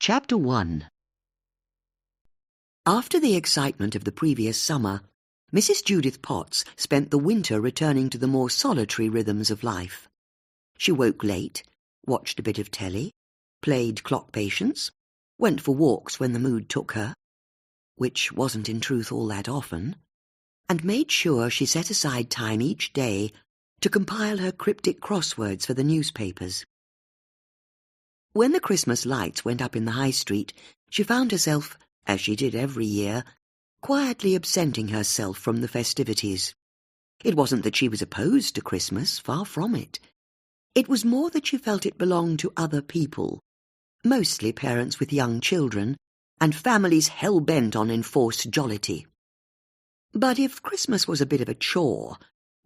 Chapter 1. After the excitement of the previous summer, Mrs. Judith Potts spent the winter returning to the more solitary rhythms of life. She woke late, watched a bit of telly, played clock patience, went for walks when the mood took her, which wasn't in truth all that often, and made sure she set aside time each day to compile her cryptic crosswords for the newspapers. When the Christmas lights went up in the High Street, she found herself, as she did every year, quietly absenting herself from the festivities. It wasn't that she was opposed to Christmas, far from it. It was more that she felt it belonged to other people, mostly parents with young children, and families hell-bent on enforced jollity. But if Christmas was a bit of a chore,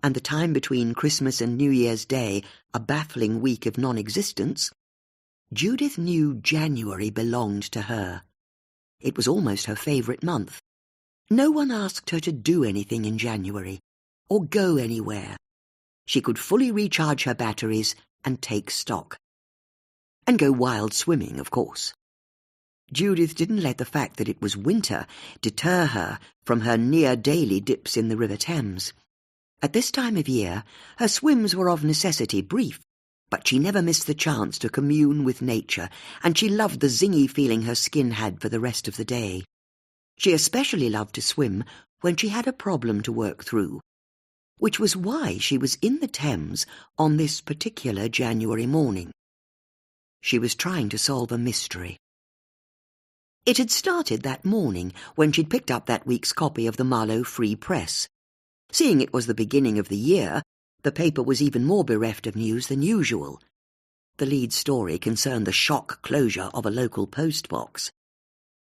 and the time between Christmas and New Year's Day a baffling week of non-existence, Judith knew January belonged to her. It was almost her favourite month. No one asked her to do anything in January, or go anywhere. She could fully recharge her batteries and take stock. And go wild swimming, of course. Judith didn't let the fact that it was winter deter her from her near-daily dips in the River Thames. At this time of year, her swims were of necessity brief, but she never missed the chance to commune with nature, and she loved the zingy feeling her skin had for the rest of the day. She especially loved to swim when she had a problem to work through, which was why she was in the Thames on this particular January morning. She was trying to solve a mystery. It had started that morning when she'd picked up that week's copy of the Marlow Free Press. Seeing it was the beginning of the year, the paper was even more bereft of news than usual. The lead story concerned the shock closure of a local post box.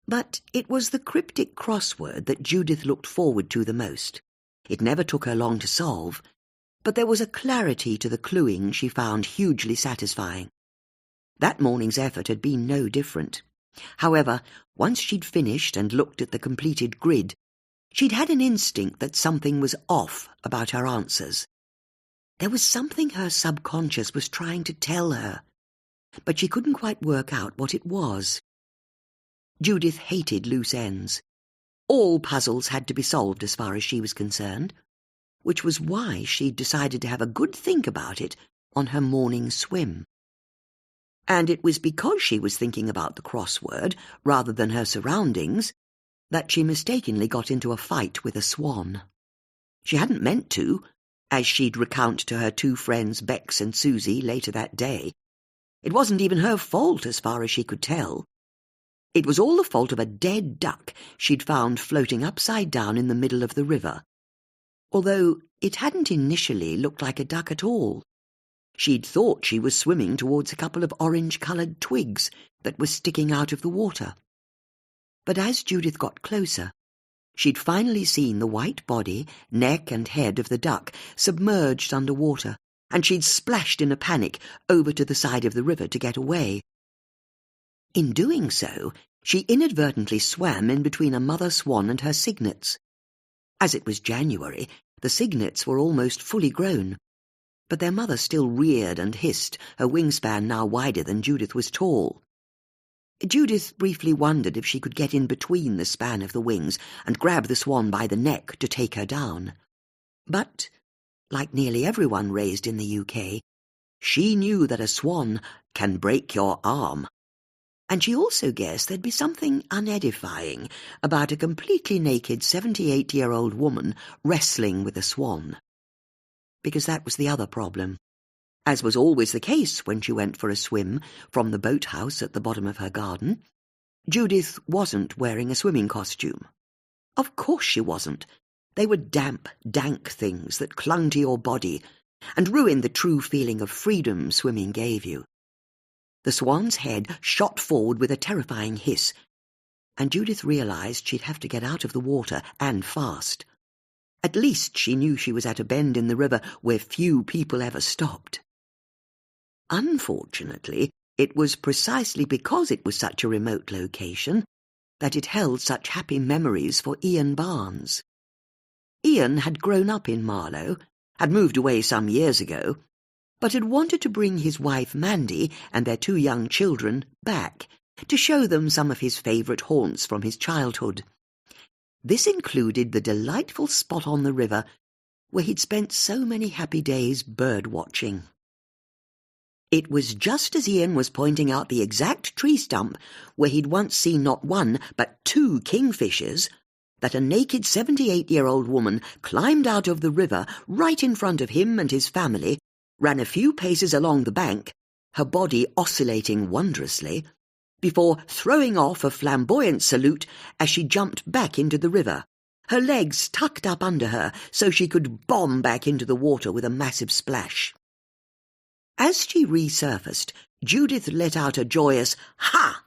But it was the cryptic crossword that Judith looked forward to the most. It never took her long to solve, but there was a clarity to the cluing she found hugely satisfying. That morning's effort had been no different. However, once she'd finished and looked at the completed grid, she'd had an instinct that something was off about her answers. There was something her subconscious was trying to tell her, but she couldn't quite work out what it was. Judith hated loose ends. All puzzles had to be solved as far as she was concerned, which was why she'd decided to have a good think about it on her morning swim. And it was because she was thinking about the crossword rather than her surroundings that she mistakenly got into a fight with a swan. She hadn't meant to, as she'd recount to her two friends Bex and Susie later that day. It wasn't even her fault as far as she could tell. It was all the fault of a dead duck she'd found floating upside down in the middle of the river, although it hadn't initially looked like a duck at all. She'd thought she was swimming towards a couple of orange-coloured twigs that were sticking out of the water. But as Judith got closer, she'd finally seen the white body, neck and head of the duck submerged under water, and she'd splashed in a panic over to the side of the river to get away. In doing so, she inadvertently swam in between a mother swan and her cygnets. As it was January, the cygnets were almost fully grown, but their mother still reared and hissed, her wingspan now wider than Judith was tall. Judith briefly wondered if she could get in between the span of the wings and grab the swan by the neck to take her down. But, like nearly everyone raised in the UK, she knew that a swan can break your arm. And she also guessed there'd be something unedifying about a completely naked 78-year-old woman wrestling with a swan. Because that was the other problem. As was always the case when she went for a swim from the boathouse at the bottom of her garden, Judith wasn't wearing a swimming costume. Of course she wasn't. They were damp, dank things that clung to your body and ruined the true feeling of freedom swimming gave you. The swan's head shot forward with a terrifying hiss, and Judith realized she'd have to get out of the water, and fast. At least she knew she was at a bend in the river where few people ever stopped. Unfortunately, it was precisely because it was such a remote location that it held such happy memories for Ian Barnes. Ian had grown up in Marlow, had moved away some years ago, but had wanted to bring his wife Mandy and their two young children back to show them some of his favourite haunts from his childhood. This included the delightful spot on the river where he'd spent so many happy days bird-watching. It was just as Ian was pointing out the exact tree stump where he'd once seen not one but 2 kingfishers that a naked 78-year-old woman climbed out of the river right in front of him and his family, ran a few paces along the bank, her body oscillating wondrously, before throwing off a flamboyant salute as she jumped back into the river, her legs tucked up under her so she could bomb back into the water with a massive splash. As she resurfaced, Judith let out a joyous "Ha!"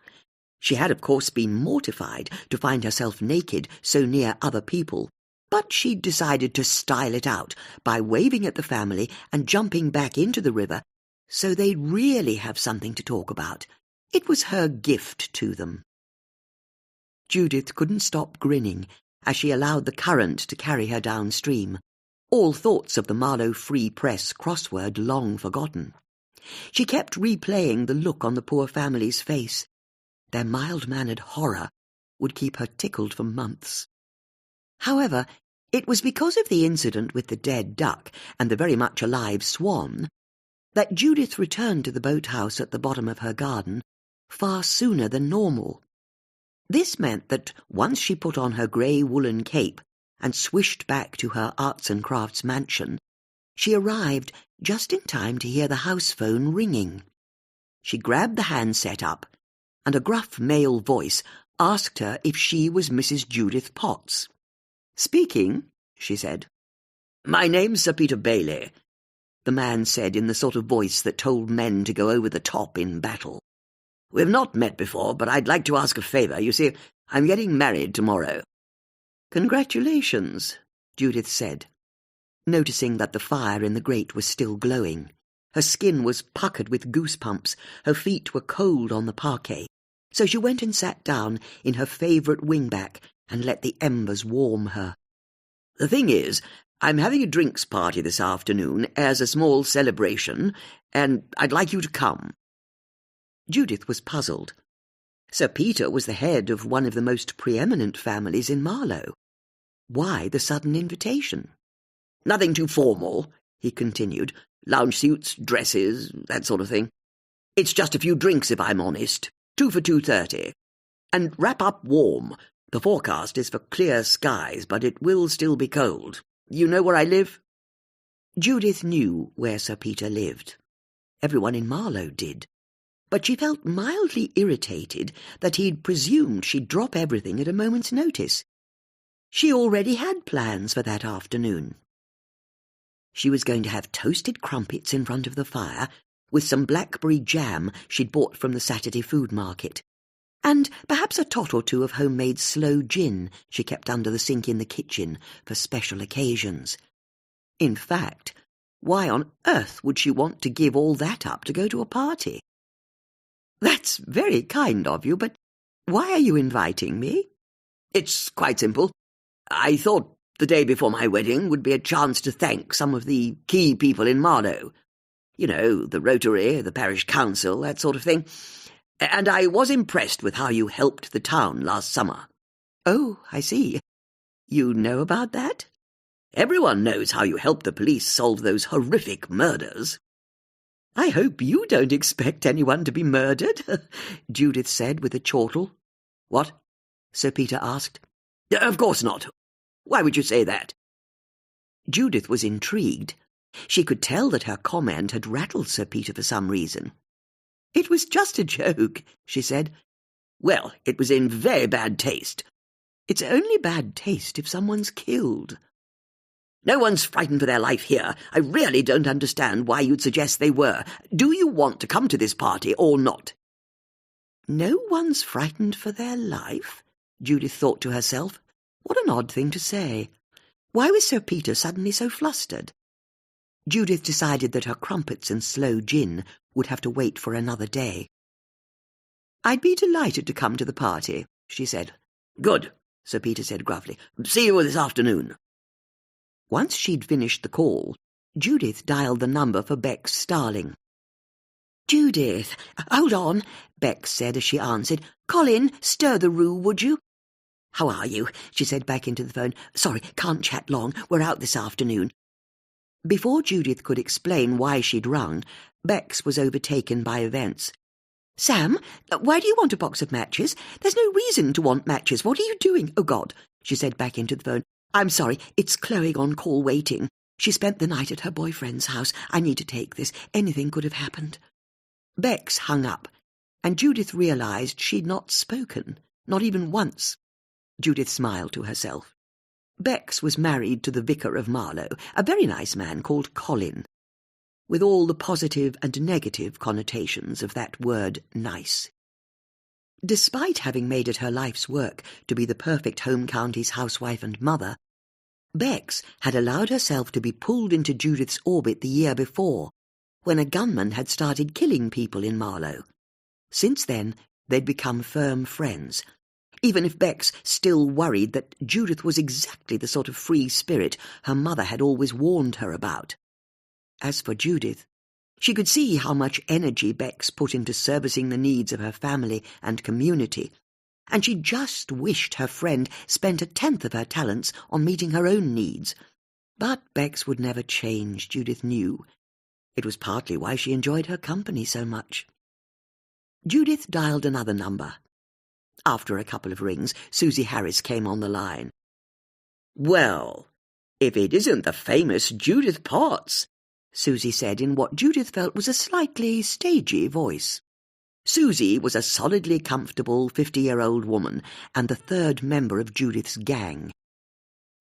She had, of course, been mortified to find herself naked so near other people, but she'd decided to style it out by waving at the family and jumping back into the river so they'd really have something to talk about. It was her gift to them. Judith couldn't stop grinning as she allowed the current to carry her downstream, all thoughts of the Marlowe Free Press crossword long forgotten. She kept replaying the look on the poor family's face. Their mild-mannered horror would keep her tickled for months. However, it was because of the incident with the dead duck and the very much alive swan that Judith returned to the boathouse at the bottom of her garden far sooner than normal. This meant that once she put on her grey woolen cape and swished back to her arts and crafts mansion, she arrived just in time to hear the house phone ringing. She grabbed the handset up, and a gruff male voice asked her if she was Mrs. Judith Potts. "Speaking," she said. "My name's Sir Peter Bailey," the man said in the sort of voice that told men to go over the top in battle. "We've not met before, but I'd like to ask a favour. You see, I'm getting married tomorrow." "Congratulations," Judith said, noticing that the fire in the grate was still glowing. Her skin was puckered with goosebumps, her feet were cold on the parquet, so she went and sat down in her favourite wingback and let the embers warm her. "The thing is, I'm having a drinks party this afternoon as a small celebration, and I'd like you to come." Judith was puzzled. Sir Peter was the head of one of the most preeminent families in Marlowe. Why the sudden invitation? "Nothing too formal," he continued. "Lounge suits, dresses, that sort of thing. It's just a few drinks, if I'm honest. 2 for 2:30. And wrap up warm. The forecast is for clear skies, but it will still be cold. You know where I live?" Judith knew where Sir Peter lived. Everyone in Marlowe did. But she felt mildly irritated that he'd presumed she'd drop everything at a moment's notice. She already had plans for that afternoon. She was going to have toasted crumpets in front of the fire, with some blackberry jam she'd bought from the Saturday food market, and perhaps a tot or 2 of homemade sloe gin she kept under the sink in the kitchen for special occasions. In fact, why on earth would she want to give all that up to go to a party? "That's very kind of you, but why are you inviting me?" "It's quite simple. I thought the day before my wedding would be a chance to thank some of the key people in Marlowe. You know, the Rotary, the parish council, that sort of thing. And I was impressed with how you helped the town last summer." "Oh, I see. You know about that?" "Everyone knows how you helped the police solve those horrific murders." "I hope you don't expect anyone to be murdered," Judith said with a chortle. "What?" Sir Peter asked. "Of course not. Why would you say that?" Judith was intrigued. She could tell that her comment had rattled Sir Peter for some reason. "It was just a joke," she said. "Well, it was in very bad taste." "It's only bad taste if someone's killed." "No one's frightened for their life here. I really don't understand why you'd suggest they were. Do you want to come to this party or not?" "No one's frightened for their life?" Judith thought to herself. What an odd thing to say. Why was Sir Peter suddenly so flustered? Judith decided that her crumpets and sloe gin would have to wait for another day. "I'd be delighted to come to the party," she said. "Good," Sir Peter said gruffly. "See you this afternoon." Once she'd finished the call, Judith dialed the number for Bex Starling. Judith, hold on, Bex said as she answered. Colin, stir the roux, would you? How are you? She said back into the phone. Sorry, can't chat long. We're out this afternoon. Before Judith could explain why she'd rung, Bex was overtaken by events. Sam, why do you want a box of matches? There's no reason to want matches. What are you doing? Oh, God, she said back into the phone. I'm sorry, it's Chloe on call waiting. She spent the night at her boyfriend's house. I need to take this. Anything could have happened. Bex hung up, and Judith realised she'd not spoken, not even once. Judith smiled to herself. Bex was married to the vicar of Marlow, a very nice man called Colin, with all the positive and negative connotations of that word nice. Despite having made it her life's work to be the perfect home county's housewife and mother, Bex had allowed herself to be pulled into Judith's orbit the year before, when a gunman had started killing people in Marlow. Since then, they'd become firm friends, even if Bex still worried that Judith was exactly the sort of free spirit her mother had always warned her about. As for Judith, she could see how much energy Bex put into servicing the needs of her family and community, and she just wished her friend spent 1/10 of her talents on meeting her own needs. But Bex would never change, Judith knew. It was partly why she enjoyed her company so much. Judith dialed another number. After a couple of rings, Susie Harris came on the line. Well, if it isn't the famous Judith Potts, Susie said in what Judith felt was a slightly stagey voice. Susie was a solidly comfortable 50-year-old woman and the third member of Judith's gang.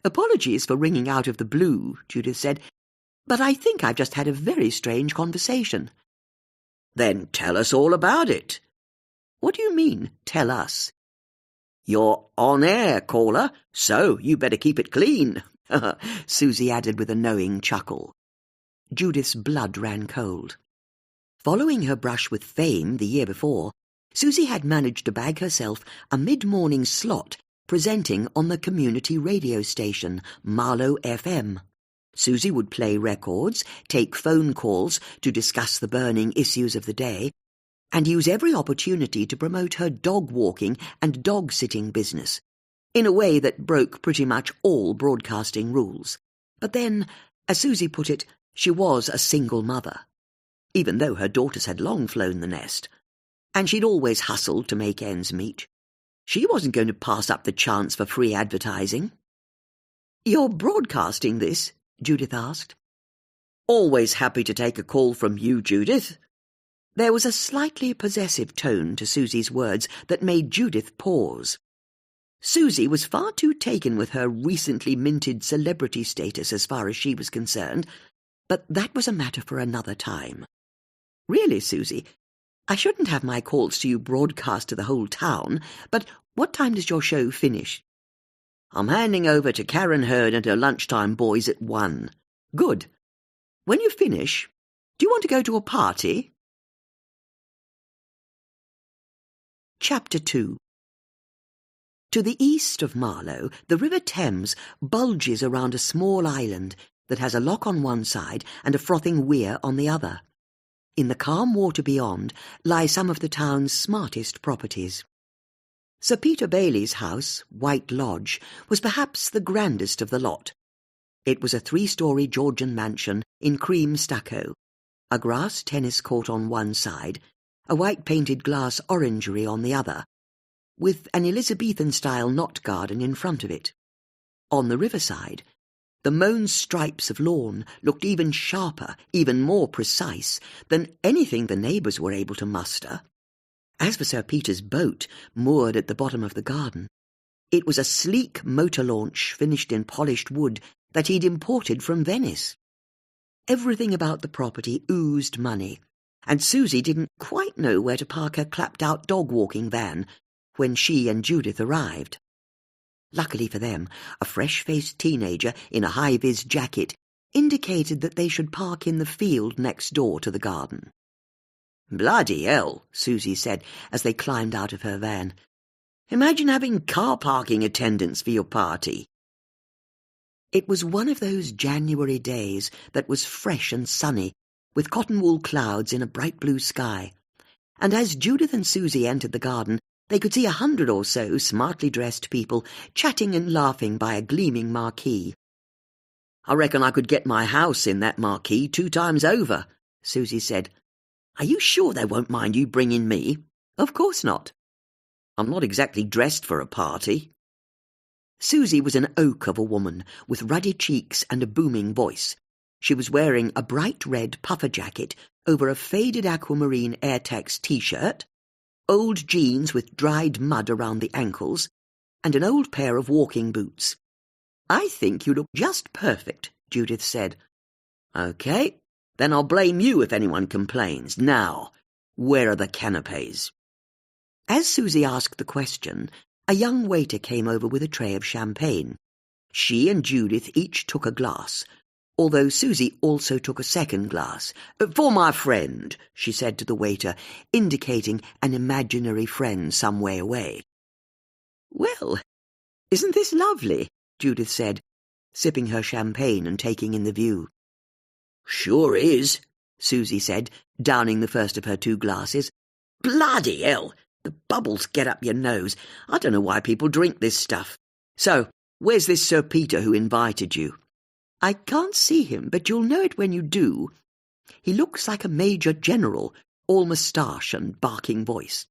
Apologies for ringing out of the blue, Judith said, but I think I've just had a very strange conversation. Then tell us all about it. What do you mean, tell us? You're on air, caller, so you better keep it clean, Susie added with a knowing chuckle. Judith's blood ran cold. Following her brush with fame the year before, Susie had managed to bag herself a mid-morning slot presenting on the community radio station, Marlow FM. Susie would play records, take phone calls to discuss the burning issues of the day, and use every opportunity to promote her dog-walking and dog-sitting business, in a way that broke pretty much all broadcasting rules. But then, as Susie put it, she was a single mother, even though her daughters had long flown the nest, and she'd always hustled to make ends meet. She wasn't going to pass up the chance for free advertising. "You're broadcasting this?" Judith asked. "Always happy to take a call from you, Judith." There was a slightly possessive tone to Susie's words that made Judith pause. Susie was far too taken with her recently minted celebrity status as far as she was concerned, but that was a matter for another time. "Really, Susie, I shouldn't have my calls to you broadcast to the whole town, but what time does your show finish?" "I'm handing over to Karen Hearn and her lunchtime boys at 1. "Good. When you finish, do you want to go to a party?" Chapter 2. To the east of Marlow, the River Thames bulges around a small island that has a lock on one side and a frothing weir on the other. In the calm water beyond lie some of the town's smartest properties. Sir Peter Bailey's house, White Lodge, was perhaps the grandest of the lot. It was a 3-storey Georgian mansion in cream stucco, a grass tennis court on one side, a white-painted glass orangery on the other, with an Elizabethan-style knot garden in front of it. On the riverside, the mown stripes of lawn looked even sharper, even more precise than anything the neighbours were able to muster. As for Sir Peter's boat, moored at the bottom of the garden, it was a sleek motor launch finished in polished wood that he'd imported from Venice. Everything about the property oozed money, and Susie didn't quite know where to park her clapped-out dog-walking van when she and Judith arrived. Luckily for them, a fresh-faced teenager in a high-vis jacket indicated that they should park in the field next door to the garden. "Bloody hell," Susie said as they climbed out of her van. "Imagine having car parking attendants for your party." It was one of those January days that was fresh and sunny with cotton-wool clouds in a bright blue sky. And as Judith and Susie entered the garden, they could see 100 or so smartly dressed people chatting and laughing by a gleaming marquee. "I reckon I could get my house in that marquee 2 times over," Susie said. "Are you sure they won't mind you bringing me?" "Of course not." "I'm not exactly dressed for a party." Susie was an oak of a woman, with ruddy cheeks and a booming voice. She was wearing a bright red puffer jacket over a faded aquamarine Airtex T-shirt, old jeans with dried mud around the ankles, and an old pair of walking boots. "I think you look just perfect," Judith said. "OK, then I'll blame you if anyone complains. Now, where are the canapes?" As Susie asked the question, a young waiter came over with a tray of champagne. She and Judith each took a glass, although Susie also took a second glass. "For my friend," she said to the waiter, indicating an imaginary friend some way away. "Well, isn't this lovely?" Judith said, sipping her champagne and taking in the view. "Sure is," Susie said, downing the first of her 2 glasses. "Bloody hell! The bubbles get up your nose. I don't know why people drink this stuff. So, where's this Sir Peter who invited you?" "I can't see him, but you'll know it when you do. He looks like a major general, all moustache and barking voice."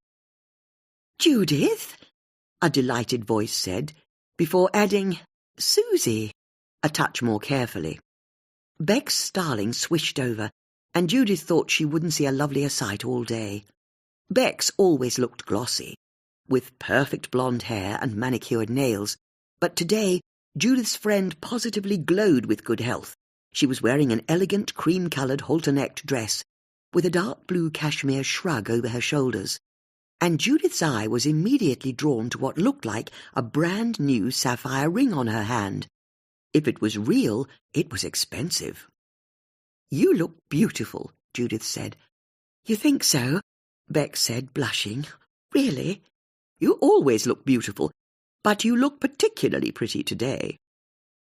"Judith," a delighted voice said, before adding, "Susie," a touch more carefully. Beck's starling swished over, and Judith thought she wouldn't see a lovelier sight all day. Beck's always looked glossy, with perfect blonde hair and manicured nails, but today Judith's friend positively glowed with good health. She was wearing an elegant cream-coloured halter-necked dress, with a dark blue cashmere shrug over her shoulders, and Judith's eye was immediately drawn to what looked like a brand-new sapphire ring on her hand. If it was real, it was expensive. "You look beautiful," Judith said. "You think so?" Beck said, blushing. "Really? You always look beautiful, but you look particularly pretty today."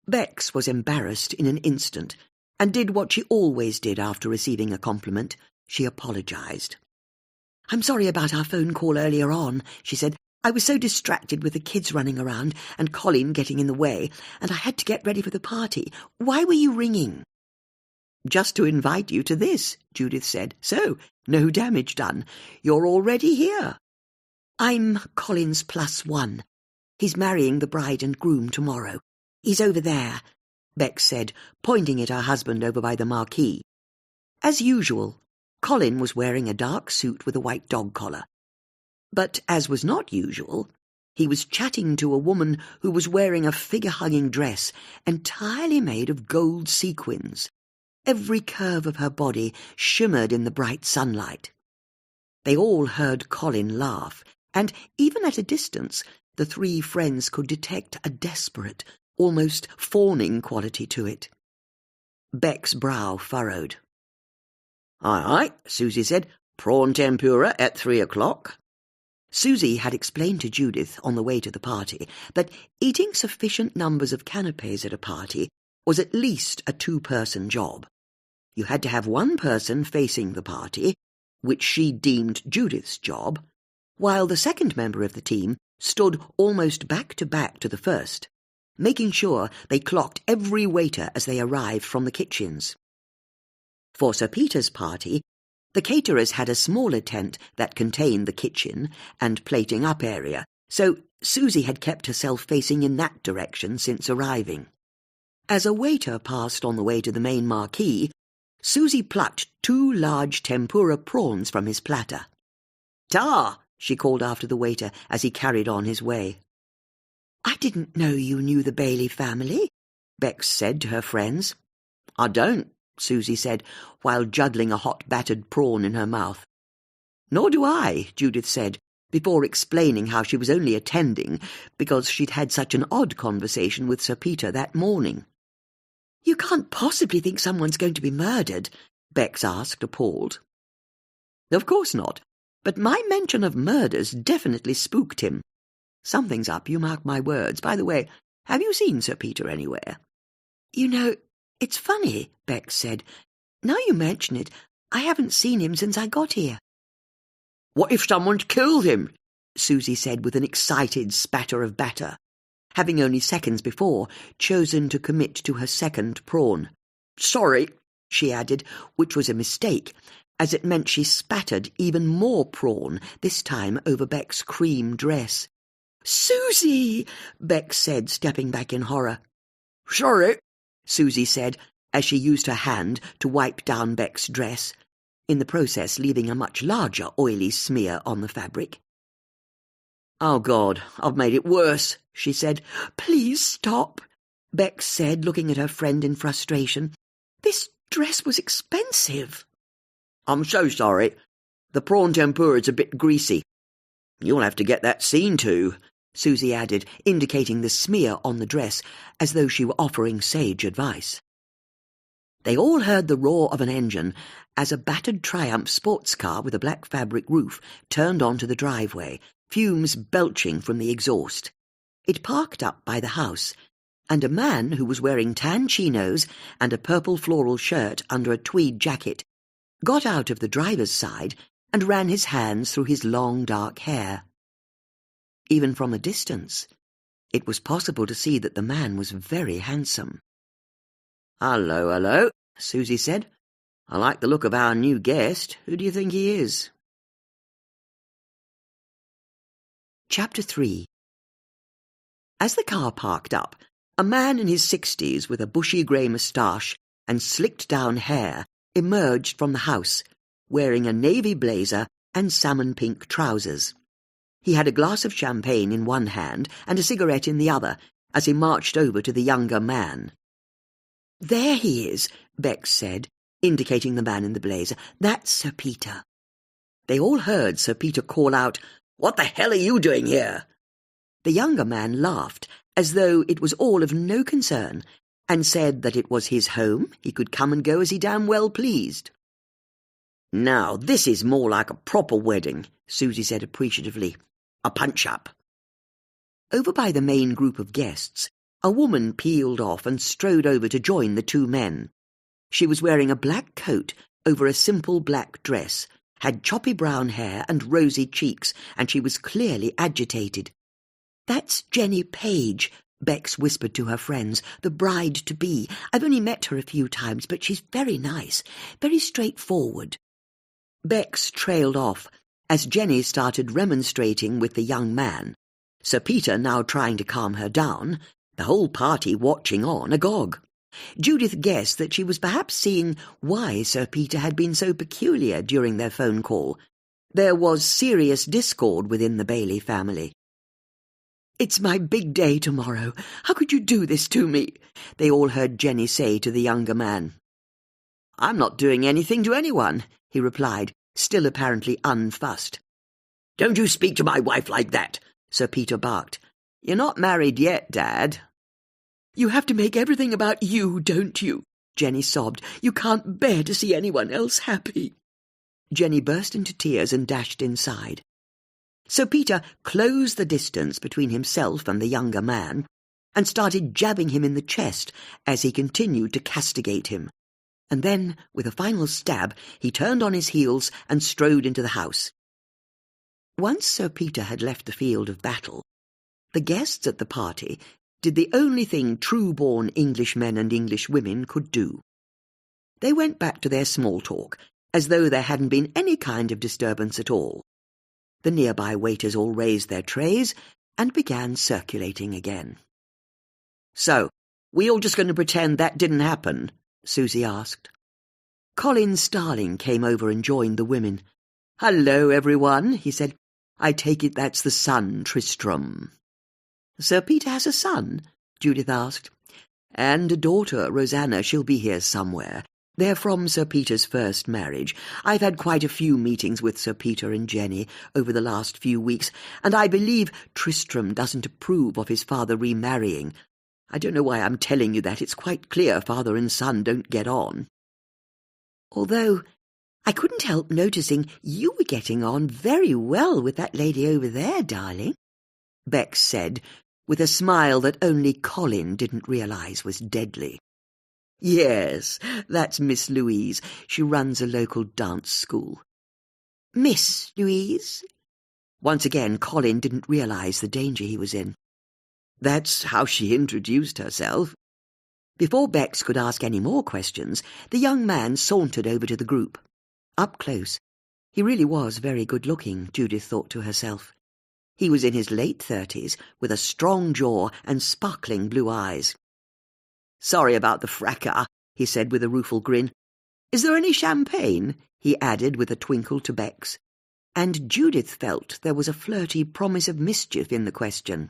Bex was embarrassed in an instant, and did what she always did after receiving a compliment. She apologized. "I'm sorry about our phone call earlier on," she said. "I was so distracted with the kids running around and Colin getting in the way, and I had to get ready for the party. Why were you ringing?" "Just to invite you to this," Judith said. "So, no damage done. You're already here." "I'm Colin's +1. He's marrying the bride and groom tomorrow. He's over there," Bex said, pointing at her husband over by the marquee. As usual, Colin was wearing a dark suit with a white dog collar. But, as was not usual, he was chatting to a woman who was wearing a figure-hugging dress entirely made of gold sequins. Every curve of her body shimmered in the bright sunlight. They all heard Colin laugh, and even at a distance, the 3 friends could detect a desperate, almost fawning quality to it. Beck's brow furrowed. Aye, Susie said. "Prawn tempura at 3 o'clock. Susie had explained to Judith on the way to the party that eating sufficient numbers of canapes at a party was at least a 2-person job. You had to have one person facing the party, which she deemed Judith's job, while the second member of the team stood almost back to the first, making sure they clocked every waiter as they arrived from the kitchens. For Sir Peter's party, the caterers had a smaller tent that contained the kitchen and plating up area, so Susie had kept herself facing in that direction since arriving. As a waiter passed on the way to the main marquee, Susie plucked 2 large tempura prawns from his platter. "Ta!" she called after the waiter as he carried on his way. "I didn't know you knew the Bailey family," Bex said to her friends. "I don't," Susie said, while juggling a hot battered prawn in her mouth. "Nor do I," Judith said, before explaining how she was only attending because she'd had such an odd conversation with Sir Peter that morning. "You can't possibly think someone's going to be murdered?" Bex asked, appalled. "Of course not, but my mention of murders definitely spooked him. Something's up, you mark my words. By the way, have you seen Sir Peter anywhere?" "You know, it's funny," Bex said. Now you mention it, I haven't seen him since I got here. What if someone's killed him? Susie said with an excited spatter of batter, having only seconds before chosen to commit to her second prawn. Sorry, she added, which was a mistake, as it meant she spattered even more prawn, this time over Beck's cream dress. Susie! Beck said, stepping back in horror. Sorry, Susie said, as she used her hand to wipe down Beck's dress, in the process leaving a much larger oily smear on the fabric. Oh, God, I've made it worse, she said. Please stop, Beck said, looking at her friend in frustration. This dress was expensive. I'm so sorry. The prawn tempura's a bit greasy. You'll have to get that seen to, Susie added, indicating the smear on the dress, as though she were offering sage advice. They all heard the roar of an engine as a battered Triumph sports car with a black fabric roof turned onto the driveway, fumes belching from the exhaust. It parked up by the house, and a man who was wearing tan chinos and a purple floral shirt under a tweed jacket got out of the driver's side and ran his hands through his long dark hair. Even from a distance, it was possible to see that the man was very handsome. Hello, hello, Susie said. I like the look of our new guest. Who do you think he is? Chapter 3. As the car parked up, a man in his 60s with a bushy grey moustache and slicked-down hair emerged from the house, wearing a navy blazer and salmon-pink trousers. He had a glass of champagne in one hand and a cigarette in the other as he marched over to the younger man. There he is, Beck said, indicating the man in the blazer. That's Sir Peter. They all heard Sir Peter call out, What the hell are you doing here? The younger man laughed, as though it was all of no concern, and said that it was his home, he could come and go as he damn well pleased. Now, this is more like a proper wedding, Susie said appreciatively. A punch-up. Over by the main group of guests, a woman peeled off and strode over to join the two men. She was wearing a black coat over a simple black dress, had choppy brown hair and rosy cheeks, and she was clearly agitated. That's Jenny Page, Bex whispered to her friends, the bride-to-be. I've only met her a few times, but she's very nice, very straightforward. Bex trailed off as Jenny started remonstrating with the young man, Sir Peter now trying to calm her down, the whole party watching on agog. Judith guessed that she was perhaps seeing why Sir Peter had been so peculiar during their phone call. There was serious discord within the Bailey family. It's my big day tomorrow. How could you do this to me? They all heard Jenny say to the younger man. I'm not doing anything to anyone, he replied, still apparently unfussed. Don't you speak to my wife like that, Sir Peter barked. You're not married yet, Dad. You have to make everything about you, don't you? Jenny sobbed. You can't bear to see anyone else happy. Jenny burst into tears and dashed inside. Sir Peter closed the distance between himself and the younger man and started jabbing him in the chest as he continued to castigate him. And then, with a final stab, he turned on his heels and strode into the house. Once Sir Peter had left the field of battle, the guests at the party did the only thing true-born Englishmen and Englishwomen could do. They went back to their small talk, as though there hadn't been any kind of disturbance at all. The nearby waiters all raised their trays and began circulating again. So, we all just going to pretend that didn't happen? Susie asked. Colin Starling came over and joined the women. Hello, everyone, he said. I take it that's the son, Tristram. Sir Peter has a son? Judith asked. And a daughter, Rosanna. She'll be here somewhere. They're from Sir Peter's first marriage. I've had quite a few meetings with Sir Peter and Jenny over the last few weeks, and I believe Tristram doesn't approve of his father remarrying. I don't know why I'm telling you that. It's quite clear father and son don't get on. Although I couldn't help noticing you were getting on very well with that lady over there, darling, Bex said, with a smile that only Colin didn't realise was deadly. Yes, that's Miss Louise. She runs a local dance school. Miss Louise? Once again, Colin didn't realise the danger he was in. That's how she introduced herself. Before Bex could ask any more questions, the young man sauntered over to the group. Up close. He really was very good-looking, Judith thought to herself. He was in his late 30s, with a strong jaw and sparkling blue eyes. "Sorry about the fracas," he said with a rueful grin. "Is there any champagne?" he added with a twinkle to Bex. And Judith felt there was a flirty promise of mischief in the question.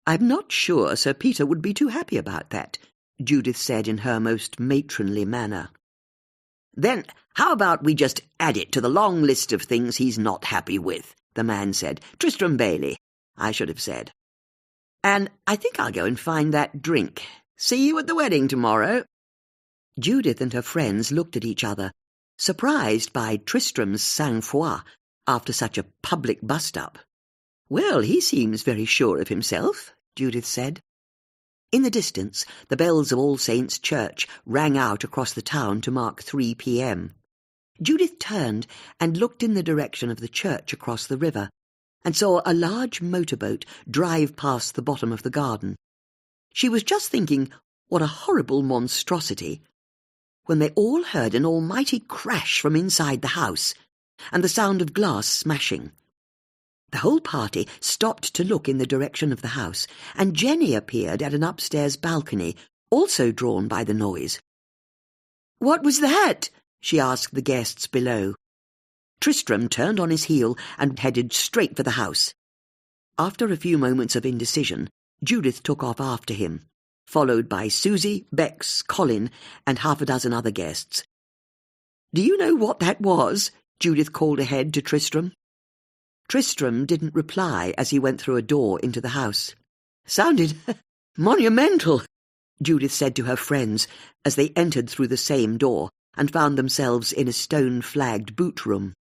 "I'm not sure Sir Peter would be too happy about that," Judith said in her most matronly manner. "Then how about we just add it to the long list of things he's not happy with?" the man said. "Tristram Bailey, I should have said. And I think I'll go and find that drink. See you at the wedding tomorrow." Judith and her friends looked at each other, surprised by Tristram's sang-froid after such a public bust-up. "Well, he seems very sure of himself," Judith said. In the distance, the bells of All Saints' Church rang out across the town to mark 3 p.m. Judith turned and looked in the direction of the church across the river, and saw a large motorboat drive past the bottom of the garden. She was just thinking, what a horrible monstrosity, when they all heard an almighty crash from inside the house, and the sound of glass smashing. The whole party stopped to look in the direction of the house, and Jenny appeared at an upstairs balcony, also drawn by the noise. "What was that?" she asked the guests below. Tristram turned on his heel and headed straight for the house. After a few moments of indecision, Judith took off after him, followed by Susie, Bex, Colin, and half a dozen other guests. "Do you know what that was?" Judith called ahead to Tristram. Tristram didn't reply as he went through a door into the house. "Sounded monumental," Judith said to her friends as they entered through the same door and found themselves in a stone-flagged boot room.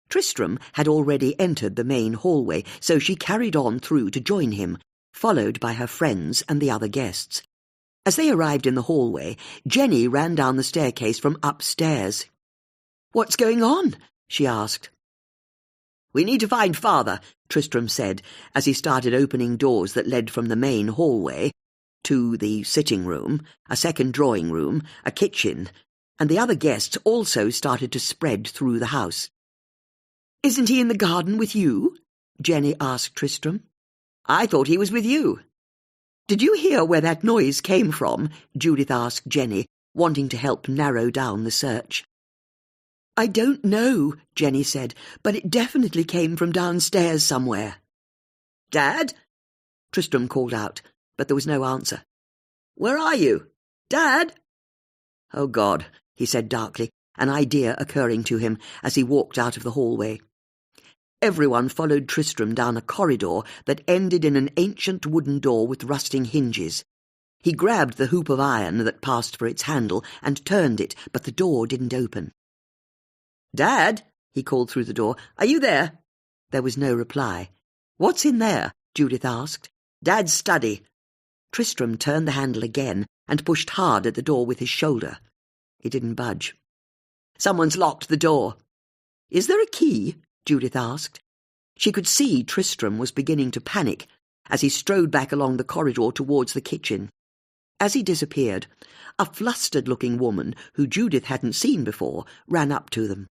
Tristram had already entered the main hallway, so she carried on through to join him, followed by her friends and the other guests. As they arrived in the hallway, Jenny ran down the staircase from upstairs. "What's going on?" she asked. "We need to find Father," Tristram said, as he started opening doors that led from the main hallway to the sitting room, a second drawing room, a kitchen, and the other guests also started to spread through the house. "Isn't he in the garden with you?" Jenny asked Tristram. "I thought he was with you." "Did you hear where that noise came from?" Judith asked Jenny, wanting to help narrow down the search. "I don't know," Jenny said, "but it definitely came from downstairs somewhere." "Dad?" Tristram called out, but there was no answer. "Where are you? Dad?" "Oh, God," he said darkly, an idea occurring to him as he walked out of the hallway. Everyone followed Tristram down a corridor that ended in an ancient wooden door with rusting hinges. He grabbed the hoop of iron that passed for its handle and turned it, but the door didn't open. "Dad?" he called through the door. "Are you there?" There was no reply. "What's in there?" Judith asked. "Dad's study." Tristram turned the handle again and pushed hard at the door with his shoulder. It didn't budge. "Someone's locked the door." "Is there a key?" Judith asked. She could see Tristram was beginning to panic as he strode back along the corridor towards the kitchen. As he disappeared, a flustered-looking woman, who Judith hadn't seen before, ran up to them.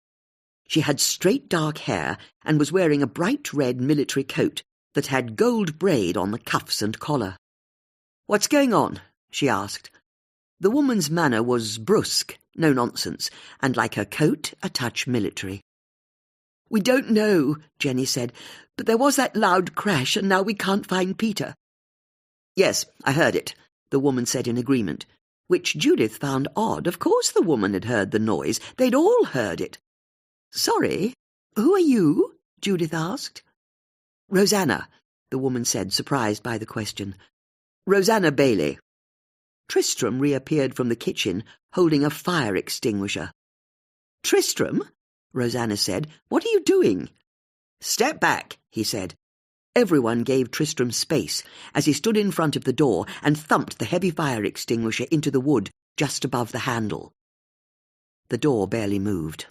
She had straight dark hair and was wearing a bright red military coat that had gold braid on the cuffs and collar. "What's going on?" she asked. The woman's manner was brusque, no nonsense, and like her coat, a touch military. "We don't know," Jenny said, "but there was that loud crash, and now we can't find Peter." "Yes, I heard it," the woman said in agreement, which Judith found odd. Of course the woman had heard the noise. They'd all heard it. "Sorry, who are you?" Judith asked. "Rosanna," the woman said, surprised by the question. "Rosanna Bailey." Tristram reappeared from the kitchen, holding a fire extinguisher. "Tristram?" Rosanna said. "What are you doing?" "Step back," he said. Everyone gave Tristram space as he stood in front of the door and thumped the heavy fire extinguisher into the wood just above the handle. The door barely moved.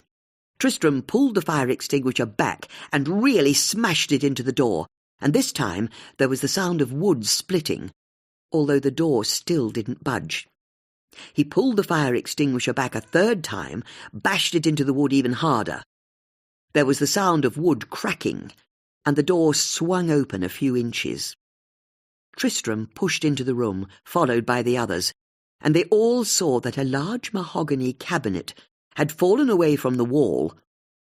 Tristram pulled the fire extinguisher back and really smashed it into the door, and this time there was the sound of wood splitting, although the door still didn't budge. He pulled the fire extinguisher back a third time, bashed it into the wood even harder. There was the sound of wood cracking, and the door swung open a few inches. Tristram pushed into the room, followed by the others, and they all saw that a large mahogany cabinet had fallen away from the wall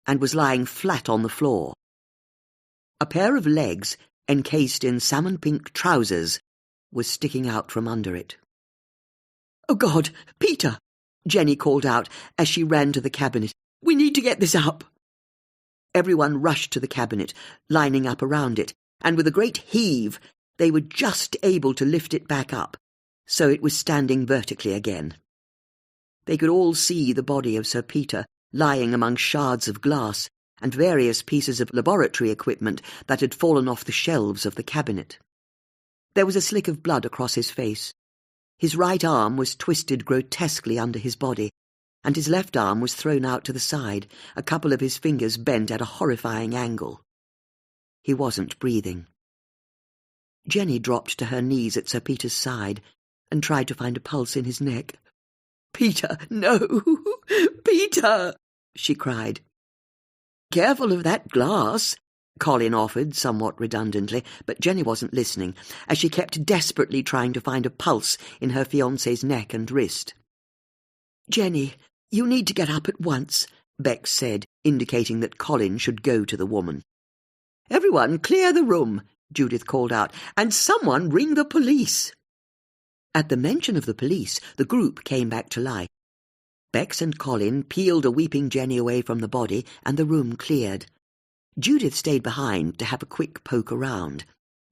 and was lying flat on the floor. A pair of legs, encased in salmon-pink trousers, was sticking out from under it. "Oh, God, Peter!" Jenny called out as she ran to the cabinet. "We need to get this up." Everyone rushed to the cabinet, lining up around it, and with a great heave they were just able to lift it back up, so it was standing vertically again. They could all see the body of Sir Peter lying among shards of glass and various pieces of laboratory equipment that had fallen off the shelves of the cabinet. There was a slick of blood across his face. His right arm was twisted grotesquely under his body, and his left arm was thrown out to the side, a couple of his fingers bent at a horrifying angle. He wasn't breathing. Jenny dropped to her knees at Sir Peter's side and tried to find a pulse in his neck. "Peter, no! Peter!" she cried. "Careful of that glass," Colin offered somewhat redundantly, but Jenny wasn't listening, as she kept desperately trying to find a pulse in her fiancé's neck and wrist. "Jenny, you need to get up at once," Bex said, indicating that Colin should go to the woman. "Everyone clear the room," Judith called out, "and someone ring the police." At the mention of the police, the group came back to life. Bex and Colin peeled a weeping Jenny away from the body, and the room cleared. Judith stayed behind to have a quick poke around.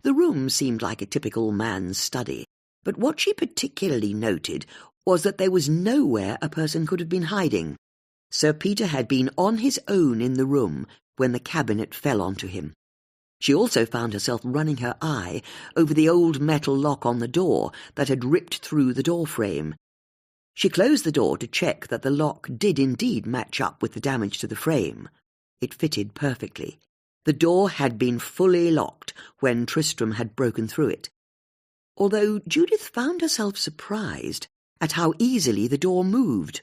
The room seemed like a typical man's study, but what she particularly noted was that there was nowhere a person could have been hiding. Sir Peter had been on his own in the room when the cabinet fell onto him. She also found herself running her eye over the old metal lock on the door that had ripped through the door frame. She closed the door to check that the lock did indeed match up with the damage to the frame. It fitted perfectly. The door had been fully locked when Tristram had broken through it, although Judith found herself surprised at how easily the door moved.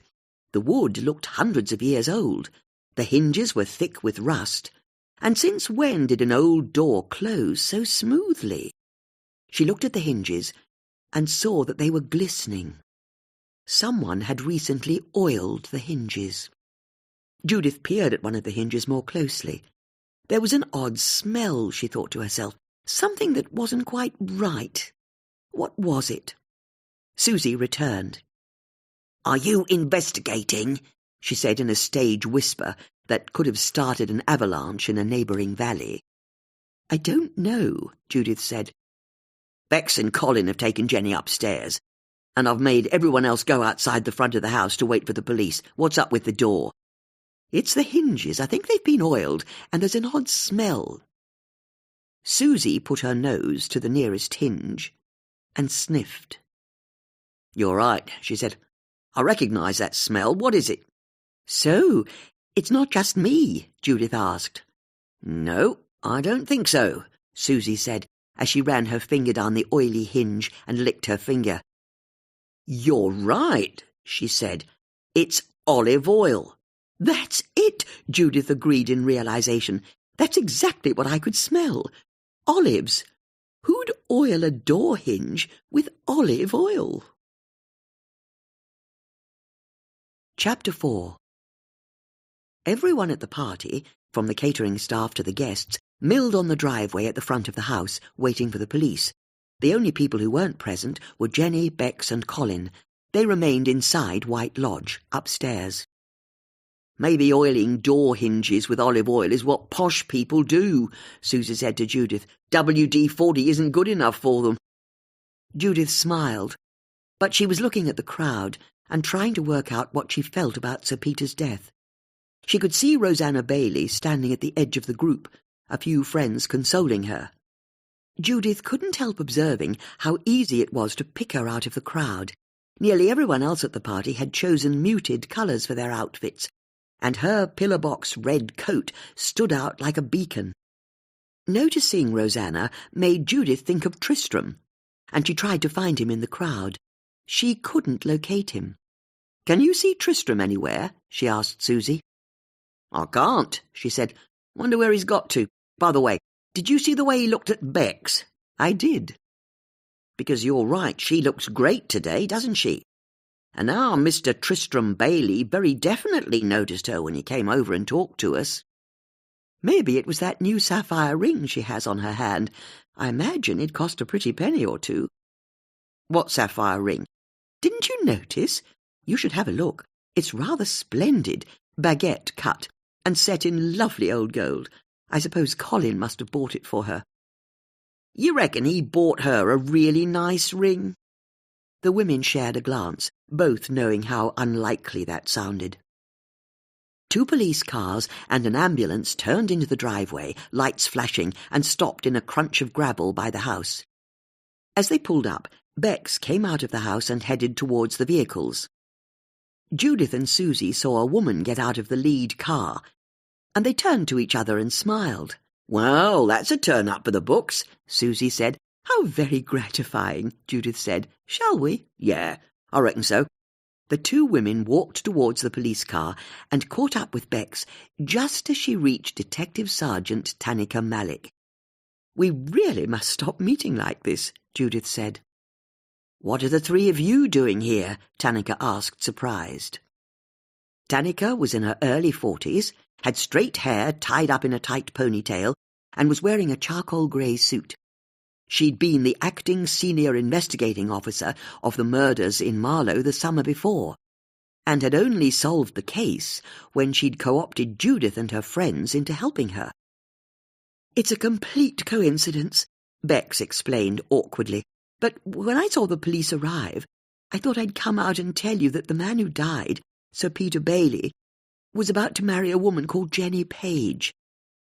The wood looked hundreds of years old. The hinges were thick with rust. And since when did an old door close so smoothly? She looked at the hinges and saw that they were glistening. Someone had recently oiled the hinges. Judith peered at one of the hinges more closely. There was an odd smell, she thought to herself, something that wasn't quite right. What was it? Susie returned. "Are you investigating?" she said in a stage whisper that could have started an avalanche in a neighbouring valley. "I don't know," Judith said. "Bex and Colin have taken Jenny upstairs, and I've made everyone else go outside the front of the house to wait for the police. What's up with the door?" "It's the hinges. I think they've been oiled, and there's an odd smell." Susie put her nose to the nearest hinge and sniffed. "You're right," she said. "I recognise that smell. What is it?" "So, it's not just me?" Judith asked. "No, I don't think so," Susie said, as she ran her finger down the oily hinge and licked her finger. "You're right," she said. "It's olive oil." "That's it," Judith agreed in realization. "That's exactly what I could smell. Olives. Who'd oil a door hinge with olive oil?" Chapter 4. Everyone at the party, from the catering staff to the guests, milled on the driveway at the front of the house, waiting for the police. The only people who weren't present were Jenny, Bex and Colin. They remained inside White Lodge, upstairs. "Maybe oiling door hinges with olive oil is what posh people do," Susie said to Judith. "WD-40 isn't good enough for them." Judith smiled, but she was looking at the crowd and trying to work out what she felt about Sir Peter's death. She could see Rosanna Bailey standing at the edge of the group, a few friends consoling her. Judith couldn't help observing how easy it was to pick her out of the crowd. Nearly everyone else at the party had chosen muted colours for their outfits, and her pillar-box red coat stood out like a beacon. Noticing Rosanna made Judith think of Tristram, and she tried to find him in the crowd. She couldn't locate him. "Can you see Tristram anywhere?" she asked Susie. "I can't," she said. "Wonder where he's got to. By the way, did you see the way he looked at Bex?" "I did." "Because you're right, she looks great today, doesn't she? And our Mr. Tristram Bailey very definitely noticed her when he came over and talked to us." "Maybe it was that new sapphire ring she has on her hand. I imagine it cost a pretty penny or two." "What sapphire ring?" "Didn't you notice? You should have a look. It's rather splendid, baguette cut, and set in lovely old gold. I suppose Colin must have bought it for her." "You reckon he bought her a really nice ring?" The women shared a glance, both knowing how unlikely that sounded. 2 police cars and an ambulance turned into the driveway, lights flashing, and stopped in a crunch of gravel by the house. As they pulled up, Bex came out of the house and headed towards the vehicles. Judith and Susie saw a woman get out of the lead car, and they turned to each other and smiled. "Well, that's a turn up for the books," Susie said. "How very gratifying," Judith said. "Shall we?" "Yeah, I reckon so." The 2 women walked towards the police car and caught up with Bex just as she reached Detective Sergeant Tanika Malik. "We really must stop meeting like this," Judith said. "What are the 3 of you doing here?" Tanika asked, surprised. Tanika was in her early 40s, had straight hair tied up in a tight ponytail, and was wearing a charcoal grey suit. She'd been the acting senior investigating officer of the murders in Marlow the summer before, and had only solved the case when she'd co-opted Judith and her friends into helping her. "It's a complete coincidence," Bex explained awkwardly, "but when I saw the police arrive, I thought I'd come out and tell you that the man who died, Sir Peter Bailey, was about to marry a woman called Jenny Page.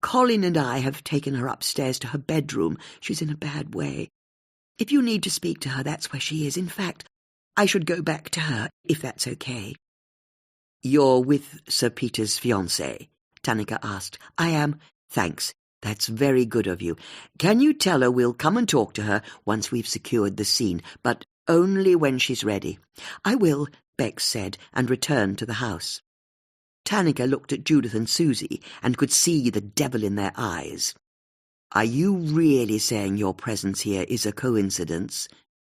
Colin and I have taken her upstairs to her bedroom. She's in a bad way. If you need to speak to her, that's where she is. In fact, I should go back to her, if that's okay." "You're with Sir Peter's fiancée?" Tanika asked. "I am. Thanks. That's very good of you. Can you tell her we'll come and talk to her once we've secured the scene, but only when she's ready?" "I will," Bex said, and returned to the house. Tanika looked at Judith and Susie and could see the devil in their eyes. "Are you really saying your presence here is a coincidence?"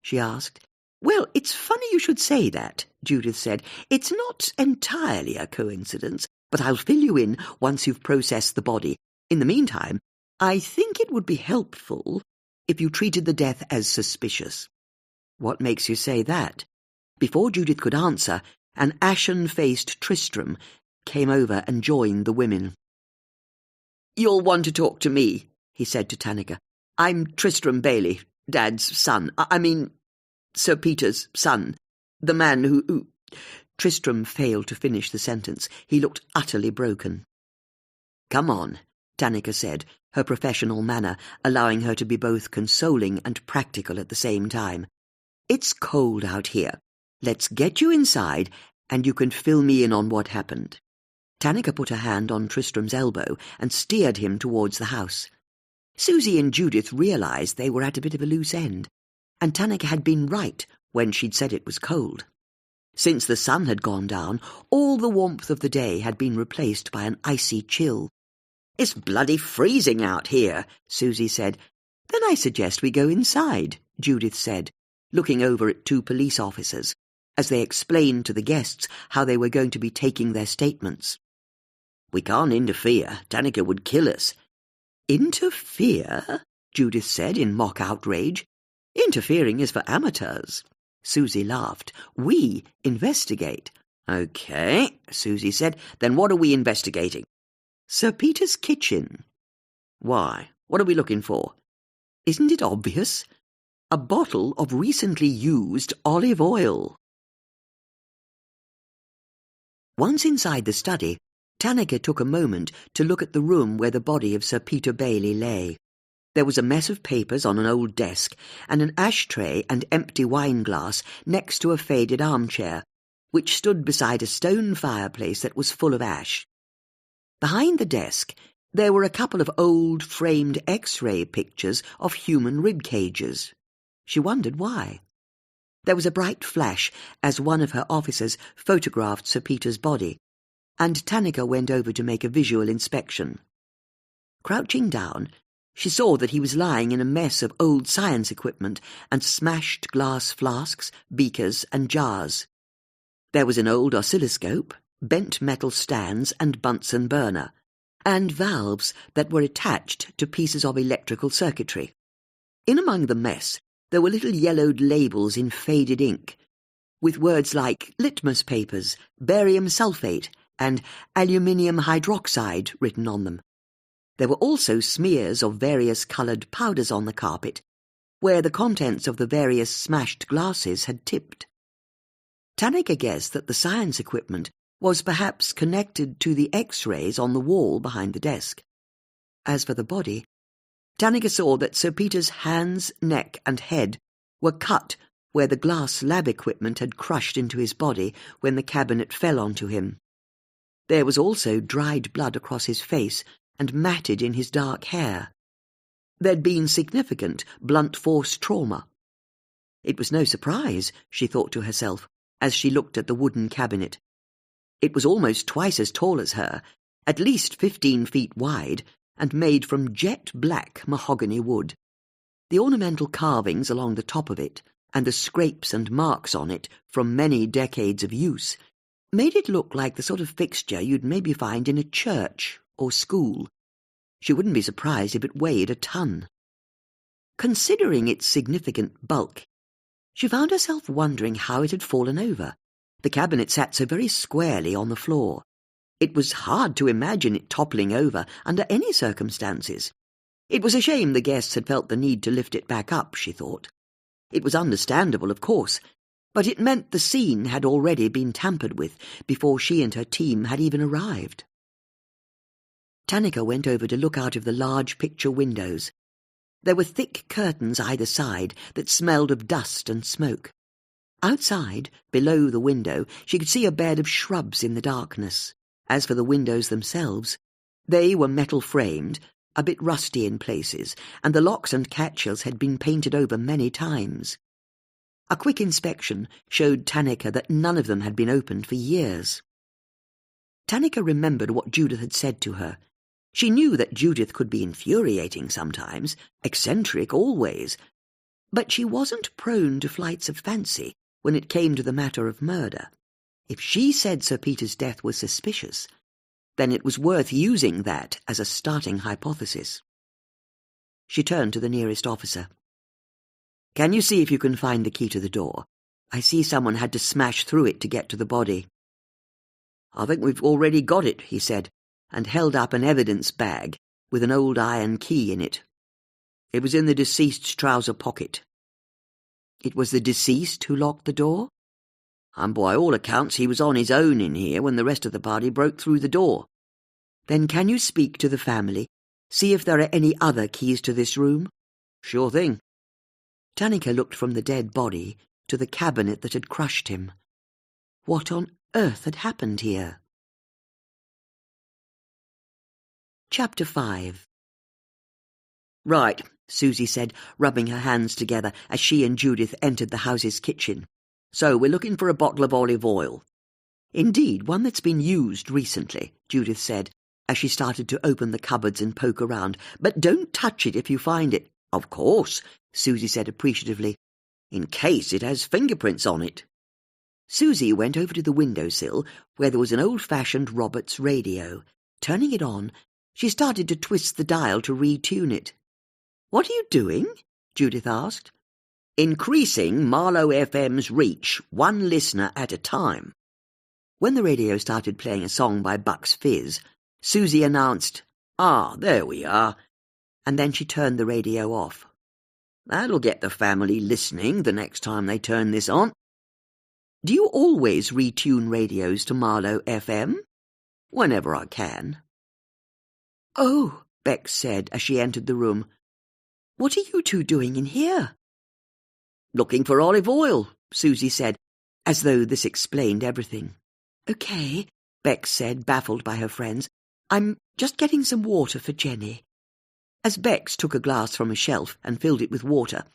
she asked. "Well, it's funny you should say that," Judith said. "It's not entirely a coincidence, but I'll fill you in once you've processed the body. In the meantime, I think it would be helpful if you treated the death as suspicious." "What makes you say that?" Before Judith could answer, an ashen-faced Tristram came over and joined the women. "You'll want to talk to me," he said to Tanika. "I'm Tristram Bailey, Dad's son. I mean, Sir Peter's son. The man who—" Tristram failed to finish the sentence. He looked utterly broken. "Come on," Tanika said, her professional manner allowing her to be both consoling and practical at the same time. "It's cold out here. Let's get you inside, and you can fill me in on what happened." Tanika put her hand on Tristram's elbow and steered him towards the house. Susie and Judith realised they were at a bit of a loose end, and Tanika had been right when she'd said it was cold. Since the sun had gone down, all the warmth of the day had been replaced by an icy chill. "It's bloody freezing out here," Susie said. "Then I suggest we go inside," Judith said, looking over at 2 police officers, as they explained to the guests how they were going to be taking their statements. "We can't interfere. Tanika would kill us." "Interfere?" Judith said in mock outrage. "Interfering is for amateurs." Susie laughed. "We investigate." "Okay," Susie said. "Then what are we investigating?" "Sir Peter's kitchen." "Why? What are we looking for?" "Isn't it obvious? A bottle of recently used olive oil." Once inside the study, Tanika took a moment to look at the room where the body of Sir Peter Bailey lay. There was a mess of papers on an old desk, and an ashtray and empty wine glass next to a faded armchair, which stood beside a stone fireplace that was full of ash. Behind the desk, there were a couple of old framed X-ray pictures of human rib cages. She wondered why. There was a bright flash as one of her officers photographed Sir Peter's body, and Tannika went over to make a visual inspection. Crouching down, she saw that he was lying in a mess of old science equipment and smashed glass flasks, beakers, and jars. There was an old oscilloscope, bent metal stands and Bunsen burner, and valves that were attached to pieces of electrical circuitry. In among the mess, there were little yellowed labels in faded ink, with words like litmus papers, barium sulfate, and aluminium hydroxide written on them. There were also smears of various coloured powders on the carpet, where the contents of the various smashed glasses had tipped. Tannika guessed that the science equipment was perhaps connected to the X-rays on the wall behind the desk. As for the body, Tannika saw that Sir Peter's hands, neck, and head were cut where the glass lab equipment had crushed into his body when the cabinet fell onto him. There was also dried blood across his face and matted in his dark hair. There'd been significant blunt force trauma. It was no surprise, she thought to herself, as she looked at the wooden cabinet. It was almost twice as tall as her, at least 15 feet wide, and made from jet black mahogany wood. The ornamental carvings along the top of it, and the scrapes and marks on it from many decades of use, made it look like the sort of fixture you'd maybe find in a church or school. She wouldn't be surprised if it weighed a ton. Considering its significant bulk, she found herself wondering how it had fallen over. The cabinet sat so very squarely on the floor. It was hard to imagine it toppling over under any circumstances. It was a shame the guests had felt the need to lift it back up, she thought. It was understandable, of course, but it meant the scene had already been tampered with before she and her team had even arrived. Tannika went over to look out of the large picture windows. There were thick curtains either side that smelled of dust and smoke. Outside, below the window, she could see a bed of shrubs in the darkness. As for the windows themselves, they were metal-framed, a bit rusty in places, and the locks and catches had been painted over many times. A quick inspection showed Tannika that none of them had been opened for years. Tannika remembered what Judith had said to her. She knew that Judith could be infuriating sometimes, eccentric always, but she wasn't prone to flights of fancy when it came to the matter of murder. If she said Sir Peter's death was suspicious, then it was worth using that as a starting hypothesis. She turned to the nearest officer. "Can you see if you can find the key to the door? I see someone had to smash through it to get to the body." "I think we've already got it," he said, and held up an evidence bag with an old iron key in it. "It was in the deceased's trouser pocket." "It was the deceased who locked the door?" "And by all accounts he was on his own in here when the rest of the party broke through the door." "Then can you speak to the family? See if there are any other keys to this room?" "Sure thing." Tannika looked from the dead body to the cabinet that had crushed him. What on earth had happened here? Chapter 5. "Right," Susie said, rubbing her hands together as she and Judith entered the house's kitchen. "So we're looking for a bottle of olive oil." "Indeed, one that's been used recently," Judith said, as she started to open the cupboards and poke around. "But don't touch it if you find it." "Of course," Susie said appreciatively, "in case it has fingerprints on it." Susie went over to the windowsill, where there was an old-fashioned Roberts radio. Turning it on, she started to twist the dial to retune it. "What are you doing?" Judith asked. "Increasing Marlow FM's reach, one listener at a time." When the radio started playing a song by Bucks Fizz, Susie announced, "Ah, there we are," and then she turned the radio off. "That'll get the family listening the next time they turn this on." "Do you always retune radios to Marlow FM?" "Whenever I can." "Oh," Beck said as she entered the room. What are you two doing in here?" "Looking for olive oil," Susie said, as though this explained everything. "OK," Bex said, baffled by her friends. "I'm just getting some water for Jenny." As Bex took a glass from a shelf and filled it with water,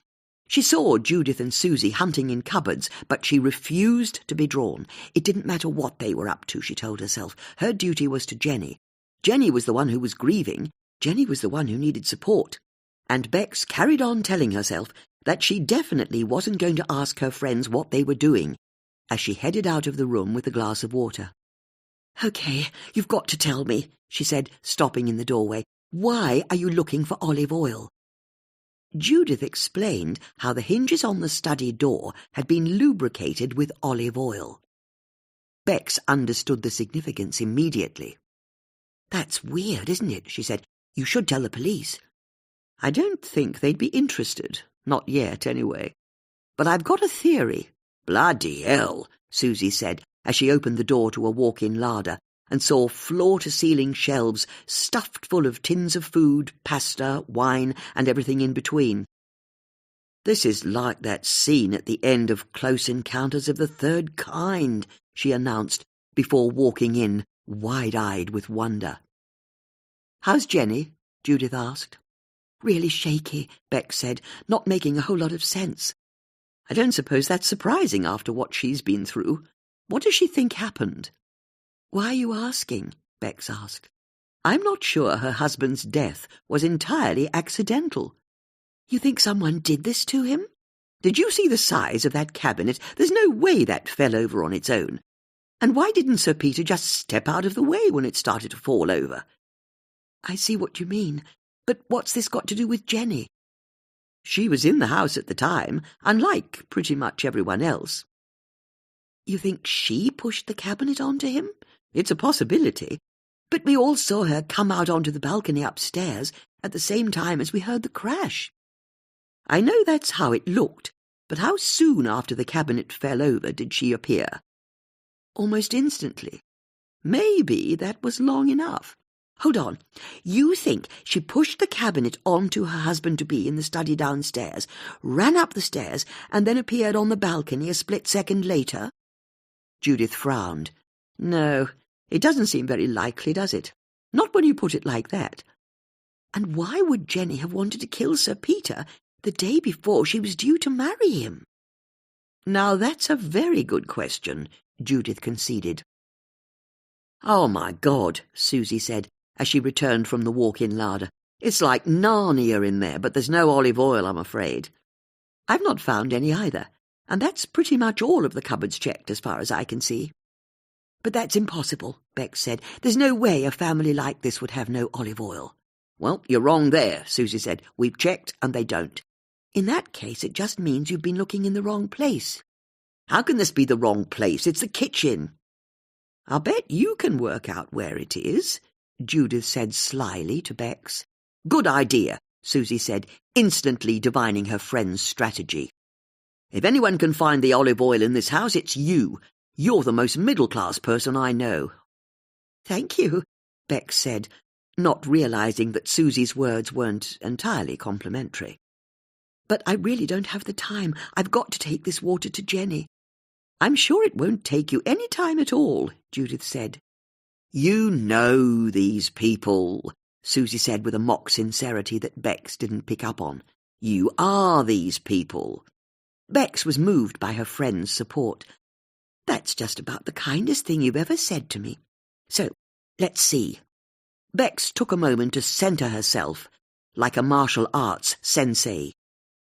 she saw Judith and Susie hunting in cupboards, but she refused to be drawn. It didn't matter what they were up to, she told herself. Her duty was to Jenny. Jenny was the one who was grieving. Jenny was the one who needed support. And Bex carried on telling herself that she definitely wasn't going to ask her friends what they were doing, as she headed out of the room with a glass of water. "OK, you've got to tell me," she said, stopping in the doorway. "Why are you looking for olive oil?" Judith explained how the hinges on the study door had been lubricated with olive oil. Bex understood the significance immediately. "That's weird, isn't it?" she said. "You should tell the police." "I don't think they'd be interested. Not yet, anyway. But I've got a theory." "Bloody hell," Susie said, as she opened the door to a walk-in larder and saw floor-to-ceiling shelves stuffed full of tins of food, pasta, wine, and everything in between. "This is like that scene at the end of Close Encounters of the Third Kind," she announced, before walking in, wide-eyed with wonder. "How's Jenny?" Judith asked. "Really shaky," Bex said, not making a whole lot of sense. "I don't suppose that's surprising after what she's been through. What does she think happened?" "Why are you asking?" Bex asked. "I'm not sure her husband's death was entirely accidental." "You think someone did this to him?" "Did you see the size of that cabinet? There's no way that fell over on its own. And why didn't Sir Peter just step out of the way when it started to fall over?" "I see what you mean. But what's this got to do with Jenny?" "She was in the house at the time, unlike pretty much everyone else." "You think she pushed the cabinet onto him?" "It's a possibility. But we all saw her come out onto the balcony upstairs at the same time as we heard the crash." "I know that's how it looked, but how soon after the cabinet fell over did she appear?" "Almost instantly." "Maybe that was long enough. Hold on. You think she pushed the cabinet onto her husband-to-be in the study downstairs, ran up the stairs, and then appeared on the balcony a split second later?" Judith frowned. "No, it doesn't seem very likely, does it? Not when you put it like that." "And why would Jenny have wanted to kill Sir Peter the day before she was due to marry him?" "Now that's a very good question," Judith conceded. "Oh, my God," Susie said, as she returned from the walk-in larder. "It's like Narnia in there, but there's no olive oil, I'm afraid." "I've not found any either, and that's pretty much all of the cupboards checked as far as I can see." "But that's impossible," Bex said. "There's no way a family like this would have no olive oil." "Well, you're wrong there," Susie said. "We've checked, and they don't." "In that case, it just means you've been looking in the wrong place." "How can this be the wrong place? It's the kitchen." "I'll bet you can work out where it is," Judith said slyly to Bex. "Good idea," Susie said, instantly divining her friend's strategy. "If anyone can find the olive oil in this house, it's you. You're the most middle-class person I know." "Thank you," Bex said, not realizing that Susie's words weren't entirely complimentary. "But I really don't have the time. I've got to take this water to Jenny." "I'm sure it won't take you any time at all," Judith said. "You know these people," Susie said with a mock sincerity that Bex didn't pick up on. "You are these people." Bex was moved by her friend's support. "That's just about the kindest thing you've ever said to me. So, let's see." Bex took a moment to centre herself, like a martial arts sensei.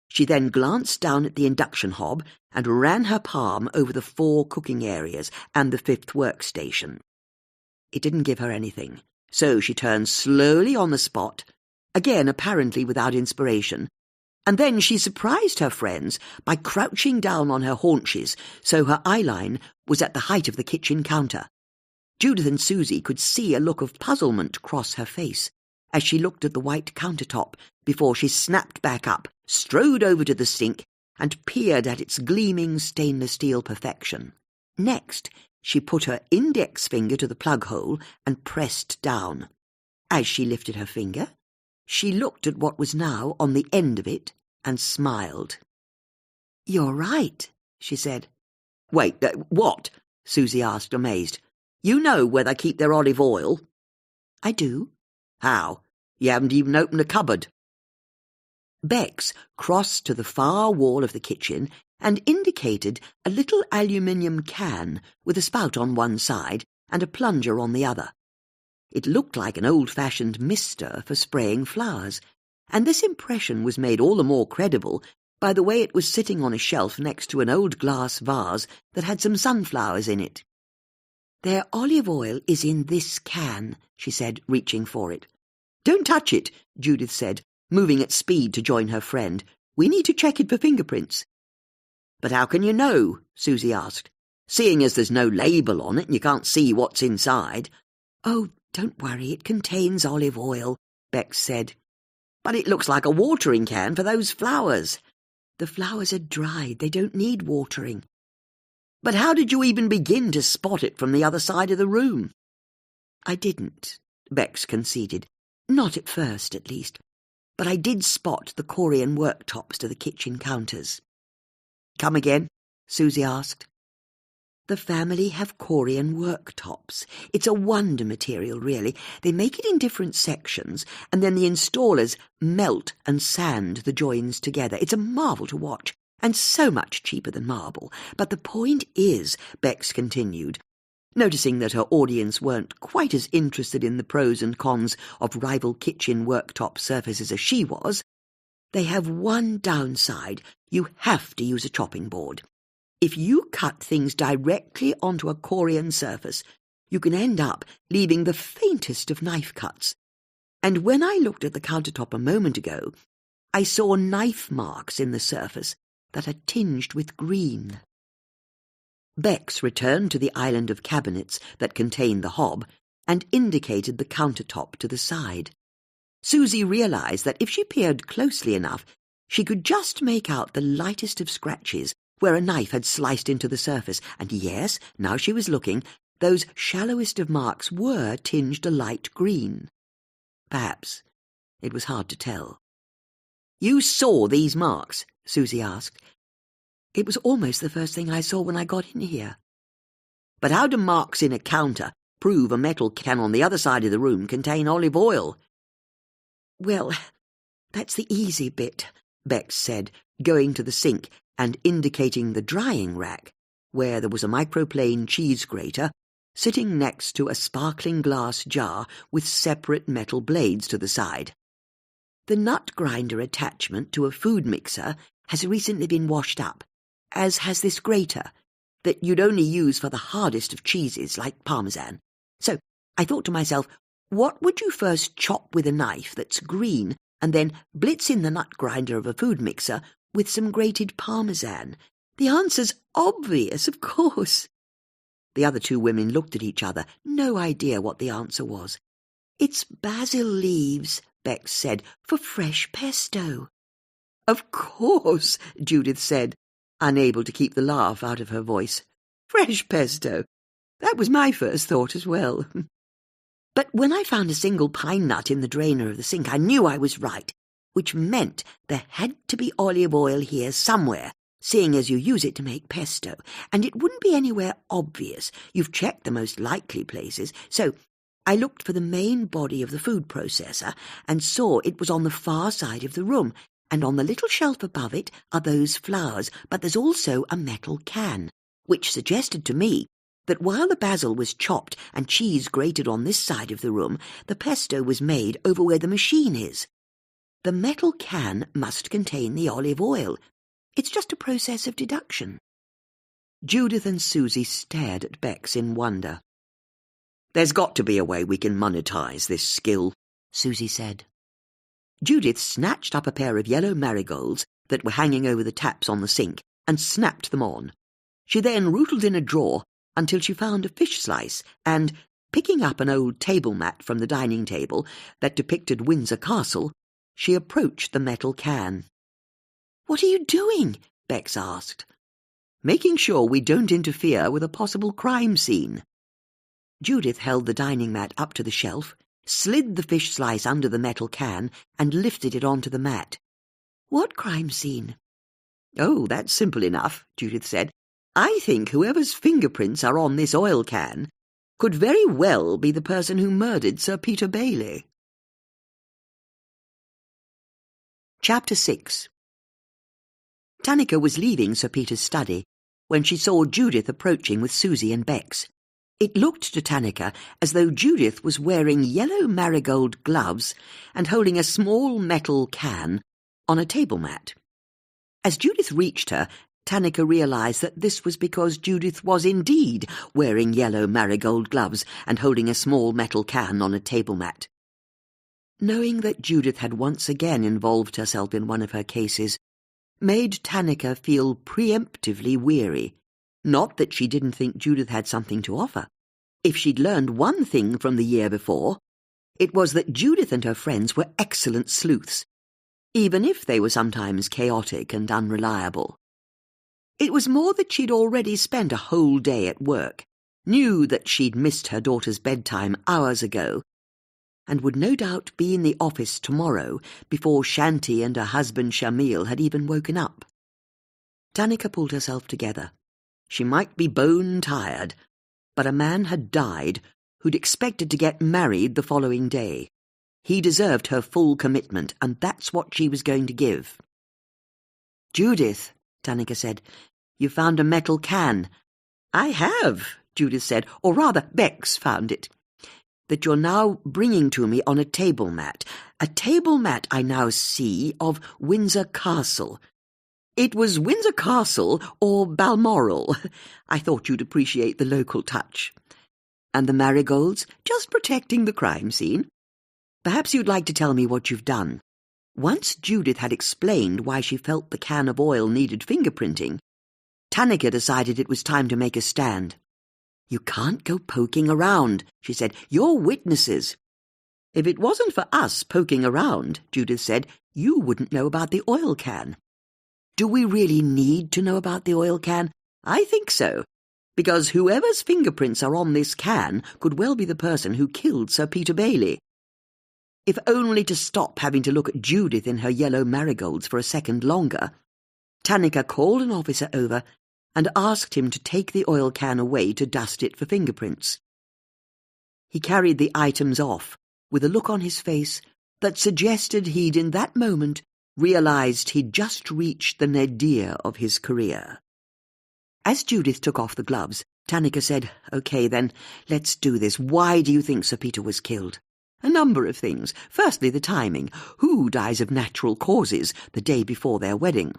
She then glanced down at the induction hob and ran her palm over the 4 cooking areas and the 5th workstation. It didn't give her anything, so she turned slowly on the spot, again apparently without inspiration, and then she surprised her friends by crouching down on her haunches so her eyeline was at the height of the kitchen counter. Judith and Susie could see a look of puzzlement cross her face as she looked at the white countertop before she snapped back up, strode over to the sink, and peered at its gleaming stainless steel perfection. Next, she put her index finger to the plug hole and pressed down. As she lifted her finger, She looked at what was now on the end of it and smiled. "You're right," she said. "Wait, what?" Susie asked, amazed. "You know where they keep their olive oil?" "I do." "How? You haven't even opened a cupboard." Bex crossed to the far wall of the kitchen and indicated a little aluminium can with a spout on one side and a plunger on the other. It looked like an old-fashioned mister for spraying flowers, and this impression was made all the more credible by the way it was sitting on a shelf next to an old glass vase that had some sunflowers in it. "Their olive oil is in this can," she said, reaching for it. "Don't touch it," Judith said, moving at speed to join her friend. "We need to check it for fingerprints." "But how can you know?" Susie asked. "Seeing as there's no label on it and you can't see what's inside." "Oh, don't worry, it contains olive oil," Bex said. "But it looks like a watering can for those flowers." "The flowers are dried, they don't need watering." "But how did you even begin to spot it from the other side of the room?" "I didn't," Bex conceded. "Not at first, at least. But I did spot the Corian worktops to the kitchen counters." "Come again?" Susie asked. "The family have Corian worktops. It's a wonder material, really. They make it in different sections, and then the installers melt and sand the joins together. It's a marvel to watch, and so much cheaper than marble. But the point is," Bex continued, noticing that her audience weren't quite as interested in the pros and cons of rival kitchen worktop surfaces as she was, "they have one downside. You have to use a chopping board. If you cut things directly onto a Corian surface, you can end up leaving the faintest of knife cuts. And when I looked at the countertop a moment ago, I saw knife marks in the surface that are tinged with green." Bex returned to the island of cabinets that contained the hob and indicated the countertop to the side. Susie realized that if she peered closely enough, she could just make out the lightest of scratches where a knife had sliced into the surface, and yes, now she was looking, those shallowest of marks were tinged a light green. Perhaps. It was hard to tell. "You saw these marks?" Susie asked. "It was almost the first thing I saw when I got in here." "But how do marks in a counter prove a metal can on the other side of the room contain olive oil?" "Well, that's the easy bit," Bex said, going to the sink and indicating the drying rack, where there was a microplane cheese grater sitting next to a sparkling glass jar with separate metal blades to the side. "The nut grinder attachment to a food mixer has recently been washed up, as has this grater, that you'd only use for the hardest of cheeses, like Parmesan. So I thought to myself, what would you first chop with a knife that's green and then blitz in the nut grinder of a food mixer with some grated Parmesan? The answer's obvious, of course." The other two women looked at each other, no idea what the answer was. "It's basil leaves," Bex said, "for fresh pesto." "Of course," Judith said, unable to keep the laugh out of her voice. "Fresh pesto. That was my first thought as well." "But when I found a single pine nut in the drainer of the sink, I knew I was right, which meant there had to be olive oil here somewhere, seeing as you use it to make pesto, and it wouldn't be anywhere obvious. You've checked the most likely places, so I looked for the main body of the food processor and saw it was on the far side of the room, and on the little shelf above it are those flowers, but there's also a metal can, which suggested to me that while the basil was chopped and cheese grated on this side of the room, the pesto was made over where the machine is. The metal can must contain the olive oil. It's just a process of deduction." Judith and Susie stared at Bex in wonder. "There's got to be a way we can monetize this skill," Susie said. Judith snatched up a pair of yellow marigolds that were hanging over the taps on the sink and snapped them on. She then rootled in a drawer until she found a fish slice and, picking up an old table mat from the dining table that depicted Windsor Castle, she approached the metal can. "What are you doing?" Bex asked. "Making sure we don't interfere with a possible crime scene." Judith held the dining mat up to the shelf, slid the fish slice under the metal can, and lifted it onto the mat. "What crime scene?" "Oh, that's simple enough," Judith said. "I think whoever's fingerprints are on this oil can could very well be the person who murdered Sir Peter Bailey." Chapter 6. Tannika was leaving Sir Peter's study when she saw Judith approaching with Susie and Bex. It looked to Tannika as though Judith was wearing yellow marigold gloves and holding a small metal can on a table mat. As Judith reached her, Tannika realized that this was because Judith was indeed wearing yellow marigold gloves and holding a small metal can on a table mat. Knowing that Judith had once again involved herself in one of her cases made Tannika feel preemptively weary. Not that she didn't think Judith had something to offer. If she'd learned one thing from the year before, it was that Judith and her friends were excellent sleuths, even if they were sometimes chaotic and unreliable. It was more that she'd already spent a whole day at work, knew that she'd missed her daughter's bedtime hours ago, and would no doubt be in the office tomorrow before Shanti and her husband Shamil had even woken up. Tannika pulled herself together. She might be bone-tired, but a man had died who'd expected to get married the following day. He deserved her full commitment, and that's what she was going to give. "Judith," Tannika said, "you found a metal can." "I have," Judith said, "or rather, Bex found it. That you're now bringing to me on a table mat. A table mat I now see of Windsor Castle. It was Windsor Castle or Balmoral. I thought you'd appreciate the local touch. And the marigolds, just protecting the crime scene. Perhaps you'd like to tell me what you've done." Once Judith had explained why she felt the can of oil needed fingerprinting, Tannika decided it was time to make a stand. "You can't go poking around," she said. "You're witnesses." "If it wasn't for us poking around," Judith said, "you wouldn't know about the oil can." "Do we really need to know about the oil can?" "I think so, because whoever's fingerprints are on this can could well be the person who killed Sir Peter Bailey. If only to stop having to look at Judith in her yellow marigolds for a second longer, Tannika called an officer over and asked him to take the oil can away to dust it for fingerprints. He carried the items off with a look on his face that suggested he'd in that moment realized he'd just reached the nadir of his career. As Judith took off the gloves, Tannika said, "Okay, then, let's do this. Why do you think Sir Peter was killed?" "A number of things. Firstly, the timing. Who dies of natural causes the day before their wedding?"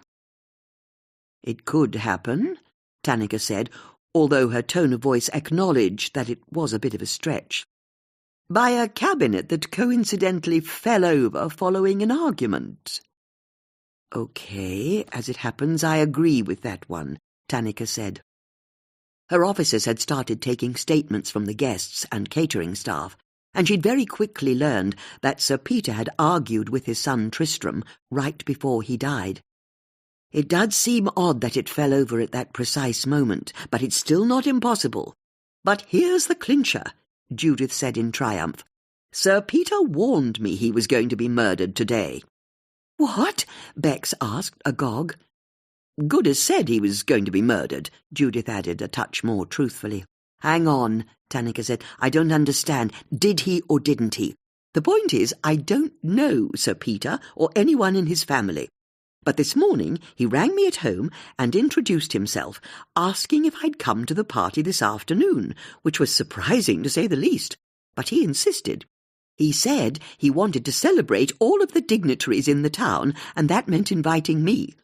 "It could happen," Tannika said, although her tone of voice acknowledged that it was a bit of a stretch. "By a cabinet that coincidentally fell over following an argument." "Okay, as it happens, I agree with that one," Tannika said. Her officers had started taking statements from the guests and catering staff, and she'd very quickly learned that Sir Peter had argued with his son Tristram right before he died. It does seem odd that it fell over at that precise moment, but it's still not impossible. "But here's the clincher," Judith said in triumph. "Sir Peter warned me he was going to be murdered today." "What?" Bex asked, agog. "Good as said he was going to be murdered," Judith added, a touch more truthfully. "Hang on," Tannika said. "I don't understand. Did he or didn't he? The point is, I don't know Sir Peter or anyone in his family. But this morning he rang me at home and introduced himself, asking if I'd come to the party this afternoon, which was surprising to say the least. But he insisted. He said he wanted to celebrate all of the dignitaries in the town, and that meant inviting me.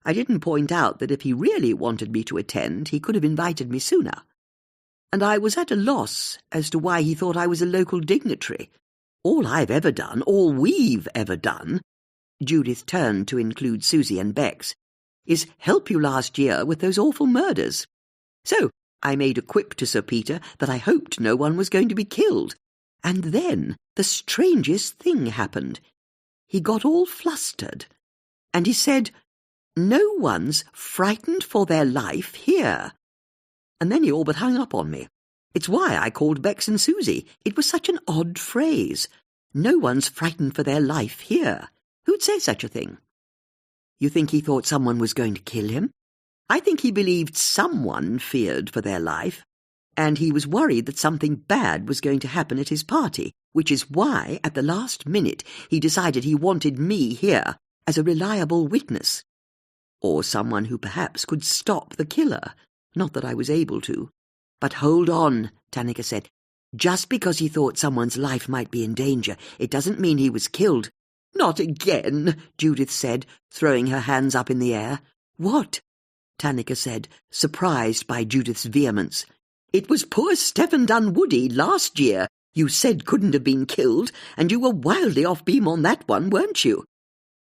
I didn't point out that if he really wanted me to attend, he could have invited me sooner. And I was at a loss as to why he thought I was a local dignitary. All I've ever done, all we've ever done," Judith turned to include Susie and Bex, "is help you last year with those awful murders. So I made a quip to Sir Peter that I hoped no one was going to be killed. And then the strangest thing happened. He got all flustered, and he said, 'No one's frightened for their life here.' And then he all but hung up on me. It's why I called Bex and Susie. It was such an odd phrase. No one's frightened for their life here. Who'd say such a thing? You think he thought someone was going to kill him? I think he believed someone feared for their life, and he was worried that something bad was going to happen at his party, which is why, at the last minute, he decided he wanted me here as a reliable witness. Or someone who perhaps could stop the killer. Not that I was able to. But hold on, Tannika said. Just because he thought someone's life might be in danger, it doesn't mean he was killed. Not again, Judith said, throwing her hands up in the air. What? Tannika said, surprised by Judith's vehemence. It was poor Stephen Dunwoody last year you said couldn't have been killed, and you were wildly off beam on that one, weren't you?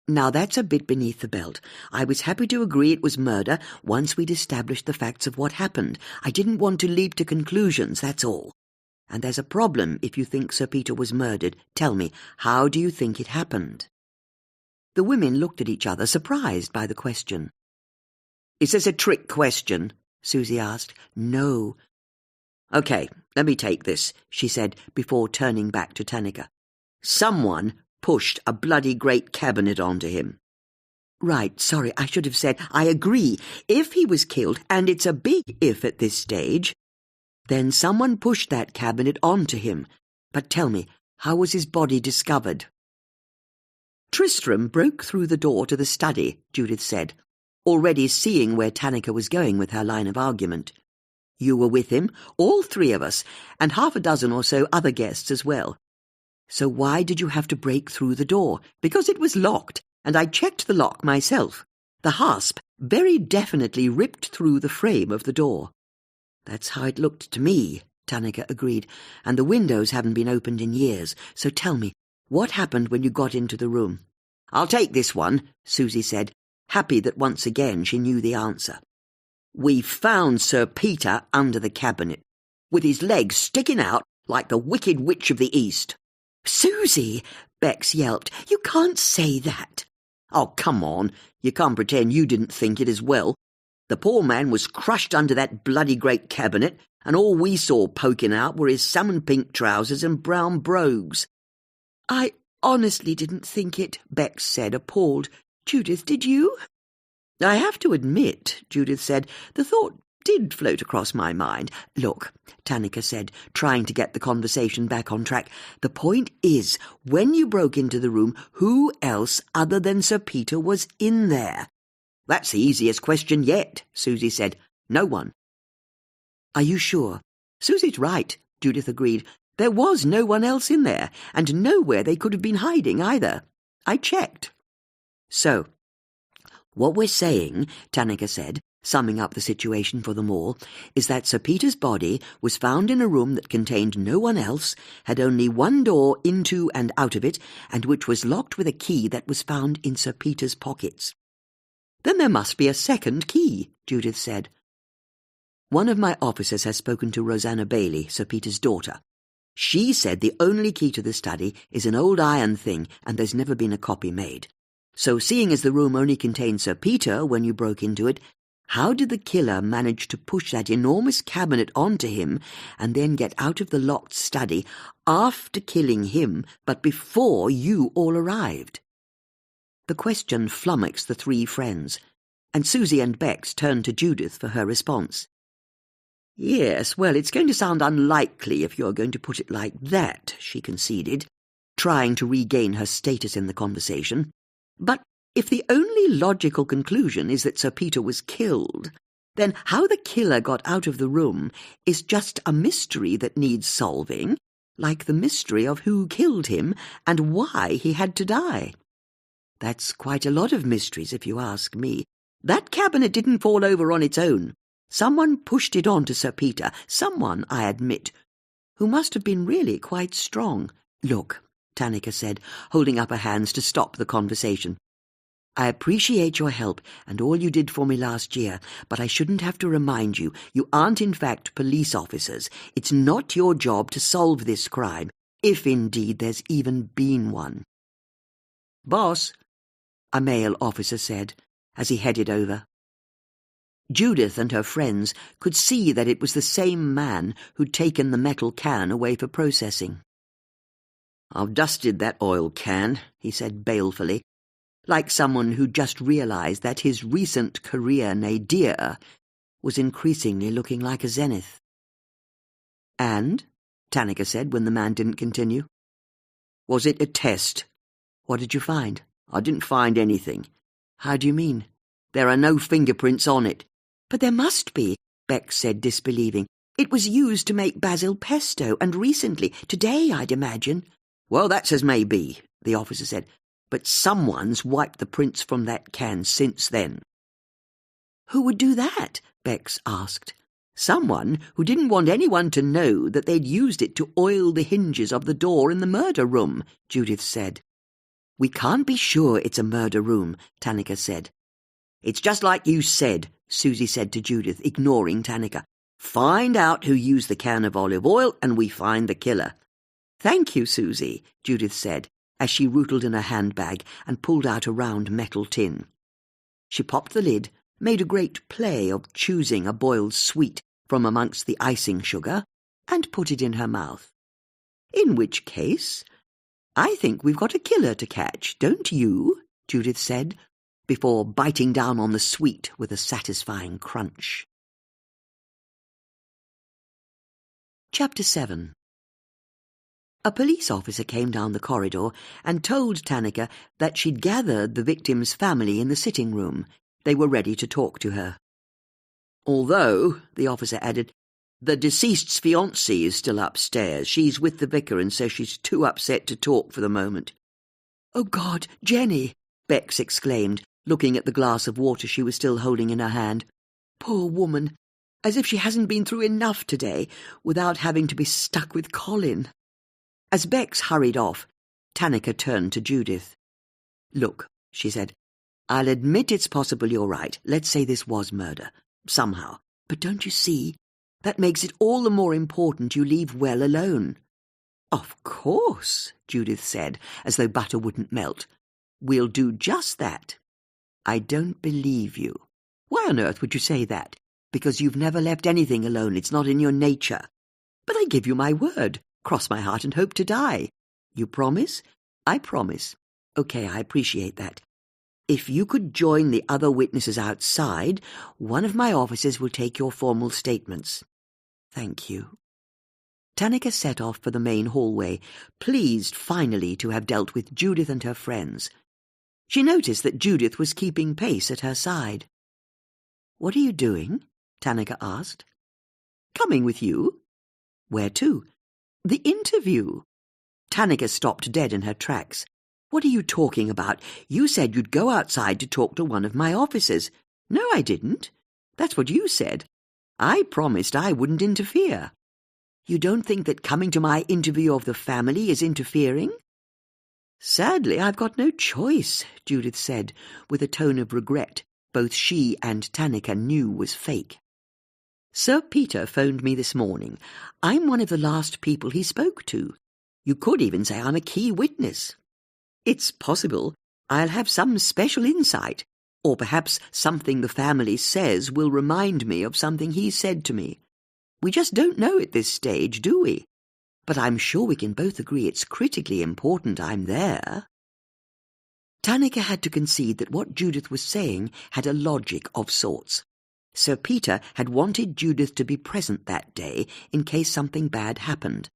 Now that's a bit beneath the belt. I was happy to agree it was murder once we'd established the facts of what happened. I didn't want to leap to conclusions, that's all. And there's a problem if you think Sir Peter was murdered. Tell me, how do you think it happened? The women looked at each other, surprised by the question. Is this a trick question? Susie asked. No. OK, let me take this, she said, before turning back to Tannika. Someone pushed a bloody great cabinet onto him. Right, sorry, I should have said, I agree. If he was killed, and it's a big if at this stage, then someone pushed that cabinet onto him. But tell me, how was his body discovered? Tristram broke through the door to the study, Judith said, already seeing where Tannika was going with her line of argument. You were with him, all three of us, and half a dozen or so other guests as well. So why did you have to break through the door? Because it was locked, and I checked the lock myself. The hasp very definitely ripped through the frame of the door. That's how it looked to me, Tannika agreed, and the windows haven't been opened in years. So tell me, what happened when you got into the room? I'll take this one, Susie said, happy that once again she knew the answer. We found Sir Peter under the cabinet, with his legs sticking out like the Wicked Witch of the East. Susie, Bex yelped, you can't say that. Oh, come on, you can't pretend you didn't think it as well. The poor man was crushed under that bloody great cabinet, and all we saw poking out were his salmon-pink trousers and brown brogues. I honestly didn't think it, Bex said, appalled. Judith, did you? I have to admit, Judith said, the thought did float across my mind. Look, Tannika said, trying to get the conversation back on track, the point is, when you broke into the room, who else other than Sir Peter was in there? That's the easiest question yet, Susie said. No one. Are you sure? Susie's right, Judith agreed. There was no one else in there, and nowhere they could have been hiding either. I checked. So, what we're saying, Tannika said, summing up the situation for them all, is that Sir Peter's body was found in a room that contained no one else, had only one door into and out of it, and which was locked with a key that was found in Sir Peter's pockets. Then there must be a second key, Judith said. One of my officers has spoken to Rosanna Bailey, Sir Peter's daughter. She said the only key to the study is an old iron thing, and there's never been a copy made. So seeing as the room only contained Sir Peter when you broke into it, how did the killer manage to push that enormous cabinet onto him and then get out of the locked study after killing him, but before you all arrived? The question flummoxed the three friends, and Susie and Bex turned to Judith for her response. Yes, well, it's going to sound unlikely if you're going to put it like that, she conceded, trying to regain her status in the conversation. But if the only logical conclusion is that Sir Peter was killed, then how the killer got out of the room is just a mystery that needs solving, like the mystery of who killed him and why he had to die. That's quite a lot of mysteries, if you ask me. That cabinet didn't fall over on its own. Someone pushed it on to Sir Peter, someone, I admit, who must have been really quite strong. Look, Tannika said, holding up her hands to stop the conversation. I appreciate your help and all you did for me last year, but I shouldn't have to remind you, you aren't in fact police officers. It's not your job to solve this crime, if indeed there's even been one. Boss, a male officer said, as he headed over. Judith and her friends could see that it was the same man who'd taken the metal can away for processing. "I've dusted that oil can," he said balefully, like someone who'd just realized that his recent career nadir was increasingly looking like a zenith. "And?" Tanaka said when the man didn't continue. "Was it a test?" "What did you find?" "I didn't find anything." "How do you mean?" "There are no fingerprints on it." "But there must be," Beck said, disbelieving. "It was used to make basil pesto, and recently, today, I'd imagine." "Well, that's as may be," the officer said, "but someone's wiped the prints from that can since then." "Who would do that?" Bex asked. "Someone who didn't want anyone to know that they'd used it to oil the hinges of the door in the murder room," Judith said. "We can't be sure it's a murder room," Tanaka said. "It's just like you said," Susie said to Judith, ignoring Tanaka. "Find out who used the can of olive oil, and we find the killer." "Thank you, Susie," Judith said, as she rootled in her handbag and pulled out a round metal tin. She popped the lid, made a great play of choosing a boiled sweet from amongst the icing sugar, and put it in her mouth. "In which case, I think we've got a killer to catch, don't you?" Judith said, before biting down on the sweet with a satisfying crunch. Chapter 7. A police officer came down the corridor and told Tanaka that she'd gathered the victim's family in the sitting room. They were ready to talk to her. "Although," the officer added, "the deceased's fiancée is still upstairs. She's with the vicar and says she's too upset to talk for the moment." "Oh, God, Jenny!" Bex exclaimed, looking at the glass of water she was still holding in her hand. "Poor woman, as if she hasn't been through enough today without having to be stuck with Colin." As Bex hurried off, Tanaka turned to Judith. "Look," she said, "I'll admit it's possible you're right. Let's say this was murder. Somehow. But don't you see? That makes it all the more important you leave well alone." "Of course," Judith said, as though butter wouldn't melt. "We'll do just that." "I don't believe you." "Why on earth would you say that?" "Because you've never left anything alone. It's not in your nature." "But I give you my word. Cross my heart and hope to die." "You promise?" "I promise." "Okay, I appreciate that. If you could join the other witnesses outside, one of my officers will take your formal statements." "Thank you." Tanaka set off for the main hallway, pleased finally to have dealt with Judith and her friends. She noticed that Judith was keeping pace at her side. "What are you doing?" Tanaka asked. "Coming with you." "Where to?" "The interview." Tanaka stopped dead in her tracks. "What are you talking about? You said you'd go outside to talk to one of my officers." "No, I didn't. That's what you said. I promised I wouldn't interfere." "You don't think that coming to my interview of the family is interfering?" "Sadly, I've got no choice," Judith said, with a tone of regret both she and Tanaka knew was fake. "Sir Peter phoned me this morning. I'm one of the last people he spoke to. You could even say I'm a key witness. It's possible I'll have some special insight, or perhaps something the family says will remind me of something he said to me. We just don't know at this stage, do we? But I'm sure we can both agree it's critically important I'm there." Tanaka had to concede that what Judith was saying had a logic of sorts. Sir Peter had wanted Judith to be present that day in case something bad happened.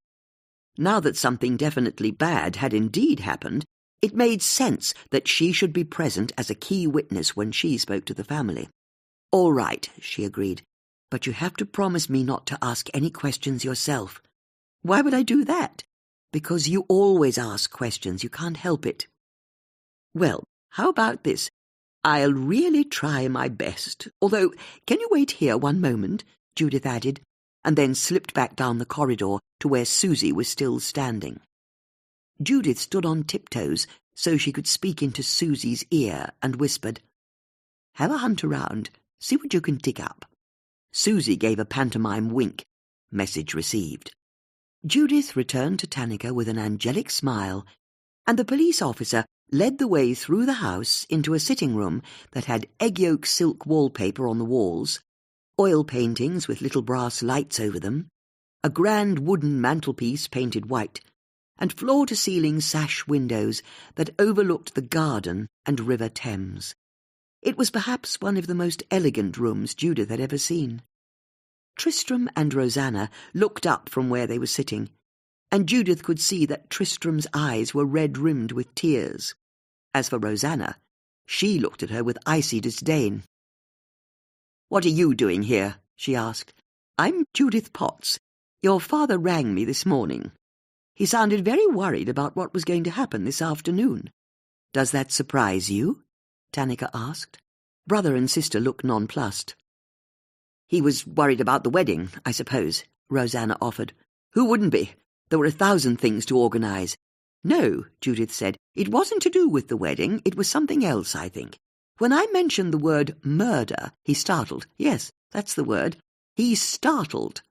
Now that something definitely bad had indeed happened, it made sense that she should be present as a key witness when she spoke to the family. "All right," she agreed, "but you have to promise me not to ask any questions yourself." "Why would I do that?" "Because you always ask questions. You can't help it." "Well, how about this? I'll really try my best. Although, can you wait here one moment?" Judith added, and then slipped back down the corridor to where Susie was still standing. Judith stood on tiptoes so she could speak into Susie's ear and whispered, "Have a hunt around. See what you can dig up." Susie gave a pantomime wink. Message received. Judith returned to Tanaka with an angelic smile, and the police officer led the way through the house into a sitting room that had egg yolk silk wallpaper on the walls, oil paintings with little brass lights over them, a grand wooden mantelpiece painted white, and floor-to-ceiling sash windows that overlooked the garden and River Thames. It was perhaps one of the most elegant rooms Judith had ever seen. Tristram and Rosanna looked up from where they were sitting, and Judith could see that Tristram's eyes were red-rimmed with tears. As for Rosanna, she looked at her with icy disdain. "What are you doing here?" she asked. "I'm Judith Potts. Your father rang me this morning. He sounded very worried about what was going to happen this afternoon." "Does that surprise you?" Tannika asked. Brother and sister looked nonplussed. "He was worried about the wedding, I suppose," Rosanna offered. "Who wouldn't be? There were 1,000 things to organise." "No," Judith said. "It wasn't to do with the wedding. It was something else, I think. When I mentioned the word murder, he startled. Yes, that's the word. He startled."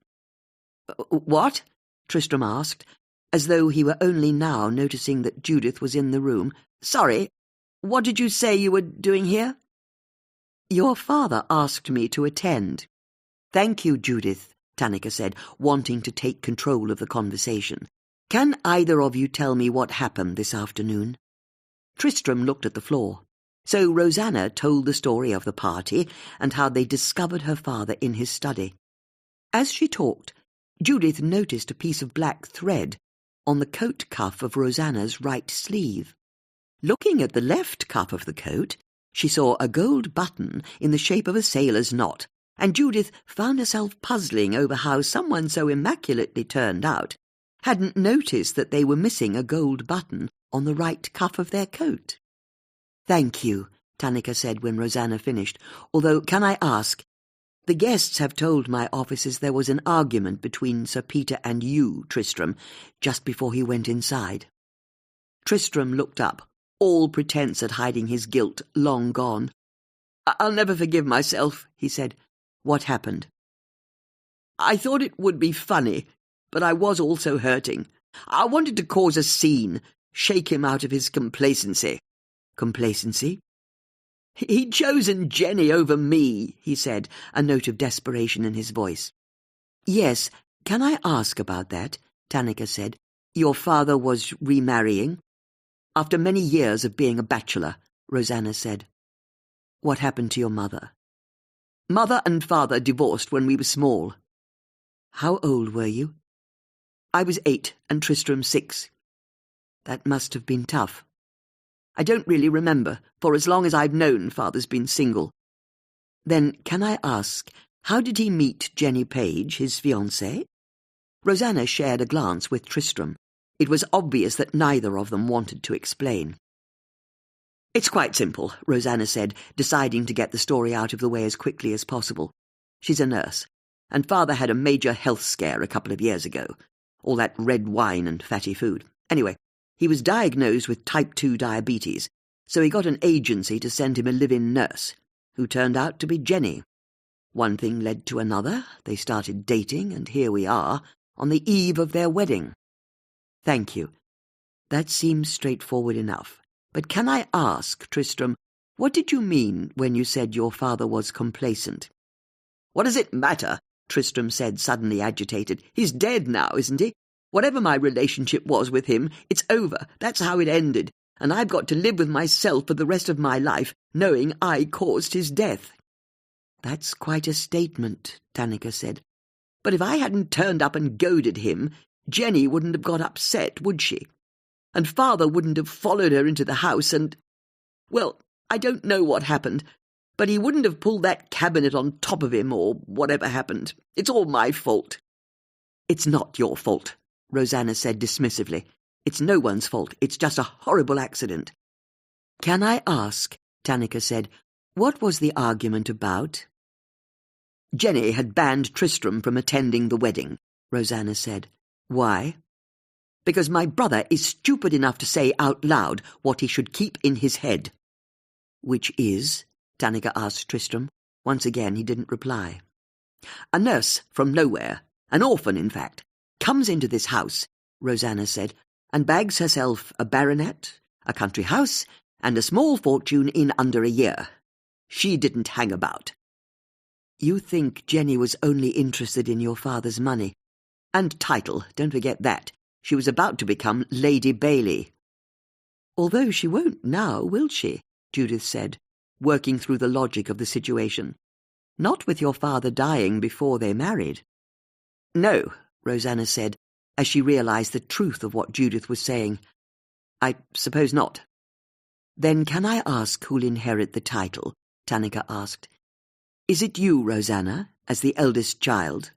"What?" Tristram asked, as though he were only now noticing that Judith was in the room. "Sorry, what did you say you were doing here?" "Your father asked me to attend." "Thank you, Judith," Tannika said, wanting to take control of the conversation. "Can either of you tell me what happened this afternoon?" Tristram looked at the floor. So Rosanna told the story of the party and how they discovered her father in his study. As she talked, Judith noticed a piece of black thread on the coat cuff of Rosanna's right sleeve. Looking at the left cuff of the coat, she saw a gold button in the shape of a sailor's knot, and Judith found herself puzzling over how someone so immaculately turned out hadn't noticed that they were missing a gold button on the right cuff of their coat. "Thank you," Tannika said when Rosanna finished, "although, can I ask, the guests have told my officers there was an argument between Sir Peter and you, Tristram, just before he went inside." Tristram looked up, all pretence at hiding his guilt long gone. "I'll never forgive myself," he said. "What happened?" "I thought it would be funny, but I was also hurting. I wanted to cause a scene, shake him out of his complacency." "Complacency?" "He'd chosen Jenny over me," he said, a note of desperation in his voice. "Yes, can I ask about that?" Tannika said. "Your father was remarrying?" "After many years of being a bachelor," Rosanna said. "What happened to your mother?" "Mother and father divorced when we were small." "How old were you?" "I was 8 and Tristram 6. "That must have been tough." "I don't really remember. For as long as I've known, father's been single." "Then, can I ask, how did he meet Jenny Page, his fiancée?" Rosanna shared a glance with Tristram. It was obvious that neither of them wanted to explain. "It's quite simple," Rosanna said, deciding to get the story out of the way as quickly as possible. "She's a nurse, and father had a major health scare a couple of years ago. All that red wine and fatty food. Anyway, he was diagnosed with type 2 diabetes, so he got an agency to send him a live-in nurse, who turned out to be Jenny. One thing led to another, they started dating, and here we are, on the eve of their wedding." "Thank you. That seems straightforward enough. But can I ask, Tristram, what did you mean when you said your father was complacent?" "What does it matter?" Tristram said, suddenly agitated. "He's dead now, isn't he? Whatever my relationship was with him, it's over. That's how it ended. And I've got to live with myself for the rest of my life, knowing I caused his death." "That's quite a statement," Tannika said. "But if I hadn't turned up and goaded him, Jenny wouldn't have got upset, would she? And father wouldn't have followed her into the house and... Well, I don't know what happened, but he wouldn't have pulled that cabinet on top of him or whatever happened. It's all my fault." "It's not your fault," Rosanna said dismissively. "It's no one's fault. It's just a horrible accident." "Can I ask," Tannika said, "what was the argument about?" "Jenny had banned Tristram from attending the wedding," Rosanna said. "Why?" "Because my brother is stupid enough to say out loud what he should keep in his head." "Which is?" Tannika asked Tristram. Once again he didn't reply. "A nurse from nowhere, an orphan in fact, comes into this house," Rosanna said, "and bags herself a baronet, a country house, and a small fortune in under a year. She didn't hang about. You think Jenny was only interested in your father's money? And title, don't forget that. She was about to become Lady Bailey. Although she won't now, will she? Judith said, working through the logic of the situation. Not with your father dying before they married. No, Rosanna said, as she realized the truth of what Judith was saying. I suppose not. Then can I ask who'll inherit the title? Tannika asked. Is it you, Rosanna, as the eldest child?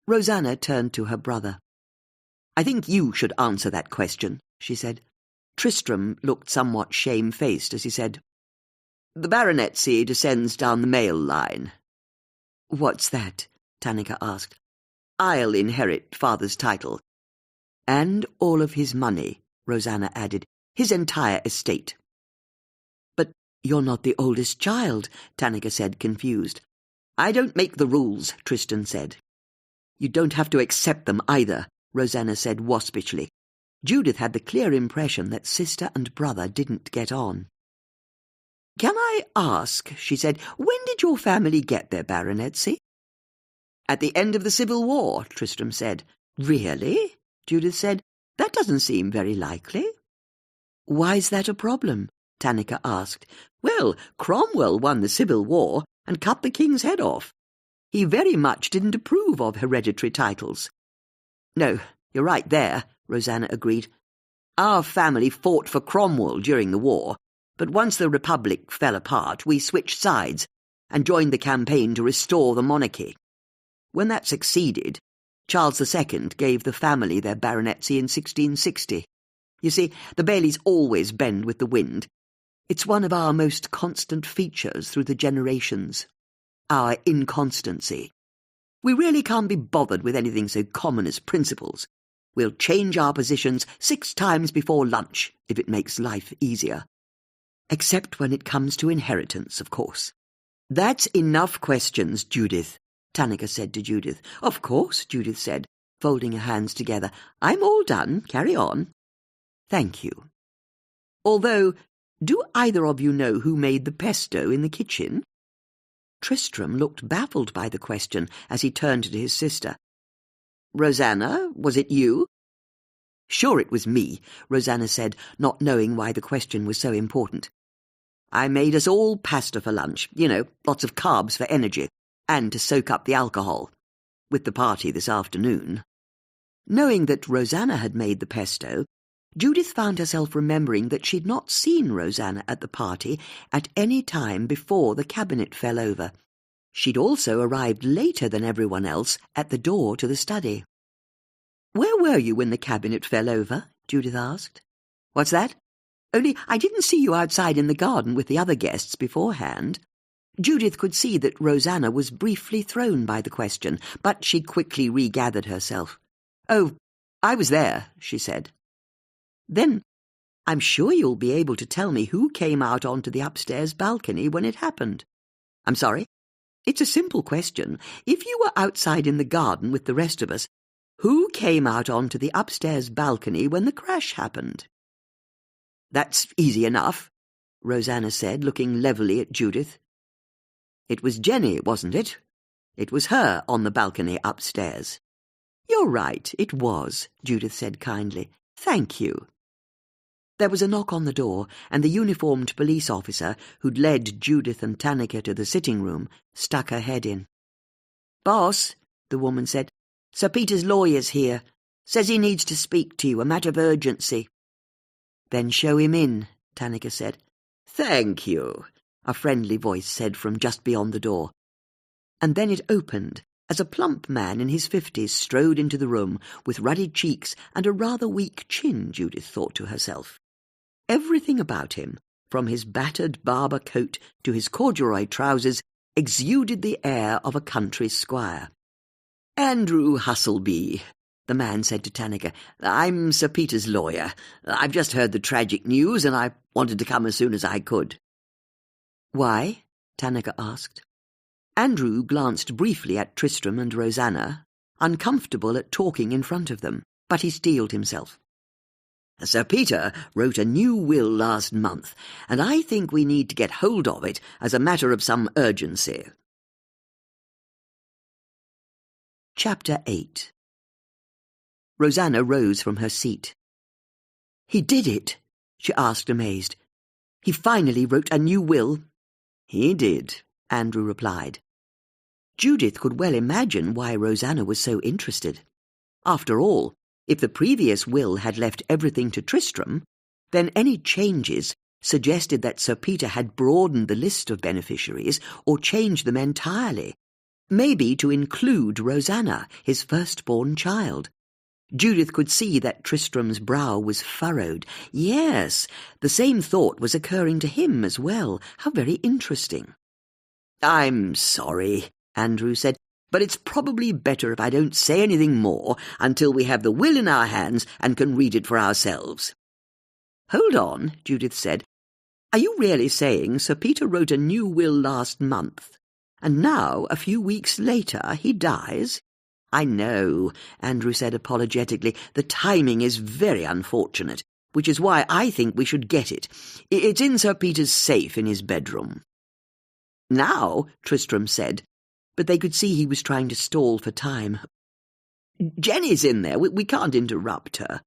Rosanna turned to her brother. I think you should answer that question, she said. Tristram looked somewhat shamefaced as he said, The baronetcy descends down the male line. What's that? Tannika asked. I'll inherit father's title. And all of his money, Rosanna added, his entire estate. But you're not the oldest child, Tannika said, confused. I don't make the rules, Tristan said. You don't have to accept them either, Rosanna said waspishly. Judith had the clear impression that sister and brother didn't get on. Can I ask, she said, when did your family get their baronetcy? At the end of the Civil War, Tristram said. Really? Judith said. That doesn't seem very likely. Why's that a problem? Tannika asked. Well, Cromwell won the Civil War and cut the king's head off. He very much didn't approve of hereditary titles. No, you're right there, Rosanna agreed. Our family fought for Cromwell during the war, but once the Republic fell apart, we switched sides and joined the campaign to restore the monarchy. When that succeeded, Charles II gave the family their baronetcy in 1660. You see, the Baileys always bend with the wind. It's one of our most constant features through the generations. Our inconstancy. We really can't be bothered with anything so common as principles. We'll change our positions 6 times before lunch, if it makes life easier. Except when it comes to inheritance, of course. That's enough questions, Judith, Tannika said to Judith. Of course, Judith said, folding her hands together. I'm all done. Carry on. Thank you. Although, do either of you know who made the pesto in the kitchen? Tristram looked baffled by the question as he turned to his sister. Rosanna, was it you? Sure it was me, Rosanna said, not knowing why the question was so important. I made us all pasta for lunch, lots of carbs for energy, and to soak up the alcohol, with the party this afternoon. Knowing that Rosanna had made the pesto, Judith found herself remembering that she'd not seen Rosanna at the party at any time before the cabinet fell over. She'd also arrived later than everyone else at the door to the study. "Where were you when the cabinet fell over?" Judith asked. "What's that?" "Only I didn't see you outside in the garden with the other guests beforehand." Judith could see that Rosanna was briefly thrown by the question, but she quickly regathered herself. "Oh, I was there," she said. "Then I'm sure you'll be able to tell me who came out onto the upstairs balcony when it happened." "I'm sorry?" "It's a simple question. If you were outside in the garden with the rest of us, who came out onto the upstairs balcony when the crash happened?" "That's easy enough," Rosanna said, looking levelly at Judith. "It was Jenny, wasn't it? It was her on the balcony upstairs." "You're right, it was," Judith said kindly. "Thank you." There was a knock on the door, and the uniformed police officer, who'd led Judith and Tannika to the sitting-room, stuck her head in. "Boss," the woman said, "Sir Peter's lawyer's here. Says he needs to speak to you, a matter of urgency." "Then show him in," Tannika said. "Thank you," a friendly voice said from just beyond the door. And then it opened, as a plump man in his 50s strode into the room with ruddy cheeks and a rather weak chin, Judith thought to herself. Everything about him, from his battered barber coat to his corduroy trousers, exuded the air of a country squire. "Andrew Husselby," the man said to Tannika. "I'm Sir Peter's lawyer. I've just heard the tragic news, and I wanted to come as soon as I could." "Why?" Tannika asked. Andrew glanced briefly at Tristram and Rosanna, uncomfortable at talking in front of them, but he steeled himself. Sir Peter wrote a new will last month, and I think we need to get hold of it as a matter of some urgency. Chapter 8. Rosanna rose from her seat. "He did it?" she asked, amazed. "He finally wrote a new will?" "He did," Andrew replied. Judith could well imagine why Rosanna was so interested. After all, if the previous will had left everything to Tristram, then any changes suggested that Sir Peter had broadened the list of beneficiaries or changed them entirely, maybe to include Rosanna, his firstborn child. Judith could see that Tristram's brow was furrowed. Yes, the same thought was occurring to him as well. How very interesting. "I'm sorry," Andrew said, "but it's probably better if I don't say anything more until we have the will in our hands and can read it for ourselves." "Hold on," Judith said. "Are you really saying Sir Peter wrote a new will last month, and now, a few weeks later, he dies?" "I know," Andrew said apologetically. "The timing is very unfortunate, which is why I think we should get it. It's in Sir Peter's safe in his bedroom." "Now," Tristram said, but they could see he was trying to stall for time. "Jenny's in there. We can't interrupt her."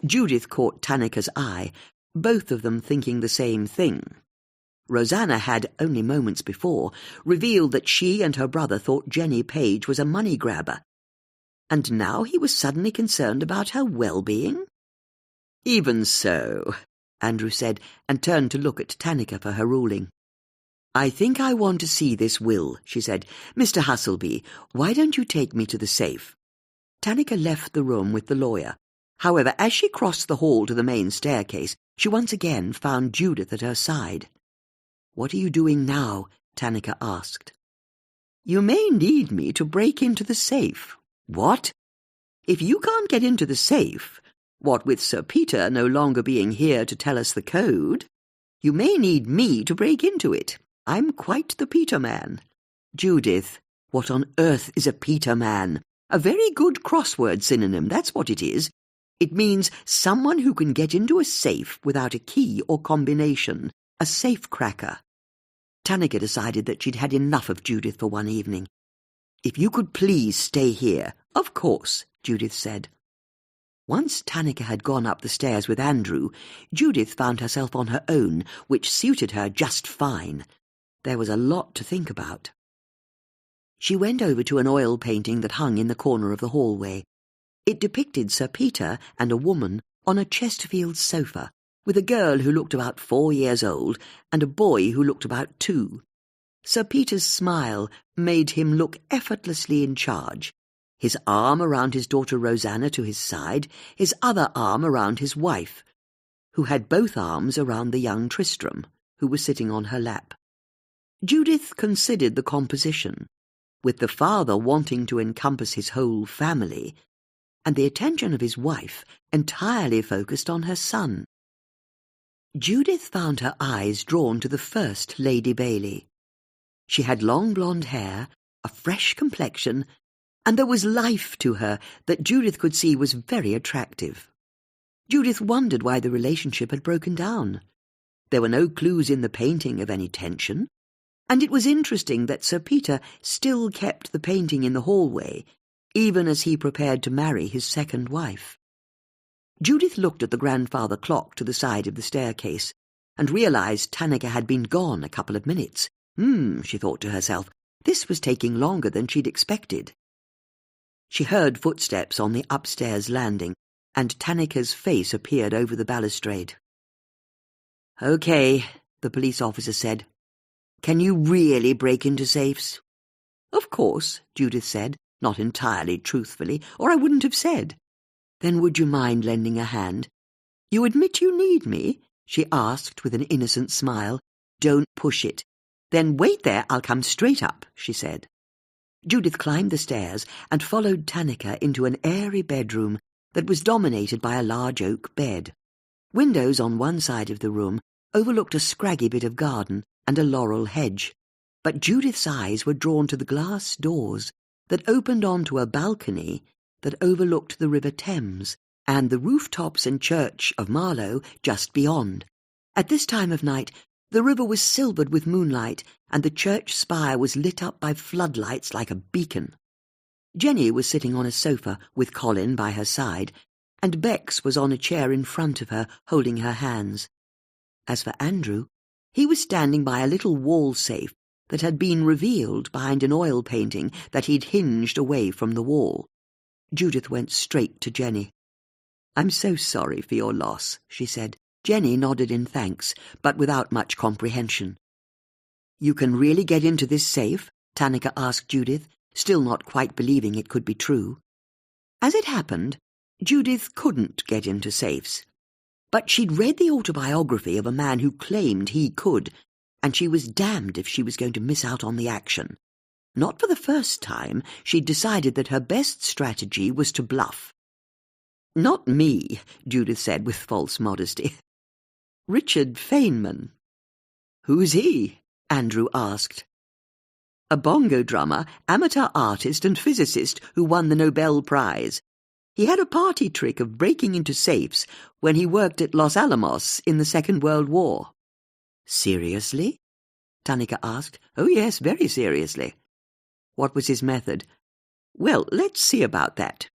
Judith caught Tannika's eye, both of them thinking the same thing. Rosanna had, only moments before, revealed that she and her brother thought Jenny Page was a money-grabber. And now he was suddenly concerned about her well-being? "Even so," Andrew said, and turned to look at Tannika for her ruling. "I think I want to see this will," she said. "Mr. Husselby, why don't you take me to the safe?" Tannika left the room with the lawyer. However, as she crossed the hall to the main staircase, she once again found Judith at her side. "What are you doing now?" Tannika asked. "You may need me to break into the safe." "What?" "If you can't get into the safe, what with Sir Peter no longer being here to tell us the code, you may need me to break into it. I'm quite the Peter man." "Judith, what on earth is a Peter man?" "A very good crossword synonym, that's what it is. It means someone who can get into a safe without a key or combination, a safe cracker." Tannika decided that she'd had enough of Judith for one evening. "If you could please stay here." "Of course," Judith said. Once Tannika had gone up the stairs with Andrew, Judith found herself on her own, which suited her just fine. There was a lot to think about. She went over to an oil painting that hung in the corner of the hallway. It depicted Sir Peter and a woman on a Chesterfield sofa, with a girl who looked about 4 years old and a boy who looked about 2. Sir Peter's smile made him look effortlessly in charge, his arm around his daughter Rosanna to his side, his other arm around his wife, who had both arms around the young Tristram, who was sitting on her lap. Judith considered the composition, with the father wanting to encompass his whole family, and the attention of his wife entirely focused on her son. Judith found her eyes drawn to the first Lady Bailey. She had long blonde hair, a fresh complexion, and there was life to her that Judith could see was very attractive. Judith wondered why the relationship had broken down. There were no clues in the painting of any tension, and it was interesting that Sir Peter still kept the painting in the hallway, even as he prepared to marry his second wife. Judith looked at the grandfather clock to the side of the staircase, and realized Tannika had been gone a couple of minutes. She thought to herself, this was taking longer than she'd expected. She heard footsteps on the upstairs landing, and Tannika's face appeared over the balustrade. "Okay," the police officer said. "Can you really break into safes?" "Of course," Judith said, not entirely truthfully, or I wouldn't have said. "Then would you mind lending a hand?" "You admit you need me?" she asked with an innocent smile. "Don't push it." "Then wait there, I'll come straight up," she said. Judith climbed the stairs and followed Tannika into an airy bedroom that was dominated by a large oak bed. Windows on one side of the room overlooked a scraggy bit of garden and a laurel hedge, but Judith's eyes were drawn to the glass doors that opened onto a balcony that overlooked the River Thames and the rooftops and church of Marlow just beyond. At this time of night, the river was silvered with moonlight, and the church spire was lit up by floodlights like a beacon. Jenny was sitting on a sofa with Colin by her side, and Bex was on a chair in front of her, holding her hands. As for Andrew, he was standing by a little wall safe that had been revealed behind an oil painting that he'd hinged away from the wall. Judith went straight to Jenny. "I'm so sorry for your loss," she said. Jenny nodded in thanks, but without much comprehension. "You can really get into this safe?" Tanaka asked Judith, still not quite believing it could be true. As it happened, Judith couldn't get into safes. But she'd read the autobiography of a man who claimed he could, and she was damned if she was going to miss out on the action. Not for the first time, she'd decided that her best strategy was to bluff. "Not me," Judith said with false modesty. "Richard Feynman." "Who's he?" Andrew asked. "A bongo drummer, amateur artist and physicist who won the Nobel Prize. He had a party trick of breaking into safes when he worked at Los Alamos in the Second World War." "Seriously?" Tanaka asked. "Oh yes, very seriously." "What was his method?" "Well, let's see about that."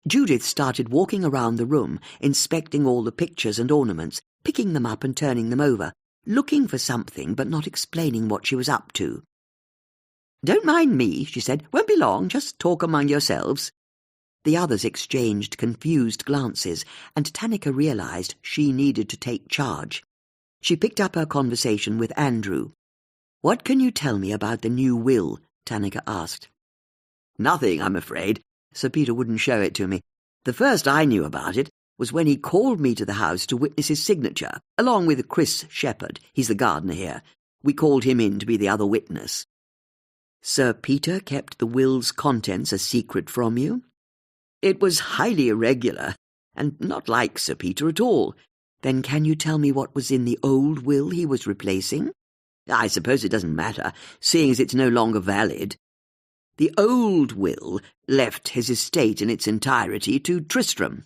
Judith started walking around the room, inspecting all the pictures and ornaments, picking them up and turning them over, looking for something but not explaining what she was up to. "Don't mind me," she said. "Won't be long, just talk among yourselves." The others exchanged confused glances, and Tanaka realized she needed to take charge. She picked up her conversation with Andrew. "What can you tell me about the new will?" Tanaka asked. "Nothing, I'm afraid. Sir Peter wouldn't show it to me. The first I knew about it was when he called me to the house to witness his signature, along with Chris Shepherd. He's the gardener here. We called him in to be the other witness." "Sir Peter kept the will's contents a secret from you?" "It was highly irregular, and not like Sir Peter at all." "Then can you tell me what was in the old will he was replacing?" "I suppose it doesn't matter, seeing as it's no longer valid. The old will left his estate in its entirety to Tristram."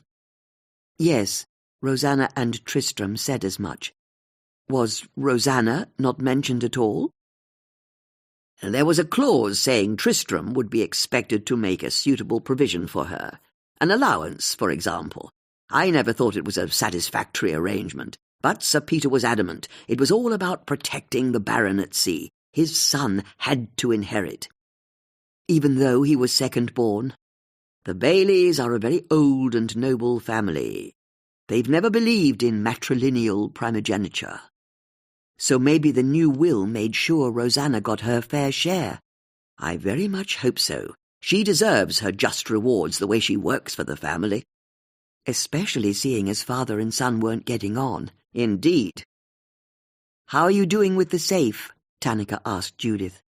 "Yes, Rosanna and Tristram said as much. Was Rosanna not mentioned at all?" "There was a clause saying Tristram would be expected to make a suitable provision for her. An allowance, for example. I never thought it was a satisfactory arrangement, but Sir Peter was adamant. It was all about protecting the baronetcy. His son had to inherit. Even though he was second-born. The Baileys are a very old and noble family. They've never believed in matrilineal primogeniture. So maybe the new will made sure Rosanna got her fair share. I very much hope so. She deserves her just rewards the way she works for the family. Especially seeing as father and son weren't getting on. Indeed." "How are you doing with the safe?" Tanaka asked Judith.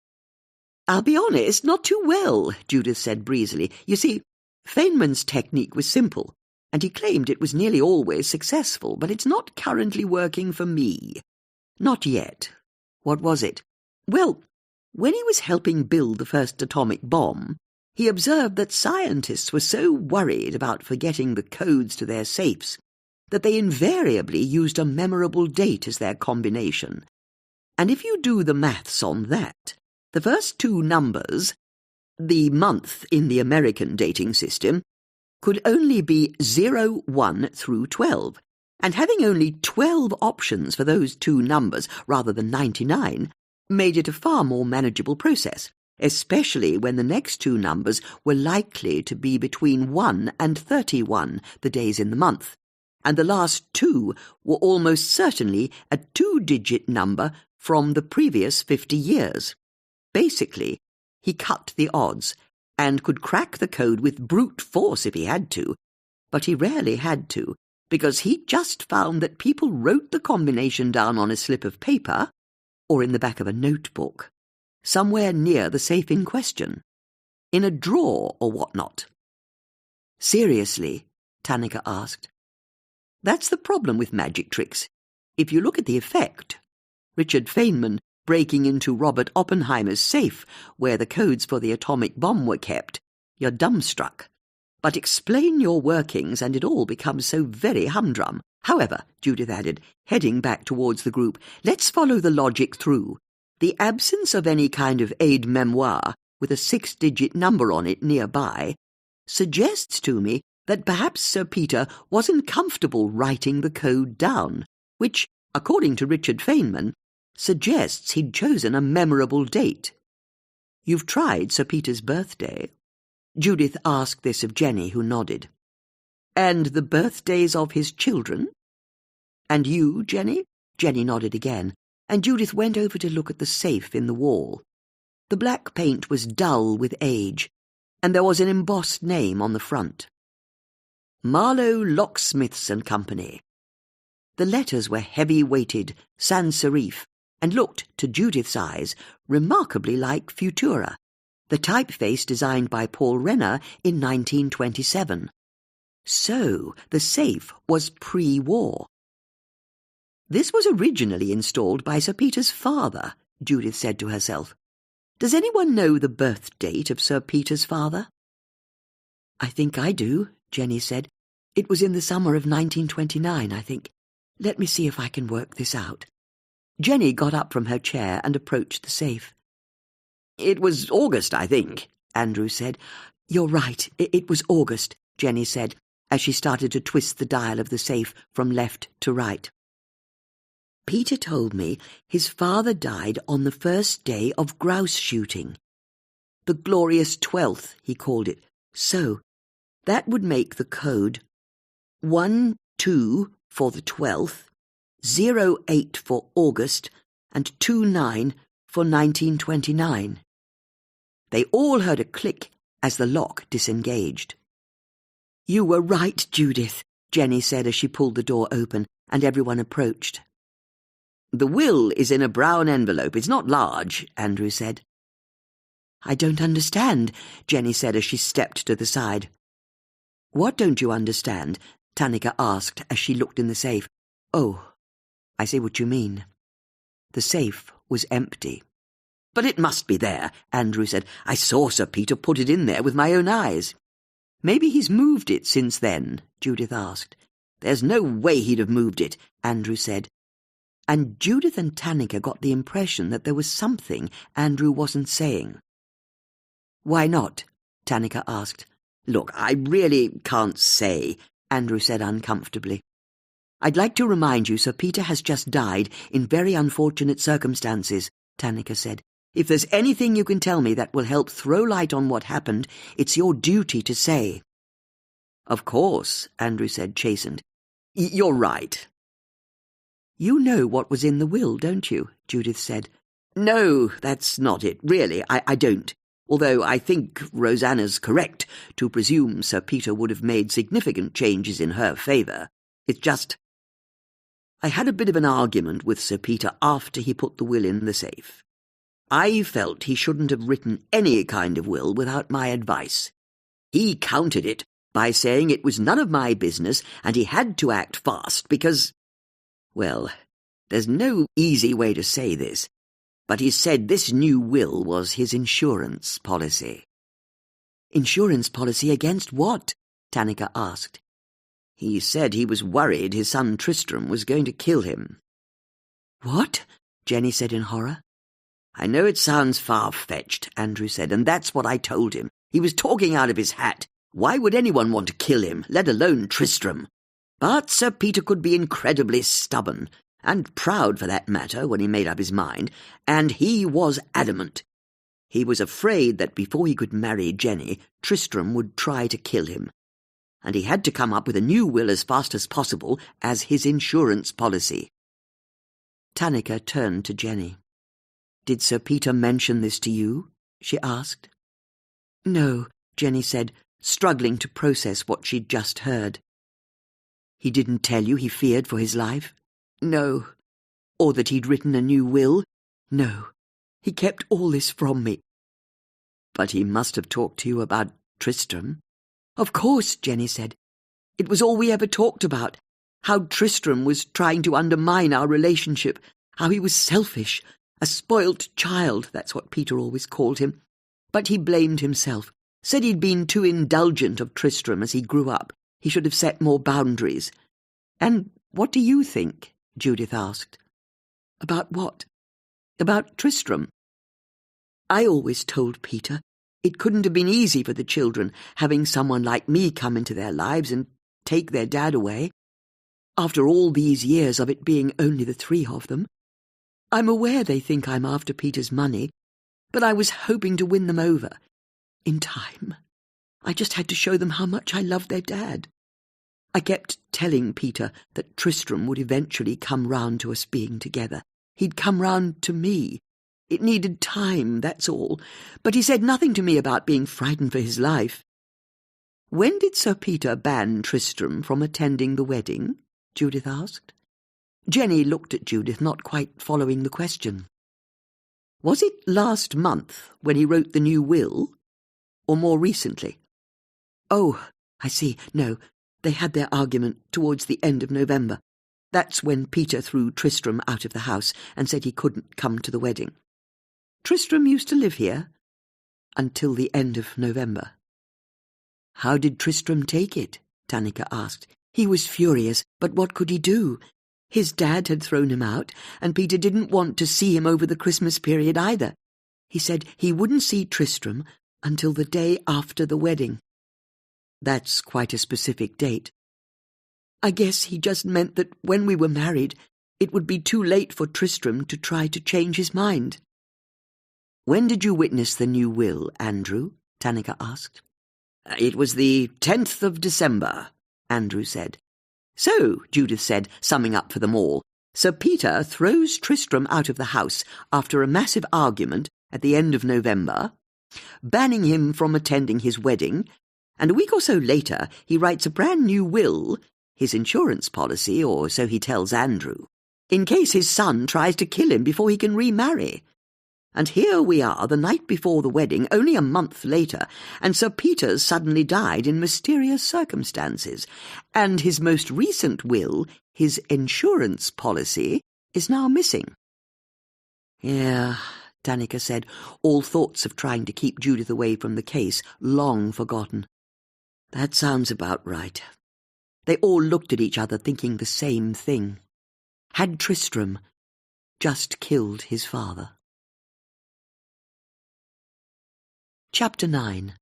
"I'll be honest, not too well," Judith said breezily. "You see, Feynman's technique was simple, and he claimed it was nearly always successful, but it's not currently working for me. Not yet." "What was it?" "Well, when he was helping build the first atomic bomb, he observed that scientists were so worried about forgetting the codes to their safes that they invariably used a memorable date as their combination. And if you do the maths on that, the first two numbers, the month in the American dating system, could only be 0, 1 through 12, and having only 12 options for those two numbers rather than 99 made it a far more manageable process, especially when the next two numbers were likely to be between 1 and 31, the days in the month, and the last two were almost certainly a two-digit number from the previous 50 years. Basically, he cut the odds and could crack the code with brute force if he had to, but he rarely had to, because he just found that people wrote the combination down on a slip of paper or in the back of a notebook, somewhere near the safe in question, in a drawer or whatnot. "Seriously?" Tanaka asked. "That's the problem with magic tricks. If you look at the effect, Richard Feynman breaking into Robert Oppenheimer's safe where the codes for the atomic bomb were kept, you're dumbstruck. But explain your workings and it all becomes so very humdrum. However, Judith added, heading back towards the group, let's follow the logic through. The absence of any kind of aide-memoire with a 6-digit number on it nearby suggests to me that perhaps Sir Peter wasn't comfortable writing the code down, which, according to Richard Feynman, suggests he'd chosen a memorable date. You've tried Sir Peter's birthday? Judith asked this of Jenny, who nodded. And the birthdays of his children? And you, Jenny? Jenny nodded again, and Judith went over to look at the safe in the wall. The black paint was dull with age, and there was an embossed name on the front. Marlowe Locksmiths and Company. The letters were heavy-weighted, sans serif, and looked, to Judith's eyes, remarkably like Futura, the typeface designed by Paul Renner in 1927. So the safe was pre-war. This was originally installed by Sir Peter's father, Judith said to herself. Does anyone know the birth date of Sir Peter's father? I think I do, Jenny said. It was in the summer of 1929, I think. Let me see if I can work this out. Jenny got up from her chair and approached the safe. It was August, I think, Andrew said. You're right, it was August, Jenny said, as she started to twist the dial of the safe from left to right. Peter told me his father died on the first day of grouse shooting. The glorious 12th, he called it. So, that would make the code 12 for the 12th, 08 for August, and 29 for 1929. They all heard a click as the lock disengaged. You were right, Judith, Jenny said as she pulled the door open, and everyone approached. The will is in a brown envelope. It's not large, Andrew said. I don't understand, Jenny said as she stepped to the side. What don't you understand? Tanika asked as she looked in the safe. Oh, I see what you mean. The safe was empty. But it must be there, Andrew said. I saw Sir Peter put it in there with my own eyes. Maybe he's moved it since then, Judith asked. There's no way he'd have moved it, Andrew said. And Judith and Tanika got the impression that there was something Andrew wasn't saying. Why not? Tanika asked. Look, I really can't say, Andrew said uncomfortably. I'd like to remind you Sir Peter has just died in very unfortunate circumstances, Tanika said. If there's anything you can tell me that will help throw light on what happened, it's your duty to say. Of course, Andrew said, chastened. You're right. You know what was in the will, don't you? Judith said. No, that's not it, really, I don't. Although I think Rosanna's correct to presume Sir Peter would have made significant changes in her favour. It's just... I had a bit of an argument with Sir Peter after he put the will in the safe. I felt he shouldn't have written any kind of will without my advice. He countered it by saying it was none of my business and he had to act fast because... Well, there's no easy way to say this, but he said this new will was his insurance policy. Insurance policy against what? Tanika asked. He said he was worried his son Tristram was going to kill him. What? Jenny said in horror. I know it sounds far-fetched, Andrew said, and that's what I told him. He was talking out of his hat. Why would anyone want to kill him, let alone Tristram? But Sir Peter could be incredibly stubborn, and proud for that matter when he made up his mind, and he was adamant. He was afraid that before he could marry Jenny, Tristram would try to kill him, and he had to come up with a new will as fast as possible as his insurance policy. Tanika turned to Jenny. Did Sir Peter mention this to you? She asked. No, Jenny said, struggling to process what she'd just heard. He didn't tell you he feared for his life? No. Or that he'd written a new will? No. He kept all this from me. But he must have talked to you about Tristram. Of course, Jenny said. It was all we ever talked about. How Tristram was trying to undermine our relationship. How he was selfish. A spoilt child, that's what Peter always called him. But he blamed himself. Said he'd been too indulgent of Tristram as he grew up. He should have set more boundaries. And what do you think? Judith asked. About what? About Tristram. I always told Peter it couldn't have been easy for the children, having someone like me come into their lives and take their dad away. After all these years of it being only the three of them. I'm aware they think I'm after Peter's money, but I was hoping to win them over. In time. I just had to show them how much I loved their dad. I kept telling Peter that Tristram would eventually come round to us being together. He'd come round to me. It needed time, that's all. But he said nothing to me about being frightened for his life. When did Sir Peter ban Tristram from attending the wedding? Judith asked. Jenny looked at Judith, not quite following the question. Was it last month when he wrote the new will? Or more recently? Oh, I see. No, they had their argument towards the end of November. That's when Peter threw Tristram out of the house and said he couldn't come to the wedding. Tristram used to live here until the end of November. How did Tristram take it? Tanika asked. He was furious, but what could he do? His dad had thrown him out, and Peter didn't want to see him over the Christmas period either. He said he wouldn't see Tristram until the day after the wedding. That's quite a specific date. I guess he just meant that when we were married, it would be too late for Tristram to try to change his mind. When did you witness the new will, Andrew? Tanika asked. It was the 10th of December, Andrew said. So, Judith said, summing up for them all, Sir Peter throws Tristram out of the house after a massive argument at the end of November, banning him from attending his wedding, and a week or so later he writes a brand new will, his insurance policy, or so he tells Andrew, in case his son tries to kill him before he can remarry. And here we are, the night before the wedding, only a month later, and Sir Peter's suddenly died in mysterious circumstances, and his most recent will, his insurance policy, is now missing. Yeah, Tanika said, all thoughts of trying to keep Judith away from the case long forgotten. That sounds about right. They all looked at each other thinking the same thing. Had Tristram just killed his father? Chapter 9.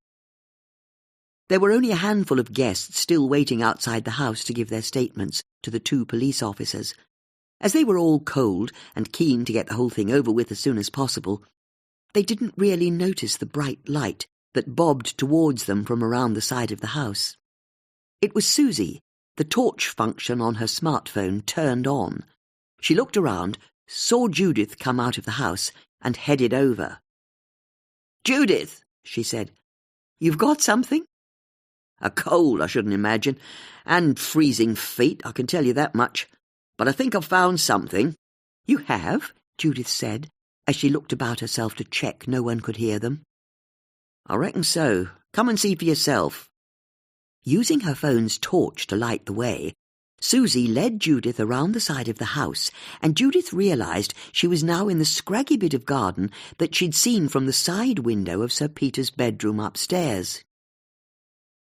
There were only a handful of guests still waiting outside the house to give their statements to the two police officers. As they were all cold and keen to get the whole thing over with as soon as possible, they didn't really notice the bright light that bobbed towards them from around the side of the house. It was Susie, the torch function on her smartphone turned on. She looked around, saw Judith come out of the house, and headed over. "Judith," she said, "you've got something?" "A cold, I shouldn't imagine, and freezing feet, I can tell you that much. But I think I've found something." "You have?" Judith said, as she looked about herself to check no one could hear them. "I reckon so. Come and see for yourself." Using her phone's torch to light the way, Susie led Judith around the side of the house, and Judith realised she was now in the scraggy bit of garden that she'd seen from the side window of Sir Peter's bedroom upstairs.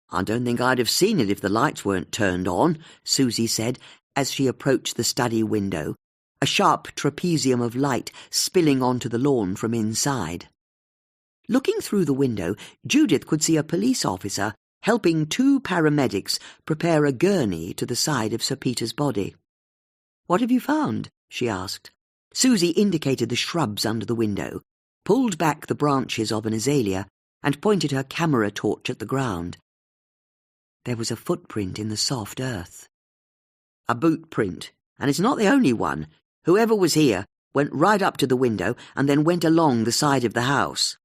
"I don't think I'd have seen it if the lights weren't turned on," Susie said, as she approached the study window, a sharp trapezium of light spilling onto the lawn from inside. Looking through the window, Judith could see a police officer helping two paramedics prepare a gurney to the side of Sir Peter's body. "What have you found?" she asked. Susie indicated the shrubs under the window, pulled back the branches of an azalea, and pointed her camera torch at the ground. There was a footprint in the soft earth. "A boot print, and it's not the only one. Whoever was here went right up to the window and then went along the side of the house."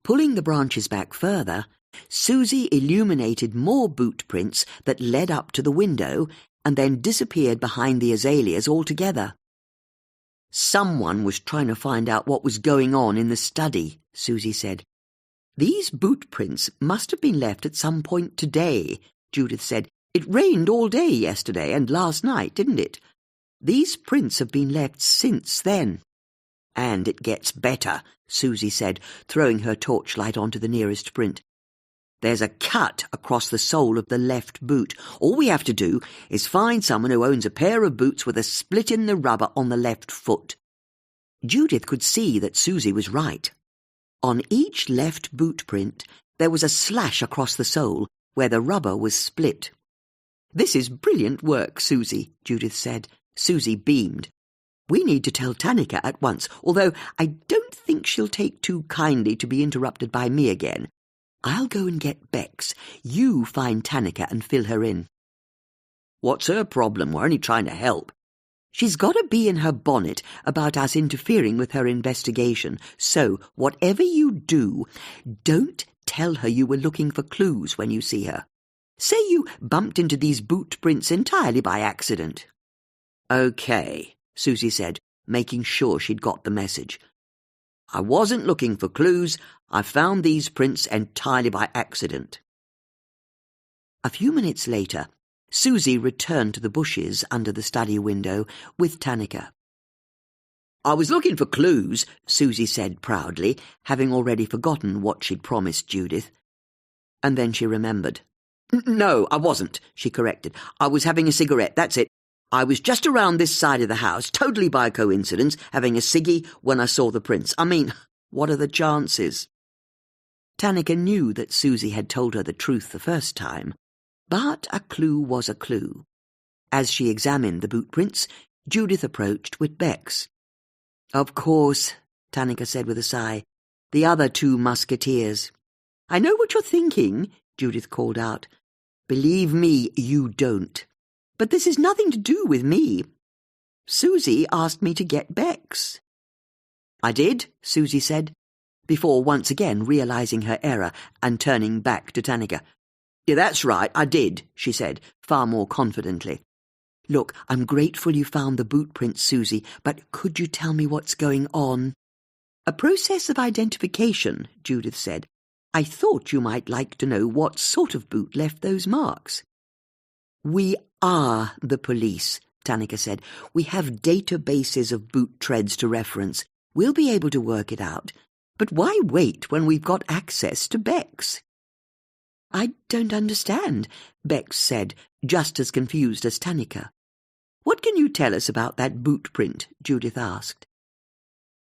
Pulling the branches back further, Susie illuminated more boot prints that led up to the window and then disappeared behind the azaleas altogether. "Someone was trying to find out what was going on in the study," Susie said. "These boot prints must have been left at some point today," Judith said. "It rained all day yesterday and last night, didn't it? These prints have been left since then." "And it gets better," Susie said, throwing her torchlight onto the nearest print. There's a cut across the sole of the left boot. All we have to do is find someone who owns a pair of boots with a split in the rubber on the left foot." Judith could see that Susie was right. On each left boot print, there was a slash across the sole where the rubber was split. "This is brilliant work, Susie," Judith said. Susie beamed. "We need to tell Tanika at once, although I don't think she'll take too kindly to be interrupted by me again. I'll go and get Bex. You find Tanika and fill her in." "What's her problem? We're only trying to help." "She's got a bee in her bonnet about us interfering with her investigation, so whatever you do, don't tell her you were looking for clues when you see her. Say you bumped into these boot prints entirely by accident." "Okay," Susie said, making sure she'd got the message. "I wasn't looking for clues. I found these prints entirely by accident." A few minutes later, Susie returned to the bushes under the study window with Tanika. "I was looking for clues," Susie said proudly, having already forgotten what she'd promised Judith. And then she remembered. "No, I wasn't," she corrected. "I was having a cigarette, that's it. I was just around this side of the house, totally by coincidence, having a ciggy when I saw the prints. I mean, what are the chances?" Tanika knew that Susie had told her the truth the first time, but a clue was a clue. As she examined the boot prints, Judith approached with Bex. "Of course," Tanika said with a sigh, "the other two musketeers." "I know what you're thinking," Judith called out. "Believe me, you don't. But this has nothing to do with me. Susie asked me to get Bex." "I did," Susie said, before once again realizing her error and turning back to Tanika. "Yeah, that's right, I did," she said, far more confidently. "Look, I'm grateful you found the boot prints, Susie, but could you tell me what's going on?" "A process of identification," Judith said. "I thought you might like to know what sort of boot left those marks." "We are the police," Tanika said. "We have databases of boot treads to reference. We'll be able to work it out. But why wait when we've got access to Bex?" "I don't understand," Bex said, just as confused as Tanika. "What can you tell us about that boot print?" Judith asked.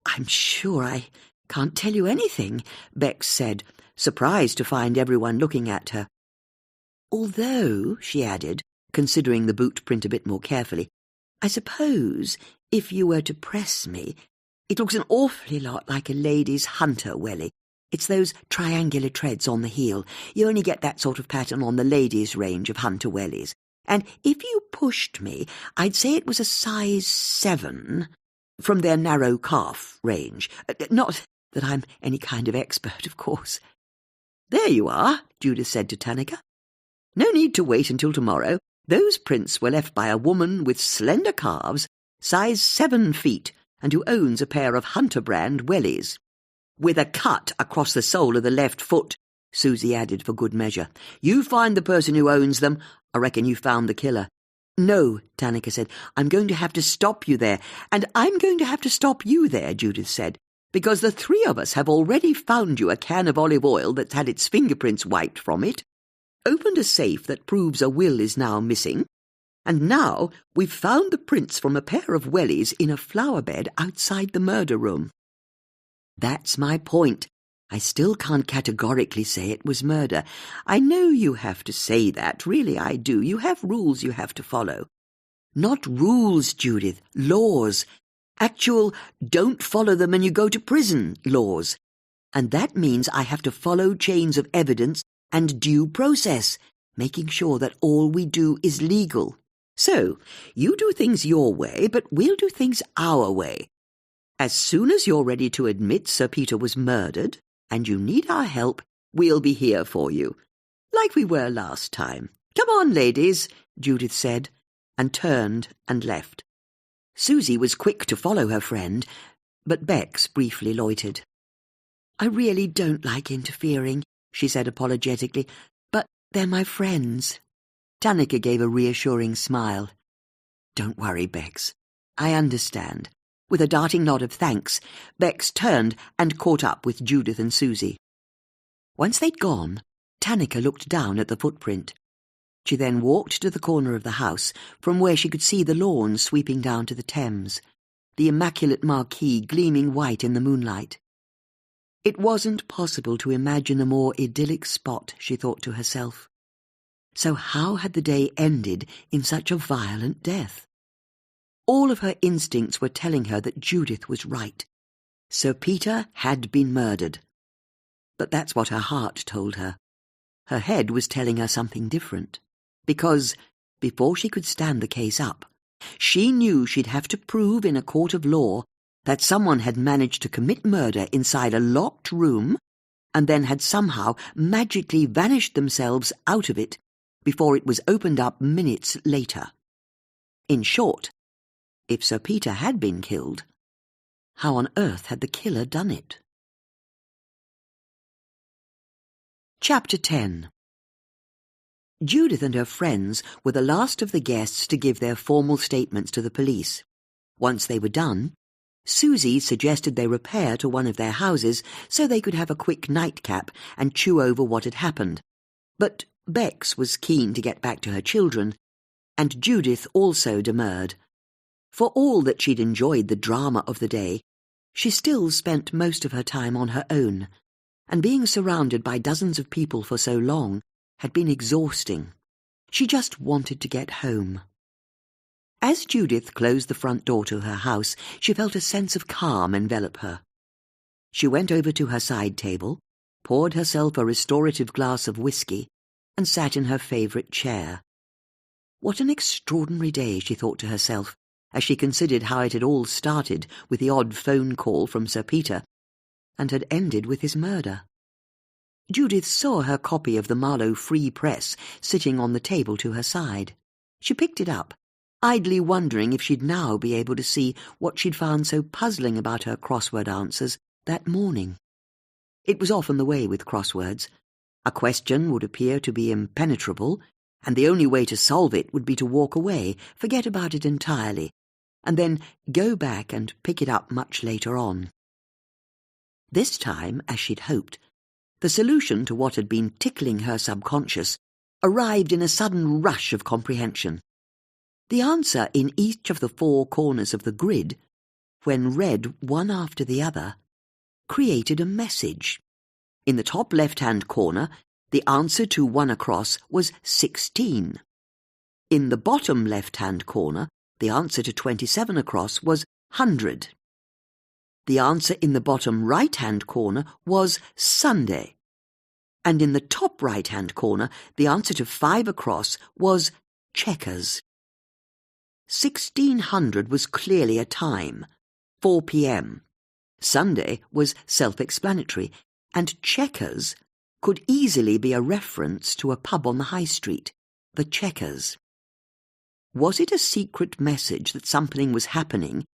"I'm sure I can't tell you anything," Bex said, surprised to find everyone looking at her. "Although," she added, considering the boot print a bit more carefully, "I suppose, if you were to press me, it looks an awfully lot like a lady's hunter welly. It's those triangular treads on the heel. You only get that sort of pattern on the ladies' range of hunter wellies. And if you pushed me, I'd say it was a size 7 from their narrow calf range. Not that I'm any kind of expert, of course." "There you are," Judith said to Tanika. "No need to wait until tomorrow. Those prints were left by a woman with slender calves, size 7 feet, and who owns a pair of Hunter brand wellies. With a cut across the sole of the left foot," Susie added for good measure. "You find the person who owns them. I reckon you found the killer." "No," Tanika said. "I'm going to have to stop you there. And I'm going to have to stop you there," Judith said, "because the three of us have already found you a can of olive oil that's had its fingerprints wiped from it, opened a safe that proves a will is now missing, and now we've found the prints from a pair of wellies in a flower bed outside the murder room." "That's my point. I still can't categorically say it was murder. I know you have to say that, really I do. You have rules you have to follow." "Not rules, Judith, laws. Actual don't follow them and you go to prison laws. And that means I have to follow chains of evidence and due process, making sure that all we do is legal. So, you do things your way, but we'll do things our way. As soon as you're ready to admit Sir Peter was murdered, and you need our help, we'll be here for you. Like we were last time. Come on, ladies," Judith said, and turned and left. Susie was quick to follow her friend, but Bex briefly loitered. "I really don't like interfering," she said apologetically, "but they're my friends." Tanika gave a reassuring smile. "Don't worry, Bex. I understand." With a darting nod of thanks, Bex turned and caught up with Judith and Susie. Once they'd gone, Tannika looked down at the footprint. She then walked to the corner of the house, from where she could see the lawn sweeping down to the Thames, the immaculate marquee gleaming white in the moonlight. It wasn't possible to imagine a more idyllic spot, she thought to herself. So how had the day ended in such a violent death? All of her instincts were telling her that Judith was right. Sir Peter had been murdered. But that's what her heart told her. Her head was telling her something different. Because, before she could stand the case up, she knew she'd have to prove in a court of law that someone had managed to commit murder inside a locked room and then had somehow magically vanished themselves out of it before it was opened up minutes later. In short, if Sir Peter had been killed, how on earth had the killer done it? Chapter 10. Judith and her friends were the last of the guests to give their formal statements to the police. Once they were done, Susie suggested they repair to one of their houses so they could have a quick nightcap and chew over what had happened. But Bex was keen to get back to her children, and Judith also demurred. For all that she'd enjoyed the drama of the day, she still spent most of her time on her own, and being surrounded by dozens of people for so long had been exhausting. She just wanted to get home. As Judith closed the front door to her house, she felt a sense of calm envelop her. She went over to her side table, poured herself a restorative glass of whiskey, and sat in her favourite chair. What an extraordinary day, she thought to herself, as she considered how it had all started with the odd phone call from Sir Peter, and had ended with his murder. Judith saw her copy of the Marlowe Free Press sitting on the table to her side. She picked it up, idly wondering if she'd now be able to see what she'd found so puzzling about her crossword answers that morning. It was often the way with crosswords. A question would appear to be impenetrable, and the only way to solve it would be to walk away, forget about it entirely, and then go back and pick it up much later on. This time, as she'd hoped, the solution to what had been tickling her subconscious arrived in a sudden rush of comprehension. The answer in each of the 4 corners of the grid, when read one after the other, created a message. In the top left-hand corner, the answer to 1 across was 16. In the bottom left-hand corner, the answer to 27 across was 100. The answer in the bottom right-hand corner was Sunday. And in the top right-hand corner, the answer to 5 across was checkers. 1600 was clearly a time, 4 p.m. Sunday was self-explanatory, and checkers could easily be a reference to a pub on the high street, the Checkers. Was it a secret message that something was happening,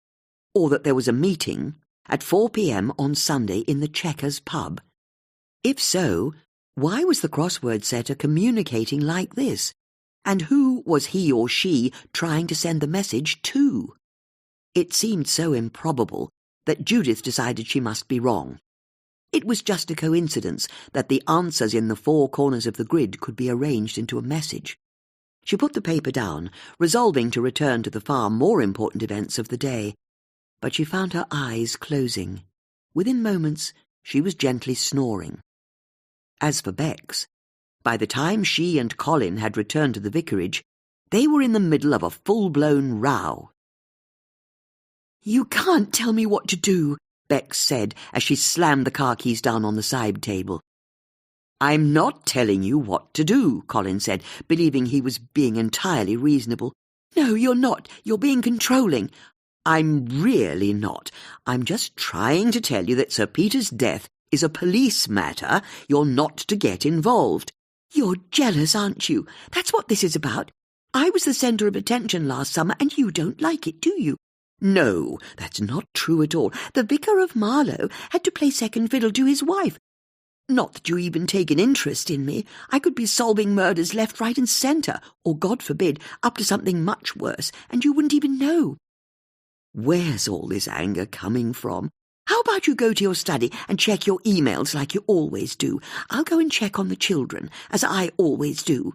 or that there was a meeting at 4 p.m. on Sunday in the Checkers pub? If so, why was the crossword setter communicating like this? And who was he or she trying to send the message to? It seemed so improbable that Judith decided she must be wrong. It was just a coincidence that the answers in the 4 corners of the grid could be arranged into a message. She put the paper down, resolving to return to the far more important events of the day. But she found her eyes closing. Within moments, she was gently snoring. As for Bex, by the time she and Colin had returned to the vicarage, they were in the middle of a full-blown row. "You can't tell me what to do," Bex said as she slammed the car keys down on the side table. "I'm not telling you what to do," Colin said, believing he was being entirely reasonable. "No, you're not. You're being controlling." "I'm really not. I'm just trying to tell you that Sir Peter's death is a police matter. You're not to get involved." "You're jealous, aren't you? That's what this is about. I was the centre of attention last summer, and you don't like it, do you?" "No, that's not true at all. The Vicar of Marlowe had to play second fiddle to his wife. Not that you even take an interest in me. I could be solving murders left, right and centre, or, God forbid, up to something much worse, and you wouldn't even know." "Where's all this anger coming from? How about you go to your study and check your emails like you always do? I'll go and check on the children, as I always do."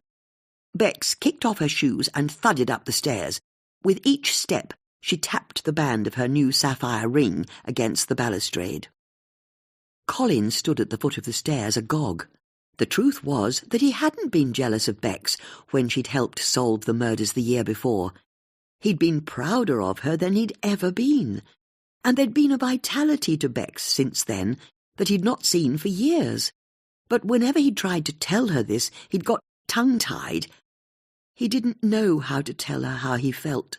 Bex kicked off her shoes and thudded up the stairs. With each step, she tapped the band of her new sapphire ring against the balustrade. Colin stood at the foot of the stairs agog. The truth was that he hadn't been jealous of Bex when she'd helped solve the murders the year before. He'd been prouder of her than he'd ever been, and there'd been a vitality to Bex since then that he'd not seen for years. But whenever he'd tried to tell her this, he'd got tongue-tied. He didn't know how to tell her how he felt.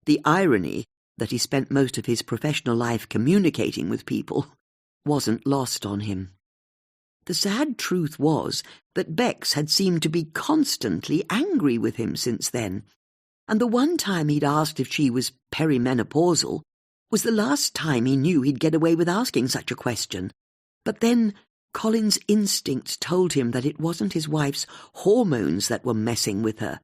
The irony that he spent most of his professional life communicating with people wasn't lost on him. The sad truth was that Bex had seemed to be constantly angry with him since then, and the one time he'd asked if she was perimenopausal was the last time he knew he'd get away with asking such a question. But then Colin's instincts told him that it wasn't his wife's hormones that were messing with her.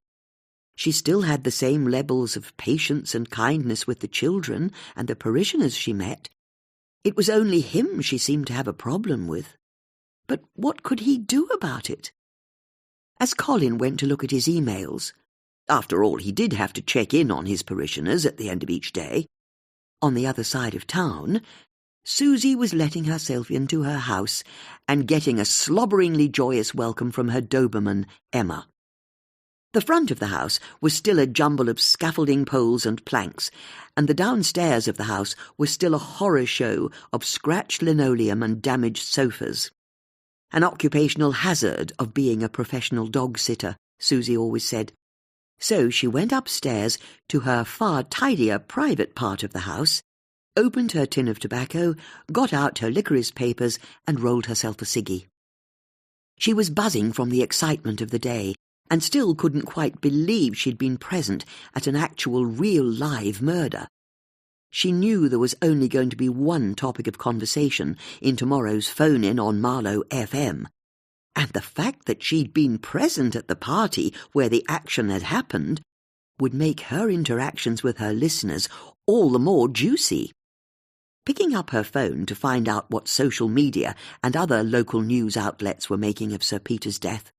She still had the same levels of patience and kindness with the children and the parishioners she met. It was only him she seemed to have a problem with. But what could he do about it? As Colin went to look at his emails, after all, he did have to check in on his parishioners at the end of each day, on the other side of town, Susie was letting herself into her house and getting a slobberingly joyous welcome from her Doberman, Emma. The front of the house was still a jumble of scaffolding poles and planks, and the downstairs of the house was still a horror show of scratched linoleum and damaged sofas. An occupational hazard of being a professional dog-sitter, Susie always said. So she went upstairs to her far tidier private part of the house, opened her tin of tobacco, got out her licorice papers, and rolled herself a ciggy. She was buzzing from the excitement of the day, and still couldn't quite believe she'd been present at an actual real live murder. She knew there was only going to be one topic of conversation in tomorrow's phone-in on Marlow FM, and the fact that she'd been present at the party where the action had happened would make her interactions with her listeners all the more juicy. Picking up her phone to find out what social media and other local news outlets were making of Sir Peter's death,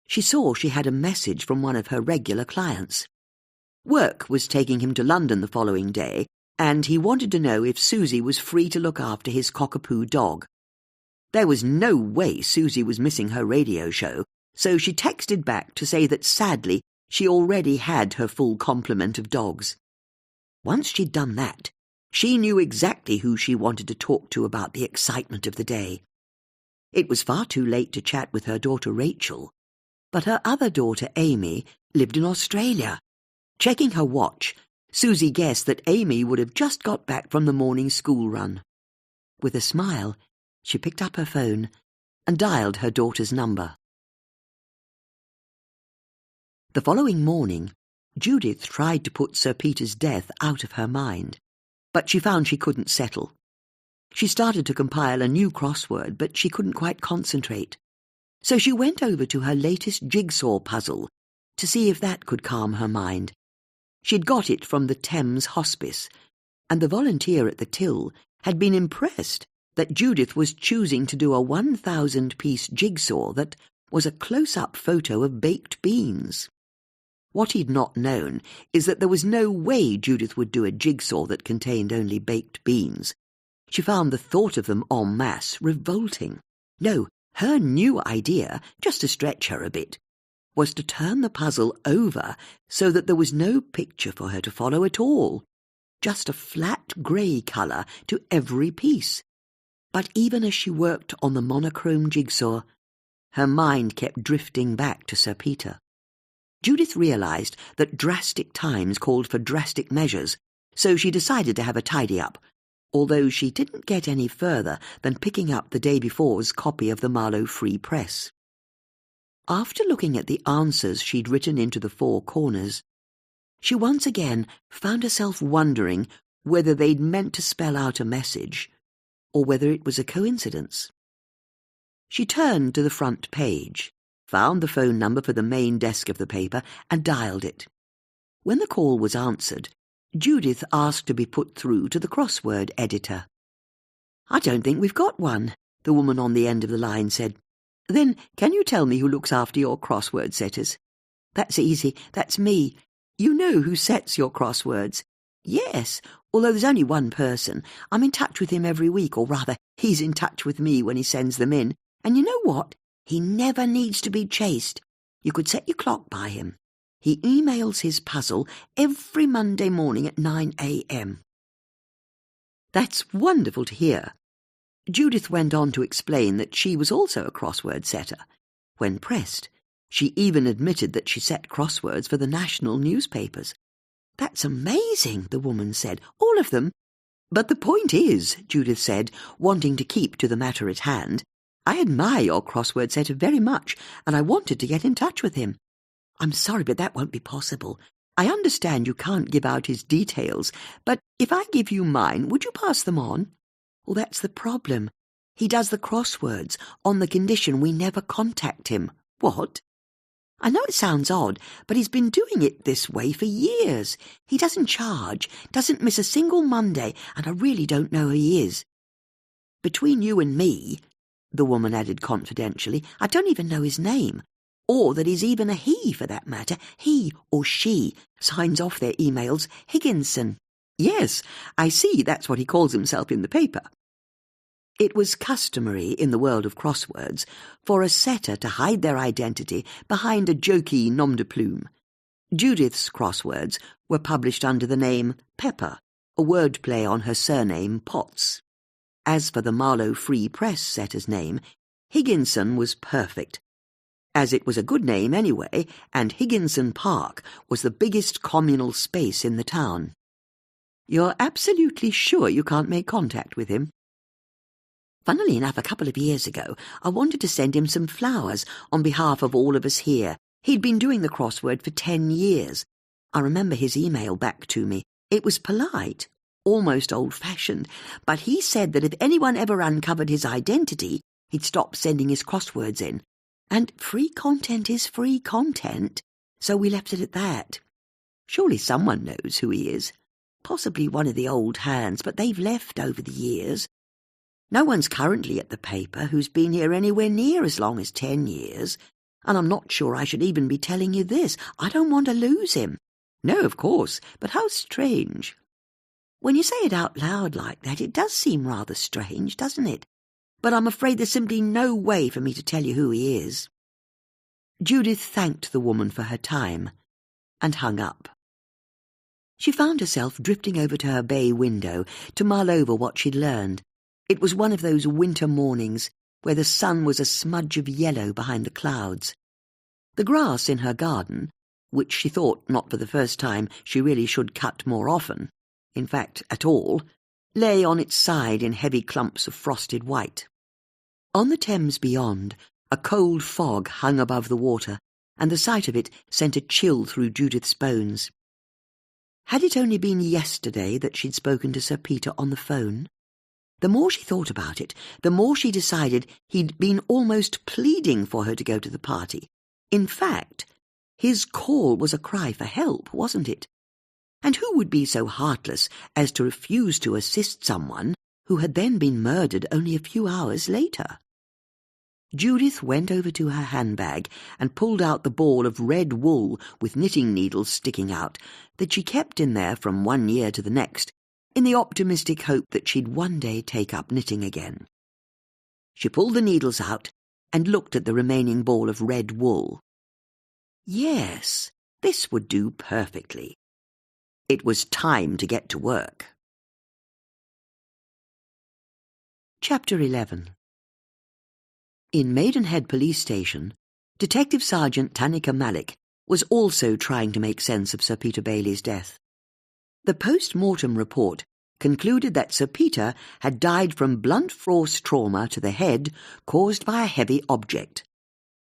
she saw she had a message from one of her regular clients. Work was taking him to London the following day, and he wanted to know if Susie was free to look after his cockapoo dog. There was no way Susie was missing her radio show, so she texted back to say that sadly she already had her full complement of dogs. Once she'd done that, she knew exactly who she wanted to talk to about the excitement of the day. It was far too late to chat with her daughter Rachel, but her other daughter Amy lived in Australia. Checking her watch, Susie guessed that Amy would have just got back from the morning school run. With a smile, she picked up her phone and dialed her daughter's number. The following morning, Judith tried to put Sir Peter's death out of her mind, but she found she couldn't settle. She started to compile a new crossword, but she couldn't quite concentrate. So she went over to her latest jigsaw puzzle to see if that could calm her mind. She'd got it from the Thames Hospice, and the volunteer at the till had been impressed that Judith was choosing to do a 1,000-piece jigsaw that was a close-up photo of baked beans. What he'd not known is that there was no way Judith would do a jigsaw that contained only baked beans. She found the thought of them en masse revolting. No, her new idea, just to stretch her a bit, was to turn the puzzle over so that there was no picture for her to follow at all, just a flat grey colour to every piece. But even as she worked on the monochrome jigsaw, her mind kept drifting back to Sir Peter. Judith realised that drastic times called for drastic measures, so she decided to have a tidy-up, although she didn't get any further than picking up the day before's copy of the Marlow Free Press. After looking at the answers she'd written into the four corners, she once again found herself wondering whether they'd meant to spell out a message, or whether it was a coincidence. She turned to the front page, found the phone number for the main desk of the paper, and dialed it. When the call was answered, Judith asked to be put through to the crossword editor. "I don't think we've got one," the woman on the end of the line said. "Then can you tell me who looks after your crossword setters?" "That's easy. That's me." "You know who sets your crosswords?" "Yes, although there's only one person. I'm in touch with him every week, or rather, he's in touch with me when he sends them in. And you know what? He never needs to be chased. You could set your clock by him. He emails his puzzle every Monday morning at 9 a.m. "That's wonderful to hear." Judith went on to explain that she was also a crossword setter. When pressed, she even admitted that she set crosswords for the national newspapers. "That's amazing," the woman said. "All of them?" "But the point is," Judith said, wanting to keep to the matter at hand, "I admire your crossword setter very much, and I wanted to get in touch with him. I'm sorry, but that won't be possible. I understand you can't give out his details, but if I give you mine, would you pass them on?" "Well, that's the problem. He does the crosswords on the condition we never contact him." "What?" "I know it sounds odd, but he's been doing it this way for years. He doesn't charge, doesn't miss a single Monday, and I really don't know who he is. Between you and me," the woman added confidentially, "I don't even know his name. Or that he's even a he, for that matter. He or she signs off their emails Higginson." "Yes, I see that's what he calls himself in the paper." It was customary in the world of crosswords for a setter to hide their identity behind a jokey nom de plume. Judith's crosswords were published under the name Pepper, a wordplay on her surname Potts. As for the Marlow Free Press setter's name, Higginson was perfect, as it was a good name anyway, and Higginson Park was the biggest communal space in the town. "You're absolutely sure you can't make contact with him?" "Funnily enough, a couple of years ago, I wanted to send him some flowers on behalf of all of us here. He'd been doing the crossword for 10 years. I remember his email back to me. It was polite, almost old-fashioned, but he said that if anyone ever uncovered his identity, he'd stop sending his crosswords in. And free content is free content, so we left it at that. Surely someone knows who he is. Possibly one of the old hands, but they've left over the years. No one's currently at the paper who's been here anywhere near as long as 10 years, and I'm not sure I should even be telling you this. I don't want to lose him." "No, of course, but how strange." "When you say it out loud like that, it does seem rather strange, doesn't it? But I'm afraid there's simply no way for me to tell you who he is." Judith thanked the woman for her time and hung up. She found herself drifting over to her bay window to mull over what she'd learned. It was one of those winter mornings where the sun was a smudge of yellow behind the clouds. The grass in her garden, which she thought, not for the first time, she really should cut more often, in fact, at all, lay on its side in heavy clumps of frosted white. On the Thames beyond, a cold fog hung above the water, and the sight of it sent a chill through Judith's bones. Had it only been yesterday that she'd spoken to Sir Peter on the phone? The more she thought about it, the more she decided he'd been almost pleading for her to go to the party. In fact, his call was a cry for help, wasn't it? And who would be so heartless as to refuse to assist someone who had then been murdered only a few hours later? Judith went over to her handbag and pulled out the ball of red wool with knitting needles sticking out that she kept in there from one year to the next, in the optimistic hope that she'd one day take up knitting again. She pulled the needles out and looked at the remaining ball of red wool. Yes, this would do perfectly. It was time to get to work. Chapter 11. In Maidenhead Police Station, Detective Sergeant Tanika Malik was also trying to make sense of Sir Peter Bailey's death. The post-mortem report concluded that Sir Peter had died from blunt force trauma to the head caused by a heavy object.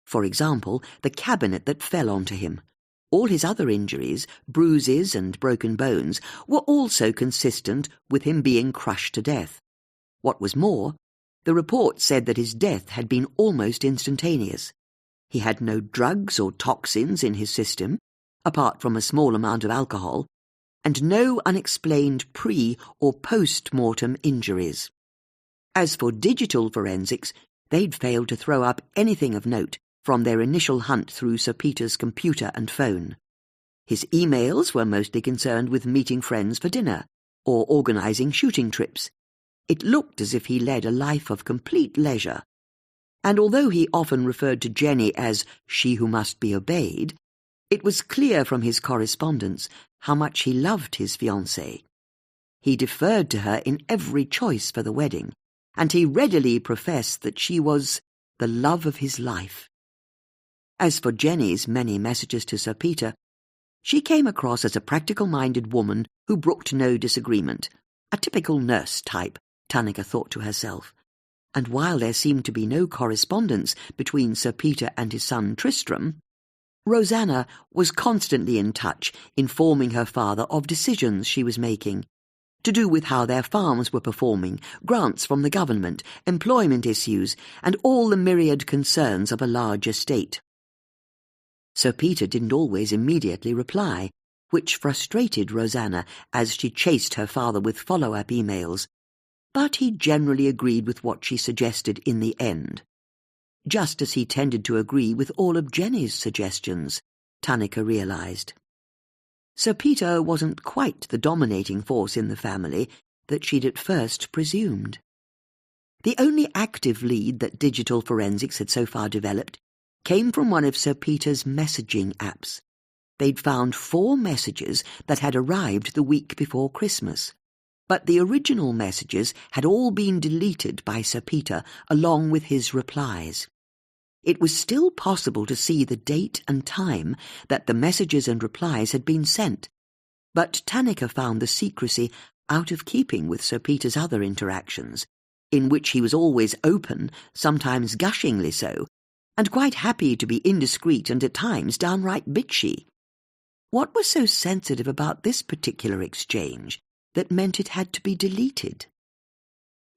For example, the cabinet that fell onto him. All his other injuries, bruises and broken bones, were also consistent with him being crushed to death. What was more, the report said that his death had been almost instantaneous. He had no drugs or toxins in his system, apart from a small amount of alcohol, and no unexplained pre- or post-mortem injuries. As for digital forensics, they'd failed to throw up anything of note from their initial hunt through Sir Peter's computer and phone. His emails were mostly concerned with meeting friends for dinner or organising shooting trips. It looked as if he led a life of complete leisure. And although he often referred to Jenny as she who must be obeyed, it was clear from his correspondence how much he loved his fiancée. He deferred to her in every choice for the wedding, and he readily professed that she was the love of his life. As for Jenny's many messages to Sir Peter, she came across as a practical-minded woman who brooked no disagreement, a typical nurse type, Tannika thought to herself. And while there seemed to be no correspondence between Sir Peter and his son Tristram, Rosanna was constantly in touch, informing her father of decisions she was making, to do with how their farms were performing, grants from the government, employment issues, and all the myriad concerns of a large estate. Sir Peter didn't always immediately reply, which frustrated Rosanna as she chased her father with follow-up emails, but he generally agreed with what she suggested in the end. Just as he tended to agree with all of Jenny's suggestions, Tannika realised. Sir Peter wasn't quite the dominating force in the family that she'd at first presumed. The only active lead that digital forensics had so far developed came from one of Sir Peter's messaging apps. They'd found 4 messages that had arrived the week before Christmas, but the original messages had all been deleted by Sir Peter along with his replies. It was still possible to see the date and time that the messages and replies had been sent, but Tannika found the secrecy out of keeping with Sir Peter's other interactions, in which he was always open, sometimes gushingly so, and quite happy to be indiscreet and at times downright bitchy. What was so sensitive about this particular exchange that meant it had to be deleted?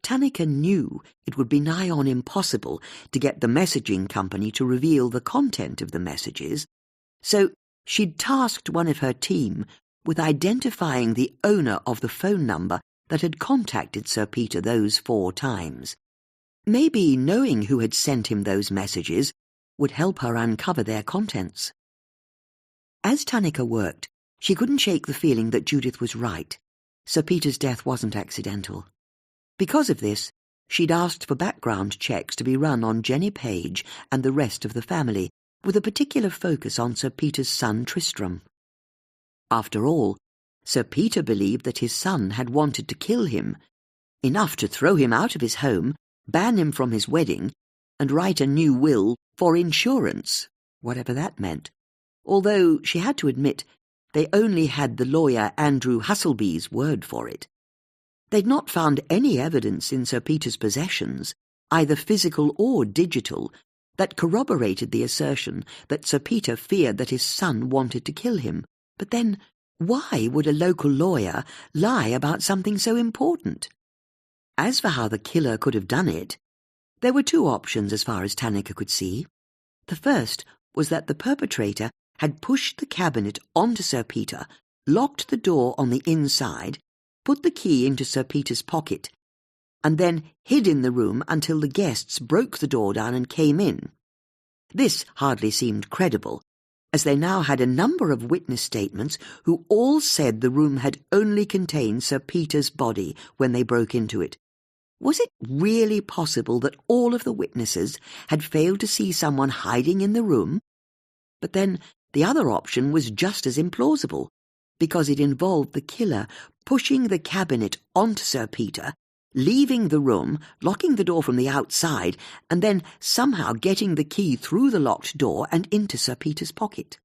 Tannika knew it would be nigh on impossible to get the messaging company to reveal the content of the messages, so she'd tasked one of her team with identifying the owner of the phone number that had contacted Sir Peter those 4 times. Maybe knowing who had sent him those messages would help her uncover their contents. As Tannika worked, she couldn't shake the feeling that Judith was right. Sir Peter's death wasn't accidental. Because of this, she'd asked for background checks to be run on Jenny Page and the rest of the family, with a particular focus on Sir Peter's son Tristram. After all, Sir Peter believed that his son had wanted to kill him, enough to throw him out of his home, ban him from his wedding, and write a new will for insurance, whatever that meant, although she had to admit they only had the lawyer Andrew Hustleby's word for it. They'd not found any evidence in Sir Peter's possessions, either physical or digital, that corroborated the assertion that Sir Peter feared that his son wanted to kill him. But then, why would a local lawyer lie about something so important? As for how the killer could have done it, there were 2 options as far as Tannika could see. The first was that the perpetrator had pushed the cabinet onto Sir Peter, locked the door on the inside, put the key into Sir Peter's pocket, and then hid in the room until the guests broke the door down and came in. This hardly seemed credible, as they now had a number of witness statements who all said the room had only contained Sir Peter's body when they broke into it. Was it really possible that all of the witnesses had failed to see someone hiding in the room? But then the other option was just as implausible, because it involved the killer pushing the cabinet onto Sir Peter, leaving the room, locking the door from the outside, and then somehow getting the key through the locked door and into Sir Peter's pocket.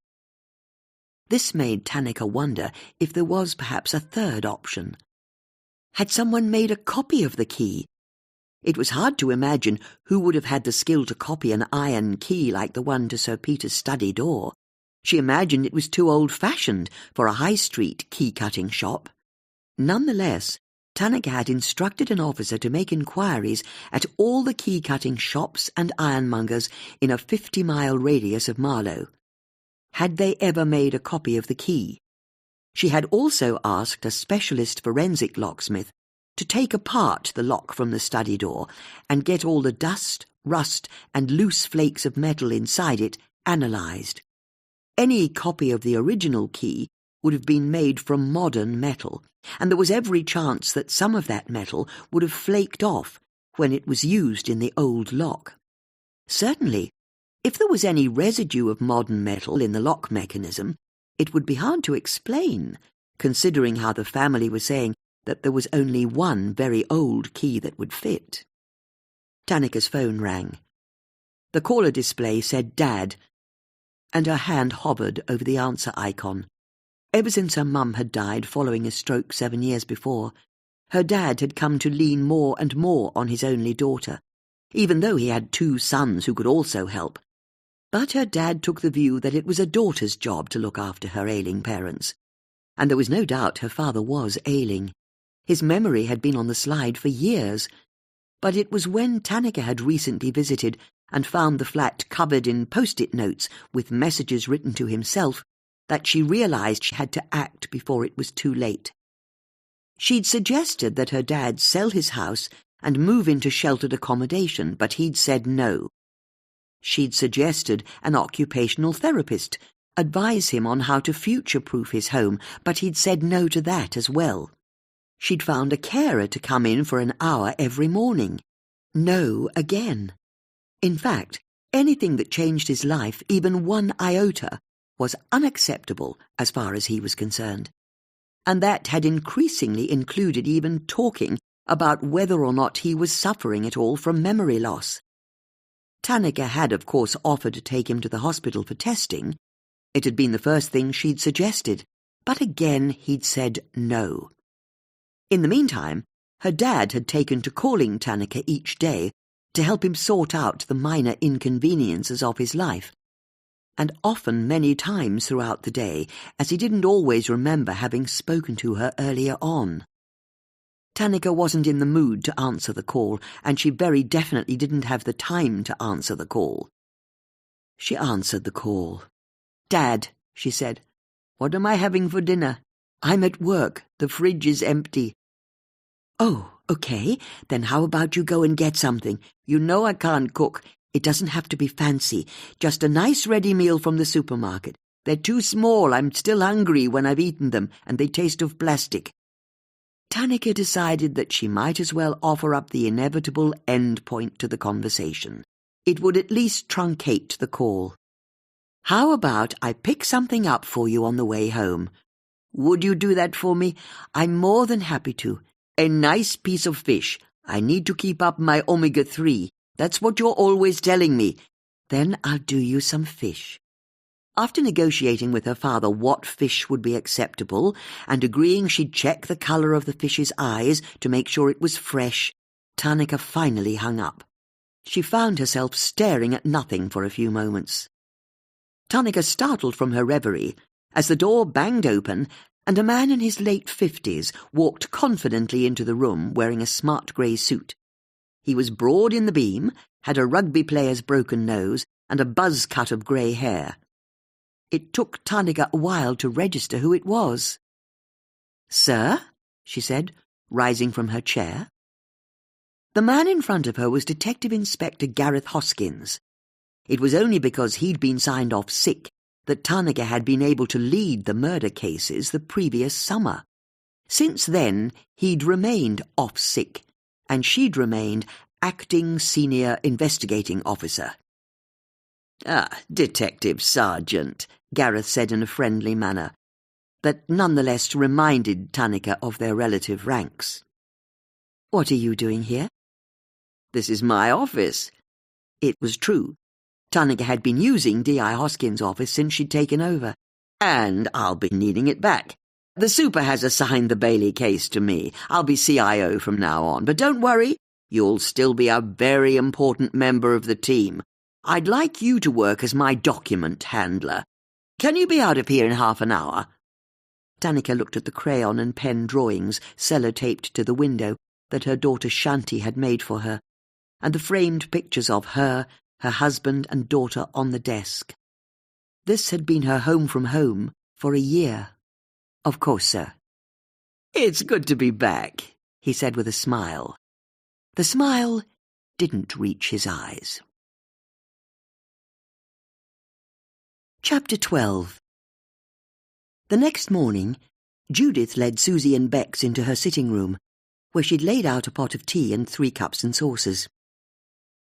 This made Tannika wonder if there was perhaps a third option. Had someone made a copy of the key? It was hard to imagine who would have had the skill to copy an iron key like the one to Sir Peter's study door. She imagined it was too old-fashioned for a high-street key-cutting shop. Nonetheless, Tannika had instructed an officer to make inquiries at all the key-cutting shops and ironmongers in a 50-mile radius of Marlow. Had they ever made a copy of the key? She had also asked a specialist forensic locksmith to take apart the lock from the study door and get all the dust, rust, and loose flakes of metal inside it analysed. Any copy of the original key would have been made from modern metal, and there was every chance that some of that metal would have flaked off when it was used in the old lock. Certainly, if there was any residue of modern metal in the lock mechanism, it would be hard to explain, considering how the family was saying that there was only one very old key that would fit. Tanika's phone rang. The caller display said Dad, and her hand hovered over the answer icon. Ever since her mum had died following a stroke 7 years before, her dad had come to lean more and more on his only daughter, even though he had 2 sons who could also help. But her dad took the view that it was a daughter's job to look after her ailing parents, and there was no doubt her father was ailing. His memory had been on the slide for years, but it was when Tanika had recently visited and found the flat covered in post-it notes with messages written to himself that she realised she had to act before it was too late. She'd suggested that her dad sell his house and move into sheltered accommodation, but he'd said no. She'd suggested an occupational therapist advise him on how to future-proof his home, but he'd said no to that as well. She'd found a carer to come in for an hour every morning. No again. In fact, anything that changed his life, even 1 iota, was unacceptable as far as he was concerned. And that had increasingly included even talking about whether or not he was suffering at all from memory loss. Tanika had, of course, offered to take him to the hospital for testing. It had been the first thing she'd suggested, but again he'd said no. In the meantime, her dad had taken to calling Tanika each day to help him sort out the minor inconveniences of his life, and often many times throughout the day, as he didn't always remember having spoken to her earlier on. Tanika wasn't in the mood to answer the call, and she very definitely didn't have the time to answer the call. She answered the call. "Dad," she said, "what am I having for dinner? I'm at work. The fridge is empty." "Oh, okay. Then how about you go and get something? You know I can't cook. It doesn't have to be fancy. Just a nice ready meal from the supermarket. They're too small. I'm still hungry when I've eaten them, and they taste of plastic." Tanika decided that she might as well offer up the inevitable end point to the conversation. It would at least truncate the call. "How about I pick something up for you on the way home? Would you do that for me? I'm more than happy to. A nice piece of fish. I need to keep up my omega-3. That's what you're always telling me. Then I'll do you some fish." After negotiating with her father what fish would be acceptable, and agreeing she'd check the colour of the fish's eyes to make sure it was fresh, Tanika finally hung up. She found herself staring at nothing for a few moments. Tanika startled from her reverie as the door banged open and a man in his late 50s walked confidently into the room wearing a smart grey suit. He was broad in the beam, had a rugby player's broken nose, and a buzz cut of grey hair. It took Tanika a while to register who it was. "Sir?" she said, rising from her chair. The man in front of her was Detective Inspector Gareth Hoskins. It was only because he'd been signed off sick that Tanika had been able to lead the murder cases the previous summer. Since then, he'd remained off sick, and she'd remained Acting Senior Investigating Officer. "Ah, Detective Sergeant," Gareth said in a friendly manner, that nonetheless reminded Tanika of their relative ranks. "What are you doing here?" "This is my office." It was true. Tanika had been using D.I. Hoskins' office since she'd taken over, and I'll be needing it back. The super has assigned the Bailey case to me. I'll be CIO from now on, but don't worry, you'll still be a very important member of the team. I'd like you to work as my document handler. Can you be out of here in half an hour?" Tanika looked at the crayon and pen drawings sellotaped to the window that her daughter Shanti had made for her, and the framed pictures of her husband and daughter on the desk. This had been her home from home for a year. "Of course, sir." "It's good to be back," he said with a smile. The smile didn't reach his eyes. Chapter 12. The next morning, Judith led Susie and Bex into her sitting room, where she'd laid out a pot of tea and 3 cups and saucers.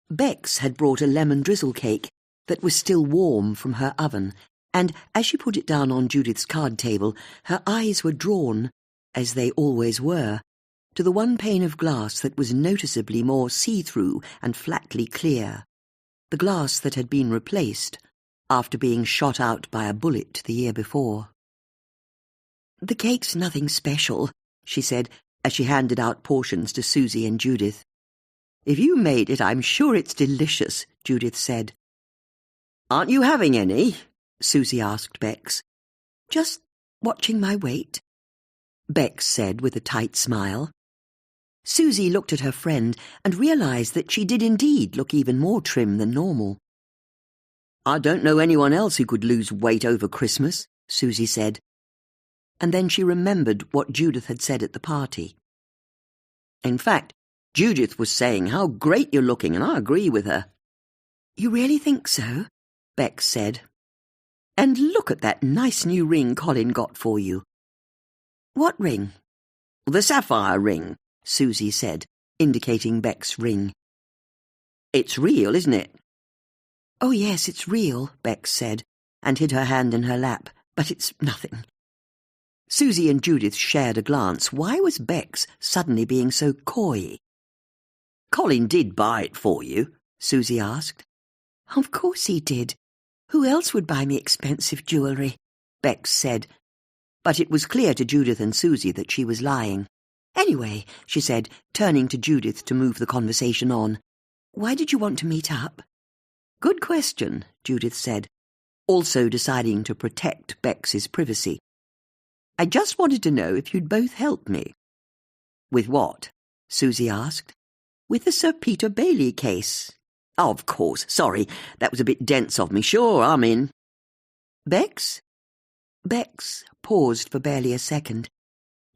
Bex had brought a lemon drizzle cake that was still warm from her oven, and as she put it down on Judith's card table, her eyes were drawn, as they always were, to the one pane of glass that was noticeably more see-through and flatly clear, the glass that had been replaced after being shot out by a bullet the year before. "The cake's nothing special," she said, as she handed out portions to Susie and Judith. "If you made it, I'm sure it's delicious," Judith said. "Aren't you having any?" Susie asked Bex. "Just watching my weight," Bex said with a tight smile. Susie looked at her friend and realized that she did indeed look even more trim than normal. "I don't know anyone else who could lose weight over Christmas," Susie said. And then she remembered what Judith had said at the party. "In fact, Judith was saying how great you're looking, and I agree with her." "You really think so?" Bex said. "And look at that nice new ring Colin got for you." "What ring?" "The sapphire ring," Susie said, indicating Beck's ring. "It's real, isn't it?" "Oh, yes, it's real," Bex said, and hid her hand in her lap, "but it's nothing." Susie and Judith shared a glance. Why was Bex suddenly being so coy? "Colin did buy it for you?" Susie asked. "Of course he did. Who else would buy me expensive jewellery?" Bex said. But it was clear to Judith and Susie that she was lying. "Anyway," she said, turning to Judith to move the conversation on, "why did you want to meet up?" "Good question," Judith said, also deciding to protect Bex's privacy. "I just wanted to know if you'd both help me." "With what?" Susie asked. "With the Sir Peter Bailey case." "Oh, of course. Sorry, that was a bit dense of me. Sure, I'm in." "Bex?" Bex paused for barely a second.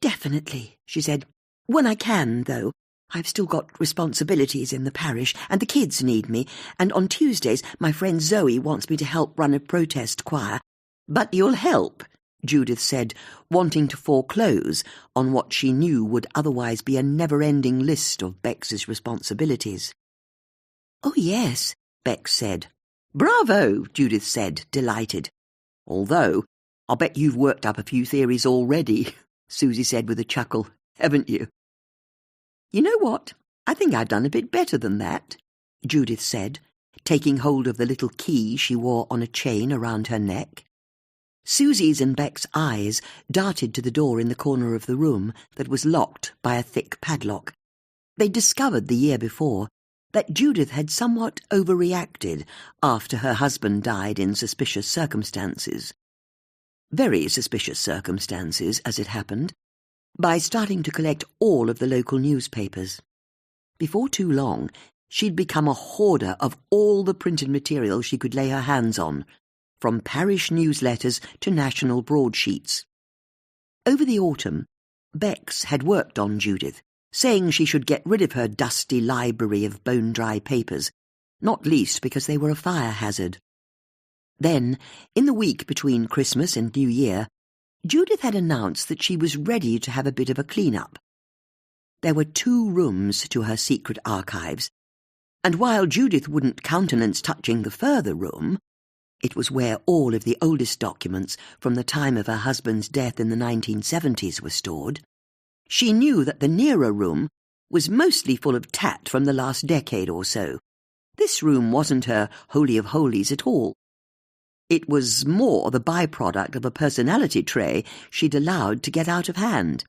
"Definitely," she said. "When I can, though. I've still got responsibilities in the parish, and the kids need me, and on Tuesdays my friend Zoe wants me to help run a protest choir." "But you'll help," Judith said, wanting to foreclose on what she knew would otherwise be a never-ending list of Bex's responsibilities. "Oh, yes," Bex said. "Bravo," Judith said, delighted. "Although, I'll bet you've worked up a few theories already," Susie said with a chuckle, "haven't you?" "You know what? I think I've done a bit better than that," Judith said, taking hold of the little key she wore on a chain around her neck. Susie's and Beck's eyes darted to the door in the corner of the room that was locked by a thick padlock. They'd discovered the year before that Judith had somewhat overreacted after her husband died in suspicious circumstances. Very suspicious circumstances, as it happened, by starting to collect all of the local newspapers. Before too long, she'd become a hoarder of all the printed material she could lay her hands on, from parish newsletters to national broadsheets. Over the autumn, Bex had worked on Judith, saying she should get rid of her dusty library of bone-dry papers, not least because they were a fire hazard. Then, in the week between Christmas and New Year, Judith had announced that she was ready to have a bit of a clean-up. There were 2 rooms to her secret archives, and while Judith wouldn't countenance touching the further room, it was where all of the oldest documents from the time of her husband's death in the 1970s were stored, she knew that the nearer room was mostly full of tat from the last decade or so. This room wasn't her holy of holies at all. It was more the byproduct of a personality trait she'd allowed to get out of hand.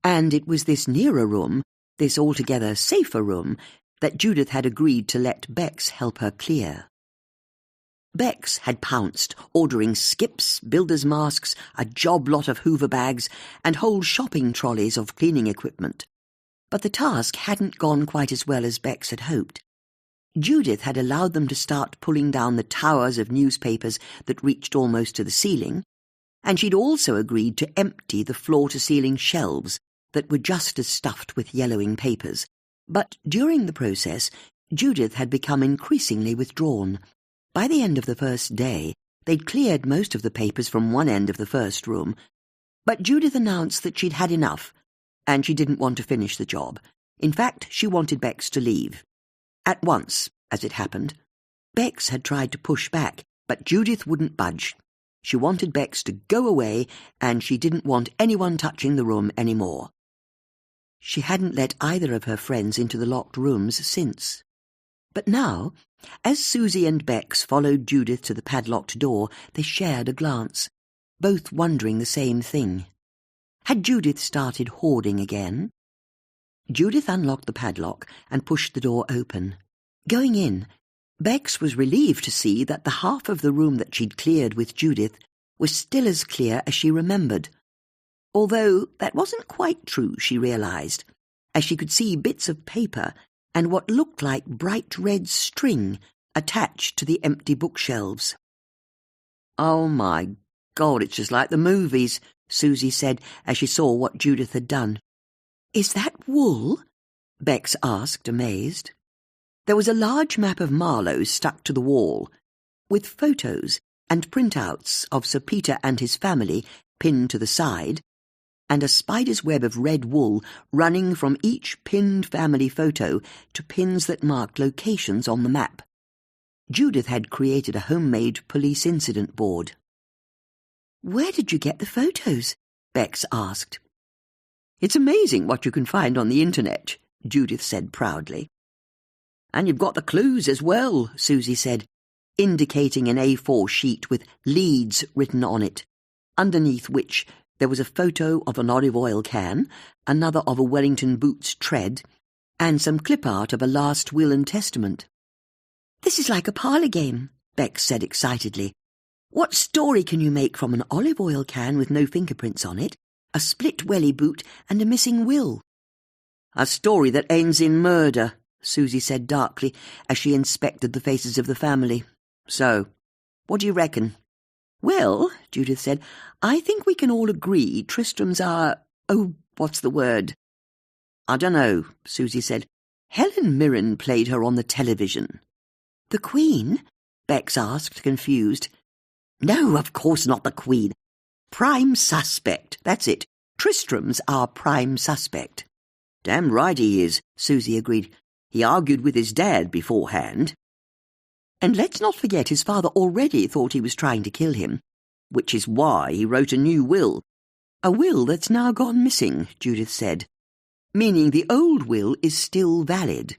And it was this nearer room, this altogether safer room, that Judith had agreed to let Bex help her clear. Bex had pounced, ordering skips, builders' masks, a job lot of Hoover bags, and whole shopping trolleys of cleaning equipment. But the task hadn't gone quite as well as Bex had hoped. Judith had allowed them to start pulling down the towers of newspapers that reached almost to the ceiling, and she'd also agreed to empty the floor-to-ceiling shelves that were just as stuffed with yellowing papers. But during the process, Judith had become increasingly withdrawn. By the end of the first day, they'd cleared most of the papers from one end of the first room, but Judith announced that she'd had enough, and she didn't want to finish the job. In fact, she wanted Bex to leave. At once, as it happened. Bex had tried to push back, but Judith wouldn't budge. She wanted Bex to go away, and she didn't want anyone touching the room any more. She hadn't let either of her friends into the locked rooms since. But now, as Susie and Bex followed Judith to the padlocked door, they shared a glance, both wondering the same thing. Had Judith started hoarding again? Judith unlocked the padlock and pushed the door open. Going in, Bex was relieved to see that the half of the room that she'd cleared with Judith was still as clear as she remembered. Although that wasn't quite true, she realized, as she could see bits of paper and what looked like bright red string attached to the empty bookshelves. "Oh, my God, it's just like the movies," Susie said as she saw what Judith had done. "Is that wool?" Bex asked, amazed. There was a large map of Marlow stuck to the wall, with photos and printouts of Sir Peter and his family pinned to the side, and a spider's web of red wool running from each pinned family photo to pins that marked locations on the map. Judith had created a homemade police incident board. "Where did you get the photos?" Bex asked. "It's amazing what you can find on the internet," Judith said proudly. "And you've got the clues as well," Susie said, indicating an A4 sheet with Leeds written on it, underneath which there was a photo of an olive oil can, another of a Wellington boots tread, and some clip art of a last will and testament. "This is like a parlour game," Bex said excitedly. "What story can you make from an olive oil can with no fingerprints on it, a split welly boot, and a missing will?" "A story that ends in murder," Susie said darkly as she inspected the faces of the family. "So, what do you reckon?" "Well," Judith said, "I think we can all agree Tristram's what's the word?" "I dunno," Susie said. "Helen Mirren played her on the television." "The Queen?" Bex asked, confused. "No, of course not the Queen. Prime suspect, that's it. Tristram's our prime suspect." "Damn right he is," Susie agreed. "He argued with his dad beforehand." "And let's not forget his father already thought he was trying to kill him, which is why he wrote a new will. A will that's now gone missing," Judith said, "meaning the old will is still valid,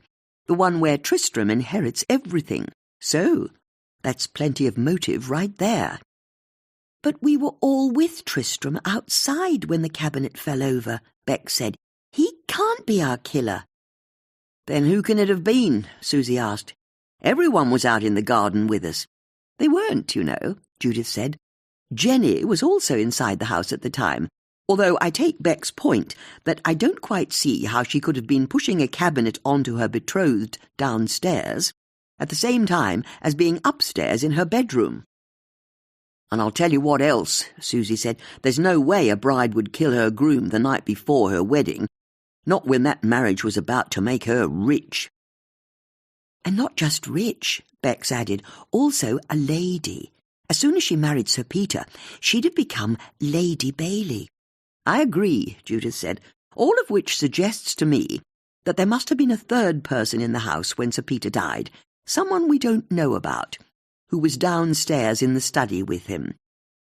the one where Tristram inherits everything. So, that's plenty of motive right there." "But we were all with Tristram outside when the cabinet fell over," Bex said. "He can't be our killer." "Then who can it have been?" Susie asked. "Everyone was out in the garden with us." "They weren't, you know," Judith said. "Jenny was also inside the house at the time, although I take Beck's point that I don't quite see how she could have been pushing a cabinet onto her betrothed downstairs at the same time as being upstairs in her bedroom." "And I'll tell you what else," Susie said. "There's no way a bride would kill her groom the night before her wedding, not when that marriage was about to make her rich." "And not just rich," Bex added, "also a lady. As soon as she married Sir Peter, she'd have become Lady Bailey." "I agree," Judith said, "all of which suggests to me that there must have been a third person in the house when Sir Peter died, someone we don't know about, who was downstairs in the study with him,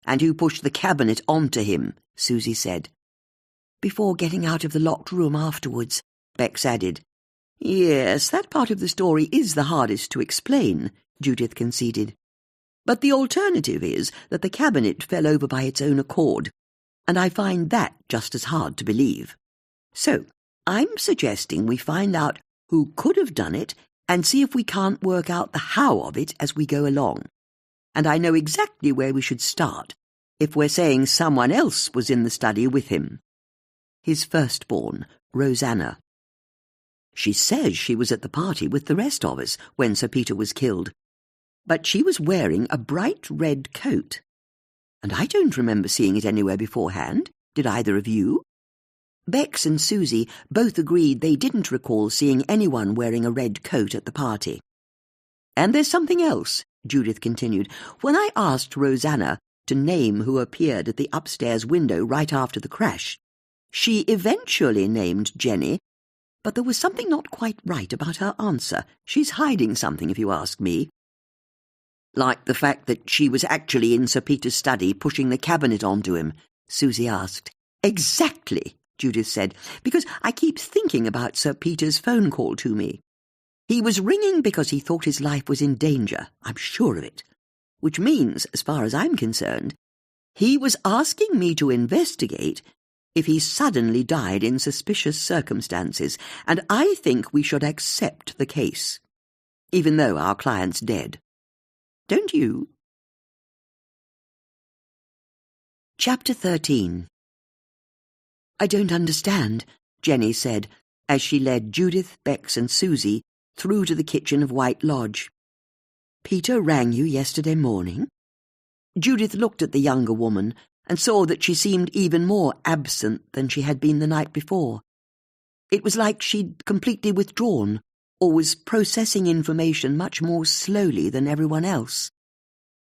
and who pushed the cabinet onto him," Susie said. "Before getting out of the locked room afterwards," Bex added. "Yes, that part of the story is the hardest to explain," Judith conceded. "But the alternative is that the cabinet fell over by its own accord, and I find that just as hard to believe. So, I'm suggesting we find out who could have done it and see if we can't work out the how of it as we go along. And I know exactly where we should start if we're saying someone else was in the study with him. His firstborn, Rosanna. She says she was at the party with the rest of us when Sir Peter was killed, but she was wearing a bright red coat. And I don't remember seeing it anywhere beforehand. Did either of you?" Bex and Susie both agreed they didn't recall seeing anyone wearing a red coat at the party. "And there's something else," Judith continued. "When I asked Rosanna to name who appeared at the upstairs window right after the crash, she eventually named Jenny, but there was something not quite right about her answer. She's hiding something, if you ask me." "Like the fact that she was actually in Sir Peter's study pushing the cabinet onto him?" Susie asked. "Exactly," Judith said, "because I keep thinking about Sir Peter's phone call to me. He was ringing because he thought his life was in danger, I'm sure of it. Which means, as far as I'm concerned, he was asking me to investigate if he suddenly died in suspicious circumstances, and I think we should accept the case, even though our client's dead. Don't you?" Chapter 13. "I don't understand," Jenny said, as she led Judith, Bex and Susie through to the kitchen of White Lodge. "Peter rang you yesterday morning?" Judith looked at the younger woman and saw that she seemed even more absent than she had been the night before. It was like she'd completely withdrawn, or was processing information much more slowly than everyone else.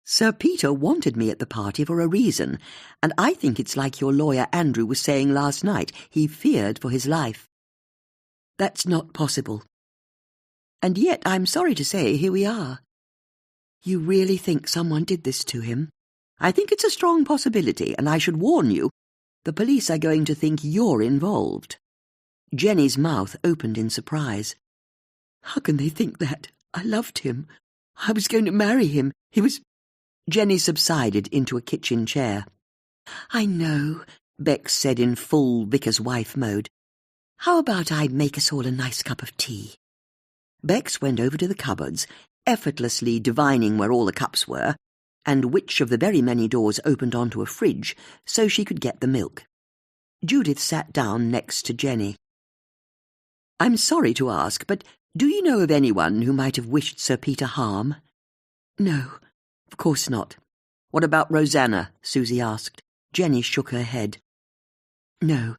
"Sir Peter wanted me at the party for a reason, and I think it's like your lawyer Andrew was saying last night. He feared for his life." "That's not possible. And yet, I'm sorry to say, here we are." "You really think someone did this to him?" "I think it's a strong possibility, and I should warn you, the police are going to think you're involved." Jenny's mouth opened in surprise. "How can they think that? I loved him. I was going to marry him. He was—" Jenny subsided into a kitchen chair. "I know," Bex said in full vicar's wife mode. "How about I make us all a nice cup of tea?" Bex went over to the cupboards, effortlessly divining where all the cups were, and which of the very many doors opened onto a fridge, so she could get the milk. Judith sat down next to Jenny. "I'm sorry to ask, but do you know of anyone who might have wished Sir Peter harm?" "No, of course not." "What about Rosanna?" Susie asked. Jenny shook her head. "No.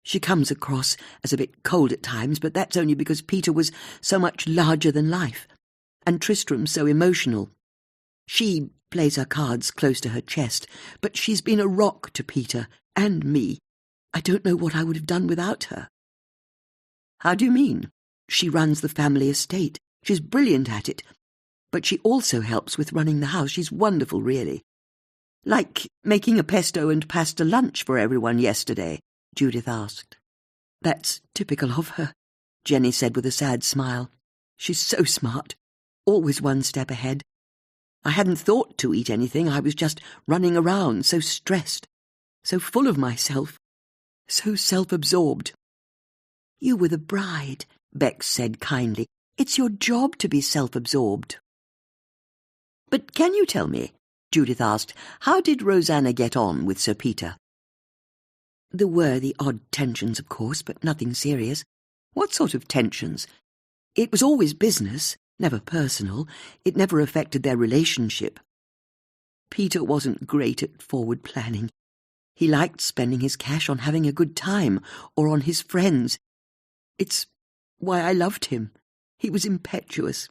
She comes across as a bit cold at times, but that's only because Peter was so much larger than life, and Tristram so emotional. She plays her cards close to her chest, but she's been a rock to Peter and me. I don't know what I would have done without her." "How do you mean?" "She runs the family estate. She's brilliant at it, but she also helps with running the house. She's wonderful, really." "Like making a pesto and pasta lunch for everyone yesterday?" Judith asked. "That's typical of her," Jenny said with a sad smile. "She's so smart, always one step ahead. I hadn't thought to eat anything. I was just running around, so stressed, so full of myself, so self-absorbed." "You were the bride," Bex said kindly. "It's your job to be self-absorbed." "But can you tell me," Judith asked, "how did Rosanna get on with Sir Peter?" "There were the odd tensions, of course, but nothing serious." "What sort of tensions?" "It was always business, never personal. It never affected their relationship. Peter wasn't great at forward planning. He liked spending his cash on having a good time or on his friends. It's why I loved him. He was impetuous."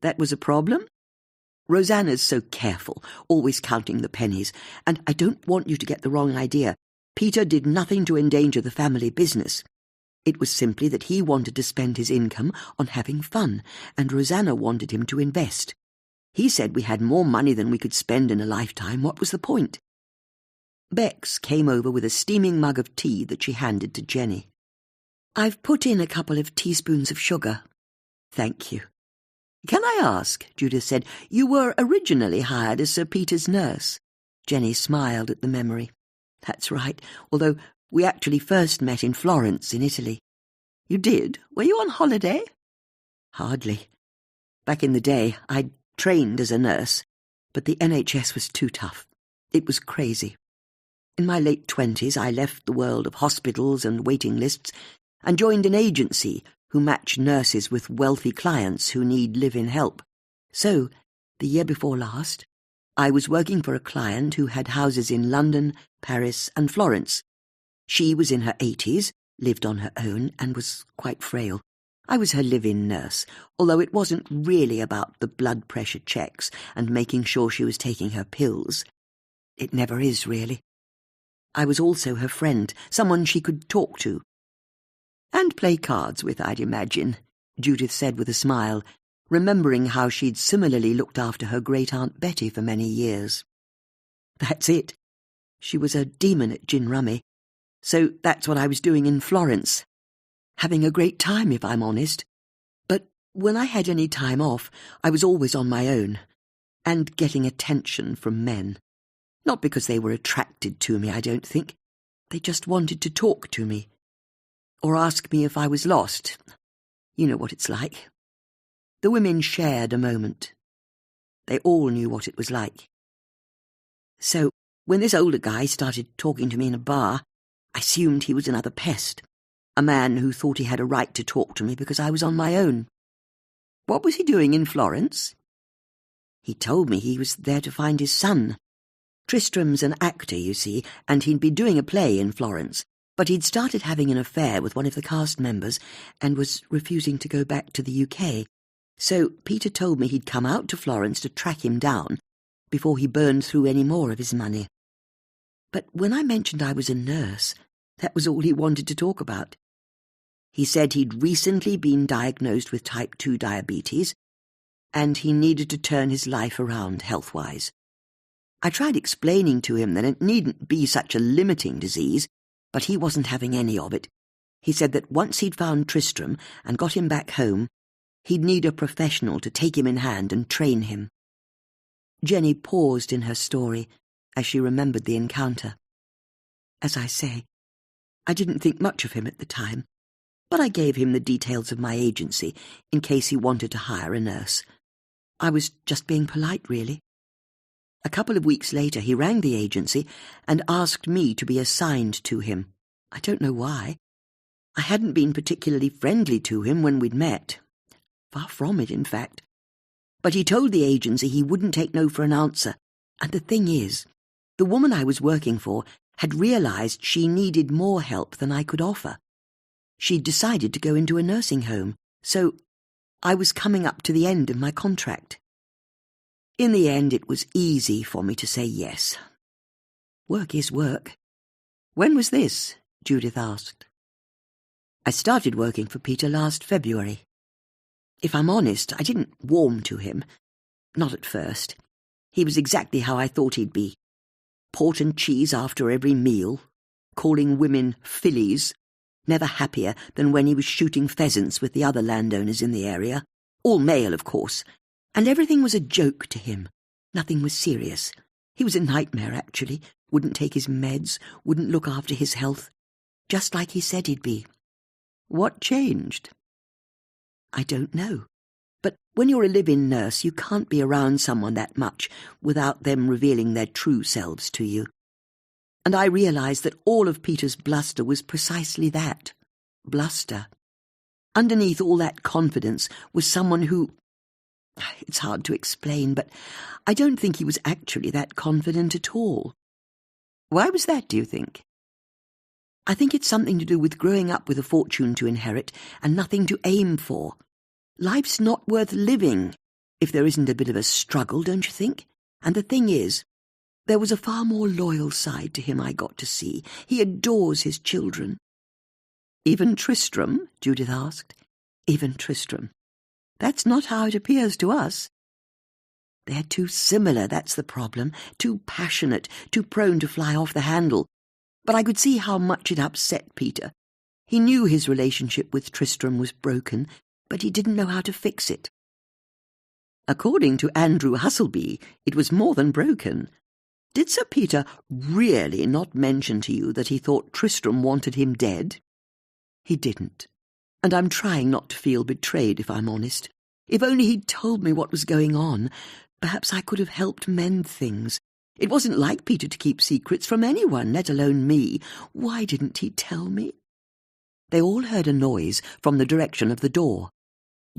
"That was a problem?" "Rosanna's so careful, always counting the pennies, and I don't want you to get the wrong idea. Peter did nothing to endanger the family business. It was simply that he wanted to spend his income on having fun, and Rosanna wanted him to invest. He said we had more money than we could spend in a lifetime. What was the point?" Bex came over with a steaming mug of tea that she handed to Jenny. "I've put in a couple of teaspoons of sugar." "Thank you." "Can I ask," Judith said, "you were originally hired as Sir Peter's nurse?" Jenny smiled at the memory. "That's right, although we actually first met in Florence in Italy." "You did? Were you on holiday?" "Hardly. Back in the day, I'd trained as a nurse, but the NHS was too tough. It was crazy. In my late 20s, I left the world of hospitals and waiting lists and joined an agency who match nurses with wealthy clients who need live-in help. So, the year before last, I was working for a client who had houses in London, Paris, and Florence. She was in her 80s, lived on her own and was quite frail. I was her live-in nurse, although it wasn't really about the blood pressure checks and making sure she was taking her pills. It never is, really. I was also her friend, someone she could talk to. And play cards with, I'd imagine, Judith said with a smile, remembering how she'd similarly looked after her great-aunt Betty for many years. That's it. She was a demon at gin rummy. So that's what I was doing in Florence. Having a great time, if I'm honest. But when I had any time off, I was always on my own, and getting attention from men. Not because they were attracted to me, I don't think. They just wanted to talk to me. Or ask me if I was lost. You know what it's like. The women shared a moment. They all knew what it was like. So, when this older guy started talking to me in a bar, I assumed he was another pest, a man who thought he had a right to talk to me because I was on my own. What was he doing in Florence? He told me he was there to find his son. Tristram's an actor, you see, and he'd been doing a play in Florence, but he'd started having an affair with one of the cast members and was refusing to go back to the UK. So Peter told me he'd come out to Florence to track him down before he burned through any more of his money. But when I mentioned I was a nurse, that was all he wanted to talk about. He said he'd recently been diagnosed with type 2 diabetes, and he needed to turn his life around health-wise. I tried explaining to him that it needn't be such a limiting disease, but he wasn't having any of it. He said that once he'd found Tristram and got him back home, he'd need a professional to take him in hand and train him. Jenny paused in her story as she remembered the encounter. As I say, I didn't think much of him at the time, but I gave him the details of my agency in case he wanted to hire a nurse. I was just being polite, really. A couple of weeks later, he rang the agency and asked me to be assigned to him. I don't know why. I hadn't been particularly friendly to him when we'd met. Far from it, in fact. But he told the agency he wouldn't take no for an answer. And the thing is, the woman I was working for had realized she needed more help than I could offer. She'd decided to go into a nursing home, so I was coming up to the end of my contract. In the end, it was easy for me to say yes. Work is work. When was this? Judith asked. I started working for Peter last February. If I'm honest, I didn't warm to him. Not at first. He was exactly how I thought he'd be. Port and cheese after every meal, calling women fillies, never happier than when he was shooting pheasants with the other landowners in the area, all male, of course, and everything was a joke to him. Nothing was serious. He was a nightmare, actually, wouldn't take his meds, wouldn't look after his health, just like he said he'd be. What changed? I don't know. But when you're a live-in nurse, you can't be around someone that much without them revealing their true selves to you. And I realized that all of Peter's bluster was precisely that, bluster. Underneath all that confidence was someone who... It's hard to explain, but I don't think he was actually that confident at all. Why was that, do you think? I think it's something to do with growing up with a fortune to inherit and nothing to aim for. Life's not worth living if there isn't a bit of a struggle, don't you think? And the thing is, there was a far more loyal side to him I got to see. He adores his children. Even Tristram? Judith asked. Even Tristram. That's not how it appears to us. They're too similar, that's the problem. Too passionate, too prone to fly off the handle. But I could see how much it upset Peter. He knew his relationship with Tristram was broken, but he didn't know how to fix it. According to Andrew Husselby, it was more than broken. Did Sir Peter really not mention to you that he thought Tristram wanted him dead? He didn't. And I'm trying not to feel betrayed, if I'm honest. If only he'd told me what was going on, perhaps I could have helped mend things. It wasn't like Peter to keep secrets from anyone, let alone me. Why didn't he tell me? They all heard a noise from the direction of the door.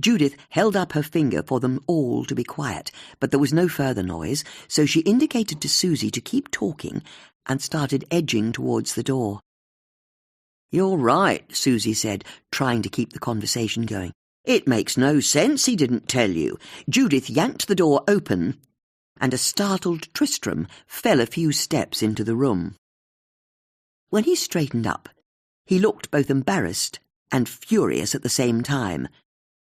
Judith held up her finger for them all to be quiet, but there was no further noise, so she indicated to Susie to keep talking and started edging towards the door. "You're right," Susie said, trying to keep the conversation going. "It makes no sense he didn't tell you." Judith yanked the door open, and a startled Tristram fell a few steps into the room. When he straightened up, he looked both embarrassed and furious at the same time,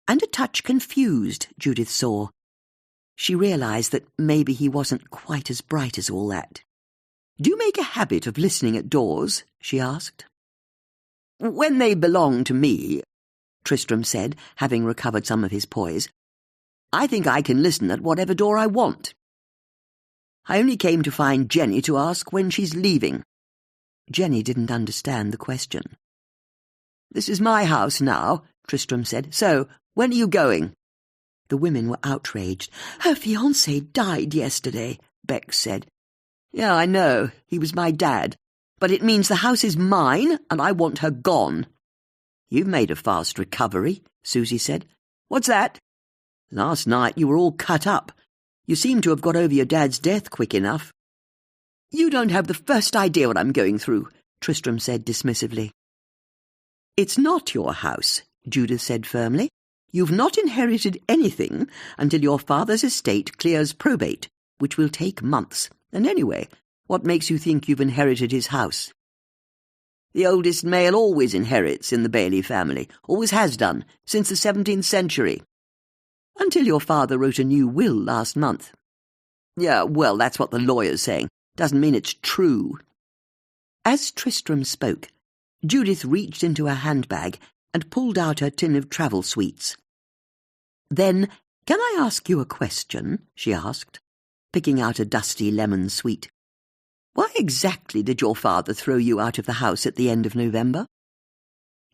and a touch confused, Judith saw. She realized that maybe he wasn't quite as bright as all that. "Do you make a habit of listening at doors?" she asked. "When they belong to me," Tristram said, having recovered some of his poise, "I think I can listen at whatever door I want. I only came to find Jenny to ask when she's leaving." Jenny didn't understand the question. "This is my house now," Tristram said, "so when are you going?" The women were outraged. "Her fiancé died yesterday," Bex said. "Yeah, I know. He was my dad. But it means the house is mine, and I want her gone." "You've made a fast recovery," Susie said. "What's that?" "Last night you were all cut up. You seem to have got over your dad's death quick enough." "You don't have the first idea what I'm going through," Tristram said dismissively. "It's not your house," Judith said firmly. "You've not inherited anything until your father's estate clears probate, which will take months. And anyway, what makes you think you've inherited his house?" "The oldest male always inherits in the Bailey family, always has done, since the 17th century. Until your father wrote a new will last month." "Yeah, well, that's what the lawyer's saying. Doesn't mean it's true." As Tristram spoke, Judith reached into her handbag and pulled out her tin of travel sweets. "Then, can I ask you a question?" she asked, picking out a dusty lemon sweet. "Why exactly did your father throw you out of the house at the end of November?"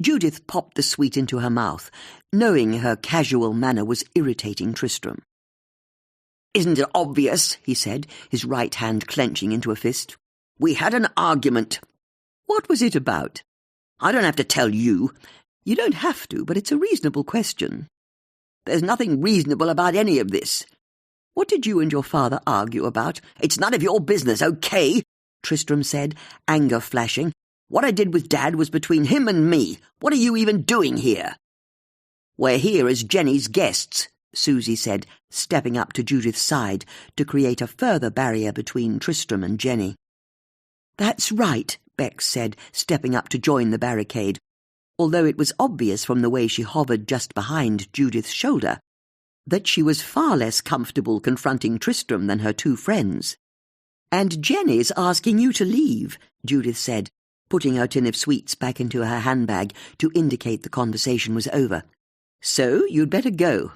Judith popped the sweet into her mouth, knowing her casual manner was irritating Tristram. "Isn't it obvious?" he said, his right hand clenching into a fist. "We had an argument." "What was it about?" "I don't have to tell you." "You don't have to, but it's a reasonable question." "There's nothing reasonable about any of this." "What did you and your father argue about?" "It's none of your business, okay?" Tristram said, anger flashing. "What I did with Dad was between him and me. What are you even doing here?" "We're here as Jenny's guests," Susie said, stepping up to Judith's side to create a further barrier between Tristram and Jenny. "That's right," Bex said, stepping up to join the barricade, although it was obvious from the way she hovered just behind Judith's shoulder that she was far less comfortable confronting Tristram than her two friends. "And Jenny's asking you to leave," Judith said, putting her tin of sweets back into her handbag to indicate the conversation was over. "So you'd better go."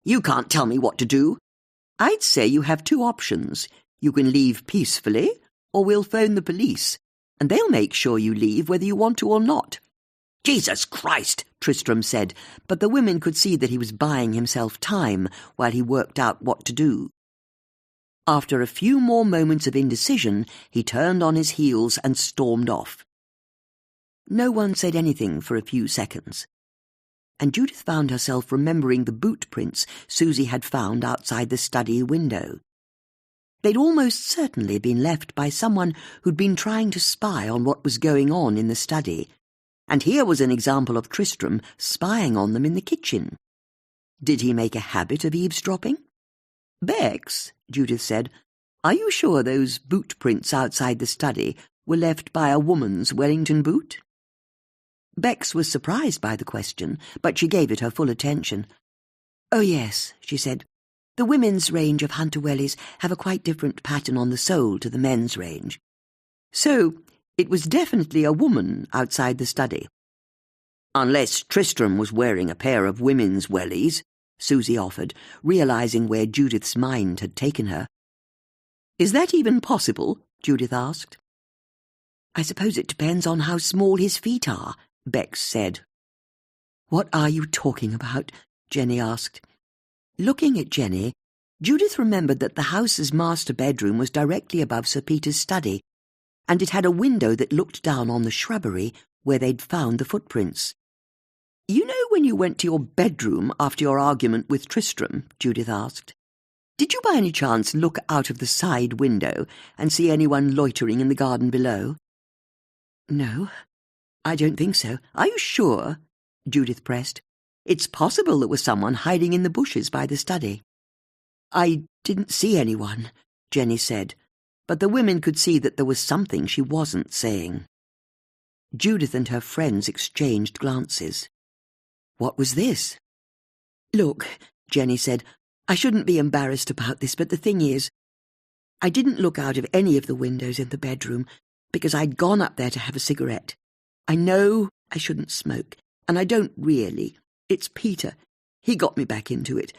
"You can't tell me what to do." "I'd say you have two options. You can leave peacefully, or we'll phone the police, and they'll make sure you leave whether you want to or not." "Jesus Christ," Tristram said, but the women could see that he was buying himself time while he worked out what to do. After a few more moments of indecision, he turned on his heels and stormed off. No one said anything for a few seconds, and Judith found herself remembering the boot prints Susie had found outside the study window. They'd almost certainly been left by someone who'd been trying to spy on what was going on in the study, and here was an example of Tristram spying on them in the kitchen. Did he make a habit of eavesdropping? "Bex," Judith said, "are you sure those boot prints outside the study were left by a woman's Wellington boot?" Bex was surprised by the question, but she gave it her full attention. "Oh, yes," she said. "The women's range of Hunter Wellies have a quite different pattern on the sole to the men's range. So it was definitely a woman outside the study." "Unless Tristram was wearing a pair of women's wellies," Susie offered, realizing where Judith's mind had taken her. "Is that even possible?" Judith asked. "I suppose it depends on how small his feet are," Bex said. "What are you talking about?" Jenny asked. Looking at Jenny, Judith remembered that the house's master bedroom was directly above Sir Peter's study, and it had a window that looked down on the shrubbery where they'd found the footprints. "You know when you went to your bedroom after your argument with Tristram?" Judith asked. "Did you by any chance look out of the side window and see anyone loitering in the garden below?" "No." I don't think so. Are you sure? Judith pressed. It's possible there was someone hiding in the bushes by the study. I didn't see anyone, Jenny said, but the women could see that there was something she wasn't saying. Judith and her friends exchanged glances. What was this? Look, Jenny said, I shouldn't be embarrassed about this, but the thing is, I didn't look out of any of the windows in the bedroom because I'd gone up there to have a cigarette. I know I shouldn't smoke, and I don't really. It's Peter. He got me back into it.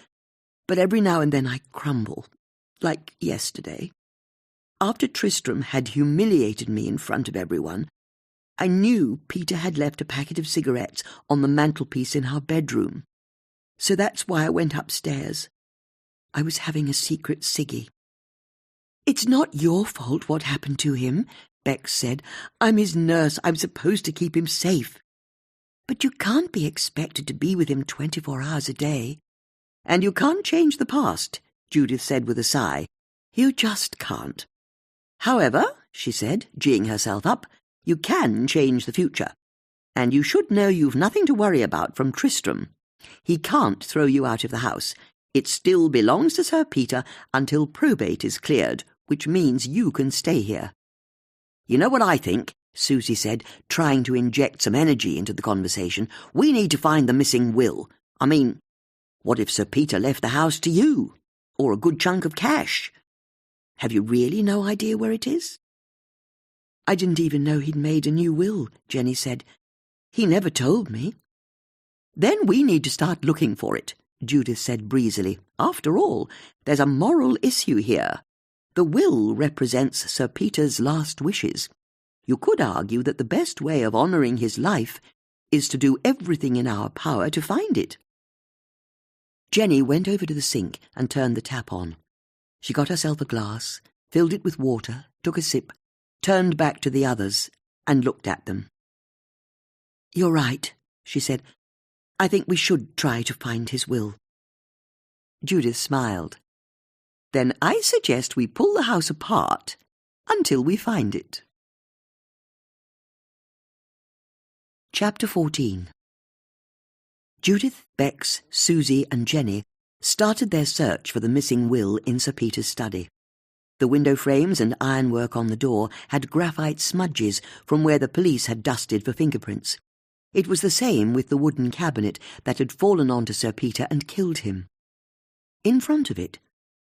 But every now and then I crumble, like yesterday. After Tristram had humiliated me in front of everyone, I knew Peter had left a packet of cigarettes on the mantelpiece in our bedroom. So that's why I went upstairs. I was having a secret ciggy. It's not your fault what happened to him, Bex said. I'm his nurse. I'm supposed to keep him safe. But you can't be expected to be with him 24 hours a day. And you can't change the past, Judith said with a sigh. You just can't. However, she said, geeing herself up, you can change the future. And you should know you've nothing to worry about from Tristram. He can't throw you out of the house. It still belongs to Sir Peter until probate is cleared, which means you can stay here. You know what I think, Susie said, trying to inject some energy into the conversation. We need to find the missing will. I mean, what if Sir Peter left the house to you? Or a good chunk of cash? Have you really no idea where it is? I didn't even know he'd made a new will, Jenny said. He never told me. Then we need to start looking for it, Judith said breezily. After all, there's a moral issue here. The will represents Sir Peter's last wishes. You could argue that the best way of honouring his life is to do everything in our power to find it. Jenny went over to the sink and turned the tap on. She got herself a glass, filled it with water, took a sip, turned back to the others, and looked at them. You're right, she said. I think we should try to find his will. Judith smiled. Then I suggest we pull the house apart until we find it. Chapter 14. Judith, Bex, Susie and Jenny started their search for the missing will in Sir Peter's study. The window frames and ironwork on the door had graphite smudges from where the police had dusted for fingerprints. It was the same with the wooden cabinet that had fallen onto Sir Peter and killed him. In front of it,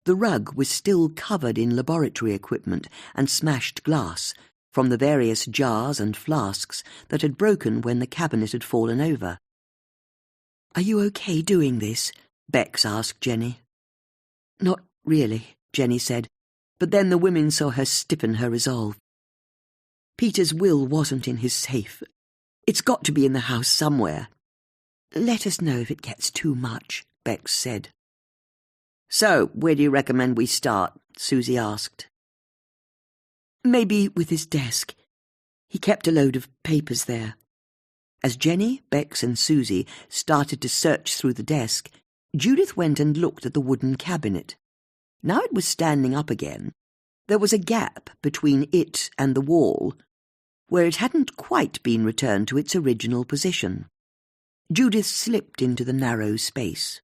the rug was still covered in laboratory equipment and smashed glass from the various jars and flasks that had broken when the cabinet had fallen over. Are you okay doing this? Bex asked Jenny. Not really, Jenny said, but then the women saw her stiffen her resolve. Peter's will wasn't in his safe. It's got to be in the house somewhere. Let us know if it gets too much, Bex said. So, where do you recommend we start? Susie asked. Maybe with his desk. He kept a load of papers there. As Jenny, Bex and Susie started to search through the desk, Judith went and looked at the wooden cabinet. Now it was standing up again. There was a gap between it and the wall, where it hadn't quite been returned to its original position. Judith slipped into the narrow space.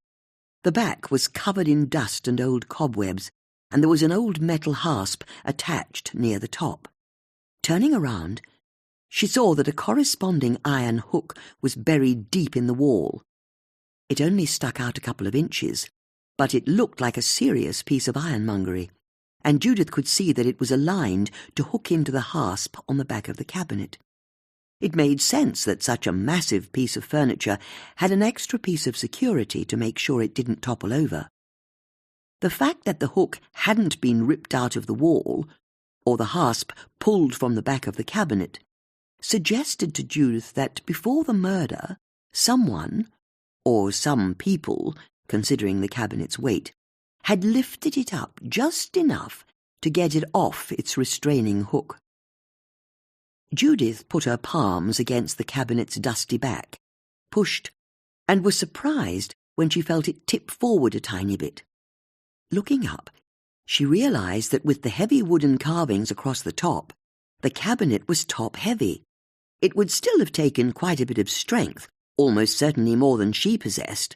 The back was covered in dust and old cobwebs, and there was an old metal hasp attached near the top. Turning around, she saw that a corresponding iron hook was buried deep in the wall. It only stuck out a couple of inches, but it looked like a serious piece of ironmongery, and Judith could see that it was aligned to hook into the hasp on the back of the cabinet. It made sense that such a massive piece of furniture had an extra piece of security to make sure it didn't topple over. The fact that the hook hadn't been ripped out of the wall, or the hasp pulled from the back of the cabinet, suggested to Judith that before the murder, someone, or some people, considering the cabinet's weight, had lifted it up just enough to get it off its restraining hook. Judith put her palms against the cabinet's dusty back, pushed, and was surprised when she felt it tip forward a tiny bit. Looking up, she realized that with the heavy wooden carvings across the top, the cabinet was top-heavy, It would still have taken quite a bit of strength, almost certainly more than she possessed,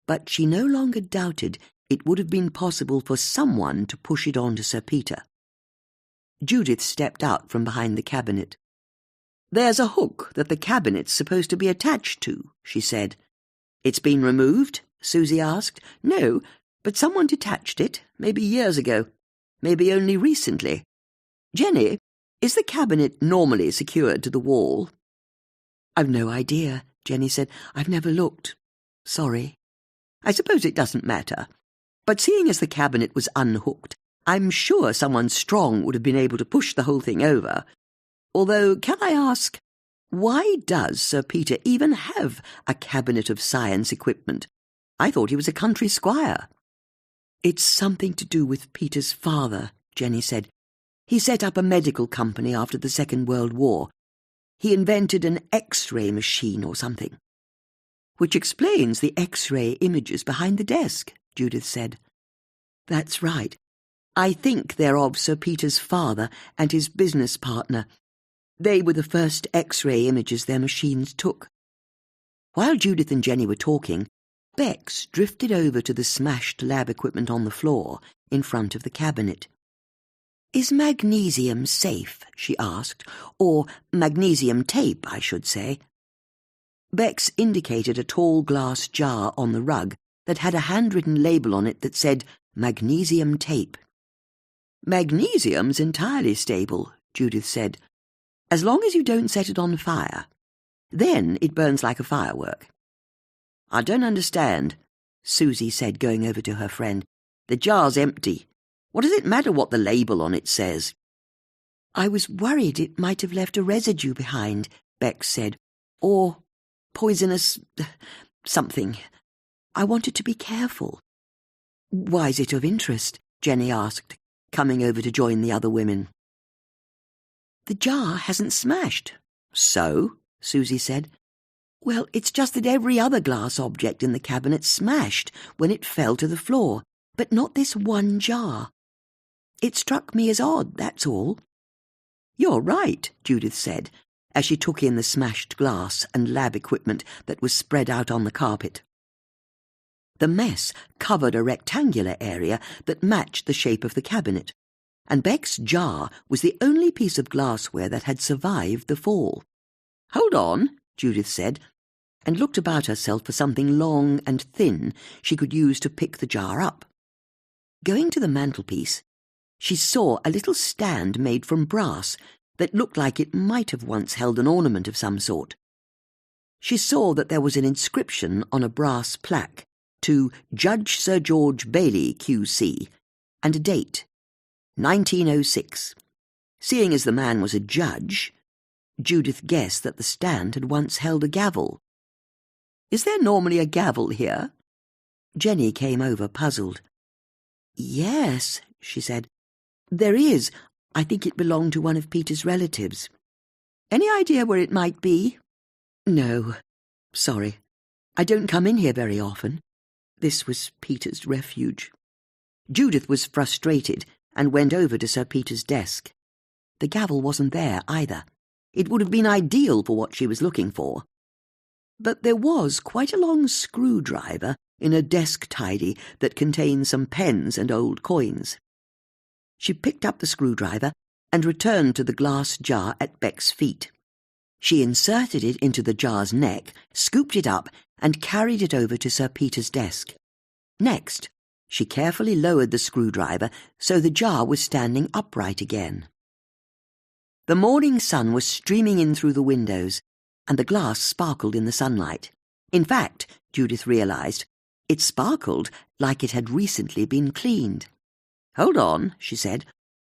but she no longer doubted it would have been possible for someone to push it on to Sir Peter. Judith stepped out from behind the cabinet. "There's a hook that the cabinet's supposed to be attached to," she said. "It's been removed?" Susie asked. "No, but someone detached it, maybe years ago, maybe only recently. Jenny, is the cabinet normally secured to the wall?" "I've no idea," Jenny said. "I've never looked. Sorry." "I suppose it doesn't matter. But seeing as the cabinet was unhooked, I'm sure someone strong would have been able to push the whole thing over. Although, can I ask, why does Sir Peter even have a cabinet of science equipment? I thought he was a country squire." "It's something to do with Peter's father," Jenny said. "He set up a medical company after the Second World War. He invented an X-ray machine or something." "Which explains the X-ray images behind the desk," Judith said. "That's right. I think they're of Sir Peter's father and his business partner. They were the first X-ray images their machines took." While Judith and Jenny were talking, Bex drifted over to the smashed lab equipment on the floor in front of the cabinet. "Is magnesium safe?" she asked. "Or magnesium tape, I should say." Bex indicated a tall glass jar on the rug that had a handwritten label on it that said magnesium tape. "Magnesium's entirely stable," Judith said, "as long as you don't set it on fire. Then it burns like a firework." "I don't understand," Susie said, going over to her friend. "The jar's empty. What does it matter what the label on it says?" "I was worried it might have left a residue behind," Bex said. "Or poisonous something. I wanted to be careful." "Why's it of interest?" Jenny asked, coming over to join the other women. "The jar hasn't smashed." "So?" Susie said. "Well, it's just that every other glass object in the cabinet smashed when it fell to the floor, but not this one jar. It struck me as odd, that's all." "You're right," Judith said, as she took in the smashed glass and lab equipment that was spread out on the carpet. The mess covered a rectangular area that matched the shape of the cabinet, and Beck's jar was the only piece of glassware that had survived the fall. "Hold on," Judith said, and looked about herself for something long and thin she could use to pick the jar up. Going to the mantelpiece, she saw a little stand made from brass that looked like it might have once held an ornament of some sort. She saw that there was an inscription on a brass plaque to Judge Sir George Bailey, Q.C., and a date, 1906. Seeing as the man was a judge, Judith guessed that the stand had once held a gavel. "Is there normally a gavel here?" Jenny came over, puzzled. "Yes," she said. "There is. I think it belonged to one of Peter's relatives." "Any idea where it might be?" "No. Sorry. I don't come in here very often. This was Peter's refuge." Judith was frustrated and went over to Sir Peter's desk. The gavel wasn't there either. It would have been ideal for what she was looking for. But there was quite a long screwdriver in a desk tidy that contained some pens and old coins. She picked up the screwdriver and returned to the glass jar at Beck's feet. She inserted it into the jar's neck, scooped it up, and carried it over to Sir Peter's desk. Next, she carefully lowered the screwdriver so the jar was standing upright again. The morning sun was streaming in through the windows, and the glass sparkled in the sunlight. In fact, Judith realized, it sparkled like it had recently been cleaned. "Hold on," she said,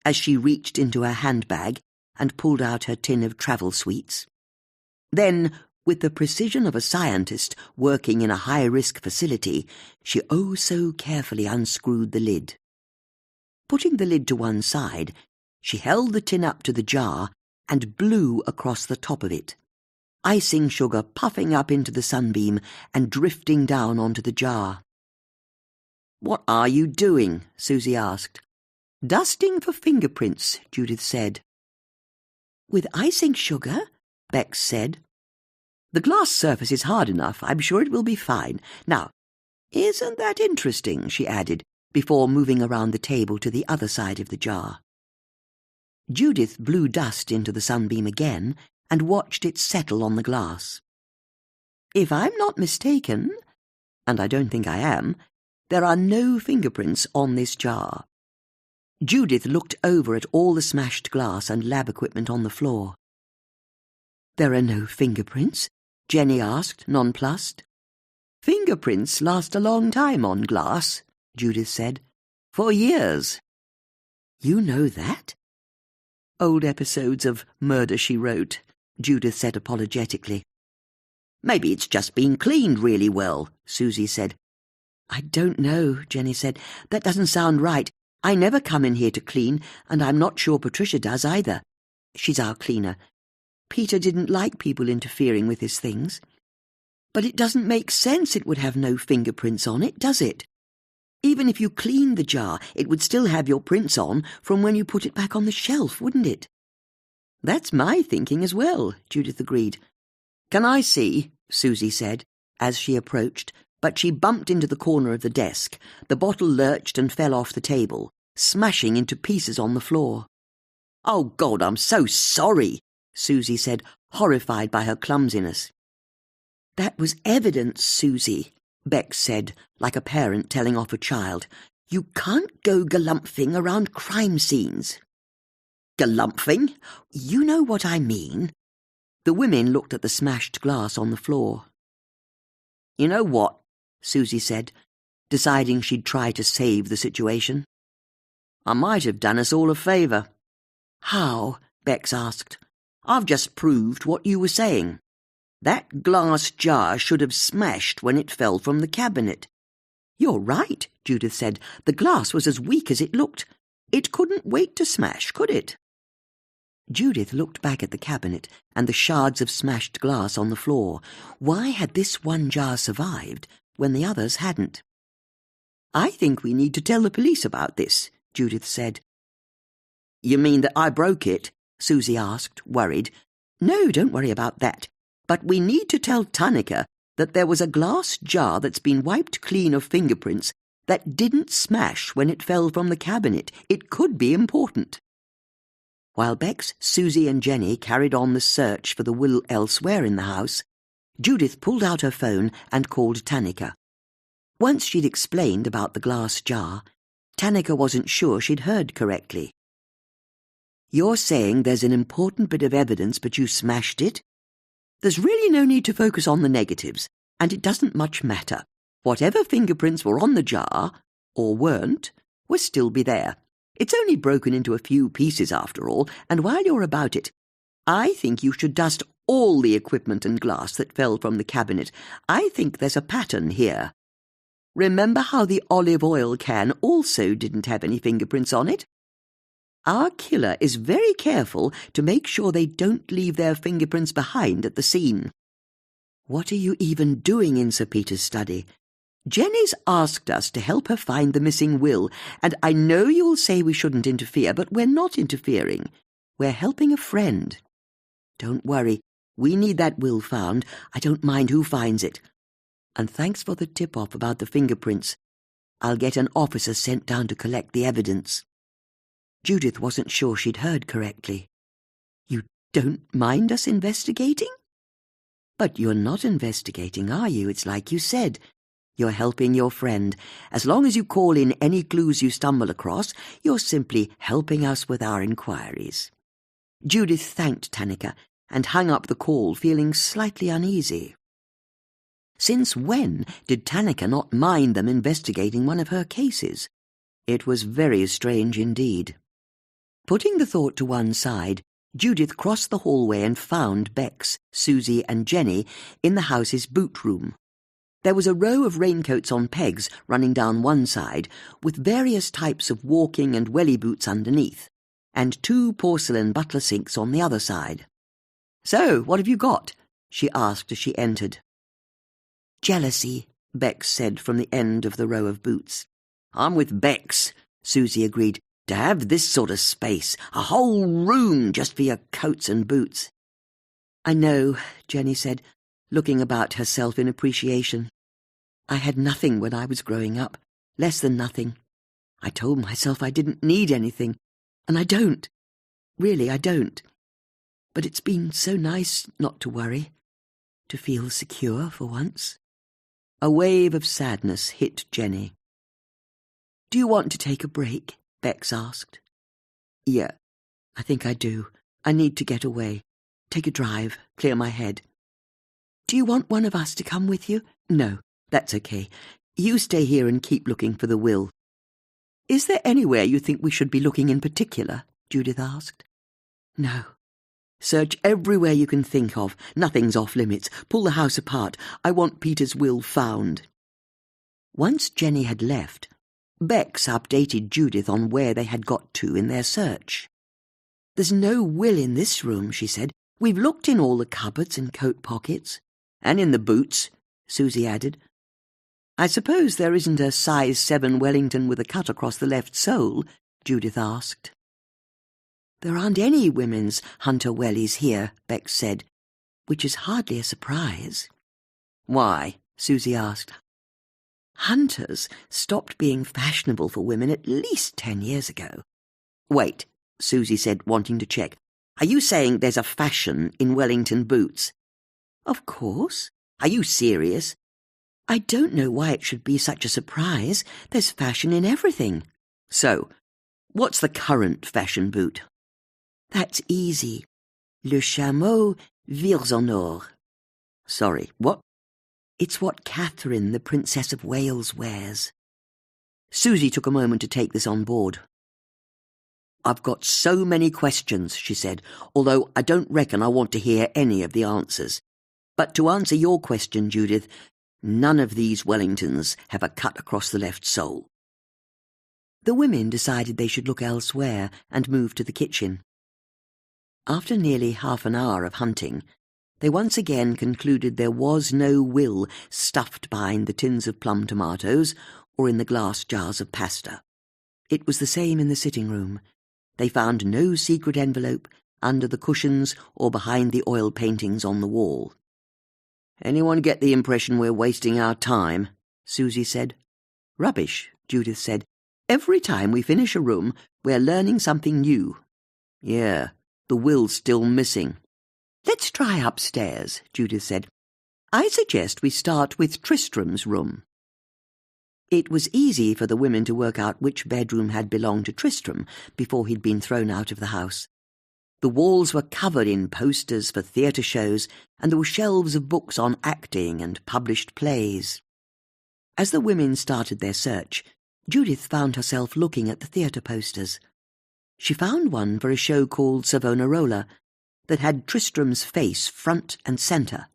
as she reached into her handbag and pulled out her tin of travel sweets. Then, with the precision of a scientist working in a high-risk facility, she oh so carefully unscrewed the lid. Putting the lid to one side, she held the tin up to the jar and blew across the top of it, icing sugar puffing up into the sunbeam and drifting down onto the jar. "What are you doing?" Susie asked. "Dusting for fingerprints," Judith said. "With icing sugar?" Bex said. "The glass surface is hard enough. I'm sure it will be fine. Now, isn't that interesting?" she added, before moving around the table to the other side of the jar. Judith blew dust into the sunbeam again and watched it settle on the glass. "If I'm not mistaken, and I don't think I am, there are no fingerprints on this jar." Judith looked over at all the smashed glass and lab equipment on the floor. "There are no fingerprints?" Jenny asked, nonplussed. "Fingerprints last a long time on glass," Judith said. "For years." "You know that?" "Old episodes of Murder, She Wrote," Judith said apologetically. "Maybe it's just been cleaned really well," Susie said. "I don't know," Jenny said. "That doesn't sound right. I never come in here to clean, and I'm not sure Patricia does either. She's our cleaner. Peter didn't like people interfering with his things. But it doesn't make sense it would have no fingerprints on it, does it? Even if you cleaned the jar, it would still have your prints on from when you put it back on the shelf, wouldn't it?" "That's my thinking as well," Judith agreed. "Can I see?" Susie said, as she approached, but she bumped into the corner of the desk. The bottle lurched and fell off the table, smashing into pieces on the floor. "Oh, God, I'm so sorry," Susie said, horrified by her clumsiness. "That was evidence, Susie," Bex said, like a parent telling off a child. "You can't go galumphing around crime scenes." "Galumphing? You know what I mean." The women looked at the smashed glass on the floor. "You know what?" Susie said, deciding she'd try to save the situation. "I might have done us all a favour." "How?" Bex asked. "I've just proved what you were saying. That glass jar should have smashed when it fell from the cabinet." "You're right," Judith said. "The glass was as weak as it looked. It couldn't wait to smash, could it?" Judith looked back at the cabinet and the shards of smashed glass on the floor. Why had this one jar survived when the others hadn't? "I think we need to tell the police about this," Judith said. "You mean that I broke it?" Susie asked, worried. "No, don't worry about that. But we need to tell Tanika that there was a glass jar that's been wiped clean of fingerprints that didn't smash when it fell from the cabinet. It could be important." While Bex, Susie and Jenny carried on the search for the will elsewhere in the house, Judith pulled out her phone and called Tanika. Once she'd explained about the glass jar, Tanika wasn't sure she'd heard correctly. "You're saying there's an important bit of evidence, but you smashed it? There's really no need to focus on the negatives, and it doesn't much matter. Whatever fingerprints were on the jar, or weren't, will still be there. It's only broken into a few pieces after all, and while you're about it, I think you should dust all the equipment and glass that fell from the cabinet. I think there's a pattern here. Remember how the olive oil can also didn't have any fingerprints on it? Our killer is very careful to make sure they don't leave their fingerprints behind at the scene." "What are you even doing in Sir Peter's study?" "Jenny's asked us to help her find the missing will, and I know you'll say we shouldn't interfere, but we're not interfering. We're helping a friend. Don't worry, we need that will found. I don't mind who finds it. And thanks for the tip-off about the fingerprints. I'll get an officer sent down to collect the evidence." Judith wasn't sure she'd heard correctly. "You don't mind us investigating?" "But you're not investigating, are you? It's like you said. You're helping your friend. As long as you call in any clues you stumble across, you're simply helping us with our inquiries." Judith thanked Tanika and hung up the call, feeling slightly uneasy. Since when did Tanika not mind them investigating one of her cases? It was very strange indeed. Putting the thought to one side, Judith crossed the hallway and found Bex, Susie and Jenny in the house's boot room. There was a row of raincoats on pegs running down one side, with various types of walking and welly boots underneath, and 2 porcelain butler sinks on the other side. "So, what have you got?" she asked as she entered. "Jealousy," Bex said from the end of the row of boots. "I'm with Bex," Susie agreed. "To have this sort of space, a whole room just for your coats and boots." I know, Jenny said, looking about herself in appreciation. I had nothing when I was growing up, less than nothing. I told myself I didn't need anything, and I don't. Really, I don't. But it's been so nice not to worry, to feel secure for once. A wave of sadness hit Jenny. Do you want to take a break? Bex asked. Yeah, I think I do. I need to get away. Take a drive, clear my head. Do you want one of us to come with you? No, that's okay. You stay here and keep looking for the will. Is there anywhere you think we should be looking in particular? Judith asked. No. Search everywhere you can think of. Nothing's off limits. Pull the house apart. I want Peter's will found. Once Jenny had left, Bex updated Judith on where they had got to in their search. There's no will in this room, she said. We've looked in all the cupboards and coat pockets. And in the boots, Susie added. I suppose there isn't a size 7 Wellington with a cut across the left sole? Judith asked. There aren't any women's Hunter wellies here, Bex said, which is hardly a surprise. Why? Susie asked. Hunters stopped being fashionable for women at least 10 years ago. Wait, Susie said, wanting to check. Are you saying there's a fashion in Wellington boots? Of course. Are you serious? I don't know why it should be such a surprise. There's fashion in everything. So, what's the current fashion boot? That's easy. Le chameau vires en or. Sorry, what? It's what Catherine, the Princess of Wales, wears. Susie took a moment to take this on board. I've got so many questions, she said, although I don't reckon I want to hear any of the answers. But to answer your question, Judith, none of these Wellingtons have a cut across the left sole. The women decided they should look elsewhere and move to the kitchen. After nearly half an hour of hunting, they once again concluded there was no will stuffed behind the tins of plum tomatoes or in the glass jars of pasta. It was the same in the sitting room. They found no secret envelope under the cushions or behind the oil paintings on the wall. Anyone get the impression we're wasting our time? Susie said. Rubbish, Judith said. Every time we finish a room, we're learning something new. Yeah, the will's still missing. Let's try upstairs, Judith said. I suggest we start with Tristram's room. It was easy for the women to work out which bedroom had belonged to Tristram before he'd been thrown out of the house. The walls were covered in posters for theatre shows, and there were shelves of books on acting and published plays. As the women started their search, Judith found herself looking at the theatre posters. She found one for a show called Savonarola that had Tristram's face front and centre,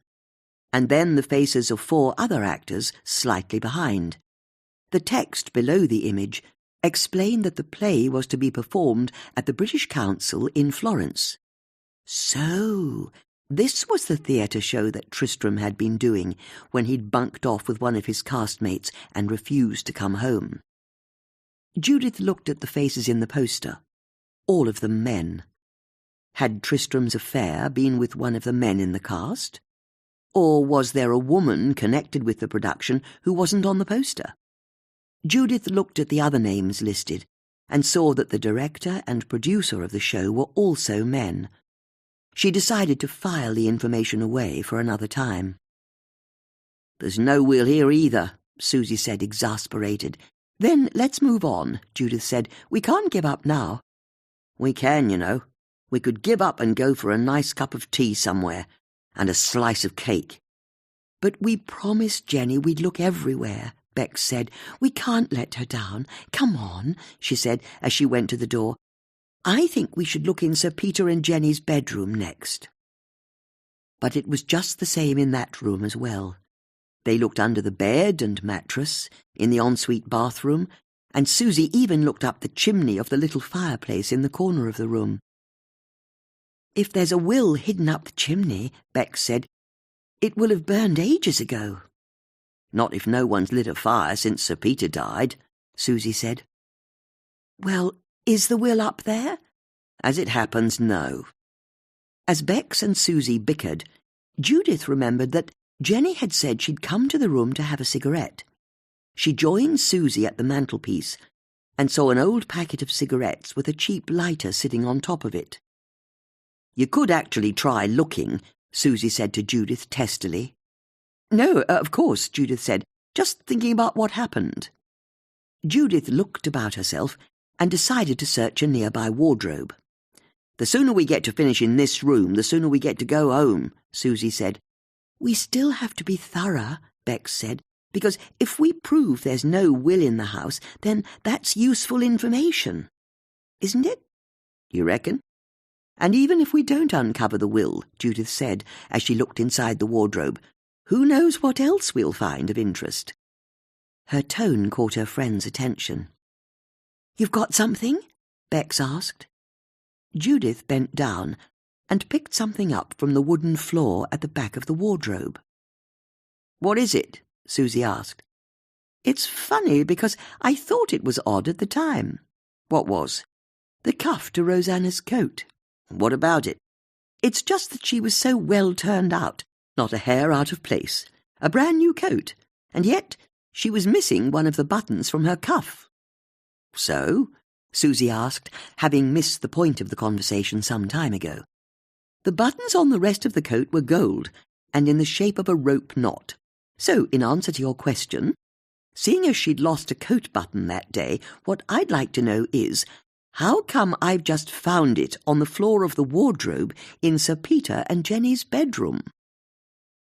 and then the faces of 4 other actors slightly behind. The text below the image explained that the play was to be performed at the British Council in Florence. So, this was the theatre show that Tristram had been doing when he'd bunked off with one of his castmates and refused to come home. Judith looked at the faces in the poster, all of them men. Had Tristram's affair been with one of the men in the cast? Or was there a woman connected with the production who wasn't on the poster? Judith looked at the other names listed and saw that the director and producer of the show were also men. She decided to file the information away for another time. There's no will here either, Susie said, exasperated. Then let's move on, Judith said. We can't give up now. We can, you know. We could give up and go for a nice cup of tea somewhere, and a slice of cake. But we promised Jenny we'd look everywhere, Bex said. We can't let her down. Come on, she said as she went to the door. I think we should look in Sir Peter and Jenny's bedroom next. But it was just the same in that room as well. They looked under the bed and mattress, in the ensuite bathroom, and Susie even looked up the chimney of the little fireplace in the corner of the room. If there's a will hidden up the chimney, Bex said, it will have burned ages ago. Not if no one's lit a fire since Sir Peter died, Susie said. Well, is the will up there? As it happens, no. As Bex and Susie bickered, Judith remembered that Jenny had said she'd come to the room to have a cigarette. She joined Susie at the mantelpiece and saw an old packet of cigarettes with a cheap lighter sitting on top of it. "You could actually try looking," Susie said to Judith testily. "No, of course," Judith said, "just thinking about what happened." Judith looked about herself and decided to search a nearby wardrobe. "The sooner we get to finish in this room, the sooner we get to go home," Susie said. "We still have to be thorough," Bex said, "because if we prove there's no will in the house, then that's useful information. Isn't it? You reckon?" "And even if we don't uncover the will," Judith said as she looked inside the wardrobe, "who knows what else we'll find of interest?" Her tone caught her friend's attention. "You've got something?" Bex asked. Judith bent down and picked something up from the wooden floor at the back of the wardrobe. "What is it?" Susie asked. "It's funny because I thought it was odd at the time." "What was?" "The cuff to Rosanna's coat." "What about it?" "It's just that she was so well turned out, not a hair out of place, a brand new coat, and yet she was missing one of the buttons from her cuff." "So?" Susie asked, having missed the point of the conversation some time ago. "The buttons on the rest of the coat were gold and in the shape of a rope knot. So, in answer to your question, seeing as she'd lost a coat button that day, what I'd like to know is, how come I've just found it on the floor of the wardrobe in Sir Peter and Jenny's bedroom?"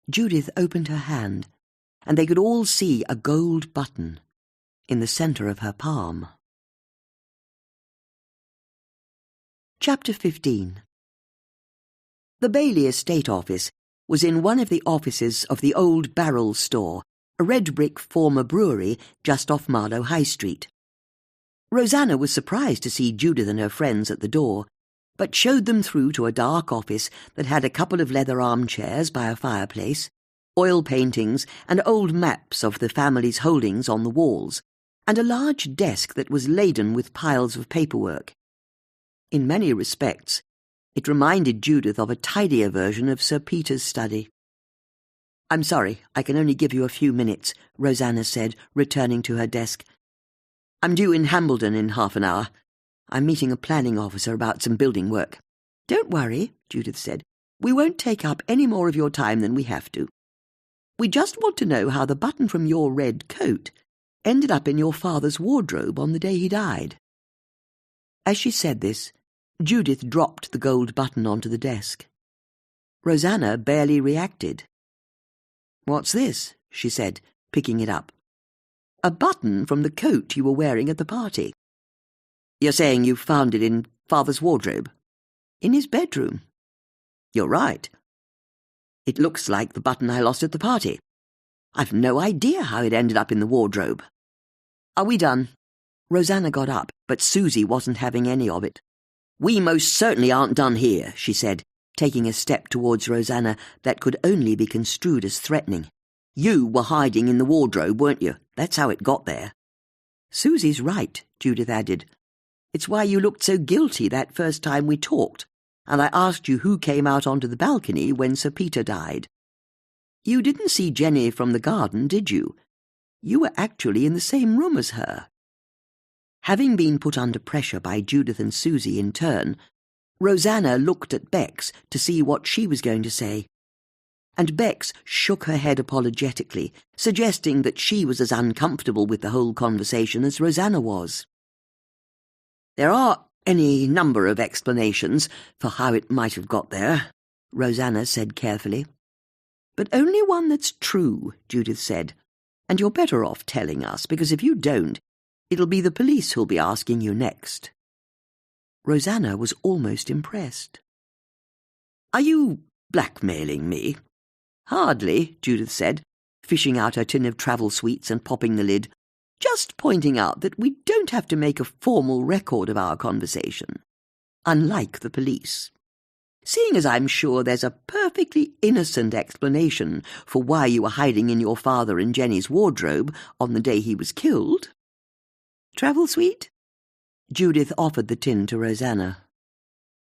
Judith opened her hand, and they could all see a gold button in the centre of her palm. Chapter 15. The Bailey Estate Office was in one of the offices of the Old Barrel Store, a red-brick former brewery just off Marlow High Street. Rosanna was surprised to see Judith and her friends at the door, but showed them through to a dark office that had a couple of leather armchairs by a fireplace, oil paintings and old maps of the family's holdings on the walls, and a large desk that was laden with piles of paperwork. In many respects, it reminded Judith of a tidier version of Sir Peter's study. "I'm sorry, I can only give you a few minutes," Rosanna said, returning to her desk. "I'm due in Hambledon in half an hour. I'm meeting a planning officer about some building work." "Don't worry," Judith said. "We won't take up any more of your time than we have to. We just want to know how the button from your red coat ended up in your father's wardrobe on the day he died." As she said this, Judith dropped the gold button onto the desk. Rosanna barely reacted. "What's this?" she said, picking it up. "A button from the coat you were wearing at the party." "You're saying you found it in Father's wardrobe?" "In his bedroom." "You're right. It looks like the button I lost at the party. I've no idea how it ended up in the wardrobe." "Are we done?" Rosanna got up, but Susie wasn't having any of it. "We most certainly aren't done here," she said, taking a step towards Rosanna that could only be construed as threatening. "You were hiding in the wardrobe, weren't you? That's how it got there." "Susie's right," Judith added. "It's why you looked so guilty that first time we talked, and I asked you who came out onto the balcony when Sir Peter died. You didn't see Jenny from the garden, did you? You were actually in the same room as her." Having been put under pressure by Judith and Susie in turn, Rosanna looked at Bex to see what she was going to say, and Bex shook her head apologetically, suggesting that she was as uncomfortable with the whole conversation as Rosanna was. "There are any number of explanations for how it might have got there," Rosanna said carefully. "But only one that's true," Judith said, "and you're better off telling us, because if you don't, it'll be the police who'll be asking you next." Rosanna was almost impressed. "Are you blackmailing me?" "Hardly," Judith said, fishing out her tin of travel sweets and popping the lid. "Just pointing out that we don't have to make a formal record of our conversation, unlike the police. Seeing as I'm sure there's a perfectly innocent explanation for why you were hiding in your father and Jenny's wardrobe on the day he was killed." "Travel sweet?" Judith offered the tin to Rosanna.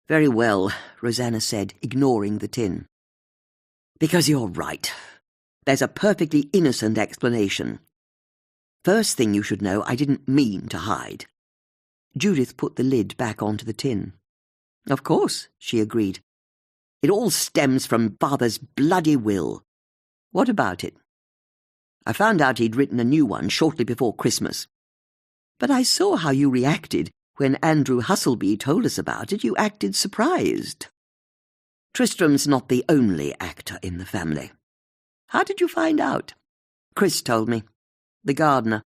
Very well, Rosanna said, ignoring the tin. Because you're right. There's a perfectly innocent explanation. First thing you should know, I didn't mean to hide. Judith put the lid back onto the tin. Of course, she agreed. It all stems from Father's bloody will. What about it? I found out he'd written a new one shortly before Christmas. But I saw how you reacted when Andrew Husselby told us about it. You acted surprised. Tristram's not the only actor in the family. How did you find out? Chris told me. The gardener.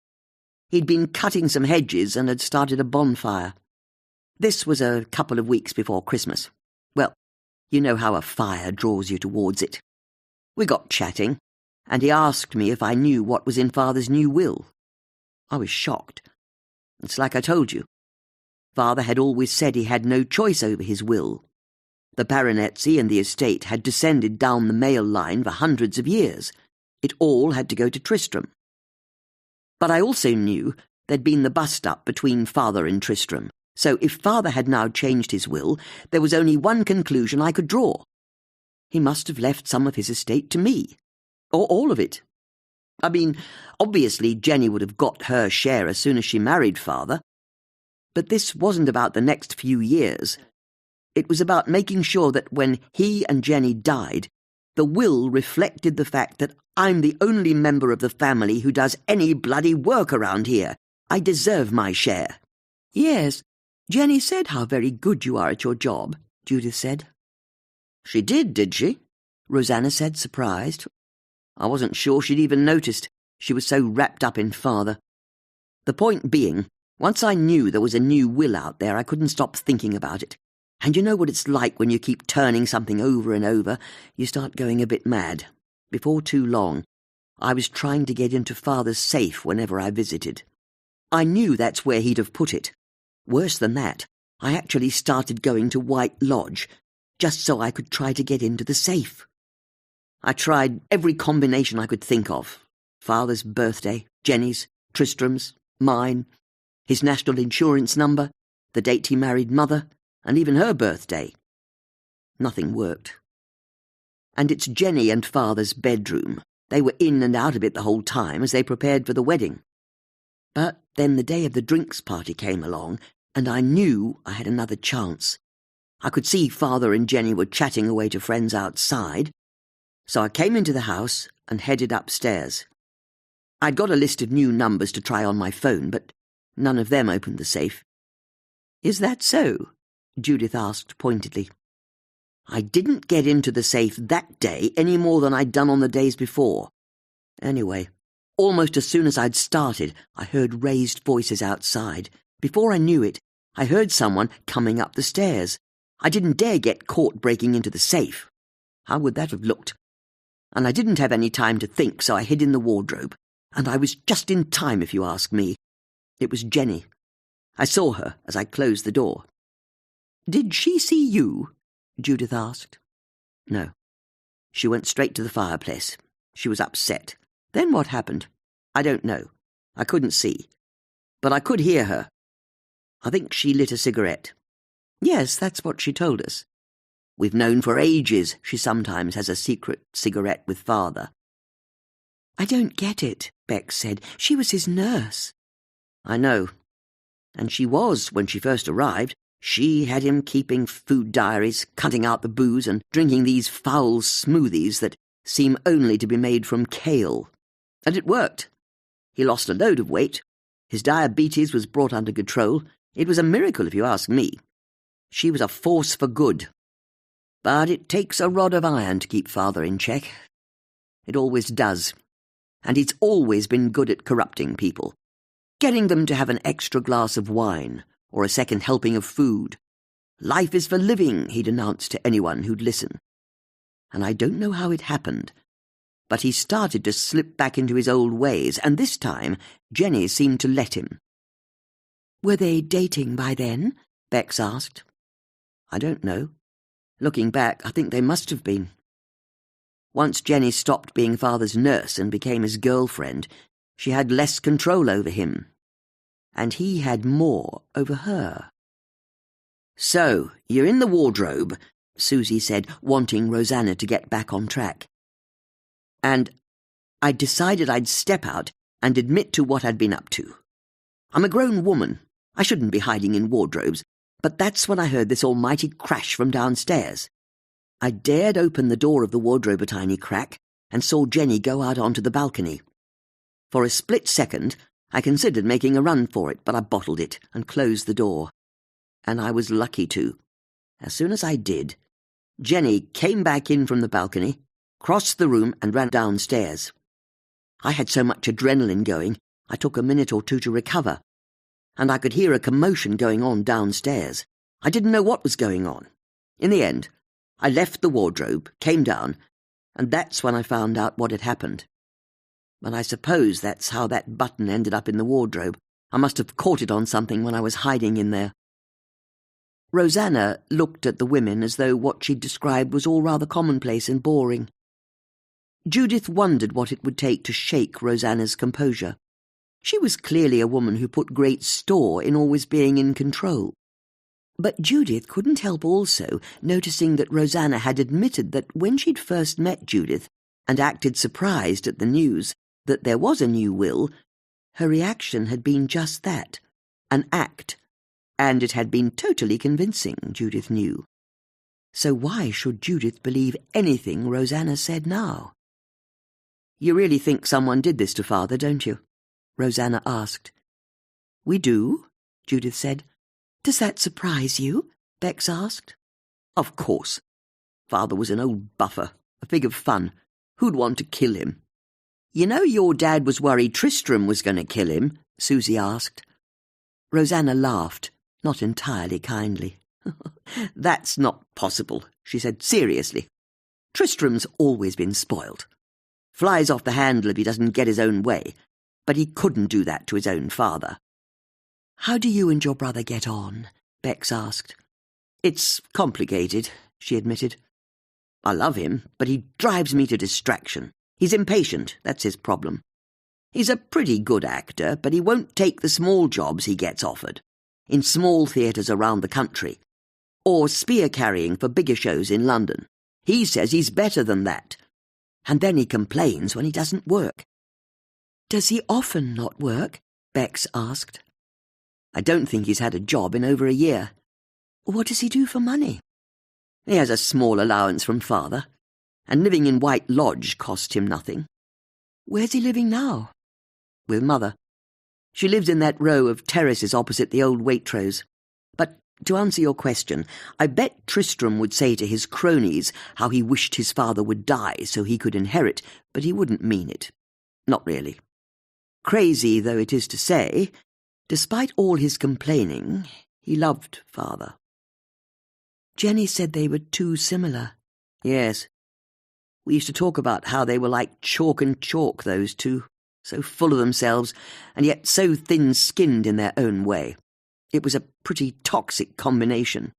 He'd been cutting some hedges and had started a bonfire. This was a couple of weeks before Christmas. Well, you know how a fire draws you towards it. We got chatting, and he asked me if I knew what was in Father's new will. I was shocked. It's like I told you. Father had always said he had no choice over his will. The baronetcy and the estate had descended down the male line for hundreds of years. It all had to go to Tristram. But I also knew there'd been the bust-up between Father and Tristram, so if Father had now changed his will, there was only one conclusion I could draw. He must have left some of his estate to me. Or all of it. I mean, obviously Jenny would have got her share as soon as she married Father. But this wasn't about the next few years. It was about making sure that when he and Jenny died, the will reflected the fact that I'm the only member of the family who does any bloody work around here. I deserve my share. Yes, Jenny said how very good you are at your job, Judith said. She did she? Rosanna said, surprised. I wasn't sure she'd even noticed. She was so wrapped up in Father. The point being, once I knew there was a new will out there, I couldn't stop thinking about it. And you know what it's like when you keep turning something over and over, you start going a bit mad. Before too long, I was trying to get into Father's safe whenever I visited. I knew that's where he'd have put it. Worse than that, I actually started going to White Lodge, just so I could try to get into the safe. I tried every combination I could think of. Father's birthday, Jenny's, Tristram's, mine, his national insurance number, the date he married Mother, and even her birthday. Nothing worked. And it's Jenny and Father's bedroom. They were in and out of it the whole time as they prepared for the wedding. But then the day of the drinks party came along, and I knew I had another chance. I could see Father and Jenny were chatting away to friends outside, so I came into the house and headed upstairs. I'd got a list of new numbers to try on my phone, but none of them opened the safe. Is that so? Judith asked pointedly. I didn't get into the safe that day any more than I'd done on the days before. Anyway, almost as soon as I'd started, I heard raised voices outside. Before I knew it, I heard someone coming up the stairs. I didn't dare get caught breaking into the safe. How would that have looked? And I didn't have any time to think, so I hid in the wardrobe. And I was just in time, if you ask me. It was Jenny. I saw her as I closed the door. Did she see you? Judith asked. No. She went straight to the fireplace. She was upset. Then what happened? I don't know. I couldn't see. But I could hear her. I think she lit a cigarette. Yes, that's what she told us. We've known for ages she sometimes has a secret cigarette with Father. I don't get it, Beck said. She was his nurse. I know. And she was when she first arrived. She had him keeping food diaries, cutting out the booze, and drinking these foul smoothies that seem only to be made from kale. And it worked. He lost a load of weight. His diabetes was brought under control. It was a miracle, if you ask me. She was a force for good. But it takes a rod of iron to keep Father in check. It always does. And he's always been good at corrupting people. Getting them to have an extra glass of wine, or a second helping of food. Life is for living, he'd announce to anyone who'd listen. And I don't know how it happened, but he started to slip back into his old ways, and this time Jenny seemed to let him. Were they dating by then? Bex asked. I don't know. Looking back, I think they must have been. Once Jenny stopped being Father's nurse and became his girlfriend, she had less control over him. And he had more over her. "So, you're in the wardrobe," Susie said, wanting Rosanna to get back on track. "And I decided I'd step out and admit to what I'd been up to. I'm a grown woman. I shouldn't be hiding in wardrobes, but that's when I heard this almighty crash from downstairs. I dared open the door of the wardrobe a tiny crack and saw Jenny go out onto the balcony. For a split second, I considered making a run for it, but I bottled it and closed the door. And I was lucky to. As soon as I did, Jenny came back in from the balcony, crossed the room and ran downstairs. I had so much adrenaline going, I took a minute or two to recover, and I could hear a commotion going on downstairs. I didn't know what was going on. In the end, I left the wardrobe, came down, and that's when I found out what had happened. But I suppose that's how that button ended up in the wardrobe. I must have caught it on something when I was hiding in there." Rosanna looked at the women as though what she'd described was all rather commonplace and boring. Judith wondered what it would take to shake Rosanna's composure. She was clearly a woman who put great store in always being in control. But Judith couldn't help also noticing that Rosanna had admitted that when she'd first met Judith and acted surprised at the news that there was a new will, her reaction had been just that, an act, and it had been totally convincing, Judith knew. So why should Judith believe anything Rosanna said now? "You really think someone did this to Father, don't you?" Rosanna asked. "We do," Judith said. "Does that surprise you?" Bex asked. "Of course. Father was an old buffer, a fig of fun. Who'd want to kill him?" "You know your dad was worried Tristram was going to kill him?" Susie asked. Rosanna laughed, not entirely kindly. "That's not possible," she said seriously. "Tristram's always been spoilt. Flies off the handle if he doesn't get his own way, but he couldn't do that to his own father." "How do you and your brother get on?" Bex asked. "It's complicated," she admitted. "I love him, but he drives me to distraction. He's impatient, that's his problem. He's a pretty good actor, but he won't take the small jobs he gets offered, in small theatres around the country, or spear-carrying for bigger shows in London. He says he's better than that, and then he complains when he doesn't work." "Does he often not work?" Bex asked. "I don't think he's had a job in over a year." "What does he do for money?" "He has a small allowance from Father, and living in White Lodge cost him nothing." "Where's he living now?" "With Mother. She lives in that row of terraces opposite the old Waitrose. But to answer your question, I bet Tristram would say to his cronies how he wished his father would die so he could inherit, but he wouldn't mean it. Not really. Crazy though it is to say, despite all his complaining, he loved Father." "Jenny said they were too similar." "Yes. We used to talk about how they were like chalk and chalk, those two, so full of themselves, and yet so thin-skinned in their own way. It was a pretty toxic combination."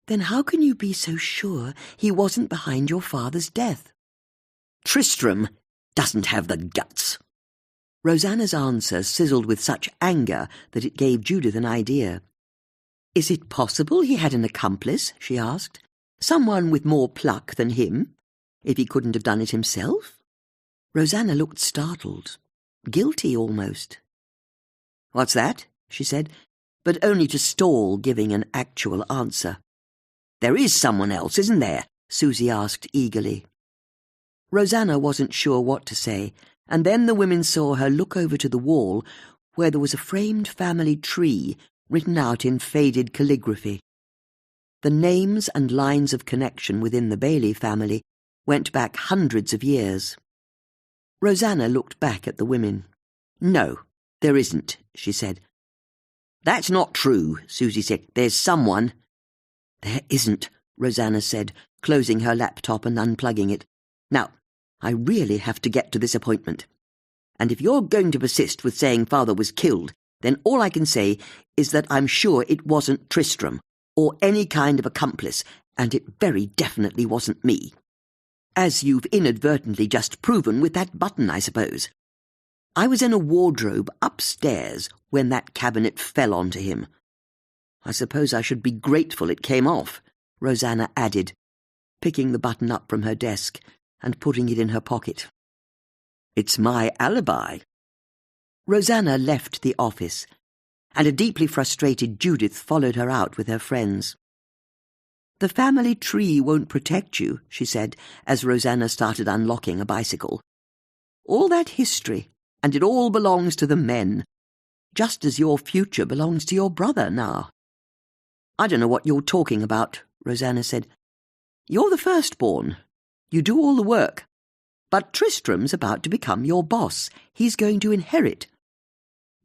"Then how can you be so sure he wasn't behind your father's death?" "Tristram doesn't have the guts." Rosanna's answer sizzled with such anger that it gave Judith an idea. "Is it possible he had an accomplice?" she asked. "Someone with more pluck than him, if he couldn't have done it himself?" Rosanna looked startled, guilty almost. "What's that?" she said, but only to stall giving an actual answer. "There is someone else, isn't there?" Susie asked eagerly. Rosanna wasn't sure what to say, and then the women saw her look over to the wall where there was a framed family tree written out in faded calligraphy. The names and lines of connection within the Bailey family went back hundreds of years. Rosanna looked back at the women. "No, there isn't," she said. "That's not true," Susie said. "There's someone." "There isn't," Rosanna said, closing her laptop and unplugging it. "Now, I really have to get to this appointment. And if you're going to persist with saying Father was killed, then all I can say is that I'm sure it wasn't Tristram, or any kind of accomplice, and it very definitely wasn't me. As you've inadvertently just proven with that button, I suppose. I was in a wardrobe upstairs when that cabinet fell onto him. I suppose I should be grateful it came off, Rosanna added, picking the button up from her desk and putting it in her pocket. It's my alibi. Rosanna left the office, and a deeply frustrated Judith followed her out with her friends. The family tree won't protect you, she said, as Rosanna started unlocking a bicycle. All that history, and it all belongs to the men, just as your future belongs to your brother now. I don't know what you're talking about, Rosanna said. You're the firstborn. You do all the work. But Tristram's about to become your boss. He's going to inherit.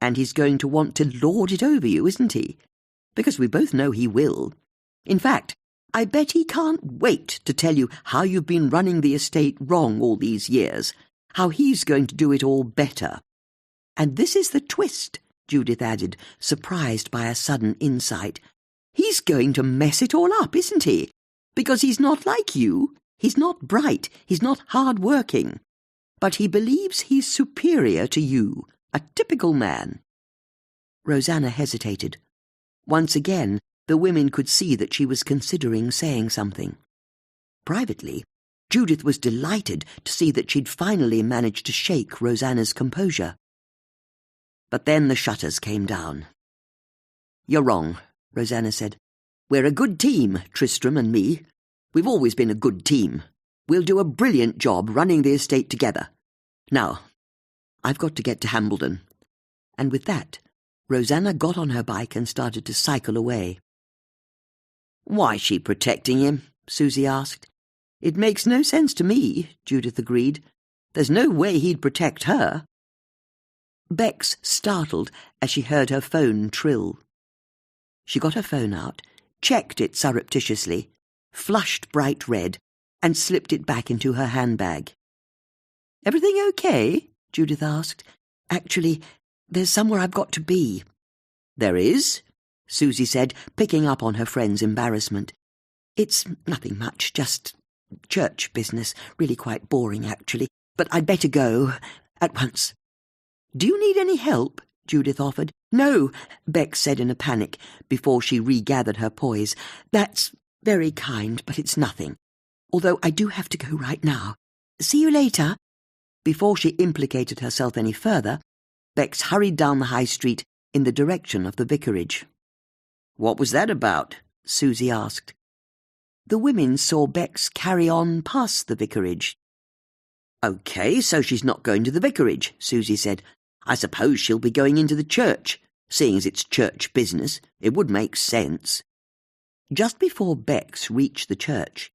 And he's going to want to lord it over you, isn't he? Because we both know he will. In fact, I bet he can't wait to tell you how you've been running the estate wrong all these years, how he's going to do it all better. And this is the twist, Judith added, surprised by a sudden insight. He's going to mess it all up, isn't he? Because he's not like you. He's not bright, he's not hard-working. But he believes he's superior to you, a typical man. Rosanna hesitated. Once again, the women could see that she was considering saying something. Privately, Judith was delighted to see that she'd finally managed to shake Rosanna's composure. But then the shutters came down. You're wrong, Rosanna said. We're a good team, Tristram and me. We've always been a good team. We'll do a brilliant job running the estate together. Now, I've got to get to Hambledon. And with that, Rosanna got on her bike and started to cycle away. Why's she protecting him? Susie asked. It makes no sense to me, Judith agreed. There's no way he'd protect her. Bex startled as she heard her phone trill. She got her phone out, checked it surreptitiously, flushed bright red, and slipped it back into her handbag. Everything okay? Judith asked. Actually, there's somewhere I've got to be. There is? Susie said, picking up on her friend's embarrassment. It's nothing much, just church business, really quite boring, actually, but I'd better go at once. Do you need any help? Judith offered. No, Bex said in a panic, before she regathered her poise. That's very kind, but it's nothing. Although I do have to go right now. See you later. Before she implicated herself any further, Bex hurried down the high street in the direction of the vicarage. What was that about? Susie asked. The women saw Bex carry on past the vicarage. OK, so she's not going to the vicarage, Susie said. I suppose she'll be going into the church, seeing as it's church business. It would make sense. Just before Bex reached the church,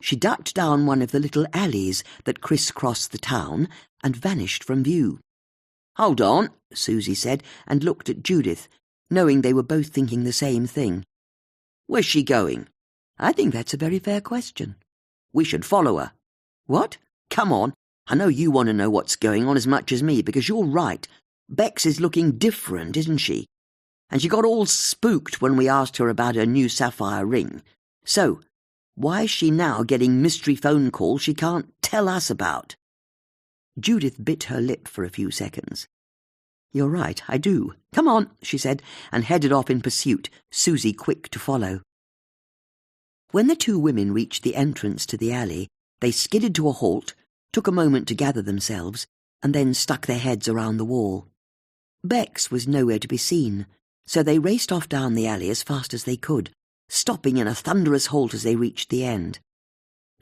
she ducked down one of the little alleys that criss-crossed the town and vanished from view. Hold on, Susie said, and looked at Judith, knowing they were both thinking the same thing. Where's she going? I think that's a very fair question. We should follow her. What? Come on. I know you want to know what's going on as much as me, because you're right. Bex is looking different, isn't she? And she got all spooked when we asked her about her new sapphire ring. So, why is she now getting mystery phone calls she can't tell us about? Judith bit her lip for a few seconds. You're right, I do. Come on, she said, and headed off in pursuit, Susie quick to follow. When the two women reached the entrance to the alley, they skidded to a halt, took a moment to gather themselves, and then stuck their heads around the wall. Bex was nowhere to be seen, so they raced off down the alley as fast as they could, stopping in a thunderous halt as they reached the end.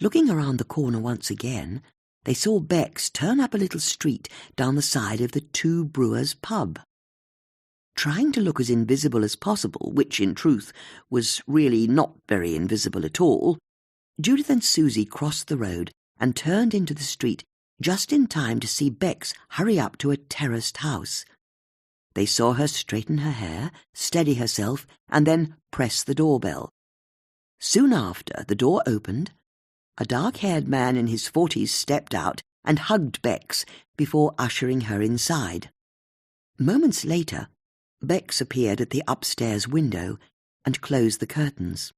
Looking around the corner once again, they saw Bex turn up a little street down the side of the Two Brewers pub. Trying to look as invisible as possible, which in truth was really not very invisible at all, Judith and Susie crossed the road and turned into the street just in time to see Bex hurry up to a terraced house. They saw her straighten her hair, steady herself, and then press the doorbell. Soon after, the door opened. A dark-haired man in his 40s stepped out and hugged Bex before ushering her inside. Moments later, Bex appeared at the upstairs window and closed the curtains.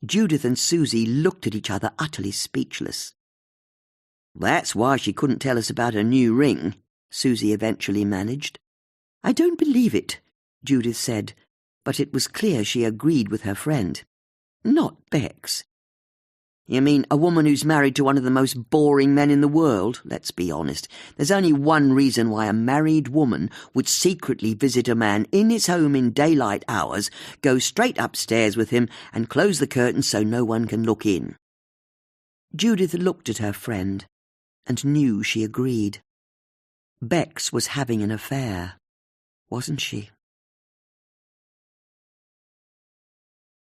Judith and Susie looked at each other utterly speechless. That's why she couldn't tell us about her new ring, Susie eventually managed. I don't believe it, Judith said, but it was clear she agreed with her friend. Not Bex. You mean a woman who's married to one of the most boring men in the world? Let's be honest. There's only one reason why a married woman would secretly visit a man in his home in daylight hours, go straight upstairs with him, and close the curtains so no one can look in. Judith looked at her friend and knew she agreed. Bex was having an affair, wasn't she?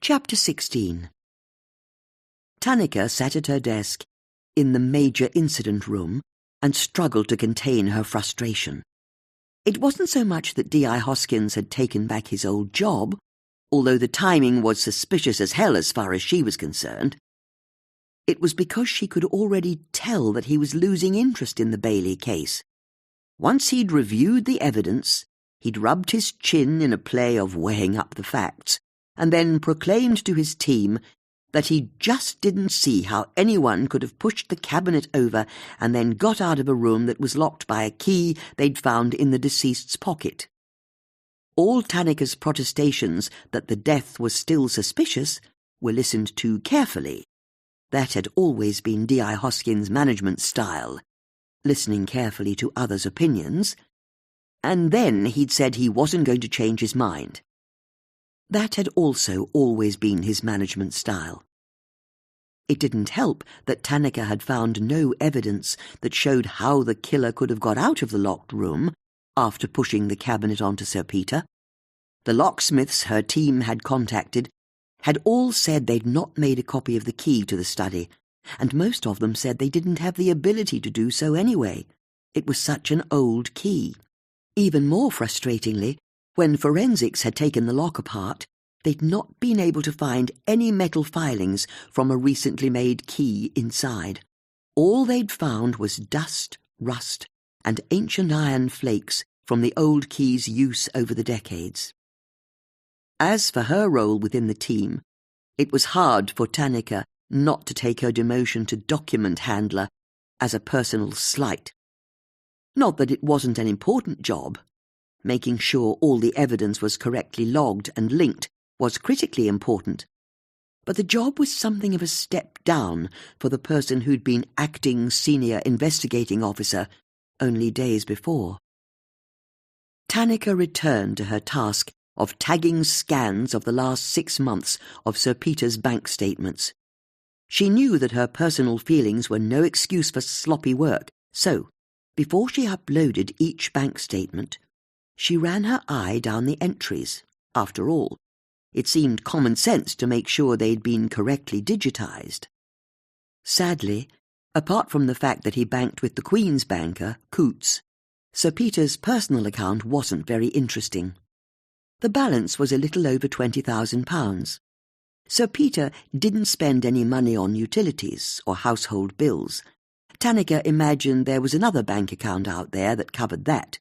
Chapter 16. Tanika sat at her desk in the major incident room and struggled to contain her frustration. It wasn't so much that D.I. Hoskins had taken back his old job, although the timing was suspicious as hell as far as she was concerned. It was because she could already tell that he was losing interest in the Bailey case. Once he'd reviewed the evidence, he'd rubbed his chin in a play of weighing up the facts, and then proclaimed to his team that he just didn't see how anyone could have pushed the cabinet over and then got out of a room that was locked by a key they'd found in the deceased's pocket. All Tanika's protestations that the death was still suspicious were listened to carefully. That had always been D.I. Hoskins' management style, listening carefully to others' opinions, and then he'd said he wasn't going to change his mind. That had also always been his management style. It didn't help that Tanika had found no evidence that showed how the killer could have got out of the locked room after pushing the cabinet onto Sir Peter. The locksmiths her team had contacted had all said they'd not made a copy of the key to the study, and most of them said they didn't have the ability to do so anyway. It was such an old key. Even more frustratingly, when forensics had taken the lock apart, they'd not been able to find any metal filings from a recently made key inside. All they'd found was dust, rust, and ancient iron flakes from the old key's use over the decades. As for her role within the team, it was hard for Tanika not to take her demotion to document handler as a personal slight. Not that it wasn't an important job. Making sure all the evidence was correctly logged and linked was critically important, but the job was something of a step down for the person who'd been acting senior investigating officer only days before. Tanika returned to her task of tagging scans of the last 6 months of Sir Peter's bank statements. She knew that her personal feelings were no excuse for sloppy work, so, before she uploaded each bank statement, she ran her eye down the entries. After all, it seemed common sense to make sure they'd been correctly digitized. Sadly, apart from the fact that he banked with the Queen's banker, Coutts, Sir Peter's personal account wasn't very interesting. The balance was a little over £20,000. Sir Peter didn't spend any money on utilities or household bills. Tanika imagined there was another bank account out there that covered that.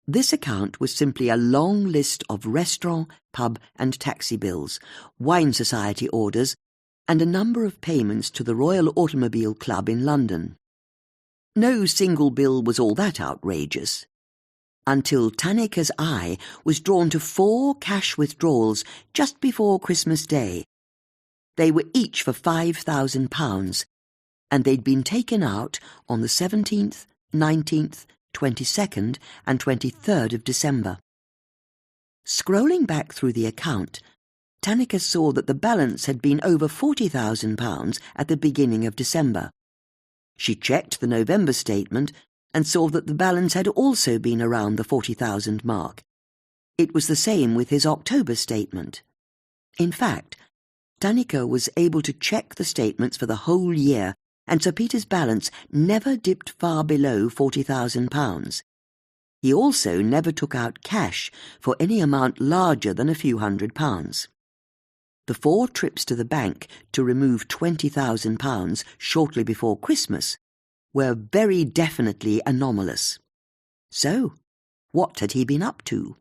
This account was simply a long list of restaurant, pub and taxi bills, wine society orders, and a number of payments to the Royal Automobile Club in London. No single bill was all that outrageous, until Tanika's eye was drawn to 4 cash withdrawals just before Christmas Day. They were each for £5,000, and they'd been taken out on the 17th, 19th, 22nd and 23rd of December. Scrolling back through the account, Tanika saw that the balance had been over £40,000 at the beginning of December. She checked the November statement and saw that the balance had also been around the 40,000 mark. It was the same with his October statement. In fact, Tanika was able to check the statements for the whole year, and Sir Peter's balance never dipped far below £40,000. He also never took out cash for any amount larger than a few £100s. The 4 trips to the bank to remove £20,000 shortly before Christmas were very definitely anomalous. So, what had he been up to?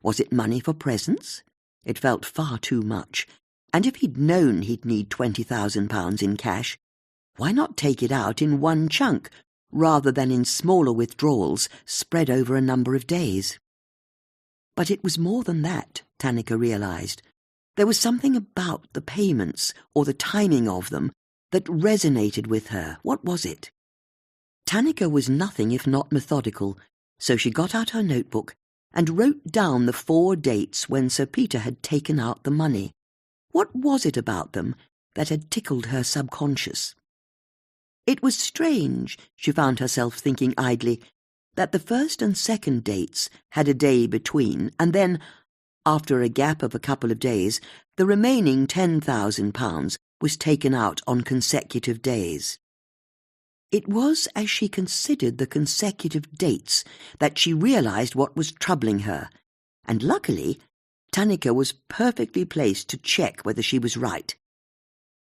Was it money for presents? It felt far too much, and if he'd known he'd need £20,000 in cash, why not take it out in one chunk, rather than in smaller withdrawals spread over a number of days? But it was more than that, Tanika realized. There was something about the payments, or the timing of them, that resonated with her. What was it? Tanika was nothing if not methodical, so she got out her notebook and wrote down the 4 dates when Sir Peter had taken out the money. What was it about them that had tickled her subconscious? It was strange, she found herself thinking idly, that the first and second dates had a day between, and then, after a gap of a couple of days, the remaining £10,000 was taken out on consecutive days. It was as she considered the consecutive dates that she realized what was troubling her, and luckily, Tanika was perfectly placed to check whether she was right.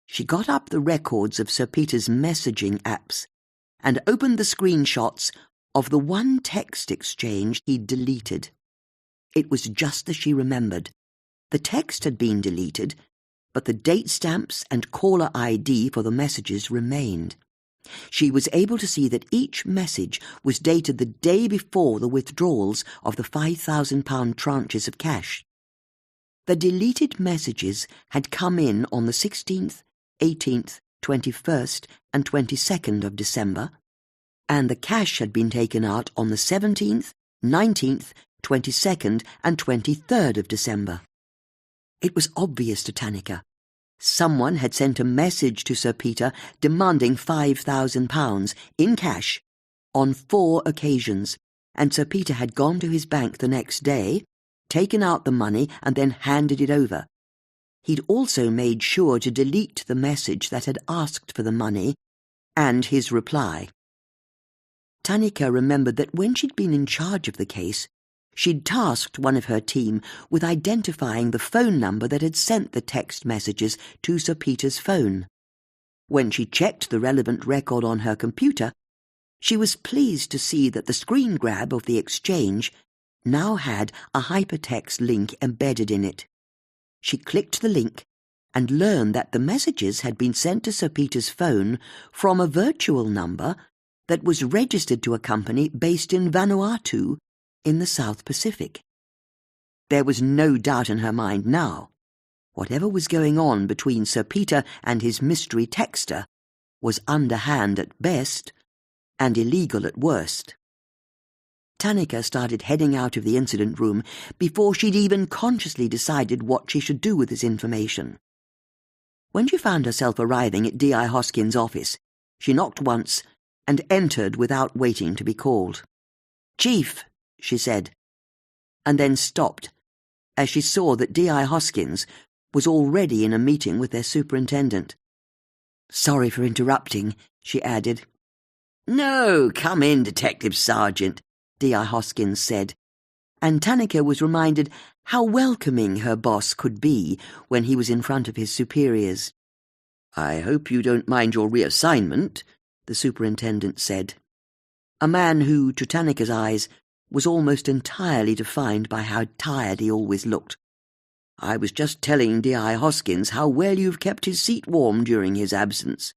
She got up the records of Sir Peter's messaging apps and opened the screenshots of the one text exchange he'd deleted. It was just as she remembered. The text had been deleted, but the date stamps and caller ID for the messages remained. She was able to see that each message was dated the day before the withdrawals of the £5,000 tranches of cash. The deleted messages had come in on the 16th, 18th, 21st and 22nd of December, and the cash had been taken out on the 17th, 19th, 22nd and 23rd of December. It was obvious to Tanika. Someone had sent a message to Sir Peter demanding £5,000 in cash on 4 occasions, and Sir Peter had gone to his bank the next day, taken out the money and then handed it over. He'd also made sure to delete the message that had asked for the money and his reply. Tanika remembered that when she'd been in charge of the case, she'd tasked one of her team with identifying the phone number that had sent the text messages to Sir Peter's phone. When she checked the relevant record on her computer, she was pleased to see that the screen grab of the exchange now had a hypertext link embedded in it. She clicked the link and learned that the messages had been sent to Sir Peter's phone from a virtual number that was registered to a company based in Vanuatu in the South Pacific. There was no doubt in her mind now. Whatever was going on between Sir Peter and his mystery texter was underhand at best and illegal at worst. Tanika started heading out of the incident room before she'd even consciously decided what she should do with this information. When she found herself arriving at D.I. Hoskins' office, she knocked once and entered without waiting to be called. "Chief," she said, and then stopped as she saw that D.I. Hoskins was already in a meeting with their superintendent. "Sorry for interrupting," she added. "No, come in, Detective Sergeant," D.I. Hoskins said, and Tanika was reminded how welcoming her boss could be when he was in front of his superiors. "I hope you don't mind your reassignment," the superintendent said, a man who, to Tanika's eyes, was almost entirely defined by how tired he always looked. "I was just telling D.I. Hoskins how well you've kept his seat warm during his absence.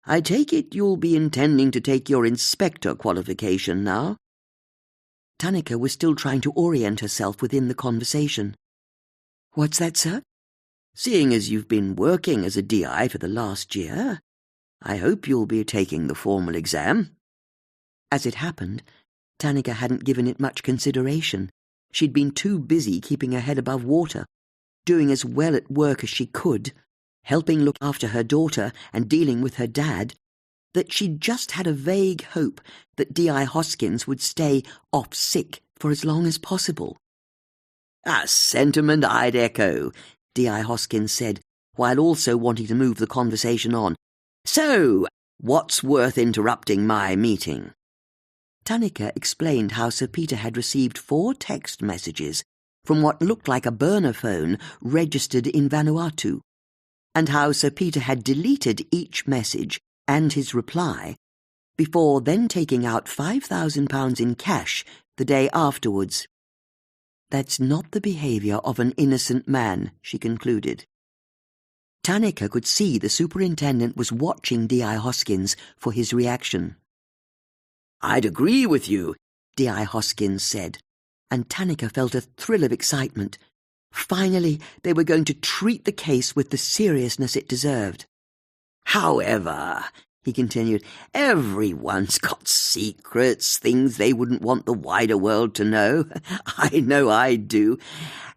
I take it you'll be intending to take your inspector qualification now?" Tanika was still trying to orient herself within the conversation. "What's that, sir?" "Seeing as you've been working as a D.I. for the last year, I hope you'll be taking the formal exam." As it happened, Tanika hadn't given it much consideration. She'd been too busy keeping her head above water, doing as well at work as she could, helping look after her daughter and dealing with her dad, that she'd just had a vague hope that D.I. Hoskins would stay off sick for as long as possible. "A sentiment I'd echo," D.I. Hoskins said, while also wanting to move the conversation on. "So, what's worth interrupting my meeting?" Tanika explained how Sir Peter had received 4 text messages from what looked like a burner phone registered in Vanuatu, and how Sir Peter had deleted each message and his reply before then taking out £5,000 in cash the day afterwards. "That's not the behaviour of an innocent man," she concluded. Tanika could see the superintendent was watching D.I. Hoskins for his reaction. "I'd agree with you," D.I. Hoskins said, and Tannika felt a thrill of excitement. Finally, they were going to treat the case with the seriousness it deserved. "However," he continued, "everyone's got secrets, things they wouldn't want the wider world to know. I know I do.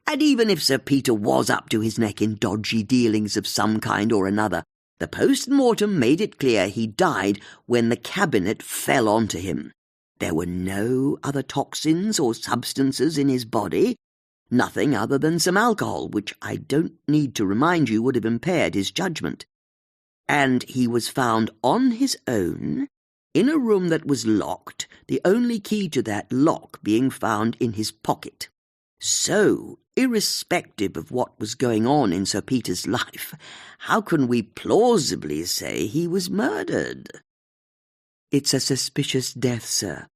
And even if Sir Peter was up to his neck in dodgy dealings of some kind or another, the post-mortem made it clear he died when the cabinet fell onto him. There were no other toxins or substances in his body, nothing other than some alcohol, which I don't need to remind you would have impaired his judgment. And he was found on his own, in a room that was locked, the only key to that lock being found in his pocket. So, irrespective of what was going on in Sir Peter's life, how can we plausibly say he was murdered?" "It's a suspicious death, sir."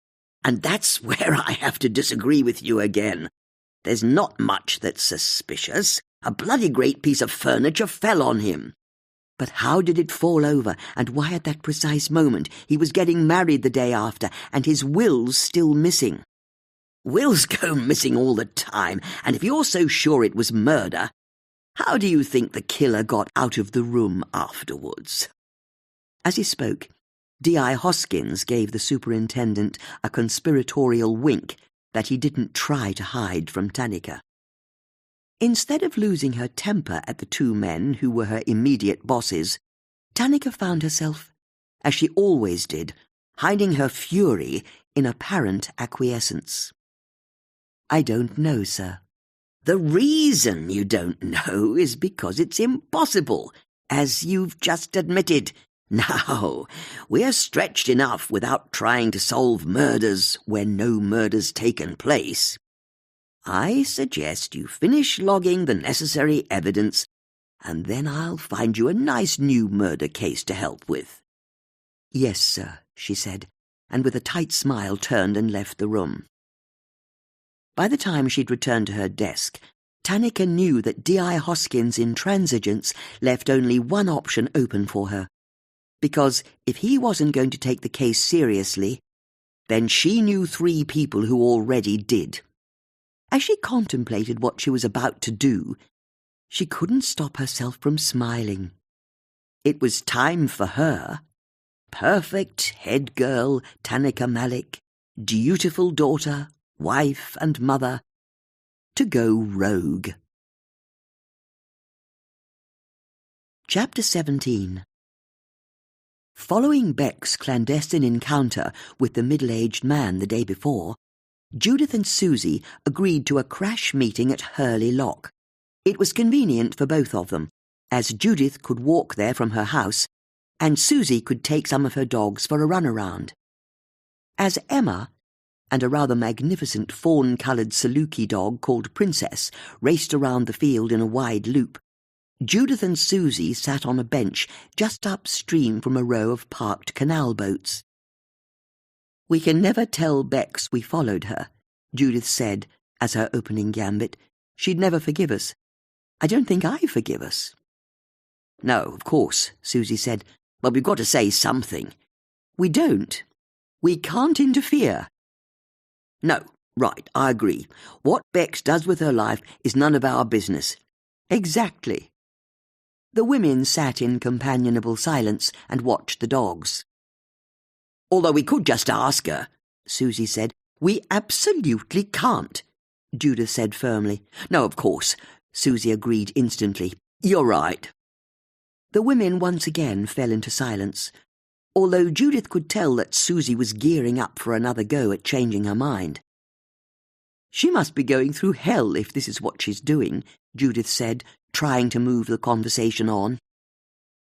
"And that's where I have to disagree with you again. There's not much that's suspicious. A bloody great piece of furniture fell on him." "But how did it fall over, and why at that precise moment? He was getting married the day after, and his will's still missing." "Wills go missing all the time, and if you're so sure it was murder, how do you think the killer got out of the room afterwards?" As he spoke, D.I. Hoskins gave the superintendent a conspiratorial wink that he didn't try to hide from Tannika. Instead of losing her temper at the two men who were her immediate bosses, Tannika found herself, as she always did, hiding her fury in apparent acquiescence. "I don't know, sir." "The reason you don't know is because it's impossible, as you've just admitted. Now, we're stretched enough without trying to solve murders when no murder's taken place. I suggest you finish logging the necessary evidence, and then I'll find you a nice new murder case to help with." "Yes, sir," she said, and with a tight smile turned and left the room. By the time she'd returned to her desk, Tannika knew that D.I. Hoskins' intransigence left only one option open for her, because if he wasn't going to take the case seriously, then she knew 3 people who already did. As she contemplated what she was about to do, she couldn't stop herself from smiling. It was time for her, perfect head girl Tannika Malik, dutiful daughter, wife and mother, to go rogue. Chapter 17. Following Beck's clandestine encounter with the middle-aged man the day before, Judith and Susie agreed to a crash meeting at Hurley Lock. It was convenient for both of them, as Judith could walk there from her house, and Susie could take some of her dogs for a run-around. As Emma and a rather magnificent fawn-coloured Saluki dog called Princess raced around the field in a wide loop, Judith and Susie sat on a bench just upstream from a row of parked canal boats. "We can never tell Bex we followed her," Judith said as her opening gambit. "She'd never forgive us. I don't think I forgive us." "No, of course," Susie said, "but we've got to say something." "We don't. We can't interfere." "No, right, I agree. What Bex does with her life is none of our business." "Exactly." The women sat in companionable silence and watched the dogs. "Although we could just ask her," Susie said. "We absolutely can't," Judith said firmly. "No, of course," Susie agreed instantly. "You're right." The women once again fell into silence, although Judith could tell that Susie was gearing up for another go at changing her mind. "She must be going through hell if this is what she's doing," Judith said, trying to move the conversation on.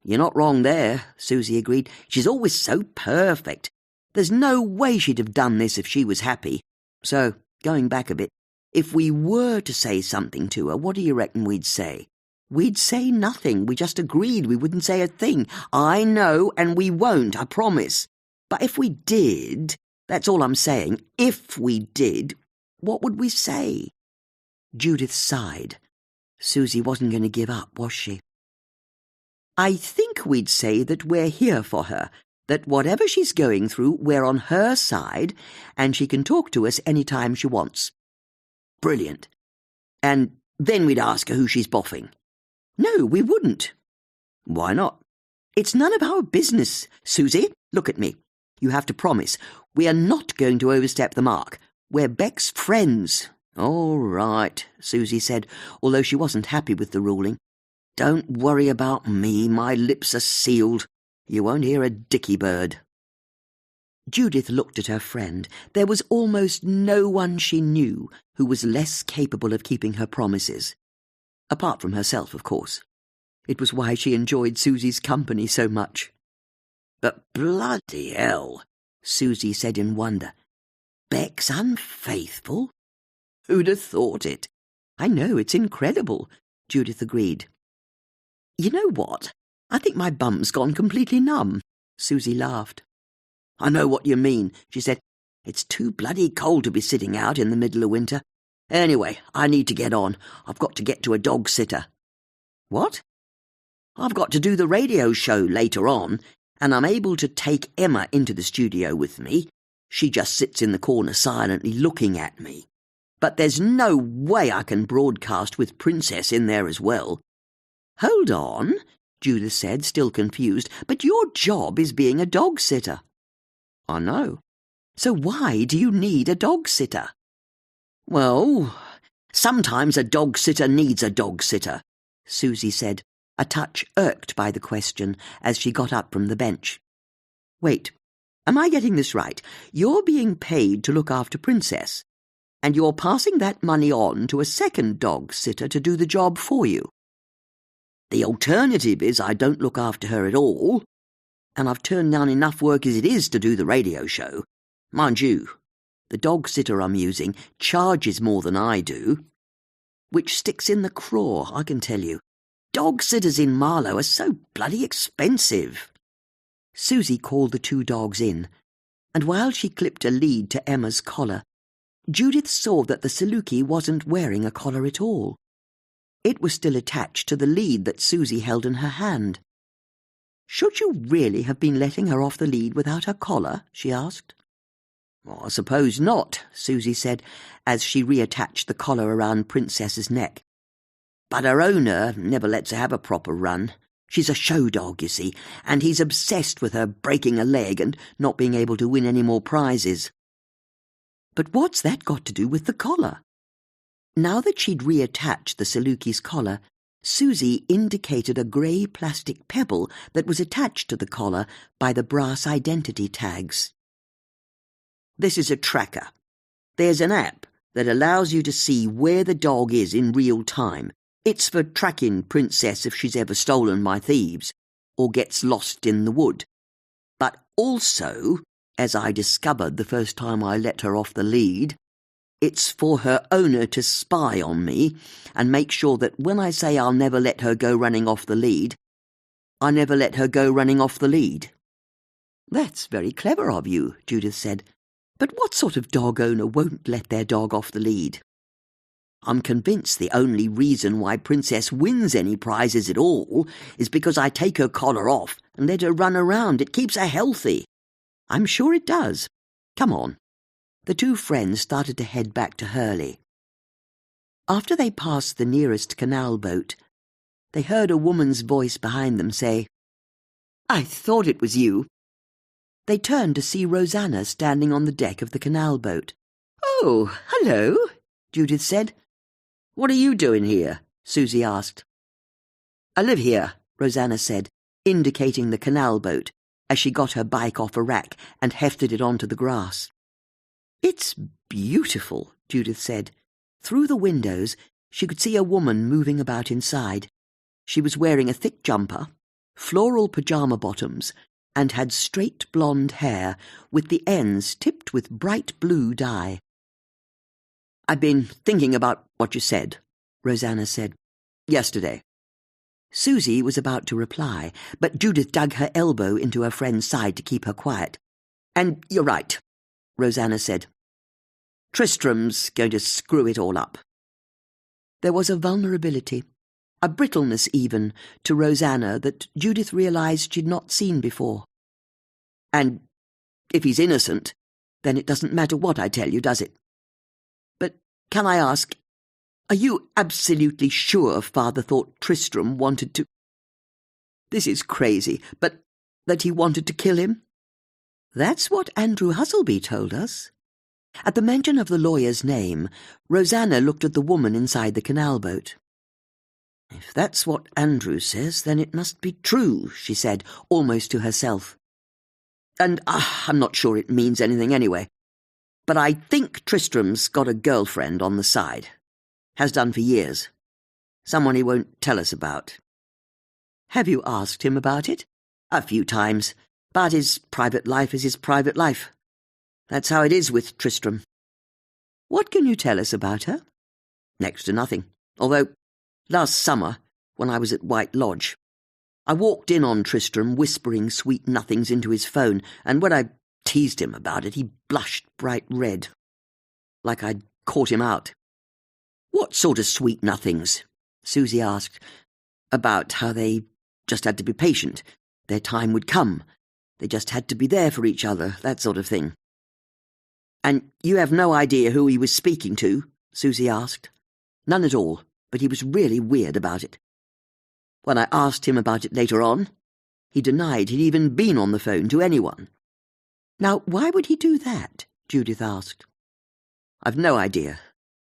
"You're not wrong there," Susie agreed. "She's always so perfect. There's no way she'd have done this if she was happy. So, going back a bit, if we were to say something to her, what do you reckon we'd say?" "We'd say nothing. We just agreed we wouldn't say a thing." "I know, and we won't, I promise. But if we did, that's all I'm saying, if we did, what would we say?" Judith sighed. Susie wasn't going to give up, was she? "I think we'd say that we're here for her, that whatever she's going through, we're on her side, and she can talk to us any time she wants. Brilliant. And then we'd ask her who she's boffing. No, we wouldn't. Why not? It's none of our business, Susie. Look at me. You have to promise. We are not going to overstep the mark. We're Beck's friends. All right, Susie said, although she wasn't happy with the ruling. Don't worry about me. My lips are sealed. You won't hear a dicky bird. Judith looked at her friend. There was almost no one she knew who was less capable of keeping her promises. Apart from herself, of course. It was why she enjoyed Susie's company so much. But bloody hell, Susie said in wonder. Beck's unfaithful? Who'd have thought it? I know, it's incredible, Judith agreed. You know what? I think my bum's gone completely numb, Susie laughed. I know what you mean, she said. It's too bloody cold to be sitting out in the middle of winter. Anyway, I need to get on. I've got to get to a dog sitter. What? I've got to do the radio show later on, and I'm able to take Emma into the studio with me. She just sits in the corner silently looking at me. But there's no way I can broadcast with Princess in there as well. Hold on, Judith said, still confused, but your job is being a dog-sitter. I know. So why do you need a dog-sitter? Well, sometimes a dog-sitter needs a dog-sitter, Susie said, a touch irked by the question as she got up from the bench. Wait, am I getting this right? You're being paid to look after Princess, and you're passing that money on to a second dog-sitter to do the job for you. The alternative is I don't look after her at all, and I've turned down enough work as it is to do the radio show. Mind you, the dog-sitter I'm using charges more than I do, which sticks in the craw, I can tell you. Dog-sitters in Marlow are so bloody expensive. Susie called the two dogs in, and while she clipped a lead to Emma's collar, Judith saw that the Saluki wasn't wearing a collar at all. It was still attached to the lead that Susie held in her hand. Should you really have been letting her off the lead without her collar? She asked. Well, I suppose not, Susie said, as she reattached the collar around Princess's neck. But her owner never lets her have a proper run. She's a show dog, you see, and he's obsessed with her breaking a leg and not being able to win any more prizes. But what's that got to do with the collar? Now that she'd reattached the Saluki's collar, Susie indicated a grey plastic pebble that was attached to the collar by the brass identity tags. This is a tracker. There's an app that allows you to see where the dog is in real time. It's for tracking Princess if she's ever stolen by thieves or gets lost in the wood. But also, as I discovered the first time I let her off the lead, it's for her owner to spy on me and make sure that when I say I'll never let her go running off the lead, I never let her go running off the lead. That's very clever of you, Judith said. But what sort of dog owner won't let their dog off the lead? I'm convinced the only reason why Princess wins any prizes at all is because I take her collar off and let her run around. It keeps her healthy. I'm sure it does. Come on. The two friends started to head back to Hurley. After they passed the nearest canal boat, they heard a woman's voice behind them say, I thought it was you. They turned to see Rosanna standing on the deck of the canal boat. Oh, hello, Judith said. What are you doing here? Susie asked. I live here, Rosanna said, indicating the canal boat as she got her bike off a rack and hefted it onto the grass. It's beautiful, Judith said. Through the windows, she could see a woman moving about inside. She was wearing a thick jumper, floral pyjama bottoms, and had straight blonde hair with the ends tipped with bright blue dye. I've been thinking about what you said, Rosanna said. Yesterday. Susie was about to reply, but Judith dug her elbow into her friend's side to keep her quiet. And you're right, Rosanna said. Tristram's going to screw it all up. There was a vulnerability, a brittleness even, to Rosanna that Judith realized she'd not seen before. And if he's innocent, then it doesn't matter what I tell you, does it? But Can I ask, are you absolutely sure Father thought Tristram wanted to... This is crazy, but that he wanted to kill him? That's what Andrew Husselby told us. At the mention of the lawyer's name, Rosanna looked at the woman inside the canal boat. If that's what Andrew says, then it must be true, she said, almost to herself. And I'm not sure it means anything anyway. But I think Tristram's got a girlfriend on the side. Has done for years. Someone he won't tell us about. Have you asked him about it? A few times. But his private life is his private life. That's how it is with Tristram. What can you tell us about her? Next to nothing. Although, last summer, when I was at White Lodge, I walked in on Tristram whispering sweet nothings into his phone, and when I teased him about it, he blushed bright red. Like I'd caught him out. What sort of sweet nothings? Susie asked. About how they just had to be patient. Their time would come. They just had to be there for each other, that sort of thing. And you have no idea who he was speaking to? Susie asked. None at all, but he was really weird about it. When I asked him about it later on, he denied he'd even been on the phone to anyone. Now, why would he do that? Judith asked. I've no idea,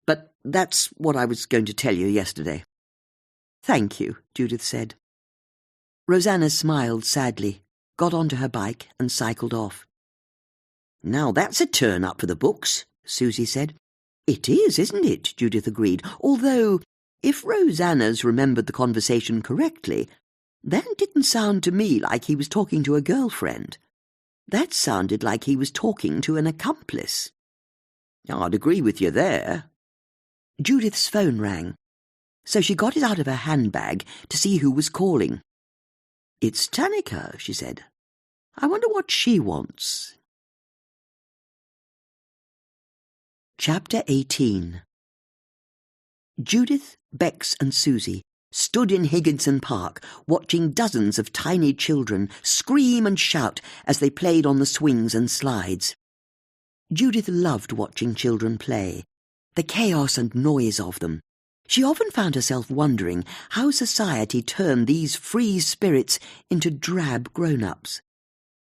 but that's what I was going to tell you yesterday. Thank you, Judith said. Rosanna smiled sadly, got onto her bike and cycled off. Now that's a turn up for the books, Susie said. It is, isn't it? Judith agreed, although, if Rosanna's remembered the conversation correctly, that didn't sound to me like he was talking to a girlfriend. That sounded like he was talking to an accomplice. I'd agree with you there. Judith's phone rang, so she got it out of her handbag to see who was calling. It's Tanika, she said. I wonder what she wants. Chapter 18. Judith, Bex and Susie stood in Higginson Park watching dozens of tiny children scream and shout as they played on the swings and slides. Judith loved watching children play, the chaos and noise of them. She often found herself wondering how society turned these free spirits into drab grown-ups.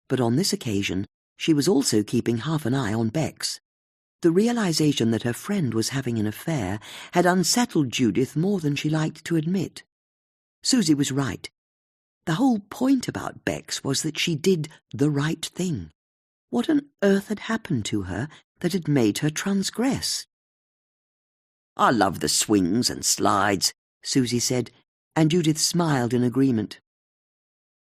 But on this occasion, she was also keeping half an eye on Bex. The realization that her friend was having an affair had unsettled Judith more than she liked to admit. Susie was right. The whole point about Bex was that she did the right thing. What on earth had happened to her that had made her transgress? I love the swings and slides, Susie said, and Judith smiled in agreement.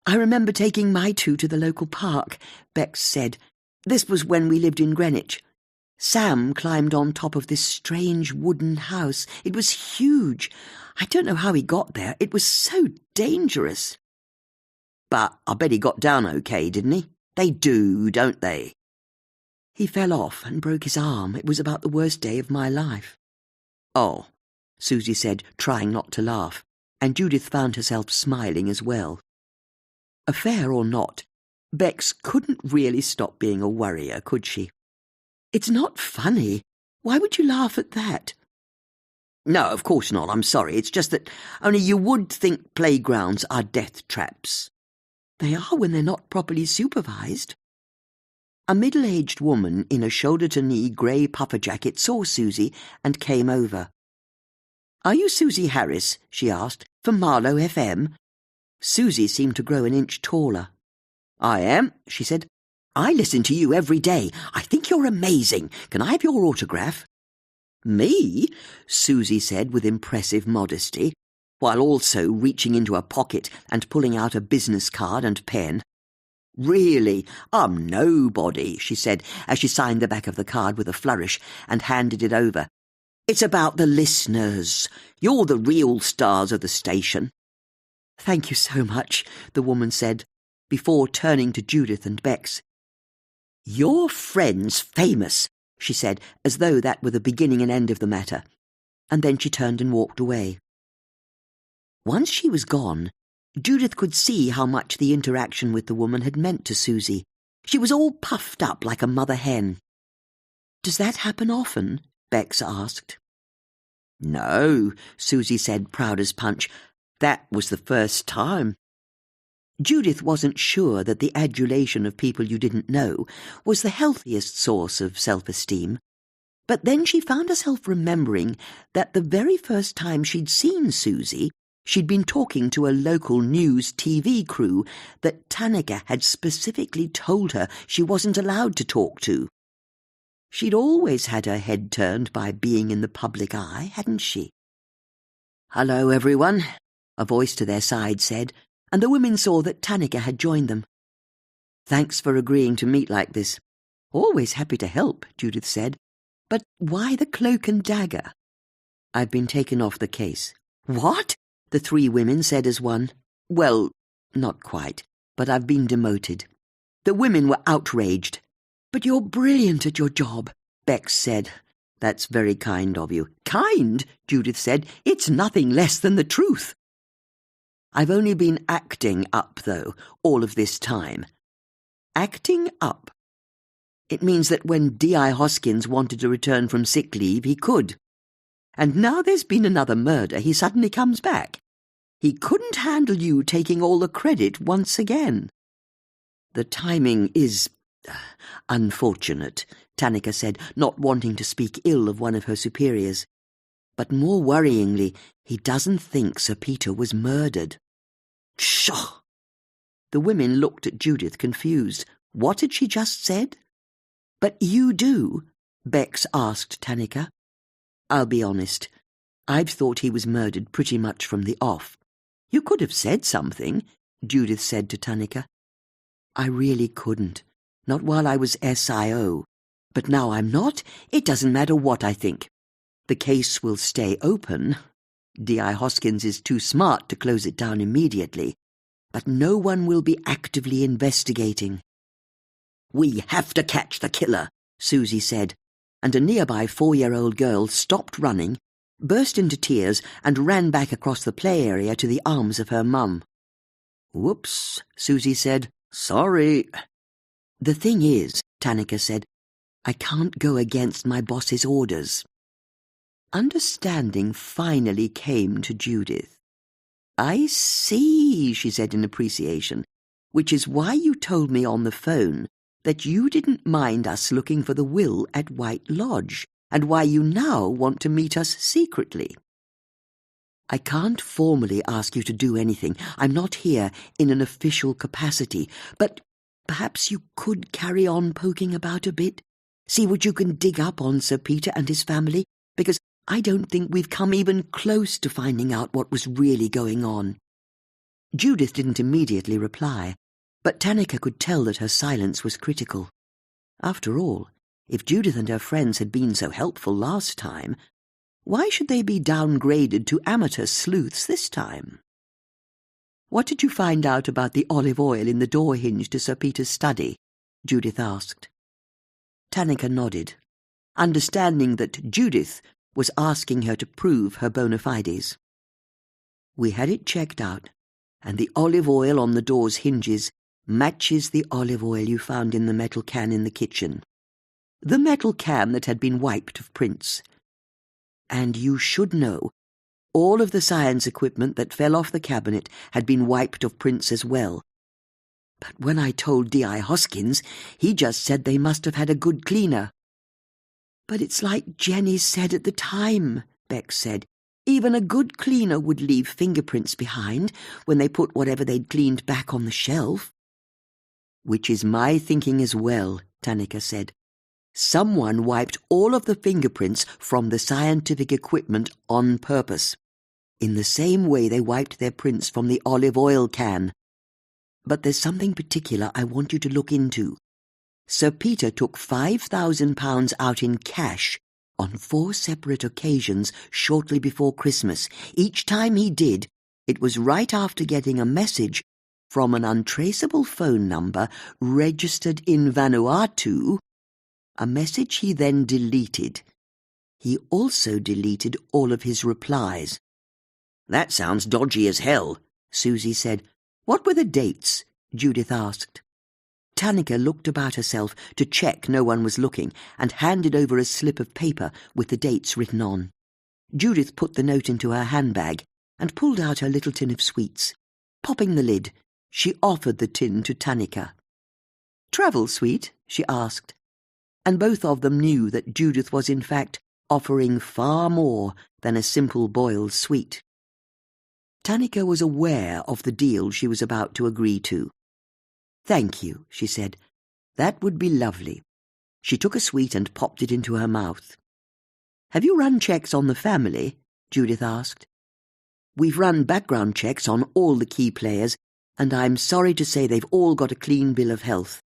I remember taking my two to the local park, Bex said. This was when we lived in Greenwich. Sam climbed on top of this strange wooden house. It was huge. I don't know how he got there. It was so dangerous. But I bet he got down okay, didn't he? They do, don't they? He fell off and broke his arm. It was about the worst day of my life. Oh, Susie said, trying not to laugh, and Judith found herself smiling as well. Affair or not, Bex couldn't really stop being a worrier, could she? It's not funny. Why would you laugh at that? No, of course not. I'm sorry. It's just that only you would think playgrounds are death traps. They are when they're not properly supervised. A middle-aged woman in a shoulder-to-knee grey puffer jacket saw Susie and came over. Are you Susie Harris? She asked. From Marlow FM? Susie seemed to grow an inch taller. I am, she said. I listen to you every day. I think you're amazing. Can I have your autograph? Me? Susie said with impressive modesty, while also reaching into her pocket and pulling out a business card and pen. Really, I'm nobody, she said, as she signed the back of the card with a flourish and handed it over. It's about the listeners. You're the real stars of the station. Thank you so much, the woman said, before turning to Judith and Bex. Your friend's famous, she said, as though that were the beginning and end of the matter, and then she turned and walked away. Once she was gone, Judith could see how much the interaction with the woman had meant to Susie. She was all puffed up like a mother hen. Does that happen often? Bex asked. No, Susie said, proud as punch. That was the first time. Judith wasn't sure that the adulation of people you didn't know was the healthiest source of self-esteem. But then she found herself remembering that the very first time she'd seen Susie, she'd been talking to a local news TV crew that Tanika had specifically told her she wasn't allowed to talk to. She'd always had her head turned by being in the public eye, hadn't she? "Hello, everyone," a voice to their side said, and the women saw that Tanika had joined them. "Thanks for agreeing to meet like this." "Always happy to help," Judith said. "But why the cloak and dagger?" "I've been taken off the case." "What?" the three women said as one. "Well, not quite, but I've been demoted." The women were outraged. "But you're brilliant at your job," Bex said. "That's very kind of you." "Kind?" Judith said. "It's nothing less than the truth." "I've only been acting up, though, all of this time." "Acting up?" "It means that when D.I. Hoskins wanted to return from sick leave, he could. And now there's been another murder, he suddenly comes back. He couldn't handle you taking all the credit once again." "The timing is unfortunate," Tanika said, not wanting to speak ill of one of her superiors. "But more worryingly, he doesn't think Sir Peter was murdered." "Pshaw!" The women looked at Judith, confused. What had she just said? "But you do?" Bex asked Tanika. "I'll be honest. I've thought he was murdered pretty much from the off." "You could have said something," Judith said to Tanika. "I really couldn't. Not while I was SIO. But now I'm not. It doesn't matter what I think. The case will stay open. D.I. Hoskins is too smart to close it down immediately. But no one will be actively investigating." "We have to catch the killer," Susie said, and a nearby 4-year-old girl stopped running, burst into tears, and ran back across the play area to the arms of her mum. "Whoops," Susie said. "Sorry." "The thing is," Tanika said, "I can't go against my boss's orders." Understanding finally came to Judith. "I see," she said in appreciation, "which is why you told me on the phone that you didn't mind us looking for the will at White Lodge, and why you now want to meet us secretly." "I can't formally ask you to do anything. I'm not here in an official capacity, but perhaps you could carry on poking about a bit, see what you can dig up on Sir Peter and his family, because I don't think we've come even close to finding out what was really going on." Judith didn't immediately reply, but Tanika could tell that her silence was critical. After all, if Judith and her friends had been so helpful last time, why should they be downgraded to amateur sleuths this time? "What did you find out about the olive oil in the door hinge to Sir Peter's study?" Judith asked. Tanika nodded, understanding that Judith was asking her to prove her bona fides. "We had it checked out, and the olive oil on the door's hinges matches the olive oil you found in the metal can in the kitchen. The metal can that had been wiped of prints. And you should know, all of the science equipment that fell off the cabinet had been wiped of prints as well. But when I told D.I. Hoskins, he just said they must have had a good cleaner." "But it's like Jenny said at the time," Bex said. "Even a good cleaner would leave fingerprints behind when they put whatever they'd cleaned back on the shelf." "Which is my thinking as well," Tanika said. "Someone wiped all of the fingerprints from the scientific equipment on purpose, in the same way they wiped their prints from the olive oil can. But there's something particular I want you to look into. Sir Peter took £5,000 out in cash on 4 separate occasions shortly before Christmas. Each time he did, it was right after getting a message from an untraceable phone number registered in Vanuatu, a message he then deleted. He also deleted all of his replies." "That sounds dodgy as hell," Susie said. "What were the dates?" Judith asked. Tanika looked about herself to check no one was looking and handed over a slip of paper with the dates written on. Judith put the note into her handbag and pulled out her little tin of sweets. Popping the lid, she offered the tin to Tanika. "Travel sweet?" she asked, and both of them knew that Judith was in fact offering far more than a simple boiled sweet. Tanika was aware of the deal she was about to agree to. "Thank you," she said. "That would be lovely." She took a sweet and popped it into her mouth. "Have you run checks on the family?" Judith asked. "We've run background checks on all the key players, and I'm sorry to say they've all got a clean bill of health.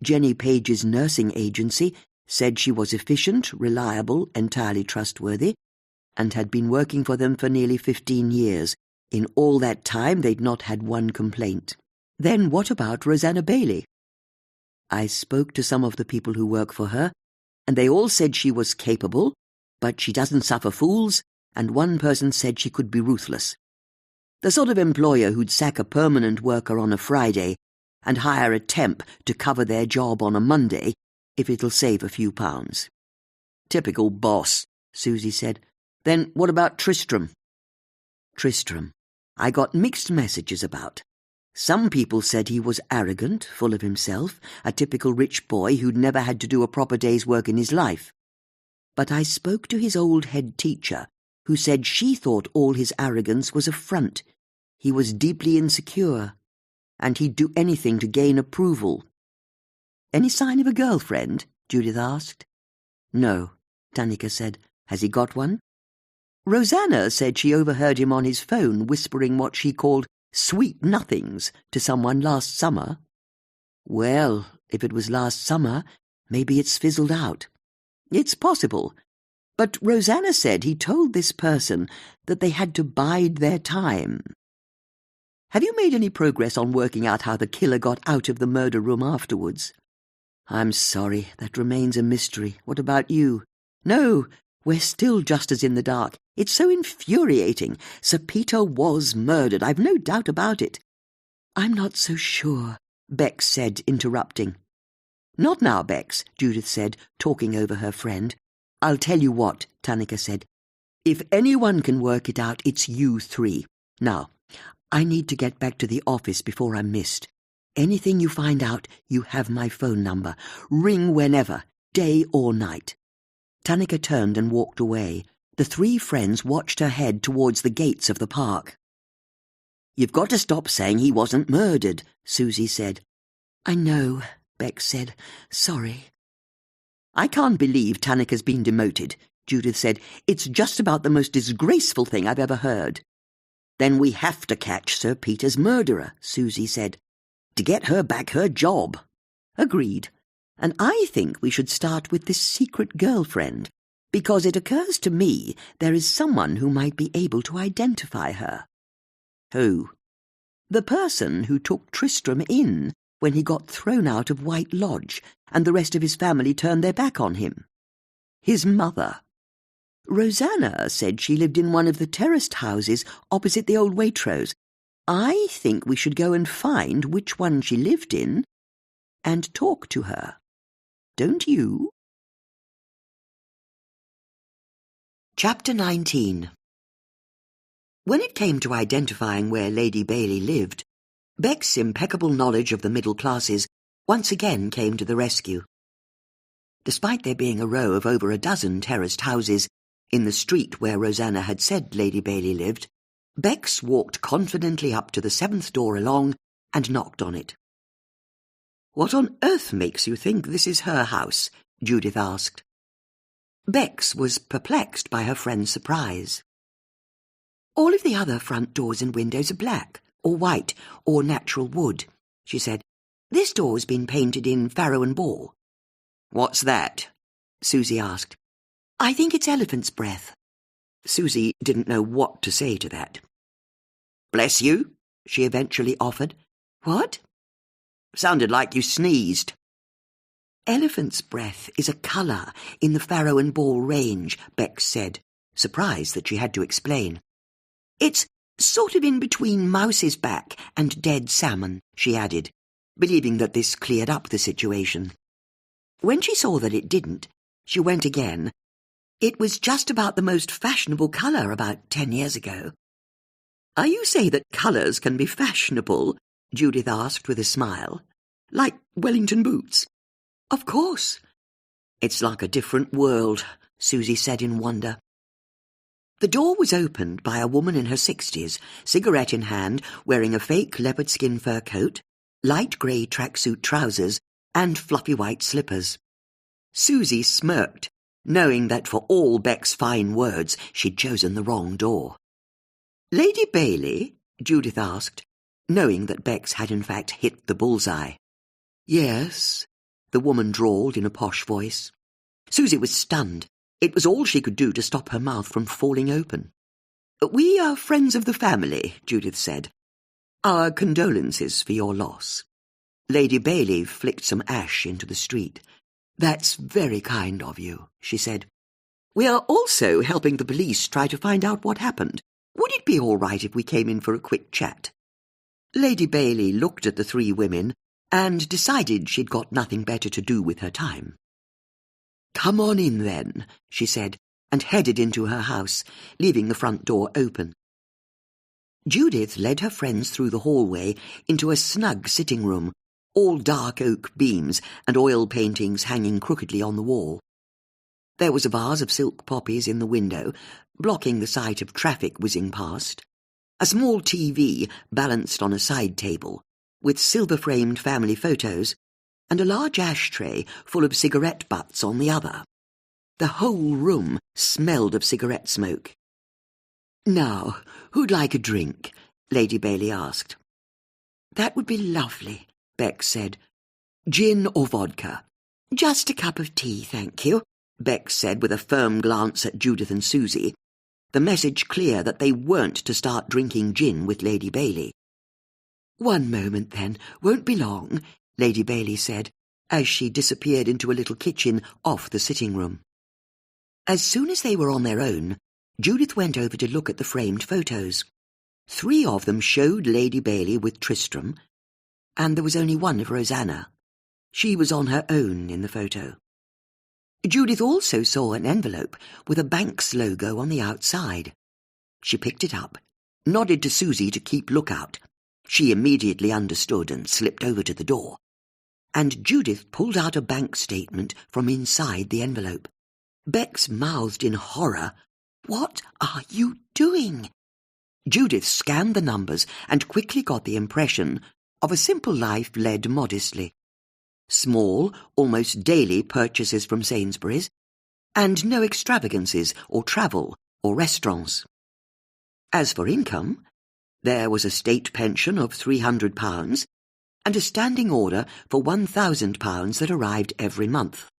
Jenny Page's nursing agency said she was efficient, reliable, entirely trustworthy, and had been working for them for nearly 15 years. In all that time they'd not had one complaint. Then what about Rosanna Bailey?" "I spoke to some of the people who work for her, and they all said she was capable, but she doesn't suffer fools, and one person said she could be ruthless. The sort of employer who'd sack a permanent worker on a Friday and hire a temp to cover their job on a Monday if it'll save a few pounds." "Typical boss," Susie said. "Then what about Tristram?" "Tristram, I got mixed messages about. Some people said he was arrogant, full of himself, a typical rich boy who'd never had to do a proper day's work in his life. But I spoke to his old head teacher, who said she thought all his arrogance was a front. He was deeply insecure, and he'd do anything to gain approval." "Any sign of a girlfriend?" Judith asked. "No," Tanika said. "Has he got one?" "Rosanna said she overheard him on his phone whispering what she called sweet nothings to someone last summer." "Well, if it was last summer, maybe it's fizzled out." "It's possible. But Rosanna said he told this person that they had to bide their time." "Have you made any progress on working out how the killer got out of the murder room afterwards?" "I'm sorry, that remains a mystery. What about you?" "No, we're still just as in the dark. It's so infuriating. Sir Peter was murdered, I've no doubt about it." "I'm not so sure," Bex said, interrupting. "Not now, Bex," Judith said, talking over her friend. "I'll tell you what," Tanika said. "If anyone can work it out, it's you three. Now, I need to get back to the office before I'm missed. Anything you find out, you have my phone number. Ring whenever, day or night." Tanika turned and walked away. The three friends watched her head towards the gates of the park. "You've got to stop saying he wasn't murdered," Susie said. "I know," Bex said. "Sorry." "I can't believe Tanika's been demoted," Judith said. "It's just about the most disgraceful thing I've ever heard." "Then we have to catch Sir Peter's murderer," Susie said, "to get her back her job." "Agreed. And I think we should start with this secret girlfriend, because it occurs to me there is someone who might be able to identify her." "Who?" "The person who took Tristram in when he got thrown out of White Lodge and the rest of his family turned their back on him. His mother. Rosanna said she lived in one of the terraced houses opposite the old Waitrose. I think we should go and find which one she lived in and talk to her. Don't you?" Chapter 19. When it came to identifying where Lady Bailey lived, Beck's impeccable knowledge of the middle classes once again came to the rescue. Despite there being a row of over a dozen terraced houses in the street where Rosanna had said Lady Bailey lived, Bex walked confidently up to the 7th door along and knocked on it. "What on earth makes you think this is her house?" Judith asked. Bex was perplexed by her friend's surprise. "All of the other front doors and windows are black, or white, or natural wood," she said. "This door's been painted in Farrow and Ball." "What's that?" Susie asked. "I think it's elephant's breath." Susie didn't know what to say to that. "Bless you," she eventually offered. "What?" "Sounded like you sneezed." "Elephant's breath is a colour in the Farrow and Ball range," Bex said, surprised that she had to explain. "It's sort of in between mouse's back and dead salmon," she added, believing that this cleared up the situation. When she saw that it didn't, she went again. It was just about the most fashionable colour about 10 years ago. Are you saying that colours can be fashionable? Judith asked with a smile. Like Wellington boots? Of course. It's like a different world, Susie said in wonder. The door was opened by a woman in her 60s, cigarette in hand, wearing a fake leopard skin fur coat, light grey tracksuit trousers, and fluffy white slippers. Susie smirked, knowing that for all Beck's fine words she'd chosen the wrong door. Lady Bailey? Judith asked, knowing that Bex had in fact hit the bullseye. Yes, the woman drawled in a posh voice. Susie was stunned. It was all she could do to stop her mouth from falling open. We are friends of the family, Judith said. Our condolences for your loss. Lady Bailey flicked some ash into the street. That's very kind of you, she said. We are also helping the police try to find out what happened. Would it be all right if we came in for a quick chat? Lady Bailey looked at the three women and decided she'd got nothing better to do with her time. Come on in, then, she said, and headed into her house, leaving the front door open. Judith led her friends through the hallway into a snug sitting room, all dark oak beams and oil paintings hanging crookedly on the wall. There was a vase of silk poppies in the window, blocking the sight of traffic whizzing past, a small TV balanced on a side table, with silver-framed family photos, and a large ashtray full of cigarette butts on the other. The whole room smelled of cigarette smoke. Now, who'd like a drink? Lady Bailey asked. That would be lovely, Beck said. Gin or vodka? Just a cup of tea, thank you, Beck said with a firm glance at Judith and Susie, the message clear that they weren't to start drinking gin with Lady Bailey. One moment, then, won't be long, Lady Bailey said, as she disappeared into a little kitchen off the sitting room. As soon as they were on their own, Judith went over to look at the framed photos. 3 of them showed Lady Bailey with Tristram, and there was only one of Rosanna. She was on her own in the photo. Judith also saw an envelope with a bank's logo on the outside. She picked it up, nodded to Susie to keep lookout. She immediately understood and slipped over to the door. And Judith pulled out a bank statement from inside the envelope. Bex mouthed in horror, "What are you doing?" Judith scanned the numbers and quickly got the impression of a simple life led modestly. Small, almost daily purchases from Sainsbury's, and no extravagances or travel or restaurants. As for income, there was a state pension of £300 and a standing order for £1,000 that arrived every month.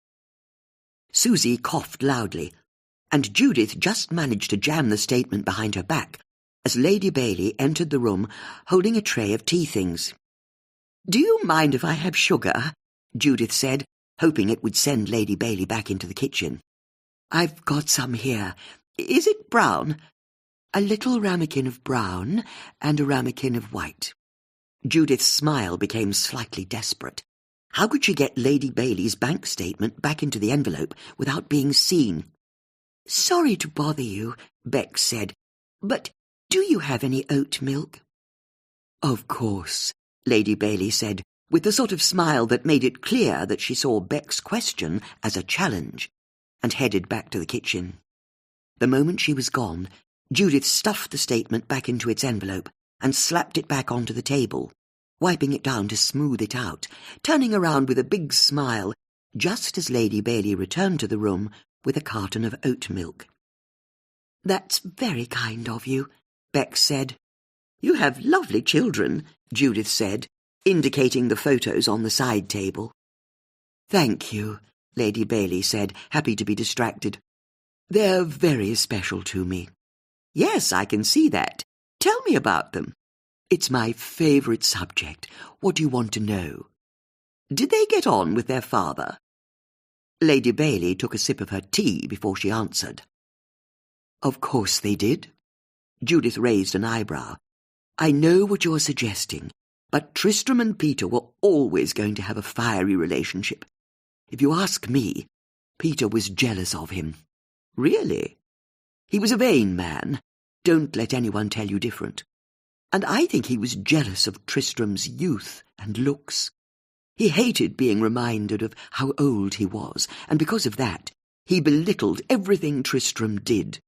Susie coughed loudly, and Judith just managed to jam the statement behind her back as Lady Bailey entered the room holding a tray of tea things. "Do you mind if I have sugar?" Judith said, hoping it would send Lady Bailey back into the kitchen. "I've got some here. Is it brown?" "A little ramekin of brown and a ramekin of white." Judith's smile became slightly desperate. How could she get Lady Bailey's bank statement back into the envelope without being seen? "Sorry to bother you," Bex said, "but do you have any oat milk?" "Of course," Lady Bailey said, with the sort of smile that made it clear that she saw Beck's question as a challenge, and headed back to the kitchen. The moment she was gone, Judith stuffed the statement back into its envelope and slapped it back onto the table, wiping it down to smooth it out, turning around with a big smile, just as Lady Bailey returned to the room with a carton of oat milk. "That's very kind of you," Beck said. "You have lovely children," Judith said, indicating the photos on the side table. "Thank you," Lady Bailey said, happy to be distracted. "They're very special to me." "Yes, I can see that. Tell me about them." "It's my favourite subject. What do you want to know?" "Did they get on with their father?" Lady Bailey took a sip of her tea before she answered. "Of course they did." Judith raised an eyebrow. "I know what you're suggesting, but Tristram and Peter were always going to have a fiery relationship. If you ask me, Peter was jealous of him. Really? He was a vain man. Don't let anyone tell you different. And I think he was jealous of Tristram's youth and looks. He hated being reminded of how old he was, and because of that, he belittled everything Tristram did,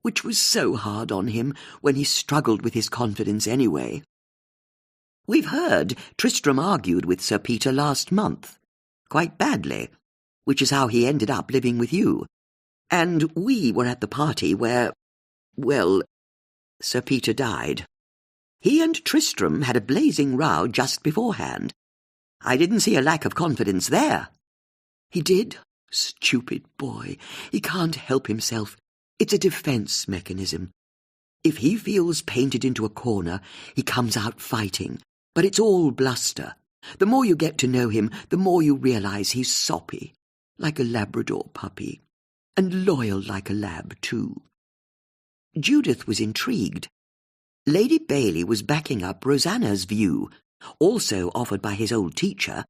which was so hard on him when he struggled with his confidence anyway. We've heard Tristram argued with Sir Peter last month, quite badly, which is how he ended up living with you. And we were at the party where, well, Sir Peter died. He and Tristram had a blazing row just beforehand. I didn't see a lack of confidence there. He did? Stupid boy. He can't help himself. It's a defence mechanism. If he feels painted into a corner, he comes out fighting. But it's all bluster. The more you get to know him, the more you realise he's soppy, like a Labrador puppy, and loyal like a lab, too. Judith was intrigued. Lady Bailey was backing up Rosanna's view, also offered by his old teacher,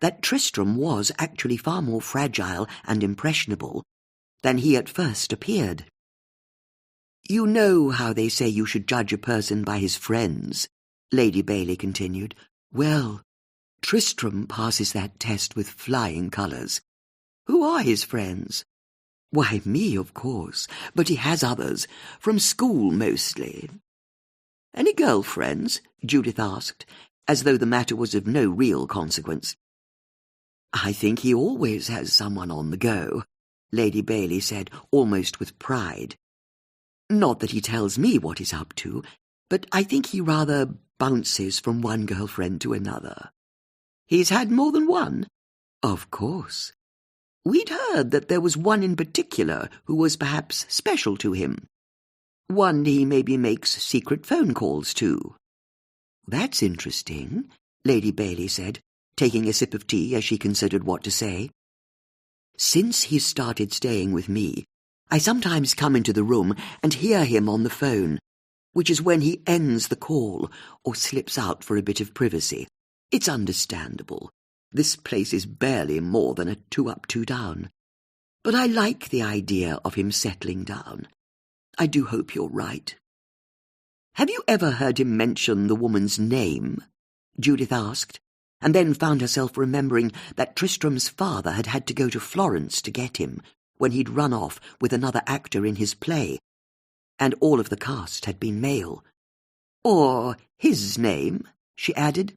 that Tristram was actually far more fragile and impressionable than he at first appeared. You know how they say you should judge a person by his friends, Lady Bailey continued. Well, Tristram passes that test with flying colours. Who are his friends? Why, me, of course, but he has others, from school mostly. Any girlfriends? Judith asked, as though the matter was of no real consequence. I think he always has someone on the go, Lady Bailey said, almost with pride. Not that he tells me what he's up to, but I think he rather bounces from one girlfriend to another. He's had more than one? Of course. We'd heard that there was one in particular who was perhaps special to him. One he maybe makes secret phone calls to. That's interesting, Lady Bailey said, taking a sip of tea as she considered what to say. Since he started staying with me, I sometimes come into the room and hear him on the phone, which is when he ends the call or slips out for a bit of privacy. It's understandable. This place is barely more than a 2 up, 2 down. But I like the idea of him settling down. I do hope you're right. Have you ever heard him mention the woman's name? Judith asked, and then found herself remembering that Tristram's father had had to go to Florence to get him when he'd run off with another actor in his play, and all of the cast had been male. Or his name, she added.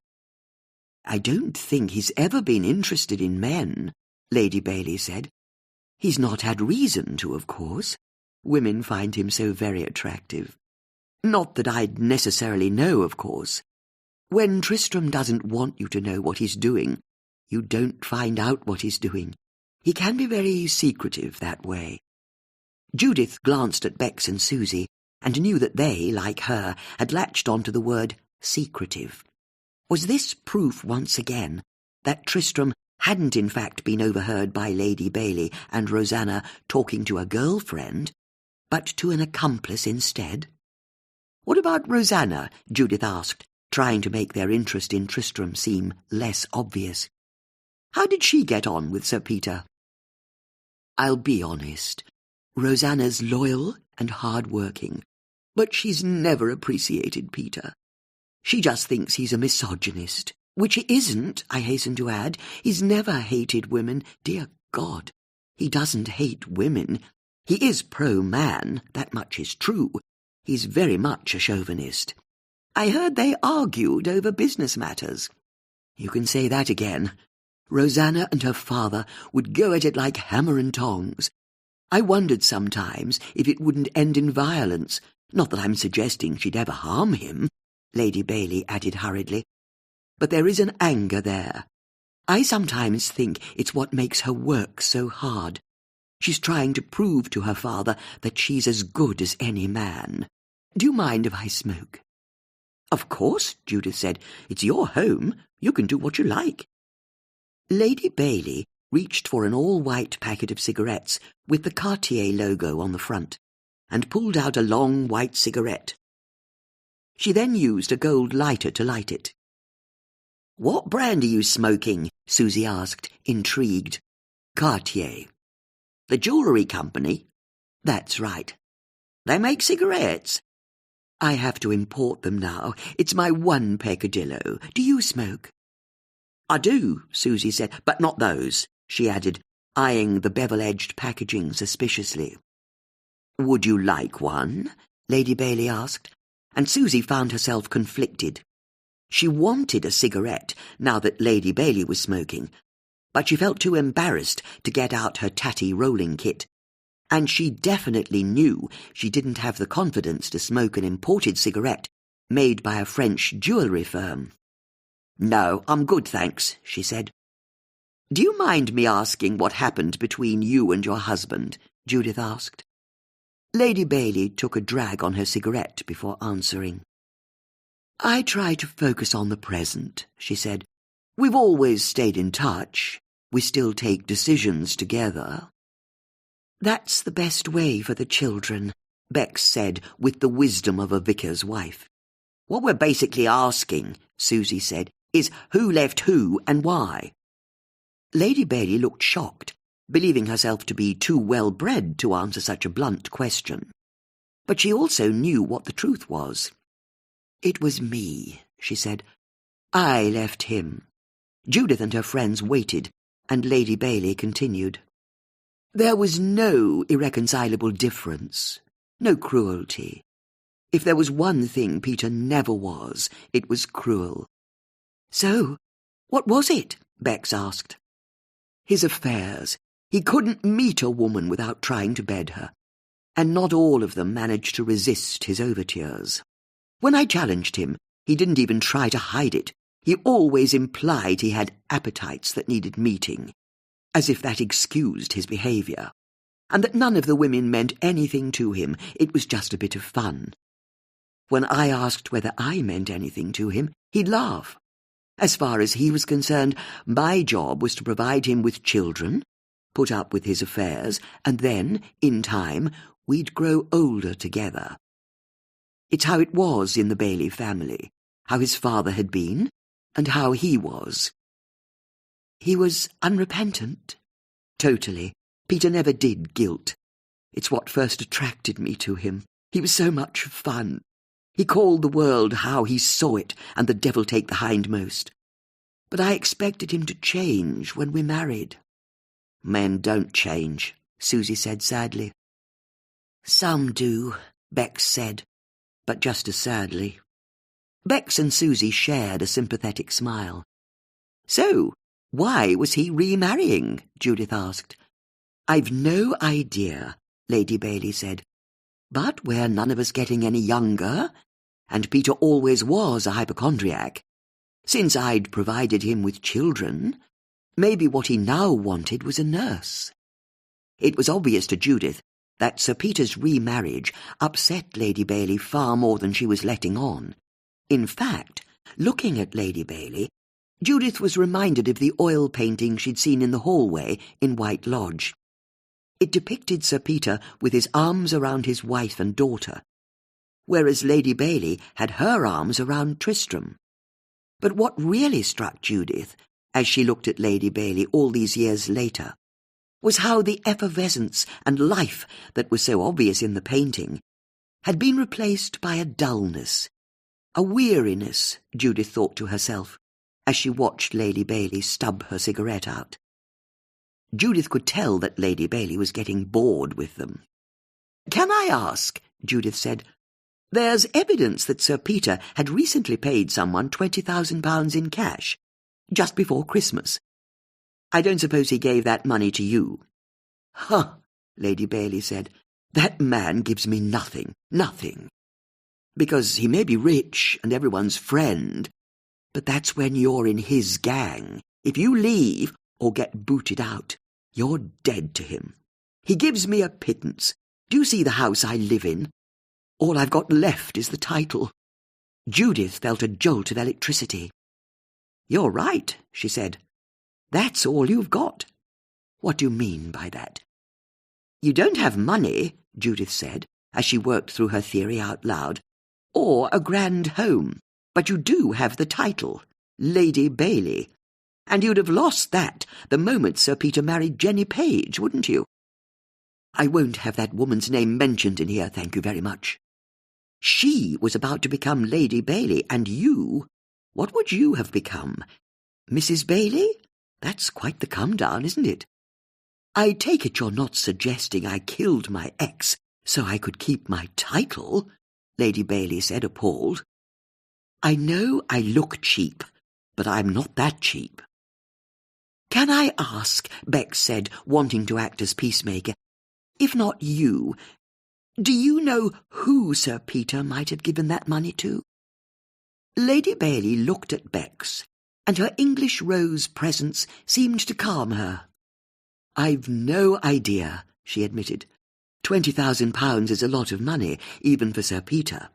I don't think he's ever been interested in men, Lady Bailey said. He's not had reason to, of course. Women find him so very attractive. Not that I'd necessarily know, of course. When Tristram doesn't want you to know what he's doing, you don't find out what he's doing. He can be very secretive that way. Judith glanced at Bex and Susie and knew that they, like her, had latched onto the word secretive. Was this proof once again that Tristram hadn't in fact been overheard by Lady Bailey and Rosanna talking to a girlfriend, but to an accomplice instead? What about Rosanna? Judith asked, trying to make their interest in Tristram seem less obvious. How did she get on with Sir Peter? I'll be honest. Rosanna's loyal and hard-working, but she's never appreciated Peter. She just thinks he's a misogynist, which he isn't, I hasten to add. He's never hated women, dear God. He doesn't hate women. He is pro-man, that much is true. He's very much a chauvinist. I heard they argued over business matters. You can say that again. Rosanna and her father would go at it like hammer and tongs. I wondered sometimes if it wouldn't end in violence. Not that I'm suggesting she'd ever harm him, Lady Bailey added hurriedly. But there is an anger there. I sometimes think it's what makes her work so hard. She's trying to prove to her father that she's as good as any man. Do you mind if I smoke? Of course, Judith said. It's your home. You can do what you like. Lady Bailey reached for an all-white packet of cigarettes with the Cartier logo on the front and pulled out a long white cigarette. She then used a gold lighter to light it. What brand are you smoking? Susie asked, intrigued. Cartier. The jewellery company? That's right. They make cigarettes. I have to import them now. It's my one peccadillo. Do you smoke? I do, Susie said, but not those, she added, eyeing the bevel-edged packaging suspiciously. Would you like one? Lady Bailey asked, and Susie found herself conflicted. She wanted a cigarette now that Lady Bailey was smoking, but she felt too embarrassed to get out her tatty rolling kit, and she definitely knew she didn't have the confidence to smoke an imported cigarette made by a French jewellery firm. No, I'm good, thanks, she said. Do you mind me asking what happened between you and your husband? Judith asked. Lady Bailey took a drag on her cigarette before answering. I try to focus on the present, she said. We've always stayed in touch. We still take decisions together. That's the best way for the children, Bex said with the wisdom of a vicar's wife. What we're basically asking, Susie said, is who left who and why. Lady Bailey looked shocked, believing herself to be too well-bred to answer such a blunt question. But she also knew what the truth was. It was me, she said. I left him. Judith and her friends waited, and Lady Bailey continued. There was no irreconcilable difference, no cruelty. If there was one thing Peter never was, it was cruel. So, what was it? Bex asked. His affairs. He couldn't meet a woman without trying to bed her, and not all of them managed to resist his overtures. When I challenged him, he didn't even try to hide it. He always implied he had appetites that needed meeting, as if that excused his behaviour, and that none of the women meant anything to him. It was just a bit of fun. When I asked whether I meant anything to him, he'd laugh. As far as he was concerned, my job was to provide him with children, put up with his affairs, and then, in time, we'd grow older together. It's how it was in the Bailey family, how his father had been, and how he was. He was unrepentant. Totally. Peter never did guilt. It's what first attracted me to him. He was so much fun. He called the world how he saw it, and the devil take the hindmost. But I expected him to change when we married. Men don't change, Susie said sadly. Some do, Bex said, but just as sadly. Bex and Susie shared a sympathetic smile. So, why was he remarrying? Judith asked. I've no idea, Lady Bailey said. But we're none of us getting any younger, and Peter always was a hypochondriac. Since I'd provided him with children, maybe what he now wanted was a nurse. It was obvious to Judith that Sir Peter's remarriage upset Lady Bailey far more than she was letting on. In fact, looking at Lady Bailey, Judith was reminded of the oil painting she'd seen in the hallway in White Lodge. It depicted Sir Peter with his arms around his wife and daughter, whereas Lady Bailey had her arms around Tristram. But what really struck Judith, as she looked at Lady Bailey all these years later, was how the effervescence and life that was so obvious in the painting had been replaced by a dullness, a weariness, Judith thought to herself, as she watched Lady Bailey stub her cigarette out. Judith could tell that Lady Bailey was getting bored with them. Can I ask, Judith said, there's evidence that Sir Peter had recently paid someone £20,000 in cash, just before Christmas. I don't suppose he gave that money to you. Huh, Lady Bailey said. That man gives me nothing, nothing. Because he may be rich and everyone's friend, but that's when you're in his gang. If you leave or get booted out, you're dead to him. He gives me a pittance. Do you see the house I live in? All I've got left is the title. Judith felt a jolt of electricity. You're right, she said. That's all you've got. What do you mean by that? You don't have money, Judith said, as she worked through her theory out loud, or a grand home, but you do have the title, Lady Bailey, and you'd have lost that the moment Sir Peter married Jenny Page, wouldn't you? I won't have that woman's name mentioned in here, thank you very much. She was about to become Lady Bailey, and you, what would you have become? Mrs. Bailey? That's quite the come-down, isn't it? I take it you're not suggesting I killed my ex so I could keep my title, Lady Bailey said, appalled. I know I look cheap, but I'm not that cheap. Can I ask, Bex said, wanting to act as peacemaker, if not you, do you know who Sir Peter might have given that money to? Lady Bailey looked at Bex, and her English rose presence seemed to calm her. I've no idea, she admitted. £20,000 is a lot of money, even for Sir Peter.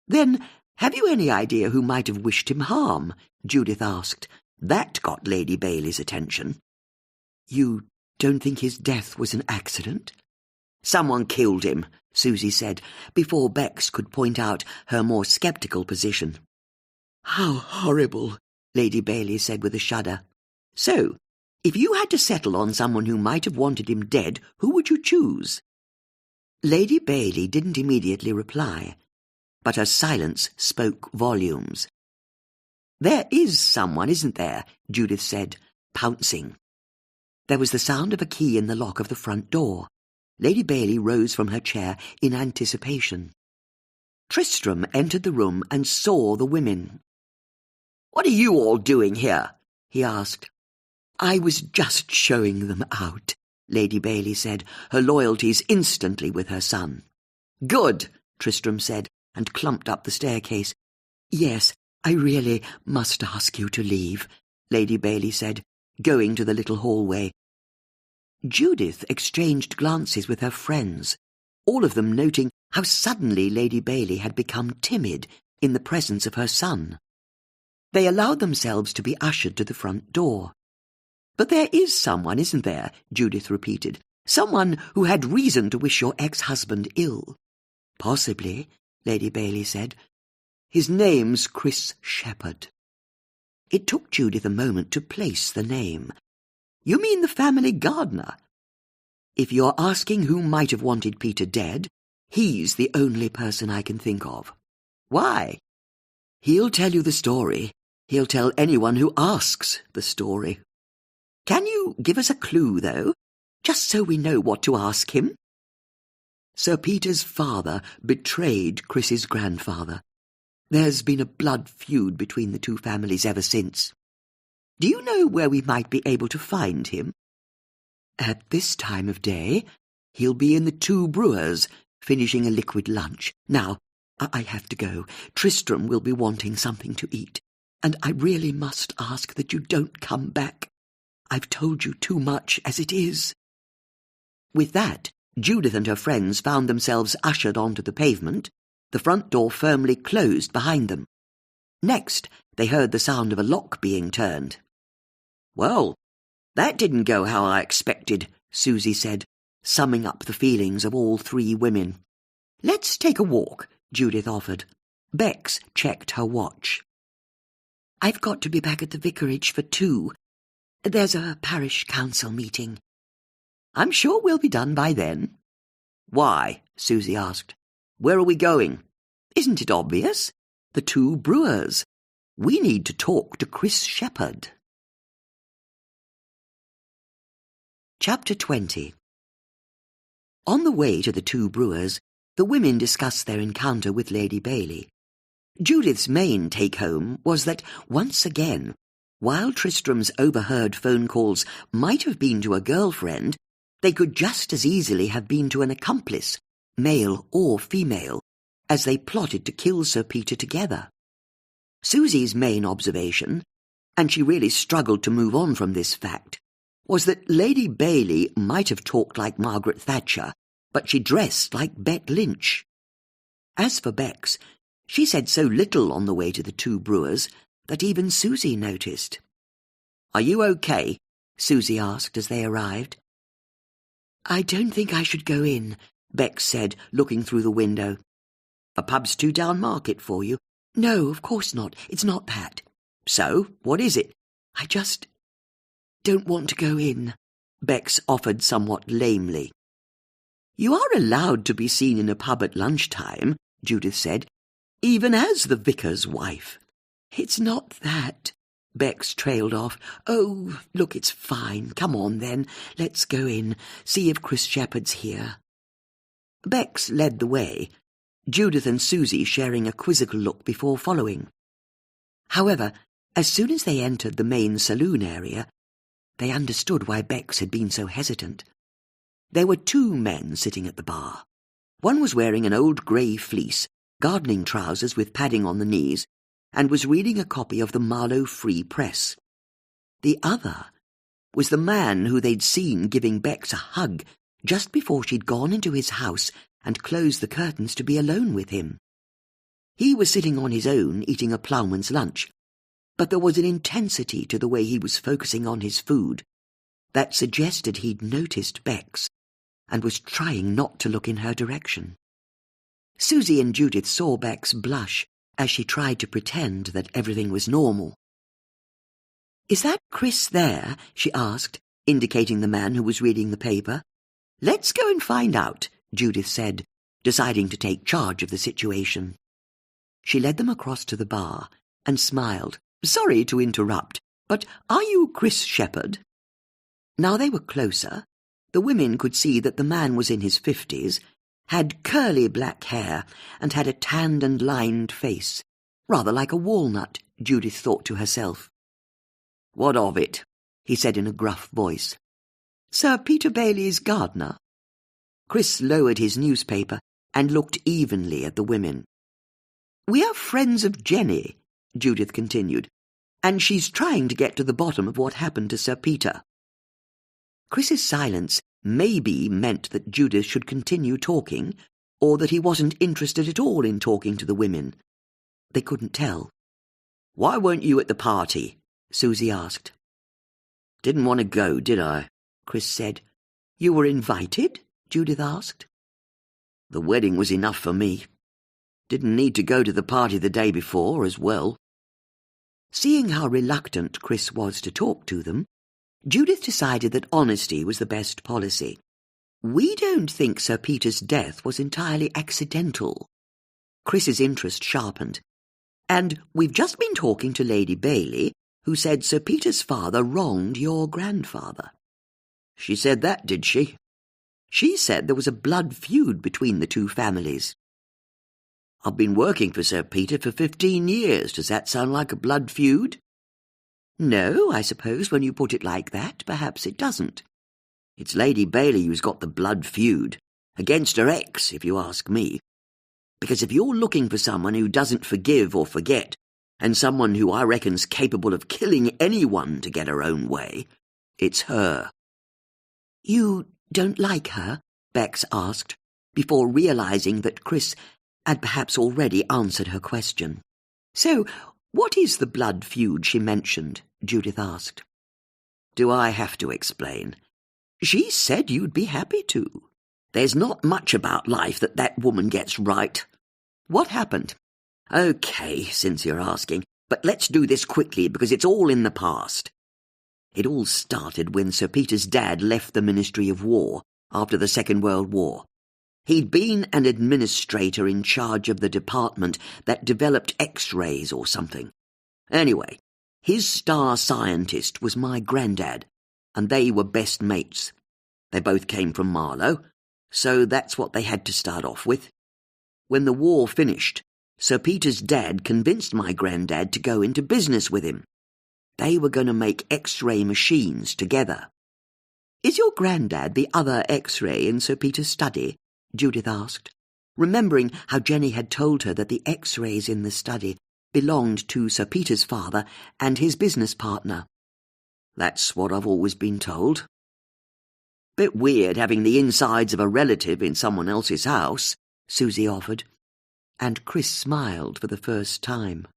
Then, have you any idea who might have wished him harm? Judith asked. That got Lady Bailey's attention. You don't think his death was an accident? Someone killed him, Susie said, before Bex could point out her more sceptical position. How horrible, Lady Bailey said with a shudder. So, if you had to settle on someone who might have wanted him dead, who would you choose? Lady Bailey didn't immediately reply, but her silence spoke volumes. There is someone, isn't there? Judith said, pouncing. There was the sound of a key in the lock of the front door. Lady Bailey rose from her chair in anticipation. Tristram entered the room and saw the women. What are you all doing here? He asked. I was just showing them out, Lady Bailey said, her loyalties instantly with her son. Good, Tristram said, and clumped up the staircase. Yes, I really must ask you to leave, Lady Bailey said, going to the little hallway. Judith exchanged glances with her friends, all of them noting how suddenly Lady Bailey had become timid in the presence of her son. They allowed themselves to be ushered to the front door. But there is someone, isn't there? Judith repeated. Someone who had reason to wish your ex-husband ill. Possibly, Lady Bailey said. His name's Chris Shepherd. It took Judith a moment to place the name. You mean the family gardener? If you're asking who might have wanted Peter dead, he's the only person I can think of. Why? He'll tell you the story. He'll tell anyone who asks the story. Can you give us a clue, though, just so we know what to ask him? Sir Peter's father betrayed Chris's grandfather. There's been a blood feud between the two families ever since. Do you know where we might be able to find him? At this time of day, he'll be in the Two Brewers, finishing a liquid lunch. Now, I have to go. Tristram will be wanting something to eat, and I really must ask that you don't come back. I've told you too much as it is. With that, Judith and her friends found themselves ushered onto the pavement, the front door firmly closed behind them. Next, they heard the sound of a lock being turned. Well, that didn't go how I expected, Susie said, summing up the feelings of all three women. Let's take a walk, Judith offered. Bex checked her watch. I've got to be back at the vicarage for 2. There's a parish council meeting. I'm sure we'll be done by then. Why? Susie asked. Where are we going? Isn't it obvious? The Two Brewers. We need to talk to Chris Shepherd. Chapter 20. On the way to the Two Brewers, the women discussed their encounter with Lady Bailey. Judith's main take-home was that, once again, while Tristram's overheard phone calls might have been to a girlfriend, they could just as easily have been to an accomplice, male or female, as they plotted to kill Sir Peter together. Susie's main observation, and she really struggled to move on from this fact, was that Lady Bailey might have talked like Margaret Thatcher, but she dressed like Bet Lynch. As for Bex, she said so little on the way to the Two Brewers that even Susie noticed. Are you okay? Susie asked as they arrived. I don't think I should go in, Bex said, looking through the window. A pub's too down market for you? No, of course not. It's not that. So, what is it? I just don't want to go in, Bex offered somewhat lamely. "You are allowed to be seen in a pub at lunchtime," Judith said, "even as the vicar's wife." "It's not that," Bex trailed off. "Oh, look, it's fine. Come on, then. Let's go in, see if Chris Shepherd's here." Bex led the way, Judith and Susie sharing a quizzical look before following. However, as soon as they entered the main saloon area, they understood why Bex had been so hesitant. There were two men sitting at the bar. One was wearing an old grey fleece, gardening trousers with padding on the knees, and was reading a copy of the Marlow Free Press. The other was the man who they'd seen giving Bex a hug just before she'd gone into his house and closed the curtains to be alone with him. He was sitting on his own eating a ploughman's lunch, but there was an intensity to the way he was focusing on his food that suggested he'd noticed Bex and was trying not to look in her direction. Susie and Judith saw Bex blush as she tried to pretend that everything was normal. "Is that Chris there?" she asked, indicating the man who was reading the paper. "Let's go and find out," Judith said, deciding to take charge of the situation. She led them across to the bar and smiled. "Sorry to interrupt, but are you Chris Shepherd?" Now they were closer. The women could see that the man was in his 50s, had curly black hair, and had a tanned and lined face, rather like a walnut, Judith thought to herself. "What of it?" he said in a gruff voice. "Sir Peter Bailey's gardener?" Chris lowered his newspaper and looked evenly at the women. "We are friends of Jenny," Judith continued, "and she's trying to get to the bottom of what happened to Sir Peter." Chris's silence maybe meant that Judith should continue talking, or that he wasn't interested at all in talking to the women. They couldn't tell. "Why weren't you at the party?" Susie asked. "Didn't want to go, did I?" Chris said. "You were invited?" Judith asked. "The wedding was enough for me. Didn't need to go to the party the day before as well." Seeing how reluctant Chris was to talk to them, Judith decided that honesty was the best policy. "We don't think Sir Peter's death was entirely accidental." Chris's interest sharpened. "And we've just been talking to Lady Bailey, who said Sir Peter's father wronged your grandfather." "She said that, did she?" "She said there was a blood feud between the two families." "I've been working for Sir Peter for 15 years. Does that sound like a blood feud?" "No, I suppose when you put it like that, perhaps it doesn't." "It's Lady Bailey who's got the blood feud. Against her ex, if you ask me. Because if you're looking for someone who doesn't forgive or forget, and someone who I reckon's capable of killing anyone to get her own way, it's her." "You don't like her?" Bex asked, before realizing that Chris had perhaps already answered her question. "So, what is the blood feud she mentioned?" Judith asked. "Do I have to explain?" "She said you'd be happy to." "There's not much about life that woman gets right." "What happened?" "Okay, since you're asking, but let's do this quickly because it's all in the past." It all started when Sir Peter's dad left the Ministry of War after the Second World War. He'd been an administrator in charge of the department that developed X-rays or something. Anyway, his star scientist was my granddad, and they were best mates. They both came from Marlow, so that's what they had to start off with. When the war finished, Sir Peter's dad convinced my granddad to go into business with him. They were going to make X-ray machines together. "Is your granddad the other X-ray in Sir Peter's study?" Judith asked, remembering how Jenny had told her that the X-rays in the study belonged to Sir Peter's father and his business partner. "That's what I've always been told." "Bit weird having the insides of a relative in someone else's house," Susie offered, and Chris smiled for the first time.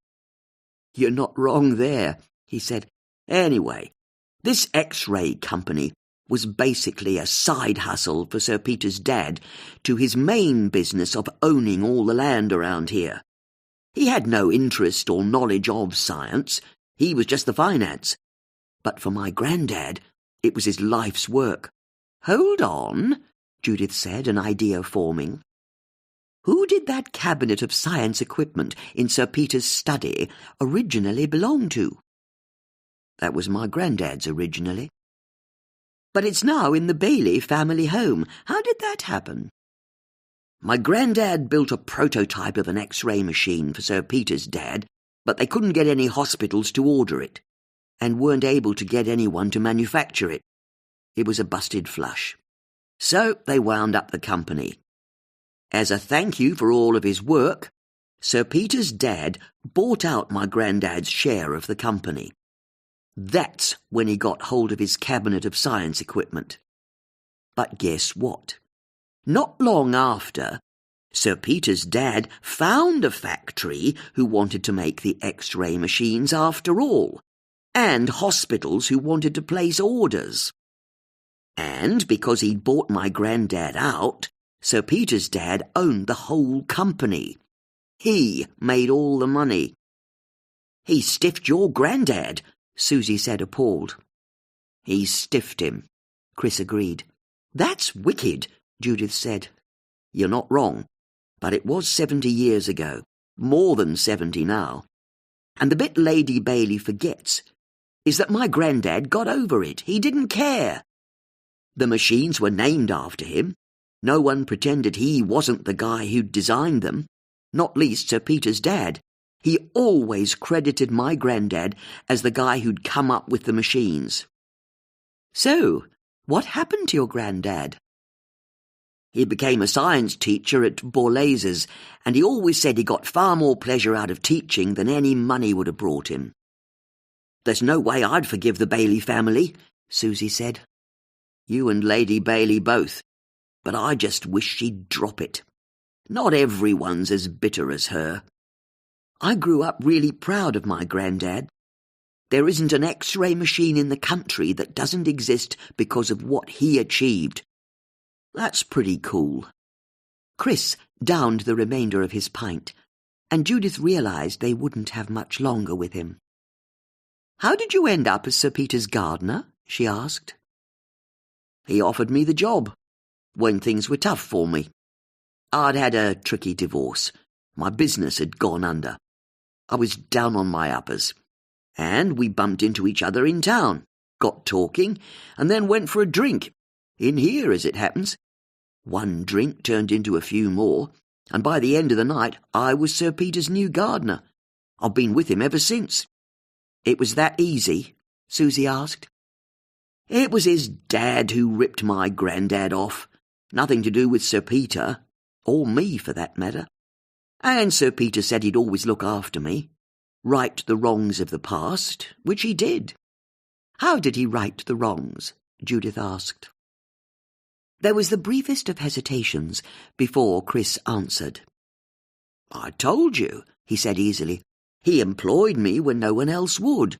"You're not wrong there," he said. "Anyway, this X-ray company was basically a side hustle for Sir Peter's dad to his main business of owning all the land around here. He had no interest or knowledge of science. He was just the finance. But for my granddad, it was his life's work." "Hold on," Judith said, an idea forming. Who did that cabinet of science equipment in Sir Peter's study originally belong to? That was my granddad's originally. But it's now in the Bailey family home. How did that happen? My granddad built a prototype of an X-ray machine for Sir Peter's dad, but they couldn't get any hospitals to order it, and weren't able to get anyone to manufacture it. It was a busted flush. So they wound up the company. As a thank you for all of his work, Sir Peter's dad bought out my granddad's share of the company. That's when he got hold of his cabinet of science equipment. But guess what? Not long after, Sir Peter's dad found a factory who wanted to make the X-ray machines after all, and hospitals who wanted to place orders. And because he'd bought my granddad out, Sir Peter's dad owned the whole company. He made all the money. He stiffed your granddad, Susie said, appalled. He stiffed him, Chris agreed. That's wicked, Judith said. You're not wrong, but it was 70 years ago, more than 70 now. And the bit Lady Bailey forgets is that my granddad got over it. He didn't care. The machines were named after him. No one pretended he wasn't the guy who'd designed them, not least Sir Peter's dad. He always credited my granddad as the guy who'd come up with the machines. So, what happened to your granddad? He became a science teacher at Borlase's, and he always said he got far more pleasure out of teaching than any money would have brought him. There's no way I'd forgive the Bailey family, Susie said. You and Lady Bailey both, but I just wish she'd drop it. Not everyone's as bitter as her. I grew up really proud of my granddad. There isn't an X-ray machine in the country that doesn't exist because of what he achieved. That's pretty cool. Chris downed the remainder of his pint, and Judith realised they wouldn't have much longer with him. How did you end up as Sir Peter's gardener? She asked. He offered me the job, when things were tough for me. I'd had a tricky divorce. My business had gone under. I was down on my uppers, and we bumped into each other in town, got talking, and then went for a drink. In here, as it happens. One drink turned into a few more, and by the end of the night I was Sir Peter's new gardener. I've been with him ever since. It was that easy? Susie asked. It was his dad who ripped my granddad off. Nothing to do with Sir Peter, or me for that matter. And Sir Peter said he'd always look after me, right the wrongs of the past, which he did. How did he right the wrongs? Judith asked. There was the briefest of hesitations before Chris answered. I told you, he said easily. He employed me when no one else would.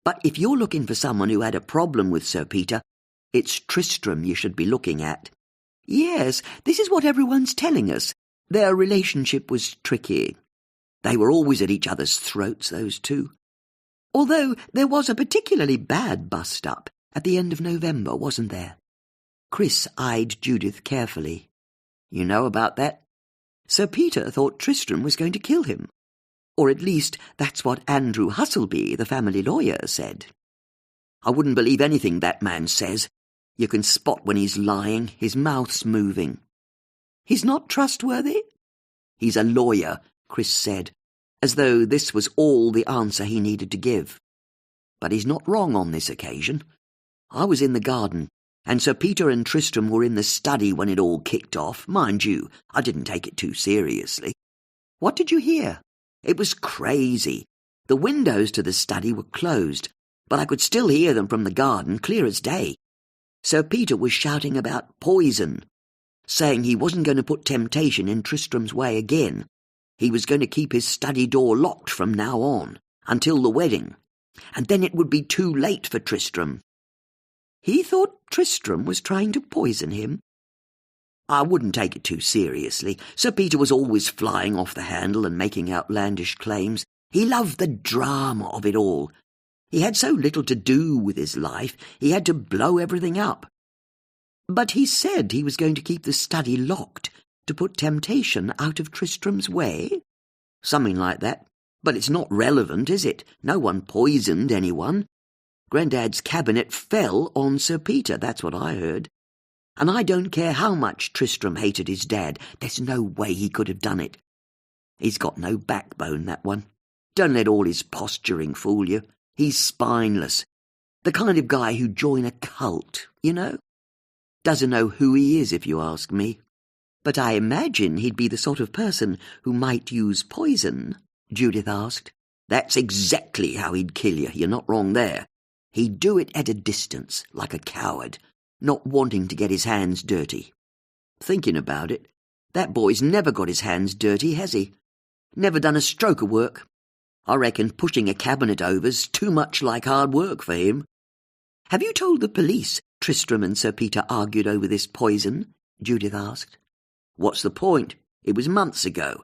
But if you're looking for someone who had a problem with Sir Peter, it's Tristram you should be looking at. Yes, this is what everyone's telling us. Their relationship was tricky. They were always at each other's throats, those two. Although there was a particularly bad bust-up at the end of November, wasn't there? Chris eyed Judith carefully. You know about that? Sir Peter thought Tristram was going to kill him. Or at least that's what Andrew Husselby, the family lawyer, said. I wouldn't believe anything that man says. You can spot when he's lying. His mouth's moving. He's not trustworthy? He's a lawyer, Chris said, as though this was all the answer he needed to give. But he's not wrong on this occasion. I was in the garden, and Sir Peter and Tristram were in the study when it all kicked off. Mind you, I didn't take it too seriously. What did you hear? It was crazy. The windows to the study were closed, but I could still hear them from the garden, clear as day. Sir Peter was shouting about poison, saying he wasn't going to put temptation in Tristram's way again. He was going to keep his study door locked from now on, until the wedding, and then it would be too late for Tristram. He thought Tristram was trying to poison him. I wouldn't take it too seriously. Sir Peter was always flying off the handle and making outlandish claims. He loved the drama of it all. He had so little to do with his life, he had to blow everything up. But he said he was going to keep the study locked to put temptation out of Tristram's way. Something like that. But it's not relevant, is it? No one poisoned anyone. Grandad's cabinet fell on Sir Peter, that's what I heard. And I don't care how much Tristram hated his dad, there's no way he could have done it. He's got no backbone, that one. Don't let all his posturing fool you. He's spineless. The kind of guy who'd join a cult, you know? Doesn't know who he is, if you ask me. But I imagine he'd be the sort of person who might use poison, Judith asked. That's exactly how he'd kill you, you're not wrong there. He'd do it at a distance, like a coward, not wanting to get his hands dirty. Thinking about it, that boy's never got his hands dirty, has he? Never done a stroke of work. I reckon pushing a cabinet over's too much like hard work for him. Have you told the police Tristram and Sir Peter argued over this poison? Judith asked. What's the point? It was months ago,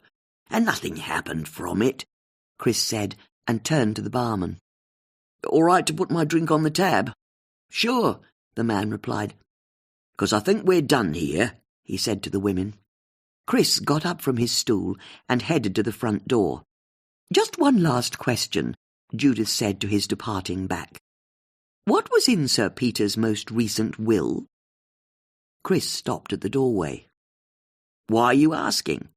and nothing happened from it, Chris said, and turned to the barman. All right to put my drink on the tab? Sure, the man replied. 'Cause I think we're done here, he said to the women. Chris got up from his stool and headed to the front door. Just one last question, Judith said to his departing back. What was in Sir Peter's most recent will? Chris stopped at the doorway. Why are you asking?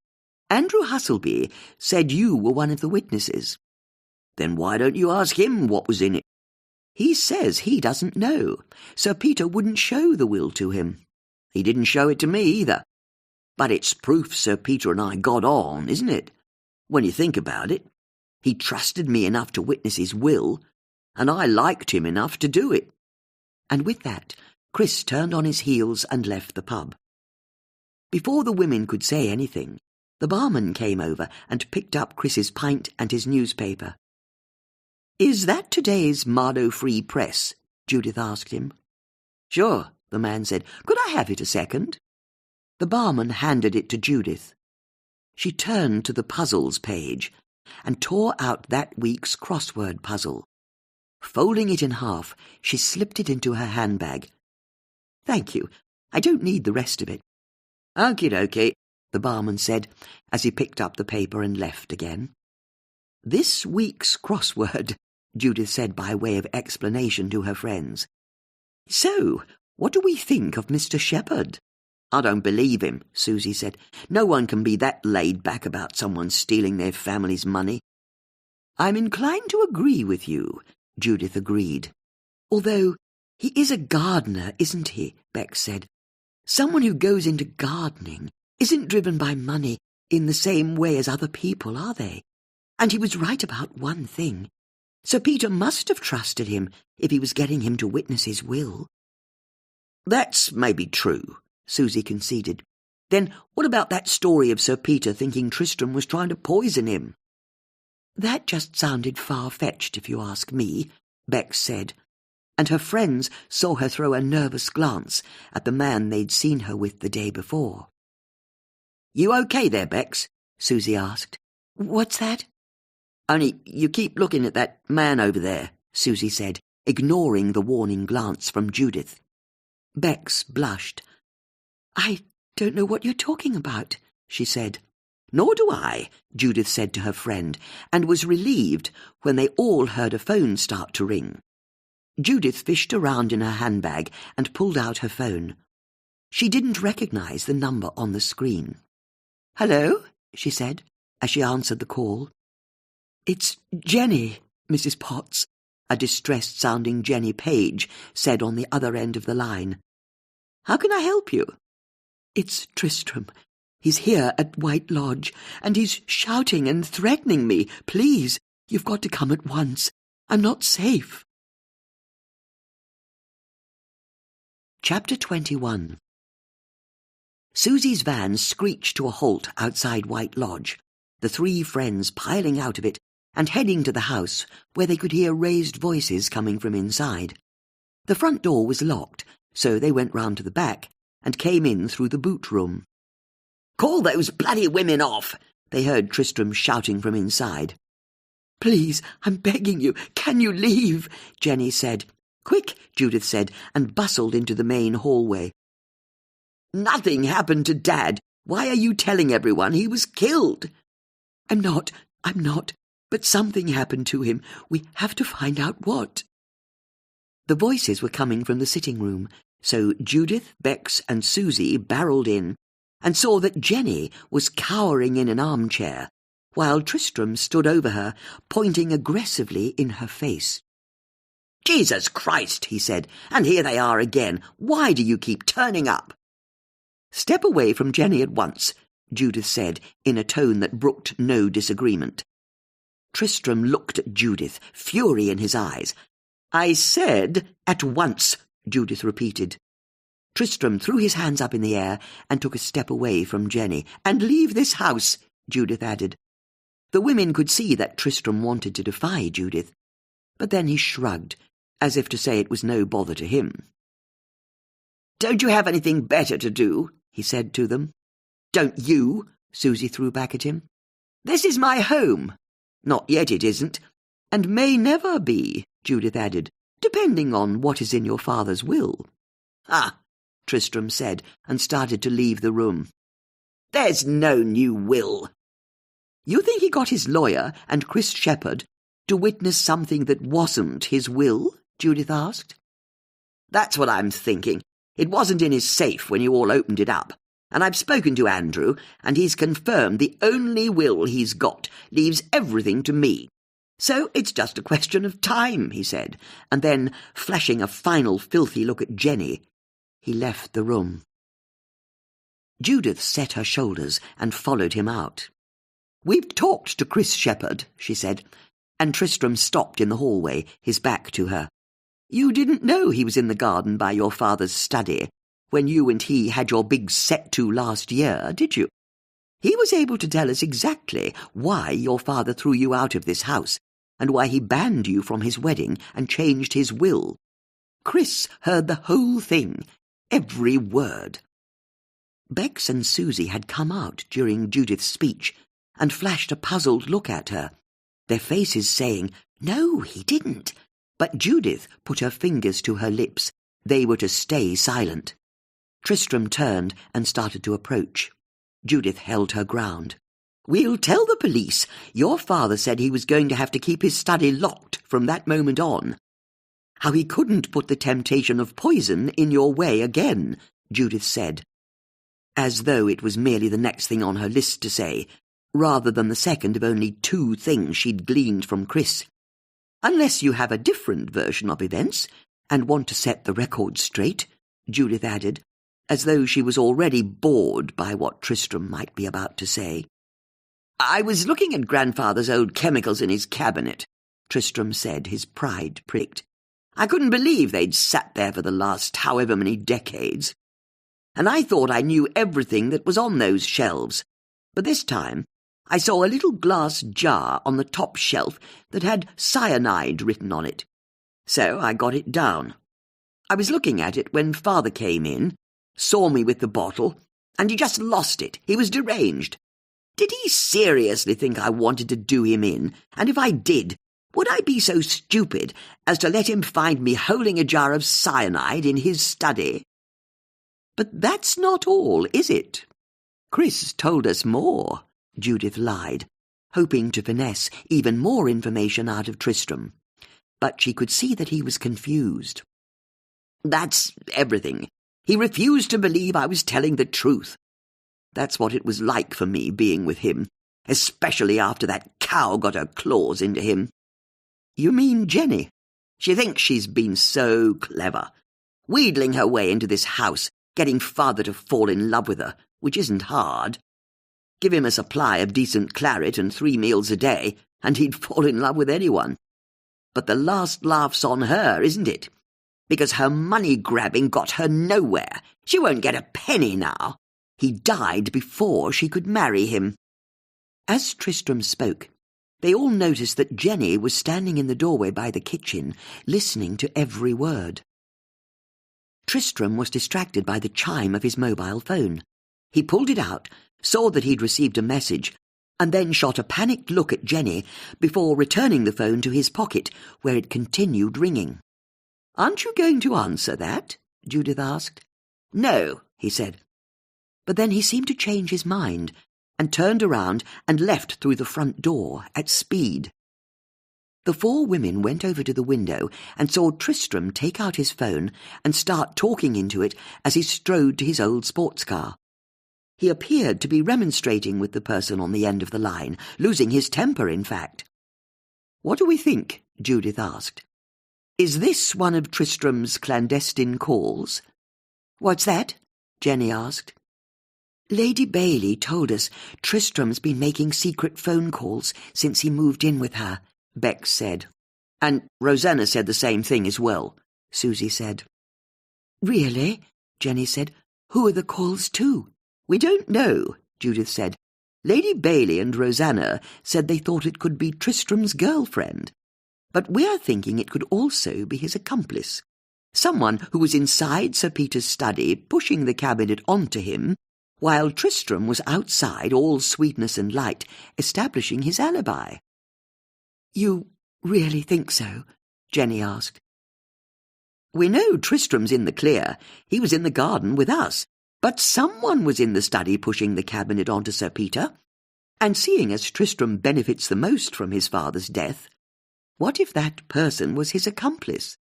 Andrew Husselby said you were one of the witnesses. Then why don't you ask him what was in it? He says he doesn't know. Sir Peter wouldn't show the will to him. He didn't show it to me either. But it's proof Sir Peter and I got on, isn't it? When you think about it, he trusted me enough to witness his will, and I liked him enough to do it. And with that, Chris turned on his heels and left the pub. Before the women could say anything, the barman came over and picked up Chris's pint and his newspaper. Is that today's Mardo Free Press? Judith asked him. Sure, the man said. Could I have it a second? The barman handed it to Judith. She turned to the puzzles page and tore out that week's crossword puzzle. Folding it in half, she slipped it into her handbag. Thank you. I don't need the rest of it. Okie-dokie, the barman said, as he picked up the paper and left again. This week's crossword, Judith said by way of explanation to her friends. So, what do we think of Mr. Shepherd? I don't believe him, Susie said. No one can be that laid back about someone stealing their family's money. I'm inclined to agree with you, Judith agreed. Although he is a gardener, isn't he? Beck said. Someone who goes into gardening isn't driven by money in the same way as other people, are they? And he was right about one thing. Sir Peter must have trusted him if he was getting him to witness his will. That's maybe true, Susie conceded. Then what about that story of Sir Peter thinking Tristram was trying to poison him? That just sounded far-fetched, if you ask me, Beck said, and her friends saw her throw a nervous glance at the man they'd seen her with the day before. You okay there, Bex? Susie asked. What's that? Only you keep looking at that man over there, Susie said, ignoring the warning glance from Judith. Bex blushed. I don't know what you're talking about, she said. Nor do I, Judith said to her friend, and was relieved when they all heard a phone start to ring. Judith fished around in her handbag and pulled out her phone. She didn't recognize the number on the screen. Hello, she said, as she answered the call. It's Jenny, Mrs. Potts, a distressed-sounding Jenny Page said on the other end of the line. How can I help you? It's Tristram. He's here at White Lodge, and he's shouting and threatening me. Please, you've got to come at once. I'm not safe. Chapter 21. Susie's van screeched to a halt outside White Lodge, the three friends piling out of it and heading to the house, where they could hear raised voices coming from inside. The front door was locked, so they went round to the back and came in through the boot room. "Call those bloody women off!" they heard Tristram shouting from inside. "Please, I'm begging you, can you leave?" Jenny said. "Quick," Judith said, and bustled into the main hallway. Nothing happened to Dad. Why are you telling everyone he was killed?" I'm not, but something happened to him. We have to find out what." The voices were coming from the sitting room, so Judith, Bex and Susie barrelled in and saw that Jenny was cowering in an armchair, while Tristram stood over her, pointing aggressively in her face. "Jesus Christ," he said, "and here they are again. Why do you keep turning up?" "Step away from Jenny at once," Judith said, in a tone that brooked no disagreement. Tristram looked at Judith, fury in his eyes. "I said at once," Judith repeated. Tristram threw his hands up in the air and took a step away from Jenny. "And leave this house," Judith added. The women could see that Tristram wanted to defy Judith, but then he shrugged, as if to say it was no bother to him. "Don't you have anything better to do?" he said to them. "Don't you?" Susie threw back at him. "This is my home." "Not yet it isn't, and may never be," Judith added, "depending on what is in your father's will." "Ah," Tristram said, and started to leave the room. "There's no new will." "You think he got his lawyer and Chris Shepherd to witness something that wasn't his will?" Judith asked. "That's what I'm thinking. It wasn't in his safe when you all opened it up. And I've spoken to Andrew, and he's confirmed the only will he's got leaves everything to me. So it's just a question of time," he said, and then, flashing a final filthy look at Jenny, he left the room. Judith set her shoulders and followed him out. "We've talked to Chris Shepherd," she said, and Tristram stopped in the hallway, his back to her. "You didn't know he was in the garden by your father's study when you and he had your big set-to last year, did you? He was able to tell us exactly why your father threw you out of this house, and why he banned you from his wedding and changed his will. Chris heard the whole thing, every word." Bex and Susie had come out during Judith's speech and flashed a puzzled look at her, their faces saying, "No, he didn't." But Judith put her fingers to her lips. They were to stay silent. Tristram turned and started to approach. Judith held her ground. "We'll tell the police. Your father said he was going to have to keep his study locked from that moment on. How he couldn't put the temptation of poison in your way again," Judith said, as though it was merely the next thing on her list to say, rather than the second of only 2 things she'd gleaned from Chris. "Unless you have a different version of events, and want to set the record straight," Judith added, as though she was already bored by what Tristram might be about to say. "I was looking at grandfather's old chemicals in his cabinet," Tristram said, his pride pricked. "I couldn't believe they'd sat there for the last however many decades. And I thought I knew everything that was on those shelves. But this time I saw a little glass jar on the top shelf that had cyanide written on it. So I got it down. I was looking at it when Father came in, saw me with the bottle, and he just lost it. He was deranged. Did he seriously think I wanted to do him in? And if I did, would I be so stupid as to let him find me holding a jar of cyanide in his study? But that's not all, is it? Chris told us more," Judith lied, hoping to finesse even more information out of Tristram. But she could see that he was confused. "That's everything. He refused to believe I was telling the truth. That's what it was like for me being with him, especially after that cow got her claws into him." "You mean Jenny? She thinks she's been so clever, wheedling her way into this house, getting Father to fall in love with her, which isn't hard. Give him a supply of decent claret and 3 meals a day, and he'd fall in love with anyone. But the last laugh's on her, isn't it? Because her money-grabbing got her nowhere. She won't get a penny now. He died before she could marry him." As Tristram spoke, they all noticed that Jenny was standing in the doorway by the kitchen, listening to every word. Tristram was distracted by the chime of his mobile phone. He pulled it out, saw that he'd received a message, and then shot a panicked look at Jenny before returning the phone to his pocket, where it continued ringing. "Aren't you going to answer that?" Judith asked. "No," he said. But then he seemed to change his mind and turned around and left through the front door at speed. The four women went over to the window and saw Tristram take out his phone and start talking into it as he strode to his old sports car. He appeared to be remonstrating with the person on the end of the line, losing his temper, in fact. "What do we think?" Judith asked. "Is this one of Tristram's clandestine calls?" "What's that?" Jenny asked. "Lady Bailey told us Tristram's been making secret phone calls since he moved in with her," Bex said. "And Rosanna said the same thing as well," Susie said. "Really?" Jenny said. "Who are the calls to?" "We don't know," Judith said. "Lady Bailey and Rosanna said they thought it could be Tristram's girlfriend. But we're thinking it could also be his accomplice. Someone who was inside Sir Peter's study pushing the cabinet onto him, while Tristram was outside, all sweetness and light, establishing his alibi." "You really think so?" Jenny asked. "We know Tristram's in the clear. He was in the garden with us. But someone was in the study pushing the cabinet onto Sir Peter. And seeing as Tristram benefits the most from his father's death, what if that person was his accomplice?"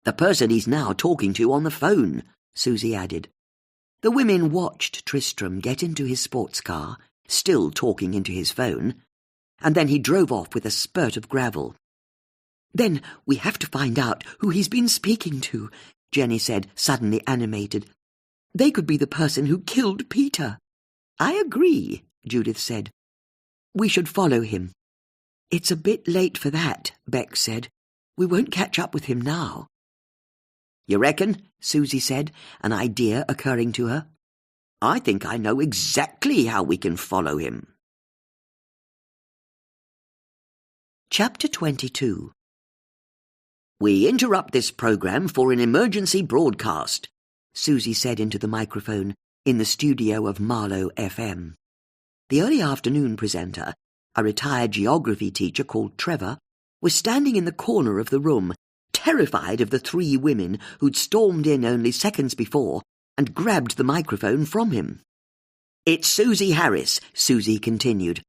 "The person he's now talking to on the phone," Susie added. The women watched Tristram get into his sports car, still talking into his phone, and then he drove off with a spurt of gravel. "Then we have to find out who he's been speaking to," Jenny said, suddenly animated. "They could be the person who killed Peter." "I agree," Judith said. "We should follow him." "It's a bit late for that," Beck said. "We won't catch up with him now." "You reckon?" Susie said, an idea occurring to her. "I think I know exactly how we can follow him." Chapter 22. "We interrupt this programme for an emergency broadcast," Susie said into the microphone in the studio of Marlow FM. The early afternoon presenter, a retired geography teacher called Trevor, was standing in the corner of the room, terrified of the three women who'd stormed in only seconds before and grabbed the microphone from him. "It's Susie Harris," Susie continued,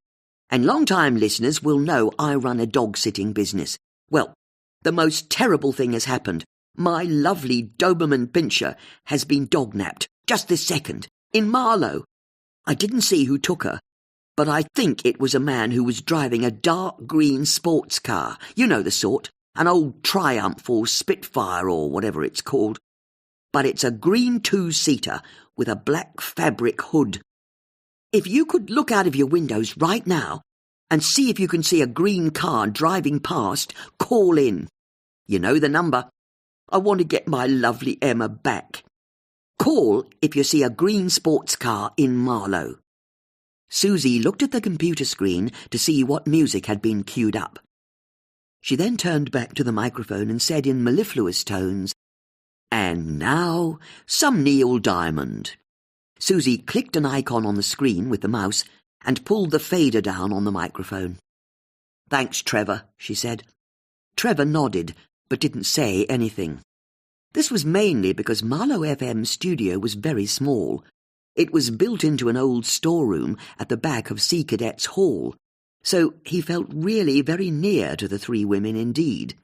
"and long-time listeners will know I run a dog-sitting business. Well, the most terrible thing has happened. My lovely Doberman Pinscher has been dog-napped, just this second, in Marlow. I didn't see who took her, but I think it was a man who was driving a dark green sports car. You know the sort, an old Triumph or Spitfire or whatever it's called. But it's a green two-seater with a black fabric hood. If you could look out of your windows right now and see if you can see a green car driving past, call in. You know the number. I want to get my lovely Emma back. Call if you see a green sports car in Marlow." Susie looked at the computer screen to see what music had been queued up. She then turned back to the microphone and said in mellifluous tones, "And now, some Neil Diamond." Susie clicked an icon on the screen with the mouse and pulled the fader down on the microphone. "Thanks, Trevor," she said. Trevor nodded, but didn't say anything. This was mainly because Marlow FM's studio was very small. It was built into an old storeroom at the back of Sea Cadets Hall, so he felt really very near to the three women indeed.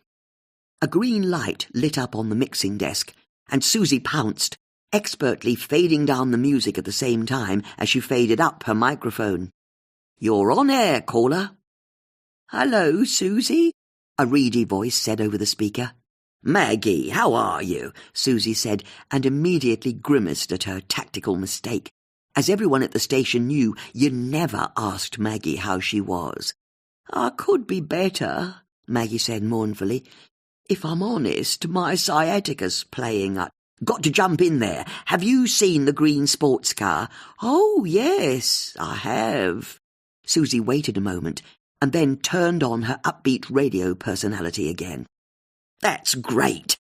A green light lit up on the mixing desk, and Susie pounced, expertly fading down the music at the same time as she faded up her microphone. "You're on air, caller." "Hello, Susie," a reedy voice said over the speaker. "Maggie, how are you?" Susie said, and immediately grimaced at her tactical mistake. As everyone at the station knew, you never asked Maggie how she was. "I could be better," Maggie said mournfully. "If I'm honest, my sciatica's playing up. Got to jump in there. Have you seen the green sports car?" "Oh, yes, I have." Susie waited a moment and then turned on her upbeat radio personality again. "That's great.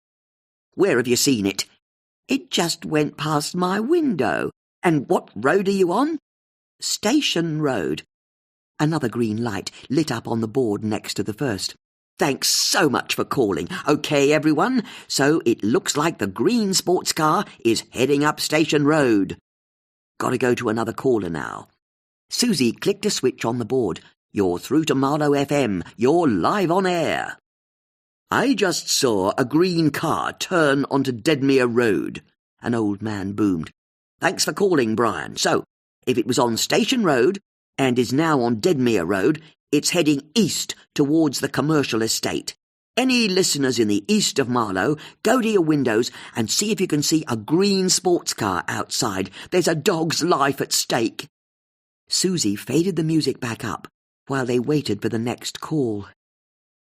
Where have you seen it?" "It just went past my window." "And what road are you on?" "Station Road." Another green light lit up on the board next to the first. "Thanks so much for calling. OK, everyone, so it looks like the green sports car is heading up Station Road." Gotta go to another caller now. Susie clicked a switch on the board. You're through to Marlow FM. You're live on air. I just saw a green car turn onto Deadmere Road, an old man boomed. Thanks for calling, Brian. So, if it was on Station Road and is now on Deadmere Road, it's heading east towards the commercial estate. Any listeners in the east of Marlow, go to your windows and see if you can see a green sports car outside. There's a dog's life at stake. Susie faded the music back up while they waited for the next call.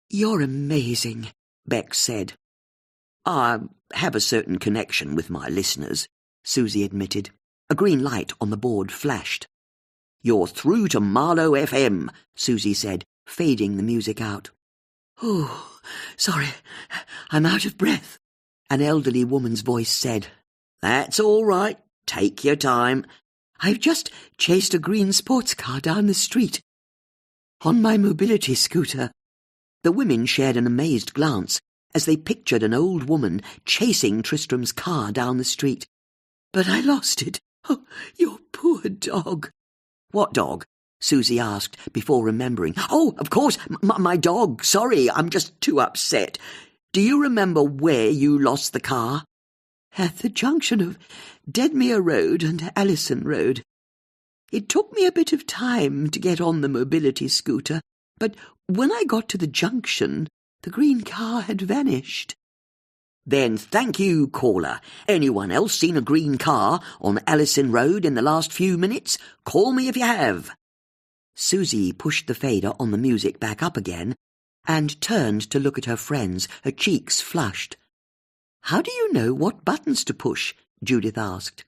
You're amazing, Bex said. I have a certain connection with my listeners, Susie admitted. A green light on the board flashed. You're through to Marlow FM, Susie said, fading the music out. Oh, sorry, I'm out of breath, an elderly woman's voice said. That's all right. Take your time. I've just chased a green sports car down the street. On my mobility scooter. The women shared an amazed glance as they pictured an old woman chasing Tristram's car down the street. But I lost it. Oh, your poor dog. What dog? Susie asked before remembering. Oh, of course, my dog. Sorry, I'm just too upset. Do you remember where you lost the car? At the junction of Deadmere Road and Allison Road. It took me a bit of time to get on the mobility scooter, but when I got to the junction, the green car had vanished. Then thank you, caller. Anyone else seen a green car on Allison Road in the last few minutes? Call me if you have. Susie pushed the fader on the music back up again and turned to look at her friends, her cheeks flushed. How do you know what buttons to push? Judith asked.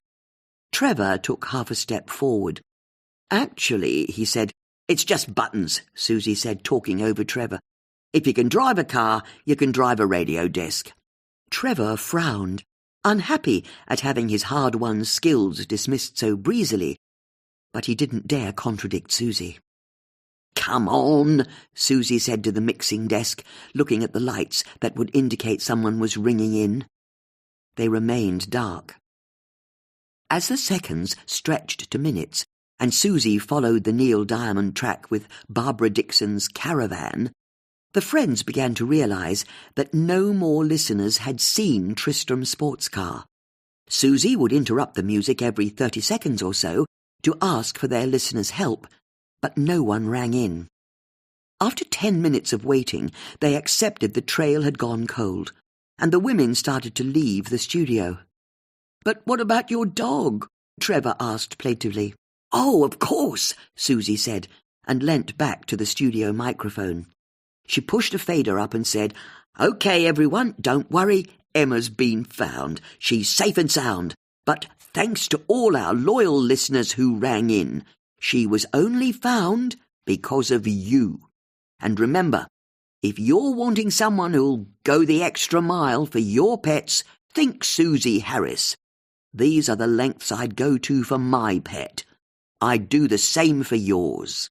Trevor took half a step forward. Actually, he said, it's just buttons, Susie said, talking over Trevor. If you can drive a car, you can drive a radio desk. Trevor frowned, unhappy at having his hard-won skills dismissed so breezily, but he didn't dare contradict Susie. Come on, Susie said to the mixing desk, looking at the lights that would indicate someone was ringing in. They remained dark. As the seconds stretched to minutes, and Susie followed the Neil Diamond track with Barbara Dixon's Caravan, the friends began to realise that no more listeners had seen Tristram's sports car. Susie would interrupt the music every 30 seconds or so to ask for their listeners' help, but no one rang in. After 10 minutes of waiting, they accepted the trail had gone cold, and the women started to leave the studio. But what about your dog? Trevor asked plaintively. Oh, of course, Susie said, and leant back to the studio microphone. She pushed a fader up and said, OK, everyone, don't worry, Emma's been found. She's safe and sound. But thanks to all our loyal listeners who rang in, she was only found because of you. And remember, if you're wanting someone who'll go the extra mile for your pets, think Susie Harris. These are the lengths I'd go to for my pet. I'd do the same for yours.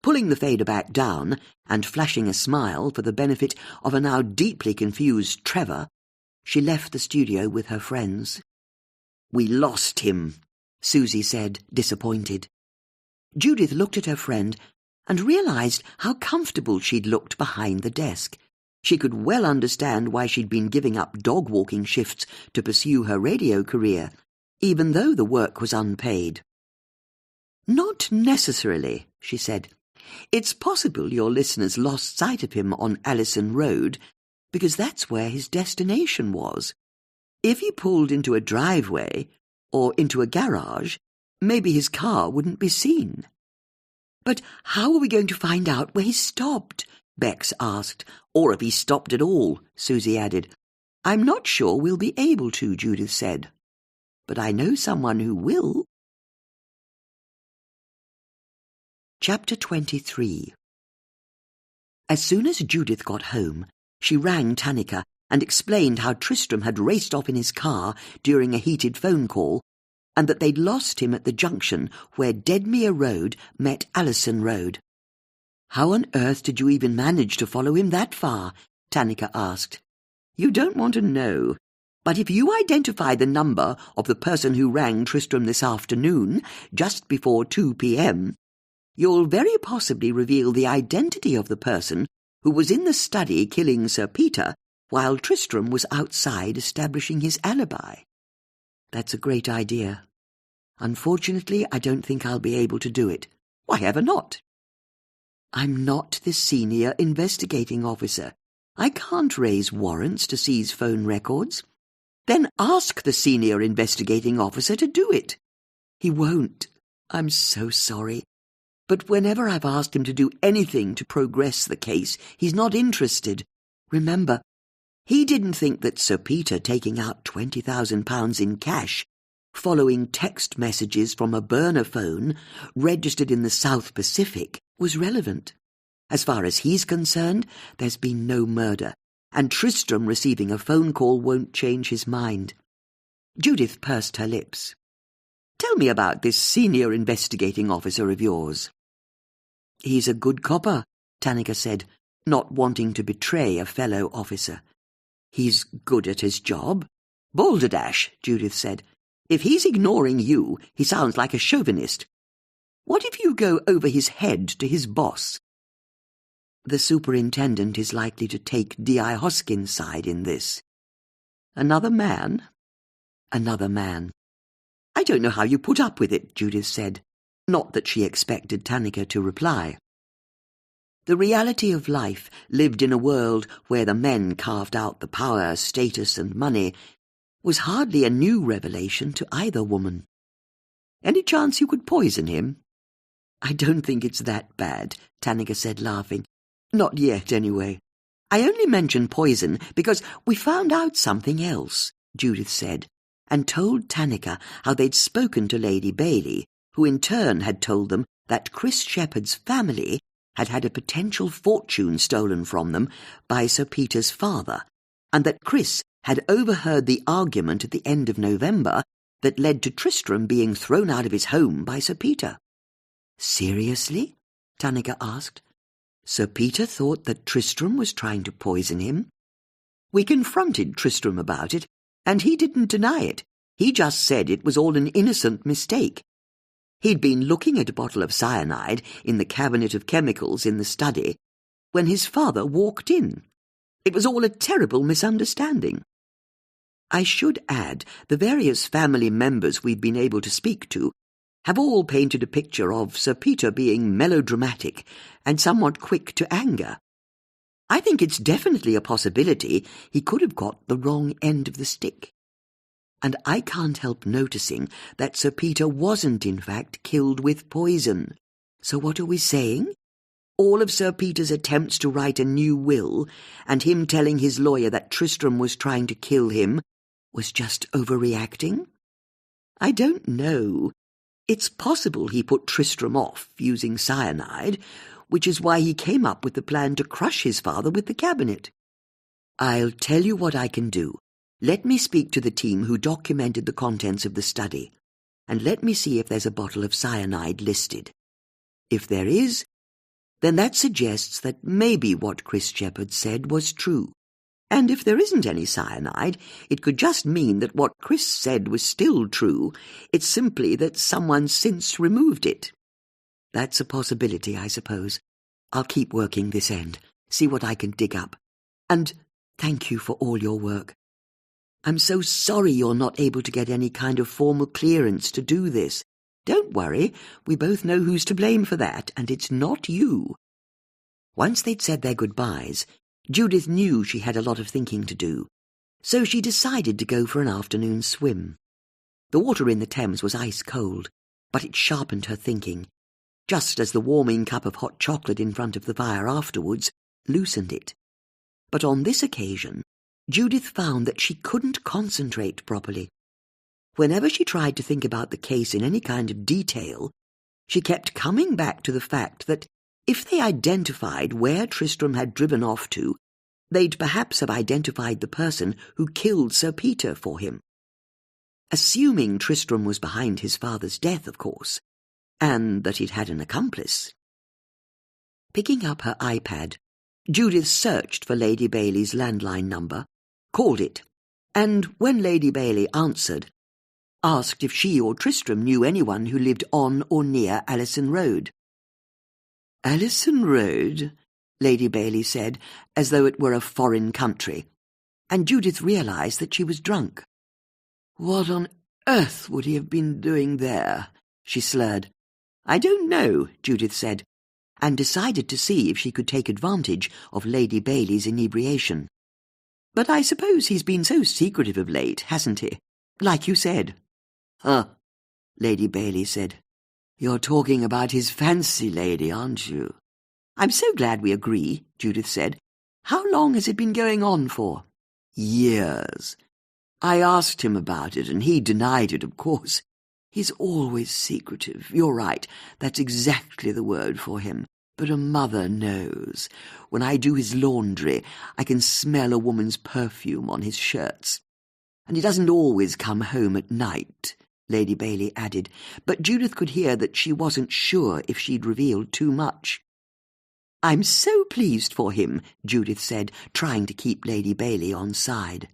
Pulling the fader back down and flashing a smile for the benefit of a now deeply confused Trevor, she left the studio with her friends. We lost him, Susie said, disappointed. Judith looked at her friend and realised how comfortable she'd looked behind the desk. She could well understand why she'd been giving up dog-walking shifts to pursue her radio career, even though the work was unpaid. Not necessarily, she said. It's possible your listeners lost sight of him on Allison Road because that's where his destination was. If he pulled into a driveway or into a garage, maybe his car wouldn't be seen. But how are we going to find out where he stopped? Bex asked. Or if he stopped at all, Susie added. I'm not sure we'll be able to, Judith said. But I know someone who will. Chapter 23. As soon as Judith got home, she rang Tanika and explained how Tristram had raced off in his car during a heated phone call, and that they'd lost him at the junction where Deadmere Road met Allison Road. How on earth did you even manage to follow him that far? Tanika asked. You don't want to know, But if you identify the number of the person who rang Tristram this afternoon, just before 2 p.m., you'll very possibly reveal the identity of the person who was in the study killing Sir Peter while Tristram was outside establishing his alibi. That's a great idea. Unfortunately, I don't think I'll be able to do it. Why ever not? I'm not the senior investigating officer. I can't raise warrants to seize phone records. Then ask the senior investigating officer to do it. He won't. I'm so sorry. But whenever I've asked him to do anything to progress the case, he's not interested. Remember, he didn't think that Sir Peter taking out £20,000 in cash, following text messages from a burner phone registered in the South Pacific, was relevant. As far as he's concerned, there's been no murder, and Tristram receiving a phone call won't change his mind. Judith pursed her lips. Tell me about this senior investigating officer of yours. He's a good copper, Tanaka said, not wanting to betray a fellow officer. He's good at his job. Balderdash, Judith said. If he's ignoring you, he sounds like a chauvinist. What if you go over his head to his boss? The superintendent is likely to take D.I. Hoskins' side in this. Another man? Another man. I don't know how you put up with it, Judith said. Not that she expected Tanaka to reply. The reality of life, lived in a world where the men carved out the power, status, and money, was hardly a new revelation to either woman. Any chance you could poison him? I don't think it's that bad, Tanaka said, laughing. Not yet, anyway. I only mention poison because we found out something else, Judith said, and told Tanaka how they'd spoken to Lady Bailey, who in turn had told them that Chris Shepherd's family had had a potential fortune stolen from them by Sir Peter's father, and that Chris had overheard the argument at the end of November that led to Tristram being thrown out of his home by Sir Peter. Seriously? Tanaka asked. Sir Peter thought that Tristram was trying to poison him. We confronted Tristram about it, and he didn't deny it. He just said it was all an innocent mistake. He'd been looking at a bottle of cyanide in the cabinet of chemicals in the study when his father walked in. It was all a terrible misunderstanding. I should add, the various family members we've been able to speak to have all painted a picture of Sir Peter being melodramatic and somewhat quick to anger. I think it's definitely a possibility he could have got the wrong end of the stick. And I can't help noticing that Sir Peter wasn't, in fact, killed with poison. So what are we saying? All of Sir Peter's attempts to write a new will, and him telling his lawyer that Tristram was trying to kill him, was just overreacting? I don't know. It's possible he put Tristram off using cyanide, which is why he came up with the plan to crush his father with the cabinet. I'll tell you what I can do. Let me speak to the team who documented the contents of the study, and let me see if there's a bottle of cyanide listed. If there is, then that suggests that maybe what Chris Shepherd said was true. And if there isn't any cyanide, it could just mean that what Chris said was still true. It's simply that someone since removed it. That's a possibility, I suppose. I'll keep working this end, see what I can dig up. And thank you for all your work. I'm so sorry you're not able to get any kind of formal clearance to do this. Don't worry, we both know who's to blame for that, and it's not you. Once they'd said their goodbyes, Judith knew she had a lot of thinking to do, so she decided to go for an afternoon swim. The water in the Thames was ice cold, but it sharpened her thinking, just as the warming cup of hot chocolate in front of the fire afterwards loosened it. But on this occasion, Judith found that she couldn't concentrate properly. Whenever she tried to think about the case in any kind of detail, she kept coming back to the fact that if they identified where Tristram had driven off to, they'd perhaps have identified the person who killed Sir Peter for him. Assuming Tristram was behind his father's death, of course, and that he'd had an accomplice. Picking up her iPad, Judith searched for Lady Bailey's landline number, called it, and when Lady Bailey answered, asked if she or Tristram knew anyone who lived on or near Allison Road. "Allison Road?" Lady Bailey said, as though it were a foreign country, and Judith realised that she was drunk. "What on earth would he have been doing there?" she slurred. "I don't know," Judith said, and decided to see if she could take advantage of Lady Bailey's inebriation. "But I suppose he's been so secretive of late, hasn't he? Like you said." "Huh," Lady Bailey said. "You're talking about his fancy lady, aren't you?" "I'm so glad we agree," Judith said. "How long has it been going on for?" "Years. I asked him about it, and he denied it, of course. He's always secretive. You're right, that's exactly the word for him. But a mother knows. When I do his laundry, I can smell a woman's perfume on his shirts. And he doesn't always come home at night," Lady Bailey added, but Judith could hear that she wasn't sure if she'd revealed too much. "I'm so pleased for him," Judith said, trying to keep Lady Bailey on side.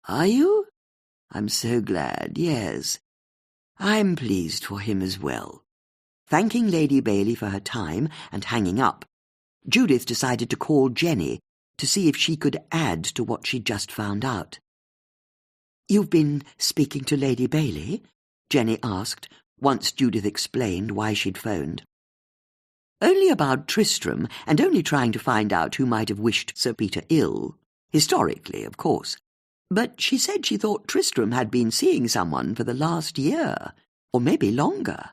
"Are you? I'm so glad, yes. I'm pleased for him as well." Thanking Lady Bailey for her time and hanging up, Judith decided to call Jenny to see if she could add to what she'd just found out. "You've been speaking to Lady Bailey?" Jenny asked, once Judith explained why she'd phoned. "Only about Tristram, and only trying to find out who might have wished Sir Peter ill. Historically, of course. But she said she thought Tristram had been seeing someone for the last year, or maybe longer."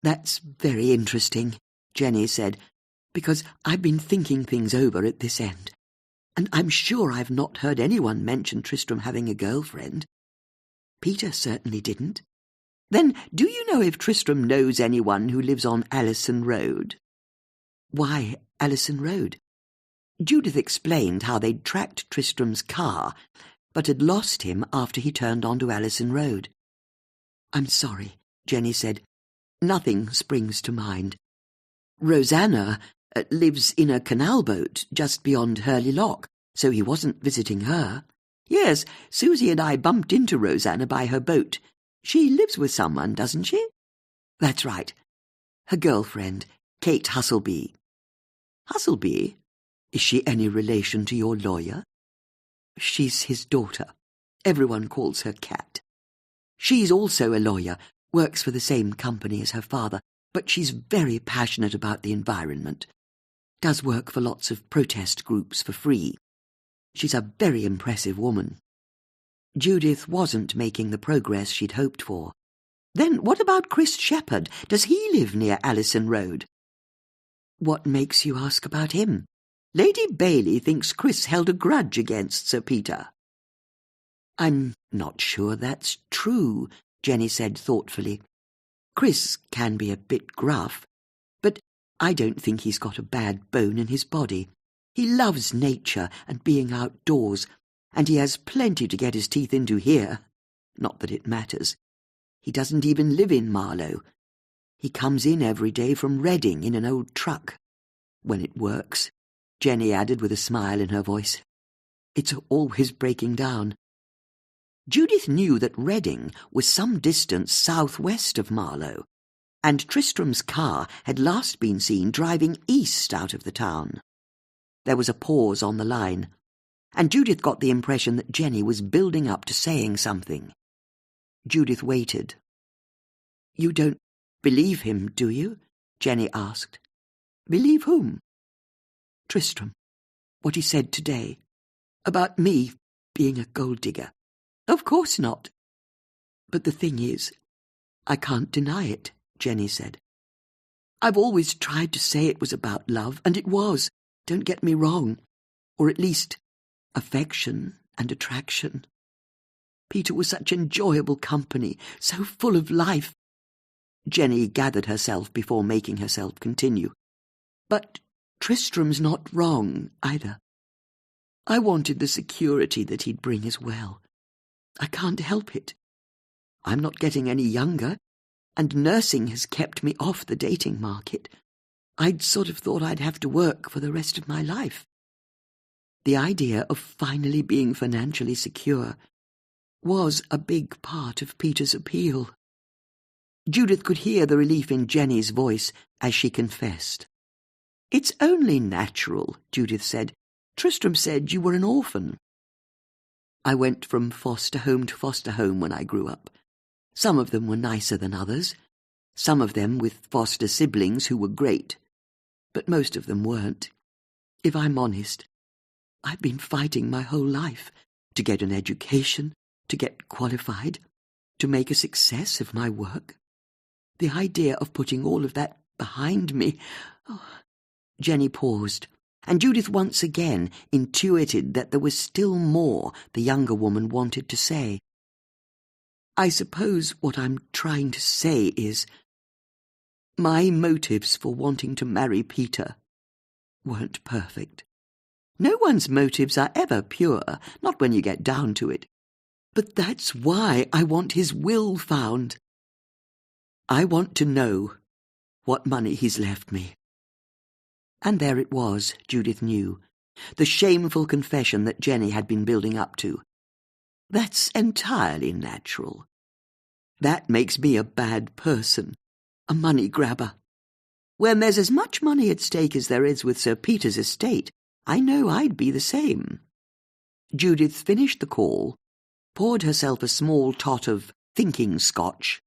"That's very interesting," Jenny said, "because I've been thinking things over at this end, and I'm sure I've not heard anyone mention Tristram having a girlfriend. Peter certainly didn't. Then do you know if Tristram knows anyone who lives on Allison Road?" "Why Allison Road?" Judith explained how they'd tracked Tristram's car, but had lost him after he turned onto Allison Road. "I'm sorry," Jenny said. "Nothing springs to mind. Rosanna lives in a canal boat just beyond Hurley Lock, so he wasn't visiting her. Yes, Susie and I bumped into Rosanna by her boat. She lives with someone, doesn't she?" "That's right. Her girlfriend, Kate Husselby." "Husselby? Is she any relation to your lawyer?" "She's his daughter. Everyone calls her Cat. She's also a lawyer, works for the same company as her father, but she's very passionate about the environment. Does work for lots of protest groups for free. She's a very impressive woman." Judith wasn't making the progress she'd hoped for. "Then what about Chris Shepherd? Does he live near Allison Road?" "What makes you ask about him?" "Lady Bailey thinks Chris held a grudge against Sir Peter." "I'm not sure that's true," Jenny said thoughtfully. "Chris can be a bit gruff, but I don't think he's got a bad bone in his body. He loves nature and being outdoors, and he has plenty to get his teeth into here. Not that it matters. He doesn't even live in Marlow. He comes in every day from Reading in an old truck. When it works," Jenny added with a smile in her voice. "It's always breaking down." Judith knew that Reading was some distance southwest of Marlow, and Tristram's car had last been seen driving east out of the town. There was a pause on the line, and Judith got the impression that Jenny was building up to saying something. Judith waited. "You don't believe him, do you?" Jenny asked. "Believe whom?" "Tristram. What he said today. About me being a gold-digger. Of course not. But the thing is, I can't deny it," Jenny said. "I've always tried to say it was about love, and it was, don't get me wrong, or at least affection and attraction. Peter was such enjoyable company, so full of life." Jenny gathered herself before making herself continue. "But Tristram's not wrong, either. I wanted the security that he'd bring as well. I can't help it. I'm not getting any younger, and nursing has kept me off the dating market. I'd sort of thought I'd have to work for the rest of my life. The idea of finally being financially secure was a big part of Peter's appeal. Judith could hear the relief in Jenny's voice as she confessed. "It's only natural," Judith said. "Tristram said you were an orphan." "I went from foster home to foster home when I grew up. Some of them were nicer than others, some of them with foster siblings who were great, but most of them weren't. If I'm honest, I've been fighting my whole life to get an education, to get qualified, to make a success of my work. The idea of putting all of that behind me—" Jenny paused, and Judith once again intuited that there was still more the younger woman wanted to say. "I suppose what I'm trying to say is, my motives for wanting to marry Peter weren't perfect. No one's motives are ever pure, not when you get down to it. But that's why I want his will found. I want to know what money he's left me." And there it was, Judith knew, the shameful confession that Jenny had been building up to. "That's entirely natural. That makes me a bad person, a money grabber. When there's as much money at stake as there is with Sir Peter's estate, I know I'd be the same." Judith finished the call, poured herself a small tot of thinking scotch,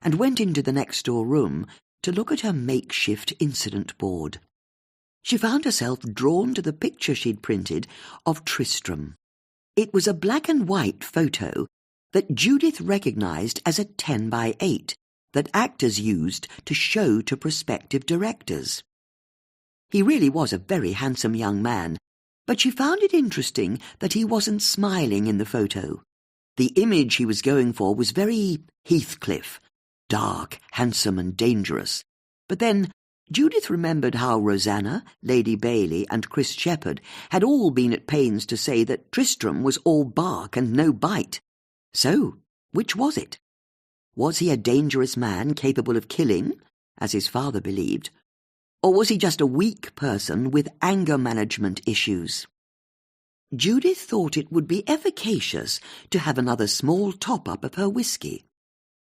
and went into the next-door room to look at her makeshift incident board. She found herself drawn to the picture she'd printed of Tristram. It was a black-and-white photo that Judith recognized as a 10x8 that actors used to show to prospective directors. He really was a very handsome young man, but she found it interesting that he wasn't smiling in the photo. The image he was going for was very Heathcliff, dark, handsome and dangerous. But then Judith remembered how Rosanna, Lady Bailey and Chris Shepherd had all been at pains to say that Tristram was all bark and no bite. So, which was it? Was he a dangerous man capable of killing, as his father believed, or was he just a weak person with anger management issues? Judith thought it would be efficacious to have another small top-up of her whiskey.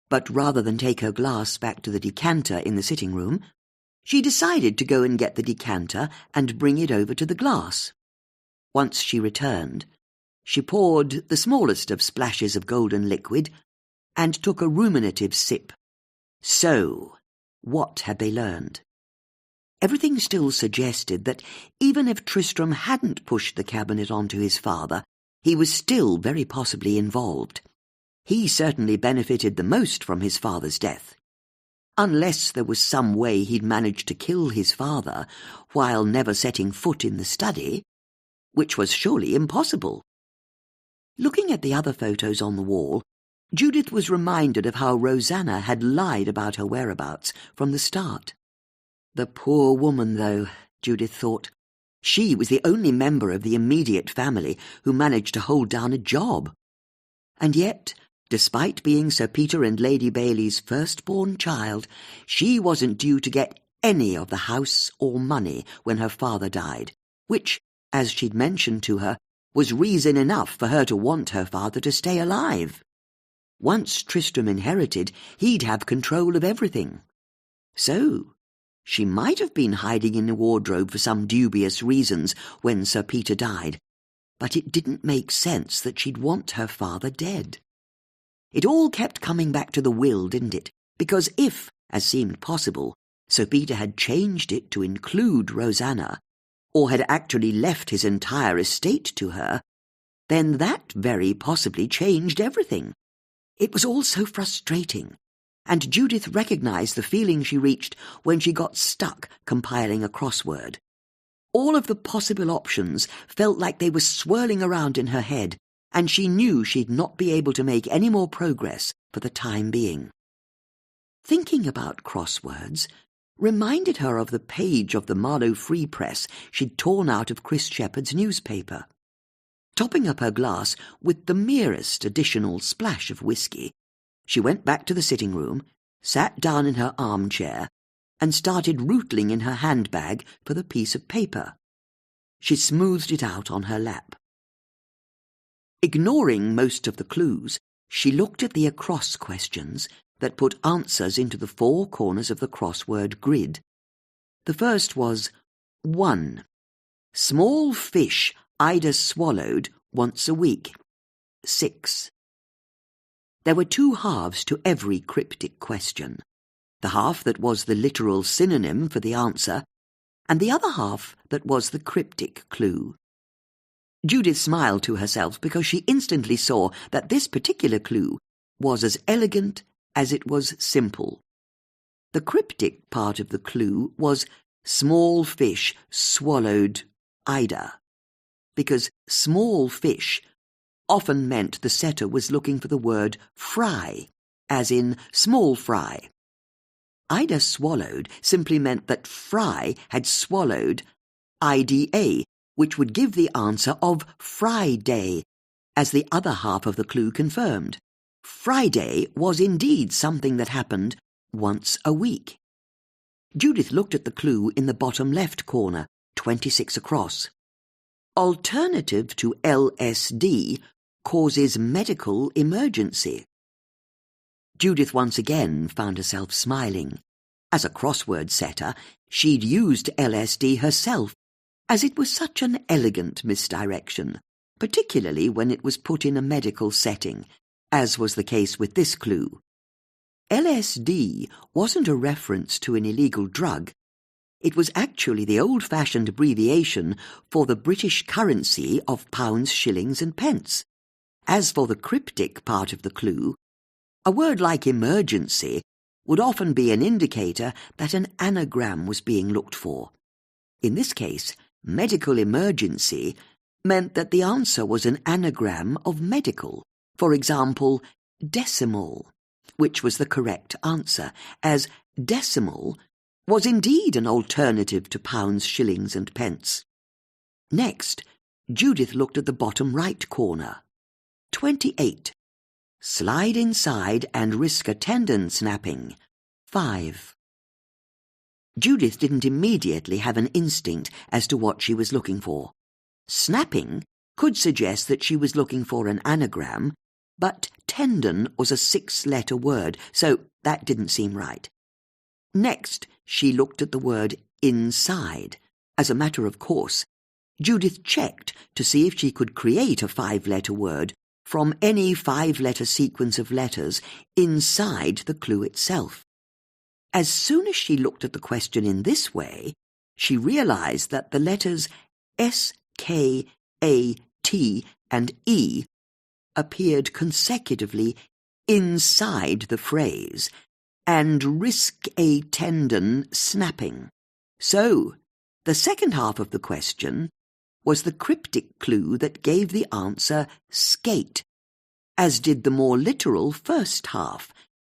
But rather than take her glass back to the decanter in the sitting-room, she decided to go and get the decanter and bring it over to the glass. Once she returned, she poured the smallest of splashes of golden liquid and took a ruminative sip. So, what had they learned? Everything still suggested that even if Tristram hadn't pushed the cabinet onto his father, he was still very possibly involved. He certainly benefited the most from his father's death. Unless there was some way he'd managed to kill his father while never setting foot in the study, which was surely impossible. Looking at the other photos on the wall, Judith was reminded of how Rosanna had lied about her whereabouts from the start. The poor woman, though, Judith thought. She was the only member of the immediate family who managed to hold down a job. And yet, despite being Sir Peter and Lady Bailey's firstborn child, she wasn't due to get any of the house or money when her father died, which, as she'd mentioned to her, was reason enough for her to want her father to stay alive. Once Tristram inherited, he'd have control of everything. So, she might have been hiding in a wardrobe for some dubious reasons when Sir Peter died, but it didn't make sense that she'd want her father dead. It all kept coming back to the will, didn't it? Because if, as seemed possible, Sir Peter had changed it to include Rosanna, or had actually left his entire estate to her, then that very possibly changed everything. It was all so frustrating, and Judith recognized the feeling she reached when she got stuck compiling a crossword. All of the possible options felt like they were swirling around in her head, and she knew she'd not be able to make any more progress for the time being. Thinking about crosswords reminded her of the page of the Marlow Free Press she'd torn out of Chris Shepherd's newspaper. Topping up her glass with the merest additional splash of whiskey, she went back to the sitting-room, sat down in her armchair, and started rootling in her handbag for the piece of paper. She smoothed it out on her lap. Ignoring most of the clues, she looked at the across questions that put answers into the 4 corners of the crossword grid. The first was 1. Small fish Ida swallowed once a week. 6. There were 2 halves to every cryptic question. The half that was the literal synonym for the answer, and the other half that was the cryptic clue. Judith smiled to herself because she instantly saw that this particular clue was as elegant as it was simple. The cryptic part of the clue was small fish swallowed Ida, because small fish often meant the setter was looking for the word fry, as in small fry. Ida swallowed simply meant that fry had swallowed IDA, which would give the answer of Friday, as the other half of the clue confirmed. Friday was indeed something that happened once a week. Judith looked at the clue in the bottom left corner, 26 across. Alternative to LSD causes medical emergency. Judith once again found herself smiling. As a crossword setter, she'd used LSD herself, as it was such an elegant misdirection, particularly when it was put in a medical setting, as was the case with this clue. LSD wasn't a reference to an illegal drug. It was actually the old-fashioned abbreviation for the British currency of pounds, shillings and pence. As for the cryptic part of the clue, a word like emergency would often be an indicator that an anagram was being looked for. In this case, medical emergency meant that the answer was an anagram of medical. For example, decimal, which was the correct answer, as decimal was indeed an alternative to pounds, shillings and pence. Next, Judith looked at the bottom right corner. 28. Slide inside and risk a tendon snapping. 5. Judith didn't immediately have an instinct as to what she was looking for. Snapping could suggest that she was looking for an anagram, but tendon was a 6-letter word, so that didn't seem right. Next, she looked at the word inside. As a matter of course, Judith checked to see if she could create a 5-letter word from any 5-letter sequence of letters inside the clue itself. As soon as she looked at the question in this way, she realized that the letters S, K, A, T, and E appeared consecutively inside the phrase, and risk a tendon snapping. So, the second half of the question was the cryptic clue that gave the answer skate, as did the more literal first half,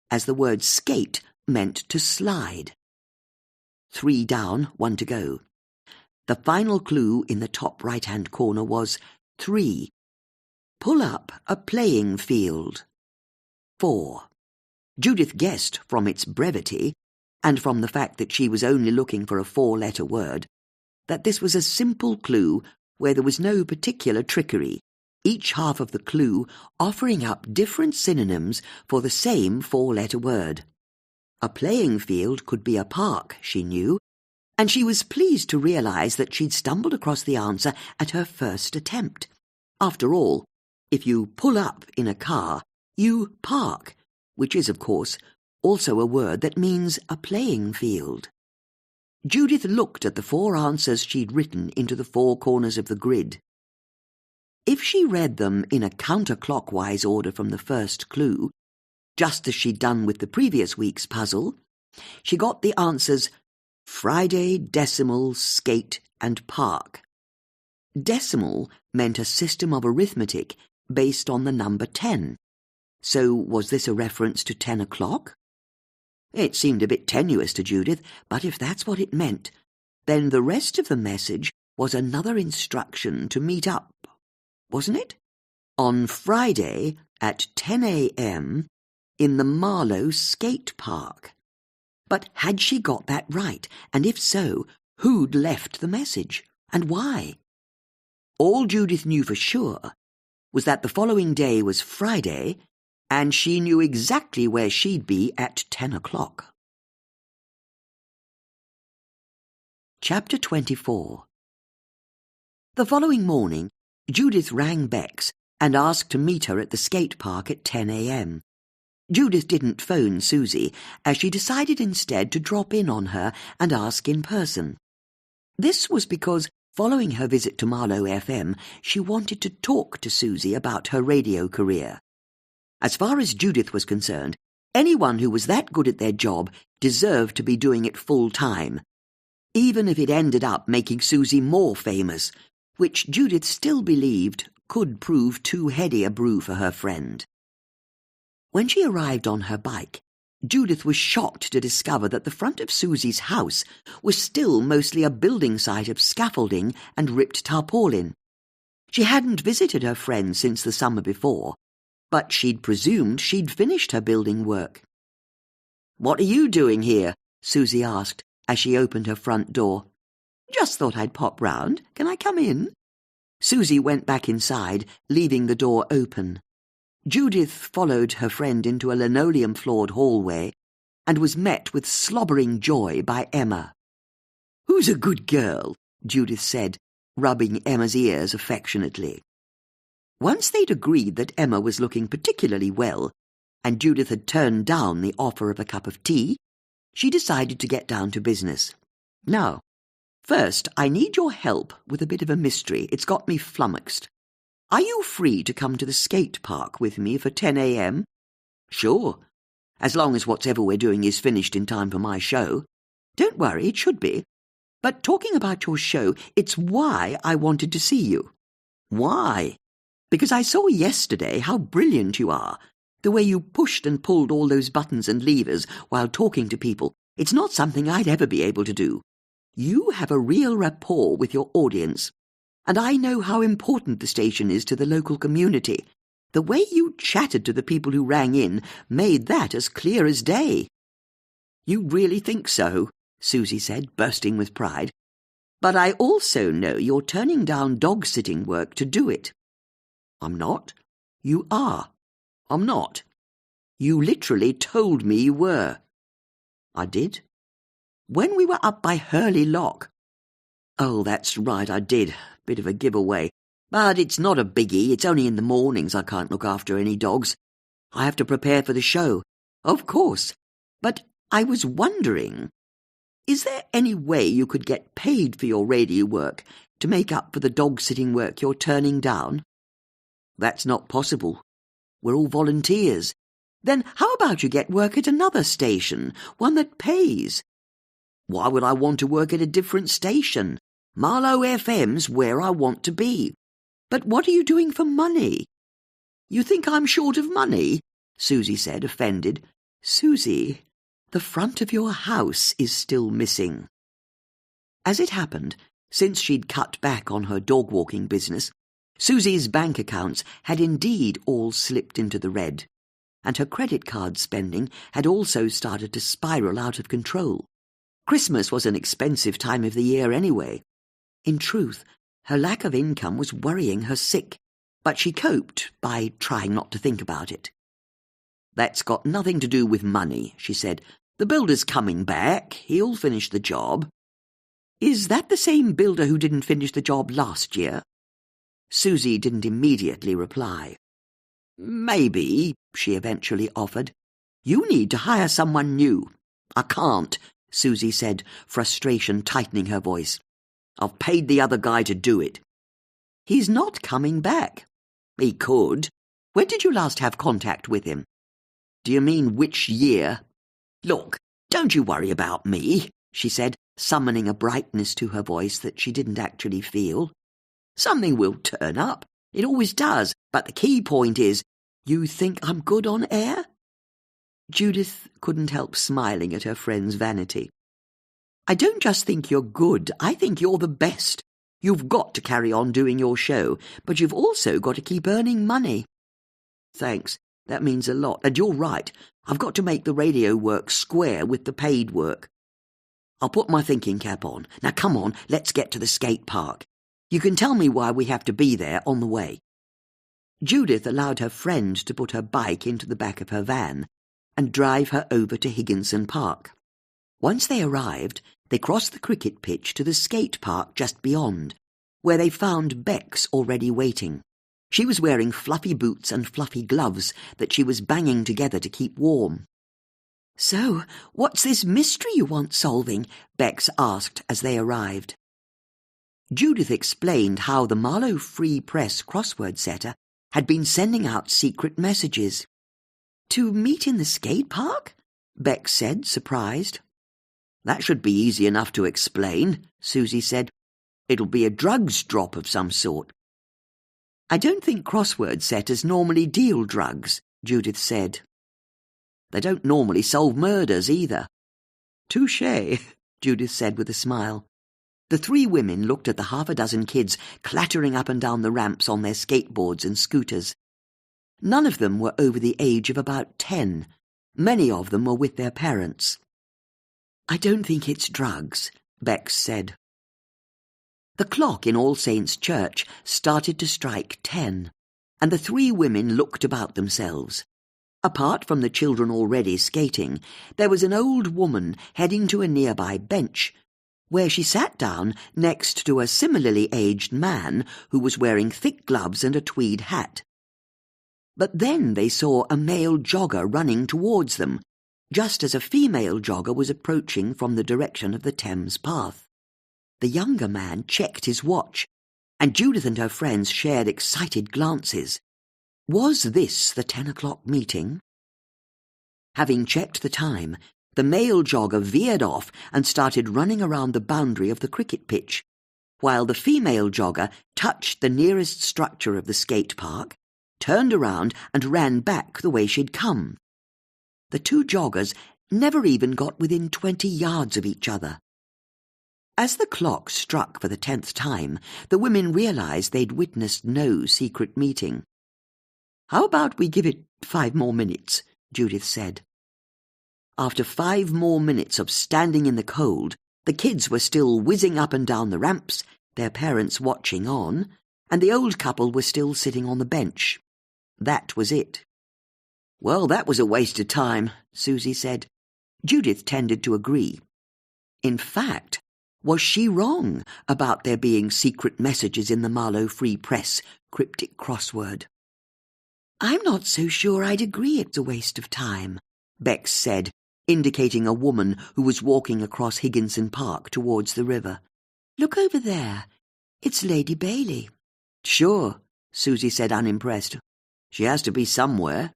as the word skate meant to slide. 3 down, 1 to go. The final clue in the top right-hand corner was 3. Pull up a playing field. 4. Judith guessed from its brevity, and from the fact that she was only looking for a 4-letter word, that this was a simple clue where there was no particular trickery, each half of the clue offering up different synonyms for the same 4-letter word. A playing field could be a park, she knew, and she was pleased to realize that she'd stumbled across the answer at her first attempt. After all, if you pull up in a car, you park, which is, of course, also a word that means a playing field. Judith looked at the 4 answers she'd written into the 4 corners of the grid. If she read them in a counterclockwise order from the first clue, just as she'd done with the previous week's puzzle, she got the answers Friday, decimal, skate, and park. Decimal meant a system of arithmetic based on the number 10. So was this a reference to 10 o'clock? It seemed a bit tenuous to Judith, but if that's what it meant, then the rest of the message was another instruction to meet up, wasn't it? On Friday at 10 a.m. in the Marlow skate park. But had she got that right? And if so, who'd left the message? And why? All Judith knew for sure was that the following day was Friday, and she knew exactly where she'd be at 10 o'clock. Chapter 24. The following morning, Judith rang Bex and asked to meet her at the skate park at 10 a.m. Judith didn't phone Susie, as she decided instead to drop in on her and ask in person. This was because, following her visit to Marlow FM, she wanted to talk to Susie about her radio career. As far as Judith was concerned, anyone who was that good at their job deserved to be doing it full time, even if it ended up making Susie more famous, which Judith still believed could prove too heady a brew for her friend. When she arrived on her bike, Judith was shocked to discover that the front of Susie's house was still mostly a building site of scaffolding and ripped tarpaulin. She hadn't visited her friend since the summer before, but she'd presumed she'd finished her building work. "What are you doing here?" Susie asked as she opened her front door. "Just thought I'd pop round. Can I come in?" Susie went back inside, leaving the door open. Judith followed her friend into a linoleum-floored hallway and was met with slobbering joy by Emma. "Who's a good girl?" Judith said, rubbing Emma's ears affectionately. Once they'd agreed that Emma was looking particularly well, and Judith had turned down the offer of a cup of tea, she decided to get down to business. "Now, first, I need your help with a bit of a mystery. It's got me flummoxed. Are you free to come to the skate park with me for 10 a.m? "Sure, as long as whatever we're doing is finished in time for my show." "Don't worry, it should be. But talking about your show, it's why I wanted to see you." "Why?" "Because I saw yesterday how brilliant you are. The way you pushed and pulled all those buttons and levers while talking to people. It's not something I'd ever be able to do. You have a real rapport with your audience. And I know how important the station is to the local community. The way you chatted to the people who rang in made that as clear as day." "You really think so?" Susie said, bursting with pride. "But I also know you're turning down dog-sitting work to do it." "I'm not." "You are." "I'm not." "You literally told me you were." "I did." "When we were up by Hurley Lock." "Oh, that's right, I did. Bit of a giveaway. But it's not a biggie. It's only in the mornings I can't look after any dogs. I have to prepare for the show." "Of course. But I was wondering, is there any way you could get paid for your radio work to make up for the dog-sitting work you're turning down?" "That's not possible. We're all volunteers." "Then how about you get work at another station, one that pays?" "Why would I want to work at a different station? Marlow FM's where I want to be." "But what are you doing for money?" "You think I'm short of money?" Susie said, offended. "Susie, the front of your house is still missing." As it happened, since she'd cut back on her dog-walking business, Susie's bank accounts had indeed all slipped into the red, and her credit card spending had also started to spiral out of control. Christmas was an expensive time of the year anyway. In truth, her lack of income was worrying her sick, but she coped by trying not to think about it. "That's got nothing to do with money," she said. "The builder's coming back. He'll finish the job." "Is that the same builder who didn't finish the job last year?" Susie didn't immediately reply. "Maybe," she eventually offered. "You need to hire someone new." "I can't," Susie said, frustration tightening her voice. "I've paid the other guy to do it." "He's not coming back." "He could. When did you last have contact with him?" "Do you mean which year?" "Look, don't you worry about me," she said, summoning a brightness to her voice that she didn't actually feel. "Something will turn up. It always does. But the key point is, you think I'm good on air?" Judith couldn't help smiling at her friend's vanity. "I don't just think you're good, I think you're the best. You've got to carry on doing your show, but you've also got to keep earning money." "Thanks, that means a lot, and you're right. I've got to make the radio work square with the paid work. I'll put my thinking cap on. Now come on, let's get to the skate park." You can tell me why we have to be there on the way." Judith allowed her friend to put her bike into the back of her van and drive her over to Higginson Park. Once they arrived, they crossed the cricket pitch to the skate park just beyond, where they found Bex already waiting. She was wearing fluffy boots and fluffy gloves that she was banging together to keep warm. "So, what's this mystery you want solving?" Bex asked as they arrived. Judith explained how the Marlow Free Press crossword setter had been sending out secret messages. "To meet in the skate park?" Bex said, surprised. "That should be easy enough to explain," Susie said. "It'll be a drugs drop of some sort." "I don't think crossword setters normally deal drugs," Judith said. "They don't normally solve murders either." "Touché," Judith said with a smile. The three women looked at the half a dozen kids clattering up and down the ramps on their skateboards and scooters. None of them were over the age of about 10. Many of them were with their parents. "I don't think it's drugs," Bex said. The clock in All Saints' Church started to strike 10, and the three women looked about themselves. Apart from the children already skating, there was an old woman heading to a nearby bench, where she sat down next to a similarly aged man who was wearing thick gloves and a tweed hat. But then they saw a male jogger running towards them, just as a female jogger was approaching from the direction of the Thames path. The younger man checked his watch, and Judith and her friends shared excited glances. Was this the 10 o'clock meeting? Having checked the time, the male jogger veered off and started running around the boundary of the cricket pitch, while the female jogger touched the nearest structure of the skate park, turned around and ran back the way she'd come. The two joggers never even got within 20 yards of each other. As the clock struck for the 10th time, the women realized they'd witnessed no secret meeting. "How about we give it 5 more minutes?" Judith said. After 5 more minutes of standing in the cold, the kids were still whizzing up and down the ramps, their parents watching on, and the old couple were still sitting on the bench. That was it. "Well, that was a waste of time," Susie said. Judith tended to agree. In fact, was she wrong about there being secret messages in the Marlow Free Press cryptic crossword? "I'm not so sure I'd agree it's a waste of time," Bex said, indicating a woman who was walking across Higginson Park towards the river. "Look over there. It's Lady Bailey." "Sure," Susie said, unimpressed. "She has to be somewhere."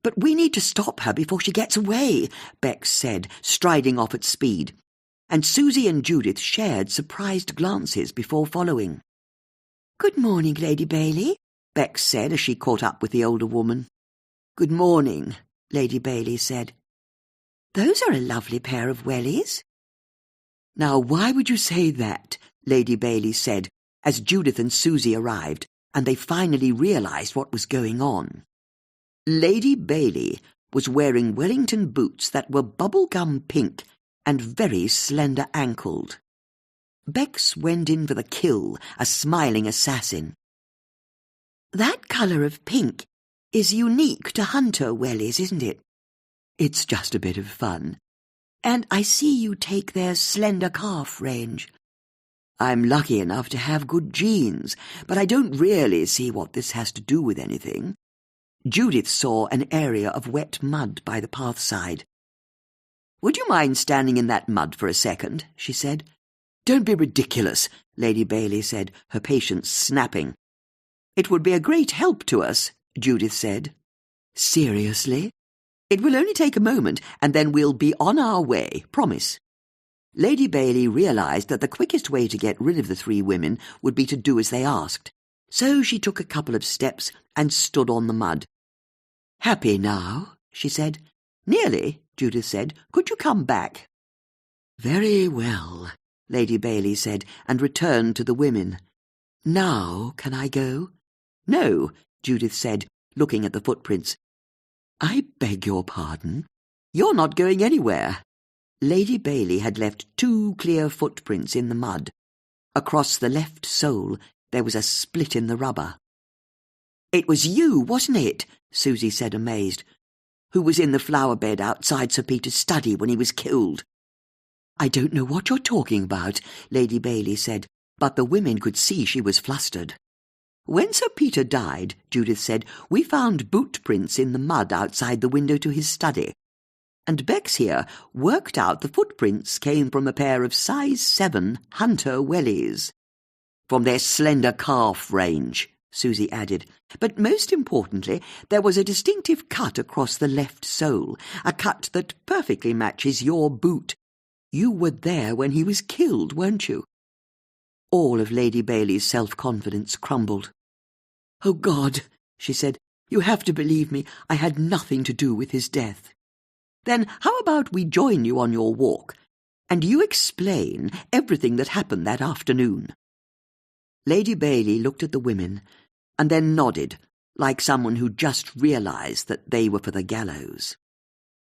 "But we need to stop her before she gets away," Bex said, striding off at speed, and Susie and Judith shared surprised glances before following. "Good morning, Lady Bailey," Bex said as she caught up with the older woman. "Good morning," Lady Bailey said. "Those are a lovely pair of wellies." "Now, why would you say that?" Lady Bailey said, as Judith and Susie arrived, and they finally realized what was going on. Lady Bailey was wearing Wellington boots that were bubblegum pink and very slender-ankled. Bex went in for the kill, a smiling assassin. "That colour of pink is unique to hunter wellies, isn't it?" "It's just a bit of fun. And I see you take their slender calf range." "I'm lucky enough to have good genes, but I don't really see what this has to do with anything." Judith saw an area of wet mud by the pathside. "Would you mind standing in that mud for a second?" she said. "Don't be ridiculous," Lady Bailey said, her patience snapping. "It would be a great help to us," Judith said. "Seriously? It will only take a moment, and then we'll be on our way, promise." Lady Bailey realized that the quickest way to get rid of the three women would be to do as they asked, so she took a couple of steps and stood on the mud. "Happy now?" she said. "Nearly," Judith said. "Could you come back?" "Very well," Lady Bailey said, and returned to the women. "Now can I go?" "No," Judith said, looking at the footprints. "I beg your pardon? You're not going anywhere." Lady Bailey had left 2 clear footprints in the mud. Across the left sole there was a split in the rubber. "It was you, wasn't it?" Susie said, amazed. "Who was in the flower bed outside Sir Peter's study when he was killed?" "I don't know what you're talking about," Lady Bailey said, but the women could see she was flustered. "When Sir Peter died," Judith said, "we found boot prints in the mud outside the window to his study. And Bex here worked out the footprints came from a pair of size 7 hunter wellies. From their slender calf range," Susie added. "But most importantly, there was a distinctive cut across the left sole, a cut that perfectly matches your boot. You were there when he was killed, weren't you?" All of Lady Bailey's self-confidence crumbled. "Oh, God," she said, "you have to believe me. I had nothing to do with his death." "Then how about we join you on your walk, and you explain everything that happened that afternoon?" Lady Bailey looked at the women, and then nodded, like someone who just realized that they were for the gallows.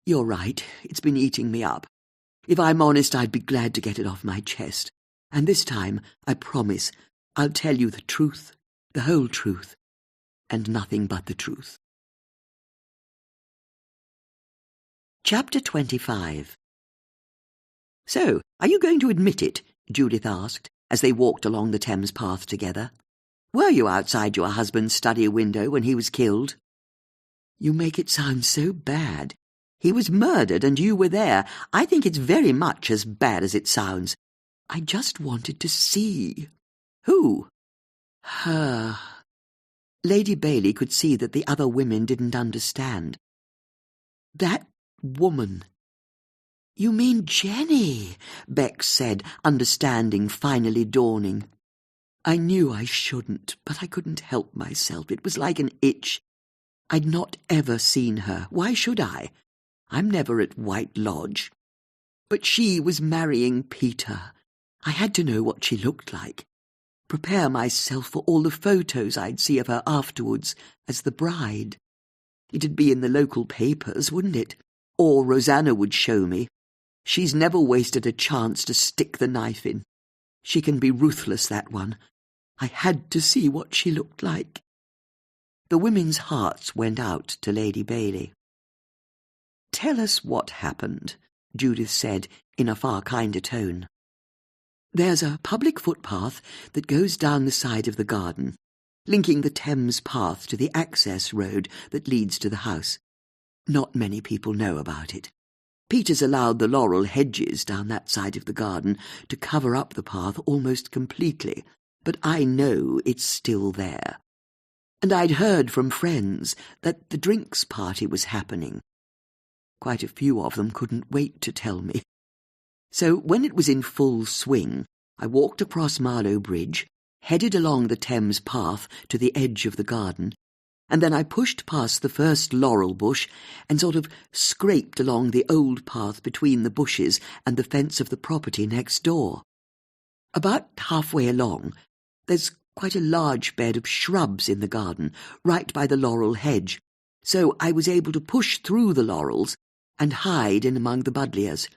"You're right, it's been eating me up. If I'm honest, I'd be glad to get it off my chest. And this time, I promise, I'll tell you the truth, the whole truth, and nothing but the truth." Chapter 25. "So, are you going to admit it?" Judith asked, as they walked along the Thames path together. "Were you outside your husband's study window when he was killed?" "You make it sound so bad. He was murdered and you were there. I think it's very much as bad as it sounds. I just wanted to see." "Who?" "Her." Lady Bailey could see that the other women didn't understand. "That woman." "You mean Jenny," Bex said, understanding finally dawning. "I knew I shouldn't, but I couldn't help myself. It was like an itch. I'd not ever seen her. Why should I? I'm never at White Lodge. But she was marrying Peter. I had to know what she looked like. Prepare myself for all the photos I'd see of her afterwards as the bride. It'd be in the local papers, wouldn't it? Or Rosanna would show me. She's never wasted a chance to stick the knife in. She can be ruthless, that one. I had to see what she looked like." The women's hearts went out to Lady Bailey. "Tell us what happened," Judith said in a far kinder tone. "There's a public footpath that goes down the side of the garden, linking the Thames path to the access road that leads to the house. Not many people know about it. Peter's allowed the laurel hedges down that side of the garden to cover up the path almost completely, but I know it's still there. And I'd heard from friends that the drinks party was happening. Quite a few of them couldn't wait to tell me. So when it was in full swing, I walked across Marlow Bridge, headed along the Thames path to the edge of the garden, and then I pushed past the first laurel bush and sort of scraped along the old path between the bushes and the fence of the property next door. About halfway along, there's quite a large bed of shrubs in the garden, right by the laurel hedge, so I was able to push through the laurels and hide in among the buddleias.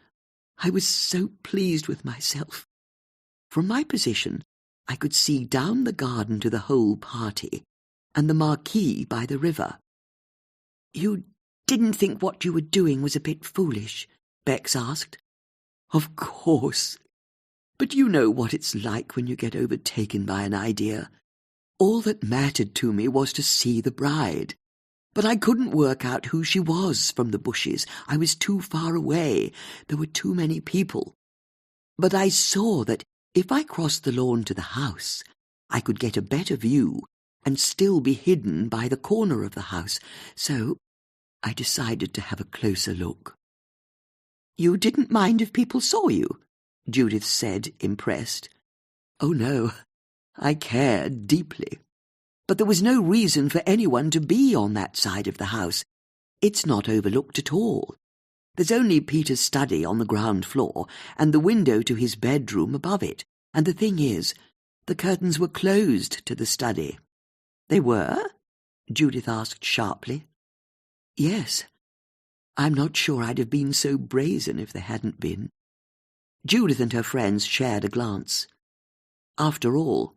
I was so pleased with myself. From my position, I could see down the garden to the whole party, and the marquee by the river. "You didn't think what you were doing was a bit foolish?" Bex asked. "Of course. But you know what it's like when you get overtaken by an idea. All that mattered to me was to see the bride. But I couldn't work out who she was from the bushes. I was too far away. There were too many people. But I saw that if I crossed the lawn to the house, I could get a better view and still be hidden by the corner of the house, so I decided to have a closer look." "You didn't mind if people saw you?" Judith said, impressed. "Oh, no, I cared deeply. But there was no reason for anyone to be on that side of the house. It's not overlooked at all. There's only Peter's study on the ground floor and the window to his bedroom above it. And the thing is, the curtains were closed to the study." "They were?" Judith asked sharply. "Yes. I'm not sure I'd have been so brazen if they hadn't been." Judith and her friends shared a glance. After all,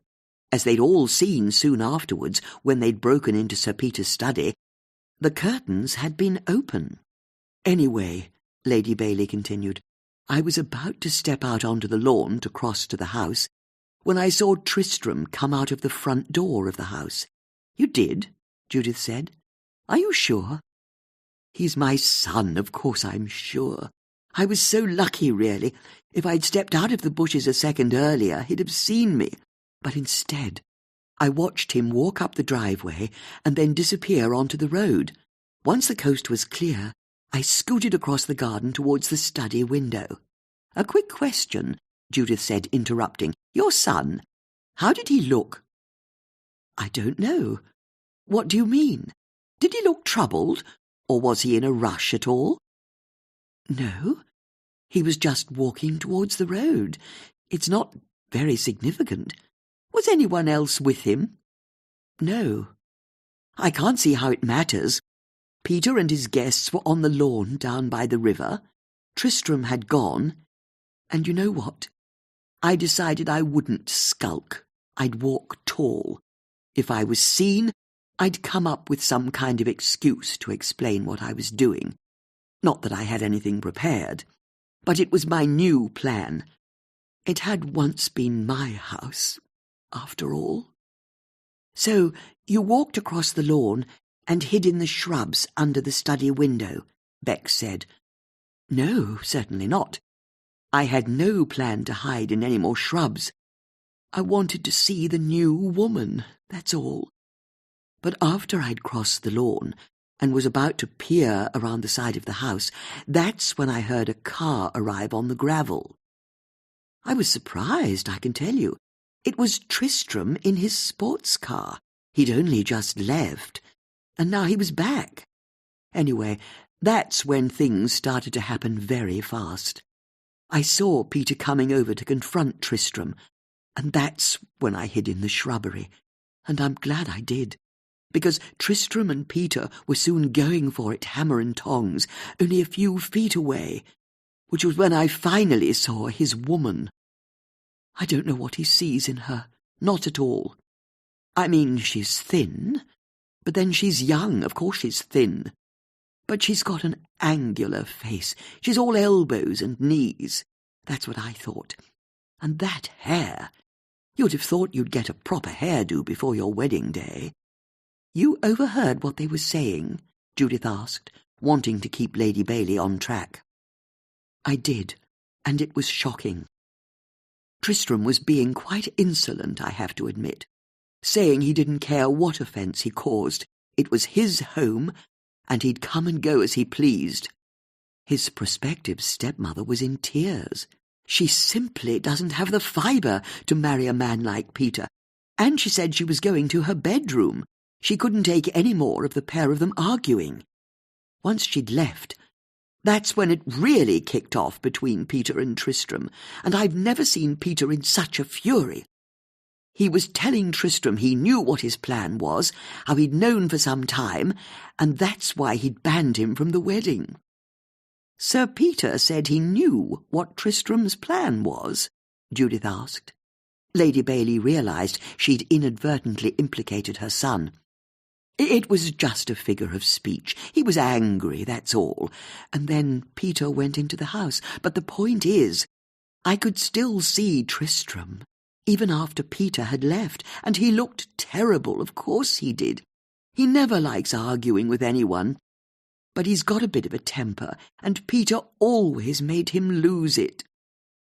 as they'd all seen soon afterwards when they'd broken into Sir Peter's study, the curtains had been open. Anyway, Lady Bailey continued, I was about to step out onto the lawn to cross to the house when I saw Tristram come out of the front door of the house. You did? Judith said. Are you sure? He's my son, of course I'm sure. I was so lucky, really. If I'd stepped out of the bushes a second earlier, he'd have seen me. But instead, I watched him walk up the driveway and then disappear onto the road. Once the coast was clear, I scooted across the garden towards the study window. A quick question, Judith said, interrupting. Your son, how did he look? I don't know. What do you mean? Did he look troubled, or was he in a rush at all? No, he was just walking towards the road. It's not very significant. Was anyone else with him? No. I can't see how it matters. Peter and his guests were on the lawn down by the river. Tristram had gone. And you know what? I decided I wouldn't skulk. I'd walk tall. If I was seen, I'd come up with some kind of excuse to explain what I was doing. Not that I had anything prepared, but it was my new plan. It had once been my house, after all. So you walked across the lawn and hid in the shrubs under the study window, Bex said. No, certainly not. I had no plan to hide in any more shrubs. I wanted to see the new woman, that's all. But after I'd crossed the lawn and was about to peer around the side of the house, that's when I heard a car arrive on the gravel. I was surprised, I can tell you. It was Tristram in his sports car. He'd only just left, and now he was back. Anyway, that's when things started to happen very fast. I saw Peter coming over to confront Tristram, and that's when I hid in the shrubbery, and I'm glad I did, because Tristram and Peter were soon going for it hammer and tongs, only a few feet away, which was when I finally saw his woman. I don't know what he sees in her, not at all. I mean, she's thin, but then she's young, of course she's thin. But she's got an angular face. She's all elbows and knees. That's what I thought. And that hair. You'd have thought you'd get a proper hairdo before your wedding day. You overheard what they were saying? Judith asked, wanting to keep Lady Bailey on track. I did, and it was shocking. Tristram was being quite insolent, I have to admit, saying he didn't care what offence he caused. It was his home, and he'd come and go as he pleased. His prospective stepmother was in tears. She simply doesn't have the fibre to marry a man like Peter, and she said she was going to her bedroom. She couldn't take any more of the pair of them arguing. Once she'd left, that's when it really kicked off between Peter and Tristram, and I've never seen Peter in such a fury. He was telling Tristram he knew what his plan was, how he'd known for some time, and that's why he'd banned him from the wedding. Sir Peter said he knew what Tristram's plan was, Judith asked. Lady Bailey realised she'd inadvertently implicated her son. It was just a figure of speech. He was angry, that's all. And then Peter went into the house. But the point is, I could still see Tristram, even after Peter had left, and he looked terrible, of course he did. He never likes arguing with anyone. But he's got a bit of a temper, and Peter always made him lose it.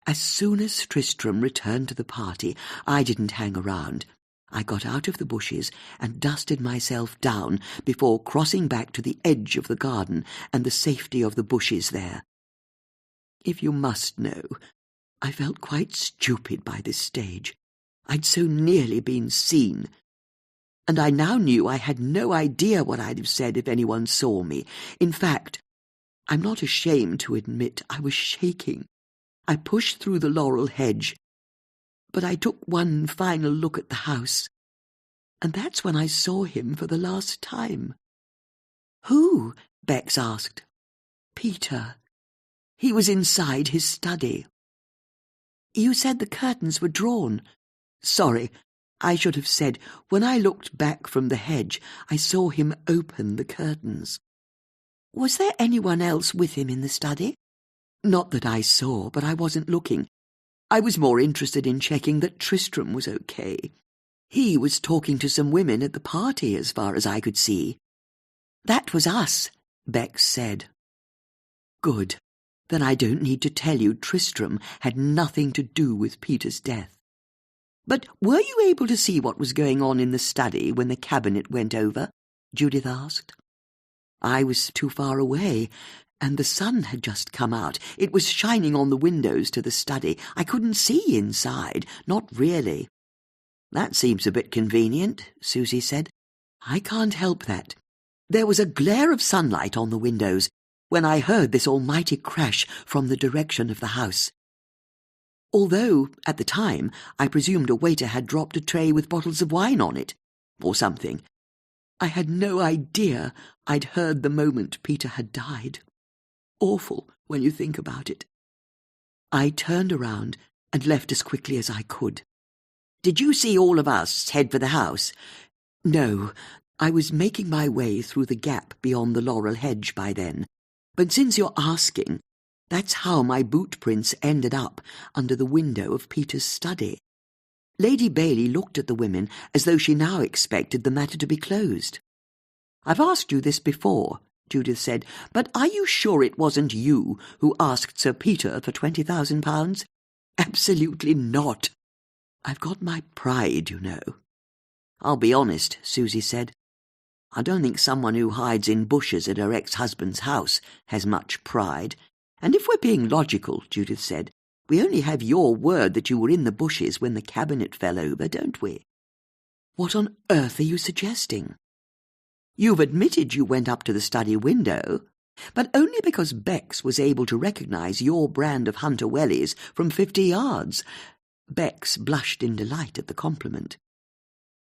As soon as Tristram returned to the party, I didn't hang around. I got out of the bushes and dusted myself down before crossing back to the edge of the garden and the safety of the bushes there. If you must know, I felt quite stupid by this stage. I'd so nearly been seen. And I now knew I had no idea what I'd have said if anyone saw me. In fact, I'm not ashamed to admit I was shaking. I pushed through the laurel hedge, but I took one final look at the house, and that's when I saw him for the last time. Who? Bex asked. Peter. He was inside his study. You said the curtains were drawn. Sorry, I should have said, when I looked back from the hedge, I saw him open the curtains. Was there anyone else with him in the study? Not that I saw, but I wasn't looking. I was more interested in checking that Tristram was okay. He was talking to some women at the party, as far as I could see. That was us, Bex said. Good. Then I don't need to tell you Tristram had nothing to do with Peter's death. But were you able to see what was going on in the study when the cabinet went over? Judith asked. I was too far away, and the sun had just come out. It was shining on the windows to the study. I couldn't see inside, not really. That seems a bit convenient, Susie said. I can't help that. There was a glare of sunlight on the windows when I heard this almighty crash from the direction of the house. Although, at the time, I presumed a waiter had dropped a tray with bottles of wine on it, or something. I had no idea I'd heard the moment Peter had died. Awful when you think about it. I turned around and left as quickly as I could. Did you see all of us head for the house? No, I was making my way through the gap beyond the laurel hedge by then. But since you're asking, that's how my boot prints ended up under the window of Peter's study. Lady Bailey looked at the women as though she now expected the matter to be closed. I've asked you this before, Judith said, but are you sure it wasn't you who asked Sir Peter for £20,000? Absolutely not. I've got my pride, you know. I'll be honest, Susie said. I don't think someone who hides in bushes at her ex-husband's house has much pride. And if we're being logical, Judith said, we only have your word that you were in the bushes when the cabinet fell over, don't we? What on earth are you suggesting? You've admitted you went up to the study window, but only because Bex was able to recognise your brand of Hunter Wellies from 50 yards. Bex blushed in delight at the compliment.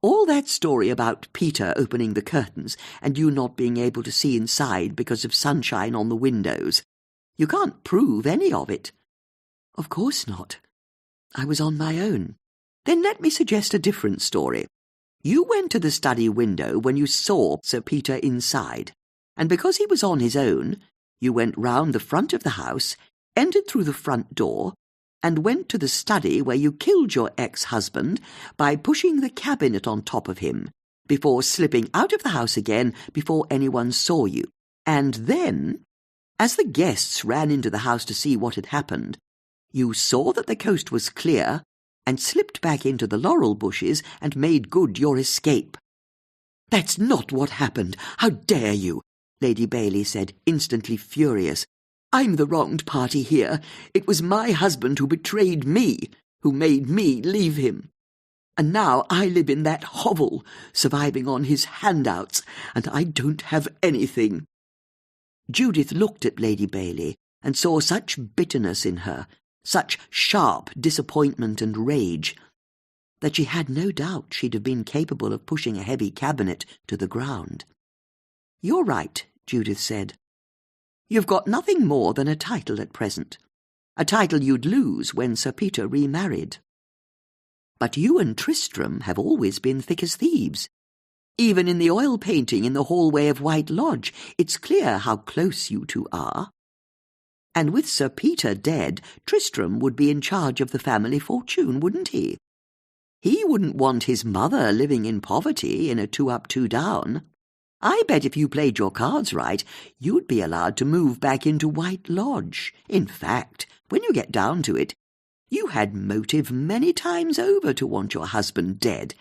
All that story about Peter opening the curtains and you not being able to see inside because of sunshine on the windows, you can't prove any of it. Of course not. I was on my own. Then let me suggest a different story. You went to the study window when you saw Sir Peter inside, and because he was on his own, you went round the front of the house, entered through the front door, and went to the study where you killed your ex-husband by pushing the cabinet on top of him, before slipping out of the house again before anyone saw you. And then, as the guests ran into the house to see what had happened, you saw that the coast was clear and slipped back into the laurel bushes and made good your escape. That's not what happened. How dare you? Lady Bailey said, instantly furious. I'm the wronged party here. It was my husband who betrayed me, who made me leave him. And now I live in that hovel, surviving on his handouts, and I don't have anything. Judith looked at Lady Bailey and saw such bitterness in her, such sharp disappointment and rage, that she had no doubt she'd have been capable of pushing a heavy cabinet to the ground. You're right, Judith said. You've got nothing more than a title at present, a title you'd lose when Sir Peter remarried. But you and Tristram have always been thick as thieves. Even in the oil painting in the hallway of White Lodge, it's clear how close you two are. And with Sir Peter dead, Tristram would be in charge of the family fortune, wouldn't he? He wouldn't want his mother living in poverty in a 2-up, 2-down. I bet if you played your cards right, you'd be allowed to move back into White Lodge. In fact, when you get down to it, you had motive many times over to want your husband dead,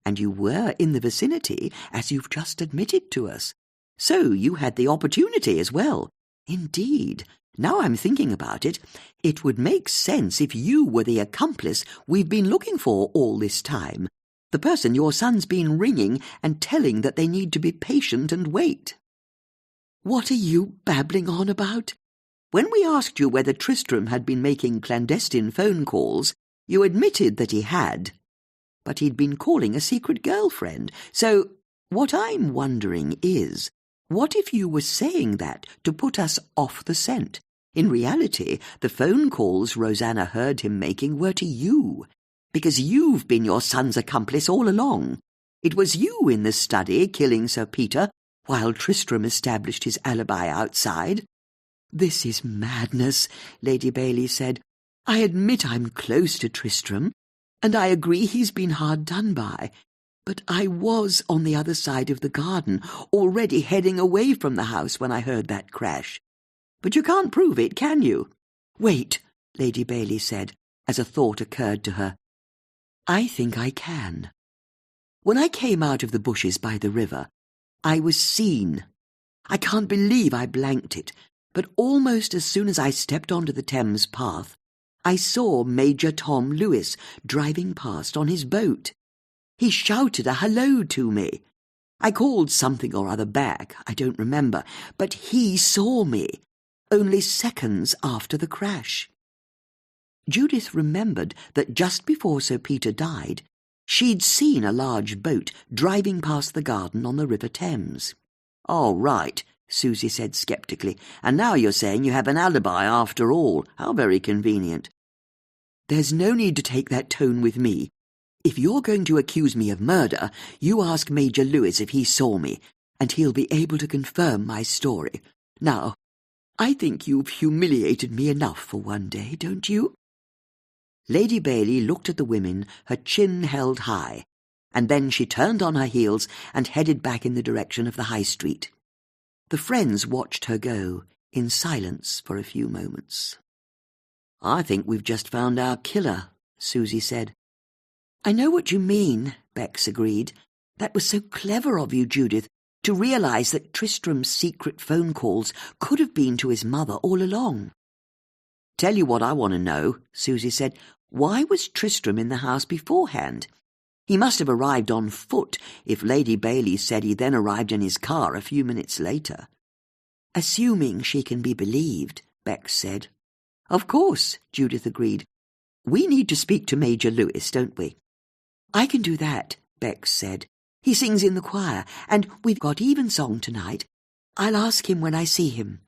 and you were in the vicinity, as you've just admitted to us. So you had the opportunity as well. Indeed, now I'm thinking about it, it would make sense if you were the accomplice we've been looking for all this time, the person your son's been ringing and telling that they need to be patient and wait. What are you babbling on about? When we asked you whether Tristram had been making clandestine phone calls, you admitted that he had. But he'd been calling a secret girlfriend. So what I'm wondering is, what if you were saying that to put us off the scent? In reality, the phone calls Rosanna heard him making were to you. Because you've been your son's accomplice all along. It was you in the study killing Sir Peter, while Tristram established his alibi outside." "This is madness," Lady Bailey said. "I admit I'm close to Tristram, and I agree he's been hard done by. But I was on the other side of the garden, already heading away from the house when I heard that crash. But you can't prove it, can you?" "Wait," Lady Bailey said, as a thought occurred to her. "I think I can. When I came out of the bushes by the river, I was seen. I can't believe I blanked it, but almost as soon as I stepped onto the Thames path, I saw Major Tom Lewis driving past on his boat. He shouted a hello to me. I called something or other back, I don't remember, but he saw me, only seconds after the crash." Judith remembered that just before Sir Peter died, she'd seen a large boat driving past the garden on the River Thames. "Oh, right," Susie said sceptically, "and now you're saying you have an alibi after all. How very convenient." "There's no need to take that tone with me. If you're going to accuse me of murder, you ask Major Lewis if he saw me, and he'll be able to confirm my story. Now, I think you've humiliated me enough for one day, don't you?" Lady Bailey looked at the women, her chin held high, and then she turned on her heels and headed back in the direction of the High Street. The friends watched her go, in silence for a few moments. "I think we've just found our killer," Susie said. "I know what you mean," Bex agreed. "That was so clever of you, Judith, to realise that Tristram's secret phone calls could have been to his mother all along." "Tell you what I want to know," Susie said. "Why was Tristram in the house beforehand? He must have arrived on foot if Lady Bailey said he then arrived in his car a few minutes later." "Assuming she can be believed," Bex said. "Of course," Judith agreed. "We need to speak to Major Lewis, don't we?" "I can do that," Bex said. "He sings in the choir, and we've got evensong tonight. I'll ask him when I see him."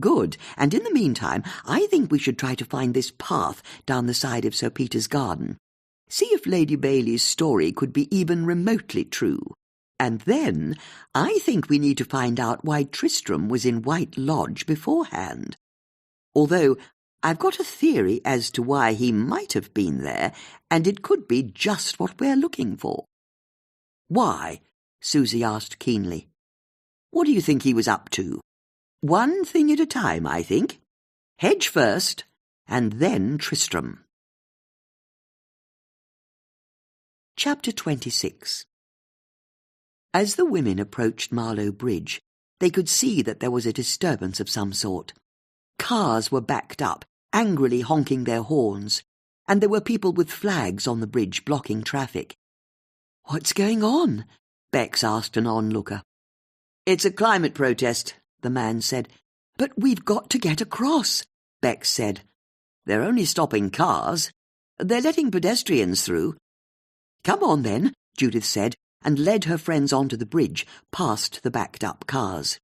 "Good, and in the meantime, I think we should try to find this path down the side of Sir Peter's garden. See if Lady Bailey's story could be even remotely true. And then I think we need to find out why Tristram was in White Lodge beforehand. Although I've got a theory as to why he might have been there, and it could be just what we're looking for." "Why?" Susie asked keenly. "What do you think he was up to?" "One thing at a time, I think. Hedge first, and then Tristram." Chapter 26. As the women approached Marlow Bridge, they could see that there was a disturbance of some sort. Cars were backed up, angrily honking their horns, and there were people with flags on the bridge blocking traffic. "What's going on?" Bex asked an onlooker. "It's a climate protest," the man said. "But we've got to get across," Bex said. "They're only stopping cars. They're letting pedestrians through." "Come on, then," Judith said, and led her friends onto the bridge, past the backed-up cars.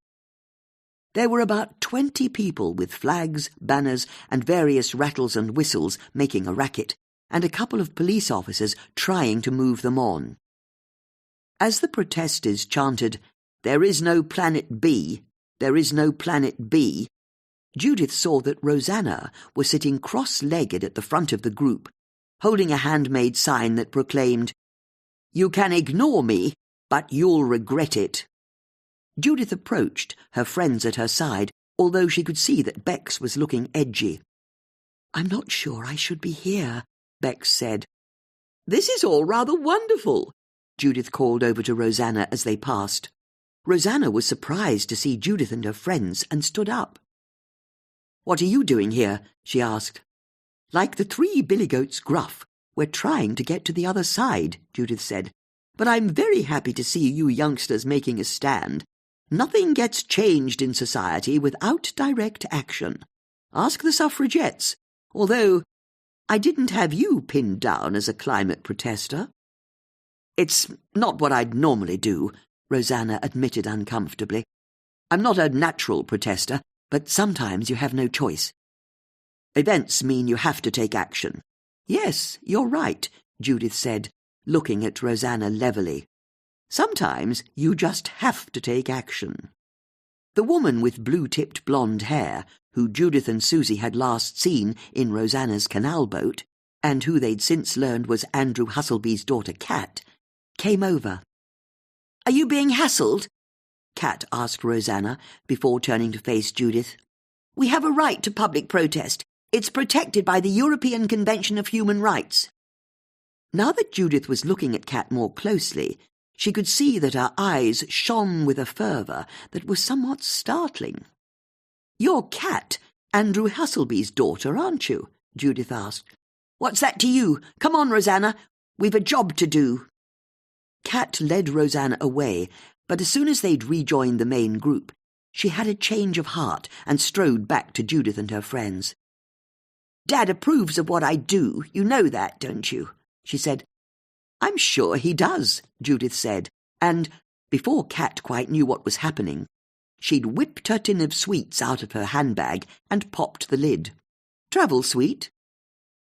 There were about 20 people with flags, banners, and various rattles and whistles making a racket, and a couple of police officers trying to move them on. As the protesters chanted, "There is no Planet B, there is no Planet B," Judith saw that Rosanna was sitting cross-legged at the front of the group, holding a handmade sign that proclaimed, "You can ignore me, but you'll regret it." Judith approached, her friends at her side, although she could see that Bex was looking edgy. "I'm not sure I should be here," Bex said. "This is all rather wonderful," Judith called over to Rosanna as they passed. Rosanna was surprised to see Judith and her friends and stood up. "What are you doing here?" she asked. "Like the 3 billygoats gruff, we're trying to get to the other side," Judith said. "But I'm very happy to see you youngsters making a stand. Nothing gets changed in society without direct action. Ask the suffragettes, although I didn't have you pinned down as a climate protester." "It's not what I'd normally do," Rosanna admitted uncomfortably. "I'm not a natural protester, but sometimes you have no choice. Events mean you have to take action." "Yes, you're right," Judith said, looking at Rosanna levelly. Sometimes you just have to take action. The woman with blue-tipped blonde hair, who Judith and Susie had last seen in Rosanna's canal boat, and who they'd since learned was Andrew Hustleby's daughter Kat, came over. "Are you being hassled?" Kat asked Rosanna, before turning to face Judith. "We have a right to public protest. It's protected by the European Convention of Human Rights." Now that Judith was looking at Kat more closely, she could see that her eyes shone with a fervour that was somewhat startling. "You're Kat, Andrew Hustleby's daughter, aren't you?" Judith asked. "What's that to you? Come on, Rosanna. We've a job to do." Kat led Rosanna away, but as soon as they'd rejoined the main group, she had a change of heart and strode back to Judith and her friends. "Dad approves of what I do. You know that, don't you?" she said. "I'm sure he does," Judith said, and, before Kat quite knew what was happening, she'd whipped her tin of sweets out of her handbag and popped the lid. "Travel sweet?"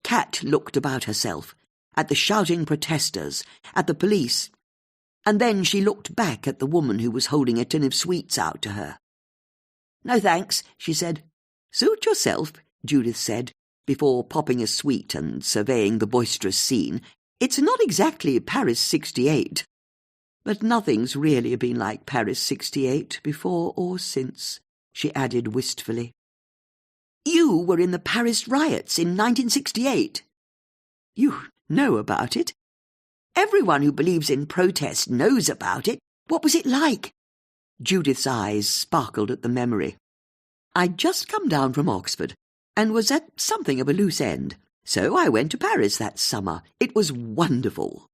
Kat looked about herself, at the shouting protesters, at the police, and then she looked back at the woman who was holding a tin of sweets out to her. "No thanks," she said. "Suit yourself," Judith said, before popping a sweet and surveying the boisterous scene. "It's not exactly Paris 68. But nothing's really been like Paris 68 before or since," she added wistfully. "You were in the Paris riots in 1968. "You know about it?" "Everyone who believes in protest knows about it. What was it like?" Judith's eyes sparkled at the memory. "I'd just come down from Oxford and was at something of a loose end, so I went to Paris that summer. It was wonderful.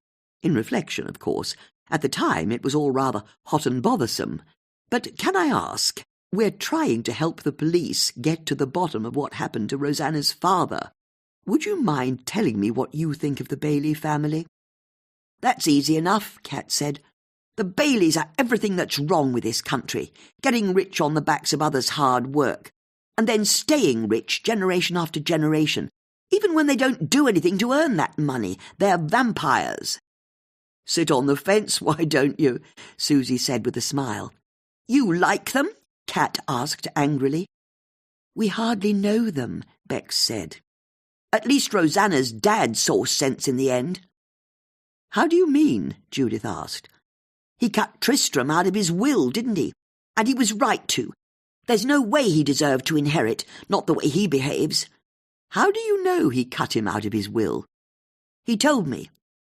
In reflection, of course. At the time it was all rather hot and bothersome. But can I ask, we're trying to help the police get to the bottom of what happened to Rosanna's father. Would you mind telling me what you think of the Bailey family?" "That's easy enough," Kat said. "The Baileys are everything that's wrong with this country, getting rich on the backs of others' hard work, and then staying rich generation after generation, even when they don't do anything to earn that money. They're vampires." "Sit on the fence, why don't you?" Susie said with a smile. "You like them?" Kat asked angrily. "We hardly know them," Bex said. "At least Rosanna's dad saw sense in the end." "How do you mean?" Judith asked. "He cut Tristram out of his will, didn't he? And he was right to. There's no way he deserved to inherit, not the way he behaves." "How do you know he cut him out of his will?" "He told me.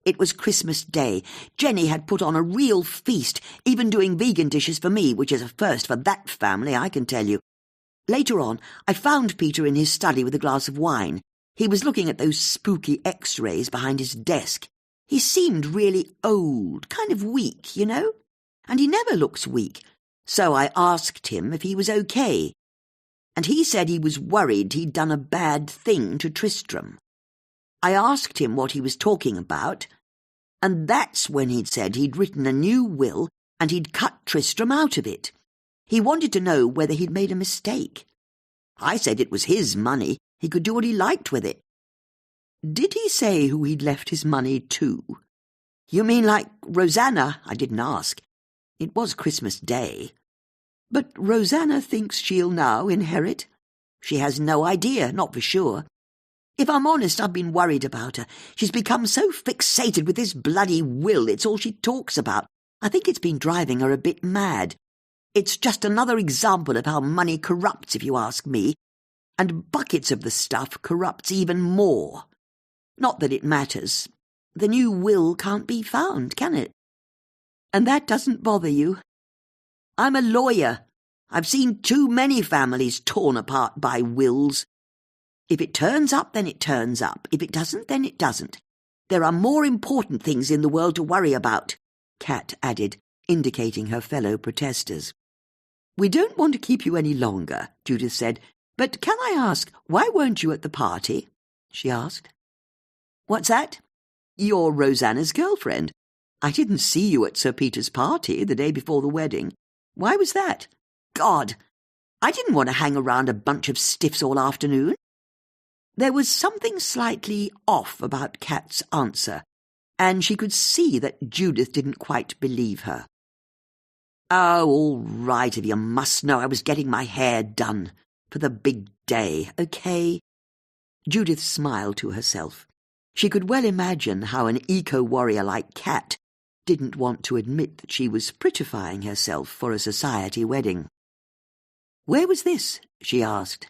It was Christmas Day. Jenny had put on a real feast, even doing vegan dishes for me, which is a first for that family, I can tell you. Later on, I found Peter in his study with a glass of wine. He was looking at those spooky X-rays behind his desk. He seemed really old, kind of weak, you know? And he never looks weak. So I asked him if he was okay. And he said he was worried he'd done a bad thing to Tristram. I asked him what he was talking about, and that's when he'd said he'd written a new will and he'd cut Tristram out of it. He wanted to know whether he'd made a mistake. I said it was his money. He could do what he liked with it." "Did he say who he'd left his money to?" "You mean like Rosanna?" I didn't ask. It was Christmas Day. "But Rosanna thinks she'll now inherit?" "She has no idea, not for sure. If I'm honest, I've been worried about her. She's become so fixated with this bloody will, it's all she talks about. I think it's been driving her a bit mad. It's just another example of how money corrupts, if you ask me. And buckets of the stuff corrupts even more. Not that it matters. The new will can't be found, can it?" "And that doesn't bother you?" "I'm a lawyer. I've seen too many families torn apart by wills. If it turns up, then it turns up. If it doesn't, then it doesn't. There are more important things in the world to worry about," Kat added, indicating her fellow protesters. "We don't want to keep you any longer," Judith said. "But can I ask, why weren't you at the party?" she asked. "What's that?" "You're Rosanna's girlfriend. I didn't see you at Sir Peter's party the day before the wedding. Why was that?" "God! I didn't want to hang around a bunch of stiffs all afternoon." There was something slightly off about Kat's answer, and she could see that Judith didn't quite believe her. "Oh, all right, if you must know, I was getting my hair done for the big day, okay?" Judith smiled to herself. She could well imagine how an eco-warrior like Kat didn't want to admit that she was prettifying herself for a society wedding. "Where was this?" she asked.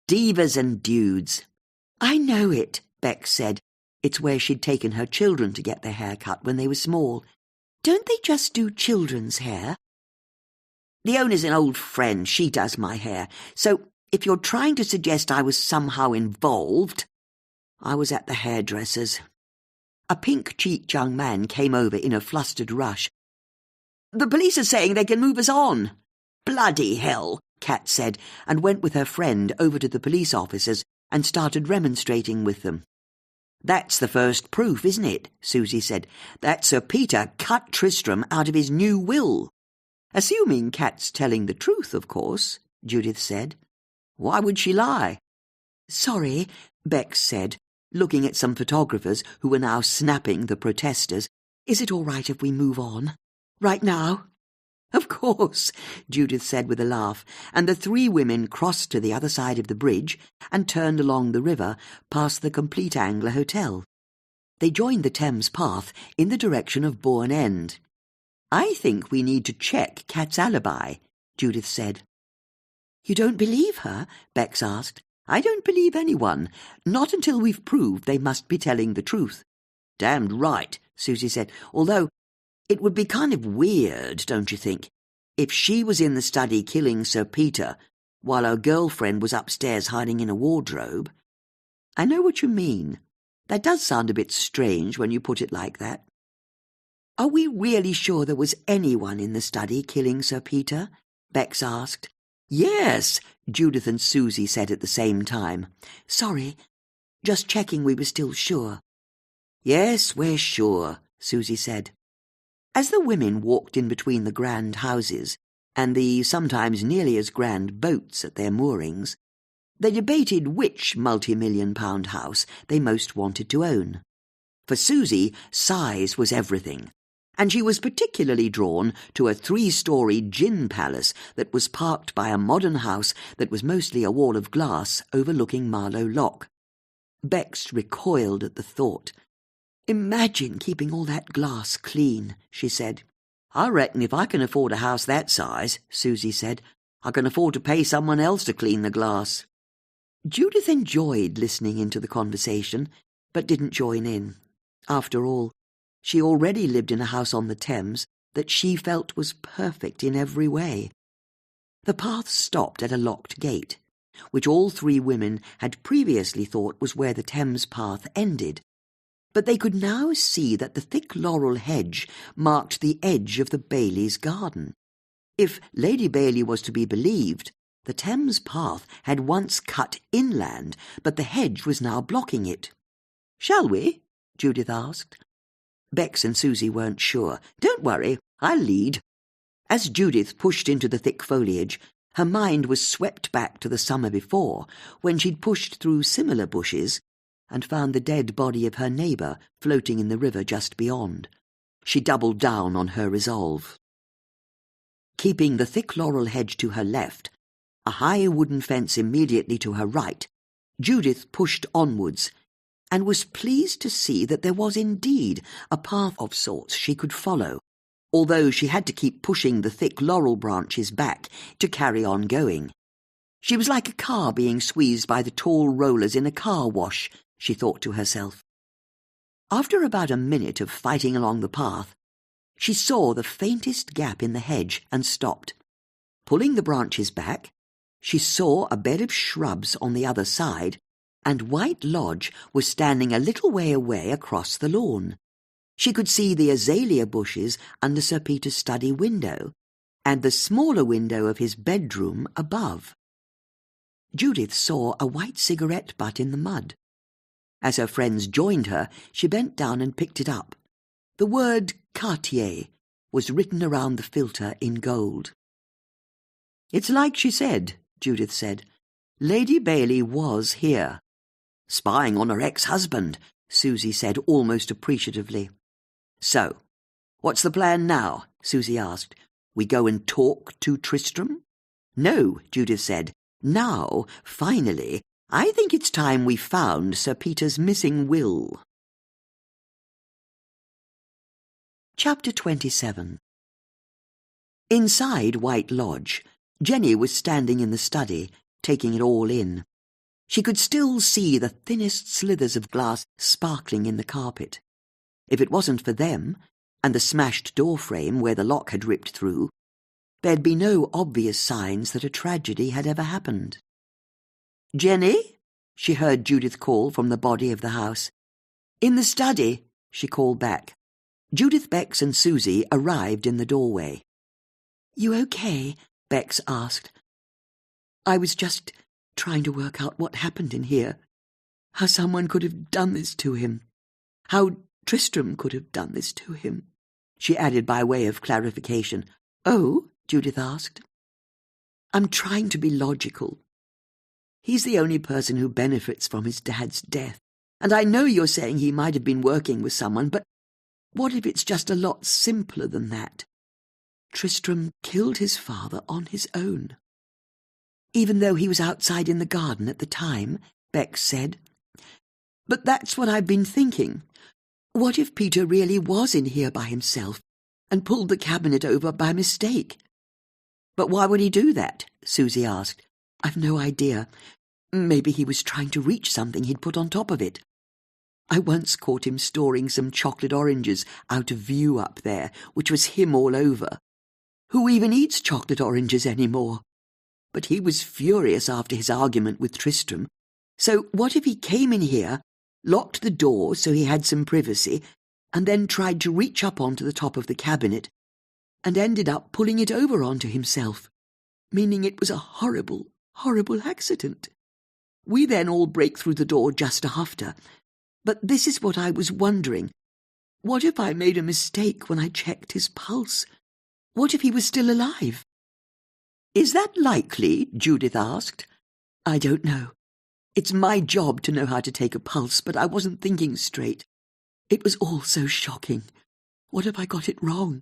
"Divas and Dudes." "I know it," Bex said. It's where she'd taken her children to get their hair cut when they were small. "Don't they just do children's hair?" "The owner's an old friend. She does my hair. So if you're trying to suggest I was somehow involved, I was at the hairdresser's." A pink-cheeked young man came over in a flustered rush. "The police are saying they can move us on." "Bloody hell," Kat said, and went with her friend over to the police officers and started remonstrating with them. "That's the first proof, isn't it?" Susie said. "That Sir Peter cut Tristram out of his new will." "Assuming Kat's telling the truth, of course," Judith said. "Why would she lie?" "Sorry," Bex said, looking at some photographers who were now snapping the protesters. "Is it all right if we move on? Right now?" "Of course," Judith said with a laugh, and the three women crossed to the other side of the bridge and turned along the river past the Complete Angler Hotel. They joined the Thames path in the direction of Bourne End. "I think we need to check Kat's alibi," Judith said. "You don't believe her?" Bex asked. "I don't believe anyone, not until we've proved they must be telling the truth." "Damned right," Susie said, "although it would be kind of weird, don't you think, if she was in the study killing Sir Peter while her girlfriend was upstairs hiding in a wardrobe." "I know what you mean. That does sound a bit strange when you put it like that." "Are we really sure there was anyone in the study killing Sir Peter?" Bex asked. "Yes," Judith and Susie said at the same time. "Sorry, just checking we were still sure." "Yes, we're sure," Susie said. As the women walked in between the grand houses and the sometimes nearly as grand boats at their moorings, they debated which multi-million-pound house they most wanted to own. For Susie, size was everything, and she was particularly drawn to a 3-story gin palace that was parked by a modern house that was mostly a wall of glass overlooking Marlow Lock. Bex recoiled at the thought. "Imagine keeping all that glass clean," she said. "I reckon if I can afford a house that size," Susie said, "I can afford to pay someone else to clean the glass." Judith enjoyed listening into the conversation, but didn't join in. After all, she already lived in a house on the Thames that she felt was perfect in every way. The path stopped at a locked gate, which all three women had previously thought was where the Thames path ended, but they could now see that the thick laurel hedge marked the edge of the Bailey's garden. If Lady Bailey was to be believed, the Thames path had once cut inland, but the hedge was now blocking it. "Shall we?" Judith asked. Bex and Susie weren't sure. "Don't worry, I'll lead." As Judith pushed into the thick foliage, her mind was swept back to the summer before, when she'd pushed through similar bushes and found the dead body of her neighbour floating in the river just beyond. She doubled down on her resolve. Keeping the thick laurel hedge to her left, a high wooden fence immediately to her right, Judith pushed onwards, and was pleased to see that there was indeed a path of sorts she could follow, although she had to keep pushing the thick laurel branches back to carry on going. She was like a car being squeezed by the tall rollers in a car wash, she thought to herself. After about a minute of fighting along the path, she saw the faintest gap in the hedge and stopped. Pulling the branches back, she saw a bed of shrubs on the other side, and White Lodge was standing a little way away across the lawn. She could see the azalea bushes under Sir Peter's study window, and the smaller window of his bedroom above. Judith saw a white cigarette butt in the mud. As her friends joined her, she bent down and picked it up. The word Cartier was written around the filter in gold. "It's like she said," Judith said. "Lady Bailey was here." "Spying on her ex-husband," Susie said almost appreciatively. So, what's the plan now? Susie asked. We go and talk to Tristram? No, Judith said. Now, finally, I think it's time we found Sir Peter's missing will. Chapter 27. Inside White Lodge, Jenny was standing in the study, taking it all in. She could still see the thinnest slithers of glass sparkling in the carpet. If it wasn't for them, and the smashed door frame where the lock had ripped through, there'd be no obvious signs that a tragedy had ever happened. "Jenny?" she heard Judith call from the body of the house. "In the study," she called back. Judith, Bex and Susie arrived in the doorway. "You okay?" Bex asked. "I was just trying to work out what happened in here. How someone could have done this to him. How Tristram could have done this to him," she added by way of clarification. "Oh?" Judith asked. "I'm trying to be logical. He's the only person who benefits from his dad's death. And I know you're saying he might have been working with someone, but what if it's just a lot simpler than that? Tristram killed his father on his own. Even though he was outside in the garden at the time," Bex said. "But that's what I've been thinking. What if Peter really was in here by himself and pulled the cabinet over by mistake?" "But why would he do that?" Susie asked. "I've no idea. Maybe he was trying to reach something he'd put on top of it. I once caught him storing some chocolate oranges out of view up there, which was him all over. Who even eats chocolate oranges anymore? But he was furious after his argument with Tristram. So what if he came in here, locked the door so he had some privacy, and then tried to reach up onto the top of the cabinet, and ended up pulling it over onto himself, meaning it was a horrible, horrible accident. We then all break through the door just after. But this is what I was wondering. What if I made a mistake when I checked his pulse? What if he was still alive?" "Is that likely?" Judith asked. "I don't know. It's my job to know how to take a pulse, but I wasn't thinking straight. It was all so shocking. What if I got it wrong?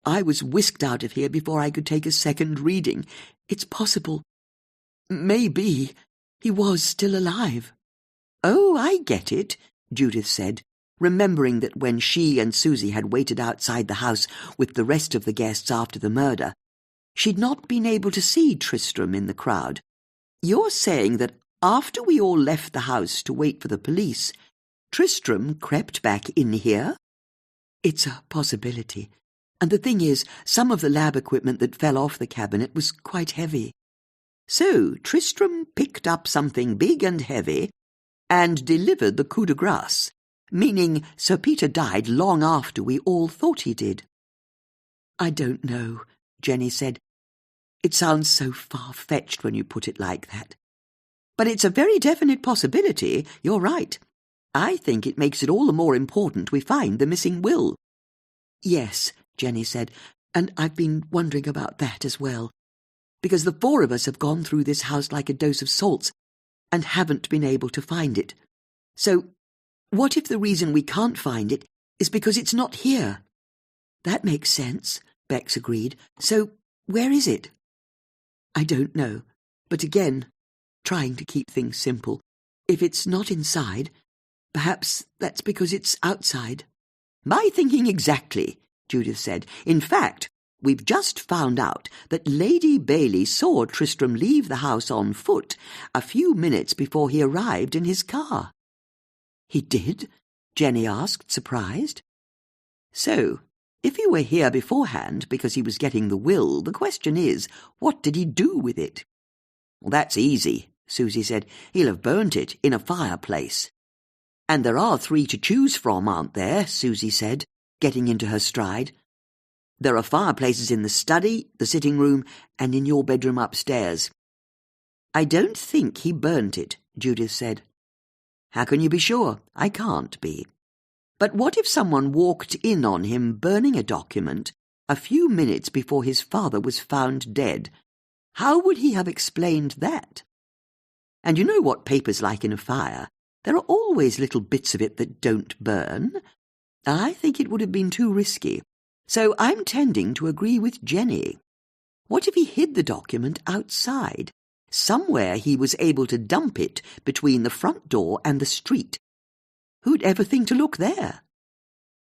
I was whisked out of here before I could take a second reading. It's possible. Maybe he was still alive." "Oh, I get it," Judith said, remembering that when she and Susie had waited outside the house with the rest of the guests after the murder, she'd not been able to see Tristram in the crowd. "You're saying that after we all left the house to wait for the police, Tristram crept back in here?" "It's a possibility. And the thing is, some of the lab equipment that fell off the cabinet was quite heavy. So Tristram picked up something big and heavy and delivered the coup de grace, meaning Sir Peter died long after we all thought he did." "I don't know," Jenny said. "It sounds so far-fetched when you put it like that. But it's a very definite possibility, you're right. I think it makes it all the more important we find the missing will." "Yes," Jenny said, "and I've been wondering about that as well. Because the four of us have gone through this house like a dose of salts and haven't been able to find it. So what if the reason we can't find it is because it's not here?" "That makes sense," Bex agreed. "So where is it?" "I don't know, but again, trying to keep things simple. If it's not inside, perhaps that's because it's outside." "My thinking exactly," Judith said. "In fact, we've just found out that Lady Bailey saw Tristram leave the house on foot a few minutes before he arrived in his car." "He did?" Jenny asked, surprised. "So, if he were here beforehand because he was getting the will, the question is, what did he do with it?" "Well, that's easy," Susie said. "He'll have burnt it in a fireplace." "And there are 3 to choose from, aren't there?" Susie said, getting into her stride. "There are fireplaces in the study, the sitting room, and in your bedroom upstairs." "I don't think he burnt it," Judith said. "How can you be sure? I can't be. But what if someone walked in on him burning a document a few minutes before his father was found dead? How would he have explained that? And you know what paper's like in a fire. There are always little bits of it that don't burn. I think it would have been too risky. So I'm tending to agree with Jenny. What if he hid the document outside? Somewhere he was able to dump it between the front door and the street. Who'd ever think to look there?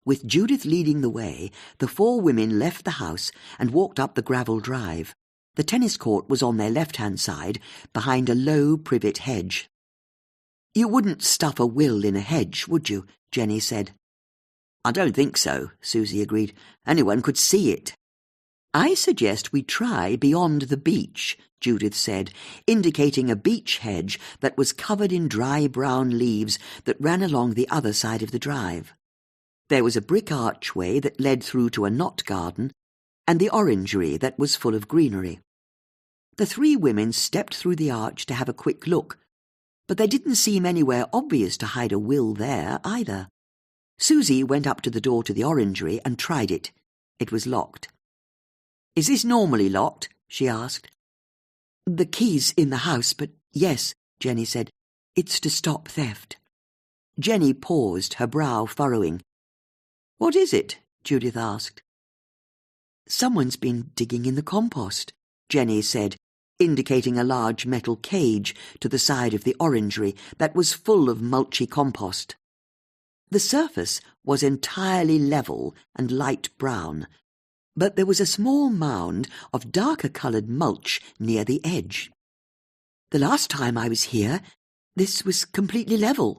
With Judith leading the way, the four women left the house and walked up the gravel drive. The tennis court was on their left-hand side, behind a low privet hedge. "You wouldn't stuff a will in a hedge, would you?" Jenny said. "I don't think so," Susie agreed. "Anyone could see it." "I suggest we try beyond the beech," Judith said, indicating a beech hedge that was covered in dry brown leaves that ran along the other side of the drive. There was a brick archway that led through to a knot garden, and the orangery that was full of greenery. The three women stepped through the arch to have a quick look, but there didn't seem anywhere obvious to hide a will there either. Susie went up to the door to the orangery and tried it. It was locked. "Is this normally locked?" she asked. "The key's in the house, but yes," Jenny said. "It's to stop theft." Jenny paused, her brow furrowing. "What is it?" Judith asked. "Someone's been digging in the compost," Jenny said, indicating a large metal cage to the side of the orangery that was full of mulchy compost. The surface was entirely level and light brown, but there was a small mound of darker-coloured mulch near the edge. "The last time I was here, this was completely level."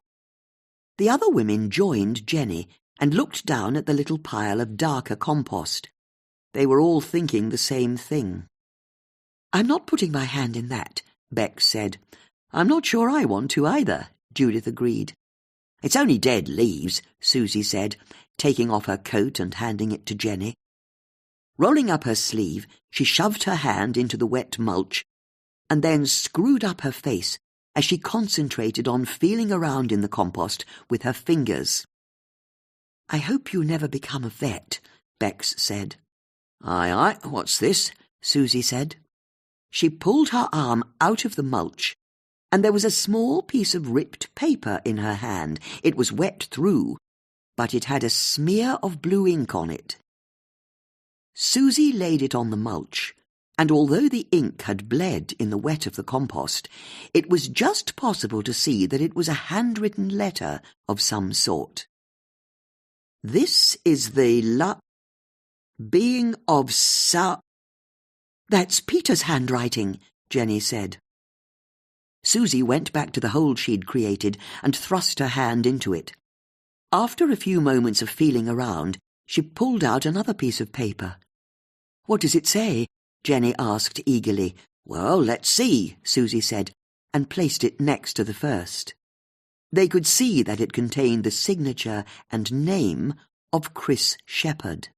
The other women joined Jenny and looked down at the little pile of darker compost. They were all thinking the same thing. "I'm not putting my hand in that," Bex said. "I'm not sure I want to either," Judith agreed. "It's only dead leaves," Susie said, taking off her coat and handing it to Jenny. Rolling up her sleeve, she shoved her hand into the wet mulch and then screwed up her face as she concentrated on feeling around in the compost with her fingers. "I hope you never become a vet," Bex said. "Aye, aye, what's this?" Susie said. She pulled her arm out of the mulch, and there was a small piece of ripped paper in her hand. It was wet through, but it had a smear of blue ink on it. Susie laid it on the mulch, and although the ink had bled in the wet of the compost, it was just possible to see that it was a handwritten letter of some sort. "This is the being of "That's Peter's handwriting," Jenny said. Susie went back to the hole she'd created and thrust her hand into it. After a few moments of feeling around, she pulled out another piece of paper. "What does it say?" Jenny asked eagerly. "Well, let's see," Susie said, and placed it next to the first. They could see that it contained the signature and name of Chris Shepherd.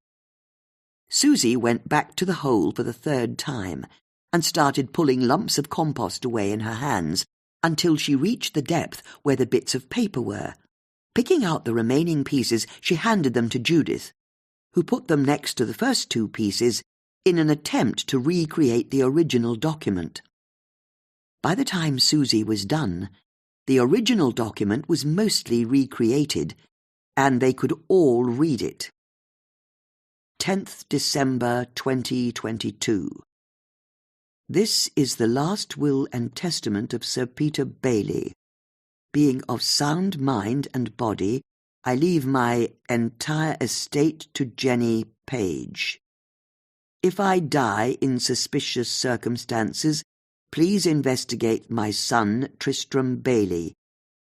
Susie went back to the hole for the third time and started pulling lumps of compost away in her hands until she reached the depth where the bits of paper were. Picking out the remaining pieces, she handed them to Judith, who put them next to the first two pieces in an attempt to recreate the original document. By the time Susie was done, the original document was mostly recreated, and they could all read it. 10th December 2022. This is the last will and testament of Sir Peter Bailey. Being of sound mind and body, I leave my entire estate to Jenny Page. If I die in suspicious circumstances, please investigate my son, Tristram Bailey.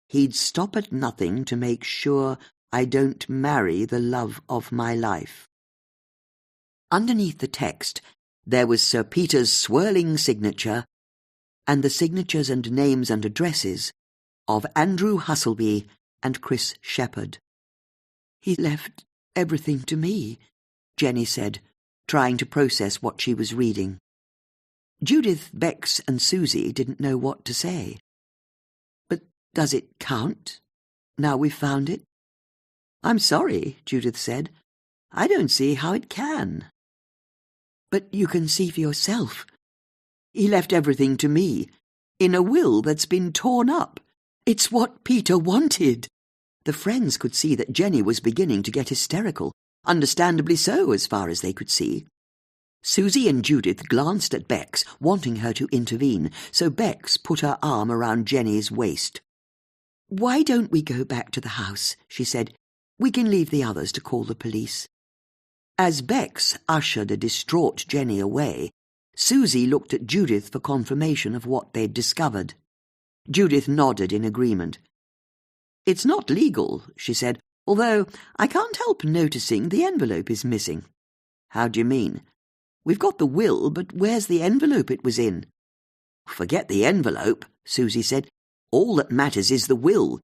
He'd stop at nothing to make sure I don't marry the love of my life. Underneath the text, there was Sir Peter's swirling signature and the signatures and names and addresses of Andrew Husselby and Chris Shepherd. "He left everything to me," Jenny said, trying to process what she was reading. Judith, Bex and Susie didn't know what to say. "But does it count, now we've found it?" "I'm sorry," Judith said. "I don't see how it can." "But you can see for yourself. He left everything to me, in a will that's been torn up. It's what Peter wanted. The friends could see that Jenny was beginning to get hysterical, understandably so as far as they could see. Susie and Judith glanced at Bex, wanting her to intervene, so Bex put her arm around Jenny's waist. "Why don't we go back to the house?" she said. "We can leave the others to call the police." As Bex ushered a distraught Jenny away, Susie looked at Judith for confirmation of what they'd discovered. Judith nodded in agreement. "It's not legal," she said, "although I can't help noticing the envelope is missing." "How do you mean?" "We've got the will, but where's the envelope it was in?" "Forget the envelope," Susie said. "All that matters is the will.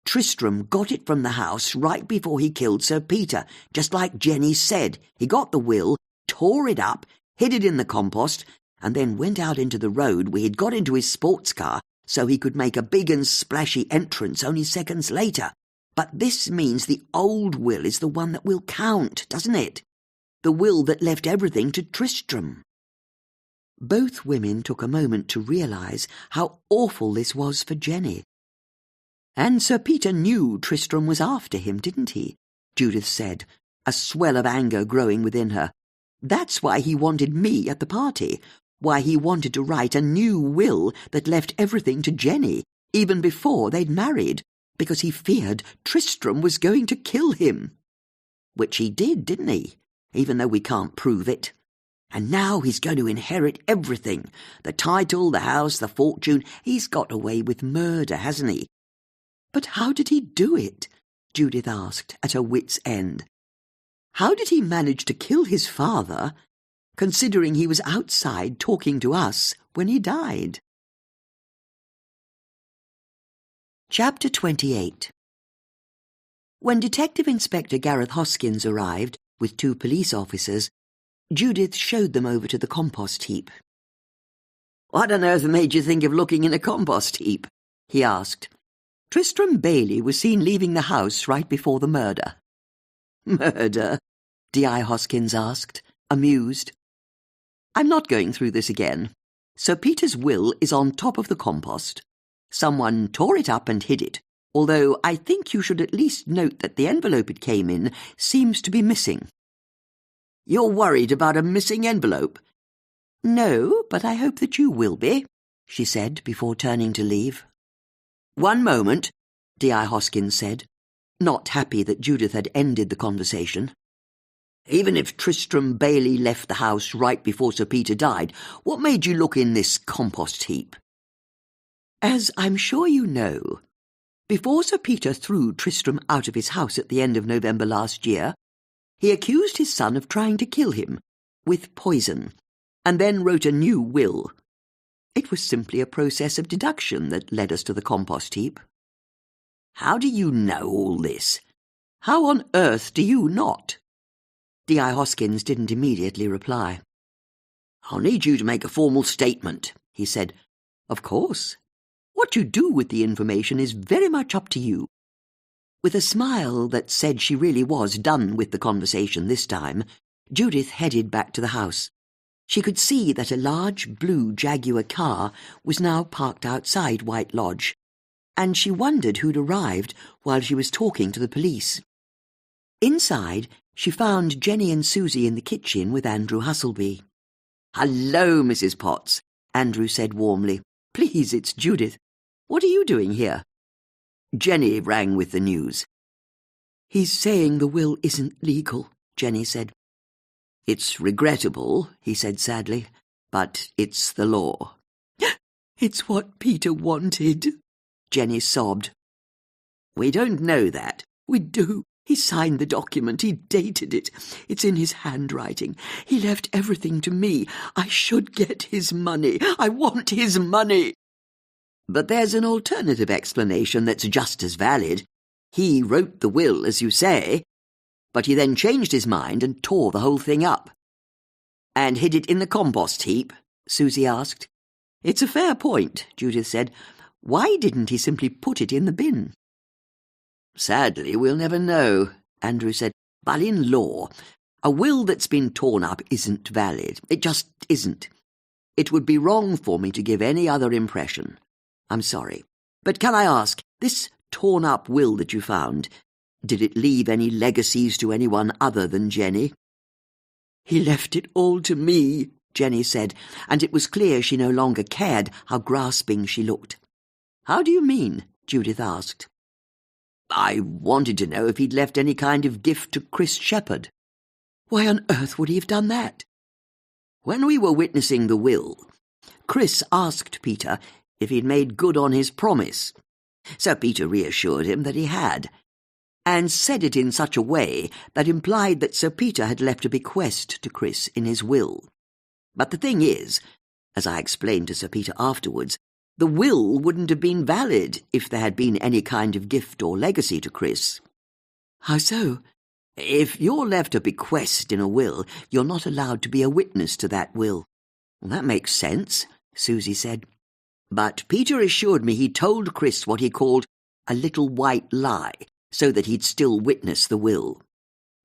Tristram got it from the house right before he killed Sir Peter, just like Jenny said. He got the will, tore it up, hid it in the compost, and then went out into the road where he'd got into his sports car so he could make a big and splashy entrance only seconds later. But this means the old will is the one that will count, doesn't it? The will that left everything to Tristram." Both women took a moment to realise how awful this was for Jenny. "And Sir Peter knew Tristram was after him, didn't he?" Judith said, a swell of anger growing within her. "That's why he wanted me at the party, why he wanted to write a new will that left everything to Jenny, even before they'd married, because he feared Tristram was going to kill him. Which he did, didn't he? Even though we can't prove it. And now he's going to inherit everything. The title, the house, the fortune. He's got away with murder, hasn't he?" "But how did he do it?" Judith asked, at her wits' end. "How did he manage to kill his father, considering he was outside talking to us when he died?" Chapter 28. When Detective Inspector Gareth Hoskins arrived, with 2 police officers, Judith showed them over to the compost heap. "What on earth made you think of looking in a compost heap?" he asked. "Tristram Bailey was seen leaving the house right before the murder." "Murder?" D.I. Hoskins asked, amused. "I'm not going through this again. Sir Peter's will is on top of the compost. Someone tore it up and hid it, although I think you should at least note that the envelope it came in seems to be missing." "You're worried about a missing envelope?" "No, but I hope that you will be," she said before turning to leave. "One moment," D.I. Hoskins said, not happy that Judith had ended the conversation. "Even if Tristram Bailey left the house right before Sir Peter died, what made you look in this compost heap?" "As I'm sure you know, before Sir Peter threw Tristram out of his house at the end of November last year, he accused his son of trying to kill him, with poison, and then wrote a new will. It was simply a process of deduction that led us to the compost heap." "How do you know all this?" "How on earth do you not?" D.I. Hoskins didn't immediately reply. "I'll need you to make a formal statement," he said. "Of course. What you do with the information is very much up to you." With a smile that said she really was done with the conversation this time, Judith headed back to the house. She could see that a large blue Jaguar car was now parked outside White Lodge, and she wondered who'd arrived while she was talking to the police. Inside, she found Jenny and Susie in the kitchen with Andrew Husselby. "Hello, Mrs. Potts," Andrew said warmly. "Please, it's Judith. What are you doing here?" Jenny rang with the news. "He's saying the will isn't legal," Jenny said. "It's regrettable," he said sadly, "but it's the law." "It's what Peter wanted," Jenny sobbed. "We don't know that." "We do. He signed the document. He dated it. It's in his handwriting. He left everything to me. I should get his money. I want his money." "But there's an alternative explanation that's just as valid. He wrote the will, as you say, but he then changed his mind and tore the whole thing up." "And hid it in the compost heap?" Susie asked. "It's a fair point," Judith said. "Why didn't he simply put it in the bin?" "Sadly, we'll never know," Andrew said. "But in law, a will that's been torn up isn't valid. It just isn't. It would be wrong for me to give any other impression. I'm sorry. But can I ask, this torn-up will that you found, did it leave any legacies to anyone other than Jenny?" "He left it all to me," Jenny said, and it was clear she no longer cared how grasping she looked. "How do you mean?" Judith asked. "I wanted to know if he'd left any kind of gift to Chris Shepherd." "Why on earth would he have done that?" "When we were witnessing the will, Chris asked Peter if he'd made good on his promise. Sir Peter reassured him that he had, and said it in such a way that implied that Sir Peter had left a bequest to Chris in his will. But the thing is, as I explained to Sir Peter afterwards, the will wouldn't have been valid if there had been any kind of gift or legacy to Chris." "How so?" "If you're left a bequest in a will, you're not allowed to be a witness to that will." "Well, that makes sense," Susie said. "But Peter assured me he told Chris what he called a little white lie, so that he'd still witness the will.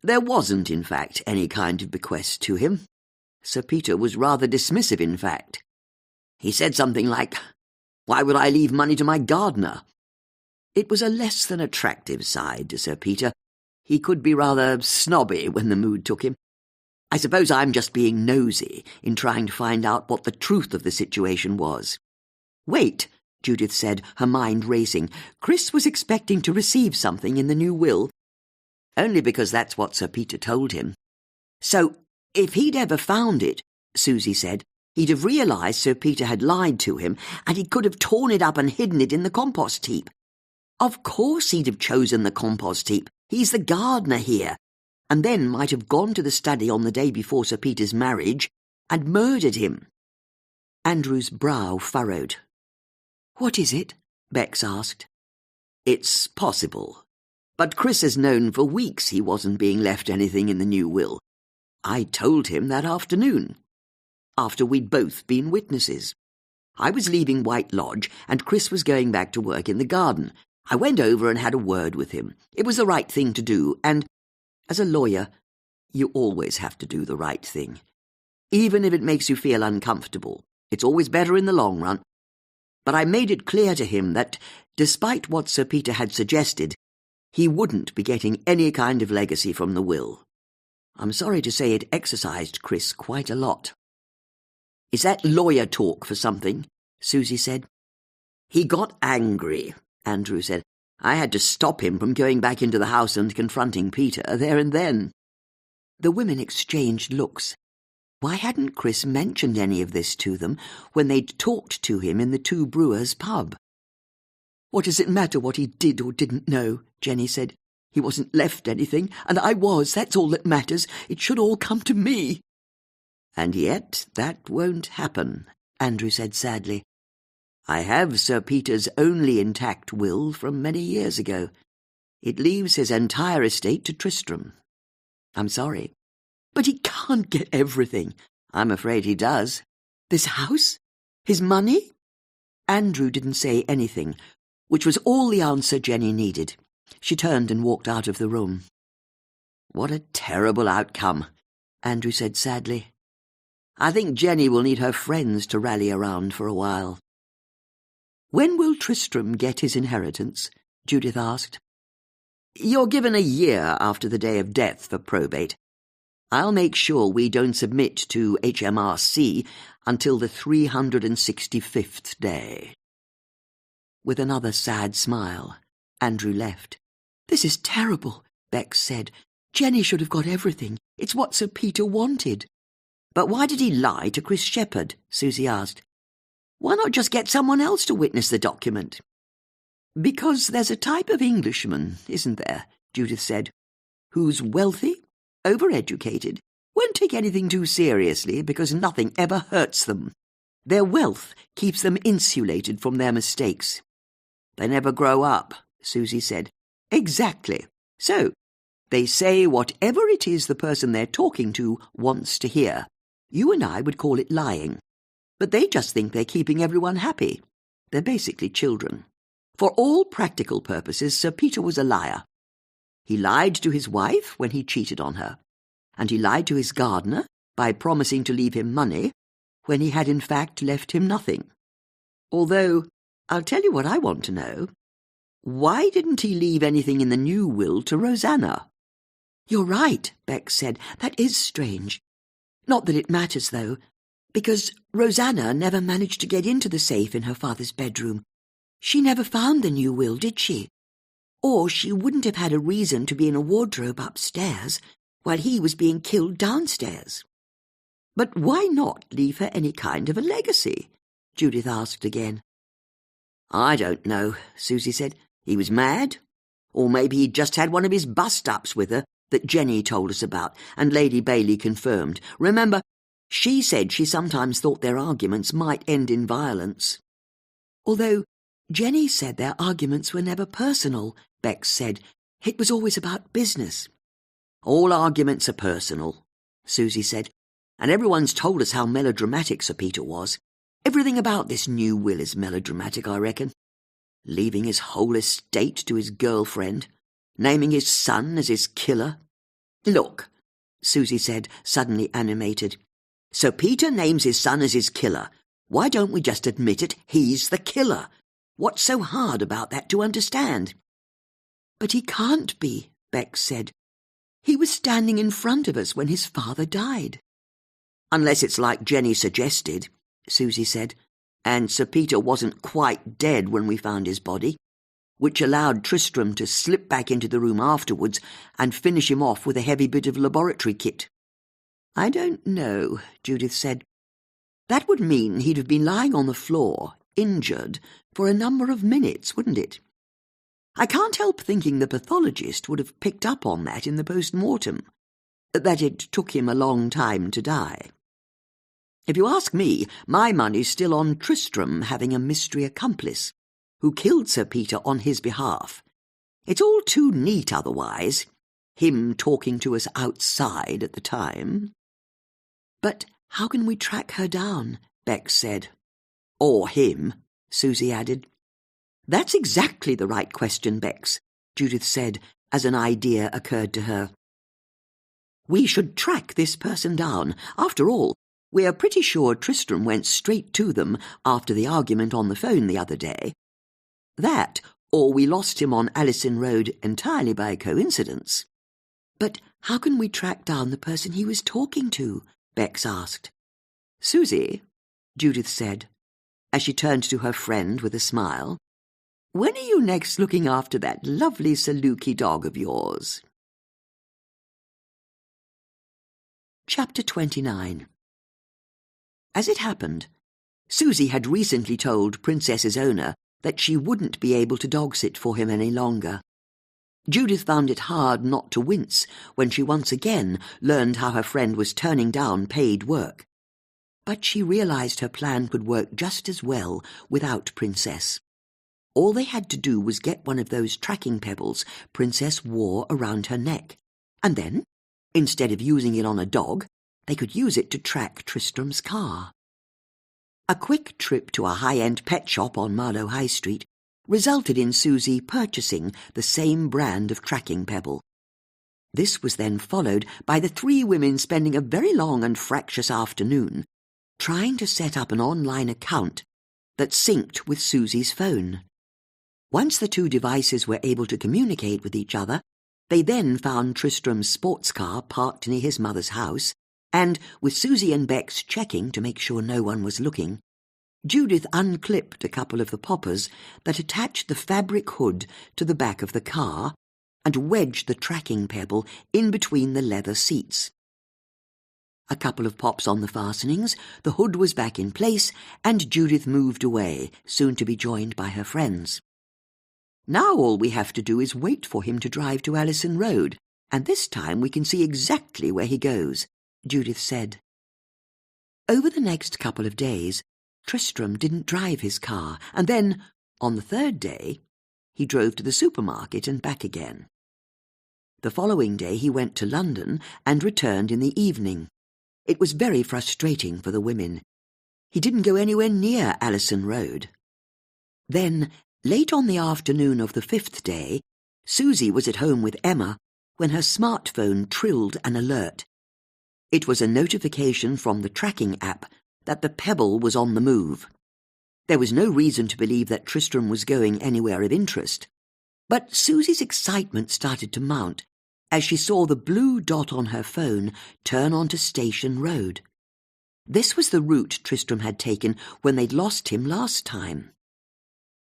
There wasn't, in fact, any kind of bequest to him. Sir Peter was rather dismissive, in fact. He said something like, 'Why would I leave money to my gardener?' It was a less than attractive side to Sir Peter. He could be rather snobby when the mood took him. I suppose I'm just being nosy in trying to find out what the truth of the situation was." "Wait," Judith said, her mind racing. "Chris was expecting to receive something in the new will." "Only because that's what Sir Peter told him." "So, if he'd ever found it," Susie said, "he'd have realised Sir Peter had lied to him, and he could have torn it up and hidden it in the compost heap. Of course he'd have chosen the compost heap. He's the gardener here, and then might have gone to the study on the day before Sir Peter's marriage and murdered him." Andrew's brow furrowed. "What is it?" Bex asked. "It's possible. But Chris has known for weeks he wasn't being left anything in the new will. I told him that afternoon, after we'd both been witnesses. I was leaving White Lodge, and Chris was going back to work in the garden. I went over and had a word with him. It was the right thing to do, and, as a lawyer, you always have to do the right thing. Even if it makes you feel uncomfortable, it's always better in the long run. But I made it clear to him that, despite what Sir Peter had suggested, he wouldn't be getting any kind of legacy from the will. I'm sorry to say it exercised Chris quite a lot." "Is that lawyer talk for something?" Susie said. "He got angry," Andrew said. "I had to stop him from going back into the house and confronting Peter there and then." The women exchanged looks. Why hadn't Chris mentioned any of this to them when they'd talked to him in the Two Brewers pub? "What does it matter what he did or didn't know?" Jenny said. "He wasn't left anything, and I was. That's all that matters. It should all come to me." "And yet that won't happen," Andrew said sadly. "I have Sir Peter's only intact will from many years ago. It leaves his entire estate to Tristram. I'm sorry." "But he can't get everything." "I'm afraid he does." "This house? His money?" Andrew didn't say anything, which was all the answer Jenny needed. She turned and walked out of the room. "What a terrible outcome," Andrew said sadly. "I think Jenny will need her friends to rally around for a while." "When will Tristram get his inheritance?" Judith asked. "You're given a year after the day of death for probate. I'll make sure we don't submit to HMRC until the 365th day." With another sad smile, Andrew left. "This is terrible," Bex said. "Jenny should have got everything. It's what Sir Peter wanted." "But why did he lie to Chris Shepherd?" Susie asked. "Why not just get someone else to witness the document?" "Because there's a type of Englishman, isn't there," Judith said, "who's wealthy, overeducated, won't take anything too seriously because nothing ever hurts them. Their wealth keeps them insulated from their mistakes." "They never grow up," Susie said. "Exactly. So, they say whatever it is the person they're talking to wants to hear. You and I would call it lying. But they just think they're keeping everyone happy. They're basically children. For all practical purposes, Sir Peter was a liar. He lied to his wife when he cheated on her, and he lied to his gardener by promising to leave him money when he had in fact left him nothing. Although, I'll tell you what I want to know. Why didn't he leave anything in the new will to Rosanna? You're right, Bex said. That is strange. Not that it matters, though, because Rosanna never managed to get into the safe in her father's bedroom. She never found the new will, did she? Or she wouldn't have had a reason to be in a wardrobe upstairs while he was being killed downstairs. But why not leave her any kind of a legacy? Judith asked again. I don't know, Susie said. He was mad. Or maybe he'd just had one of his bust-ups with her that Jenny told us about, and Lady Bailey confirmed. Remember, she said she sometimes thought their arguments might end in violence. Although Jenny said their arguments were never personal, Bex said. It was always about business. All arguments are personal, Susie said, and everyone's told us how melodramatic Sir Peter was. Everything about this new will is melodramatic, I reckon. Leaving his whole estate to his girlfriend, naming his son as his killer. Look, Susie said, suddenly animated. Sir Peter names his son as his killer. Why don't we just admit it? He's the killer. What's so hard about that to understand? But he can't be, Bex said. He was standing in front of us when his father died. Unless it's like Jenny suggested, Susie said, and Sir Peter wasn't quite dead when we found his body, which allowed Tristram to slip back into the room afterwards and finish him off with a heavy bit of laboratory kit. I don't know, Judith said. That would mean he'd have been lying on the floor, injured, for a number of minutes, wouldn't it? I can't help thinking the pathologist would have picked up on that in the post-mortem, that it took him a long time to die. If you ask me, my money's still on Tristram having a mystery accomplice who killed Sir Peter on his behalf. It's all too neat otherwise, him talking to us outside at the time. But how can we track her down? Bex said. Or him, Susie added. That's exactly the right question, Bex, Judith said, as an idea occurred to her. We should track this person down. After all, we are pretty sure Tristram went straight to them after the argument on the phone the other day. That, or we lost him on Allison Road entirely by coincidence. But how can we track down the person he was talking to? Bex asked. Susie, Judith said, as she turned to her friend with a smile, when are you next looking after that lovely Saluki dog of yours? Chapter 29. As it happened, Susie had recently told Princess's owner that she wouldn't be able to dog-sit for him any longer. Judith found it hard not to wince when she once again learned how her friend was turning down paid work. But she realized her plan could work just as well without Princess. All they had to do was get one of those tracking pebbles Princess wore around her neck, and then, instead of using it on a dog, they could use it to track Tristram's car. A quick trip to a high-end pet shop on Marlow High Street resulted in Susie purchasing the same brand of tracking pebble. This was then followed by the three women spending a very long and fractious afternoon trying to set up an online account that synced with Susie's phone. Once the two devices were able to communicate with each other, they then found Tristram's sports car parked near his mother's house, and, with Susie and Bex checking to make sure no one was looking, Judith unclipped a couple of the poppers that attached the fabric hood to the back of the car and wedged the tracking pebble in between the leather seats. A couple of pops on the fastenings, the hood was back in place, and Judith moved away, soon to be joined by her friends. Now all we have to do is wait for him to drive to Allison Road, and this time we can see exactly where he goes, Judith said. Over the next couple of days, Tristram didn't drive his car, and then, on the third day, he drove to the supermarket and back again. The following day he went to London and returned in the evening. It was very frustrating for the women. He didn't go anywhere near Allison Road. Then, late on the afternoon of the fifth day, Susie was at home with Emma when her smartphone trilled an alert. It was a notification from the tracking app that the pebble was on the move. There was no reason to believe that Tristram was going anywhere of interest. But Susie's excitement started to mount as she saw the blue dot on her phone turn onto Station Road. This was the route Tristram had taken when they'd lost him last time.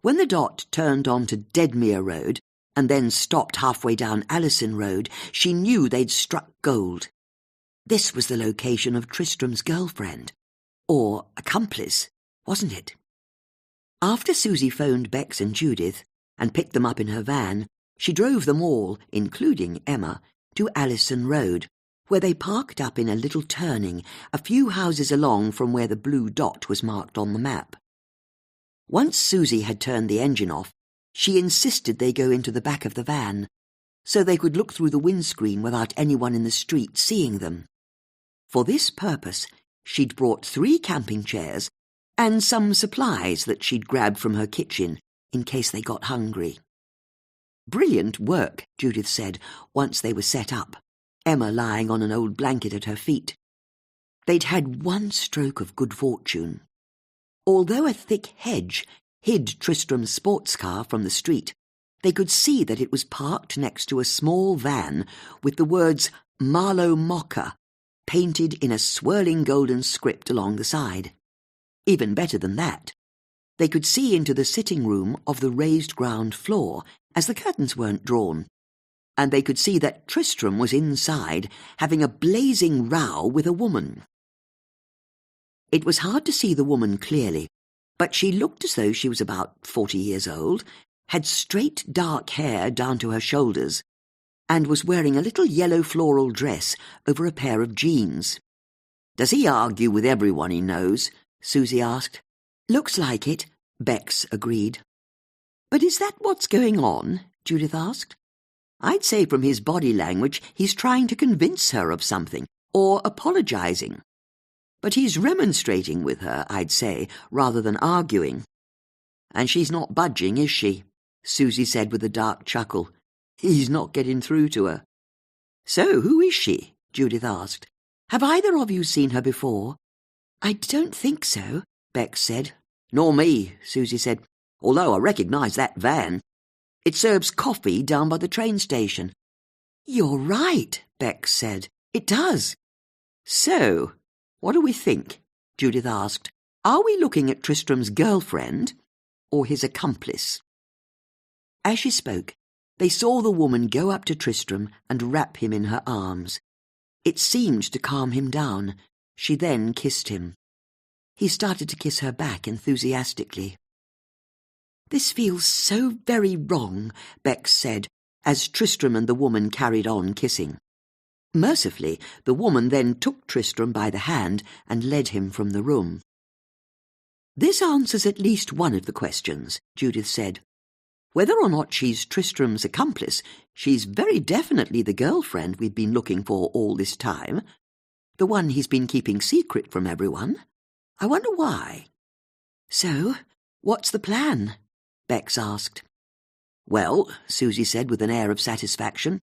When the dot turned onto Deadmere Road and then stopped halfway down Allison Road, she knew they'd struck gold. This was the location of Tristram's girlfriend, or accomplice, wasn't it? After Susie phoned Bex and Judith and picked them up in her van, she drove them all, including Emma, to Allison Road, where they parked up in a little turning a few houses along from where the blue dot was marked on the map. Once Susie had turned the engine off, she insisted they go into the back of the van, so they could look through the windscreen without anyone in the street seeing them. For this purpose, she'd brought 3 camping chairs and some supplies that she'd grabbed from her kitchen in case they got hungry. "Brilliant work," Judith said, once they were set up, Emma lying on an old blanket at her feet. They'd had one stroke of good fortune. Although a thick hedge hid Tristram's sports car from the street, they could see that it was parked next to a small van with the words Marlow Mocker painted in a swirling golden script along the side. Even better than that, they could see into the sitting room of the raised ground floor, as the curtains weren't drawn, and they could see that Tristram was inside having a blazing row with a woman. It was hard to see the woman clearly, but she looked as though she was about 40 years old, had straight dark hair down to her shoulders, and was wearing a little yellow floral dress over a pair of jeans. "Does he argue with everyone he knows?" Susie asked. "Looks like it," Bex agreed. "But is that what's going on?" Judith asked. "I'd say from his body language he's trying to convince her of something, or apologising. But he's remonstrating with her, I'd say, rather than arguing." "And she's not budging, is she?" Susie said with a dark chuckle. "He's not getting through to her." "So who is she?" Judith asked. "Have either of you seen her before?" "I don't think so," Bex said. "Nor me," Susie said, "although I recognise that van. It serves coffee down by the train station." "You're right," Bex said. "It does." "So, what do we think?" Judith asked. "Are we looking at Tristram's girlfriend or his accomplice?" As she spoke, they saw the woman go up to Tristram and wrap him in her arms. It seemed to calm him down. She then kissed him. He started to kiss her back enthusiastically. "This feels so very wrong," Bex said, as Tristram and the woman carried on kissing. Mercifully, the woman then took Tristram by the hand and led him from the room. "This answers at least one of the questions," Judith said. "Whether or not she's Tristram's accomplice, she's very definitely the girlfriend we've been looking for all this time, the one he's been keeping secret from everyone. I wonder why." "So, what's the plan?" Bex asked. "Well," Susie said with an air of satisfaction,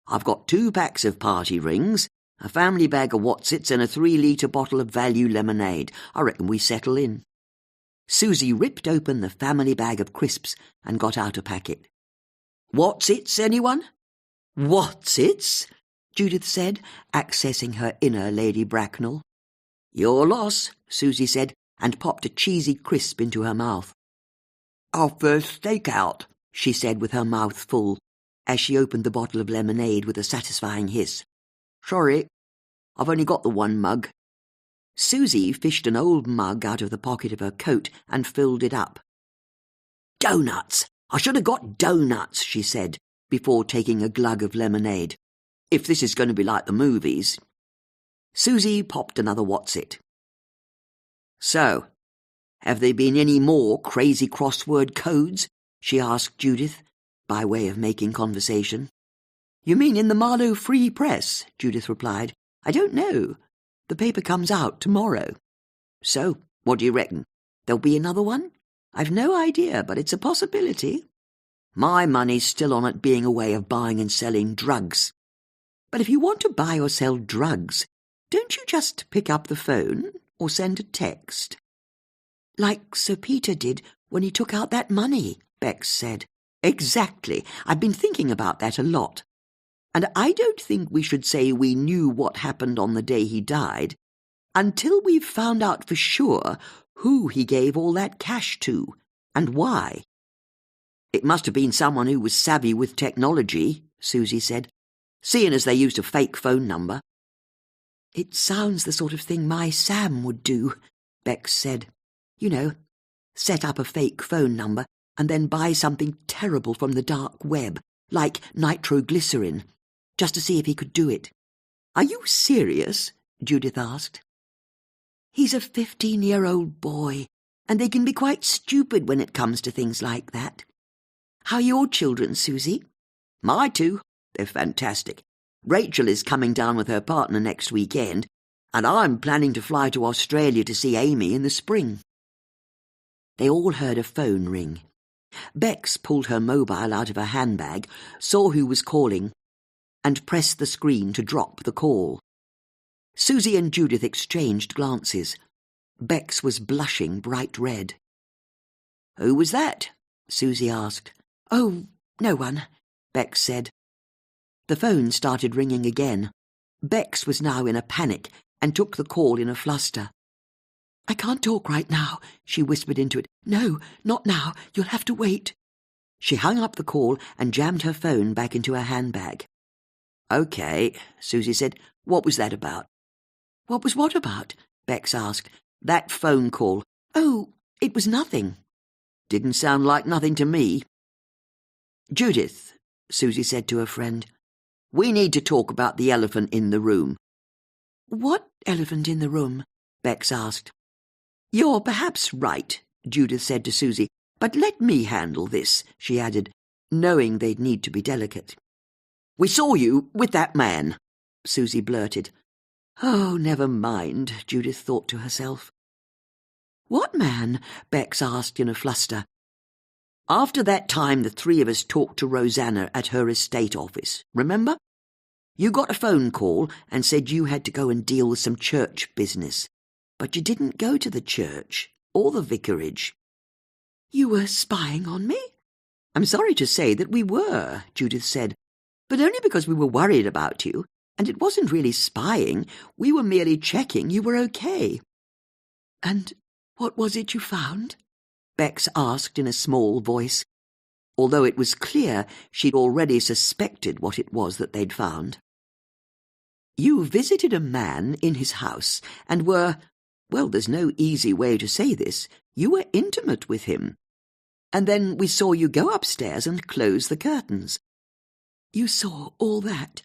"I've got 2 packs of party rings, a family bag of Wotsits and a 3-litre bottle of value lemonade. I reckon we settle in." Susie ripped open the family bag of crisps and got out a packet. "Wotsits, anyone?" "Wotsits?" Judith said, accessing her inner Lady Bracknell. "Your loss," Susie said, and popped a cheesy crisp into her mouth. "Our first stakeout," she said with her mouth full, as she opened the bottle of lemonade with a satisfying hiss. "Sorry, I've only got the 1 mug." Susie fished an old mug out of the pocket of her coat and filled it up. "Doughnuts! I should have got doughnuts," she said, before taking a glug of lemonade. "If this is going to be like the movies." Susie popped another Wotsit. "So, have there been any more crazy crossword codes?" she asked Judith, by way of making conversation. "You mean in the Marlow Free Press?" Judith replied. "I don't know. The paper comes out tomorrow." "So, what do you reckon? There'll be another one?" "I've no idea, but it's a possibility." "My money's still on it being a way of buying and selling drugs." "But if you want to buy or sell drugs, don't you just pick up the phone or send a text?" Like Sir Peter did when he took out that money, Bex said. Exactly. I've been thinking about that a lot. And I don't think we should say we knew what happened on the day he died until we've found out for sure who he gave all that cash to and why. It must have been someone who was savvy with technology, Susie said, seeing as they used a fake phone number. It sounds the sort of thing my Sam would do, Bex said. You know, set up a fake phone number and then buy something terrible from the dark web, like nitroglycerin, just to see if he could do it. Are you serious? Judith asked. He's a 15-year-old boy, and they can be quite stupid when it comes to things like that. How are your children, Susie? My two? They're fantastic. Rachel is coming down with her partner next weekend, and I'm planning to fly to Australia to see Amy in the spring. They all heard a phone ring. Bex pulled her mobile out of her handbag, saw who was calling, and pressed the screen to drop the call. Susie and Judith exchanged glances. Bex was blushing bright red. "Who was that?" Susie asked. "Oh, no one," Bex said. The phone started ringing again. Bex was now in a panic and took the call in a fluster. "I can't talk right now," she whispered into it. "No, not now. You'll have to wait." She hung up the call and jammed her phone back into her handbag. "OK," Susie said. "What was that about?" "What was what about?" Bex asked. "That phone call." "Oh, it was nothing." "Didn't sound like nothing to me." "Judith," Susie said to her friend, "we need to talk about the elephant in the room." "What elephant in the room?" Bex asked. "You're perhaps right," Judith said to Susie, "but let me handle this," she added, knowing they'd need to be delicate. "We saw you with that man," Susie blurted. "Oh, never mind," Judith thought to herself. "What man?" Bex asked in a fluster. "After that time the three of us talked to Rosanna at her estate office, remember? You got a phone call and said you had to go and deal with some church business, but you didn't go to the church or the vicarage." "You were spying on me?" "I'm sorry to say that we were," Judith said, "but only because we were worried about you, and it wasn't really spying. We were merely checking you were okay." "And what was it you found?" Bex asked in a small voice, although it was clear she'd already suspected what it was that they'd found. "You visited a man in his house and were, well, there's no easy way to say this, you were intimate with him. And then we saw you go upstairs and close the curtains." "You saw all that?"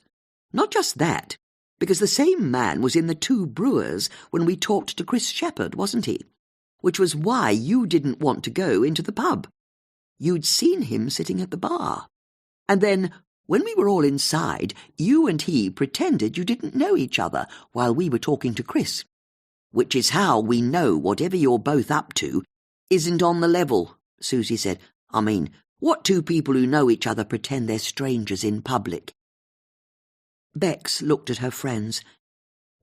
"Not just that, because the same man was in the Two Brewers when we talked to Chris Shepherd, wasn't he? Which was why you didn't want to go into the pub. You'd seen him sitting at the bar. And then, when we were all inside, you and he pretended you didn't know each other while we were talking to Chris. Which is how we know whatever you're both up to isn't on the level," Susie said. "I mean, what two people who know each other pretend they're strangers in public?" Bex looked at her friends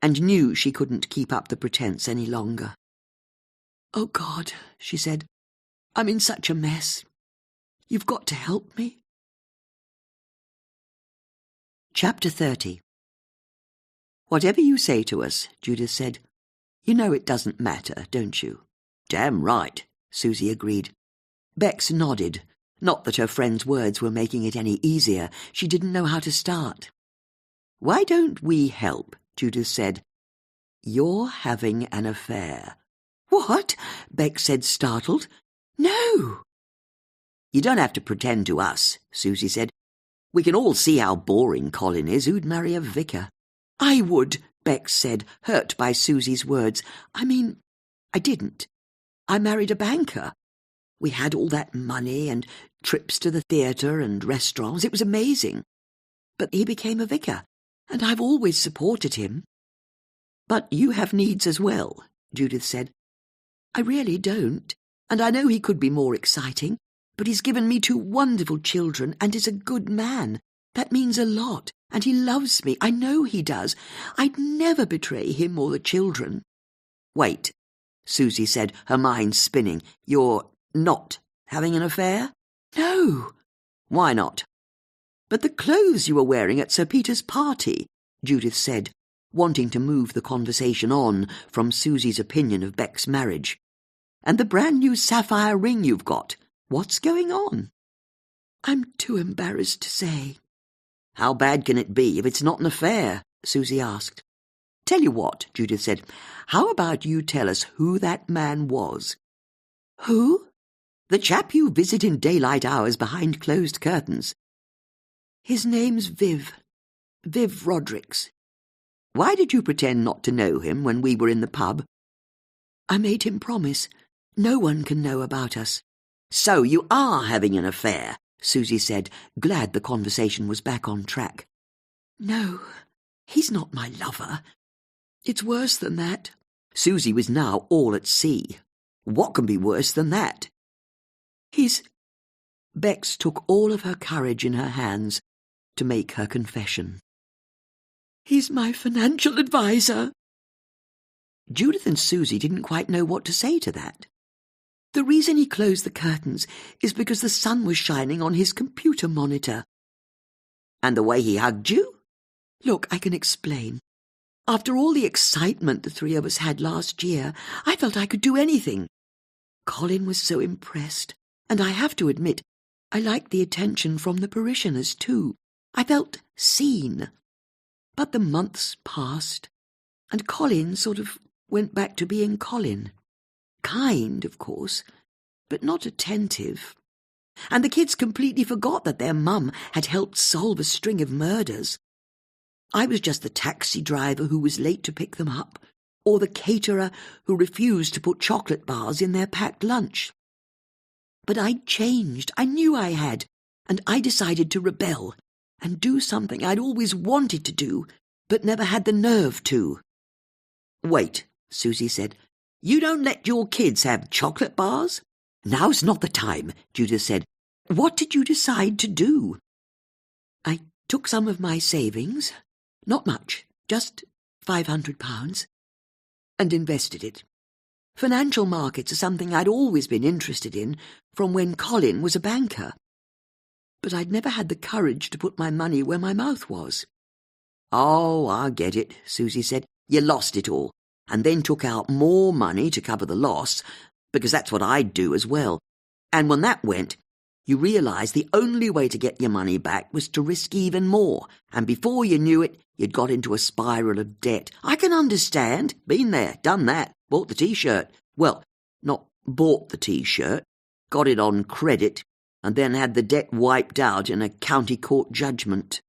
and knew she couldn't keep up the pretense any longer. "Oh, God," she said, "I'm in such a mess. You've got to help me." Chapter 30. "Whatever you say to us," Judith said, "you know it doesn't matter, don't you?" "Damn right," Susie agreed. Bex nodded. Not that her friend's words were making it any easier. She didn't know how to start. "Why don't we help?" Judith said. "You're having an affair." "What?" Bex said, startled. "No." "You don't have to pretend to us," Susie said. "We can all see how boring Colin is. Who'd marry a vicar?" "I would," Bex said, hurt by Susie's words. "I mean, I didn't. I married a banker. We had all that money and trips to the theatre and restaurants. It was amazing. But he became a vicar, and I've always supported him." "But you have needs as well," Judith said. "I really don't, and I know he could be more exciting, but he's given me two wonderful children and is a good man. That means a lot, and he loves me. I know he does. I'd never betray him or the children." "Wait," Susie said, her mind spinning. "You're not having an affair?" "No." "Why not?" "But the clothes you were wearing at Sir Peter's party," Judith said, wanting to move the conversation on from Susie's opinion of Beck's marriage. "And the brand new sapphire ring you've got. What's going on?" "I'm too embarrassed to say." "How bad can it be if it's not an affair?" Susie asked. "Tell you what," Judith said, "how about you tell us who that man was?" "Who?" "The chap you visit in daylight hours behind closed curtains." "His name's Viv Rodericks." "Why did you pretend not to know him when we were in the pub?" "I made him promise. No one can know about us." "So you are having an affair," Susie said, glad the conversation was back on track. "No, he's not my lover. It's worse than that." Susie was now all at sea. What can be worse than that? Bex took all of her courage in her hands to make her confession. "He's my financial advisor." Judith and Susie didn't quite know what to say to that. "The reason he closed the curtains is because the sun was shining on his computer monitor." "And the way he hugged you?" "Look, I can explain. After all the excitement the three of us had last year, I felt I could do anything. Colin was so impressed, and I have to admit, I liked the attention from the parishioners too. I felt seen. But the months passed, and Colin sort of went back to being Colin. Kind, of course, but not attentive. And the kids completely forgot that their mum had helped solve a string of murders. I was just the taxi driver who was late to pick them up, or the caterer who refused to put chocolate bars in their packed lunch. But I'd changed. I knew I had, and I decided to rebel and do something I'd always wanted to do, but never had the nerve to." "Wait," Susie said. "You don't let your kids have chocolate bars?" "Now's not the time," Judith said. "What did you decide to do?" "I took some of my savings, not much, just £500, and invested it. Financial markets are something I'd always been interested in from when Colin was a banker. But I'd never had the courage to put my money where my mouth was." "Oh, I get it," Susie said. "You lost it all, and then took out more money to cover the loss, because that's what I'd do as well. And when that went, you realised the only way to get your money back was to risk even more, and before you knew it, you'd got into a spiral of debt. I can understand. Been there, done that, bought the T-shirt. Well, not bought the T-shirt, got it on credit, and then had the debt wiped out in a county court judgment."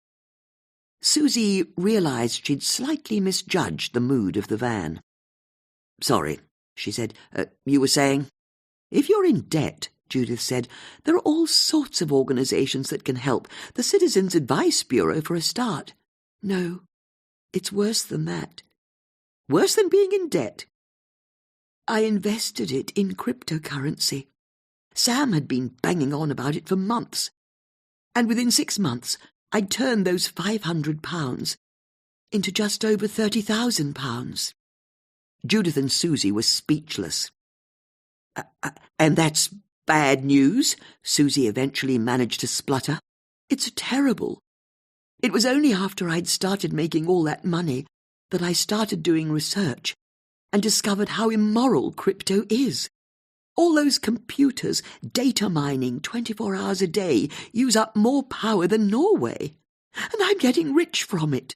Susie realised she'd slightly misjudged the mood of the van. "Sorry," she said. You were saying?" "If you're in debt," Judith said, "there are all sorts of organisations that can help. The Citizens Advice Bureau for a start. No, it's worse than that." "Worse than being in debt?" "I invested it in cryptocurrency. Sam had been banging on about it for months. And within 6 months, I'd turned those £500 into just over £30,000. Judith and Susie were speechless. And that's bad news?" Susie eventually managed to splutter. "It's terrible. It was only after I'd started making all that money that I started doing research and discovered how immoral crypto is. All those computers, data mining 24 hours a day, use up more power than Norway. And I'm getting rich from it."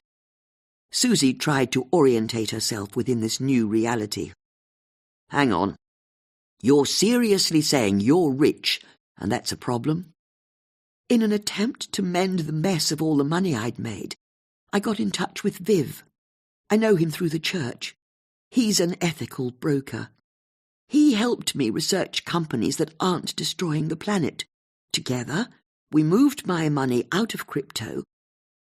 Susie tried to orientate herself within this new reality. "Hang on. You're seriously saying you're rich, and that's a problem?" In an attempt to mend the mess of all the money I'd made, I got in touch with Viv. I know him through the church. He's an ethical broker. He helped me research companies that aren't destroying the planet. Together, we moved my money out of crypto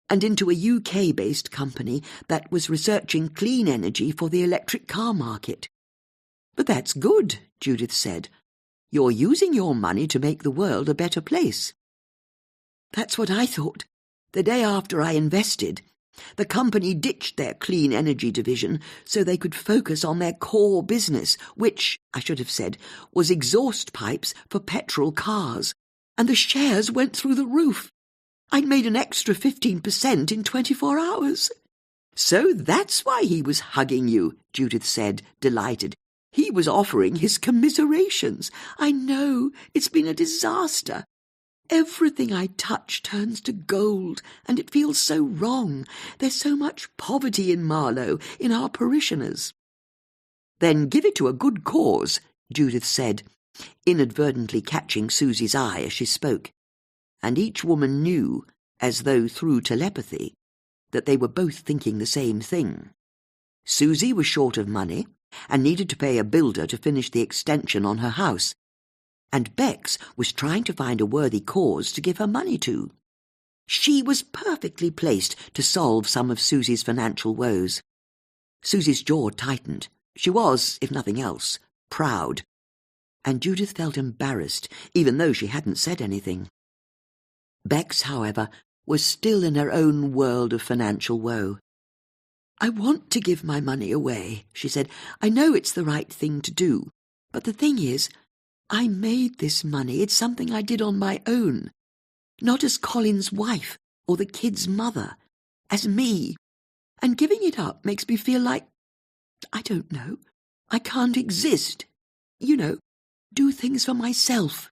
and into a UK-based company that was researching clean energy for the electric car market. "But that's good," Judith said. "You're using your money to make the world a better place." That's what I thought. The day after I invested, The company ditched their clean energy division so they could focus on their core business, which, I should have said, was exhaust pipes for petrol cars. And the shares went through the roof. I'd made an extra 15% in 24 hours. So that's why he was hugging you, Judith said, delighted. He was offering his commiserations. I know, it's been a disaster. Everything I touch turns to gold, and it feels so wrong. There's so much poverty in Marlow, in our parishioners. Then give it to a good cause, Judith said, inadvertently catching Susie's eye as she spoke. And each woman knew, as though through telepathy, that they were both thinking the same thing. Susie was short of money and needed to pay a builder to finish the extension on her house, and Bex was trying to find a worthy cause to give her money to. She was perfectly placed to solve some of Susie's financial woes. Susie's jaw tightened. She was, if nothing else, proud, and Judith felt embarrassed, even though she hadn't said anything. Bex, however, was still in her own world of financial woe. I want to give my money away, she said. I know it's the right thing to do, but the thing is, I made this money. It's something I did on my own, not as Colin's wife or the kid's mother, as me. And giving it up makes me feel like, I don't know, I can't exist. You know, do things for myself.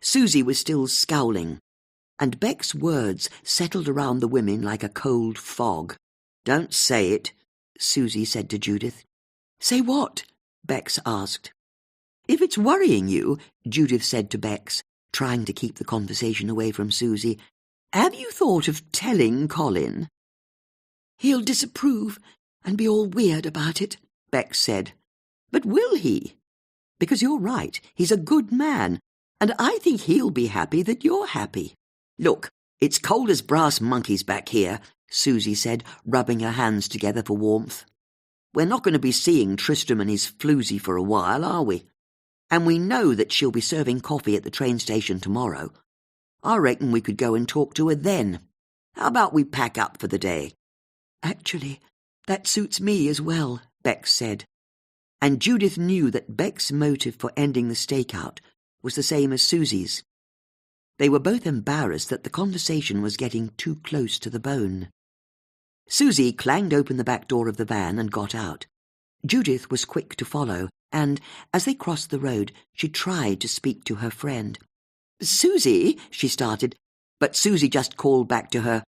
Susie was still scowling, and Beck's words settled around the women like a cold fog. Don't say it, Susie said to Judith. Say what? Bex asked. If it's worrying you, Judith said to Bex, trying to keep the conversation away from Susie, have you thought of telling Colin? He'll disapprove and be all weird about it, Bex said. But will he? Because you're right, he's a good man, and I think he'll be happy that you're happy. Look, it's cold as brass monkeys back here, Susie said, rubbing her hands together for warmth. We're not going to be seeing Tristram and his floozy for a while, are we? And we know that she'll be serving coffee at the train station tomorrow. I reckon we could go and talk to her then. How about we pack up for the day? Actually, that suits me as well, Bex said. And Judith knew that Beck's motive for ending the stakeout was the same as Susie's. They were both embarrassed that the conversation was getting too close to the bone. Susie clanged open the back door of the van and got out. Judith was quick to follow, and, as they crossed the road, she tried to speak to her friend. Susie, she started, but Susie just called back to her,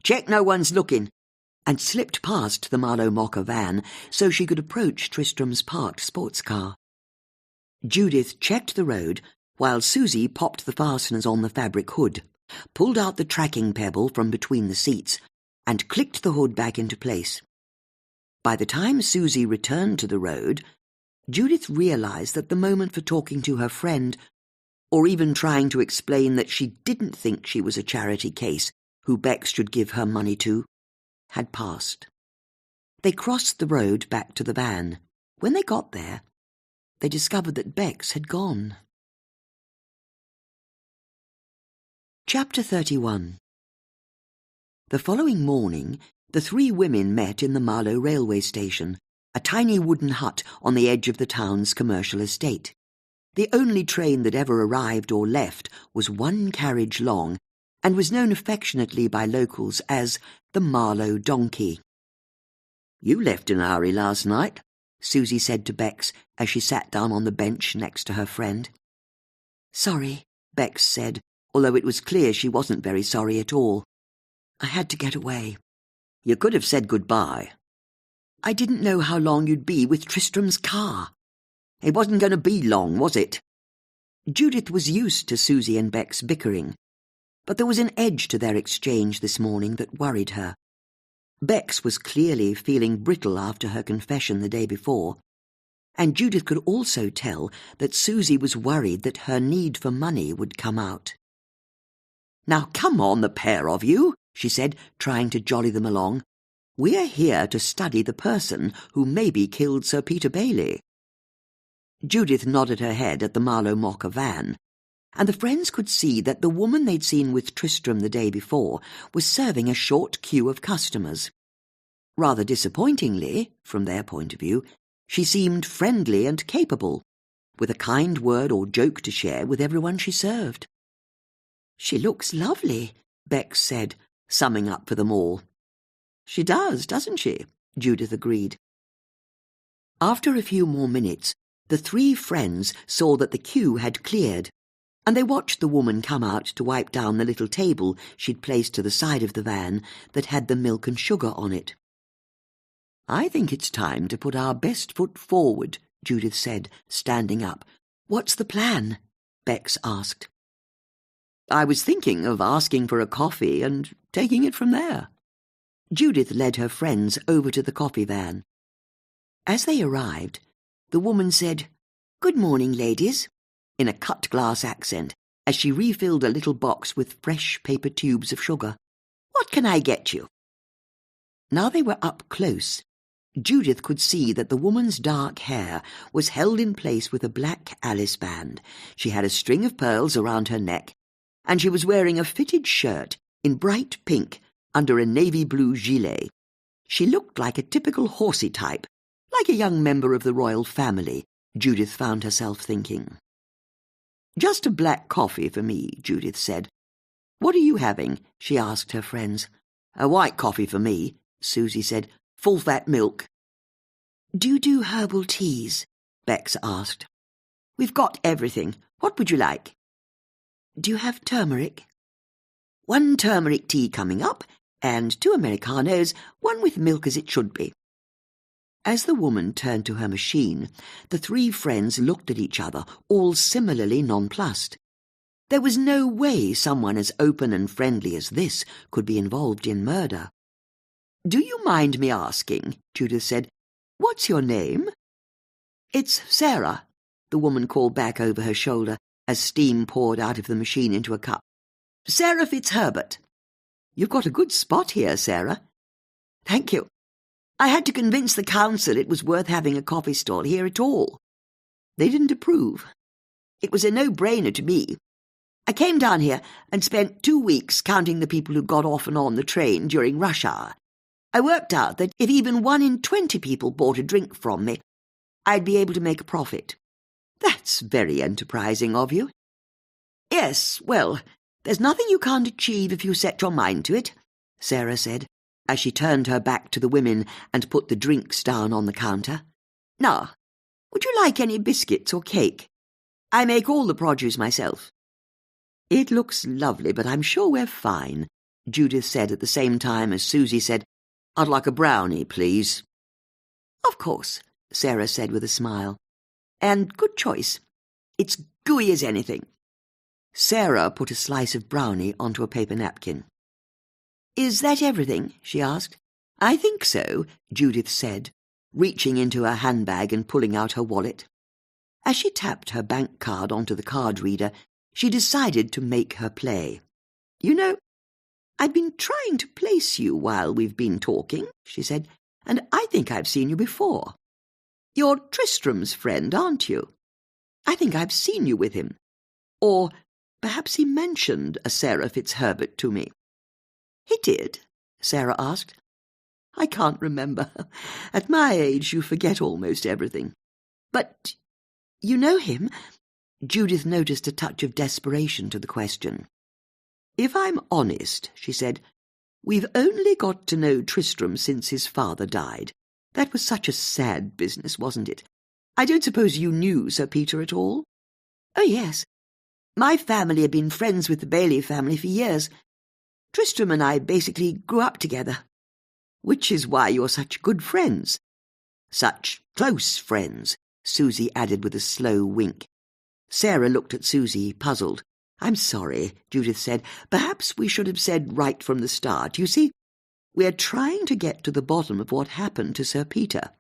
Check no one's looking, and slipped past the Marlow Mocker van so she could approach Tristram's parked sports car. Judith checked the road while Susie popped the fasteners on the fabric hood, pulled out the tracking pebble from between the seats, and clicked the hood back into place. By the time Susie returned to the road, Judith realized that the moment for talking to her friend, or even trying to explain that she didn't think she was a charity case who Bex should give her money to, had passed. They crossed the road back to the van. When they got there, they discovered that Bex had gone. Chapter 31. The following morning, the three women met in the Marlow railway station, a tiny wooden hut on the edge of the town's commercial estate. The only train that ever arrived or left was one carriage long, and was known affectionately by locals as the Marlow Donkey. You left in a hurry last night, Susie said to Bex as she sat down on the bench next to her friend. Sorry, Bex said, although it was clear she wasn't very sorry at all. I had to get away. You could have said goodbye. I didn't know how long you'd be with Tristram's car. It wasn't going to be long, was it? Judith was used to Susie and Bex bickering, but there was an edge to their exchange this morning that worried her. Bex was clearly feeling brittle after her confession the day before, and Judith could also tell that Susie was worried that her need for money would come out. Now come on, the pair of you, she said, trying to jolly them along. We're here to study the person who maybe killed Sir Peter Bailey. Judith nodded her head at the Marlow Mocker van, and the friends could see that the woman they'd seen with Tristram the day before was serving a short queue of customers. Rather disappointingly, from their point of view, she seemed friendly and capable, with a kind word or joke to share with everyone she served. "She looks lovely," Bex said, summing up for them all. "She does, doesn't she?" Judith agreed. After a few more minutes, the three friends saw that the queue had cleared, and they watched the woman come out to wipe down the little table she'd placed to the side of the van that had the milk and sugar on it. "I think it's time to put our best foot forward," Judith said, standing up. "What's the plan?" Bex asked. "I was thinking of asking for a coffee and taking it from there." Judith led her friends over to the coffee van. As they arrived, the woman said, "Good morning, ladies," in a cut-glass accent, as she refilled a little box with fresh paper tubes of sugar. "What can I get you?" Now they were up close. Judith could see that the woman's dark hair was held in place with a black Alice band. She had a string of pearls around her neck, and she was wearing a fitted shirt in bright pink under a navy blue gilet. She looked like a typical horsey type, like a young member of the royal family, Judith found herself thinking. "Just a black coffee for me," Judith said. "What are you having?" she asked her friends. "A white coffee for me," Susie said. "Full-fat milk." "Do you do herbal teas?" Bex asked. "We've got everything. What would you like?" "Do you have turmeric?" "One turmeric tea coming up, and 2 Americanos, one with milk as it should be." As the woman turned to her machine, the three friends looked at each other, all similarly nonplussed. There was no way someone as open and friendly as this could be involved in murder. "Do you mind me asking," Judith said, "what's your name?" "It's Sarah," the woman called back over her shoulder as steam poured out of the machine into a cup. "Sarah Fitzherbert." "You've got a good spot here, Sarah." "Thank you. I had to convince the council it was worth having a coffee stall here at all. They didn't approve. It was a no-brainer to me. I came down here and spent 2 weeks counting the people who got off and on the train during rush hour. I worked out that if even 1 in 20 people bought a drink from me, I'd be able to make a profit." "That's very enterprising of you." "Yes, well, there's nothing you can't achieve if you set your mind to it," Sarah said, as she turned her back to the women and put the drinks down on the counter. "Now, would you like any biscuits or cake? I make all the produce myself." "It looks lovely, but I'm sure we're fine," Judith said at the same time as Susie said, "I'd like a brownie, please." "Of course," Sarah said with a smile. "And good choice. It's gooey as anything." Sarah put a slice of brownie onto a paper napkin. "Is that everything?" she asked. "I think so," Judith said, reaching into her handbag and pulling out her wallet. As she tapped her bank card onto the card reader, she decided to make her play. "You know, I've been trying to place you while we've been talking," she said, "and I think I've seen you before. You're Tristram's friend, aren't you? I think I've seen you with him. Or perhaps he mentioned a Sarah Fitzherbert to me." "He did?" Sarah asked. "I can't remember. At my age you forget almost everything. But you know him?" Judith noticed a touch of desperation to the question. "If I'm honest," she said, "we've only got to know Tristram since his father died. That was such a sad business, wasn't it? I don't suppose you knew Sir Peter at all?" "Oh, yes. My family have been friends with the Bailey family for years. Tristram and I basically grew up together." "Which is why you're such good friends." "Such close friends," Susie added with a slow wink. Sarah looked at Susie, puzzled. "I'm sorry," Judith said. "Perhaps we should have said right from the start. You see, we're trying to get to the bottom of what happened to Sir Peter.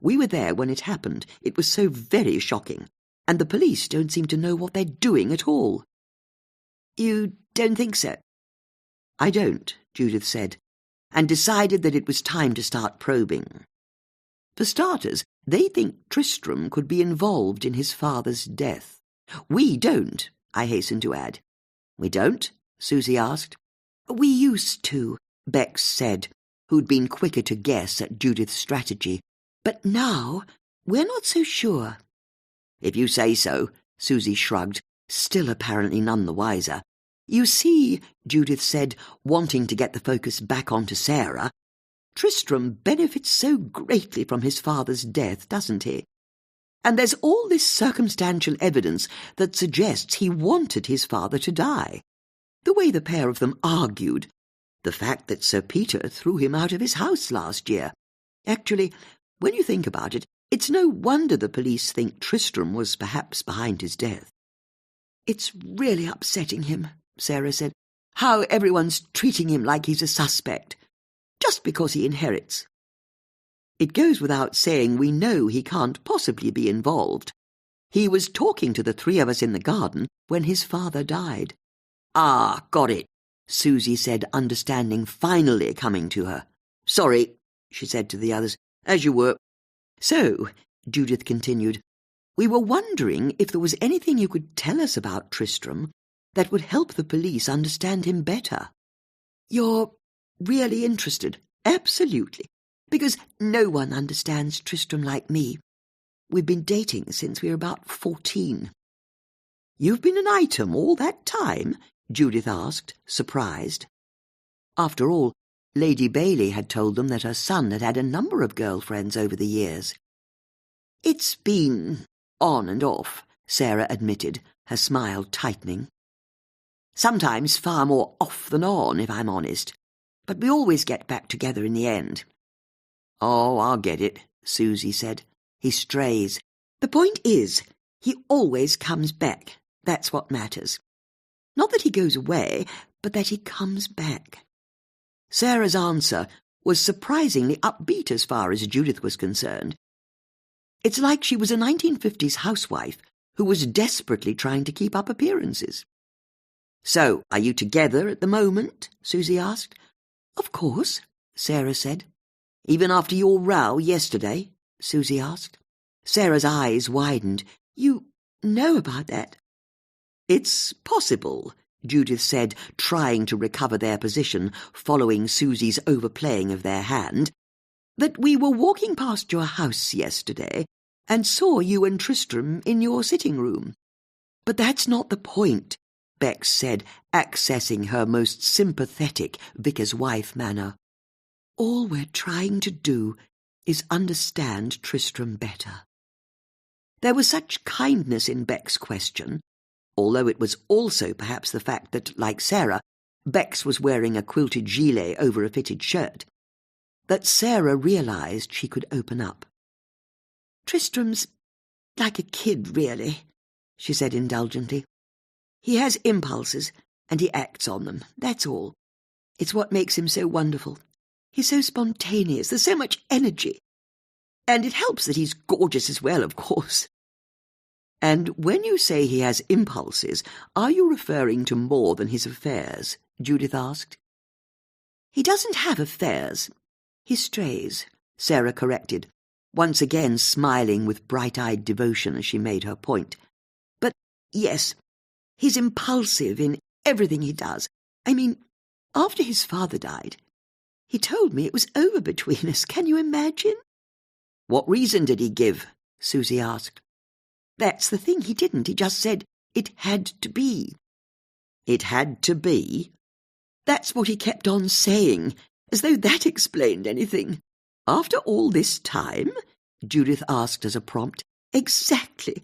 We were there when it happened. It was so very shocking. And the police don't seem to know what they're doing at all." "You don't think so?" "I don't," Judith said, and decided that it was time to start probing. "For starters, they think Tristram could be involved in his father's death. We don't, I hastened to add. We don't? Susie asked. We used to, Bex said, who'd been quicker to guess at Judith's strategy. But now we're not so sure. If you say so, Susie shrugged, still apparently none the wiser. You see, Judith said, wanting to get the focus back onto Sarah, Tristram benefits so greatly from his father's death, doesn't he? And there's all this circumstantial evidence that suggests he wanted his father to die. The way the pair of them argued, the fact that Sir Peter threw him out of his house last year. Actually, when you think about it, it's no wonder the police think Tristram was perhaps behind his death. It's really upsetting him, Sarah said, how everyone's treating him like he's a suspect, just because he inherits. It goes without saying we know he can't possibly be involved. He was talking to the three of us in the garden when his father died. Ah, got it, Susie said, understanding finally coming to her. Sorry, she said to the others, as you were. So, Judith continued, we were wondering if there was anything you could tell us about Tristram that would help the police understand him better. You're really interested? Absolutely. Because no one understands Tristram like me. We've been dating since we were about 14. You've been an item all that time? Judith asked, surprised. After all, Lady Bailey had told them that her son had had a number of girlfriends over the years. It's been on and off, Sarah admitted, her smile tightening. Sometimes far more off than on, if I'm honest. But we always get back together in the end. Oh, I'll get it, Susie said. He strays. The point is, he always comes back. That's what matters. Not that he goes away, but that he comes back. Sarah's answer was surprisingly upbeat as far as Judith was concerned. It's like she was a 1950s housewife who was desperately trying to keep up appearances. So, are you together at the moment? Susie asked. Of course, Sarah said. Even after your row yesterday? Susie asked. Sarah's eyes widened. You know about that? It's possible, Judith said, trying to recover their position following Susie's overplaying of their hand, that we were walking past your house yesterday and saw you and Tristram in your sitting room. But that's not the point, Bex said, accessing her most sympathetic vicar's wife manner. All we're trying to do is understand Tristram better. There was such kindness in Beck's question, although it was also perhaps the fact that, like Sarah, Bex was wearing a quilted gilet over a fitted shirt, that Sarah realised she could open up. Tristram's like a kid, really, she said indulgently. He has impulses, and he acts on them, that's all. It's what makes him so wonderful. He's so spontaneous, there's so much energy. And it helps that he's gorgeous as well, of course. And when you say he has impulses, are you referring to more than his affairs? Judith asked. He doesn't have affairs. He strays, Sarah corrected, once again smiling with bright-eyed devotion as she made her point. But, yes, he's impulsive in everything he does. I mean, after his father died, he told me it was over between us. Can you imagine? What reason did he give? Susie asked. That's the thing, he didn't. He just said it had to be. It had to be? That's what he kept on saying, as though that explained anything. After all this time? Judith asked as a prompt. Exactly.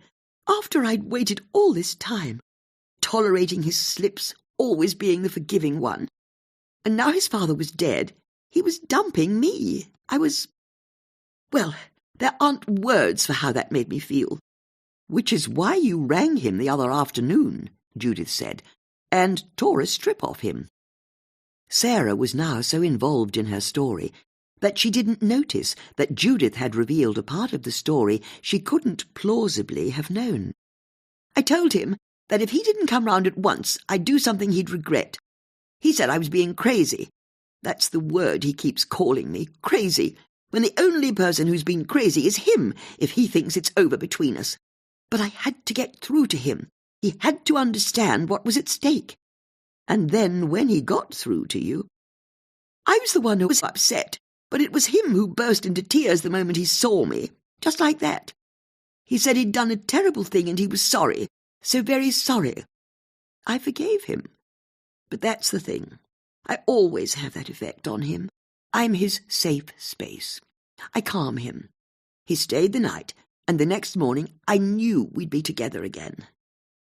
After I'd waited all this time, tolerating his slips, always being the forgiving one. And now his father was dead. He was dumping me. Well, there aren't words for how that made me feel. Which is why you rang him the other afternoon, Judith said, and tore a strip off him. Sarah was now so involved in her story that she didn't notice that Judith had revealed a part of the story she couldn't plausibly have known. I told him that if he didn't come round at once, I'd do something he'd regret. He said I was being crazy. That's the word he keeps calling me, crazy, when the only person who's been crazy is him if he thinks it's over between us. But I had to get through to him. He had to understand what was at stake. And then when he got through to you, I was the one who was upset, but it was him who burst into tears the moment he saw me, just like that. He said he'd done a terrible thing and he was sorry, so very sorry. I forgave him. But that's the thing. I always have that effect on him. I'm his safe space. I calm him. He stayed the night, and the next morning I knew we'd be together again.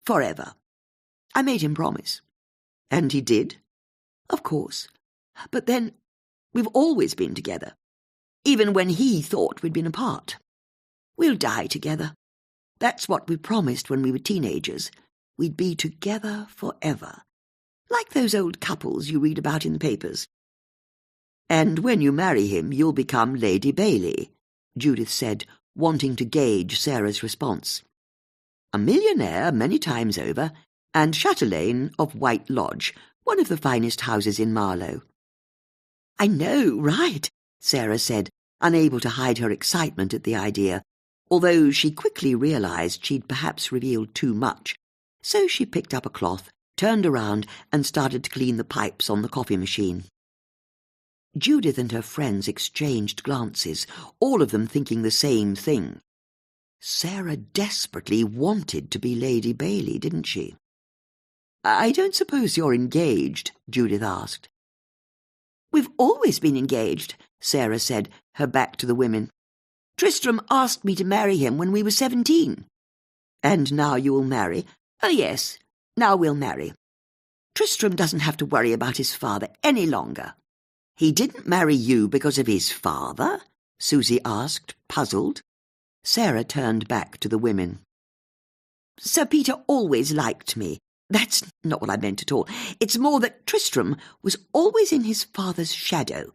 Forever. I made him promise. And he did, of course. But then, we've always been together, even when he thought we'd been apart. We'll die together. That's what we promised when we were teenagers. We'd be together forever. Like those old couples you read about in the papers. And when you marry him, you'll become Lady Bailey, Judith said, wanting to gauge Sarah's response. A millionaire many times over, and chatelaine of White Lodge, one of the finest houses in Marlow. I know, right, Sarah said, unable to hide her excitement at the idea, although she quickly realized she'd perhaps revealed too much. So she picked up a cloth, turned around, and started to clean the pipes on the coffee machine. Judith and her friends exchanged glances, all of them thinking the same thing. Sarah desperately wanted to be Lady Bailey, didn't she? I don't suppose you're engaged, Judith asked. We've always been engaged, Sarah said, her back to the women. Tristram asked me to marry him when we were 17. And now you will marry? Oh, yes, now we'll marry. Tristram doesn't have to worry about his father any longer. He didn't marry you because of his father? Susie asked, puzzled. Sarah turned back to the women. Sir Peter always liked me. That's not what I meant at all. It's more that Tristram was always in his father's shadow.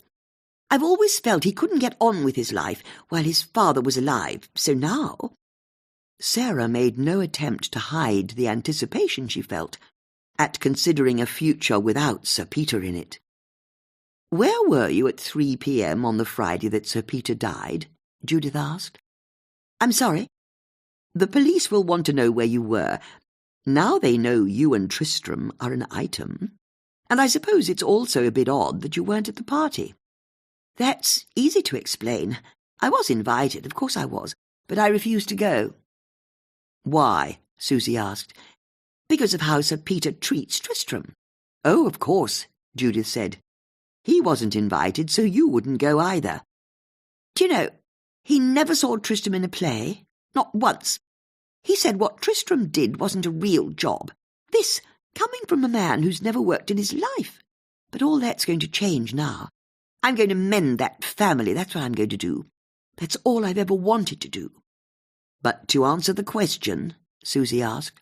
I've always felt he couldn't get on with his life while his father was alive, so now... Sarah made no attempt to hide the anticipation she felt at considering a future without Sir Peter in it. Where were you at 3 p.m. on the Friday that Sir Peter died? Judith asked. I'm sorry? The police will want to know where you were. Now they know you and Tristram are an item. And I suppose it's also a bit odd that you weren't at the party. That's easy to explain. I was invited, of course I was, but I refused to go. Why? Susie asked. Because of how Sir Peter treats Tristram. Oh, of course, Judith said. He wasn't invited, so you wouldn't go either. Do you know, he never saw Tristram in a play, not once. He said what Tristram did wasn't a real job. This, coming from a man who's never worked in his life. But all that's going to change now. I'm going to mend that family, that's what I'm going to do. That's all I've ever wanted to do. But to answer the question, Susie asked,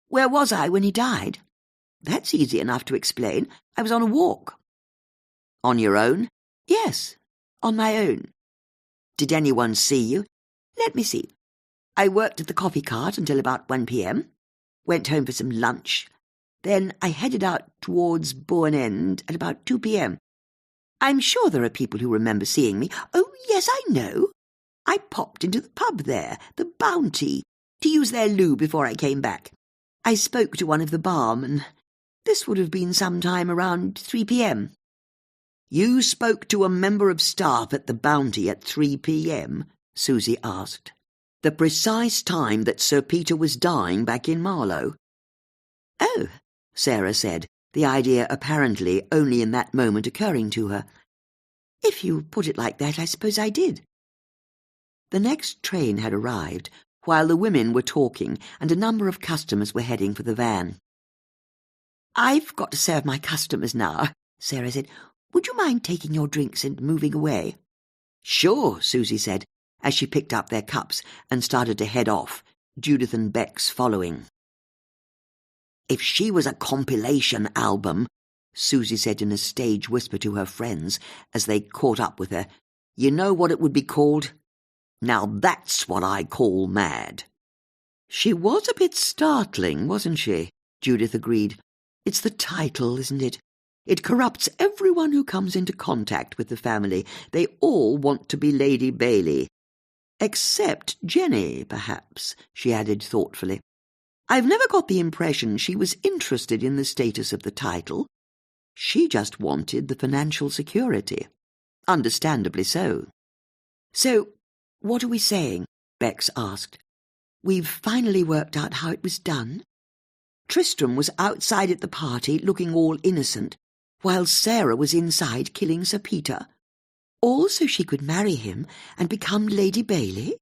where was I when he died? That's easy enough to explain. I was on a walk. On your own? Yes, on my own. Did anyone see you? Let me see. I worked at the coffee cart until about 1 p.m, went home for some lunch. Then I headed out towards Bourne End at about 2 p.m. I'm sure there are people who remember seeing me. Oh, yes, I know. I popped into the pub there, the Bounty, to use their loo before I came back. I spoke to one of the barmen. This would have been some time around 3 p.m. You spoke to a member of staff at the Bounty at 3 p.m, Susie asked. The precise time that Sir Peter was dying back in Marlow. Oh, Sarah said, the idea apparently only in that moment occurring to her. If you put it like that, I suppose I did. The next train had arrived, while the women were talking and a number of customers were heading for the van. I've got to serve my customers now, Sarah said. Would you mind taking your drinks and moving away? Sure, Susie said, as she picked up their cups and started to head off, Judith and Bex following. If she was a compilation album, Susie said in a stage whisper to her friends as they caught up with her, you know what it would be called? Now that's what I call mad. She was a bit startling, wasn't she? Judith agreed. It's the title, isn't it? It corrupts everyone who comes into contact with the family. They all want to be Lady Bailey. Except Jenny, perhaps, she added thoughtfully. I've never got the impression she was interested in the status of the title. She just wanted the financial security. Understandably so. So, what are we saying? Bex asked. We've finally worked out how it was done? Tristram was outside at the party looking all innocent, while Sarah was inside killing Sir Peter. All so she could marry him and become Lady Bailey?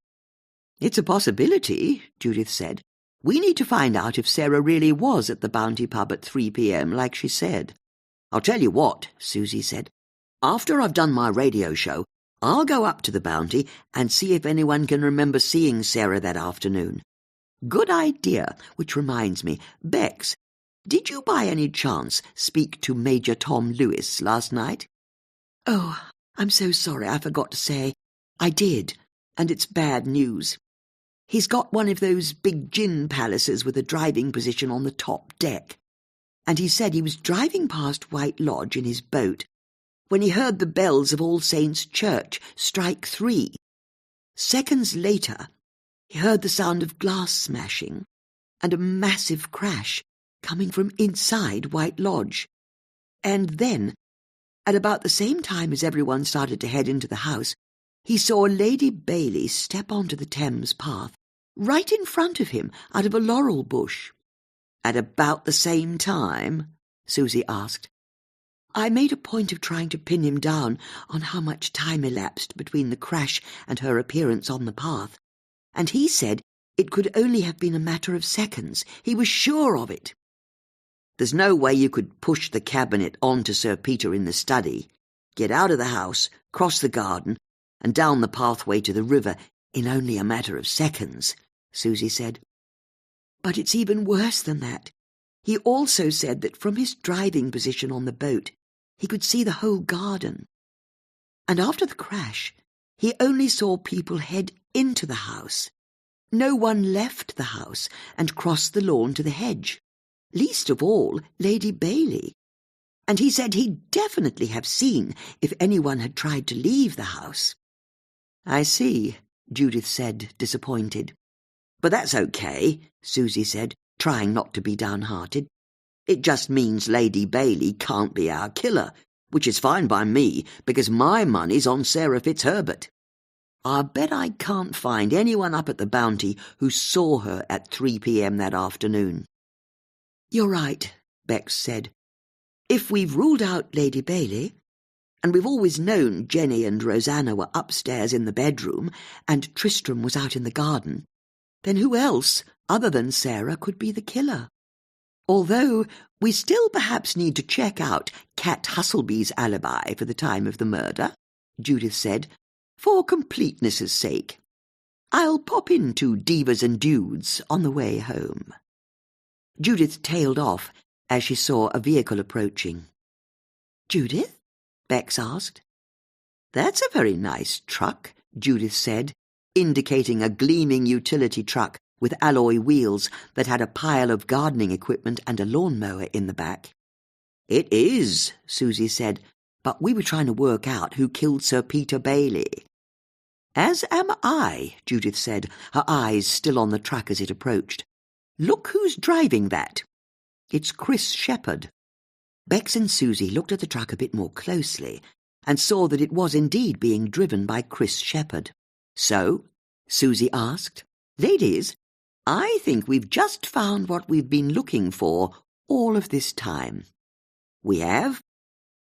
It's a possibility, Judith said. We need to find out if Sarah really was at the Bounty Pub at 3 p.m. like she said. I'll tell you what, Susie said. After I've done my radio show, I'll go up to the Bounty and see if anyone can remember seeing Sarah that afternoon. Good idea, which reminds me, Bex, did you by any chance speak to Major Tom Lewis last night? Oh, I'm so sorry, I forgot to say. I did, and it's bad news. He's got one of those big gin palaces with a driving position on the top deck, and he said he was driving past White Lodge in his boat when he heard the bells of All Saints' Church strike 3. Seconds later, he heard the sound of glass smashing and a massive crash coming from inside White Lodge. And then, at about the same time as everyone started to head into the house, he saw Lady Bailey step onto the Thames path, right in front of him, out of a laurel bush. At about the same time? Susie asked. I made a point of trying to pin him down on how much time elapsed between the crash and her appearance on the path, and he said it could only have been a matter of seconds. He was sure of it. There's no way you could push the cabinet onto Sir Peter in the study, get out of the house, cross the garden, and down the pathway to the river in only a matter of seconds, Susie said. But it's even worse than that. He also said that from his driving position on the boat, he could see the whole garden. And after the crash, he only saw people head into the house. No one left the house and crossed the lawn to the hedge, least of all Lady Bailey. And he said he'd definitely have seen if anyone had tried to leave the house. I see, Judith said, disappointed. But that's okay, Susie said, trying not to be downhearted. It just means Lady Bailey can't be our killer, which is fine by me, because my money's on Sarah Fitzherbert. I bet I can't find anyone up at the Bounty who saw her at 3 p.m. that afternoon. You're right, Bex said. If we've ruled out Lady Bailey, and we've always known Jenny and Rosanna were upstairs in the bedroom and Tristram was out in the garden, then who else, other than Sarah, could be the killer? Although we still perhaps need to check out Cat Hustleby's alibi for the time of the murder, Judith said, for completeness' sake. I'll pop into Divas and Dudes on the way home. Judith tailed off as she saw a vehicle approaching. Judith? Bex asked. That's a very nice truck, Judith said, indicating a gleaming utility truck with alloy wheels that had a pile of gardening equipment and a lawnmower in the back. It is, Susie said, but we were trying to work out who killed Sir Peter Bailey. As am I, Judith said, her eyes still on the truck as it approached. Look who's driving that. It's Chris Shepherd. Bex and Susie looked at the truck a bit more closely and saw that it was indeed being driven by Chris Shepherd. So, Susie asked, Ladies, I think we've just found what we've been looking for all of this time. We have,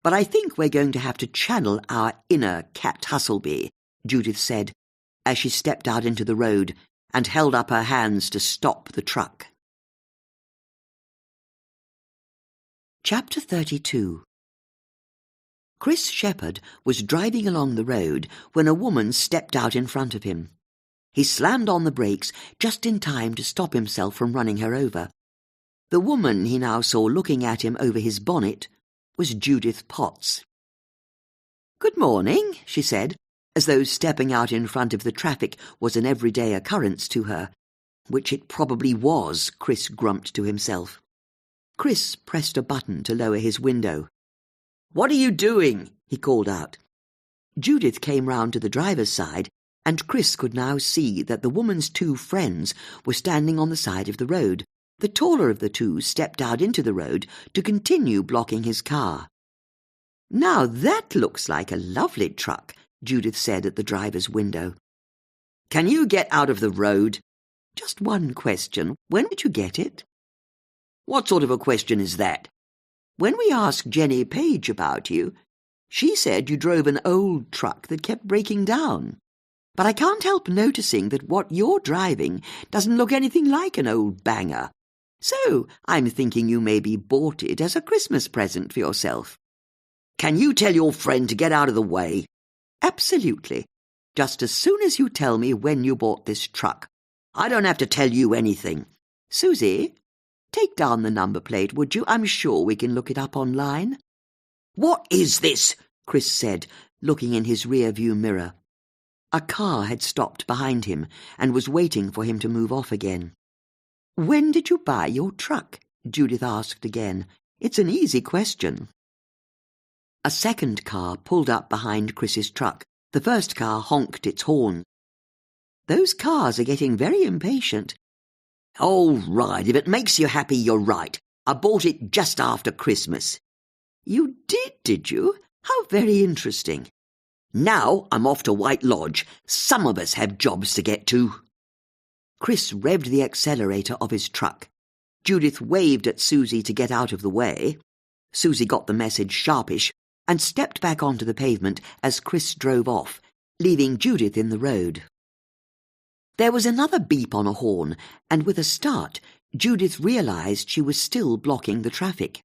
but I think we're going to have to channel our inner Cat Hustleby, Judith said, as she stepped out into the road and held up her hands to stop the truck. Chapter 32. Chris Shepherd was driving along the road when a woman stepped out in front of him. He slammed on the brakes just in time to stop himself from running her over. The woman he now saw looking at him over his bonnet was Judith Potts. Good morning, she said, as though stepping out in front of the traffic was an everyday occurrence to her, which it probably was, Chris grumped to himself. Chris pressed a button to lower his window. What are you doing? He called out. Judith came round to the driver's side, and Chris could now see that the woman's two friends were standing on the side of the road, The taller of the two stepped out into the road to continue blocking his car. "Now that looks like a lovely truck," Judith said at the driver's window. "Can you get out of the road?" "Just one question. When did you get it?" "What sort of a question is that?" "When we asked Jenny Page about you, she said you drove an old truck that kept breaking down. But I can't help noticing that what you're driving doesn't look anything like an old banger. So I'm thinking you maybe bought it as a Christmas present for yourself." "Can you tell your friend to get out of the way?" "Absolutely. Just as soon as you tell me when you bought this truck." "I don't have to tell you anything." "Susie, take down the number plate, would you? I'm sure we can look it up online." "What is this?" Chris said, looking in his rear-view mirror. A car had stopped behind him and was waiting for him to move off again. "When did you buy your truck?" Judith asked again. "It's an easy question." A second car pulled up behind Chris's truck. The first car honked its horn. "Those cars are getting very impatient." "All right, if it makes you happy, you're right. I bought it just after Christmas." "You did you? How very interesting." "Now I'm off to White Lodge. Some of us have jobs to get to." Chris revved the accelerator of his truck. Judith waved at Susie to get out of the way. Susie got the message sharpish and stepped back onto the pavement as Chris drove off, leaving Judith in the road. There was another beep on a horn, and with a start, Judith realized she was still blocking the traffic.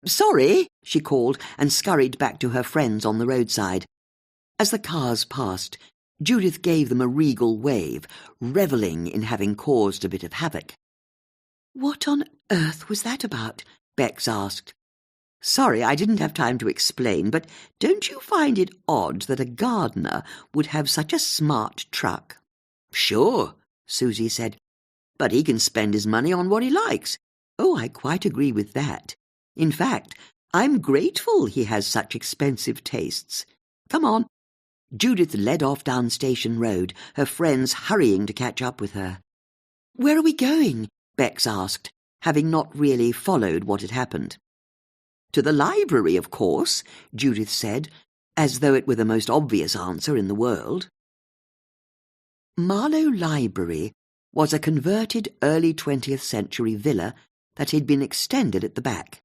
"Sorry," she called and scurried back to her friends on the roadside. As the cars passed, Judith gave them a regal wave, revelling in having caused a bit of havoc. "What on earth was that about?" Bex asked. "Sorry, I didn't have time to explain, but don't you find it odd that a gardener would have such a smart truck?" "Sure," Susie said, "but he can spend his money on what he likes." "Oh, I quite agree with that. In fact, I'm grateful he has such expensive tastes. Come on." Judith led off down Station Road, her friends hurrying to catch up with her. "Where are we going?" Bex asked, having not really followed what had happened. "To the library, of course," Judith said, as though it were the most obvious answer in the world. Marlow Library was a converted early 20th century villa that had been extended at the back.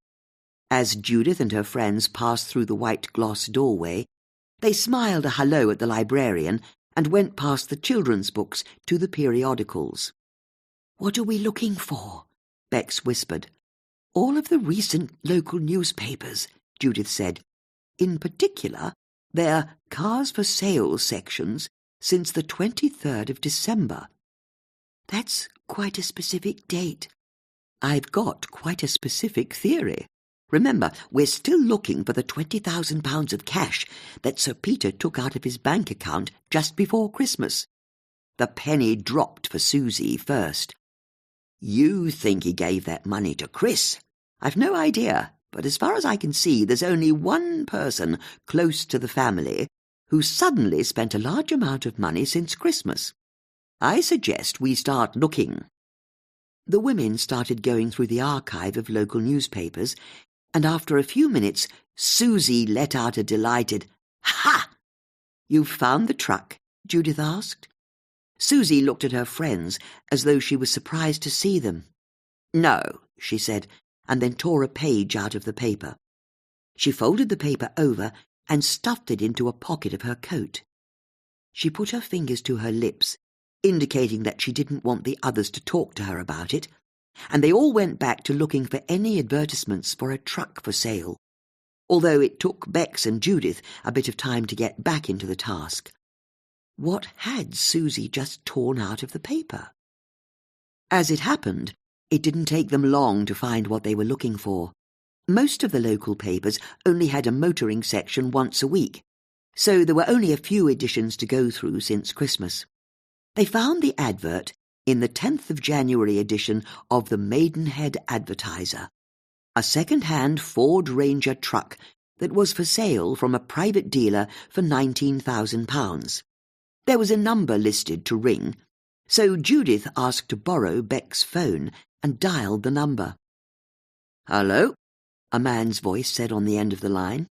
As Judith and her friends passed through the white gloss doorway, they smiled a hello at the librarian and went past the children's books to the periodicals. "What are we looking for?" Bex whispered. "All of the recent local newspapers," Judith said. "In particular, their Cars for Sale sections since the 23rd of December. That's quite a specific date. I've got quite a specific theory. Remember, we're still looking for the £20,000 of cash that Sir Peter took out of his bank account just before Christmas." The penny dropped for Susie first. "You think he gave that money to Chris?" "I've no idea, but as far as I can see, there's only one person close to the family who suddenly spent a large amount of money since Christmas. I suggest we start looking." The women started going through the archive of local newspapers, and after a few minutes, Susie let out a delighted, "Ha!" "You've found the truck?" Judith asked. Susie looked at her friends as though she was surprised to see them. "No," she said, and then tore a page out of the paper. She folded the paper over and stuffed it into a pocket of her coat. She put her fingers to her lips, indicating that she didn't want the others to talk to her about it, and they all went back to looking for any advertisements for a truck for sale, although it took Bex and Judith a bit of time to get back into the task. What had Susie just torn out of the paper? As it happened, it didn't take them long to find what they were looking for. Most of the local papers only had a motoring section once a week, so there were only a few editions to go through since Christmas. They found the advert in the 10th of January edition of the Maidenhead Advertiser, a second-hand Ford Ranger truck that was for sale from a private dealer for £19,000. There was a number listed to ring, so Judith asked to borrow Beck's phone and dialed the number. "Hello," a man's voice said on the end of the line.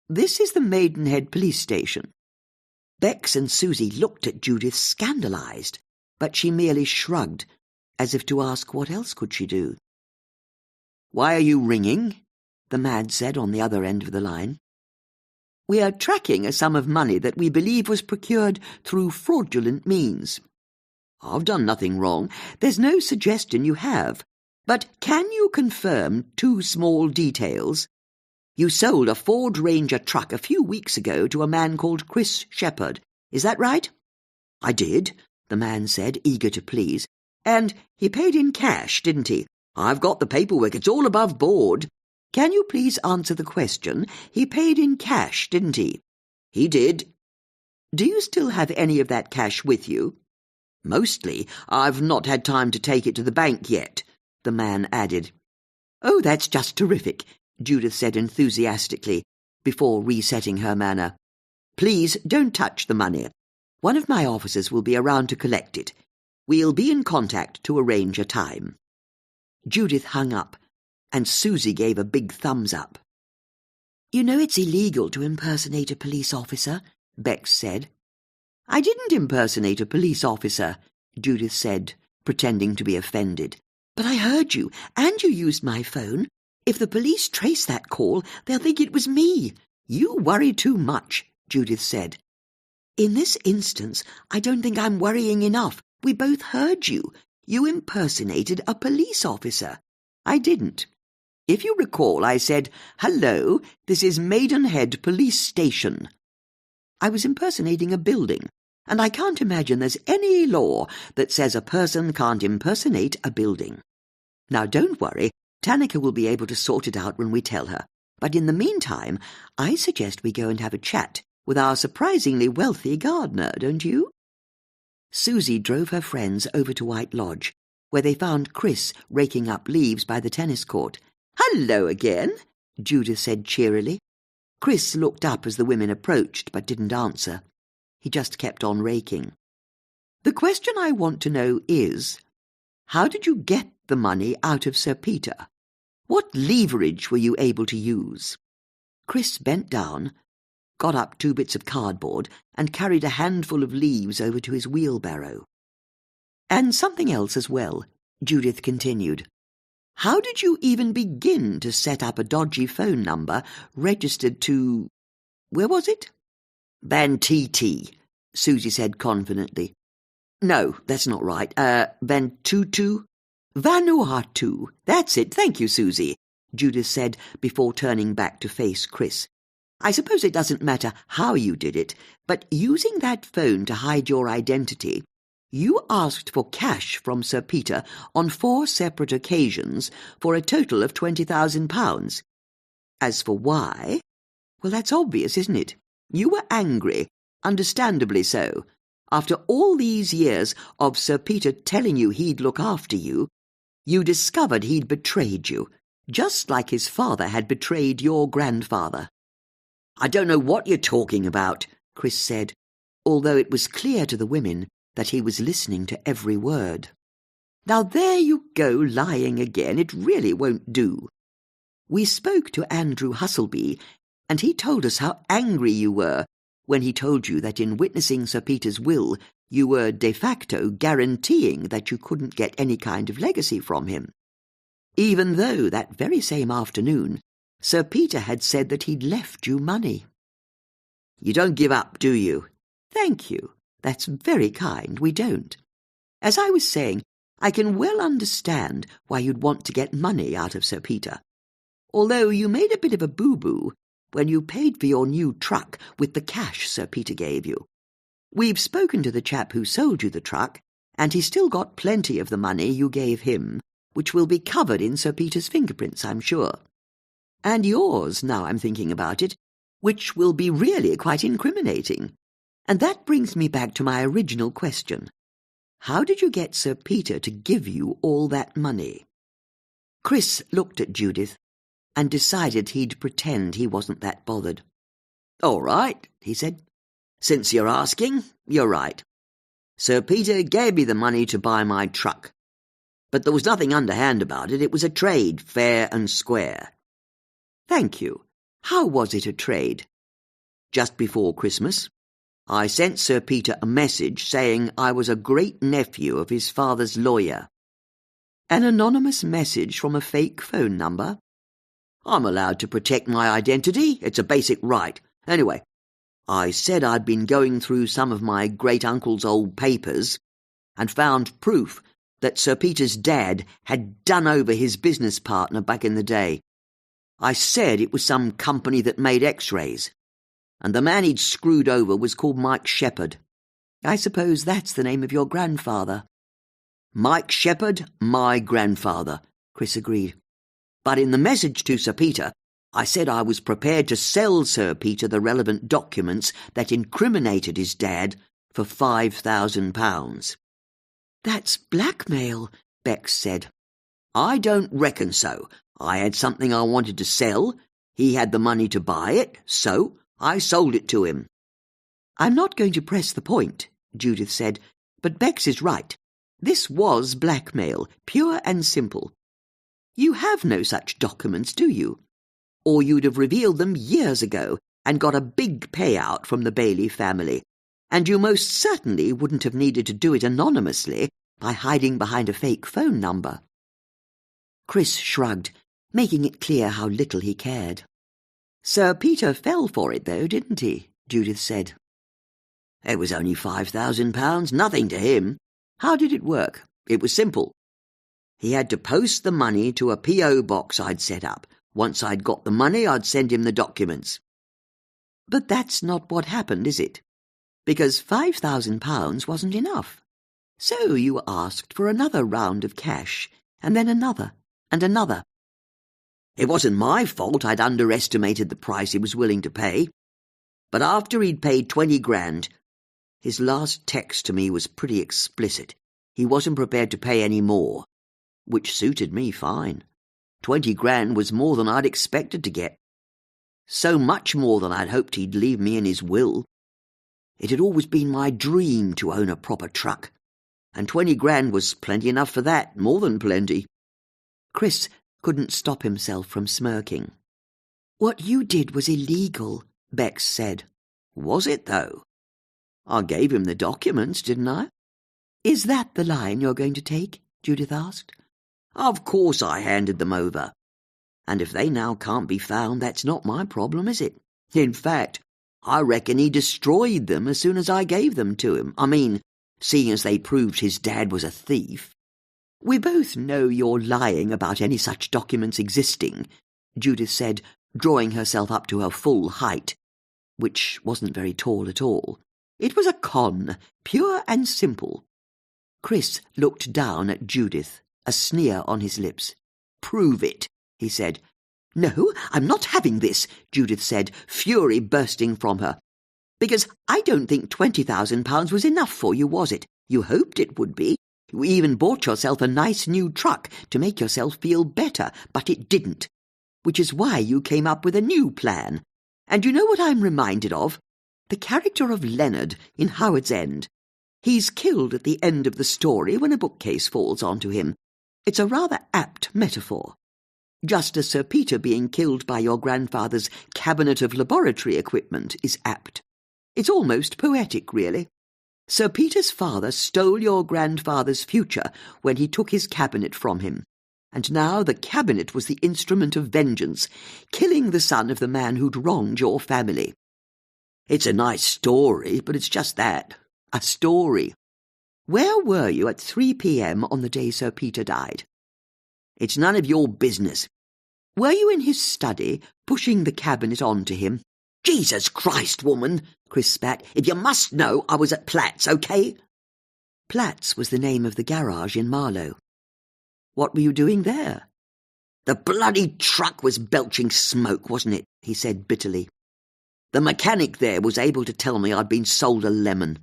"This is the Maidenhead police station." Bex and Susie looked at Judith scandalised, but she merely shrugged, as if to ask what else could she do. "Why are you ringing?" the man said on the other end of the line. "We are tracking a sum of money that we believe was procured through fraudulent means." "I've done nothing wrong. There's no suggestion you have. But can you confirm two small details? You sold a Ford Ranger truck a few weeks ago to a man called Chris Shepherd. Is that right?" "I did," the man said, eager to please. "And he paid in cash, didn't he? I've got the paperwork. It's all above board." "Can you please answer the question? He paid in cash, didn't he?" "He did." "Do you still have any of that cash with you?" "Mostly. I've not had time to take it to the bank yet," the man added. "Oh, that's just terrific," Judith said enthusiastically, before resetting her manner. "Please don't touch the money. One of my officers will be around to collect it. We'll be in contact to arrange a time." Judith hung up, and Susie gave a big thumbs up. "You know it's illegal to impersonate a police officer," Bex said. "I didn't impersonate a police officer," Judith said, pretending to be offended. "But I heard you, and you used my phone. If the police trace that call, they'll think it was me." "You worry too much," Judith said. "In this instance, I don't think I'm worrying enough. We both heard you. You impersonated a police officer." "I didn't. If you recall, I said, 'Hello, this is Maidenhead Police Station.' I was impersonating a building, and I can't imagine there's any law that says a person can't impersonate a building. Now, don't worry. Tanika will be able to sort it out when we tell her. But in the meantime, I suggest we go and have a chat with our surprisingly wealthy gardener, don't you?" Susie drove her friends over to White Lodge, where they found Chris raking up leaves by the tennis court. "Hello again," Judith said cheerily. Chris looked up as the women approached, but didn't answer. He just kept on raking. "The question I want to know is, how did you get the money out of Sir Peter? What leverage were you able to use?" Chris bent down, got up 2 bits of cardboard, and carried a handful of leaves over to his wheelbarrow. "And something else as well," Judith continued. "How did you even begin to set up a dodgy phone number registered to... where was it?" "Bantiti," Susie said confidently. "No, that's not right. Bantutu? Vanuatu. That's it. Thank you, Susie," Judith said before turning back to face Chris. "I suppose it doesn't matter how you did it, but using that phone to hide your identity, you asked for cash from Sir Peter on 4 separate occasions for a total of £20,000. As for why, well, that's obvious, isn't it? You were angry, understandably so. After all these years of Sir Peter telling you he'd look after you, you discovered he'd betrayed you, just like his father had betrayed your grandfather." "I don't know what you're talking about," Chris said, although it was clear to the women that he was listening to every word. "Now there you go, lying again. It really won't do. We spoke to Andrew Husselby, and he told us how angry you were when he told you that in witnessing Sir Peter's will, you were de facto guaranteeing that you couldn't get any kind of legacy from him, even though that very same afternoon Sir Peter had said that he'd left you money. You don't give up, do you?" "Thank you. That's very kind. We don't. As I was saying, I can well understand why you'd want to get money out of Sir Peter, although you made a bit of a boo-boo when you paid for your new truck with the cash Sir Peter gave you. We've spoken to the chap who sold you the truck, and he's still got plenty of the money you gave him, which will be covered in Sir Peter's fingerprints, I'm sure. And yours, now I'm thinking about it, which will be really quite incriminating. And that brings me back to my original question. How did you get Sir Peter to give you all that money?" Chris looked at Judith and decided he'd pretend he wasn't that bothered. "All right," he said. "Since you're asking, you're right. Sir Peter gave me the money to buy my truck. But there was nothing underhand about it. It was a trade, fair and square. Thank you. How was it a trade? Just before Christmas, I sent Sir Peter a message saying I was a great-nephew of his father's lawyer. An anonymous message from a fake phone number? I'm allowed to protect my identity. It's a basic right. Anyway, I said I'd been going through some of my great-uncle's old papers and found proof that Sir Peter's dad had done over his business partner back in the day. I said it was some company that made x-rays, and the man he'd screwed over was called Mike Shepherd. I suppose that's the name of your grandfather. Mike Shepherd, my grandfather, Chris agreed. But in the message to Sir Peter, I said I was prepared to sell Sir Peter the relevant documents that incriminated his dad for £5,000. That's blackmail, Bex said. I don't reckon so. I had something I wanted to sell. He had the money to buy it, so I sold it to him. I'm not going to press the point, Judith said, but Bex is right. This was blackmail, pure and simple. You have no such documents, do you? Or you'd have revealed them years ago and got a big payout from the Bailey family, and you most certainly wouldn't have needed to do it anonymously by hiding behind a fake phone number. Chris shrugged, making it clear how little he cared. Sir Peter fell for it, though, didn't he? Judith said. It was only £5,000, nothing to him. How did it work? It was simple. He had to post the money to a P.O. box I'd set up. Once I'd got the money, I'd send him the documents. But that's not what happened, is it? Because £5,000 wasn't enough. So you asked for another round of cash, and then another, and another. It wasn't my fault I'd underestimated the price he was willing to pay. But after he'd paid 20 grand, his last text to me was pretty explicit. He wasn't prepared to pay any more, which suited me fine. 20 grand was more than I'd expected to get. So much more than I'd hoped he'd leave me in his will. It had always been my dream to own a proper truck, and 20 grand was plenty enough for that, more than plenty. Chris couldn't stop himself from smirking. What you did was illegal, Bex said. Was it, though? I gave him the documents, didn't I? Is that the line you're going to take? Judith asked. Of course I handed them over. And if they now can't be found, that's not my problem, is it? In fact, I reckon he destroyed them as soon as I gave them to him. I mean, seeing as they proved his dad was a thief. We both know you're lying about any such documents existing, Judith said, drawing herself up to her full height, which wasn't very tall at all. It was a con, pure and simple. Chris looked down at Judith, a sneer on his lips. Prove it, he said. No, I'm not having this, Judith said, fury bursting from her. Because I don't think £20,000 was enough for you, was it? You hoped it would be. You even bought yourself a nice new truck to make yourself feel better, but it didn't. Which is why you came up with a new plan. And you know what I'm reminded of? The character of Leonard in Howard's End. He's killed at the end of the story when a bookcase falls onto him. It's a rather apt metaphor. Just as Sir Peter being killed by your grandfather's cabinet of laboratory equipment is apt. It's almost poetic, really. Sir Peter's father stole your grandfather's future when he took his cabinet from him, and now the cabinet was the instrument of vengeance, killing the son of the man who'd wronged your family. It's a nice story, but it's just that, a story. Where were you at 3 p.m. on the day Sir Peter died? It's none of your business. Were you in his study, pushing the cabinet onto him? Jesus Christ, woman, Chris spat. If you must know, I was at Platt's, OK? Platt's was the name of the garage in Marlow. What were you doing there? The bloody truck was belching smoke, wasn't it? He said bitterly. The mechanic there was able to tell me I'd been sold a lemon.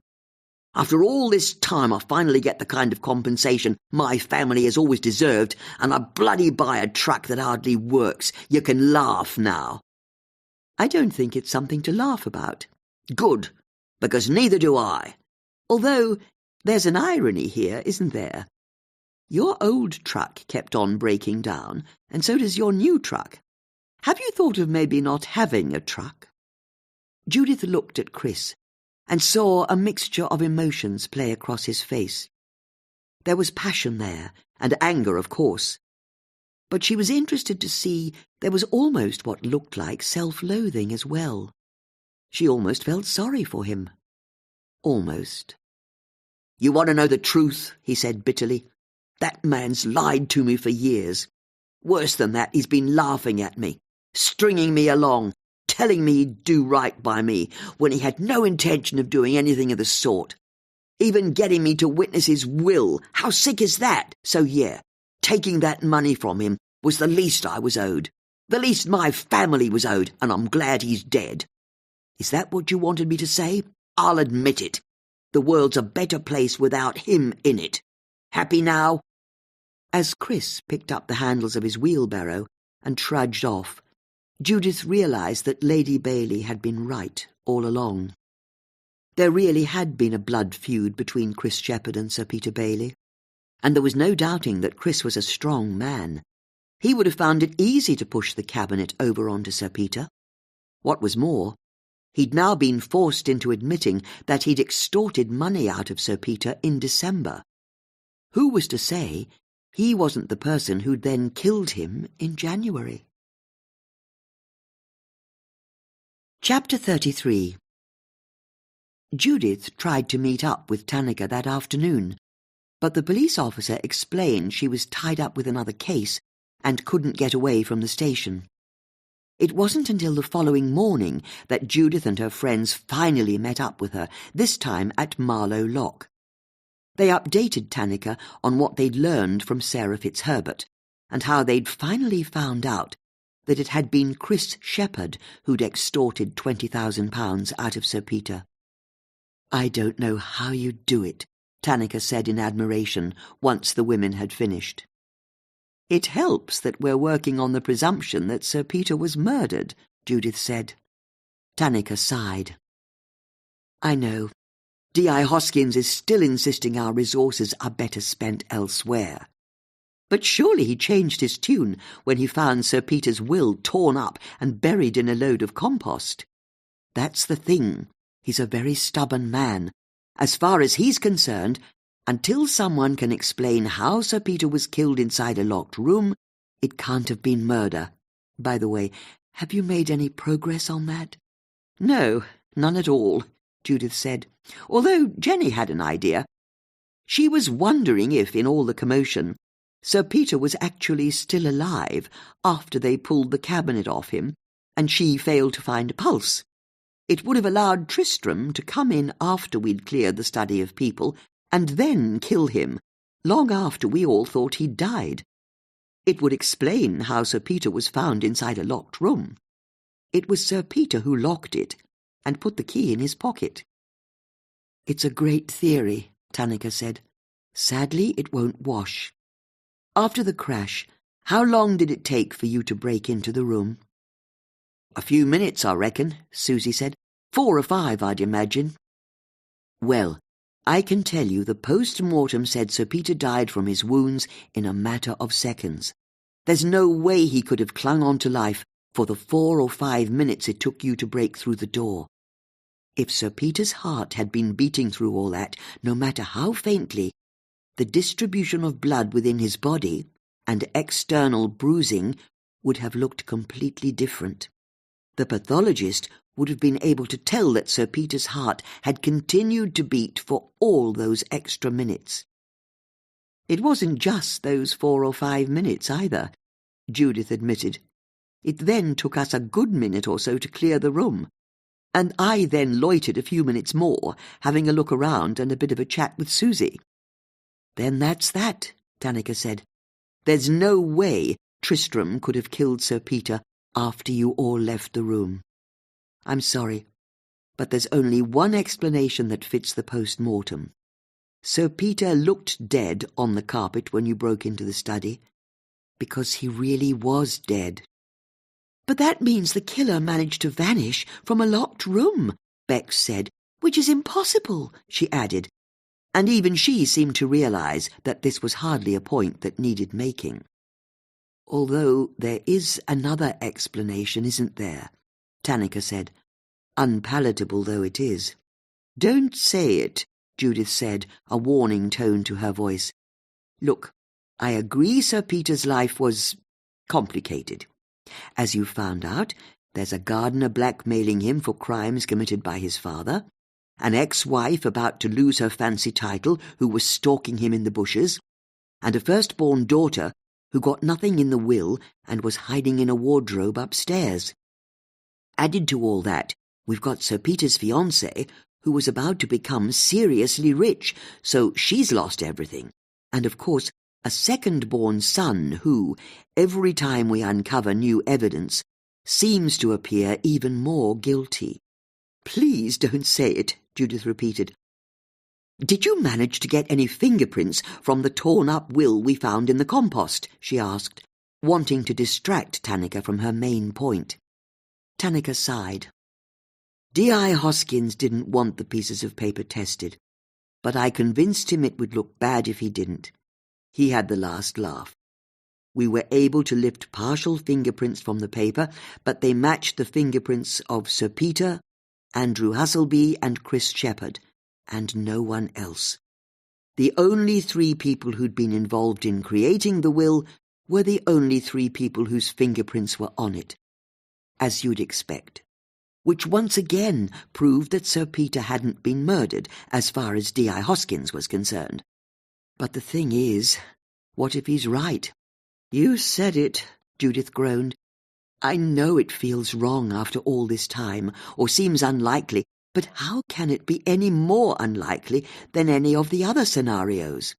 After all this time, I finally get the kind of compensation my family has always deserved, and I bloody buy a truck that hardly works. You can laugh now. I don't think it's something to laugh about. Good, because neither do I. Although there's an irony here, isn't there? Your old truck kept on breaking down, and so does your new truck. Have you thought of maybe not having a truck?" Judith looked at Chris and saw a mixture of emotions play across his face. There was passion there, and anger, of course. But she was interested to see there was almost what looked like self-loathing as well. She almost felt sorry for him. Almost. "You want to know the truth," he said bitterly. "That man's lied to me for years. Worse than that, he's been laughing at me, stringing me along, telling me he'd do right by me, when he had no intention of doing anything of the sort. Even getting me to witness his will. How sick is that? So yeah, taking that money from him was the least I was owed. The least my family was owed, and I'm glad he's dead. Is that what you wanted me to say? I'll admit it. The world's a better place without him in it. Happy now?" As Chris picked up the handles of his wheelbarrow and trudged off, Judith realised that Lady Bailey had been right all along. There really had been a blood feud between Chris Shepherd and Sir Peter Bailey, and there was no doubting that Chris was a strong man. He would have found it easy to push the cabinet over onto Sir Peter. What was more, he'd now been forced into admitting that he'd extorted money out of Sir Peter in December. Who was to say he wasn't the person who'd then killed him in January? Chapter 33. Judith tried to meet up with Tanaka that afternoon, but the police officer explained she was tied up with another case and couldn't get away from the station. It wasn't until the following morning that Judith and her friends finally met up with her, this time at Marlow Lock. They updated Tanaka on what they'd learned from Sarah Fitzherbert, and how they'd finally found out that it had been Chris Shepherd who'd extorted £20,000 out of Sir Peter. "I don't know how you do it," Tanaka said in admiration, once the women had finished. "It helps that we're working on the presumption that Sir Peter was murdered," Judith said. Tanaka sighed. "I know. D.I. Hoskins is still insisting our resources are better spent elsewhere. But surely he changed his tune when he found Sir Peter's will torn up and buried in a load of compost. That's the thing. He's a very stubborn man. As far as he's concerned, until someone can explain how Sir Peter was killed inside a locked room, it can't have been murder. By the way, have you made any progress on that?" "No, none at all," Judith said, although Jenny had an idea. She was wondering if, in all the commotion, Sir Peter was actually still alive after they pulled the cabinet off him, and she failed to find a pulse. It would have allowed Tristram to come in after we'd cleared the study of people, and then kill him, long after we all thought he'd died. It would explain how Sir Peter was found inside a locked room. It was Sir Peter who locked it, and put the key in his pocket. "It's a great theory," Tanaka said. "Sadly, it won't wash. After the crash, how long did it take for you to break into the room?" "A few minutes, I reckon," Susie said. 4 or 5, I'd imagine." "Well, I can tell you the post-mortem said Sir Peter died from his wounds in a matter of seconds. There's no way he could have clung on to life for the 4 or 5 minutes it took you to break through the door. If Sir Peter's heart had been beating through all that, no matter how faintly, the distribution of blood within his body and external bruising would have looked completely different. The pathologist would have been able to tell that Sir Peter's heart had continued to beat for all those extra minutes. It wasn't just those 4 or 5 minutes either, Judith admitted. It then took us a good minute or so to clear the room, and I then loitered a few minutes more, having a look around and a bit of a chat with Susie. Then that's that, Tanaka said. There's no way Tristram could have killed Sir Peter after you all left the room. I'm sorry, but there's only one explanation that fits the post-mortem. Sir Peter looked dead on the carpet when you broke into the study, because he really was dead. But that means the killer managed to vanish from a locked room, Bex said, which is impossible, she added. and even she seemed to realise that this was hardly a point that needed making. "Although there is another explanation, isn't there?" Tannika said, "unpalatable though it is." "Don't say it," Judith said, a warning tone to her voice. "Look, I agree Sir Peter's life was complicated. As you found out, there's a gardener blackmailing him for crimes committed by his father, an ex-wife about to lose her fancy title who was stalking him in the bushes, and a firstborn daughter who got nothing in the will and was hiding in a wardrobe upstairs. Added to all that, we've got Sir Peter's fiancée, who was about to become seriously rich, so she's lost everything, and of course a second-born son who, every time we uncover new evidence, seems to appear even more guilty." "Please don't say it," Judith repeated. "Did you manage to get any fingerprints from the torn-up will we found in the compost?" she asked, wanting to distract Tannika from her main point. Tannika sighed. "D.I. Hoskins didn't want the pieces of paper tested, but I convinced him it would look bad if he didn't. He had the last laugh. We were able to lift partial fingerprints from the paper, but they matched the fingerprints of Sir Peter, Andrew Husselby and Chris Shepherd, and no one else. The only 3 people who'd been involved in creating the will were the only 3 people whose fingerprints were on it, as you'd expect, which once again proved that Sir Peter hadn't been murdered as far as D.I. Hoskins was concerned. But the thing is, what if he's right?" "You said it," Judith groaned. "I know it feels wrong after all this time, or seems unlikely, but how can it be any more unlikely than any of the other scenarios?"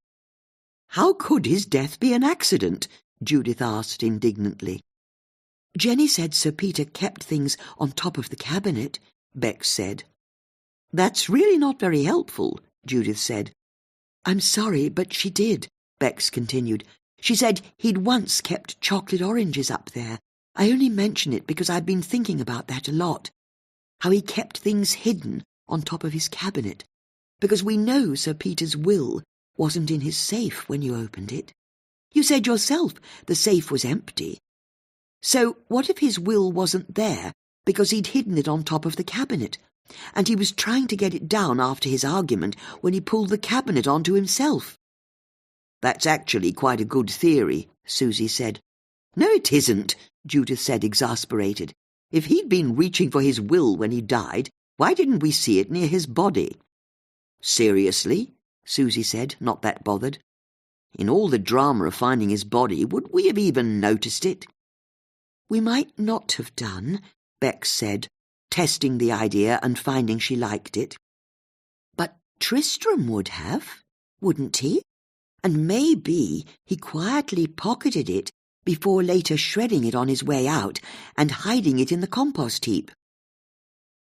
"How could his death be an accident?" Judith asked indignantly. "Jenny said Sir Peter kept things on top of the cabinet," Bex said. "That's really not very helpful," Judith said. "I'm sorry, but she did," Bex continued. "She said he'd once kept chocolate oranges up there. I only mention it because I've been thinking about that a lot. How he kept things hidden on top of his cabinet. Because we know Sir Peter's will wasn't in his safe when you opened it. You said yourself the safe was empty. So what if his will wasn't there because he'd hidden it on top of the cabinet, and he was trying to get it down after his argument when he pulled the cabinet onto himself?" "That's actually quite a good theory," Susie said. "No, it isn't," Judith said, exasperated. "If he'd been reaching for his will when he died, why didn't we see it near his body?" "Seriously?" Susie said, not that bothered. "In all the drama of finding his body, would we have even noticed it?" "We might not have done," Bex said, testing the idea and finding she liked it. "But Tristram would have, wouldn't he? And maybe he quietly pocketed it before later shredding it on his way out and hiding it in the compost heap."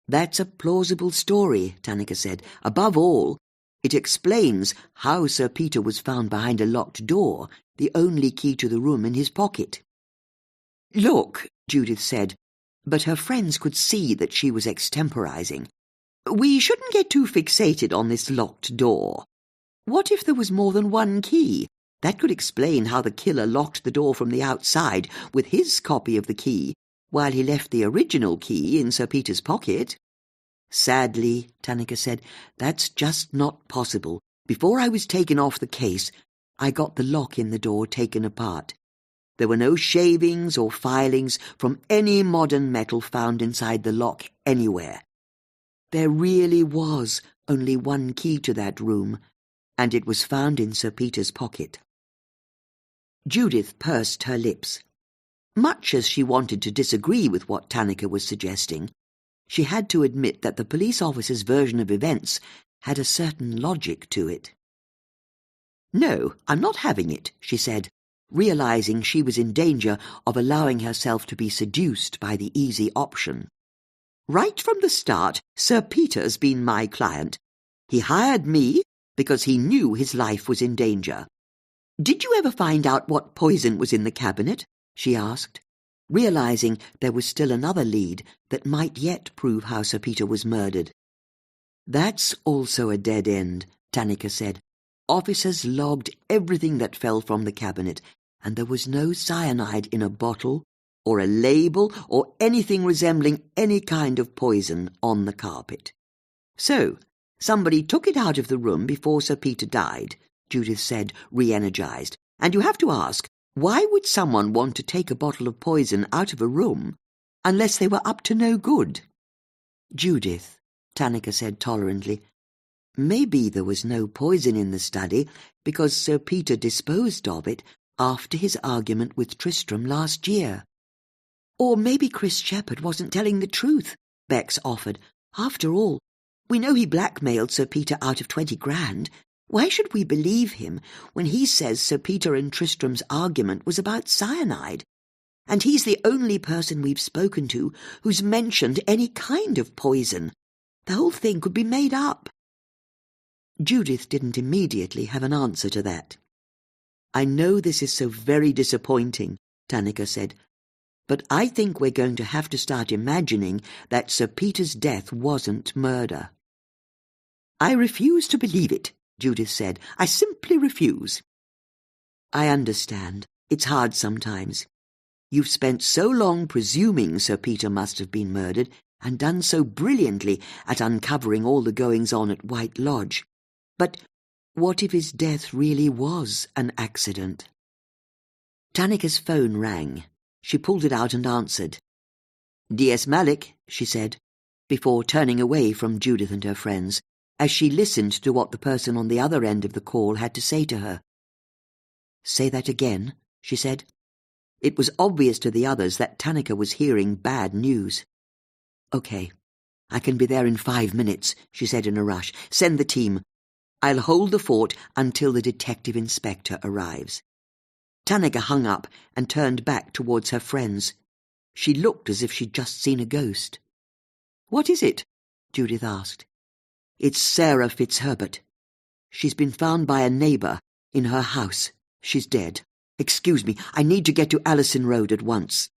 "That's a plausible story," Tannika said. "Above all, it explains how Sir Peter was found behind a locked door, the only key to the room in his pocket." "Look," Judith said, but her friends could see that she was extemporizing. "We shouldn't get too fixated on this locked door. What if there was more than one key? That could explain how the killer locked the door from the outside with his copy of the key, while he left the original key in Sir Peter's pocket." "Sadly," Tannika said, "that's just not possible. Before I was taken off the case, I got the lock in the door taken apart. There were no shavings or filings from any modern metal found inside the lock anywhere. There really was only one key to that room, and it was found in Sir Peter's pocket." Judith pursed her lips. Much as she wanted to disagree with what Tannika was suggesting, she had to admit that the police officer's version of events had a certain logic to it. "No, I'm not having it," she said, realizing she was in danger of allowing herself to be seduced by the easy option. "Right from the start, Sir Peter's been my client. He hired me because he knew his life was in danger. Did you ever find out what poison was in the cabinet?" she asked, realizing there was still another lead that might yet prove how Sir Peter was murdered. "That's also a dead end," Tanica said. Officers logged everything that fell from the cabinet, and there was no cyanide in a bottle or a label or anything resembling any kind of poison on the carpet. So, somebody took it out of the room before Sir Peter died, Judith said, re-energized. And you have to ask, why would someone want to take a bottle of poison out of a room unless they were up to no good? Judith, Tanica said tolerantly, maybe there was no poison in the study because Sir Peter disposed of it after his argument with Tristram last year. Or maybe Chris Shepherd wasn't telling the truth, Bex offered. After all, we know he blackmailed Sir Peter out of 20 grand. Why should we believe him when he says Sir Peter and Tristram's argument was about cyanide? And he's the only person we've spoken to who's mentioned any kind of poison. The whole thing could be made up. Judith didn't immediately have an answer to that. I know this is so very disappointing, Tanica said, but I think we're going to have to start imagining that Sir Peter's death wasn't murder. I refuse to believe it, Judith said. I simply refuse. I understand. It's hard sometimes. You've spent so long presuming Sir Peter must have been murdered and done so brilliantly at uncovering all the goings-on at White Lodge. But what if his death really was an accident? Tanica's phone rang. She pulled it out and answered. D.S. Malik, she said, before turning away from Judith and her friends, as she listened to what the person on the other end of the call had to say to her. Say that again, she said. It was obvious to the others that Tanica was hearing bad news. Okay, I can be there in 5 minutes, she said in a rush. Send the team. I'll hold the fort until the detective inspector arrives. Tanica hung up and turned back towards her friends. She looked as if she'd just seen a ghost. What is it? Judith asked. It's Sarah Fitzherbert. She's been found by a neighbour in her house. She's dead. Excuse me, I need to get to Allison Road at once.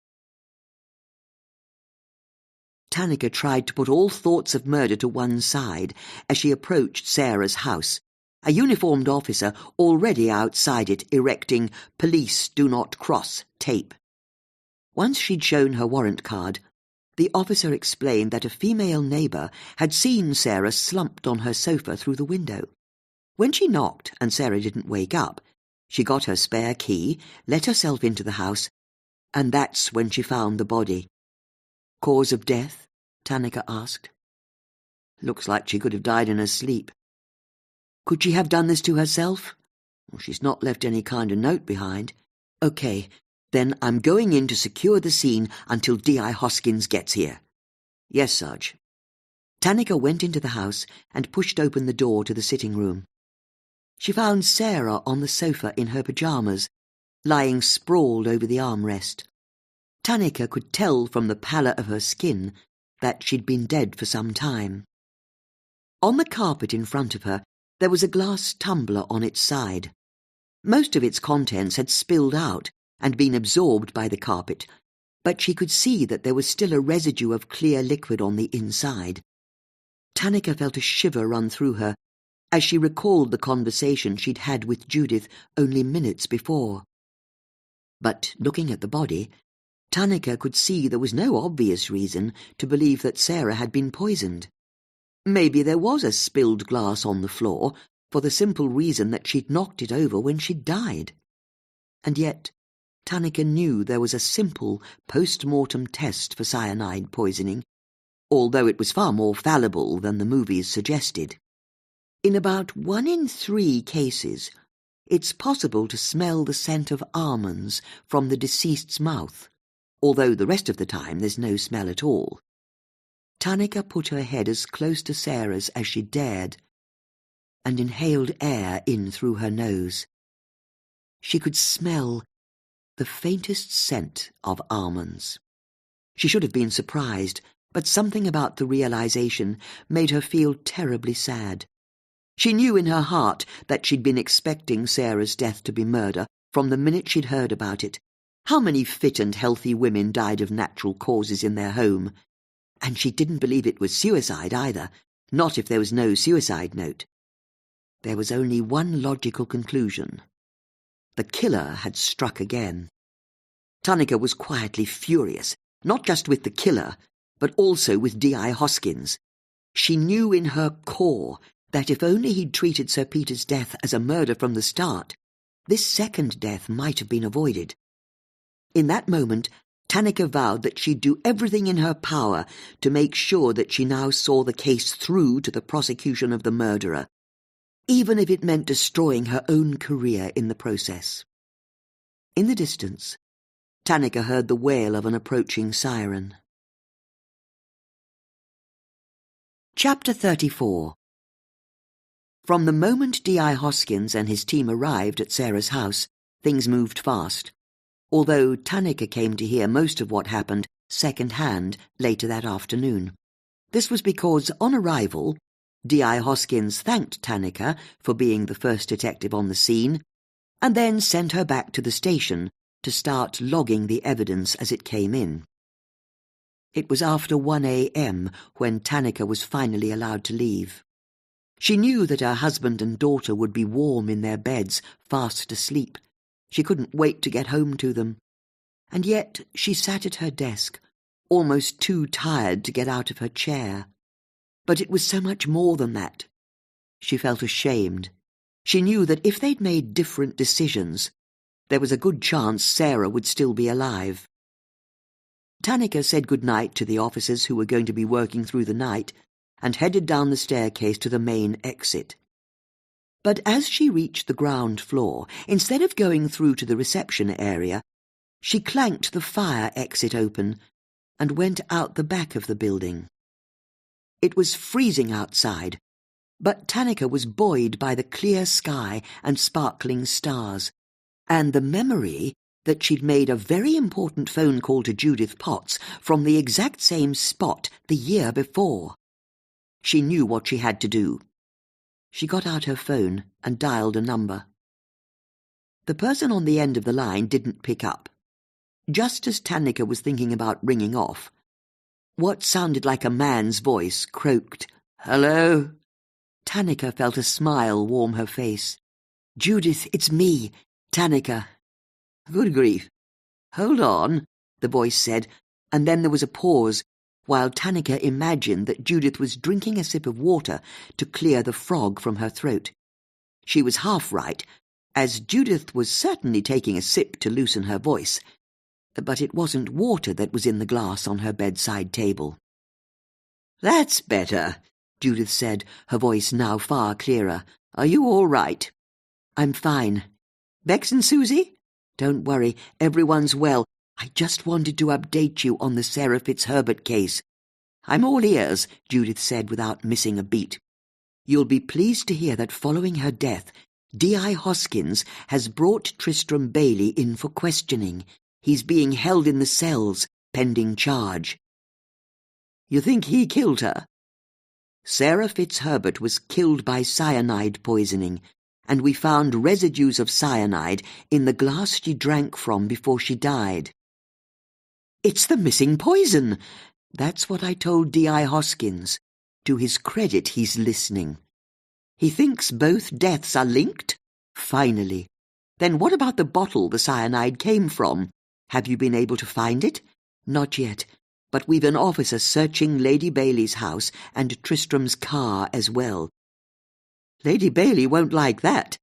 Tanica tried to put all thoughts of murder to one side as she approached Sarah's house, a uniformed officer already outside it erecting "Police do not cross" tape. Once she'd shown her warrant card, the officer explained that a female neighbour had seen Sarah slumped on her sofa through the window. When she knocked and Sarah didn't wake up, she got her spare key, let herself into the house, and that's when she found the body. Cause of death? Tanica asked. Looks like she could have died in her sleep. Could she have done this to herself? Well, she's not left any kind of note behind. Okay, then I'm going in to secure the scene until D.I. Hoskins gets here. Yes, Sarge. Tanica went into the house and pushed open the door to the sitting room. She found Sarah on the sofa in her pyjamas, lying sprawled over the armrest. Tanica could tell from the pallor of her skin that she'd been dead for some time. On the carpet in front of her, there was a glass tumbler on its side. Most of its contents had spilled out and been absorbed by the carpet, but she could see that there was still a residue of clear liquid on the inside. Tanica felt a shiver run through her as she recalled the conversation she'd had with Judith only minutes before. But looking at the body, Tanica could see there was no obvious reason to believe that Sarah had been poisoned. Maybe there was a spilled glass on the floor for the simple reason that she'd knocked it over when she'd died. And yet, Tanica knew there was a simple post-mortem test for cyanide poisoning, although it was far more fallible than the movies suggested. In about 1 in 3 cases, it's possible to smell the scent of almonds from the deceased's mouth, although the rest of the time there's no smell at all. Tanica put her head as close to Sarah's as she dared and inhaled air in through her nose. She could smell the faintest scent of almonds. She should have been surprised, but something about the realization made her feel terribly sad. She knew in her heart that she'd been expecting Sarah's death to be murder from the minute she'd heard about it. How many fit and healthy women died of natural causes in their home? And she didn't believe it was suicide either, not if there was no suicide note. There was only one logical conclusion. The killer had struck again. Tunica was quietly furious, not just with the killer, but also with D.I. Hoskins. She knew in her core that if only he'd treated Sir Peter's death as a murder from the start, this second death might have been avoided. In that moment, Tunica vowed that she'd do everything in her power to make sure that she now saw the case through to the prosecution of the murderer, even if it meant destroying her own career in the process. In the distance, Tunica heard the wail of an approaching siren. Chapter 34. From the moment D.I. Hoskins and his team arrived at Sarah's house, things moved fast, although Tunica came to hear most of what happened second-hand later that afternoon. This was because, on arrival, D.I. Hoskins thanked Tunica for being the first detective on the scene, and then sent her back to the station to start logging the evidence as it came in. It was after 1 a.m. when Tunica was finally allowed to leave. She knew that her husband and daughter would be warm in their beds, fast asleep. She couldn't wait to get home to them. And yet she sat at her desk, almost too tired to get out of her chair. But it was so much more than that. She felt ashamed. She knew that if they'd made different decisions, there was a good chance Sarah would still be alive. Tunica said good-night to the officers who were going to be working through the night and headed down the staircase to the main exit. But as she reached the ground floor, instead of going through to the reception area, she clanked the fire exit open and went out the back of the building. It was freezing outside, but Tunica was buoyed by the clear sky and sparkling stars, and the memory that she'd made a very important phone call to Judith Potts from the exact same spot the year before. She knew what she had to do. She got out her phone and dialed a number. The person on the end of the line didn't pick up. Just as Tunica was thinking about ringing off, what sounded like a man's voice croaked, "Hello?" Tunica felt a smile warm her face. "Judith, it's me, Tunica." "Good grief. Hold on," the voice said, and then there was a pause, while Tunica imagined that Judith was drinking a sip of water to clear the frog from her throat. She was half right, as Judith was certainly taking a sip to loosen her voice, but it wasn't water that was in the glass on her bedside table. "That's better," Judith said, her voice now far clearer. "Are you all right?" "I'm fine. Bex and Susie? Don't worry, everyone's well. I just wanted to update you on the Sarah Fitzherbert case." "I'm all ears," Judith said without missing a beat. "You'll be pleased to hear that following her death, D.I. Hoskins has brought Tristram Bailey in for questioning. He's being held in the cells, pending charge." "You think he killed her?" "Sarah Fitzherbert was killed by cyanide poisoning, and we found residues of cyanide in the glass she drank from before she died." "It's the missing poison!" "That's what I told D.I. Hoskins. To his credit, he's listening." "He thinks both deaths are linked?" "Finally. Then what about the bottle the cyanide came from? Have you been able to find it?" "Not yet, but we've an officer searching Lady Bailey's house and Tristram's car as well." "Lady Bailey won't like that."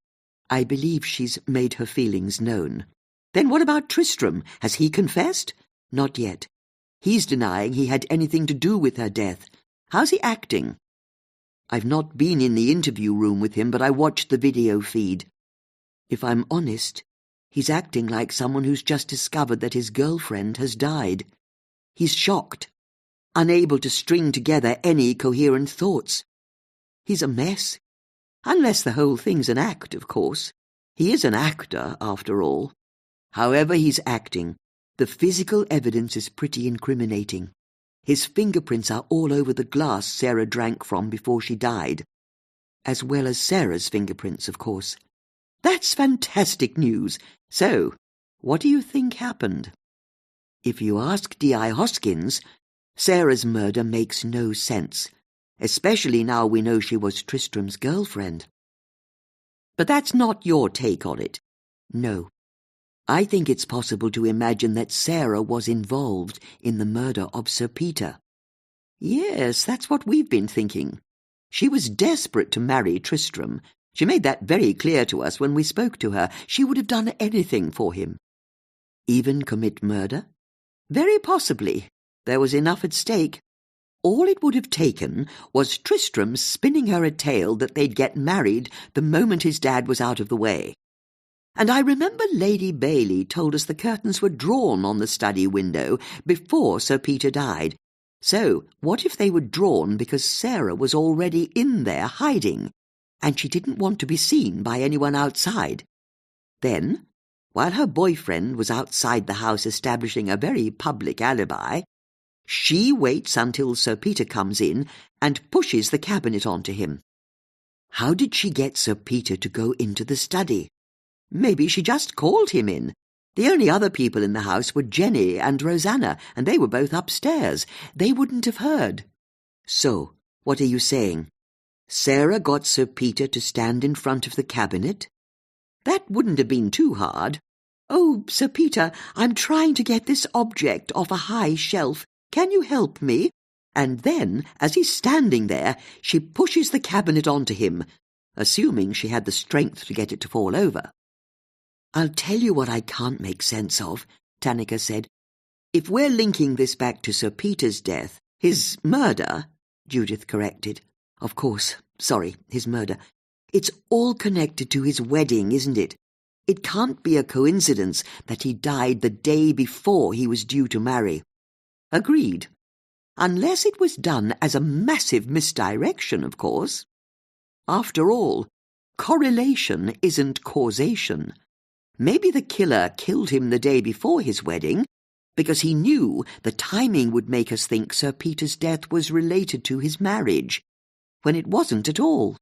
"I believe she's made her feelings known." "Then what about Tristram? Has he confessed?" "Not yet. He's denying he had anything to do with her death. How's he acting?" "I've not been in the interview room with him, but I watched the video feed. If I'm honest, he's acting like someone who's just discovered that his girlfriend has died. He's shocked, unable to string together any coherent thoughts. He's a mess. Unless the whole thing's an act, of course. He is an actor, after all. However he's acting, the physical evidence is pretty incriminating. His fingerprints are all over the glass Sarah drank from before she died, as well as Sarah's fingerprints, of course." "That's fantastic news. So, what do you think happened?" "If you ask D.I. Hoskins, Sarah's murder makes no sense, especially now we know she was Tristram's girlfriend. But that's not your take on it. No. I think it's possible to imagine that Sarah was involved in the murder of Sir Peter. Yes, that's what we've been thinking. She was desperate to marry Tristram. She made that very clear to us when we spoke to her. She would have done anything for him. Even commit murder? Very possibly. There was enough at stake. All it would have taken was Tristram spinning her a tale that they'd get married the moment his dad was out of the way. And I remember Lady Bailey told us the curtains were drawn on the study window before Sir Peter died. So what if they were drawn because Sarah was already in there hiding, and she didn't want to be seen by anyone outside? Then, while her boyfriend was outside the house establishing a very public alibi, she waits until Sir Peter comes in and pushes the cabinet onto him. How did she get Sir Peter to go into the study? Maybe she just called him in. The only other people in the house were Jenny and Rosanna, and they were both upstairs. They wouldn't have heard. So, what are you saying? Sarah got Sir Peter to stand in front of the cabinet? That wouldn't have been too hard. Oh, Sir Peter, I'm trying to get this object off a high shelf. Can you help me? And then, as he's standing there, she pushes the cabinet onto him, assuming she had the strength to get it to fall over. I'll tell you what I can't make sense of, Tannika said. If we're linking this back to Sir Peter's death, his murder, Judith corrected. Of course, sorry, his murder. It's all connected to his wedding, isn't it? It can't be a coincidence that he died the day before he was due to marry. Agreed. Unless it was done as a massive misdirection, of course. After all, correlation isn't causation. Maybe the killer killed him the day before his wedding because he knew the timing would make us think Sir Peter's death was related to his marriage, when it wasn't at all.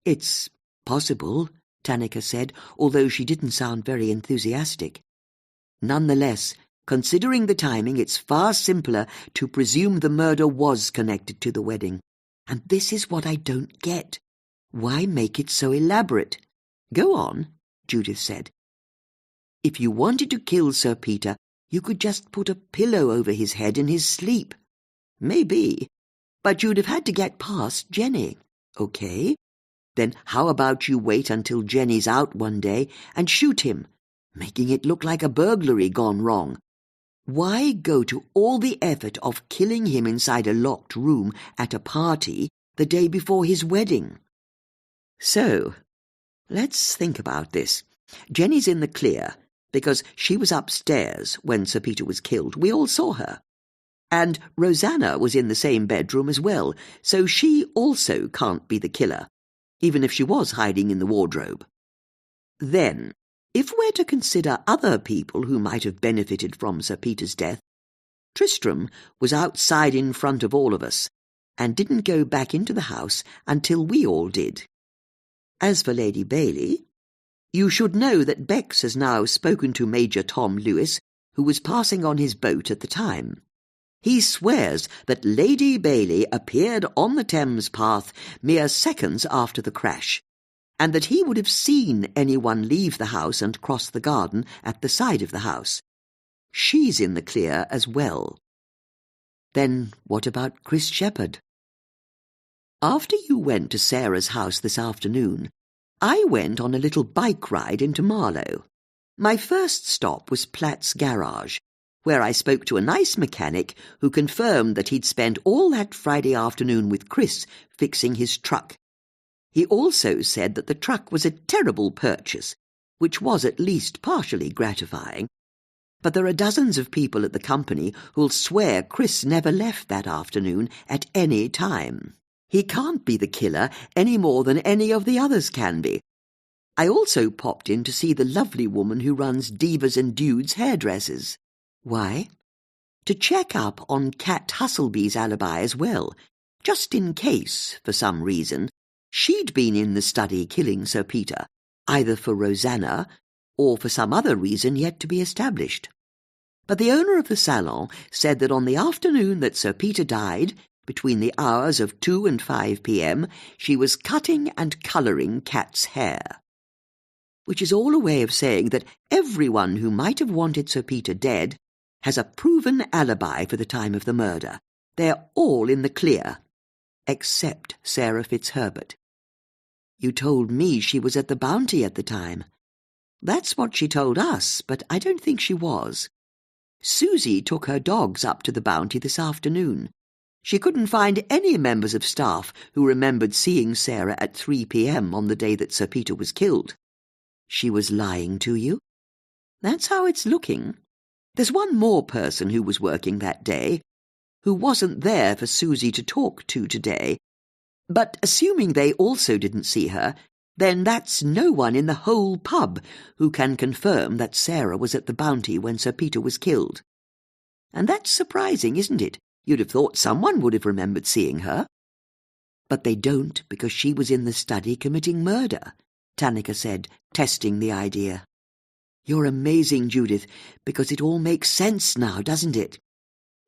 It's possible, Tannika said, although she didn't sound very enthusiastic. Nonetheless, considering the timing, it's far simpler to presume the murder was connected to the wedding. And this is what I don't get. Why make it so elaborate? Go on, Judith said. If you wanted to kill Sir Peter, you could just put a pillow over his head in his sleep. Maybe, but you'd have had to get past Jenny. Okay, then how about you wait until Jenny's out one day and shoot him, making it look like a burglary gone wrong? Why go to all the effort of killing him inside a locked room at a party the day before his wedding? So, let's think about this. Jenny's in the clear, because she was upstairs when Sir Peter was killed. We all saw her. And Rosanna was in the same bedroom as well, so she also can't be the killer, even if she was hiding in the wardrobe. Then, if we're to consider other people who might have benefited from Sir Peter's death, Tristram was outside in front of all of us, and didn't go back into the house until we all did. As for Lady Bailey, you should know that Bex has now spoken to Major Tom Lewis, who was passing on his boat at the time. He swears that Lady Bailey appeared on the Thames path mere seconds after the crash, and that he would have seen anyone leave the house and cross the garden at the side of the house. She's in the clear as well. Then what about Chris Shepherd? After you went to Sarah's house this afternoon, I went on a little bike ride into Marlow. My first stop was Platt's garage, where I spoke to a nice mechanic who confirmed that he'd spent all that Friday afternoon with Chris fixing his truck. He also said that the truck was a terrible purchase, which was at least partially gratifying. But there are dozens of people at the company who'll swear Chris never left that afternoon at any time. He can't be the killer any more than any of the others can be. I also popped in to see the lovely woman who runs Divas and Dudes hairdressers. Why? To check up on Cat Hustleby's alibi as well, just in case, for some reason, she'd been in the study killing Sir Peter, either for Rosanna or for some other reason yet to be established. But the owner of the salon said that on the afternoon that Sir Peter died, Between the hours of 2 and 5 p.m., she was cutting and colouring Kat's hair. Which is all a way of saying that everyone who might have wanted Sir Peter dead has a proven alibi for the time of the murder. They're all in the clear, except Sarah Fitzherbert. You told me she was at the Bounty at the time. That's what she told us, but I don't think she was. Susie took her dogs up to the Bounty this afternoon. She couldn't find any members of staff who remembered seeing Sarah at 3 p.m. on the day that Sir Peter was killed. She was lying to you? That's how it's looking. There's one more person who was working that day, who wasn't there for Susie to talk to today. But assuming they also didn't see her, then that's no one in the whole pub who can confirm that Sarah was at the Bounty when Sir Peter was killed. And that's surprising, isn't it? You'd have thought someone would have remembered seeing her. But they don't, because she was in the study committing murder, Tannika said, testing the idea. You're amazing, Judith, because it all makes sense now, doesn't it?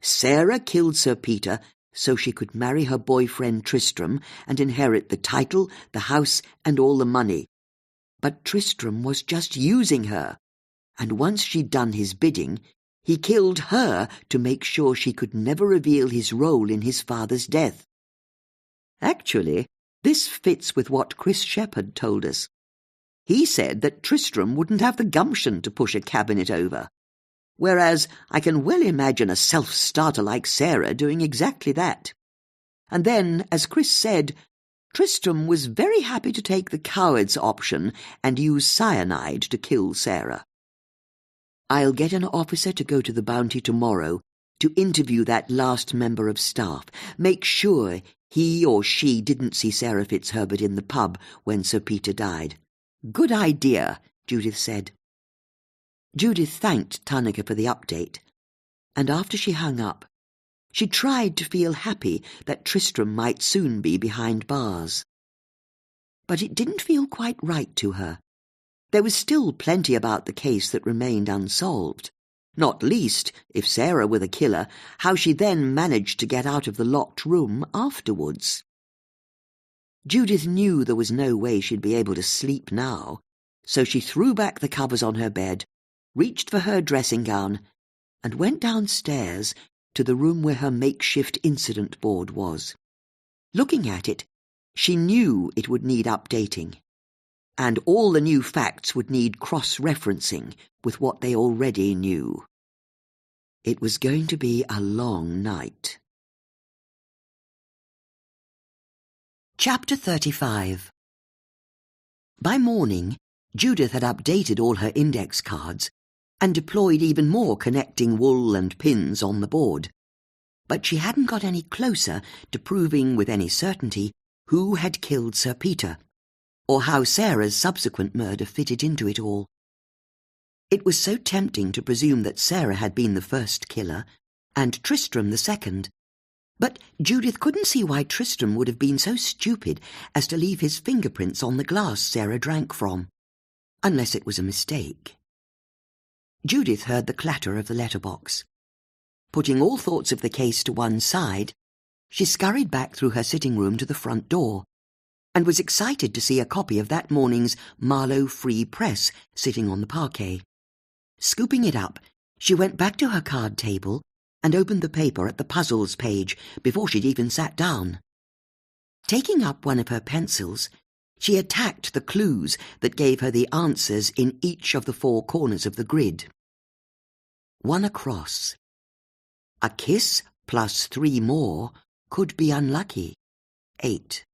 Sarah killed Sir Peter so she could marry her boyfriend Tristram and inherit the title, the house, and all the money. But Tristram was just using her, and once she'd done his bidding, he killed her to make sure she could never reveal his role in his father's death. Actually, this fits with what Chris Shepherd told us. He said that Tristram wouldn't have the gumption to push a cabinet over, whereas I can well imagine a self-starter like Sarah doing exactly that. And then, as Chris said, Tristram was very happy to take the coward's option and use cyanide to kill Sarah. I'll get an officer to go to the Bounty tomorrow to interview that last member of staff. Make sure he or she didn't see Sarah Fitzherbert in the pub when Sir Peter died. Good idea, Judith said. Judith thanked Tannika for the update, and after she hung up, she tried to feel happy that Tristram might soon be behind bars. But it didn't feel quite right to her. There was still plenty about the case that remained unsolved, not least, if Sarah were the killer, how she then managed to get out of the locked room afterwards. Judith knew there was no way she'd be able to sleep now, so she threw back the covers on her bed, reached for her dressing gown, and went downstairs to the room where her makeshift incident board was. Looking at it, she knew it would need updating, and all the new facts would need cross-referencing with what they already knew. It was going to be a long night. Chapter 35. By morning, Judith had updated all her index cards and deployed even more connecting wool and pins on the board. But she hadn't got any closer to proving with any certainty who had killed Sir Peter, or how Sarah's subsequent murder fitted into it all. It was so tempting to presume that Sarah had been the first killer, and Tristram the second. But Judith couldn't see why Tristram would have been so stupid as to leave his fingerprints on the glass Sarah drank from, unless it was a mistake. Judith heard the clatter of the letterbox. Putting all thoughts of the case to one side, she scurried back through her sitting room to the front door, and was excited to see a copy of that morning's Marlowe Free Press sitting on the parquet. Scooping it up, she went back to her card table and opened the paper at the puzzles page before she'd even sat down. Taking up one of her pencils, she attacked the clues that gave her the answers in each of the 4 corners of the grid. 1 across. A kiss plus 3 more could be unlucky. 8.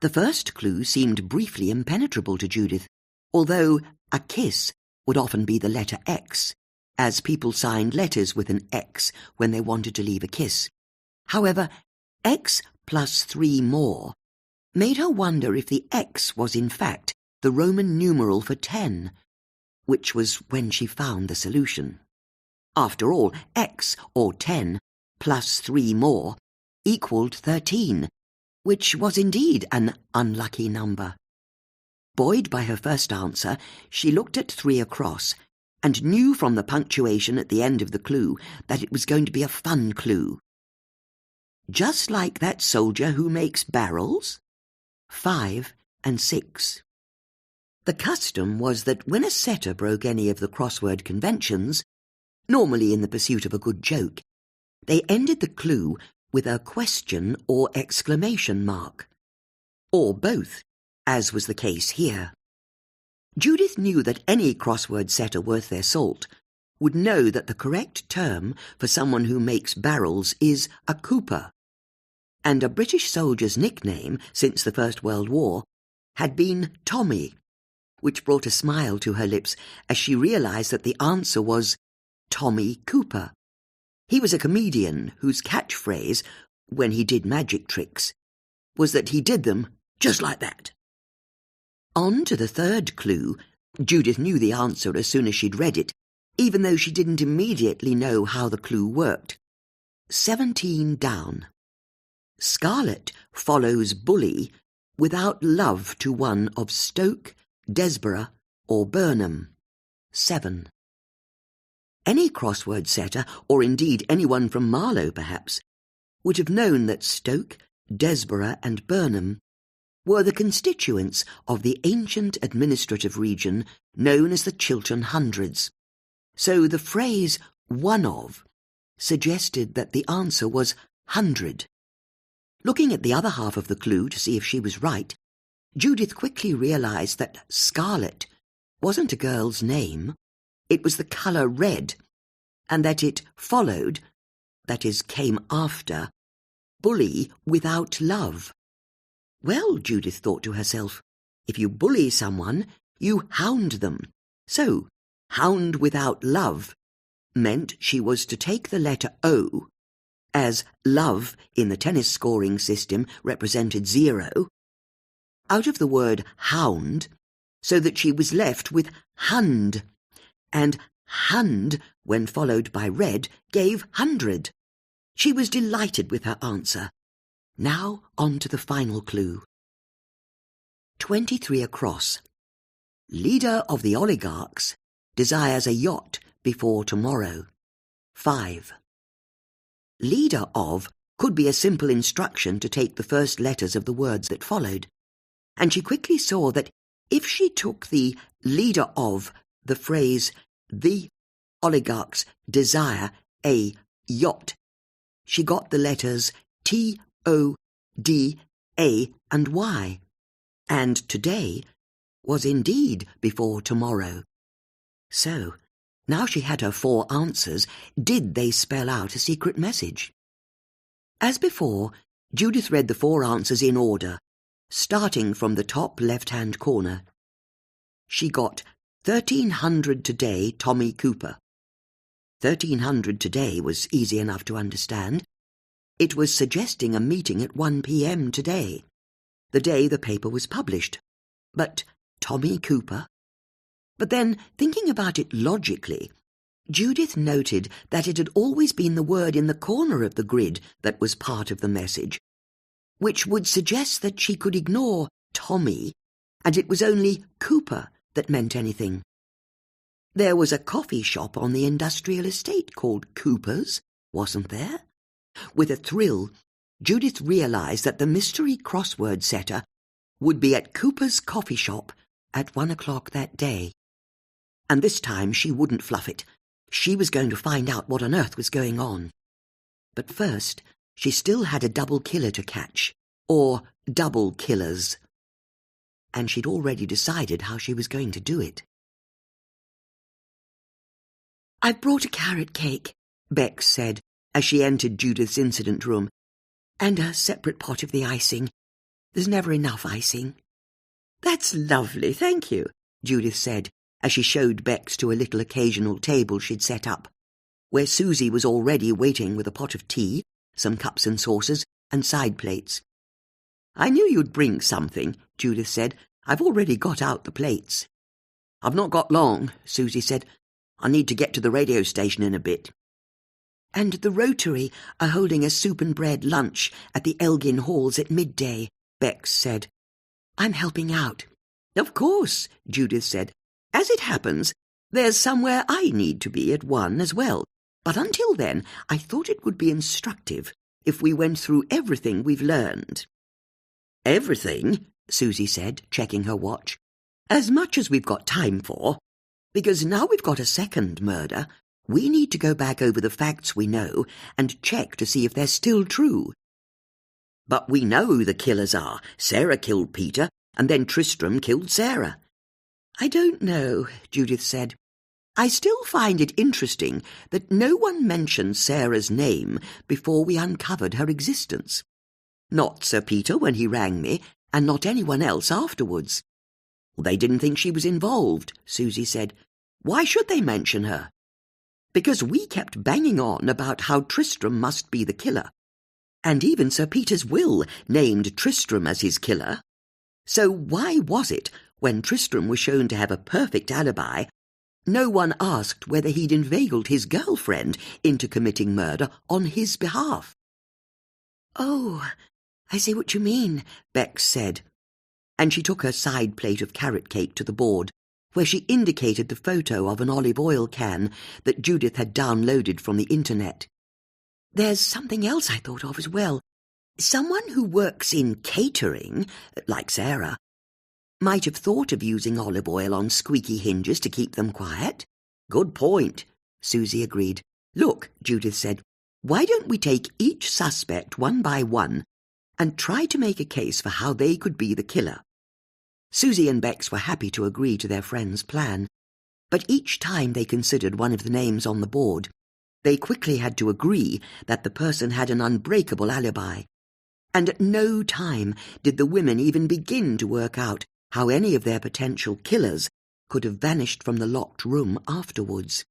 The first clue seemed briefly impenetrable to Judith, although a kiss would often be the letter X, as people signed letters with an X when they wanted to leave a kiss. However, X plus 3 more made her wonder if the X was in fact the Roman numeral for 10, which was when she found the solution. After all, X, or 10, plus 3 more, equaled 13, which was indeed an unlucky number. Buoyed by her first answer, she looked at 3 across, and knew from the punctuation at the end of the clue that it was going to be a fun clue. just like that soldier who makes barrels? 5 and 6. The custom was that when a setter broke any of the crossword conventions, normally in the pursuit of a good joke, they ended the clue with a question or exclamation mark. Or both, as was the case here. Judith knew that any crossword setter worth their salt would know that the correct term for someone who makes barrels is a cooper, and a British soldier's nickname since the First World War had been Tommy, which brought a smile to her lips as she realized that the answer was Tommy Cooper. He was a comedian whose catchphrase, when he did magic tricks, was that he did them just like that. On to the third clue. Judith knew the answer as soon as she'd read it, even though she didn't immediately know how the clue worked. 17 down. Scarlet follows Bully without love to one of Stoke, Desborough or Burnham. 7. Any crossword setter, or indeed anyone from Marlow perhaps, would have known that Stoke, Desborough and Burnham were the constituents of the ancient administrative region known as the Chiltern Hundreds. So the phrase one of suggested that the answer was 100. Looking at the other half of the clue to see if she was right, Judith quickly realized that Scarlet wasn't a girl's name. It was the colour red, and that it followed, that is, came after, Bully without love. Well, Judith thought to herself, if you bully someone, you hound them. So, hound without love meant she was to take the letter O, as love in the tennis scoring system represented 0, out of the word hound, so that she was left with hund, and hund, when followed by red, gave 100. She was delighted with her answer. Now on to the final clue. 23 across. Leader of the oligarchs desires a yacht before tomorrow. 5. Leader of could be a simple instruction to take the first letters of the words that followed, and she quickly saw that if she took the leader of the phrase the oligarchs desire a yacht, she got the letters T, O, D, A and Y, and today was indeed before tomorrow. So, now she had her 4 answers, did they spell out a secret message? As before, Judith read the 4 answers in order, starting from the top left-hand corner. She got 1300 today, Tommy Cooper. 1300 today was easy enough to understand. It was suggesting a meeting at 1 p.m. today, the day the paper was published. But Tommy Cooper? But then, thinking about it logically, Judith noted that it had always been the word in the corner of the grid that was part of the message, which would suggest that she could ignore Tommy, and it was only Cooper that meant anything. There was a coffee shop on the industrial estate called Cooper's, wasn't there? With a thrill, Judith realized that the mystery crossword setter would be at Cooper's coffee shop at 1 o'clock that day. And this time she wouldn't fluff it. She was going to find out what on earth was going on. But first, she still had a double killer to catch, or double killers. And she'd already decided how she was going to do it. "I've brought a carrot cake," Bex said, as she entered Judith's incident room, "and a separate pot of the icing. There's never enough icing." "That's lovely, thank you," Judith said, as she showed Bex to a little occasional table she'd set up, where Susie was already waiting with a pot of tea, some cups and saucers, and side plates. "I knew you'd bring something," Judith said. "I've already got out the plates." "I've not got long," Susie said. "I need to get to the radio station in a bit." "And the Rotary are holding a soup and bread lunch at the Elgin Halls at midday," Bex said. "I'm helping out." "Of course," Judith said. "As it happens, there's somewhere I need to be at 1 as well. But until then, I thought it would be instructive if we went through everything we've learned." "Everything?" Susie said, checking her watch. "As much as we've got time for. Because now we've got a second murder, we need to go back over the facts we know and check to see if they're still true." "But we know who the killers are. Sarah killed Peter, and then Tristram killed Sarah." "I don't know," Judith said. "I still find it interesting that no one mentioned Sarah's name before we uncovered her existence. Not Sir Peter when he rang me, and not anyone else afterwards." "They didn't think she was involved," Susie said. "Why should they mention her?" "Because we kept banging on about how Tristram must be the killer. And even Sir Peter's will named Tristram as his killer. So why was it, when Tristram was shown to have a perfect alibi, no one asked whether he'd inveigled his girlfriend into committing murder on his behalf?" "Oh, I see what you mean," Bex said. And she took her side plate of carrot cake to the board, where she indicated the photo of an olive oil can that Judith had downloaded from the internet. "There's something else I thought of as well. Someone who works in catering, like Sarah, might have thought of using olive oil on squeaky hinges to keep them quiet." "Good point," Susie agreed. "Look," Judith said, "why don't we take each suspect one by one and try to make a case for how they could be the killer?" Susie and Bex were happy to agree to their friend's plan, but each time they considered one of the names on the board, they quickly had to agree that the person had an unbreakable alibi. And at no time did the women even begin to work out how any of their potential killers could have vanished from the locked room afterwards.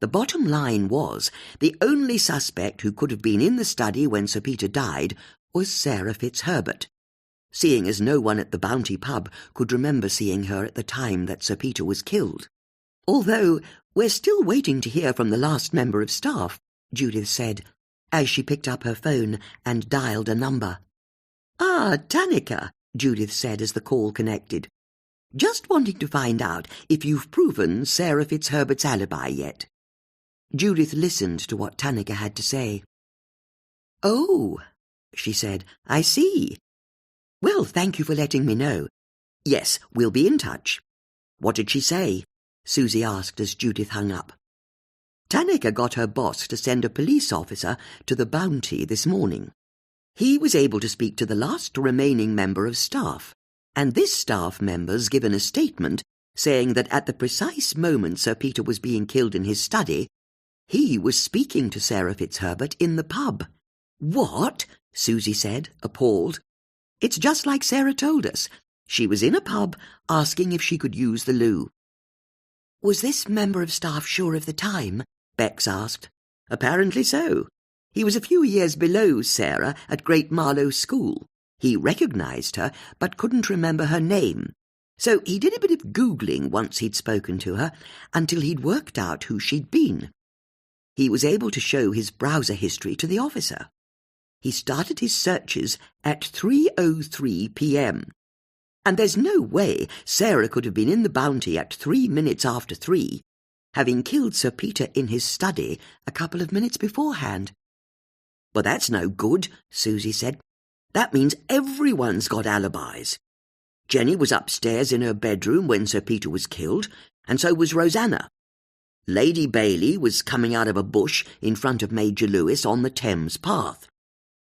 The bottom line was the only suspect who could have been in the study when Sir Peter died was Sarah Fitzherbert, seeing as no one at the Bounty pub could remember seeing her at the time that Sir Peter was killed. "Although we're still waiting to hear from the last member of staff," Judith said, as she picked up her phone and dialed a number. "Ah, Tanika," Judith said as the call connected. "Just wanting to find out if you've proven Sarah Fitzherbert's alibi yet." Judith listened to what Tanika had to say. "Oh," she said, "I see. Well, thank you for letting me know. Yes, we'll be in touch." "What did she say?" Susie asked as Judith hung up. "Tanika got her boss to send a police officer to the Bounty this morning. He was able to speak to the last remaining member of staff, and this staff member's given a statement saying that at the precise moment Sir Peter was being killed in his study, he was speaking to Sarah Fitzherbert in the pub." "What?" Susie said, appalled. "It's just like Sarah told us. She was in a pub asking if she could use the loo." "Was this member of staff sure of the time?" Bex asked. "Apparently so. He was a few years below Sarah at Great Marlow School. He recognised her, but couldn't remember her name. So he did a bit of Googling once he'd spoken to her, until he'd worked out who she'd been. He was able to show his browser history to the officer. He started his searches at 3:03 p.m. And there's no way Sarah could have been in the Bounty at 3 minutes after 3, having killed Sir Peter in his study a couple of minutes beforehand." "Well, that's no good," Susie said. "That means everyone's got alibis. Jenny was upstairs in her bedroom when Sir Peter was killed, and so was Rosanna. Lady Bailey was coming out of a bush in front of Major Lewis on the Thames path.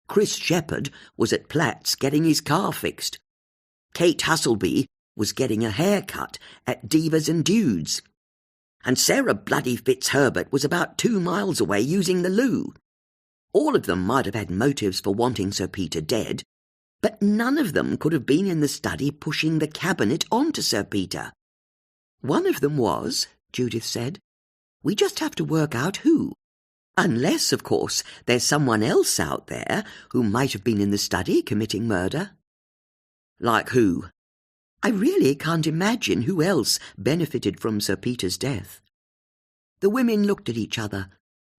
Chris Shepherd was at Platt's getting his car fixed. Kate Husselby was getting a haircut at Divas and Dudes. And Sarah bloody Fitzherbert was about 2 miles away using the loo. All of them might have had motives for wanting Sir Peter dead, but none of them could have been in the study pushing the cabinet onto Sir Peter." "One of them was," Judith said. "We just have to work out who. Unless, of course, there's someone else out there who might have been in the study committing murder." "Like who?" "I really can't imagine who else benefited from Sir Peter's death." The women looked at each other,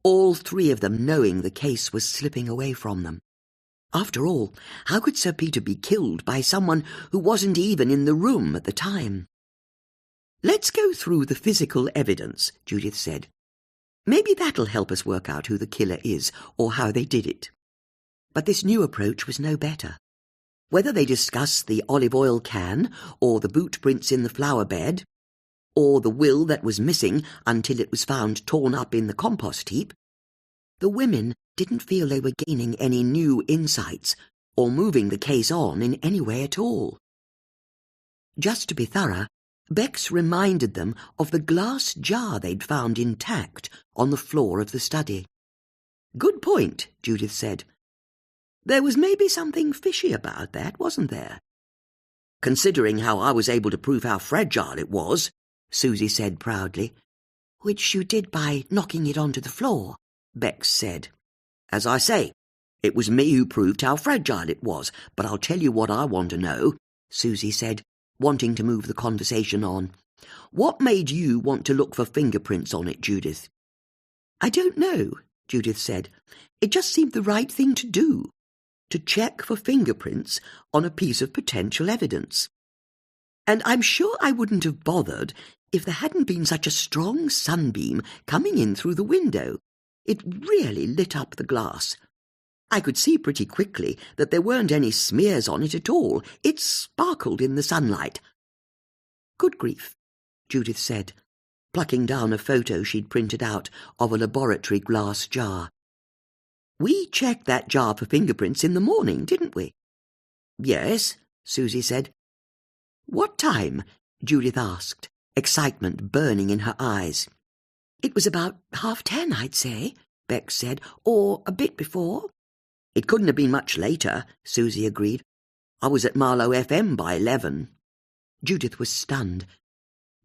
all 3 of them knowing the case was slipping away from them. After all, how could Sir Peter be killed by someone who wasn't even in the room at the time? "Let's go through the physical evidence," Judith said. "Maybe that'll help us work out who the killer is or how they did it." But this new approach was no better. Whether they discussed the olive oil can, or the boot prints in the flower bed, or the will that was missing until it was found torn up in the compost heap, the women didn't feel they were gaining any new insights or moving the case on in any way at all. Just to be thorough, Bex reminded them of the glass jar they'd found intact on the floor of the study. "Good point," Judith said. "There was maybe something fishy about that, wasn't there?" "Considering how I was able to prove how fragile it was," Susie said proudly. "Which you did by knocking it onto the floor," Bex said. "As I say, it was me who proved how fragile it was, but I'll tell you what I want to know," Susie said, wanting to move the conversation on. "What made you want to look for fingerprints on it, Judith?" "I don't know," Judith said. "It just seemed the right thing to do, to check for fingerprints on a piece of potential evidence. And I'm sure I wouldn't have bothered if there hadn't been such a strong sunbeam coming in through the window. It really lit up the glass. I could see pretty quickly that there weren't any smears on it at all. It sparkled in the sunlight." "Good grief," Judith said, plucking down a photo she'd printed out of a laboratory glass jar. "We checked that jar for fingerprints in the morning, didn't we?" "Yes," Susie said. "What time?" Judith asked, excitement burning in her eyes. "It was about 10:30, I'd say," Bex said, "or a bit before." "It couldn't have been much later," Susie agreed. "I was at Marlow FM by 11. Judith was stunned.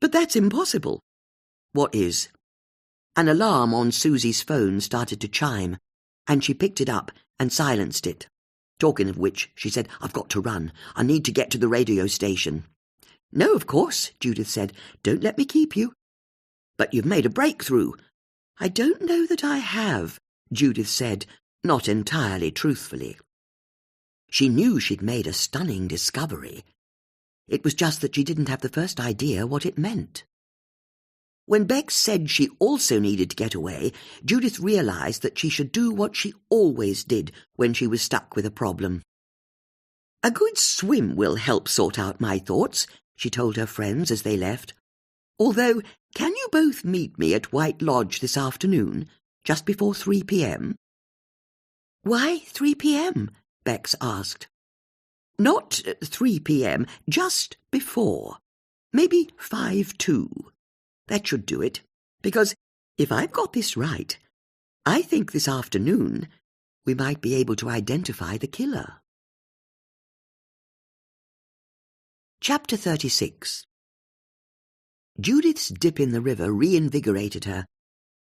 "But that's impossible." "What is?" An alarm on Susie's phone started to chime, and she picked it up and silenced it. "Talking of which," she said, "I've got to run. I need to get to the radio station." "No, of course," Judith said. "Don't let me keep you." "But you've made a breakthrough." "I don't know that I have," Judith said, not entirely truthfully. She knew she'd made a stunning discovery. It was just that she didn't have the first idea what it meant. When Bex said she also needed to get away, Judith realized that she should do what she always did when she was stuck with a problem. "A good swim will help sort out my thoughts," she told her friends as they left. "Although, can you both meet me at White Lodge this afternoon, just before 3 p.m? "Why 3 p.m?" Bex asked. "Not 3 p.m, just before. Maybe 5:02. That should do it, because if I've got this right, I think this afternoon we might be able to identify the killer." Chapter 36. Judith's dip in the river reinvigorated her,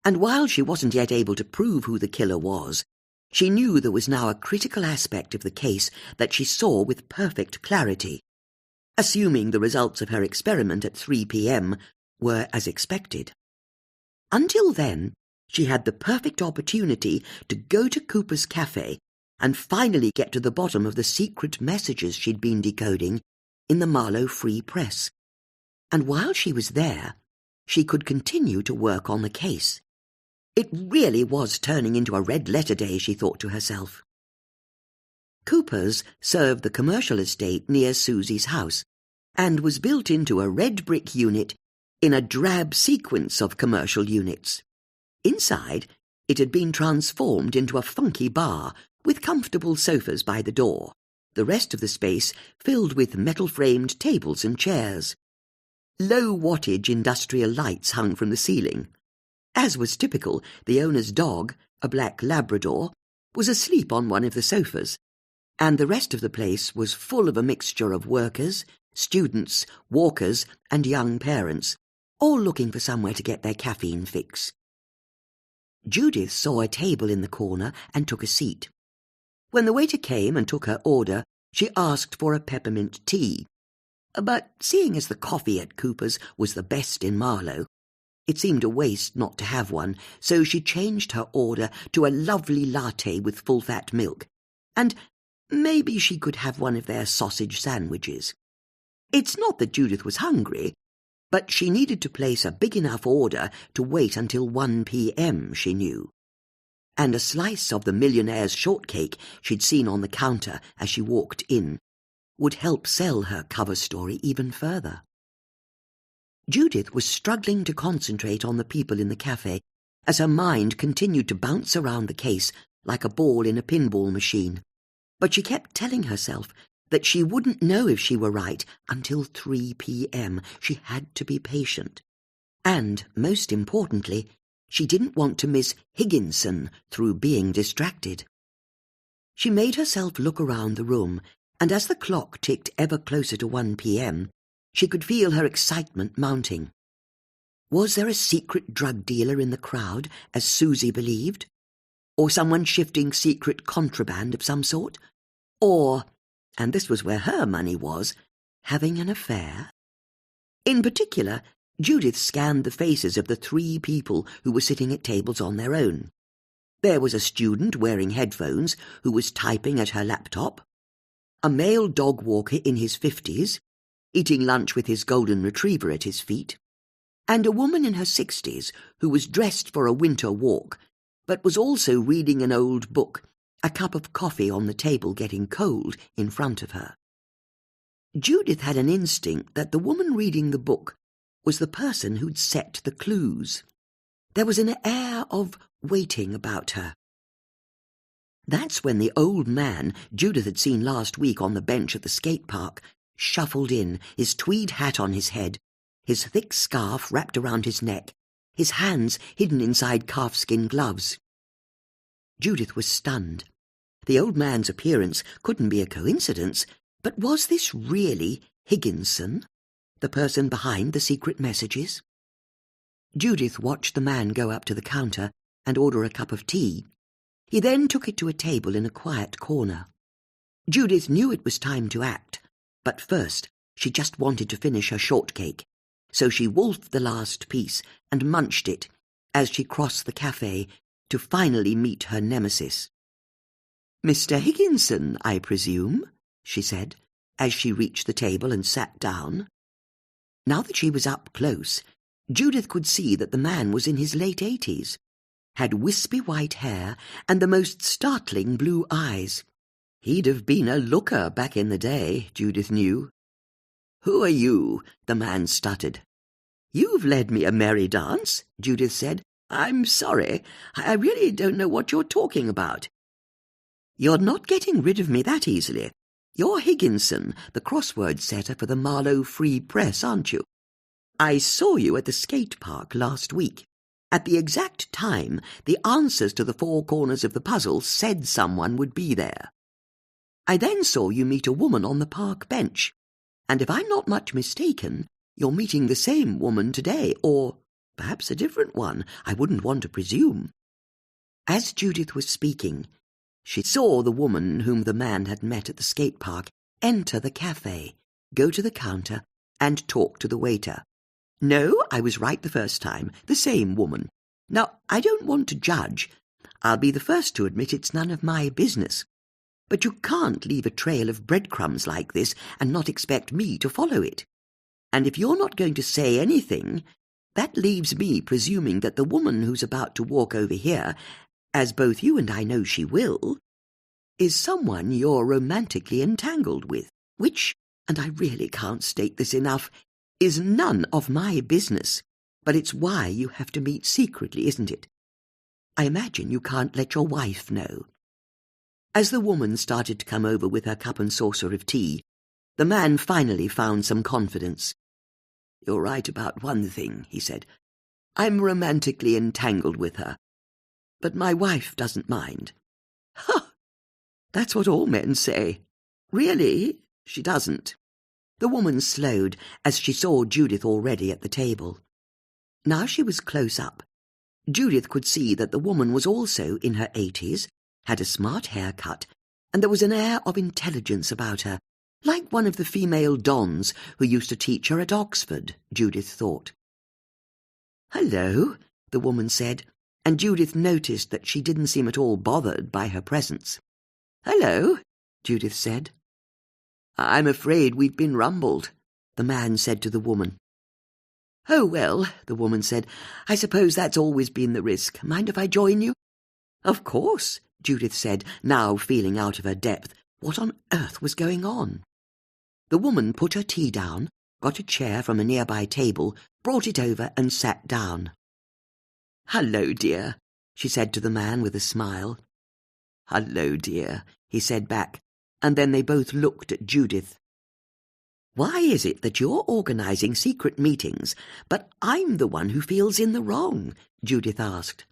and while she wasn't yet able to prove who the killer was, she knew there was now a critical aspect of the case that she saw with perfect clarity, assuming the results of her experiment at 3 p.m. were as expected. Until then, she had the perfect opportunity to go to Cooper's Cafe and finally get to the bottom of the secret messages she'd been decoding in the Marlow Free Press. And while she was there, she could continue to work on the case. It really was turning into a red-letter day, she thought to herself. Cooper's served the commercial estate near Susie's house, and was built into a red brick unit in a drab sequence of commercial units. Inside, it had been transformed into a funky bar with comfortable sofas by the door, the rest of the space filled with metal-framed tables and chairs. Low-wattage industrial lights hung from the ceiling. As was typical, the owner's dog, a black Labrador, was asleep on one of the sofas, and the rest of the place was full of a mixture of workers, students, walkers, and young parents, all looking for somewhere to get their caffeine fix. Judith saw a table in the corner and took a seat. When the waiter came and took her order, she asked for a peppermint tea. But seeing as the coffee at Cooper's was the best in Marlow, it seemed a waste not to have one, so she changed her order to a lovely latte with full-fat milk, and maybe she could have one of their sausage sandwiches. It's not that Judith was hungry, but she needed to place a big enough order to wait until 1 p.m, she knew. and a slice of the millionaire's shortcake she'd seen on the counter as she walked in would help sell her cover story even further. Judith was struggling to concentrate on the people in the cafe as her mind continued to bounce around the case like a ball in a pinball machine. But she kept telling herself that she wouldn't know if she were right until 3 p.m. She had to be patient. And, most importantly, she didn't want to miss Higginson through being distracted. She made herself look around the room, and as the clock ticked ever closer to 1 p.m., she could feel her excitement mounting. Was there a secret drug dealer in the crowd, as Susie believed? Or someone shifting secret contraband of some sort? Or, and this was where her money was, having an affair? In particular, Judith scanned the faces of the 3 people who were sitting at tables on their own. There was a student wearing headphones who was typing at her laptop, a male dog walker in his 50s, eating lunch with his golden retriever at his feet, and a woman in her 60s who was dressed for a winter walk, but was also reading an old book, a cup of coffee on the table getting cold in front of her. Judith had an instinct that the woman reading the book was the person who'd set the clues. There was an air of waiting about her. That's when the old man Judith had seen last week on the bench at the skate park shuffled in, his tweed hat on his head, his thick scarf wrapped around his neck, his hands hidden inside calfskin gloves. Judith was stunned. The old man's appearance couldn't be a coincidence, but was this really Higginson, the person behind the secret messages? Judith watched the man go up to the counter and order a cup of tea. He then took it to a table in a quiet corner. Judith knew it was time to act, but first she just wanted to finish her shortcake, so she wolfed the last piece and munched it as she crossed the cafe to finally meet her nemesis. "Mr. Higginson, I presume," she said, as she reached the table and sat down. Now that she was up close, Judith could see that the man was in his late 80s, had wispy white hair and the most startling blue eyes. He'd have been a looker back in the day, Judith knew. "Who are you?" the man stuttered. "You've led me a merry dance," Judith said. "I'm sorry. I really don't know what you're talking about." "You're not getting rid of me that easily. You're Higginson, the crossword setter for the Marlow Free Press, aren't you? I saw you at the skate park last week. At the exact time, the answers to the 4 corners of the puzzle said someone would be there. I then saw you meet a woman on the park bench, and if I'm not much mistaken, you're meeting the same woman today, or perhaps a different one. I wouldn't want to presume." As Judith was speaking, she saw the woman whom the man had met at the skate park enter the cafe, go to the counter, and talk to the waiter. "No, I was right the first time. The same woman. Now, I don't want to judge. I'll be the first to admit it's none of my business. But you can't leave a trail of breadcrumbs like this and not expect me to follow it. And if you're not going to say anything, that leaves me presuming that the woman who's about to walk over here, as both you and I know she will, is someone you're romantically entangled with, which, and I really can't state this enough, is none of my business, but it's why you have to meet secretly, isn't it? I imagine you can't let your wife know." As the woman started to come over with her cup and saucer of tea, the man finally found some confidence. "You're right about one thing," he said. "I'm romantically entangled with her. But my wife doesn't mind." "Huh! That's what all men say. Really, she doesn't." The woman slowed as she saw Judith already at the table. Now she was close up. Judith could see that the woman was also in her 80s, had a smart haircut, and there was an air of intelligence about her, like one of the female dons who used to teach her at Oxford, Judith thought. "Hello," the woman said, and Judith noticed that she didn't seem at all bothered by her presence. "Hello," Judith said. "I'm afraid we've been rumbled," the man said to the woman. "Oh, well," the woman said, "I suppose that's always been the risk. Mind if I join you?" Of course, Judith said, now feeling out of her depth. What on earth was going on? The woman put her tea down, got a chair from a nearby table, brought it over and sat down. "Hello, dear," she said to the man with a smile. "Hello, dear," he said back, and then they both looked at Judith. "Why is it that you're organising secret meetings, but I'm the one who feels in the wrong?" Judith asked.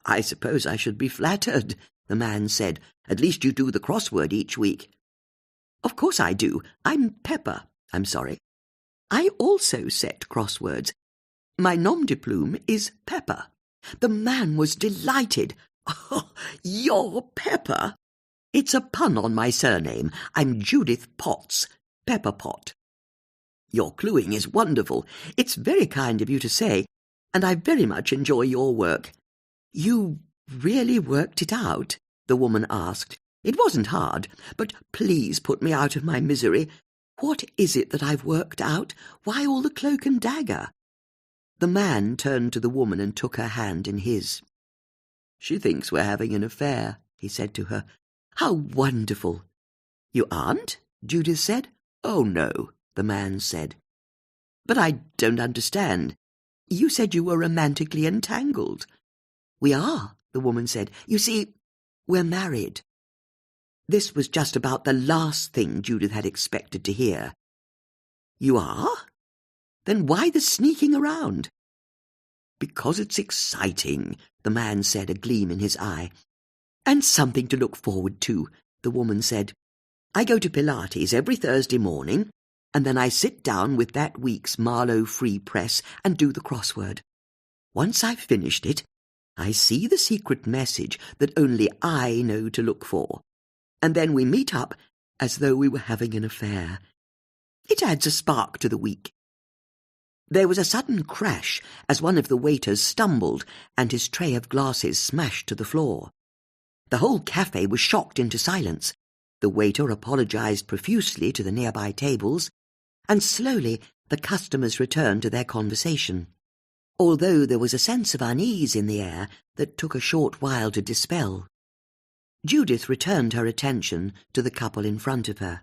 "I suppose I should be flattered," the man said. "At least you do the crossword each week." "Of course I do. I'm Pepper. I'm sorry. I also set crosswords. My nom de plume is Pepper." The man was delighted. "Oh, you're Pepper?" "It's a pun on my surname. I'm Judith Potts, Pepper Pot." "Your cluing is wonderful. It's very kind of you to say, and I very much enjoy your work." "You really worked it out?" the woman asked. "It wasn't hard, but please put me out of my misery. What is it that I've worked out? Why all the cloak and dagger?" The man turned to the woman and took her hand in his. "She thinks we're having an affair," he said to her. "How wonderful!" "You aren't?" Judith said. "Oh, no," the man said. "But I don't understand. You said you were romantically entangled." "We are," the woman said. "You see, we're married." This was just about the last thing Judith had expected to hear. "You are? Then why the sneaking around?" "Because it's exciting," the man said, a gleam in his eye. "And something to look forward to," the woman said. "I go to Pilates every Thursday morning, and then I sit down with that week's Marlowe Free Press and do the crossword. Once I've finished it, I see the secret message that only I know to look for, and then we meet up as though we were having an affair. It adds a spark to the week." There was a sudden crash as one of the waiters stumbled and his tray of glasses smashed to the floor. The whole cafe was shocked into silence. The waiter apologized profusely to the nearby tables, and slowly the customers returned to their conversation, although there was a sense of unease in the air that took a short while to dispel. Judith returned her attention to the couple in front of her.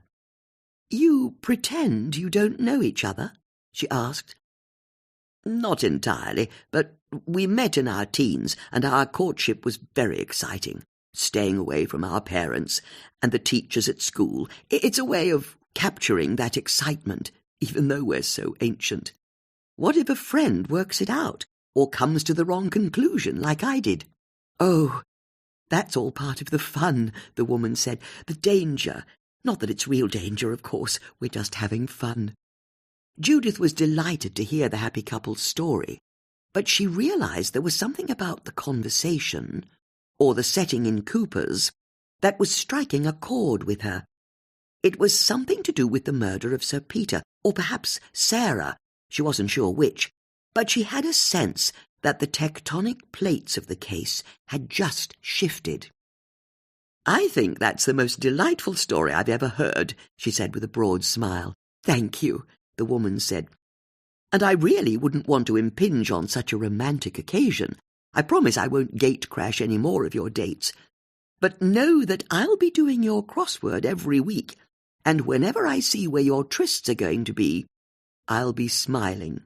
"You pretend you don't know each other?" she asked. "Not entirely, but we met in our teens, and our courtship was very exciting, staying away from our parents and the teachers at school. It's a way of capturing that excitement, even though we're so ancient. What if a friend works it out, or comes to the wrong conclusion, like I did?" "Oh, that's all part of the fun," the woman said. "The danger. Not that it's real danger, of course. We're just having fun." Judith was delighted to hear the happy couple's story, but she realized there was something about the conversation, or the setting in Cooper's, that was striking a chord with her. It was something to do with the murder of Sir Peter, or perhaps Sarah. She wasn't sure which, but she had a sense that the tectonic plates of the case had just shifted. "I think that's the most delightful story I've ever heard," she said with a broad smile. "Thank you," the woman said. "And I really wouldn't want to impinge on such a romantic occasion. I promise I won't gate crash any more of your dates. But know that I'll be doing your crossword every week, and whenever I see where your trysts are going to be, I'll be smiling."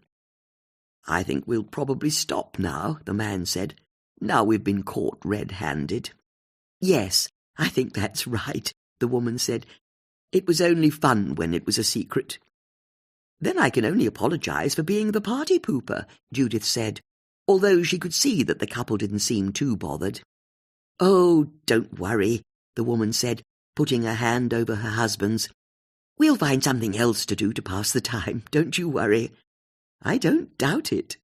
"I think we'll probably stop now," the man said. "Now we've been caught red-handed." "Yes, I think that's right," the woman said. "It was only fun when it was a secret." "Then I can only apologize for being the party pooper," Judith said, although she could see that the couple didn't seem too bothered. "Oh, don't worry," the woman said, putting her hand over her husband's. "We'll find something else to do to pass the time, don't you worry." "I don't doubt it."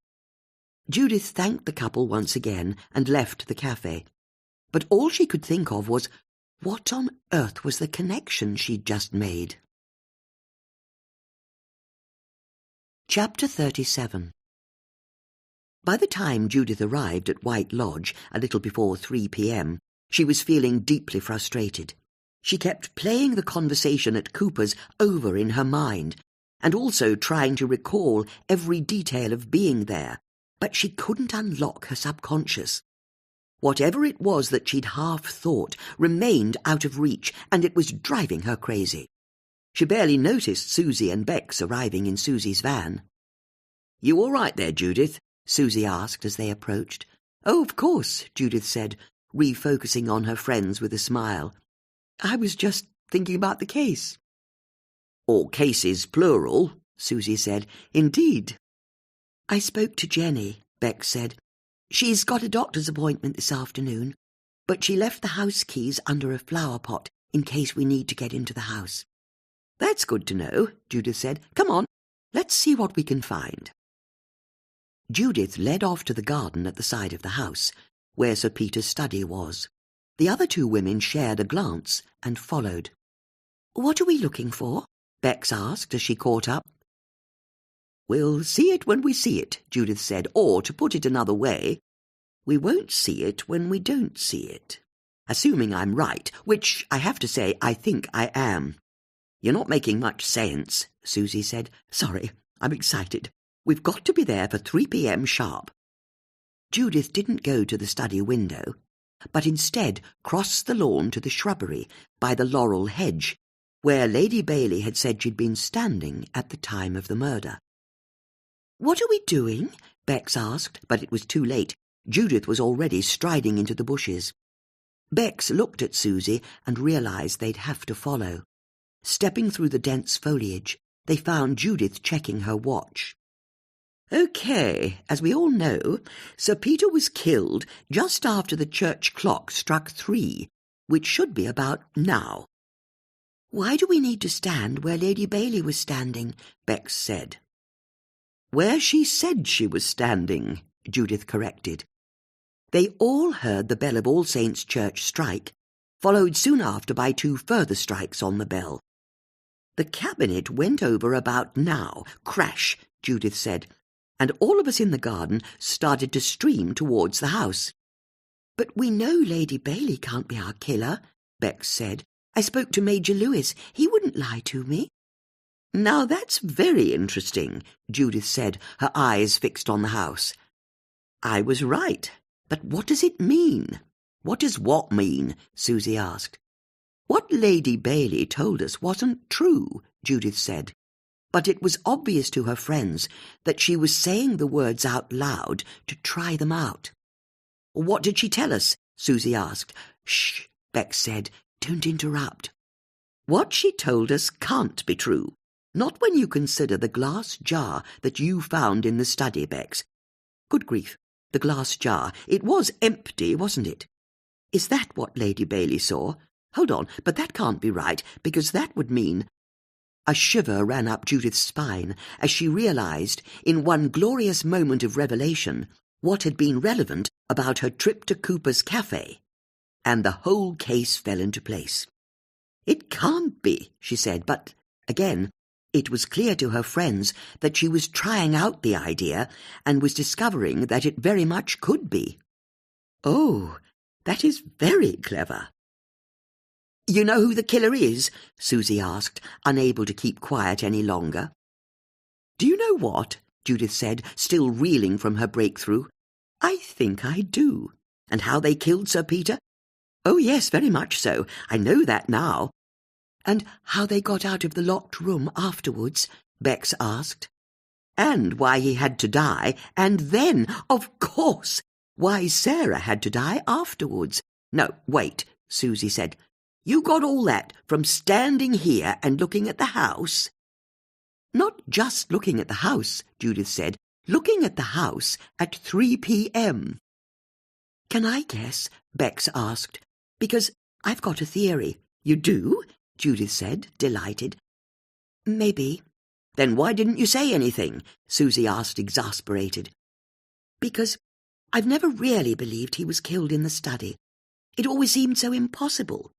Judith thanked the couple once again and left the cafe, but all she could think of was, what on earth was the connection she'd just made? Chapter 37. By the time Judith arrived at White Lodge, a little before 3 p.m., she was feeling deeply frustrated. She kept playing the conversation at Cooper's over in her mind, and also trying to recall every detail of being there, but she couldn't unlock her subconscious. Whatever it was that she'd half thought remained out of reach, and it was driving her crazy. She barely noticed Susie and Bex arriving in Susie's van. "You all right there, Judith?" Susie asked as they approached. "Oh, of course," Judith said, refocusing on her friends with a smile. "I was just thinking about the case." "All cases plural," Susie said. "Indeed." "I spoke to Jenny," Bex said. "She's got a doctor's appointment this afternoon, but she left the house keys under a flower pot in case we need to get into the house." "That's good to know," Judith said. "Come on, let's see what we can find." Judith led off to the garden at the side of the house, where Sir Peter's study was. The other two women shared a glance and followed. "What are we looking for?" Bex asked as she caught up. "We'll see it when we see it," Judith said, "or, to put it another way, we won't see it when we don't see it. Assuming I'm right, which I have to say I think I am." "You're not making much sense," Susie said. "Sorry, I'm excited. We've got to be there for 3 p.m. sharp." Judith didn't go to the study window, but instead crossed the lawn to the shrubbery by the laurel hedge, where Lady Bailey had said she'd been standing at the time of the murder. "What are we doing?" Bex asked, but it was too late. Judith was already striding into the bushes. Bex looked at Susie and realised they'd have to follow. Stepping through the dense foliage, they found Judith checking her watch. "OK, as we all know, Sir Peter was killed just after the church clock struck 3, which should be about now." "Why do we need to stand where Lady Bailey was standing?" Bex said. "Where she said she was standing," Judith corrected. They all heard the bell of All Saints' Church strike, followed soon after by 2 further strikes on the bell. "The cabinet went over about now, crash," Judith said, "and all of us in the garden started to stream towards the house." "But we know Lady Bailey can't be our killer," Bex said. "I spoke to Major Lewis. He wouldn't lie to me." "Now that's very interesting," Judith said, her eyes fixed on the house. "I was right. But what does it mean?" "What does what mean?" Susie asked. "What Lady Bailey told us wasn't true," Judith said. But it was obvious to her friends that she was saying the words out loud to try them out. "What did she tell us?" Susie asked. "Shh," Bex said. "Don't interrupt." "What she told us can't be true. Not when you consider the glass jar that you found in the study, Bex. Good grief, the glass jar. It was empty, wasn't it? Is that what Lady Bailey saw? Hold on, but that can't be right, because that would mean—" A shiver ran up Judith's spine as she realised, in one glorious moment of revelation, what had been relevant about her trip to Cooper's Cafe, and the whole case fell into place. "It can't be," she said, but, again, it was clear to her friends that she was trying out the idea and was discovering that it very much could be. "Oh, that is very clever." "You know who the killer is?" Susie asked, unable to keep quiet any longer. "Do you know what?" Judith said, still reeling from her breakthrough. "I think I do. And how they killed Sir Peter? Oh, yes, very much so. I know that now." "And how they got out of the locked room afterwards?" Bex asked. "And why he had to die, and then, of course, why Sarah had to die afterwards." "No, wait," Susie said. "You got all that from standing here and looking at the house?" "Not just looking at the house," Judith said. "Looking at the house at 3 p.m. "Can I guess?" Bex asked. "Because I've got a theory." "You do?" Judith said, delighted. "Maybe." "Then why didn't you say anything?" Susie asked, exasperated. "Because I've never really believed he was killed in the study. It always seemed so impossible.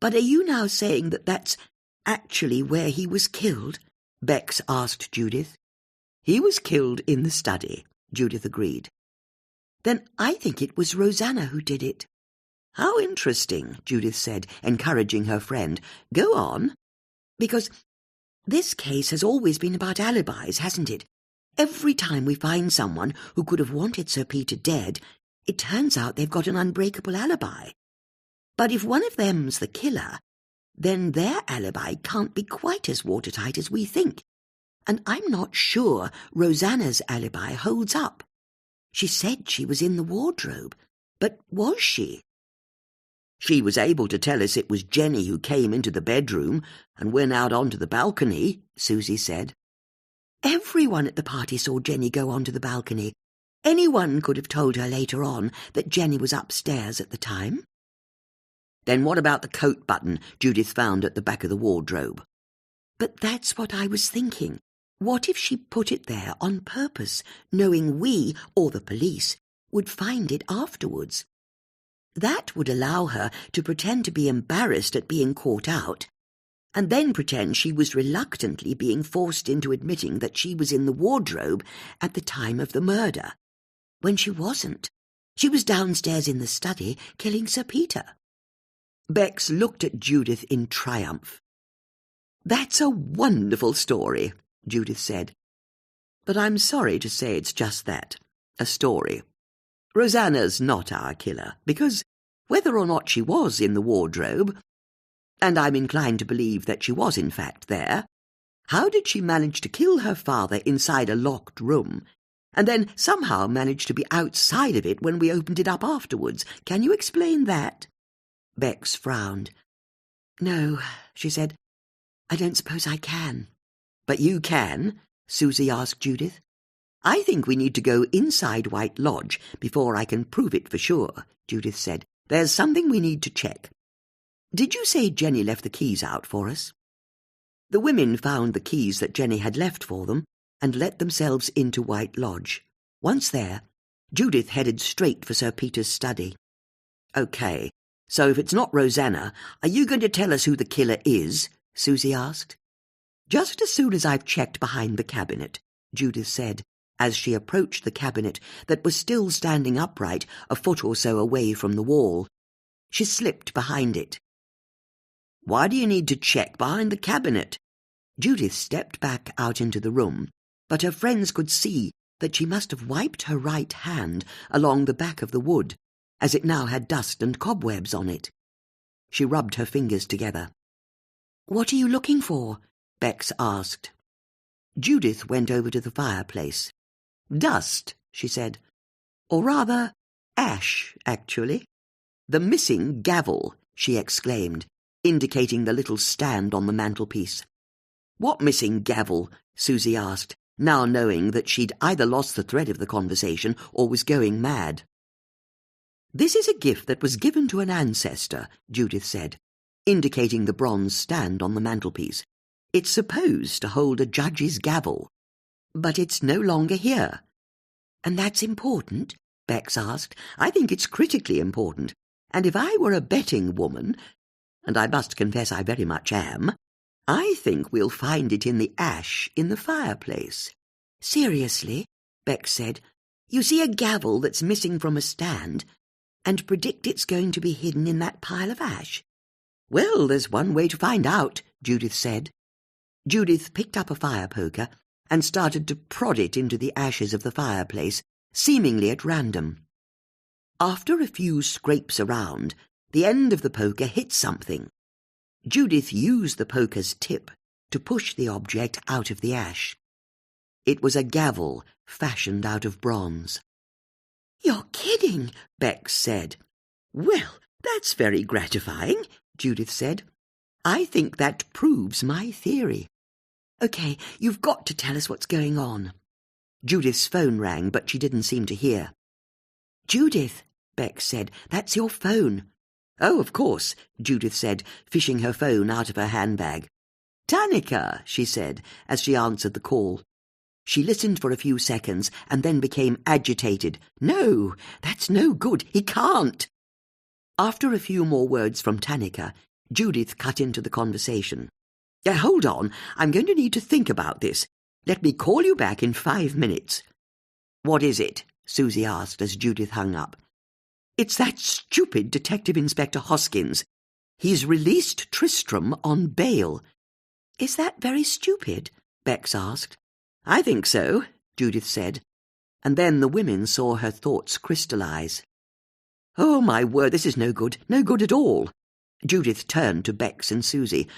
But are you now saying that that's actually where he was killed?" Bex asked Judith. "He was killed in the study," Judith agreed. "Then I think it was Rosanna who did it." "How interesting," Judith said, encouraging her friend. "Go on." "Because this case has always been about alibis, hasn't it? Every time we find someone who could have wanted Sir Peter dead, It turns out they've got an unbreakable alibi. But if one of them's the killer, then their alibi can't be quite as watertight as we think. And I'm not sure Rosanna's alibi holds up. She said she was in the wardrobe, but was she? She was able to tell us it was Jenny who came into the bedroom and went out onto the balcony, Susie said. Everyone at the party saw Jenny go onto the balcony. Anyone could have told her later on that Jenny was upstairs at the time. Then what about the coat button Judith found at the back of the wardrobe? But that's what I was thinking. What if she put it there on purpose, knowing we, or the police, would find it afterwards? That would allow her to pretend to be embarrassed at being caught out, and then pretend she was reluctantly being forced into admitting that she was in the wardrobe at the time of the murder, when she wasn't. She was downstairs in the study killing Sir Peter. Bex looked at Judith in triumph. "That's a wonderful story," Judith said. "But I'm sorry to say it's just that, a story. Rosanna's not our killer, because whether or not she was in the wardrobe, and I'm inclined to believe that she was in fact there, how did she manage to kill her father inside a locked room, and then somehow manage to be outside of it when we opened it up afterwards? Can you explain that?" Bex frowned. "No," she said, "I don't suppose I can." "But you can?" Susie asked Judith. "I think we need to go inside White Lodge before I can prove it for sure," Judith said. "There's something we need to check. Did you say Jenny left the keys out for us?" The women found the keys that Jenny had left for them and let themselves into White Lodge. Once there, Judith headed straight for Sir Peter's study. "OK, so if it's not Rosanna, are you going to tell us who the killer is?" Susie asked. "Just as soon as I've checked behind the cabinet," Judith said, as she approached the cabinet that was still standing upright a foot or so away from the wall. She slipped behind it. "Why do you need to check behind the cabinet?" Judith stepped back out into the room, but her friends could see that she must have wiped her right hand along the back of the wood, as it now had dust and cobwebs on it. She rubbed her fingers together. "What are you looking for?" Bex asked. Judith went over to the fireplace. "Dust," she said. "Or rather, ash, actually. The missing gavel," she exclaimed, indicating the little stand on the mantelpiece. "What missing gavel?" Susie asked, now knowing that she'd either lost the thread of the conversation or was going mad. "This is a gift that was given to an ancestor," Judith said, indicating the bronze stand on the mantelpiece. "It's supposed to hold a judge's gavel, but it's no longer here." "And that's important?" Bex asked. "I think it's critically important, and if I were a betting woman, and I must confess I very much am, I think we'll find it in the ash in the fireplace." "Seriously?" Bex said. "You see a gavel that's missing from a stand, and predict it's going to be hidden in that pile of ash?" "Well, there's one way to find out," Judith said. Judith picked up a fire poker and started to prod it into the ashes of the fireplace, seemingly at random. After a few scrapes around, the end of the poker hit something. Judith used the poker's tip to push the object out of the ash. It was a gavel fashioned out of bronze. "You're kidding," Bex said. "Well, that's very gratifying," Judith said. "I think that proves my theory. OK, you've got to tell us what's going on." Judith's phone rang, but she didn't seem to hear. "Judith," Bex said, "that's your phone." "Oh, of course," Judith said, fishing her phone out of her handbag. "Tanika," she said, as she answered the call. She listened for a few seconds and then became agitated. "No, that's no good. He can't." After a few more words from Tanika, Judith cut into the conversation. Hold on, I'm going to need to think about this. Let me call you back in 5 minutes." "What is it?" Susie asked as Judith hung up. "It's that stupid Detective Inspector Hoskins. He's released Tristram on bail." "Is that very stupid?" Bex asked. "I think so," Judith said, and then the women saw her thoughts crystallize. Oh, my word, this is no good at all. Judith turned to Bex and Susie.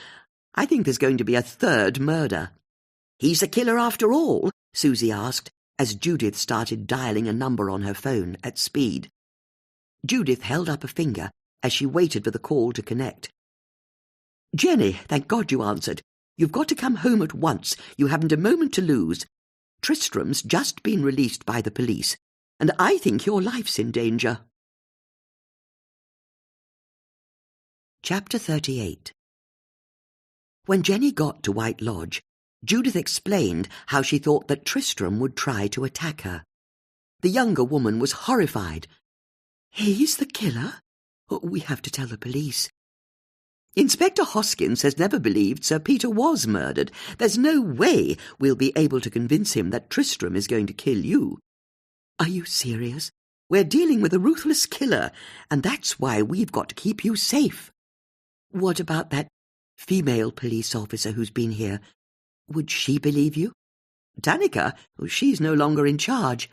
I think there's going to be a third murder. He's the killer after all? Susie asked, as Judith started dialing a number on her phone at speed. Judith held up a finger as she waited for the call to connect. Jenny, thank God you answered. You've got to come home at once. You haven't a moment to lose. Tristram's just been released by the police, and I think your life's in danger. Chapter 38. When Jenny got to White Lodge, Judith explained how she thought that Tristram would try to attack her. The younger woman was horrified. He's the killer? We have to tell the police. Inspector Hoskins has never believed Sir Peter was murdered. There's no way we'll be able to convince him that Tristram is going to kill you. Are you serious? We're dealing with a ruthless killer, and that's why we've got to keep you safe. What about that female police officer who's been here? Would she believe you? Danica? She's no longer in charge.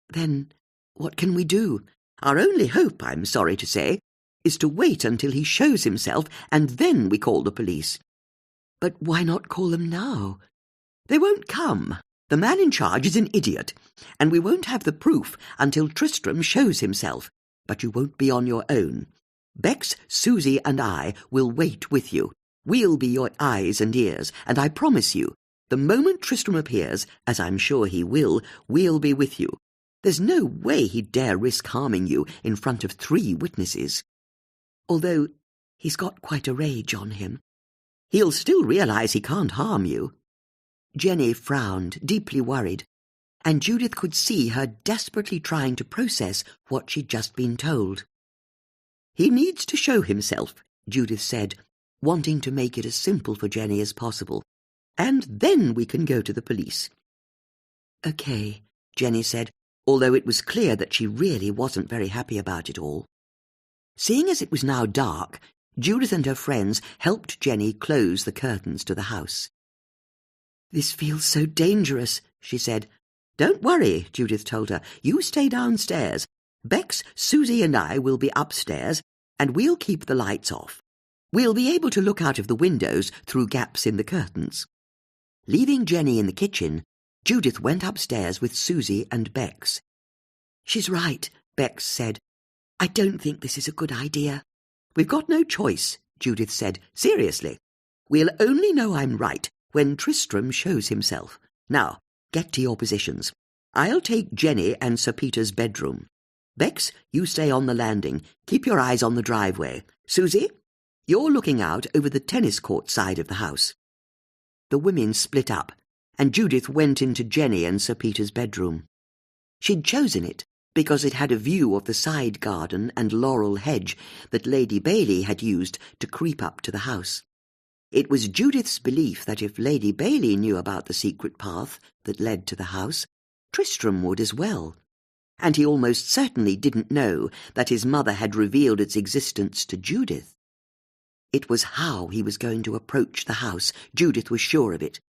Then what can we do? Our only hope, I'm sorry to say, is to wait until he shows himself, and then we call the police. But why not call them now? They won't come. The man in charge is an idiot, and we won't have the proof until Tristram shows himself. But you won't be on your own. Bex, Susie, and I will wait with you. We'll be your eyes and ears, and I promise you, the moment Tristram appears, as I'm sure he will, we'll be with you. There's no way he'd dare risk harming you in front of 3 witnesses. Although he's got quite a rage on him. He'll still realize he can't harm you. Jenny frowned, deeply worried, and Judith could see her desperately trying to process what she'd just been told. He needs to show himself, Judith said, wanting to make it as simple for Jenny as possible. And then we can go to the police. Okay, Jenny said, although it was clear that she really wasn't very happy about it all. Seeing as it was now dark, Judith and her friends helped Jenny close the curtains to the house. This feels so dangerous, she said. Don't worry, Judith told her. You stay downstairs. Bex, Susie and I will be upstairs, and we'll keep the lights off. We'll be able to look out of the windows through gaps in the curtains. Leaving Jenny in the kitchen, Judith went upstairs with Susie and Bex. She's right, Bex said. I don't think this is a good idea. We've got no choice, Judith said. Seriously. We'll only know I'm right when Tristram shows himself. Now, get to your positions. I'll take Jenny and Sir Peter's bedroom. Bex, you stay on the landing. Keep your eyes on the driveway. Susie, you're looking out over the tennis court side of the house. The women split up, and Judith went into Jenny and Sir Peter's bedroom. She'd chosen it because it had a view of the side garden and laurel hedge that Lady Bailey had used to creep up to the house. It was Judith's belief that if Lady Bailey knew about the secret path that led to the house, Tristram would as well. And he almost certainly didn't know that his mother had revealed its existence to Judith. It was how he was going to approach the house, Judith was sure of it.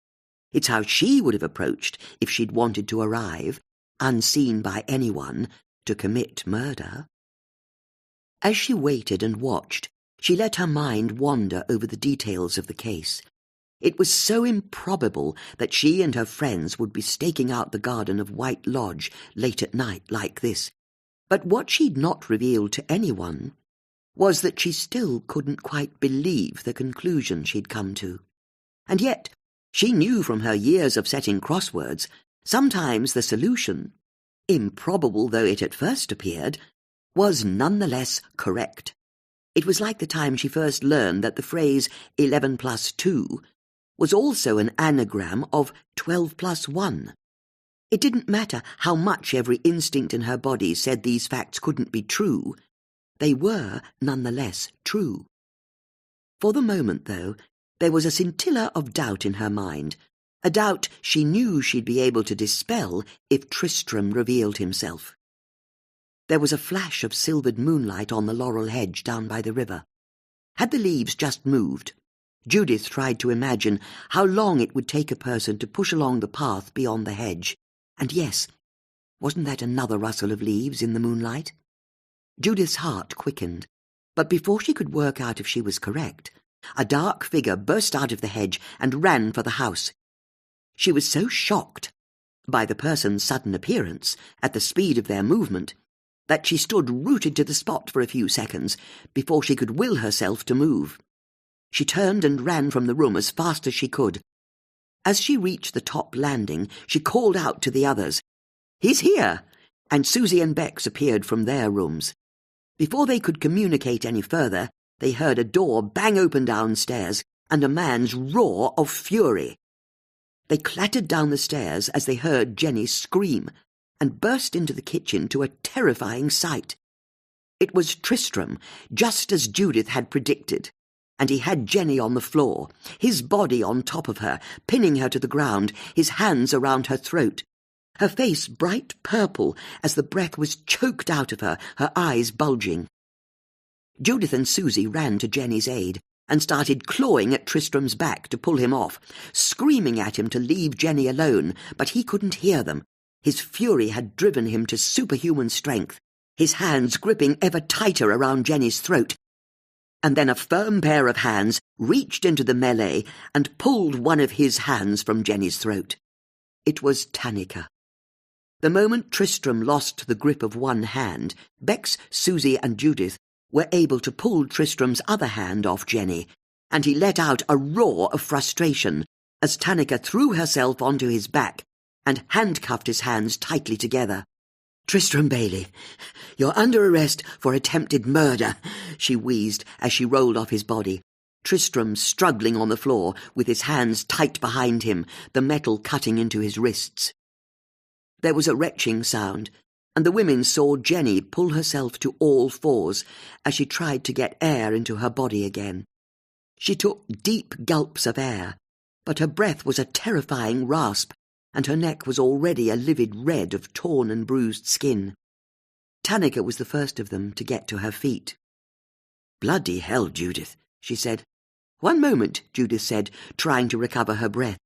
It's how she would have approached if she'd wanted to arrive, unseen by anyone, to commit murder. As she waited and watched, she let her mind wander over the details of the case. It was so improbable that she and her friends would be staking out the garden of White Lodge late at night like this. But what she'd not revealed to anyone was that she still couldn't quite believe the conclusion she'd come to. And yet, she knew from her years of setting crosswords, sometimes the solution, improbable though it at first appeared, was nonetheless correct. It was like the time she first learned that the phrase 11 plus 2 was also an anagram of 12 plus 1. It didn't matter how much every instinct in her body said these facts couldn't be true. They were nonetheless true. For the moment, though, there was a scintilla of doubt in her mind, a doubt she knew she'd be able to dispel if Tristram revealed himself. There was a flash of silvered moonlight on the laurel hedge down by the river. Had the leaves just moved? Judith tried to imagine how long it would take a person to push along the path beyond the hedge. And yes, wasn't that another rustle of leaves in the moonlight? Judith's heart quickened, but before she could work out if she was correct, a dark figure burst out of the hedge and ran for the house. She was so shocked by the person's sudden appearance, at the speed of their movement, that she stood rooted to the spot for a few seconds before she could will herself to move. She turned and ran from the room as fast as she could. As she reached the top landing, she called out to the others, "He's here!" and Susie and Bex appeared from their rooms. Before they could communicate any further, they heard a door bang open downstairs and a man's roar of fury. They clattered down the stairs as they heard Jenny scream and burst into the kitchen to a terrifying sight. It was Tristram, just as Judith had predicted, and he had Jenny on the floor, his body on top of her, pinning her to the ground, his hands around her throat, her face bright purple as the breath was choked out of her, her eyes bulging. Judith and Susie ran to Jenny's aid and started clawing at Tristram's back to pull him off, screaming at him to leave Jenny alone, but he couldn't hear them. His fury had driven him to superhuman strength, his hands gripping ever tighter around Jenny's throat. And then a firm pair of hands reached into the melee and pulled one of his hands from Jenny's throat. It was Tanica. The moment Tristram lost the grip of one hand, Bex, Susie and Judith were able to pull Tristram's other hand off Jenny, and he let out a roar of frustration as Tanica threw herself onto his back and handcuffed his hands tightly together. "Tristram Bailey, you're under arrest for attempted murder," she wheezed as she rolled off his body. Tristram struggling on the floor with his hands tight behind him, the metal cutting into his wrists. There was a retching sound, and the women saw Jenny pull herself to all fours as she tried to get air into her body again. She took deep gulps of air, but her breath was a terrifying rasp, and her neck was already a livid red of torn and bruised skin. Tanica was the first of them to get to her feet. "Bloody hell, Judith," she said. "One moment," Judith said, trying to recover her breath.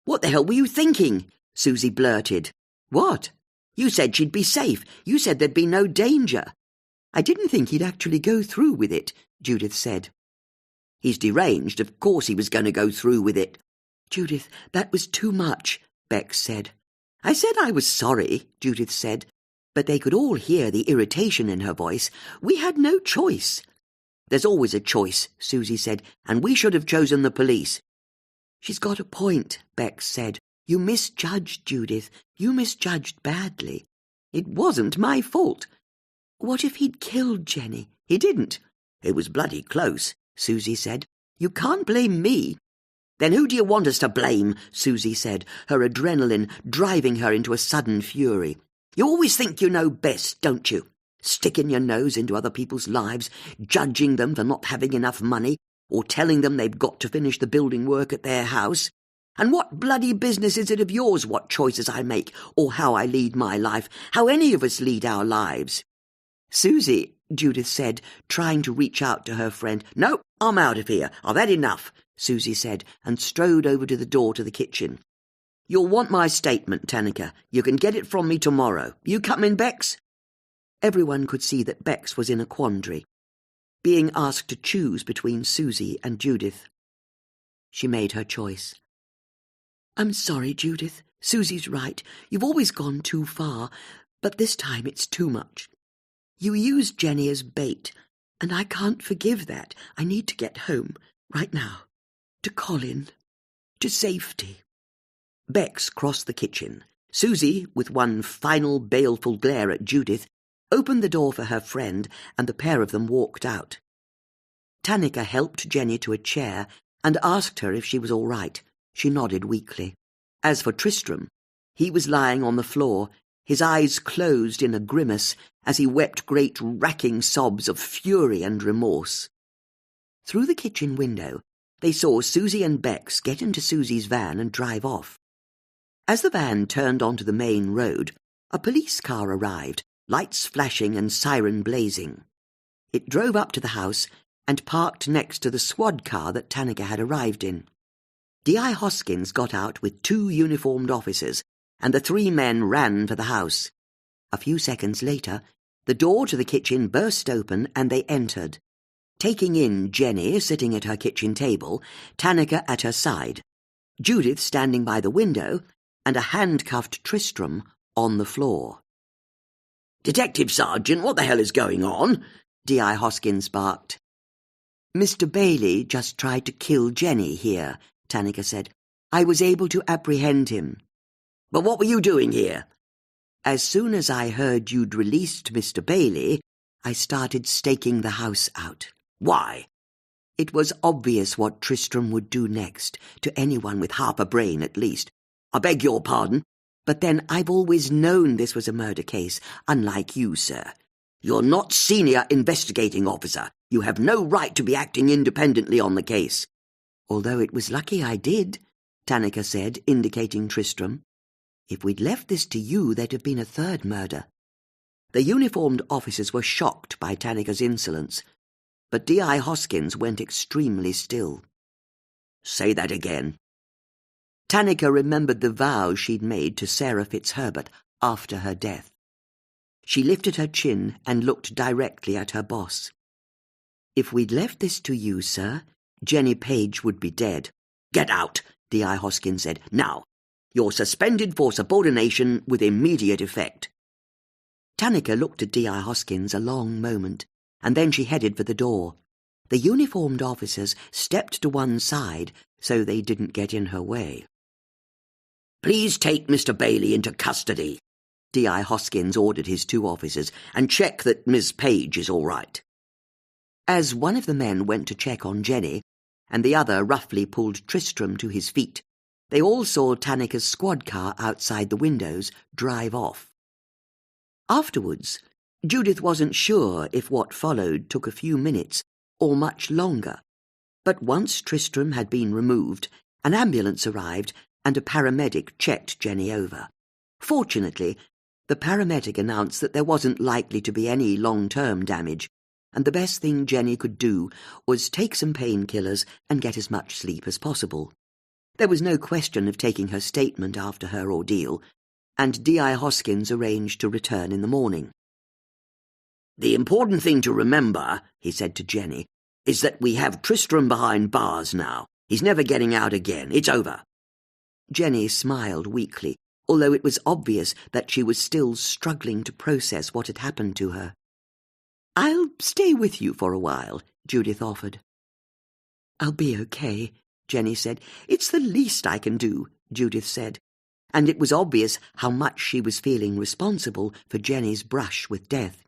"What the hell were you thinking?" Susie blurted. "What? You said she'd be safe. You said there'd be no danger." "I didn't think he'd actually go through with it," Judith said. "He's deranged. Of course he was going to go through with it." "Judith, that was too much," Bex said. "I said I was sorry," Judith said, but they could all hear the irritation in her voice. "We had no choice." "There's always a choice," Susie said, "and we should have chosen the police." "She's got a point," Bex said. "You misjudged, Judith. You misjudged badly. It wasn't my fault." "What if he'd killed Jenny?" "He didn't." "It was bloody close," Susie said. "You can't blame me." "Then who do you want us to blame?" Susie said, her adrenaline driving her into a sudden fury. "You always think you know best, don't you? Sticking your nose into other people's lives, judging them for not having enough money, or telling them they've got to finish the building work at their house. And what bloody business is it of yours what choices I make, or how I lead my life, how any of us lead our lives?" "Susie," Judith said, trying to reach out to her friend. "No, I'm out of here. I've had enough," Susie said, and strode over to the door to the kitchen. "You'll want my statement, Tanica. You can get it from me tomorrow. You coming, Bex?" Everyone could see that Bex was in a quandary, being asked to choose between Susie and Judith. She made her choice. "I'm sorry, Judith. Susie's right. You've always gone too far, but this time it's too much. You used Jenny as bait, and I can't forgive that. I need to get home, right now, to Colin, to safety." Bex crossed the kitchen. Susie, with one final baleful glare at Judith, opened the door for her friend, and the pair of them walked out. Tanica helped Jenny to a chair and asked her if she was all right. She nodded weakly. As for Tristram, he was lying on the floor, his eyes closed in a grimace as he wept great racking sobs of fury and remorse. Through the kitchen window, they saw Susie and Bex get into Susie's van and drive off. As the van turned onto the main road, a police car arrived, lights flashing and siren blazing. It drove up to the house and parked next to the squad car that Tanica had arrived in. D.I. Hoskins got out with 2 uniformed officers, and the 3 men ran for the house. A few seconds later, The door to the kitchen burst open and they entered, taking in Jenny sitting at her kitchen table, Tanaka at her side, Judith standing by the window, and a handcuffed Tristram on the floor. "Detective Sergeant, what the hell is going on?" D.I. Hoskins barked. "Mr. Bailey just tried to kill Jenny here," Tanaka said. "I was able to apprehend him." "But what were you doing here?" "As soon as I heard you'd released Mr. Bailey, I started staking the house out." "Why?" "It was obvious what Tristram would do next, to anyone with half a brain at least." "I beg your pardon?" "But then I've always known this was a murder case, unlike you, sir." "You're not senior investigating officer. You have no right to be acting independently on the case." "Although it was lucky I did," Tanaka said, indicating Tristram. "If we'd left this to you, there'd have been a third murder." The uniformed officers were shocked by Tanaka's insolence, but D.I. Hoskins went extremely still. "Say that again." Tanaka remembered the vow she'd made to Sarah Fitzherbert after her death. She lifted her chin and looked directly at her boss. "If we'd left this to you, sir, Jenny Page would be dead." "Get out," D.I. Hoskins said. "Now. You're suspended for subordination with immediate effect." Tanaka looked at D.I. Hoskins a long moment, and then she headed for the door. The uniformed officers stepped to one side so they didn't get in her way. "Please take Mr. Bailey into custody," D.I. Hoskins ordered his two officers, "and check that Miss Page is all right." As one of the men went to check on Jenny, and the other roughly pulled Tristram to his feet, they all saw Tanaka's squad car outside the windows drive off. Afterwards, Judith wasn't sure if what followed took a few minutes or much longer, but once Tristram had been removed, an ambulance arrived and a paramedic checked Jenny over. Fortunately, the paramedic announced that there wasn't likely to be any long-term damage, and the best thing Jenny could do was take some painkillers and get as much sleep as possible. There was no question of taking her statement after her ordeal, and D.I. Hoskins arranged to return in the morning. "The important thing to remember," he said to Jenny, "is that we have Tristram behind bars now. He's never getting out again. It's over." Jenny smiled weakly, although it was obvious that she was still struggling to process what had happened to her. "I'll stay with you for a while," Judith offered. "I'll be okay," Jenny said. "It's the least I can do," Judith said, and it was obvious how much she was feeling responsible for Jenny's brush with death.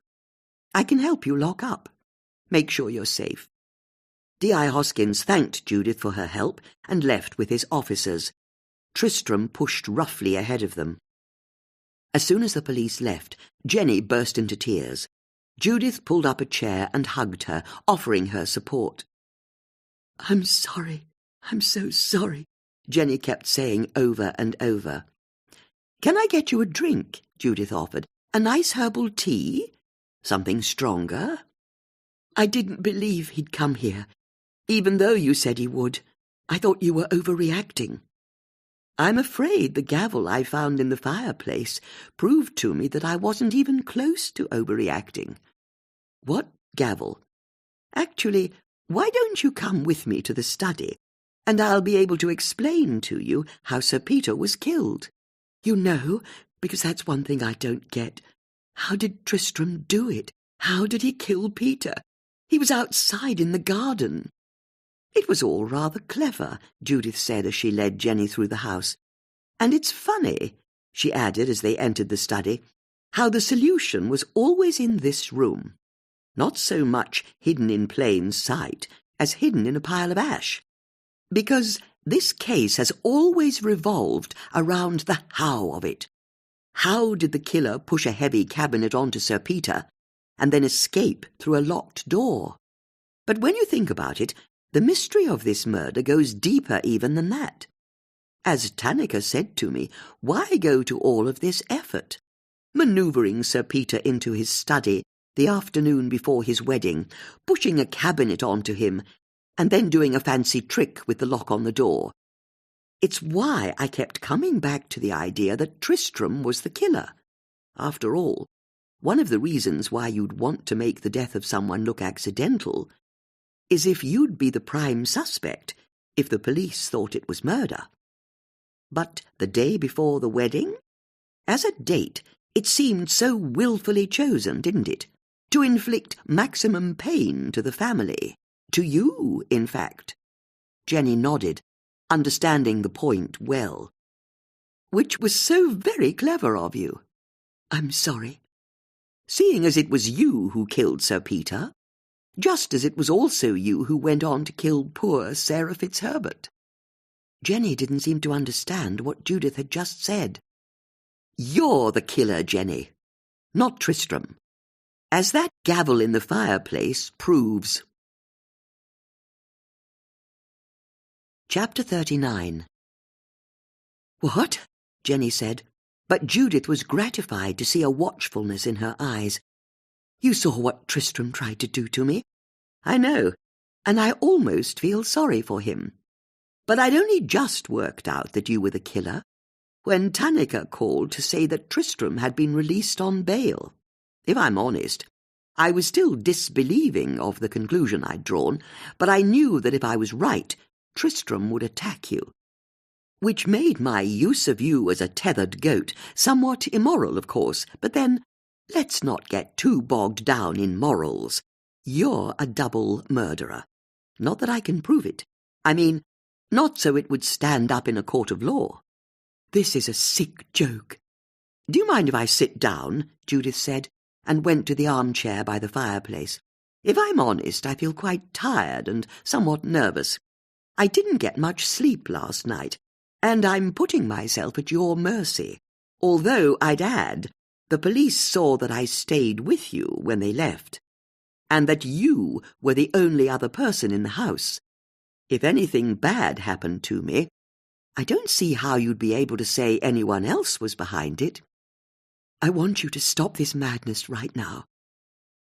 "I can help you lock up. Make sure you're safe." D.I. Hoskins thanked Judith for her help and left with his officers. Tristram pushed roughly ahead of them. As soon as the police left, Jenny burst into tears. Judith pulled up a chair and hugged her, offering her support. "I'm sorry. I'm so sorry," Jenny kept saying over and over. "Can I get you a drink?" Judith offered. "A nice herbal tea? Something stronger?" "I didn't believe he'd come here, even though you said he would. I thought you were overreacting." "I'm afraid the gavel I found in the fireplace proved to me that I wasn't even close to overreacting." "What gavel?" "Actually, why don't you come with me to the study, and I'll be able to explain to you how Sir Peter was killed. You know, because that's one thing I don't get. How did Tristram do it? How did he kill Peter? He was outside in the garden." "It was all rather clever," Judith said as she led Jenny through the house. "And it's funny," she added as they entered the study, "how the solution was always in this room. Not so much hidden in plain sight as hidden in a pile of ash. Because this case has always revolved around the how of it. How did the killer push a heavy cabinet onto Sir Peter and then escape through a locked door? But when you think about it, the mystery of this murder goes deeper even than that. As Tanaka said to me, why go to all of this effort? Manoeuvring Sir Peter into his study the afternoon before his wedding, pushing a cabinet onto him, and then doing a fancy trick with the lock on the door. It's why I kept coming back to the idea that Tristram was the killer. After all, One of the reasons why you'd want to make the death of someone look accidental is if you'd be the prime suspect if the police thought it was murder. But the day before the wedding? As a date, it seemed so willfully chosen, didn't it? To inflict maximum pain to the family. To you, in fact. Jenny nodded, understanding the point well. Which was so very clever of you. I'm sorry. Seeing as it was you who killed Sir Peter, just as it was also you who went on to kill poor Sarah Fitzherbert. Jenny didn't seem to understand what Judith had just said. You're the killer, Jenny, not Tristram, as that gavel in the fireplace proves. Chapter 39. What? Jenny said, but Judith was gratified to see a watchfulness in her eyes. You saw what Tristram tried to do to me. I know, and I almost feel sorry for him. But I'd only just worked out that you were the killer when Tannica called to say that Tristram had been released on bail. If I'm honest, I was still disbelieving of the conclusion I'd drawn, but I knew that if I was right, Tristram would attack you. Which made my use of you as a tethered goat somewhat immoral, of course, but then, let's not get too bogged down in morals. You're a double murderer. Not that I can prove it. I mean, not so it would stand up in a court of law. This is a sick joke. Do you mind if I sit down? Judith said, and went to the armchair by the fireplace. If I'm honest, I feel quite tired and somewhat nervous. I didn't get much sleep last night, and I'm putting myself at your mercy. Although, I'd add, the police saw that I stayed with you when they left, and that you were the only other person in the house. If anything bad happened to me, I don't see how you'd be able to say anyone else was behind it. I want you to stop this madness right now.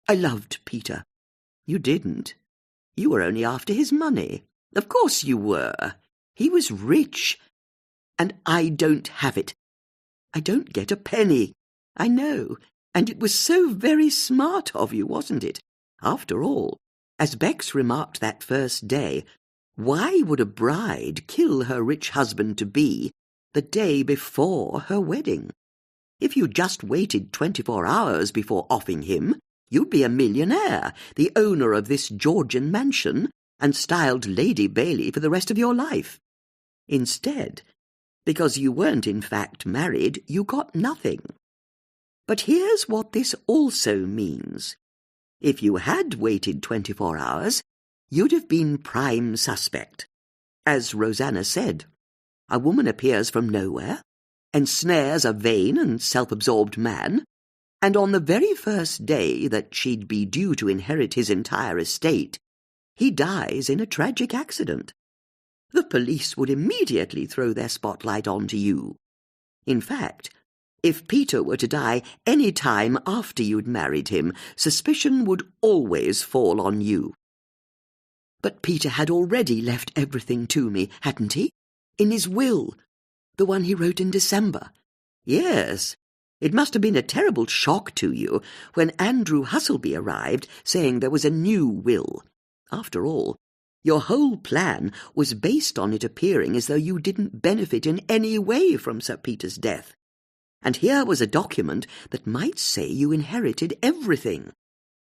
I loved Peter. You didn't. You were only after his money. Of course you were. He was rich, and I don't have it. I don't get a penny. I know, and it was so very smart of you, wasn't it? After all, as Bex remarked that first day, why would a bride kill her rich husband-to-be the day before her wedding? If you just waited 24 hours before offing him, you'd be a millionaire, the owner of this Georgian mansion, and styled Lady Bailey for the rest of your life. Instead, because you weren't in fact married, you got nothing. But here's what this also means. If you had waited 24 hours, you'd have been prime suspect. As Rosanna said, a woman appears from nowhere, ensnares a vain and self-absorbed man, and on the very first day that she'd be due to inherit his entire estate, he dies in a tragic accident. The police would immediately throw their spotlight onto you. In fact, if Peter were to die any time after you'd married him, suspicion would always fall on you. But Peter had already left everything to me, hadn't he? In his will, the one he wrote in December. Yes, it must have been a terrible shock to you when Andrew Husselby arrived saying there was a new will. After all, your whole plan was based on it appearing as though you didn't benefit in any way from Sir Peter's death. And here was a document that might say you inherited everything.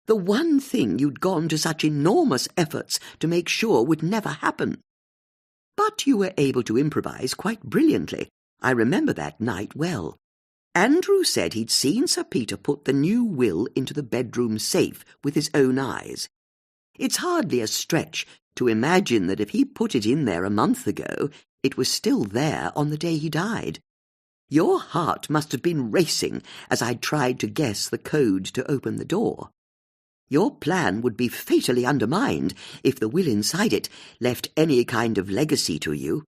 The one thing you'd gone to such enormous efforts to make sure would never happen. But you were able to improvise quite brilliantly. I remember that night well. Andrew said he'd seen Sir Peter put the new will into the bedroom safe with his own eyes. It's hardly a stretch to imagine that if he put it in there a month ago, it was still there on the day he died. Your heart must have been racing as I tried to guess the code to open the door. Your plan would be fatally undermined if the will inside it left any kind of legacy to you.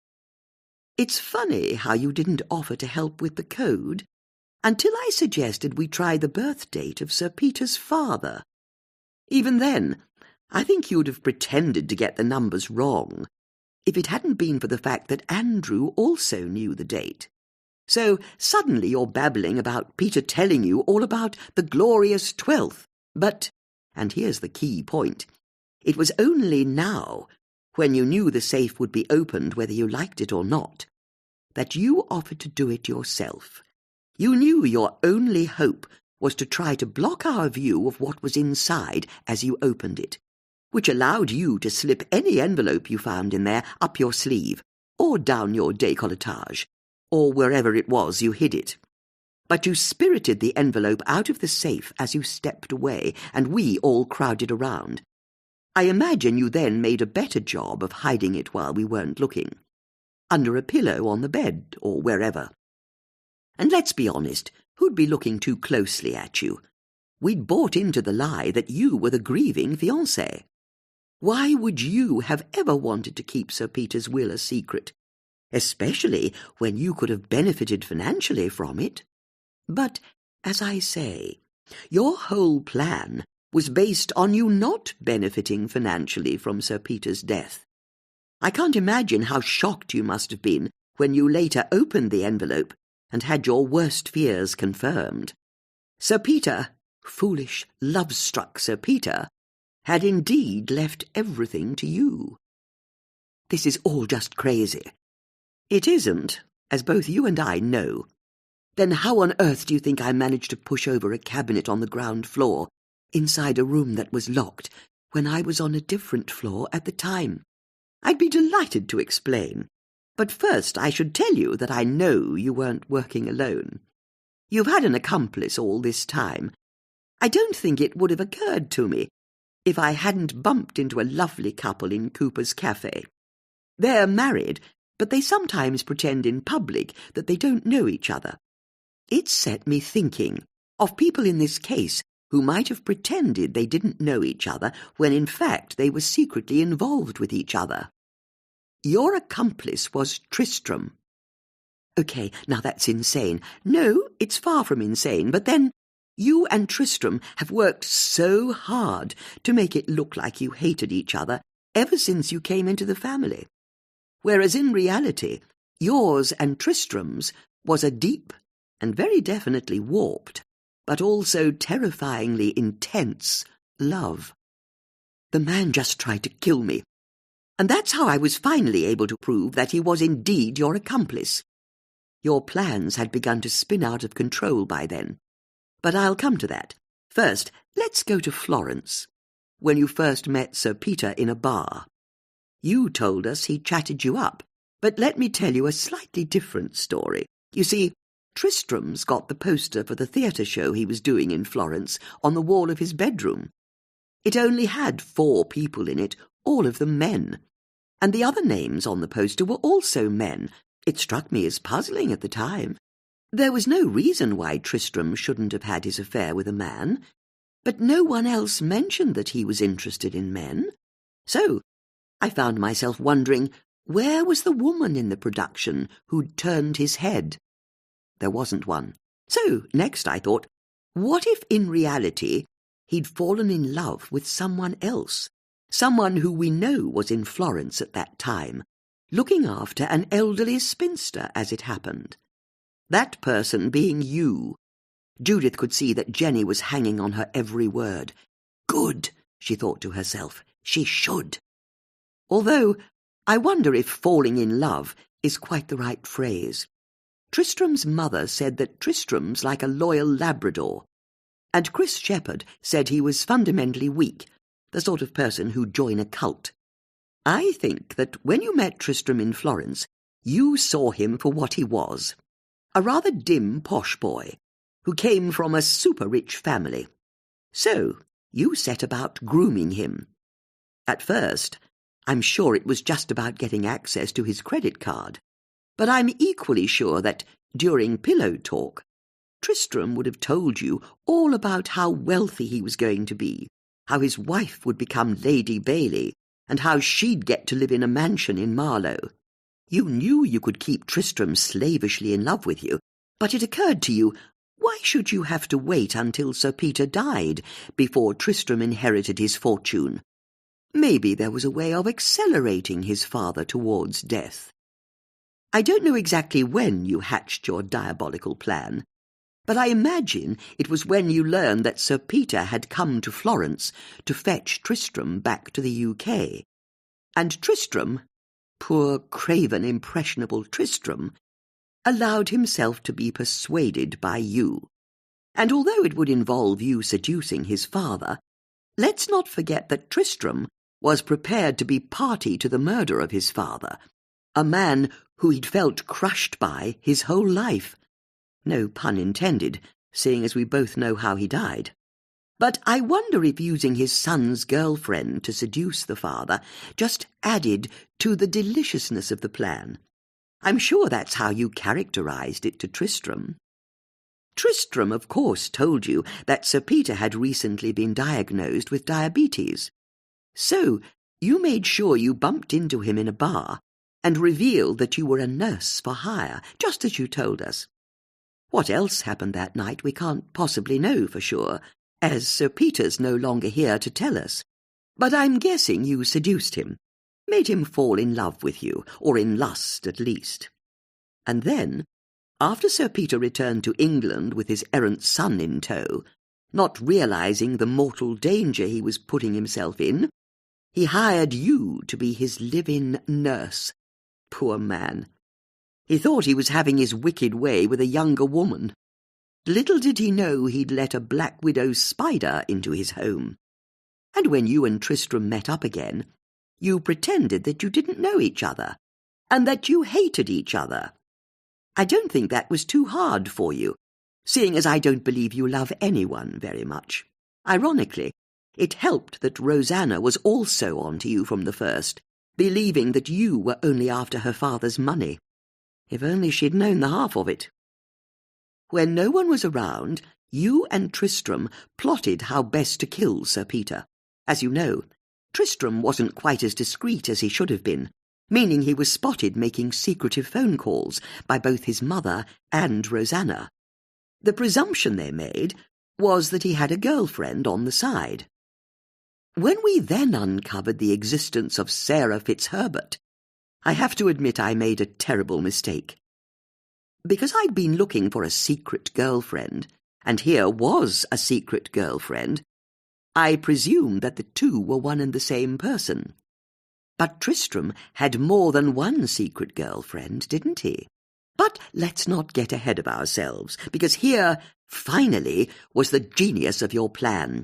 It's funny how you didn't offer to help with the code until I suggested we try the birth date of Sir Peter's father. Even then, I think you'd have pretended to get the numbers wrong if it hadn't been for the fact that Andrew also knew the date. So suddenly you're babbling about Peter telling you all about the glorious 12th. But, and here's the key point, it was only now, when you knew the safe would be opened whether you liked it or not, that you offered to do it yourself. You knew your only hope was to try to block our view of what was inside as you opened it, which allowed you to slip any envelope you found in there up your sleeve, or down your décolletage, or wherever it was you hid it. But you spirited the envelope out of the safe as you stepped away, and we all crowded around. I imagine you then made a better job of hiding it while we weren't looking, under a pillow on the bed, or wherever. And let's be honest, who'd be looking too closely at you? We'd bought into the lie that you were the grieving fiancé. Why would you have ever wanted to keep Sir Peter's will a secret, especially when you could have benefited financially from it? But, as I say, your whole plan was based on you not benefiting financially from Sir Peter's death. I can't imagine how shocked you must have been when you later opened the envelope and had your worst fears confirmed. Sir Peter, foolish, love-struck Sir Peter, had indeed left everything to you. This is all just crazy. It isn't, as both you and I know. Then how on earth do you think I managed to push over a cabinet on the ground floor, inside a room that was locked, when I was on a different floor at the time? I'd be delighted to explain. But first I should tell you that I know you weren't working alone. You've had an accomplice all this time. I don't think it would have occurred to me if I hadn't bumped into a lovely couple in Cooper's Cafe. They're married, but they sometimes pretend in public that they don't know each other. It set me thinking of people in this case who might have pretended they didn't know each other when in fact they were secretly involved with each other. Your accomplice was Tristram. Okay, now that's insane. No, it's far from insane, but then you and Tristram have worked so hard to make it look like you hated each other ever since you came into the family. Whereas in reality, yours and Tristram's was a deep and very definitely warped, but also terrifyingly intense love. The man just tried to kill me. And that's how I was finally able to prove that he was indeed your accomplice. Your plans had begun to spin out of control by then. But I'll come to that. First, let's go to Florence, when you first met Sir Peter in a bar. You told us he chatted you up, but let me tell you a slightly different story. You see, Tristram's got the poster for the theatre show he was doing in Florence on the wall of his bedroom. It only had 4 people in it, all of them men. And the other names on the poster were also men. It struck me as puzzling at the time. There was no reason why Tristram shouldn't have had his affair with a man, but no one else mentioned that he was interested in men. So I found myself wondering, where was the woman in the production who'd turned his head? There wasn't one. So next I thought, what if in reality he'd fallen in love with someone else? Someone who we know was in Florence at that time, looking after an elderly spinster as it happened. That person being you. Judith could see that Jenny was hanging on her every word. Good, she thought to herself, she should. Although, I wonder if falling in love is quite the right phrase. Tristram's mother said that Tristram's like a loyal Labrador, and Chris Shepherd said he was fundamentally weak, the sort of person who'd join a cult. I think that when you met Tristram in Florence, you saw him for what he was, a rather dim posh boy, who came from a super-rich family. So you set about grooming him. At first, I'm sure it was just about getting access to his credit card, but I'm equally sure that, during pillow talk, Tristram would have told you all about how wealthy he was going to be, how his wife would become Lady Bailey, and how she'd get to live in a mansion in Marlow. You knew you could keep Tristram slavishly in love with you, but it occurred to you, why should you have to wait until Sir Peter died before Tristram inherited his fortune? Maybe there was a way of accelerating his father towards death. I don't know exactly when you hatched your diabolical plan, but I imagine it was when you learned that Sir Peter had come to Florence to fetch Tristram back to the UK. And Tristram, poor, craven, impressionable Tristram, allowed himself to be persuaded by you. And although it would involve you seducing his father, let's not forget that Tristram was prepared to be party to the murder of his father, a man who he'd felt crushed by his whole life. No pun intended, seeing as we both know how he died. But I wonder if using his son's girlfriend to seduce the father just added to the deliciousness of the plan. I'm sure that's how you characterized it to Tristram. Tristram, of course, told you that Sir Peter had recently been diagnosed with diabetes. So you made sure you bumped into him in a bar and revealed that you were a nurse for hire, just as you told us. What else happened that night we can't possibly know for sure, as Sir Peter's no longer here to tell us. But I'm guessing you seduced him, made him fall in love with you, or in lust at least. And then, after Sir Peter returned to England with his errant son in tow, not realizing the mortal danger he was putting himself in, he hired you to be his live-in nurse. Poor man. He thought he was having his wicked way with a younger woman. Little did he know he'd let a black widow spider into his home. And when you and Tristram met up again, you pretended that you didn't know each other, and that you hated each other. I don't think that was too hard for you, seeing as I don't believe you love anyone very much. Ironically, it helped that Rosanna was also on to you from the first, believing that you were only after her father's money. If only she'd known the half of it. When no one was around, you and Tristram plotted how best to kill Sir Peter. As you know, Tristram wasn't quite as discreet as he should have been, meaning he was spotted making secretive phone calls by both his mother and Rosanna. The presumption they made was that he had a girlfriend on the side. When we then uncovered the existence of Sarah Fitzherbert, I have to admit I made a terrible mistake. Because I'd been looking for a secret girlfriend, and here was a secret girlfriend, I presumed that the two were one and the same person. But Tristram had more than one secret girlfriend, didn't he? But let's not get ahead of ourselves, because here, finally, was the genius of your plan.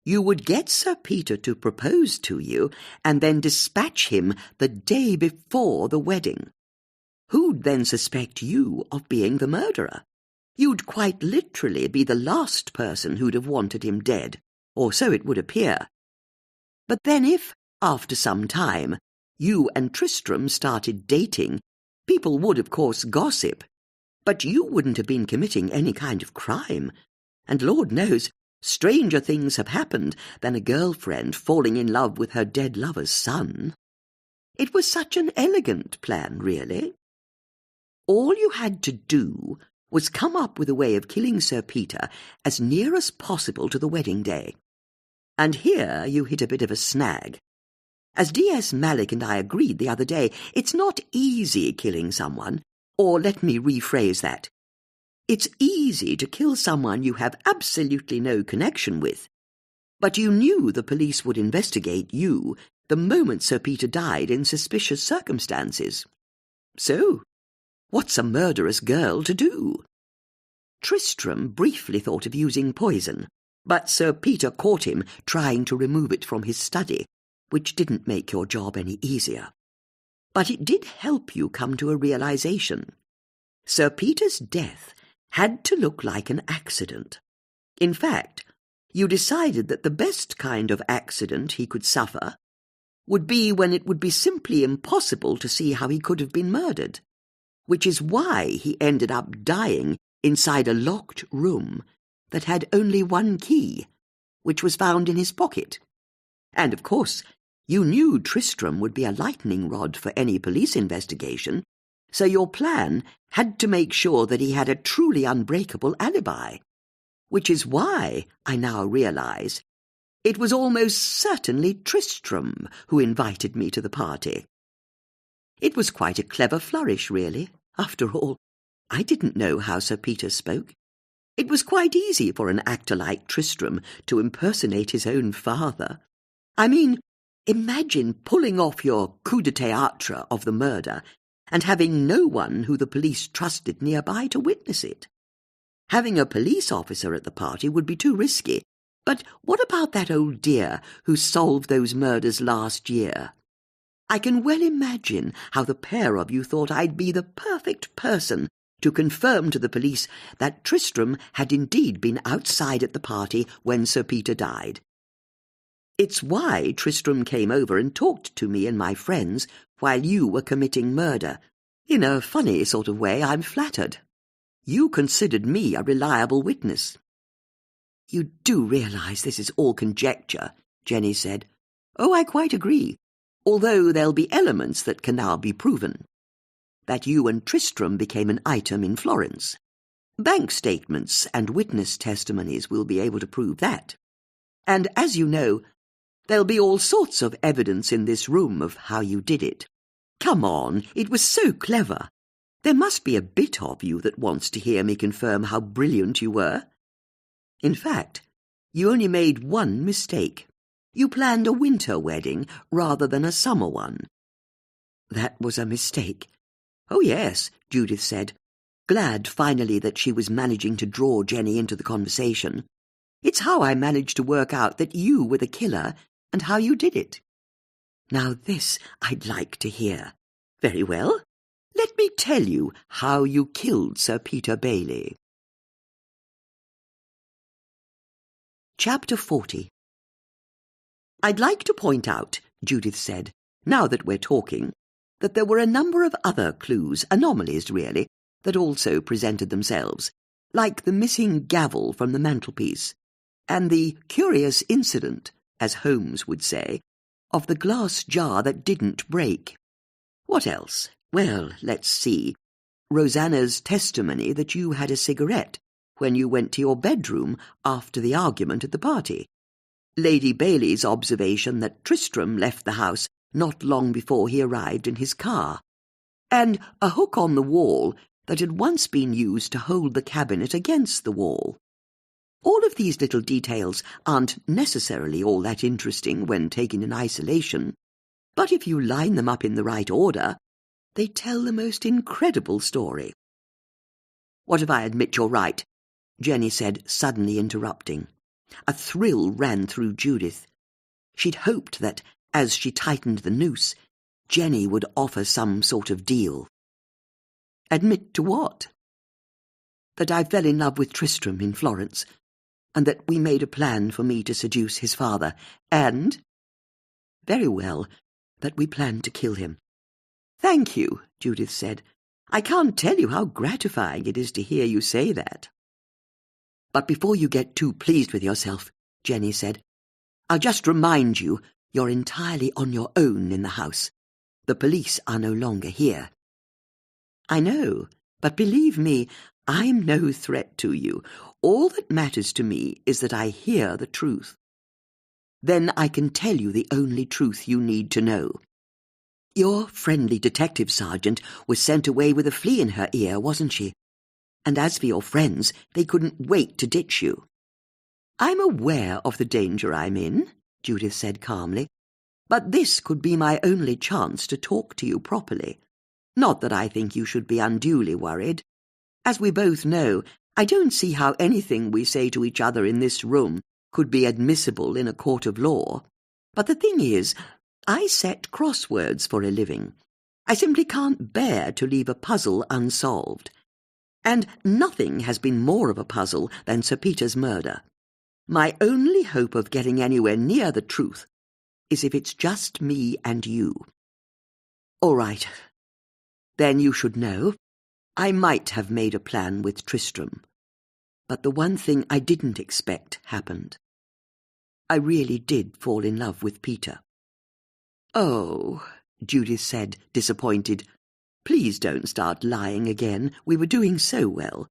You would get Sir Peter to propose to you, and then dispatch him the day before the wedding. Who'd then suspect you of being the murderer? You'd quite literally be the last person who'd have wanted him dead, or so it would appear. But then if, after some time, you and Tristram started dating, people would, of course, gossip. But you wouldn't have been committing any kind of crime, and Lord knows, stranger things have happened than a girlfriend falling in love with her dead lover's son. It was such an elegant plan, really. All you had to do was come up with a way of killing Sir Peter as near as possible to the wedding day. And here you hit a bit of a snag. As D.S. Malik and I agreed the other day, it's not easy killing someone, or let me rephrase that. It's easy to kill someone you have absolutely no connection with. But you knew the police would investigate you the moment Sir Peter died in suspicious circumstances. So, what's a murderous girl to do? Tristram briefly thought of using poison, but Sir Peter caught him trying to remove it from his study, which didn't make your job any easier. But it did help you come to a realization. Sir Peter's death had to look like an accident. In fact, you decided that the best kind of accident he could suffer would be when it would be simply impossible to see how he could have been murdered, which is why he ended up dying inside a locked room that had only one key, which was found in his pocket. And, of course, you knew Tristram would be a lightning rod for any police investigation, so your plan had to make sure that he had a truly unbreakable alibi, which is why, I now realize, it was almost certainly Tristram who invited me to the party. It was quite a clever flourish, really. After all, I didn't know how Sir Peter spoke. It was quite easy for an actor like Tristram to impersonate his own father. I mean, imagine pulling off your coup de théâtre of the murder and having no one who the police trusted nearby to witness it. Having a police officer at the party would be too risky. But what about that old dear who solved those murders last year? I can well imagine how the pair of you thought I'd be the perfect person to confirm to the police that Tristram had indeed been outside at the party when Sir Peter died. It's why Tristram came over and talked to me and my friends while you were committing murder. In a funny sort of way, I'm flattered. You considered me a reliable witness. You do realise this is all conjecture, Jenny said. Oh, I quite agree, although there'll be elements that can now be proven. That you and Tristram became an item in Florence. Bank statements and witness testimonies will be able to prove that. And as you know, there'll be all sorts of evidence in this room of how you did it. Come on, it was so clever. There must be a bit of you that wants to hear me confirm how brilliant you were. In fact, you only made one mistake. You planned a winter wedding rather than a summer one. That was a mistake. Oh, yes, Judith said, glad finally that she was managing to draw Jenny into the conversation. It's how I managed to work out that you were the killer and how you did it. Now this I'd like to hear. Very well. Let me tell you how you killed Sir Peter Bailey. Chapter 40. I'd like to point out, Judith said, now that we're talking, that there were a number of other clues, anomalies really, that also presented themselves, like the missing gavel from the mantelpiece, and the curious incident, as Holmes would say, of the glass jar that didn't break. What else? Well, let's see. Rosanna's testimony that you had a cigarette when you went to your bedroom after the argument at the party. Lady Bailey's observation that Tristram left the house not long before he arrived in his car, and a hook on the wall that had once been used to hold the cabinet against the wall. All of these little details aren't necessarily all that interesting when taken in isolation, but if you line them up in the right order, they tell the most incredible story. What if I admit you're right? Jenny said, suddenly interrupting. A thrill ran through Judith. She'd hoped that, as she tightened the noose, Jenny would offer some sort of deal. Admit to what? That I fell in love with Tristram in Florence, and that we made a plan for me to seduce his father, and, very well, that we planned to kill him. Thank you, Judith said. I can't tell you how gratifying it is to hear you say that. But before you get too pleased with yourself, Jenny said, I'll just remind you you're entirely on your own in the house. The police are no longer here. I know, but believe me, I'm no threat to you. All that matters to me is that I hear the truth. Then I can tell you the only truth you need to know. Your friendly detective sergeant was sent away with a flea in her ear, wasn't she? And as for your friends, they couldn't wait to ditch you. I'm aware of the danger I'm in, Judith said calmly, but this could be my only chance to talk to you properly. Not that I think you should be unduly worried. As we both know, I don't see how anything we say to each other in this room could be admissible in a court of law. But the thing is, I set crosswords for a living. I simply can't bear to leave a puzzle unsolved. And nothing has been more of a puzzle than Sir Peter's murder. My only hope of getting anywhere near the truth is if it's just me and you. All right. Then you should know. I might have made a plan with Tristram. But the one thing I didn't expect happened. I really did fall in love with Peter. Oh, Judith said, disappointed. Please don't start lying again. We were doing so well.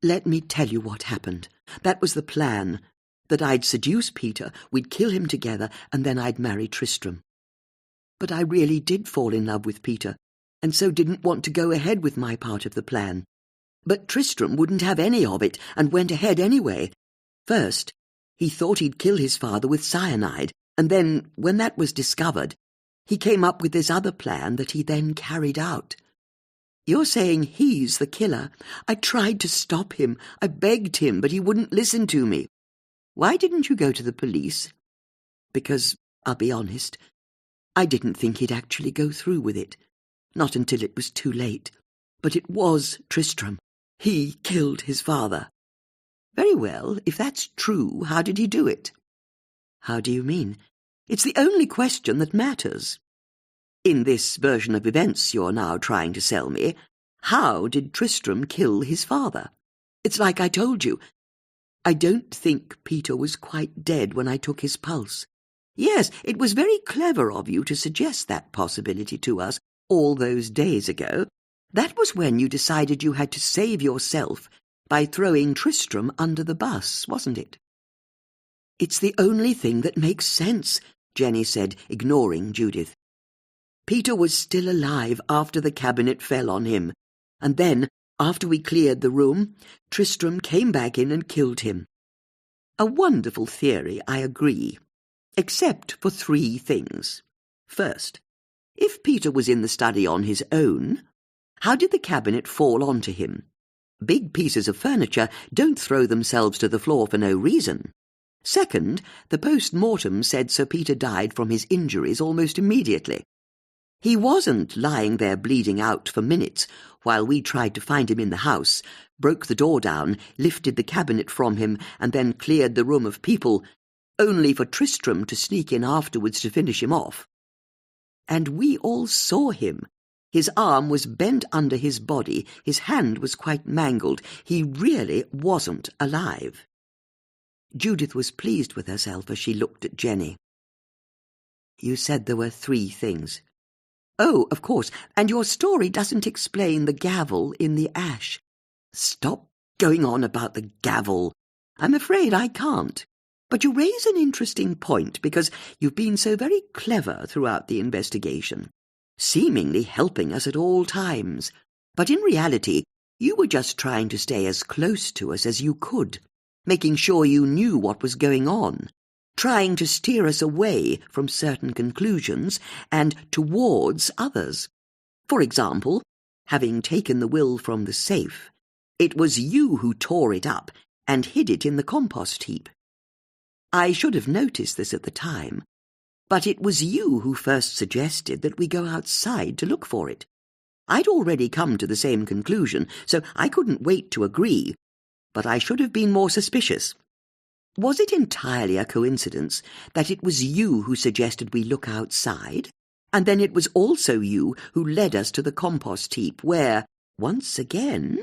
Let me tell you what happened. That was the plan. That I'd seduce Peter, we'd kill him together, and then I'd marry Tristram. But I really did fall in love with Peter, and so didn't want to go ahead with my part of the plan. But Tristram wouldn't have any of it, and went ahead anyway. First, he thought he'd kill his father with cyanide, and then, when that was discovered, he came up with this other plan that he then carried out. You're saying he's the killer. I tried to stop him. I begged him, but he wouldn't listen to me. Why didn't you go to the police? Because, I'll be honest, I didn't think he'd actually go through with it. Not until it was too late. But it was Tristram. He killed his father. Very well, if that's true, how did he do it? How do you mean? It's the only question that matters. In this version of events you're now trying to sell me, how did Tristram kill his father? It's like I told you. I don't think Peter was quite dead when I took his pulse. Yes, it was very clever of you to suggest that possibility to us all those days ago. That was when you decided you had to save yourself by throwing Tristram under the bus, wasn't it? It's the only thing that makes sense, Jenny said, ignoring Judith. Peter was still alive after the cabinet fell on him, and then, after we cleared the room, Tristram came back in and killed him. A wonderful theory, I agree, except for 3 things. First, if Peter was in the study on his own, how did the cabinet fall onto him? Big pieces of furniture don't throw themselves to the floor for no reason. Second, the post-mortem said Sir Peter died from his injuries almost immediately. He wasn't lying there bleeding out for minutes while we tried to find him in the house, broke the door down, lifted the cabinet from him, and then cleared the room of people, only for Tristram to sneak in afterwards to finish him off. And we all saw him. His arm was bent under his body, his hand was quite mangled. He really wasn't alive. Judith was pleased with herself as she looked at Jenny. You said there were 3 things. Oh, of course, and your story doesn't explain the gavel in the ash. Stop going on about the gavel. I'm afraid I can't. But you raise an interesting point because you've been so very clever throughout the investigation, seemingly helping us at all times. But in reality, you were just trying to stay as close to us as you could, making sure you knew what was going on, trying to steer us away from certain conclusions and towards others. For example, having taken the will from the safe, it was you who tore it up and hid it in the compost heap. I should have noticed this at the time, but it was you who first suggested that we go outside to look for it. I'd already come to the same conclusion, so I couldn't wait to agree, but I should have been more suspicious. Was it entirely a coincidence that it was you who suggested we look outside, and then it was also you who led us to the compost heap where, once again,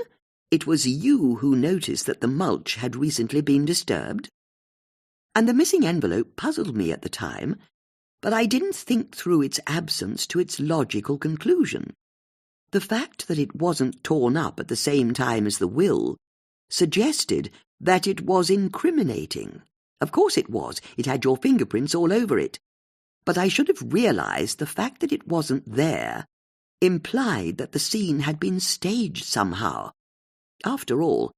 it was you who noticed that the mulch had recently been disturbed? And the missing envelope puzzled me at the time, but I didn't think through its absence to its logical conclusion. The fact that it wasn't torn up at the same time as the will suggested that it was incriminating. Of course it was. It had your fingerprints all over it. But I should have realized the fact that it wasn't there implied that the scene had been staged somehow. After all,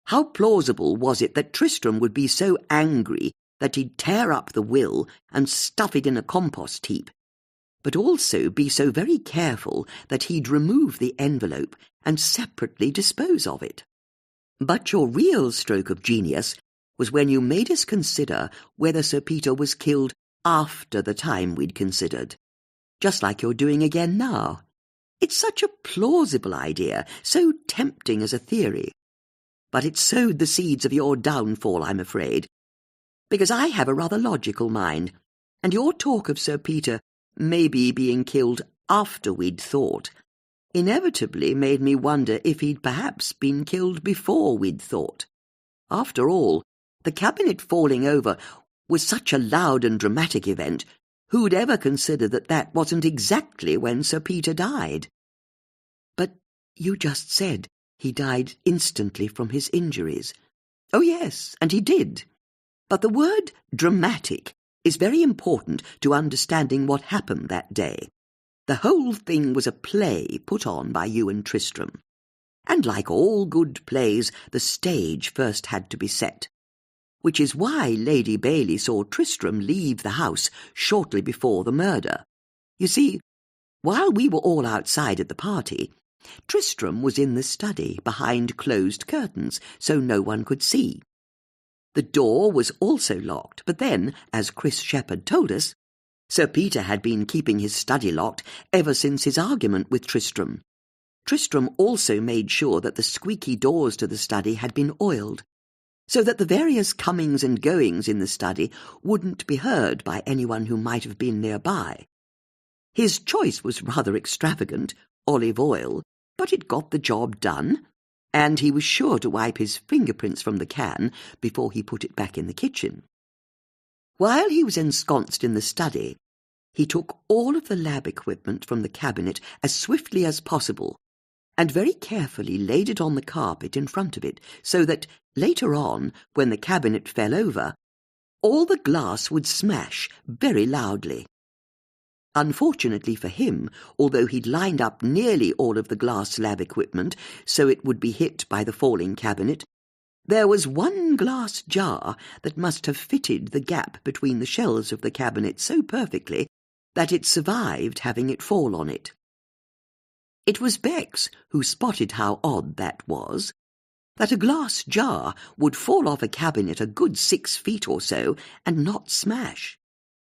how plausible was it that Tristram would be so angry that he'd tear up the will and stuff it in a compost heap, but also be so very careful that he'd remove the envelope and separately dispose of it? But your real stroke of genius was when you made us consider whether Sir Peter was killed after the time we'd considered, just like you're doing again now. It's such a plausible idea, so tempting as a theory. But it sowed the seeds of your downfall, I'm afraid, because I have a rather logical mind, and your talk of Sir Peter maybe being killed after we'd thought inevitably made me wonder if he'd perhaps been killed before we'd thought. After all, the cabinet falling over was such a loud and dramatic event. Who'd ever consider that that wasn't exactly when Sir Peter died? But you just said he died instantly from his injuries. Oh yes, and he did. But the word dramatic is very important to understanding what happened that day. The whole thing was a play put on by you and Tristram. And like all good plays, the stage first had to be set, which is why Lady Bailey saw Tristram leave the house shortly before the murder. You see, while we were all outside at the party, Tristram was in the study behind closed curtains, so no one could see. The door was also locked, but then, as Chris Shepherd told us, Sir Peter had been keeping his study locked ever since his argument with Tristram. Tristram also made sure that the squeaky doors to the study had been oiled, so that the various comings and goings in the study wouldn't be heard by anyone who might have been nearby. His choice was rather extravagant, olive oil, but it got the job done, and he was sure to wipe his fingerprints from the can before he put it back in the kitchen. While he was ensconced in the study, he took all of the lab equipment from the cabinet as swiftly as possible and very carefully laid it on the carpet in front of it, so that, later on, when the cabinet fell over, all the glass would smash very loudly. Unfortunately for him, although he'd lined up nearly all of the glass lab equipment so it would be hit by the falling cabinet, there was one glass jar that must have fitted the gap between the shelves of the cabinet so perfectly that it survived having it fall on it. It was Bex who spotted how odd that was, that a glass jar would fall off a cabinet a good 6 feet or so and not smash,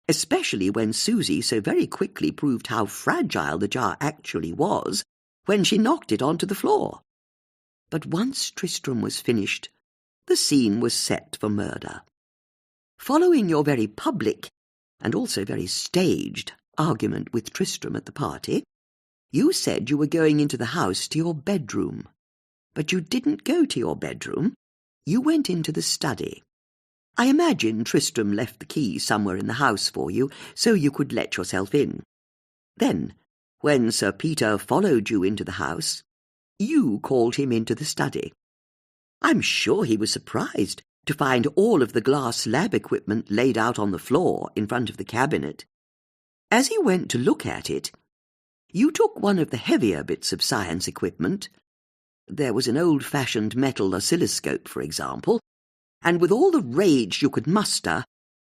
especially when Susie so very quickly proved how fragile the jar actually was when she knocked it onto the floor. But once Tristram was finished, the scene was set for murder. Following your very public, and also very staged, argument with Tristram at the party, you said you were going into the house to your bedroom. But you didn't go to your bedroom. You went into the study. I imagine Tristram left the key somewhere in the house for you, so you could let yourself in. Then, when Sir Peter followed you into the house, you called him into the study. I'm sure he was surprised to find all of the glass lab equipment laid out on the floor in front of the cabinet. As he went to look at it, you took one of the heavier bits of science equipment. There was an old-fashioned metal oscilloscope, for example, and with all the rage you could muster,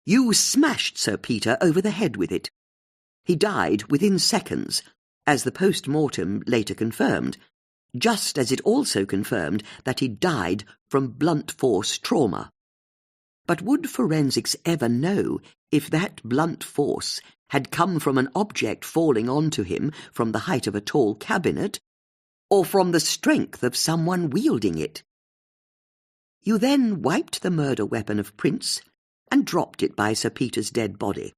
you smashed Sir Peter over the head with it. He died within seconds, as the post-mortem later confirmed, just as it also confirmed that he died from blunt force trauma. But would forensics ever know if that blunt force had come from an object falling onto him from the height of a tall cabinet, or from the strength of someone wielding it? You then wiped the murder weapon of Prince and dropped it by Sir Peter's dead body.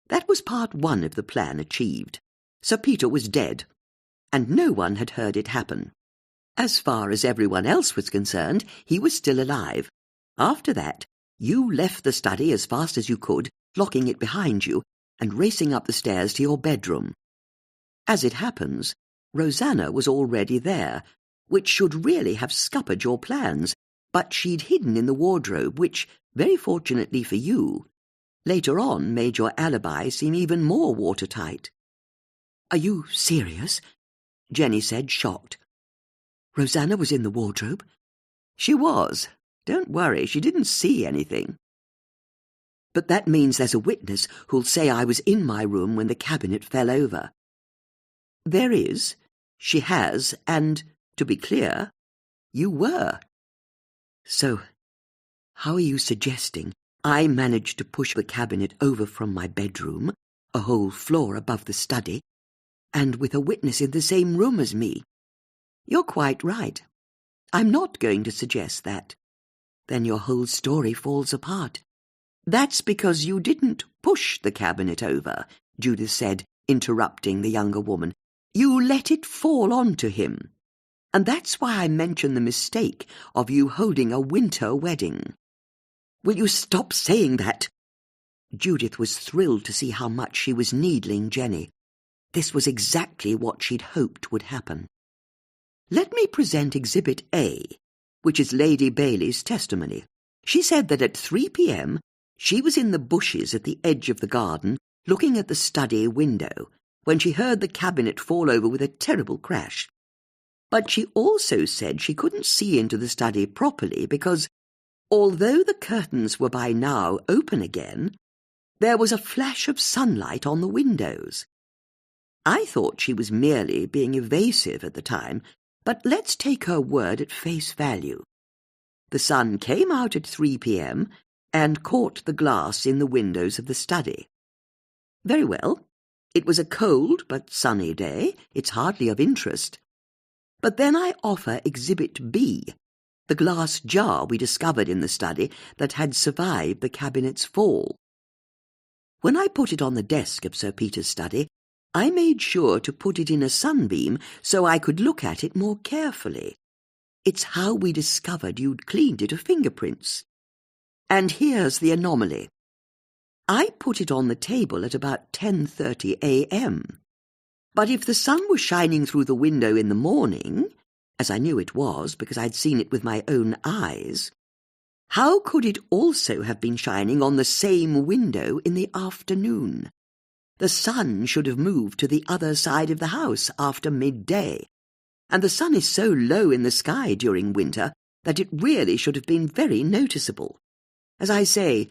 That was part one of the plan achieved. Sir Peter was dead, and no one had heard it happen. As far as everyone else was concerned, he was still alive. After that, you left the study as fast as you could, locking it behind you, and racing up the stairs to your bedroom. As it happens, Rosanna was already there, which should really have scuppered your plans, but she'd hidden in the wardrobe, which, very fortunately for you, later on made your alibi seem even more watertight. "Are you serious?" Jenny said, shocked. "Rosanna was in the wardrobe?" "She was. Don't worry, she didn't see anything." "But that means there's a witness who'll say I was in my room when the cabinet fell over." "There is. She has, and, to be clear, you were." "So, how are you suggesting I managed to push the cabinet over from my bedroom, a whole floor above the study, and with a witness in the same room as me?" "You're quite right. I'm not going to suggest that. Then your whole story falls apart." "That's because you didn't push the cabinet over," Judith said, interrupting the younger woman. "You let it fall onto him. And that's why I mentioned the mistake of you holding a winter wedding." "Will you stop saying that?" Judith was thrilled to see how much she was needling Jenny. This was exactly what she'd hoped would happen. "Let me present Exhibit A, which is Lady Bailey's testimony. She said that at 3 p.m. She was in the bushes at the edge of the garden, looking at the study window, when she heard the cabinet fall over with a terrible crash. But she also said she couldn't see into the study properly because, although the curtains were by now open again, there was a flash of sunlight on the windows. I thought she was merely being evasive at the time, but let's take her word at face value. The sun came out at 3 p.m. and caught the glass in the windows of the study. Very well. It was a cold but sunny day. It's hardly of interest. But then I offer Exhibit B, the glass jar we discovered in the study that had survived the cabinet's fall. When I put it on the desk of Sir Peter's study, I made sure to put it in a sunbeam so I could look at it more carefully. It's how we discovered you'd cleaned it of fingerprints. And here's the anomaly. I put it on the table at about 10:30 a.m. But if the sun was shining through the window in the morning, as I knew it was because I'd seen it with my own eyes, how could it also have been shining on the same window in the afternoon? The sun should have moved to the other side of the house after midday, and the sun is so low in the sky during winter that it really should have been very noticeable. As I say,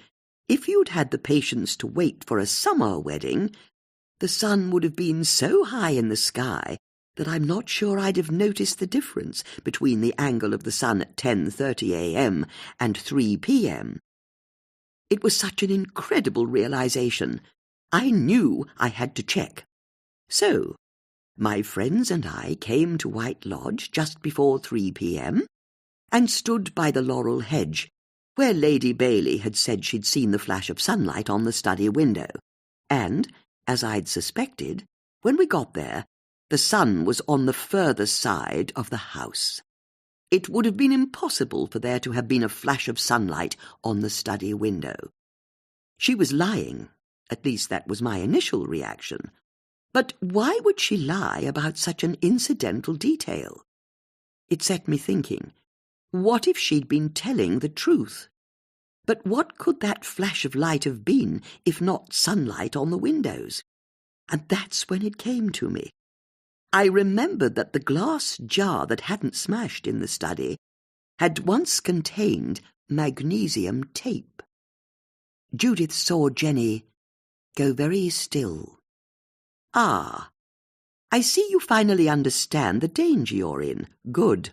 if you'd had the patience to wait for a summer wedding, the sun would have been so high in the sky that I'm not sure I'd have noticed the difference between the angle of the sun at 10:30 a.m. and 3 p.m. It was such an incredible realization. I knew I had to check. So, my friends and I came to White Lodge just before 3 p.m. and stood by the laurel hedge, where Lady Bailey had said she'd seen the flash of sunlight on the study window. And, as I'd suspected, when we got there, the sun was on the further side of the house. It would have been impossible for there to have been a flash of sunlight on the study window. She was lying. At least that was my initial reaction. But why would she lie about such an incidental detail? It set me thinking, what if she'd been telling the truth? But what could that flash of light have been if not sunlight on the windows? And that's when it came to me. I remembered that the glass jar that hadn't smashed in the study had once contained magnesium tape. Judith saw Jenny go very still. Ah, I see you finally understand the danger you're in. Good.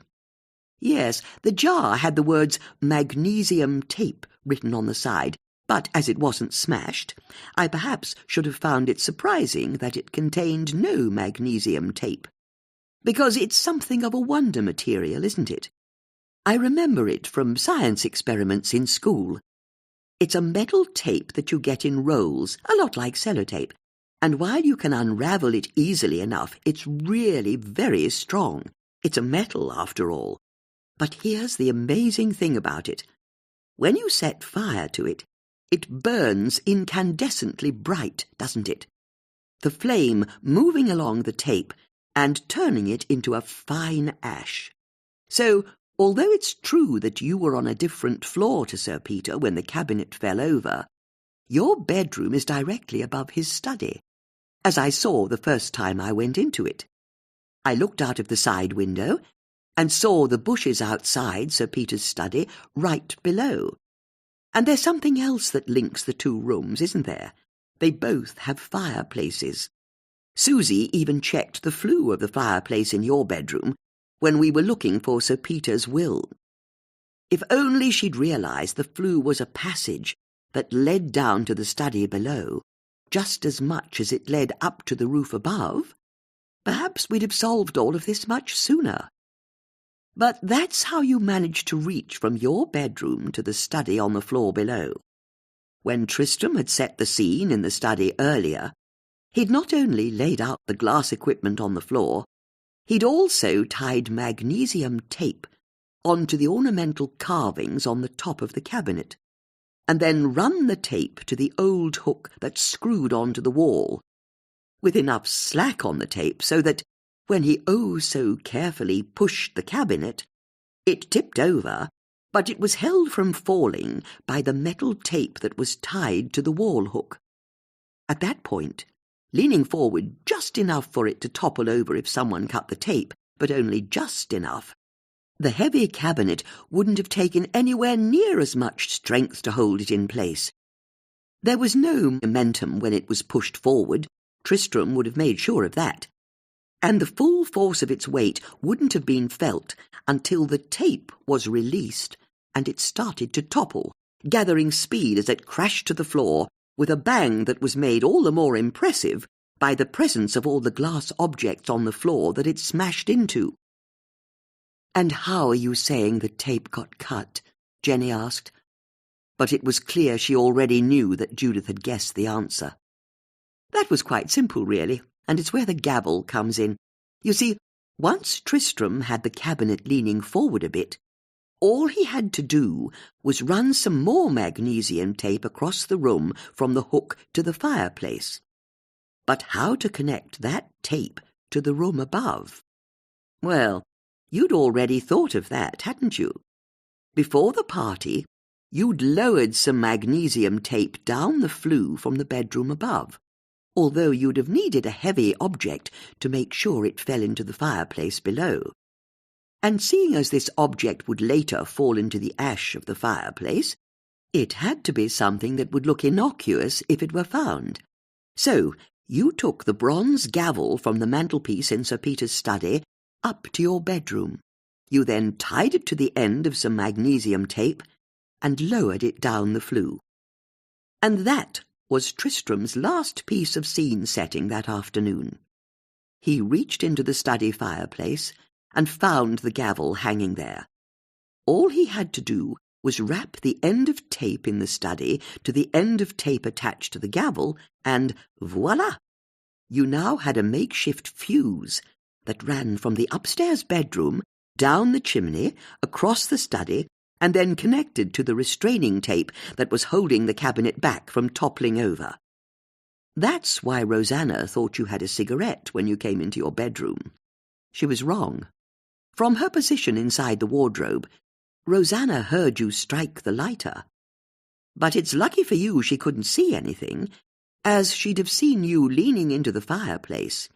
Yes, the jar had the words magnesium tape written on the side, but as it wasn't smashed, I perhaps should have found it surprising that it contained no magnesium tape. Because it's something of a wonder material, isn't it? I remember it from science experiments in school. It's a metal tape that you get in rolls, a lot like sellotape, and while you can unravel it easily enough, it's really very strong. It's a metal, after all. But here's the amazing thing about it. When you set fire to it, it burns incandescently bright, doesn't it? The flame moving along the tape and turning it into a fine ash. So, although it's true that you were on a different floor to Sir Peter when the cabinet fell over, your bedroom is directly above his study, as I saw the first time I went into it. I looked out of the side window and saw the bushes outside Sir Peter's study right below. And there's something else that links the two rooms, isn't there? They both have fireplaces. Susie even checked the flue of the fireplace in your bedroom when we were looking for Sir Peter's will. If only she'd realized the flue was a passage that led down to the study below, just as much as it led up to the roof above, perhaps we'd have solved all of this much sooner. But that's how you managed to reach from your bedroom to the study on the floor below. When Tristram had set the scene in the study earlier, he'd not only laid out the glass equipment on the floor, he'd also tied magnesium tape onto the ornamental carvings on the top of the cabinet, and then run the tape to the old hook that screwed onto the wall, with enough slack on the tape so that, when he so carefully pushed the cabinet, it tipped over but it was held from falling by the metal tape that was tied to the wall hook. At that point, leaning forward just enough for it to topple over if someone cut the tape, but only just enough, the heavy cabinet wouldn't have taken anywhere near as much strength to hold it in place. There was no momentum when it was pushed forward. Tristram would have made sure of that. And the full force of its weight wouldn't have been felt until the tape was released and it started to topple, gathering speed as it crashed to the floor with a bang that was made all the more impressive by the presence of all the glass objects on the floor that it smashed into. "And how are you saying the tape got cut?" Jenny asked. But it was clear she already knew that Judith had guessed the answer. That was quite simple, really, and it's where the gavel comes in. You see, once Tristram had the cabinet leaning forward a bit, all he had to do was run some more magnesium tape across the room from the hook to the fireplace. But how to connect that tape to the room above? Well, you'd already thought of that, hadn't you? Before the party, you'd lowered some magnesium tape down the flue from the bedroom above, although you'd have needed a heavy object to make sure it fell into the fireplace below. And seeing as this object would later fall into the ash of the fireplace, it had to be something that would look innocuous if it were found. So you took the bronze gavel from the mantelpiece in Sir Peter's study up to your bedroom. You then tied it to the end of some magnesium tape and lowered it down the flue. And that was Tristram's last piece of scene-setting that afternoon. He reached into the study fireplace and found the gavel hanging there. All he had to do was wrap the end of tape in the study to the end of tape attached to the gavel, and voila! You now had a makeshift fuse that ran from the upstairs bedroom, down the chimney, across the study, and then connected to the restraining tape that was holding the cabinet back from toppling over. That's why Rosanna thought you had a cigarette when you came into your bedroom. She was wrong. From her position inside the wardrobe, Rosanna heard you strike the lighter. But it's lucky for you she couldn't see anything, as she'd have seen you leaning into the fireplace,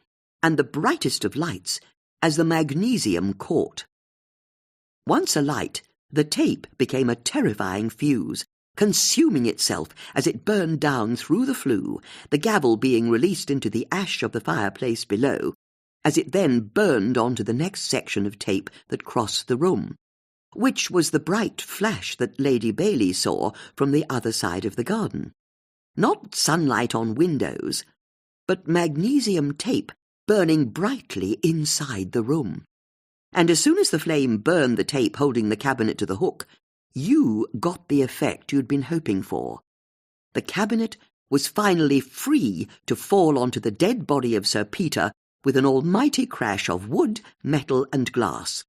and the brightest of lights, as the magnesium caught. Once alight, the tape became a terrifying fuse, consuming itself as it burned down through the flue, the gavel being released into the ash of the fireplace below, as it then burned onto the next section of tape that crossed the room, which was the bright flash that Lady Bailey saw from the other side of the garden. Not sunlight on windows, but magnesium tape burning brightly inside the room. And as soon as the flame burned the tape holding the cabinet to the hook, you got the effect you'd been hoping for. The cabinet was finally free to fall onto the dead body of Sir Peter with an almighty crash of wood, metal, and glass.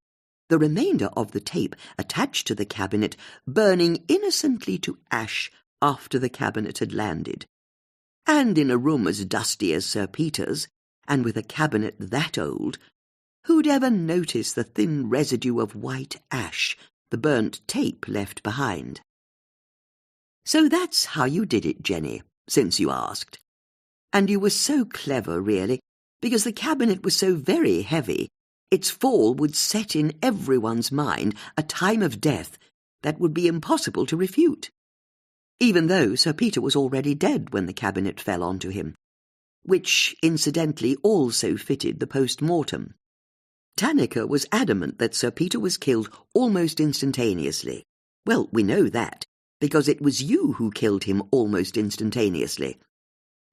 The remainder of the tape attached to the cabinet burning innocently to ash after the cabinet had landed. And in a room as dusty as Sir Peter's, and with a cabinet that old, who'd ever notice the thin residue of white ash the burnt tape left behind? So that's how you did it, Jenny, since you asked. And you were so clever, really, because the cabinet was so very heavy, its fall would set in everyone's mind a time of death that would be impossible to refute, even though Sir Peter was already dead when the cabinet fell onto him, which incidentally also fitted the post-mortem. Tanniker was adamant that Sir Peter was killed almost instantaneously. Well, we know that, because it was you who killed him almost instantaneously.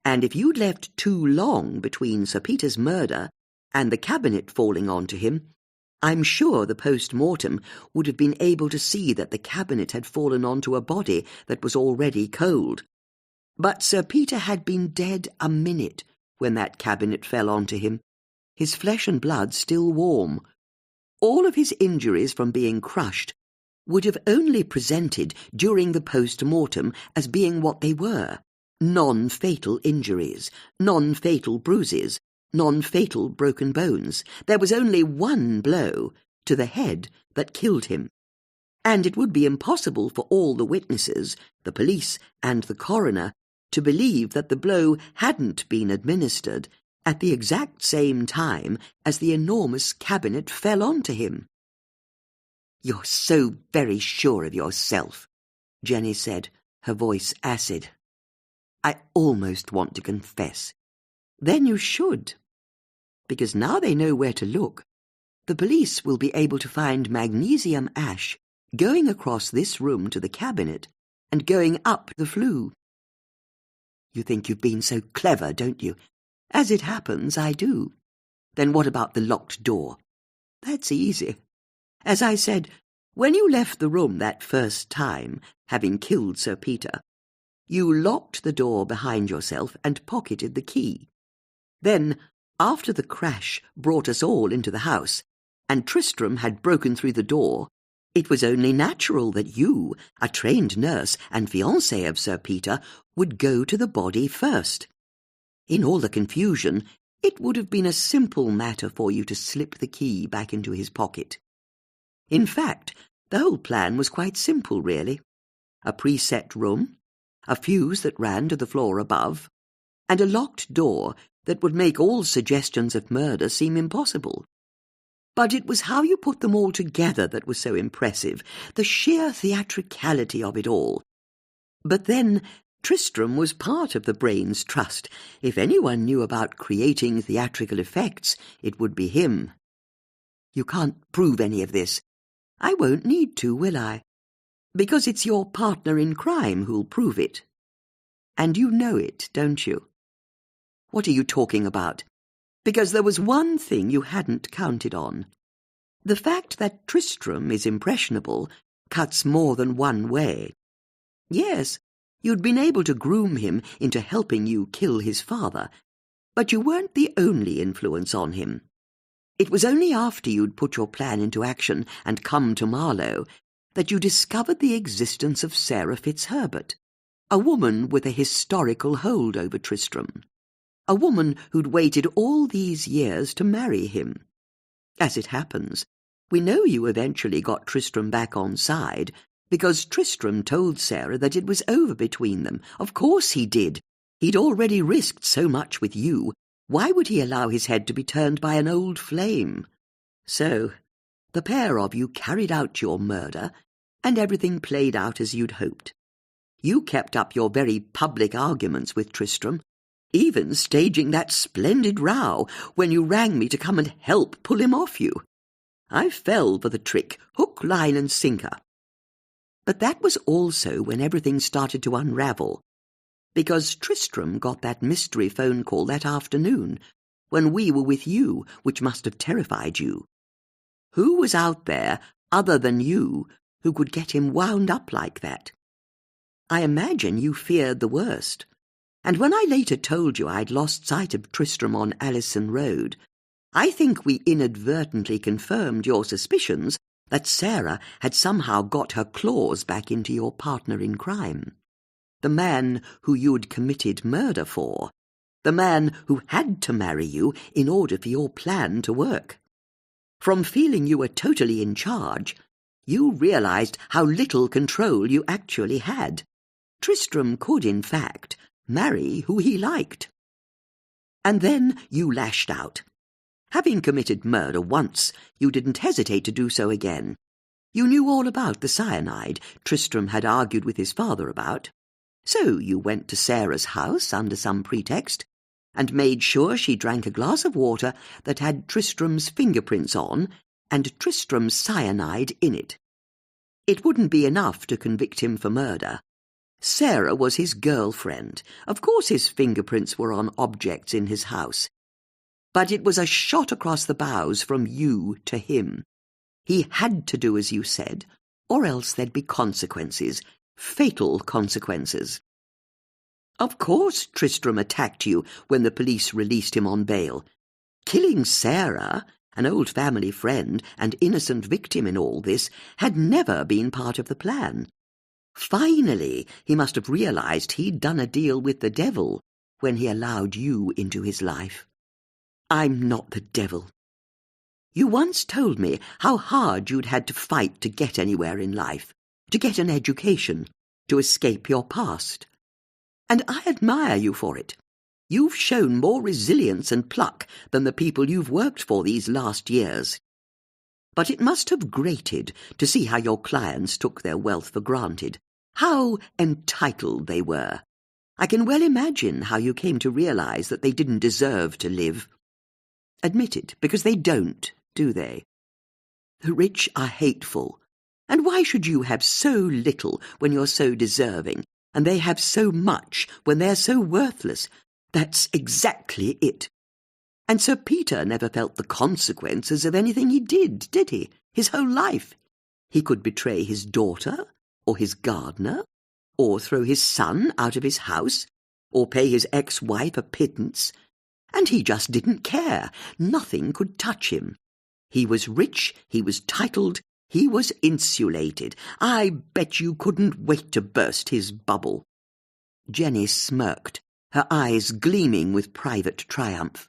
And if you'd left too long between Sir Peter's murder and the cabinet falling onto him, I'm sure the post-mortem would have been able to see that the cabinet had fallen onto a body that was already cold. But Sir Peter had been dead a minute when that cabinet fell onto him, his flesh and blood still warm. All of his injuries from being crushed would have only presented during the post-mortem as being what they were: non-fatal injuries, non-fatal bruises, non-fatal broken bones. There was only one blow to the head that killed him. And it would be impossible for all the witnesses, the police and the coroner, to believe that the blow hadn't been administered at the exact same time as the enormous cabinet fell onto him. "You're so very sure of yourself," Jenny said, her voice acid. "I almost want to confess." "Then you should. Because now they know where to look. The police will be able to find magnesium ash going across this room to the cabinet and going up the flue." "You think you've been so clever, don't you?" "As it happens, I do." "Then what about the locked door?" "That's easy. As I said, when you left the room that first time, having killed Sir Peter, you locked the door behind yourself and pocketed the key. Then, after the crash brought us all into the house, and Tristram had broken through the door, it was only natural that you, a trained nurse and fiancée of Sir Peter, would go to the body first. In all the confusion, it would have been a simple matter for you to slip the key back into his pocket. In fact, the whole plan was quite simple, really. A preset room, a fuse that ran to the floor above, and a locked door that would make all suggestions of murder seem impossible. But it was how you put them all together that was so impressive, the sheer theatricality of it all. But then Tristram was part of the brain's trust. If anyone knew about creating theatrical effects, it would be him. You can't prove any of this. I won't need to, will I? Because it's your partner in crime who'll prove it. And you know it, don't you? What are you talking about? Because there was one thing you hadn't counted on. The fact that Tristram is impressionable cuts more than one way. Yes, you'd been able to groom him into helping you kill his father, but you weren't the only influence on him. It was only after you'd put your plan into action and come to Marlow that you discovered the existence of Sarah Fitzherbert, a woman with a historical hold over Tristram, a woman who'd waited all these years to marry him. As it happens, we know you eventually got Tristram back on side because Tristram told Sarah that it was over between them. Of course he did. He'd already risked so much with you. Why would he allow his head to be turned by an old flame? So, the pair of you carried out your murder, and everything played out as you'd hoped. You kept up your very public arguments with Tristram, even staging that splendid row when you rang me to come and help pull him off you. I fell for the trick, hook, line and sinker. But that was also when everything started to unravel, because Tristram got that mystery phone call that afternoon, when we were with you, which must have terrified you. Who was out there, other than you, who could get him wound up like that? I imagine you feared the worst. And when I later told you I'd lost sight of Tristram on Allison Road, I think we inadvertently confirmed your suspicions that Sarah had somehow got her claws back into your partner in crime, the man who you'd committed murder for, the man who had to marry you in order for your plan to work. From feeling you were totally in charge, you realized how little control you actually had. Tristram could, in fact, marry who he liked. And then you lashed out. Having committed murder once, you didn't hesitate to do so again. You knew all about the cyanide Tristram had argued with his father about. So you went to Sarah's house under some pretext, and made sure she drank a glass of water that had Tristram's fingerprints on and Tristram's cyanide in it. It wouldn't be enough to convict him for murder. Sarah was his girlfriend. Of course his fingerprints were on objects in his house. But it was a shot across the bows from you to him. He had to do as you said, or else there'd be consequences, fatal consequences. Of course Tristram attacked you when the police released him on bail. Killing Sarah, an old family friend and innocent victim in all this, had never been part of the plan. Finally, he must have realized he'd done a deal with the devil when he allowed you into his life. I'm not the devil. You once told me how hard you'd had to fight to get anywhere in life, to get an education, to escape your past. And I admire you for it. You've shown more resilience and pluck than the people you've worked for these last years. But it must have grated to see how your clients took their wealth for granted, how entitled they were. I can well imagine how you came to realize that they didn't deserve to live. Admit it, because they don't, do they? The rich are hateful. And why should you have so little when you're so deserving, and they have so much when they're so worthless? That's exactly it. And Sir Peter never felt the consequences of anything he did he? His whole life. He could betray his daughter, or his gardener, or throw his son out of his house, or pay his ex-wife a pittance, and he just didn't care. Nothing could touch him. He was rich, he was titled, he was insulated. I bet you couldn't wait to burst his bubble. Jenny smirked, her eyes gleaming with private triumph.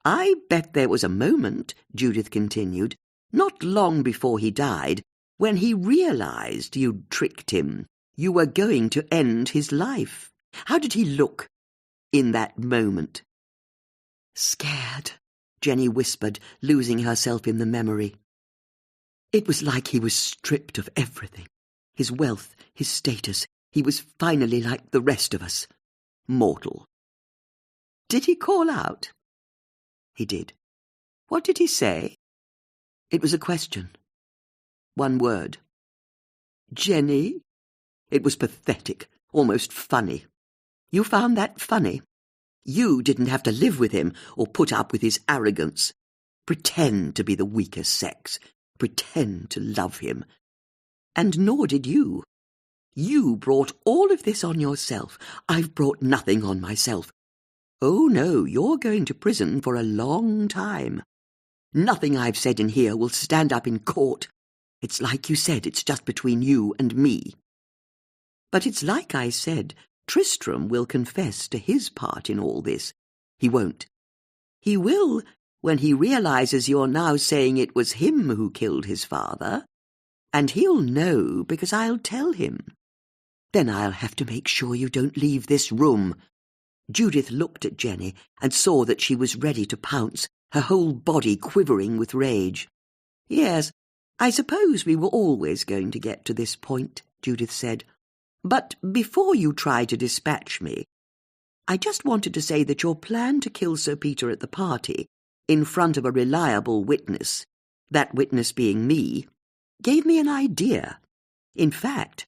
I bet there was a moment, Judith continued, not long before he died, when he realized you'd tricked him. You were going to end his life. How did he look in that moment? Scared, Jenny whispered, losing herself in the memory. It was like he was stripped of everything. His wealth, his status. He was finally like the rest of us. Mortal. Did he call out? He did. What did he say? It was a question. One word. Jenny? It was pathetic, almost funny. You found that funny? You didn't have to live with him or put up with his arrogance. Pretend to be the weaker sex. Pretend to love him. And nor did you. You brought all of this on yourself. I've brought nothing on myself. Oh, no, you're going to prison for a long time. Nothing I've said in here will stand up in court. It's like you said, it's just between you and me. But it's like I said, Tristram will confess to his part in all this. He won't. He will when he realizes you're now saying it was him who killed his father. And he'll know because I'll tell him. Then I'll have to make sure you don't leave this room. Judith looked at Jenny and saw that she was ready to pounce, her whole body quivering with rage. Yes, I suppose we were always going to get to this point, Judith said. But before you try to dispatch me, I just wanted to say that your plan to kill Sir Peter at the party, in front of a reliable witness, that witness being me, gave me an idea. In fact,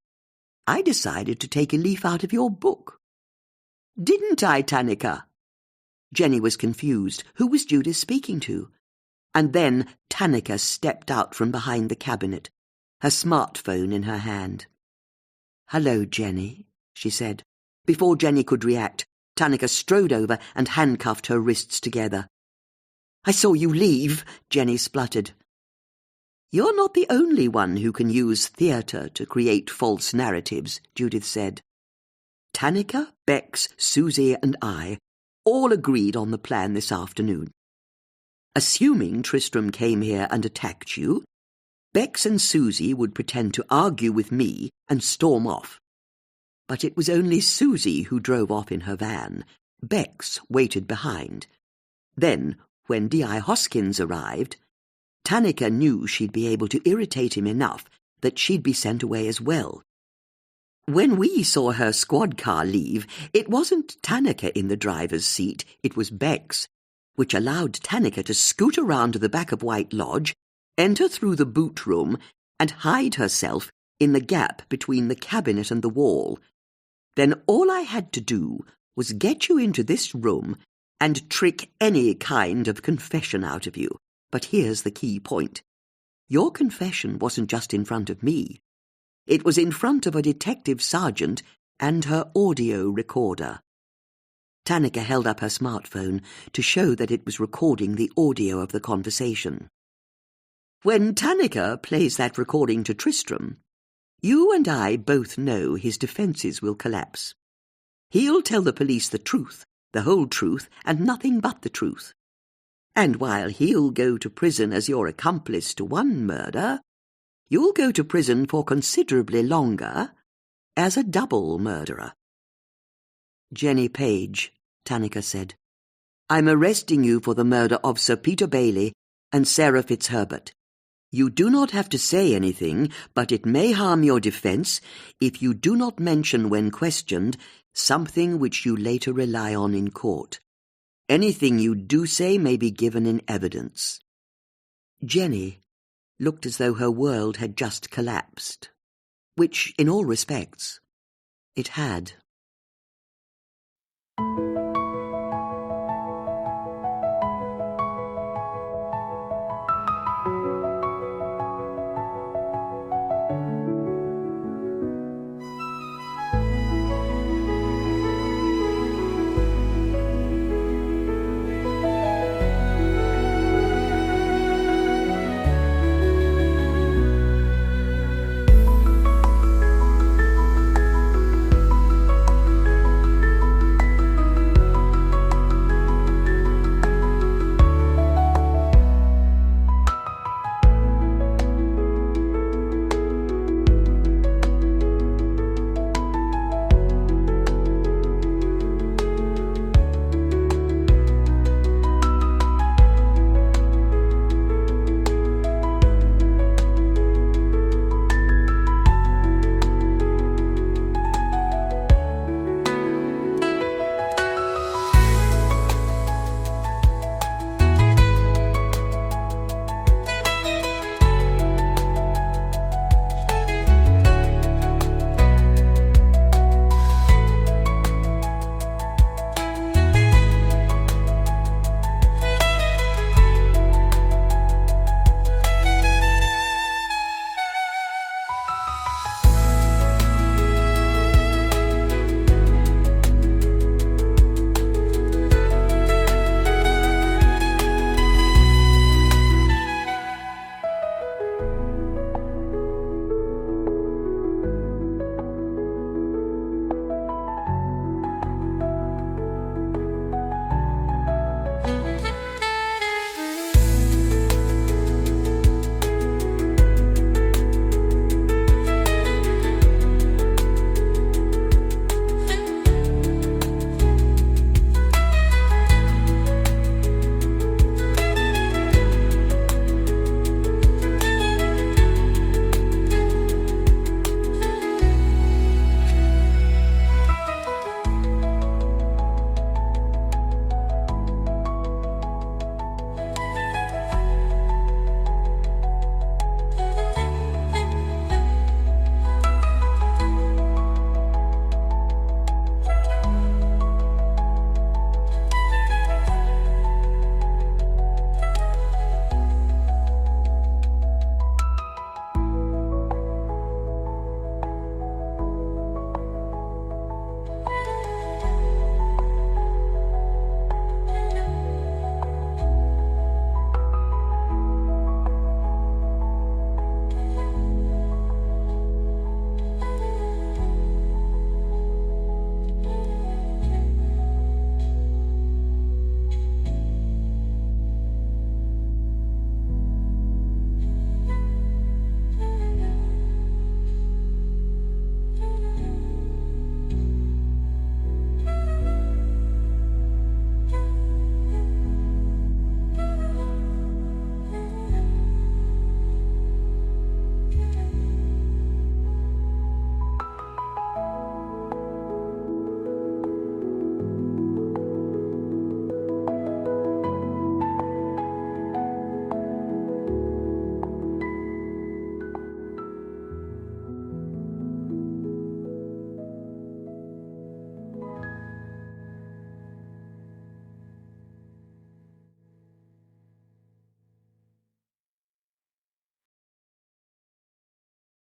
I decided to take a leaf out of your book. Didn't I, Tanika? Jenny was confused. Who was Judith speaking to? And then Tanika stepped out from behind the cabinet, her smartphone in her hand. Hello, Jenny, she said. Before Jenny could react, Tanika strode over and handcuffed her wrists together. I saw you leave, Jenny spluttered. You're not the only one who can use theatre to create false narratives, Judith said. Tanika, Bex, Susie and I all agreed on the plan this afternoon. Assuming Tristram came here and attacked you, Bex and Susie would pretend to argue with me and storm off. But it was only Susie who drove off in her van. Bex waited behind. Then, when D.I. Hoskins arrived, Tanika knew she'd be able to irritate him enough that she'd be sent away as well. When we saw her squad car leave, it wasn't Tanika in the driver's seat, it was Bex, which allowed Tanika to scoot around to the back of White Lodge, enter through the boot room, and hide herself in the gap between the cabinet and the wall. Then all I had to do was get you into this room and trick any kind of confession out of you. But here's the key point. Your confession wasn't just in front of me. It was in front of a detective sergeant and her audio recorder. Tanika held up her smartphone to show that it was recording the audio of the conversation. When Tanika plays that recording to Tristram, you and I both know his defences will collapse. He'll tell the police the truth, the whole truth, and nothing but the truth. And while he'll go to prison as your accomplice to one murder, you'll go to prison for considerably longer as a double murderer." "Jenny Page," Tanaka said, "I'm arresting you for the murder of Sir Peter Bailey and Sarah Fitzherbert. You do not have to say anything, but it may harm your defense if you do not mention when questioned something which you later rely on in court. Anything you do say may be given in evidence." Jenny looked as though her world had just collapsed, which, in all respects, it had.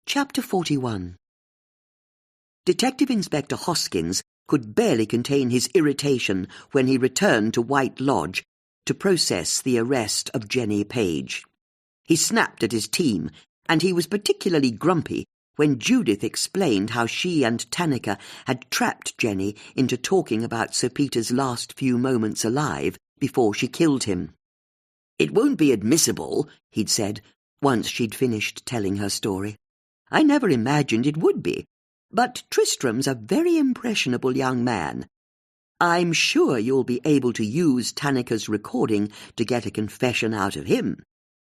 Chapter 41. Detective Inspector Hoskins could barely contain his irritation when he returned to White Lodge to process the arrest of Jenny Page. He snapped at his team, and he was particularly grumpy when Judith explained how she and Tanaka had trapped Jenny into talking about Sir Peter's last few moments alive before she killed him. "It won't be admissible," he'd said, once she'd finished telling her story. "I never imagined it would be, but Tristram's a very impressionable young man. I'm sure you'll be able to use Tanika's recording to get a confession out of him.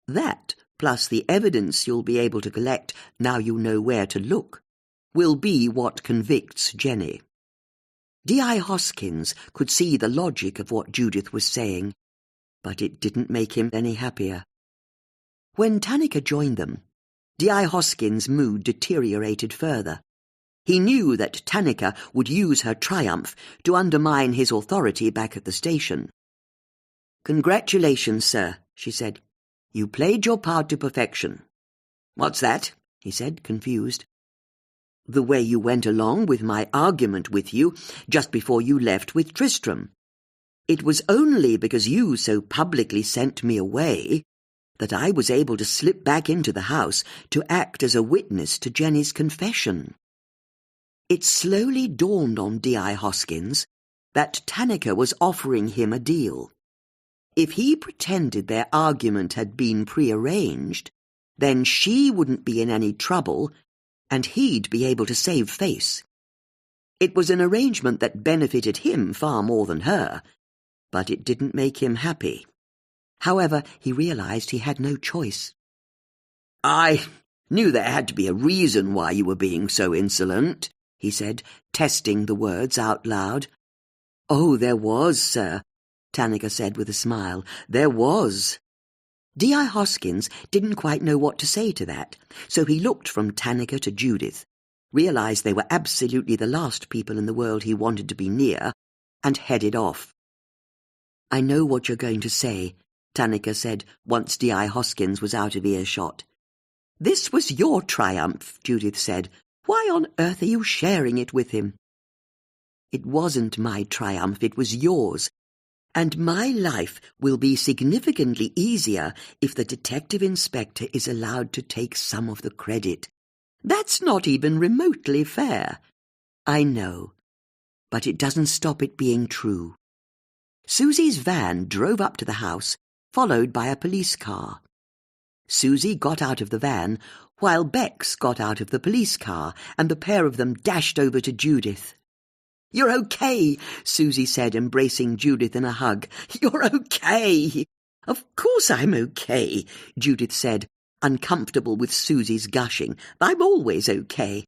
That, plus the evidence you'll be able to collect now you know where to look, will be what convicts Jenny." D.I. Hoskins could see the logic of what Judith was saying, but it didn't make him any happier. When Tanika joined them, D.I. Hoskins' mood deteriorated further. He knew that Tanika would use her triumph to undermine his authority back at the station. "Congratulations, sir," she said. "You played your part to perfection." "What's that?" he said, confused. "The way you went along with my argument with you just before you left with Tristram. It was only because you so publicly sent me away that I was able to slip back into the house to act as a witness to Jenny's confession." It slowly dawned on D.I. Hoskins that Tanika was offering him a deal. If he pretended their argument had been prearranged, then she wouldn't be in any trouble, and he'd be able to save face. It was an arrangement that benefited him far more than her, but it didn't make him happy. However, he realized he had no choice. "I knew there had to be a reason why you were being so insolent," he said, testing the words out loud. "Oh, there was, sir," Tanika said with a smile. "There was." D.I. Hoskins didn't quite know what to say to that, so he looked from Tanika to Judith, realized they were absolutely the last people in the world he wanted to be near, and headed off. "I know what you're going to say," Tanika said once D.I. Hoskins was out of earshot. "This was your triumph," Judith said. "Why on earth are you sharing it with him?" "It wasn't my triumph, it was yours. And my life will be significantly easier if the detective inspector is allowed to take some of the credit. That's not even remotely fair." "I know, but it doesn't stop it being true." Susie's van drove up to the house, followed by a police car. Susie got out of the van, while Bex got out of the police car, and the pair of them dashed over to Judith. "You're okay," Susie said, embracing Judith in a hug. "You're okay." "Of course I'm okay," Judith said, uncomfortable with Susie's gushing. "I'm always okay."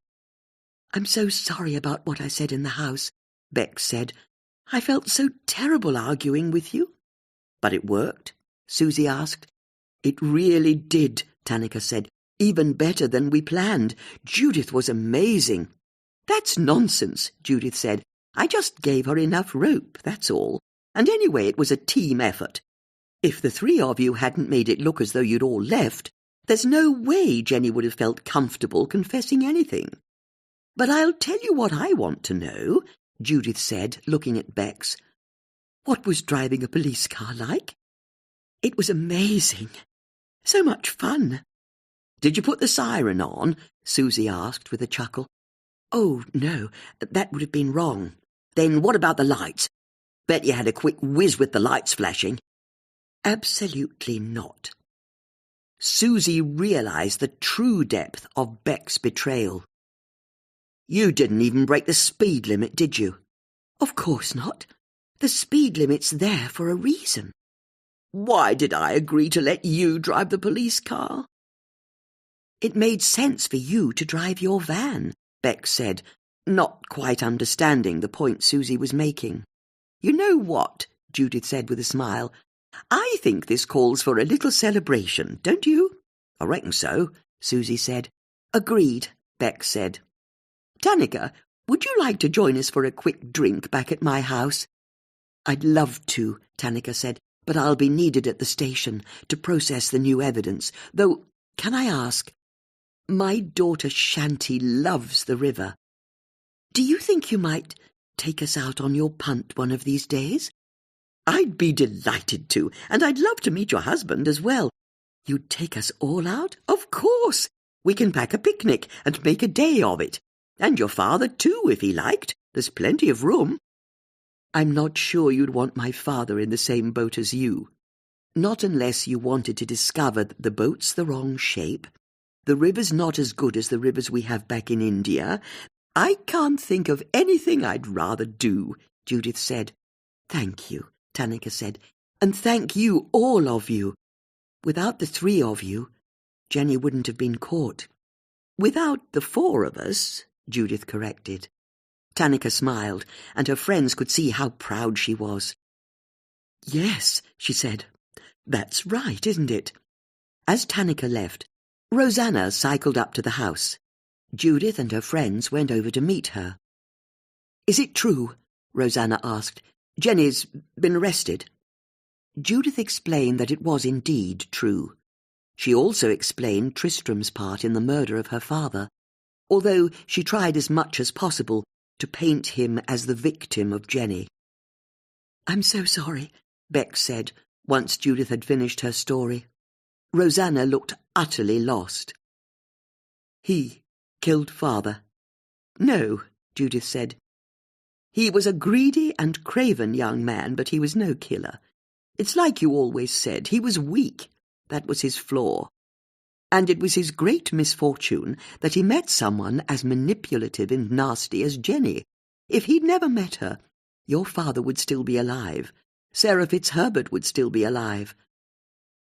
"I'm so sorry about what I said in the house," Bex said. "I felt so terrible arguing with you." "But it worked?" Susie asked. "It really did," Tanika said. "Even better than we planned. Judith was amazing." "That's nonsense," Judith said. "I just gave her enough rope, that's all. And anyway, it was a team effort. If the three of you hadn't made it look as though you'd all left, there's no way Jenny would have felt comfortable confessing anything." "But I'll tell you what I want to know," Judith said, looking at Bex. "What was driving a police car like?" "It was amazing. So much fun." "Did you put the siren on?" Susie asked with a chuckle. "Oh, no, that would have been wrong." "Then what about the lights? Bet you had a quick whiz with the lights flashing." "Absolutely not." Susie realized the true depth of Beck's betrayal. "You didn't even break the speed limit, did you?" "Of course not. The speed limit's there for a reason." "Why did I agree to let you drive the police car?" "It made sense for you to drive your van," Beck said, not quite understanding the point Susie was making. "You know what?" Judith said with a smile. "I think this calls for a little celebration, don't you?" "I reckon so," Susie said. "Agreed," Beck said. "Tanika, would you like to join us for a quick drink back at my house?" "I'd love to," Tanika said, "but I'll be needed at the station to process the new evidence. Though, can I ask, my daughter Shanti loves the river. Do you think you might take us out on your punt one of these days?" "I'd be delighted to, and I'd love to meet your husband as well." "You'd take us all out?" "Of course. We can pack a picnic and make a day of it. And your father, too, if he liked. There's plenty of room." "I'm not sure you'd want my father in the same boat as you." Not unless you wanted to discover that the boat's the wrong shape, the river's not as good as the rivers we have back in India. I can't think of anything I'd rather do, Judith said. Thank you, Tanika said, and thank you, all of you. Without the three of you, Jenny wouldn't have been caught. Without the four of us, Judith corrected. Tanika smiled, and her friends could see how proud she was. Yes, she said. That's right, isn't it? As Tanika left, Rosanna cycled up to the house. Judith and her friends went over to meet her. Is it true? Rosanna asked. Jenny's been arrested. Judith explained that it was indeed true. She also explained Tristram's part in the murder of her father, although she tried as much as possible to paint him as the victim of Jenny. I'm so sorry, Bex said, once Judith had finished her story. Rosanna looked utterly lost. He killed father. No, Judith said. He was a greedy and craven young man, but he was no killer. It's like you always said, he was weak. That was his flaw. And it was his great misfortune that he met someone as manipulative and nasty as Jenny. If he'd never met her, your father would still be alive. Sarah Fitzherbert would still be alive.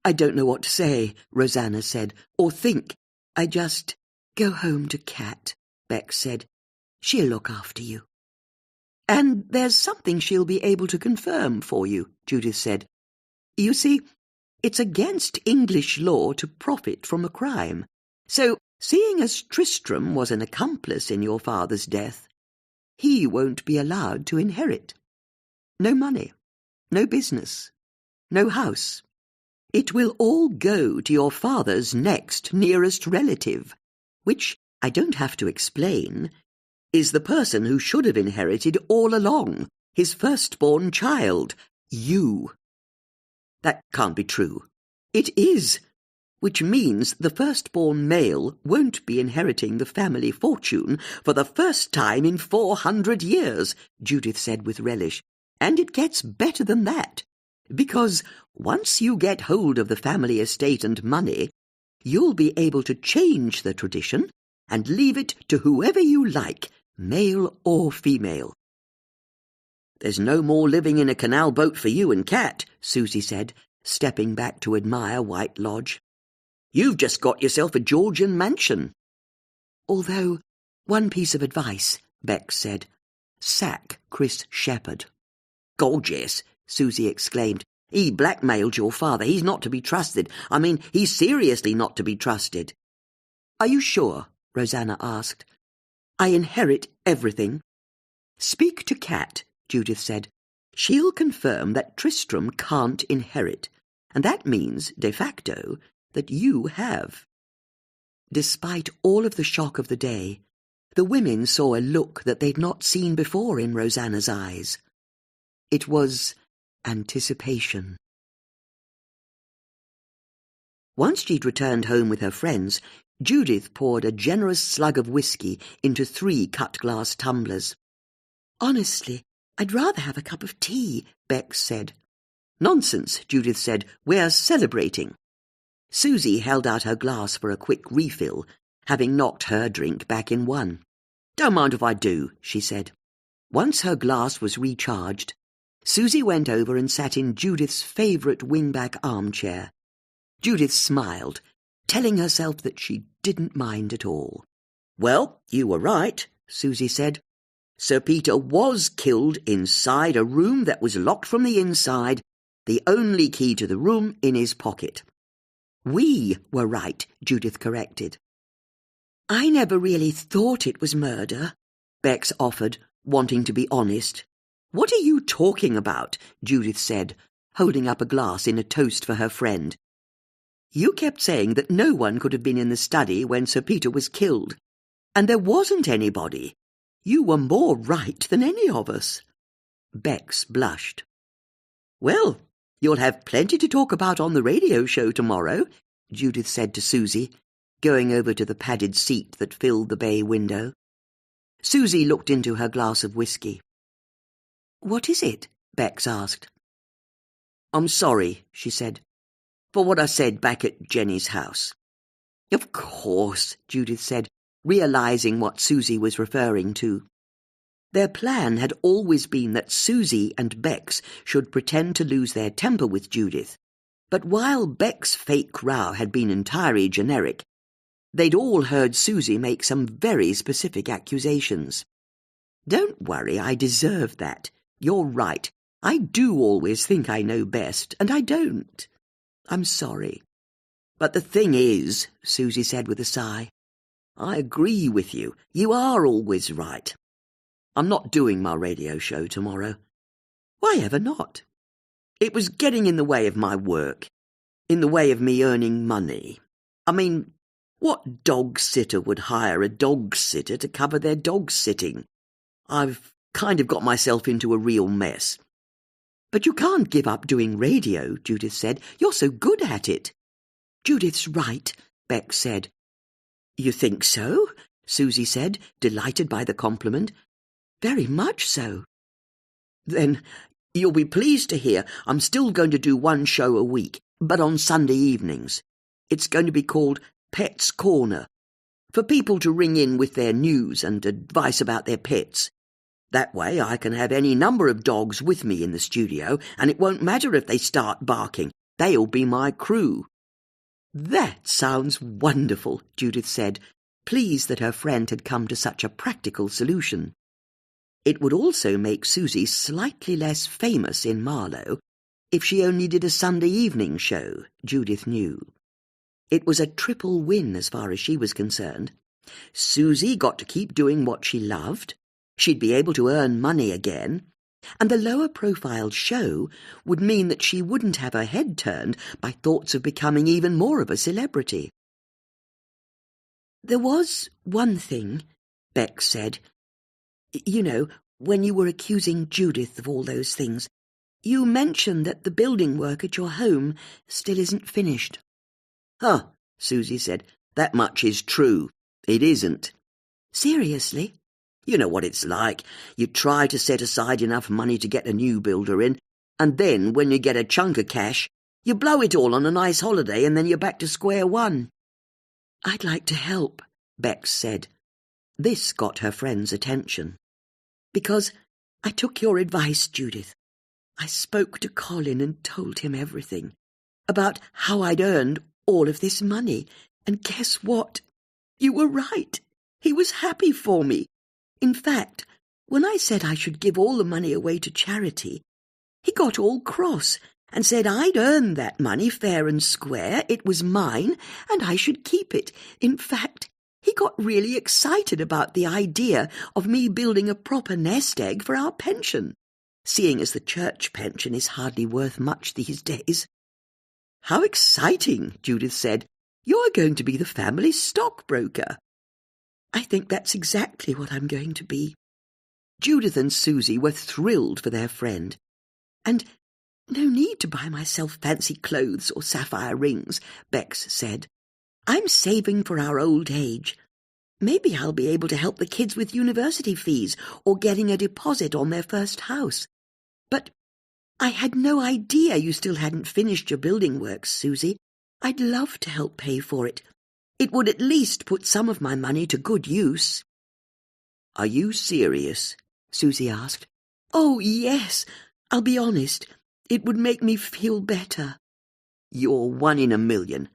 I don't know what to say, Rosanna said, or think. I just... Go home to Kat, Bex said. She'll look after you. And there's something she'll be able to confirm for you, Judith said. You see, it's against English law to profit from a crime. So, seeing as Tristram was an accomplice in your father's death, he won't be allowed to inherit. No money, no business, no house. It will all go to your father's next nearest relative, which, I don't have to explain, is the person who should have inherited all along, his firstborn child, you. That can't be true. It is, which means the firstborn male won't be inheriting the family fortune for the first time in 400 years, Judith said with relish. And it gets better than that, because once you get hold of the family estate and money, you'll be able to change the tradition and leave it to whoever you like, male or female. There's no more living in a canal boat for you and Kat, Susie said, stepping back to admire White Lodge. You've just got yourself a Georgian mansion. Although, one piece of advice, Bex said. Sack Chris Shepherd. Gorgeous, Susie exclaimed. He blackmailed your father. He's not to be trusted. I mean, he's seriously not to be trusted. Are you sure? Rosanna asked. I inherit everything. Speak to Kat, Judith said. She'll confirm that Tristram can't inherit, and that means, de facto, that you have. Despite all of the shock of the day, the women saw a look that they'd not seen before in Rosanna's eyes. It was anticipation. Once she'd returned home with her friends, Judith poured a generous slug of whiskey into 3 cut-glass tumblers. Honestly, I'd rather have a cup of tea, Bex said. Nonsense, Judith said. We're celebrating. Susie held out her glass for a quick refill, having knocked her drink back in one. Don't mind if I do, she said. Once her glass was recharged, Susie went over and sat in Judith's favourite wingback armchair. Judith smiled, telling herself that she didn't mind at all. Well, you were right, Susie said. Sir Peter was killed inside a room that was locked from the inside, the only key to the room in his pocket. We were right, Judith corrected. I never really thought it was murder, Bex offered, wanting to be honest. What are you talking about? Judith said, holding up a glass in a toast for her friend. You kept saying that no one could have been in the study when Sir Peter was killed, and there wasn't anybody. You were more right than any of us. Bex blushed. Well, you'll have plenty to talk about on the radio show tomorrow, Judith said to Susie, going over to the padded seat that filled the bay window. Susie looked into her glass of whiskey. What is it? Bex asked. I'm sorry, she said. For what I said back at Jenny's house. Of course, Judith said, realising what Susie was referring to. Their plan had always been that Susie and Bex should pretend to lose their temper with Judith, but while Beck's fake row had been entirely generic, they'd all heard Susie make some very specific accusations. Don't worry, I deserve that. You're right. I do always think I know best, and I don't. I'm sorry. But the thing is, Susie said with a sigh, I agree with you. You are always right. I'm not doing my radio show tomorrow. Why ever not? It was getting in the way of my work, in the way of me earning money. I mean, what dog sitter would hire a dog sitter to cover their dog sitting? I've kind of got myself into a real mess. But you can't give up doing radio, Judith said. You're so good at it. Judith's right, Bex said. You think so? Susie said, delighted by the compliment. Very much so. Then you'll be pleased to hear I'm still going to do one show a week, but on Sunday evenings. It's going to be called Pet's Corner, for people to ring in with their news and advice about their pets. That way I can have any number of dogs with me in the studio, and it won't matter if they start barking. They'll be my crew. That sounds wonderful, Judith said, pleased that her friend had come to such a practical solution. It would also make Susie slightly less famous in Marlow if she only did a Sunday evening show, Judith knew. It was a triple win as far as she was concerned. Susie got to keep doing what she loved, she'd be able to earn money again, and the lower-profile show would mean that she wouldn't have her head turned by thoughts of becoming even more of a celebrity. There was one thing, Bex said. You know, when you were accusing Judith of all those things, you mentioned that the building work at your home still isn't finished. Huh, Susie said. That much is true. It isn't. Seriously? You know what it's like. You try to set aside enough money to get a new builder in, and then, when you get a chunk of cash, you blow it all on a nice holiday and then you're back to square one. I'd like to help, Bex said. This got her friend's attention. Because I took your advice, Judith. I spoke to Colin and told him everything, about how I'd earned all of this money, and guess what? You were right. He was happy for me. In fact, when I said I should give all the money away to charity, he got all cross and said I'd earned that money fair and square, it was mine, and I should keep it. In fact, he got really excited about the idea of me building a proper nest egg for our pension, seeing as the church pension is hardly worth much these days. How exciting, Judith said. You're going to be the family stockbroker. I think that's exactly what I'm going to be. Judith and Susie were thrilled for their friend. And no need to buy myself fancy clothes or sapphire rings, Bex said. I'm saving for our old age. Maybe I'll be able to help the kids with university fees or getting a deposit on their first house. But I had no idea you still hadn't finished your building works, Susie. I'd love to help pay for it. It would at least put some of my money to good use. Are you serious? Susie asked. Oh, yes. I'll be honest. It would make me feel better. You're 1 in a million.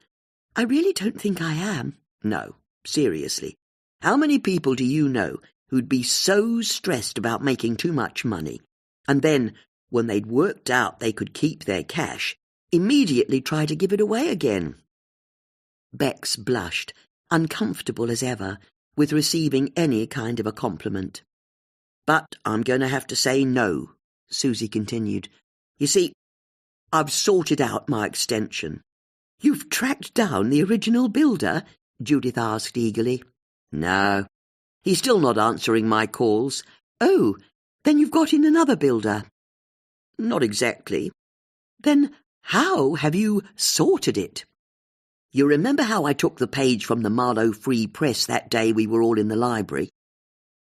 I really don't think I am. No, seriously. How many people do you know who'd be so stressed about making too much money, and then, when they'd worked out they could keep their cash, immediately try to give it away again? Bex blushed, uncomfortable as ever, with receiving any kind of a compliment. But I'm going to have to say no, Susie continued. You see, I've sorted out my extension. You've tracked down the original builder? Judith asked eagerly. No, he's still not answering my calls. Oh, then you've got in another builder. Not exactly. Then how have you sorted it? You remember how I took the page from the Marlow Free Press that day we were all in the library?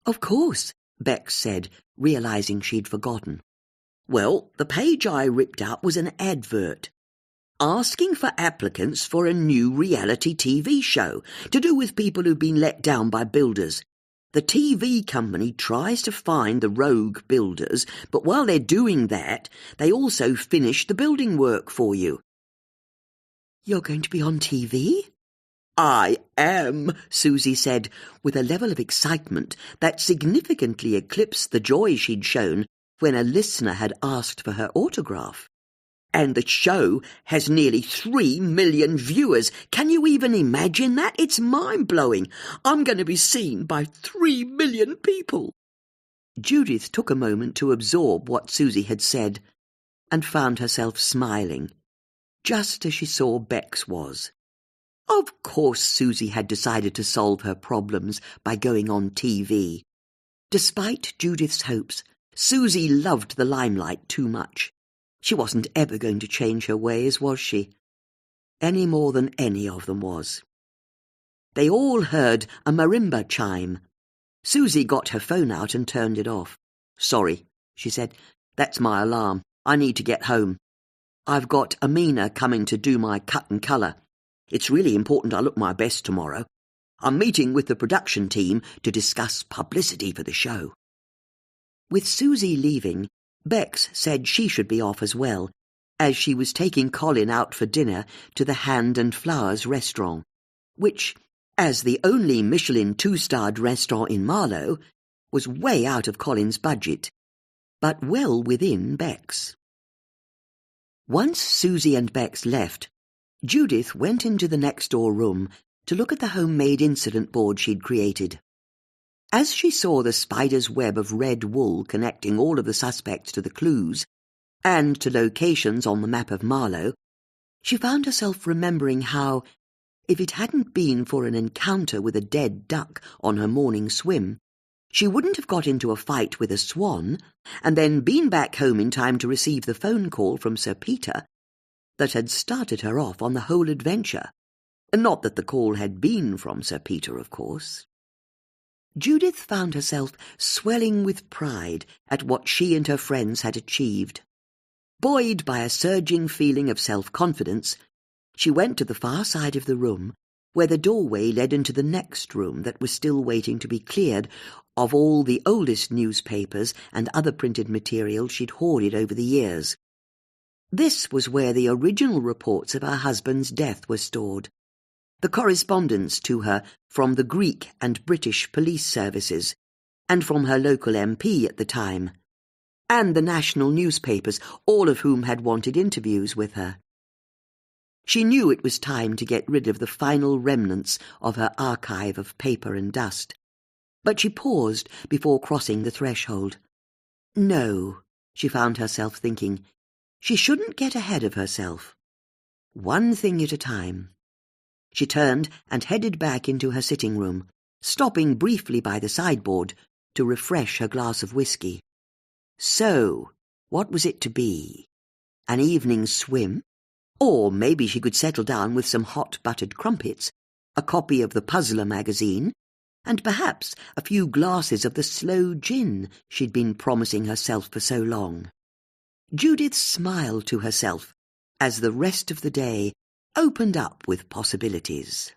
Of course, Bex said, realising she'd forgotten. Well, the page I ripped out was an advert. asking for applicants for a new reality TV show to do with people who've been let down by builders. The TV company tries to find the rogue builders, but while they're doing that, they also finish the building work for you. You're going to be on TV? I am, Susie said, with a level of excitement that significantly eclipsed the joy she'd shown when a listener had asked for her autograph. And the show has nearly 3 million viewers. Can you even imagine that? It's mind-blowing. I'm going to be seen by 3 million people. Judith took a moment to absorb what Susie had said and found herself smiling, just as she saw Bex was. Of course Susie had decided to solve her problems by going on TV. Despite Judith's hopes, Susie loved the limelight too much. She wasn't ever going to change her ways, was she? Any more than any of them was. They all heard a marimba chime. Susie got her phone out and turned it off. "Sorry," she said. "That's my alarm. I need to get home. I've got Amina coming to do my cut and colour. It's really important I look my best tomorrow. I'm meeting with the production team to discuss publicity for the show." With Susie leaving, Bex said she should be off as well, as she was taking Colin out for dinner to the Hand and Flowers restaurant, which, as the only Michelin 2-starred restaurant in Marlow, was way out of Colin's budget, but well within Bex. Once Susie and Bex left, Judith went into the next-door room to look at the homemade incident board she'd created. As she saw the spider's web of red wool connecting all of the suspects to the clues and to locations on the map of Marlow, she found herself remembering how, if it hadn't been for an encounter with a dead duck on her morning swim, she wouldn't have got into a fight with a swan and then been back home in time to receive the phone call from Sir Peter that had started her off on the whole adventure. Not that the call had been from Sir Peter, of course. Judith found herself swelling with pride at what she and her friends had achieved. Buoyed by a surging feeling of self-confidence, she went to the far side of the room, where the doorway led into the next room that was still waiting to be cleared of all the oldest newspapers and other printed material she'd hoarded over the years. This was where the original reports of her husband's death were stored, the correspondence to her from the Greek and British police services, and from her local MP at the time, and the national newspapers, all of whom had wanted interviews with her. She knew it was time to get rid of the final remnants of her archive of paper and dust, but she paused before crossing the threshold. No, she found herself thinking, she shouldn't get ahead of herself. One thing at a time. She turned and headed back into her sitting room, stopping briefly by the sideboard to refresh her glass of whiskey. So, what was it to be? An evening swim? Or maybe she could settle down with some hot buttered crumpets, a copy of the Puzzler magazine, and perhaps a few glasses of the slow gin she'd been promising herself for so long. Judith smiled to herself as the rest of the day opened up with possibilities.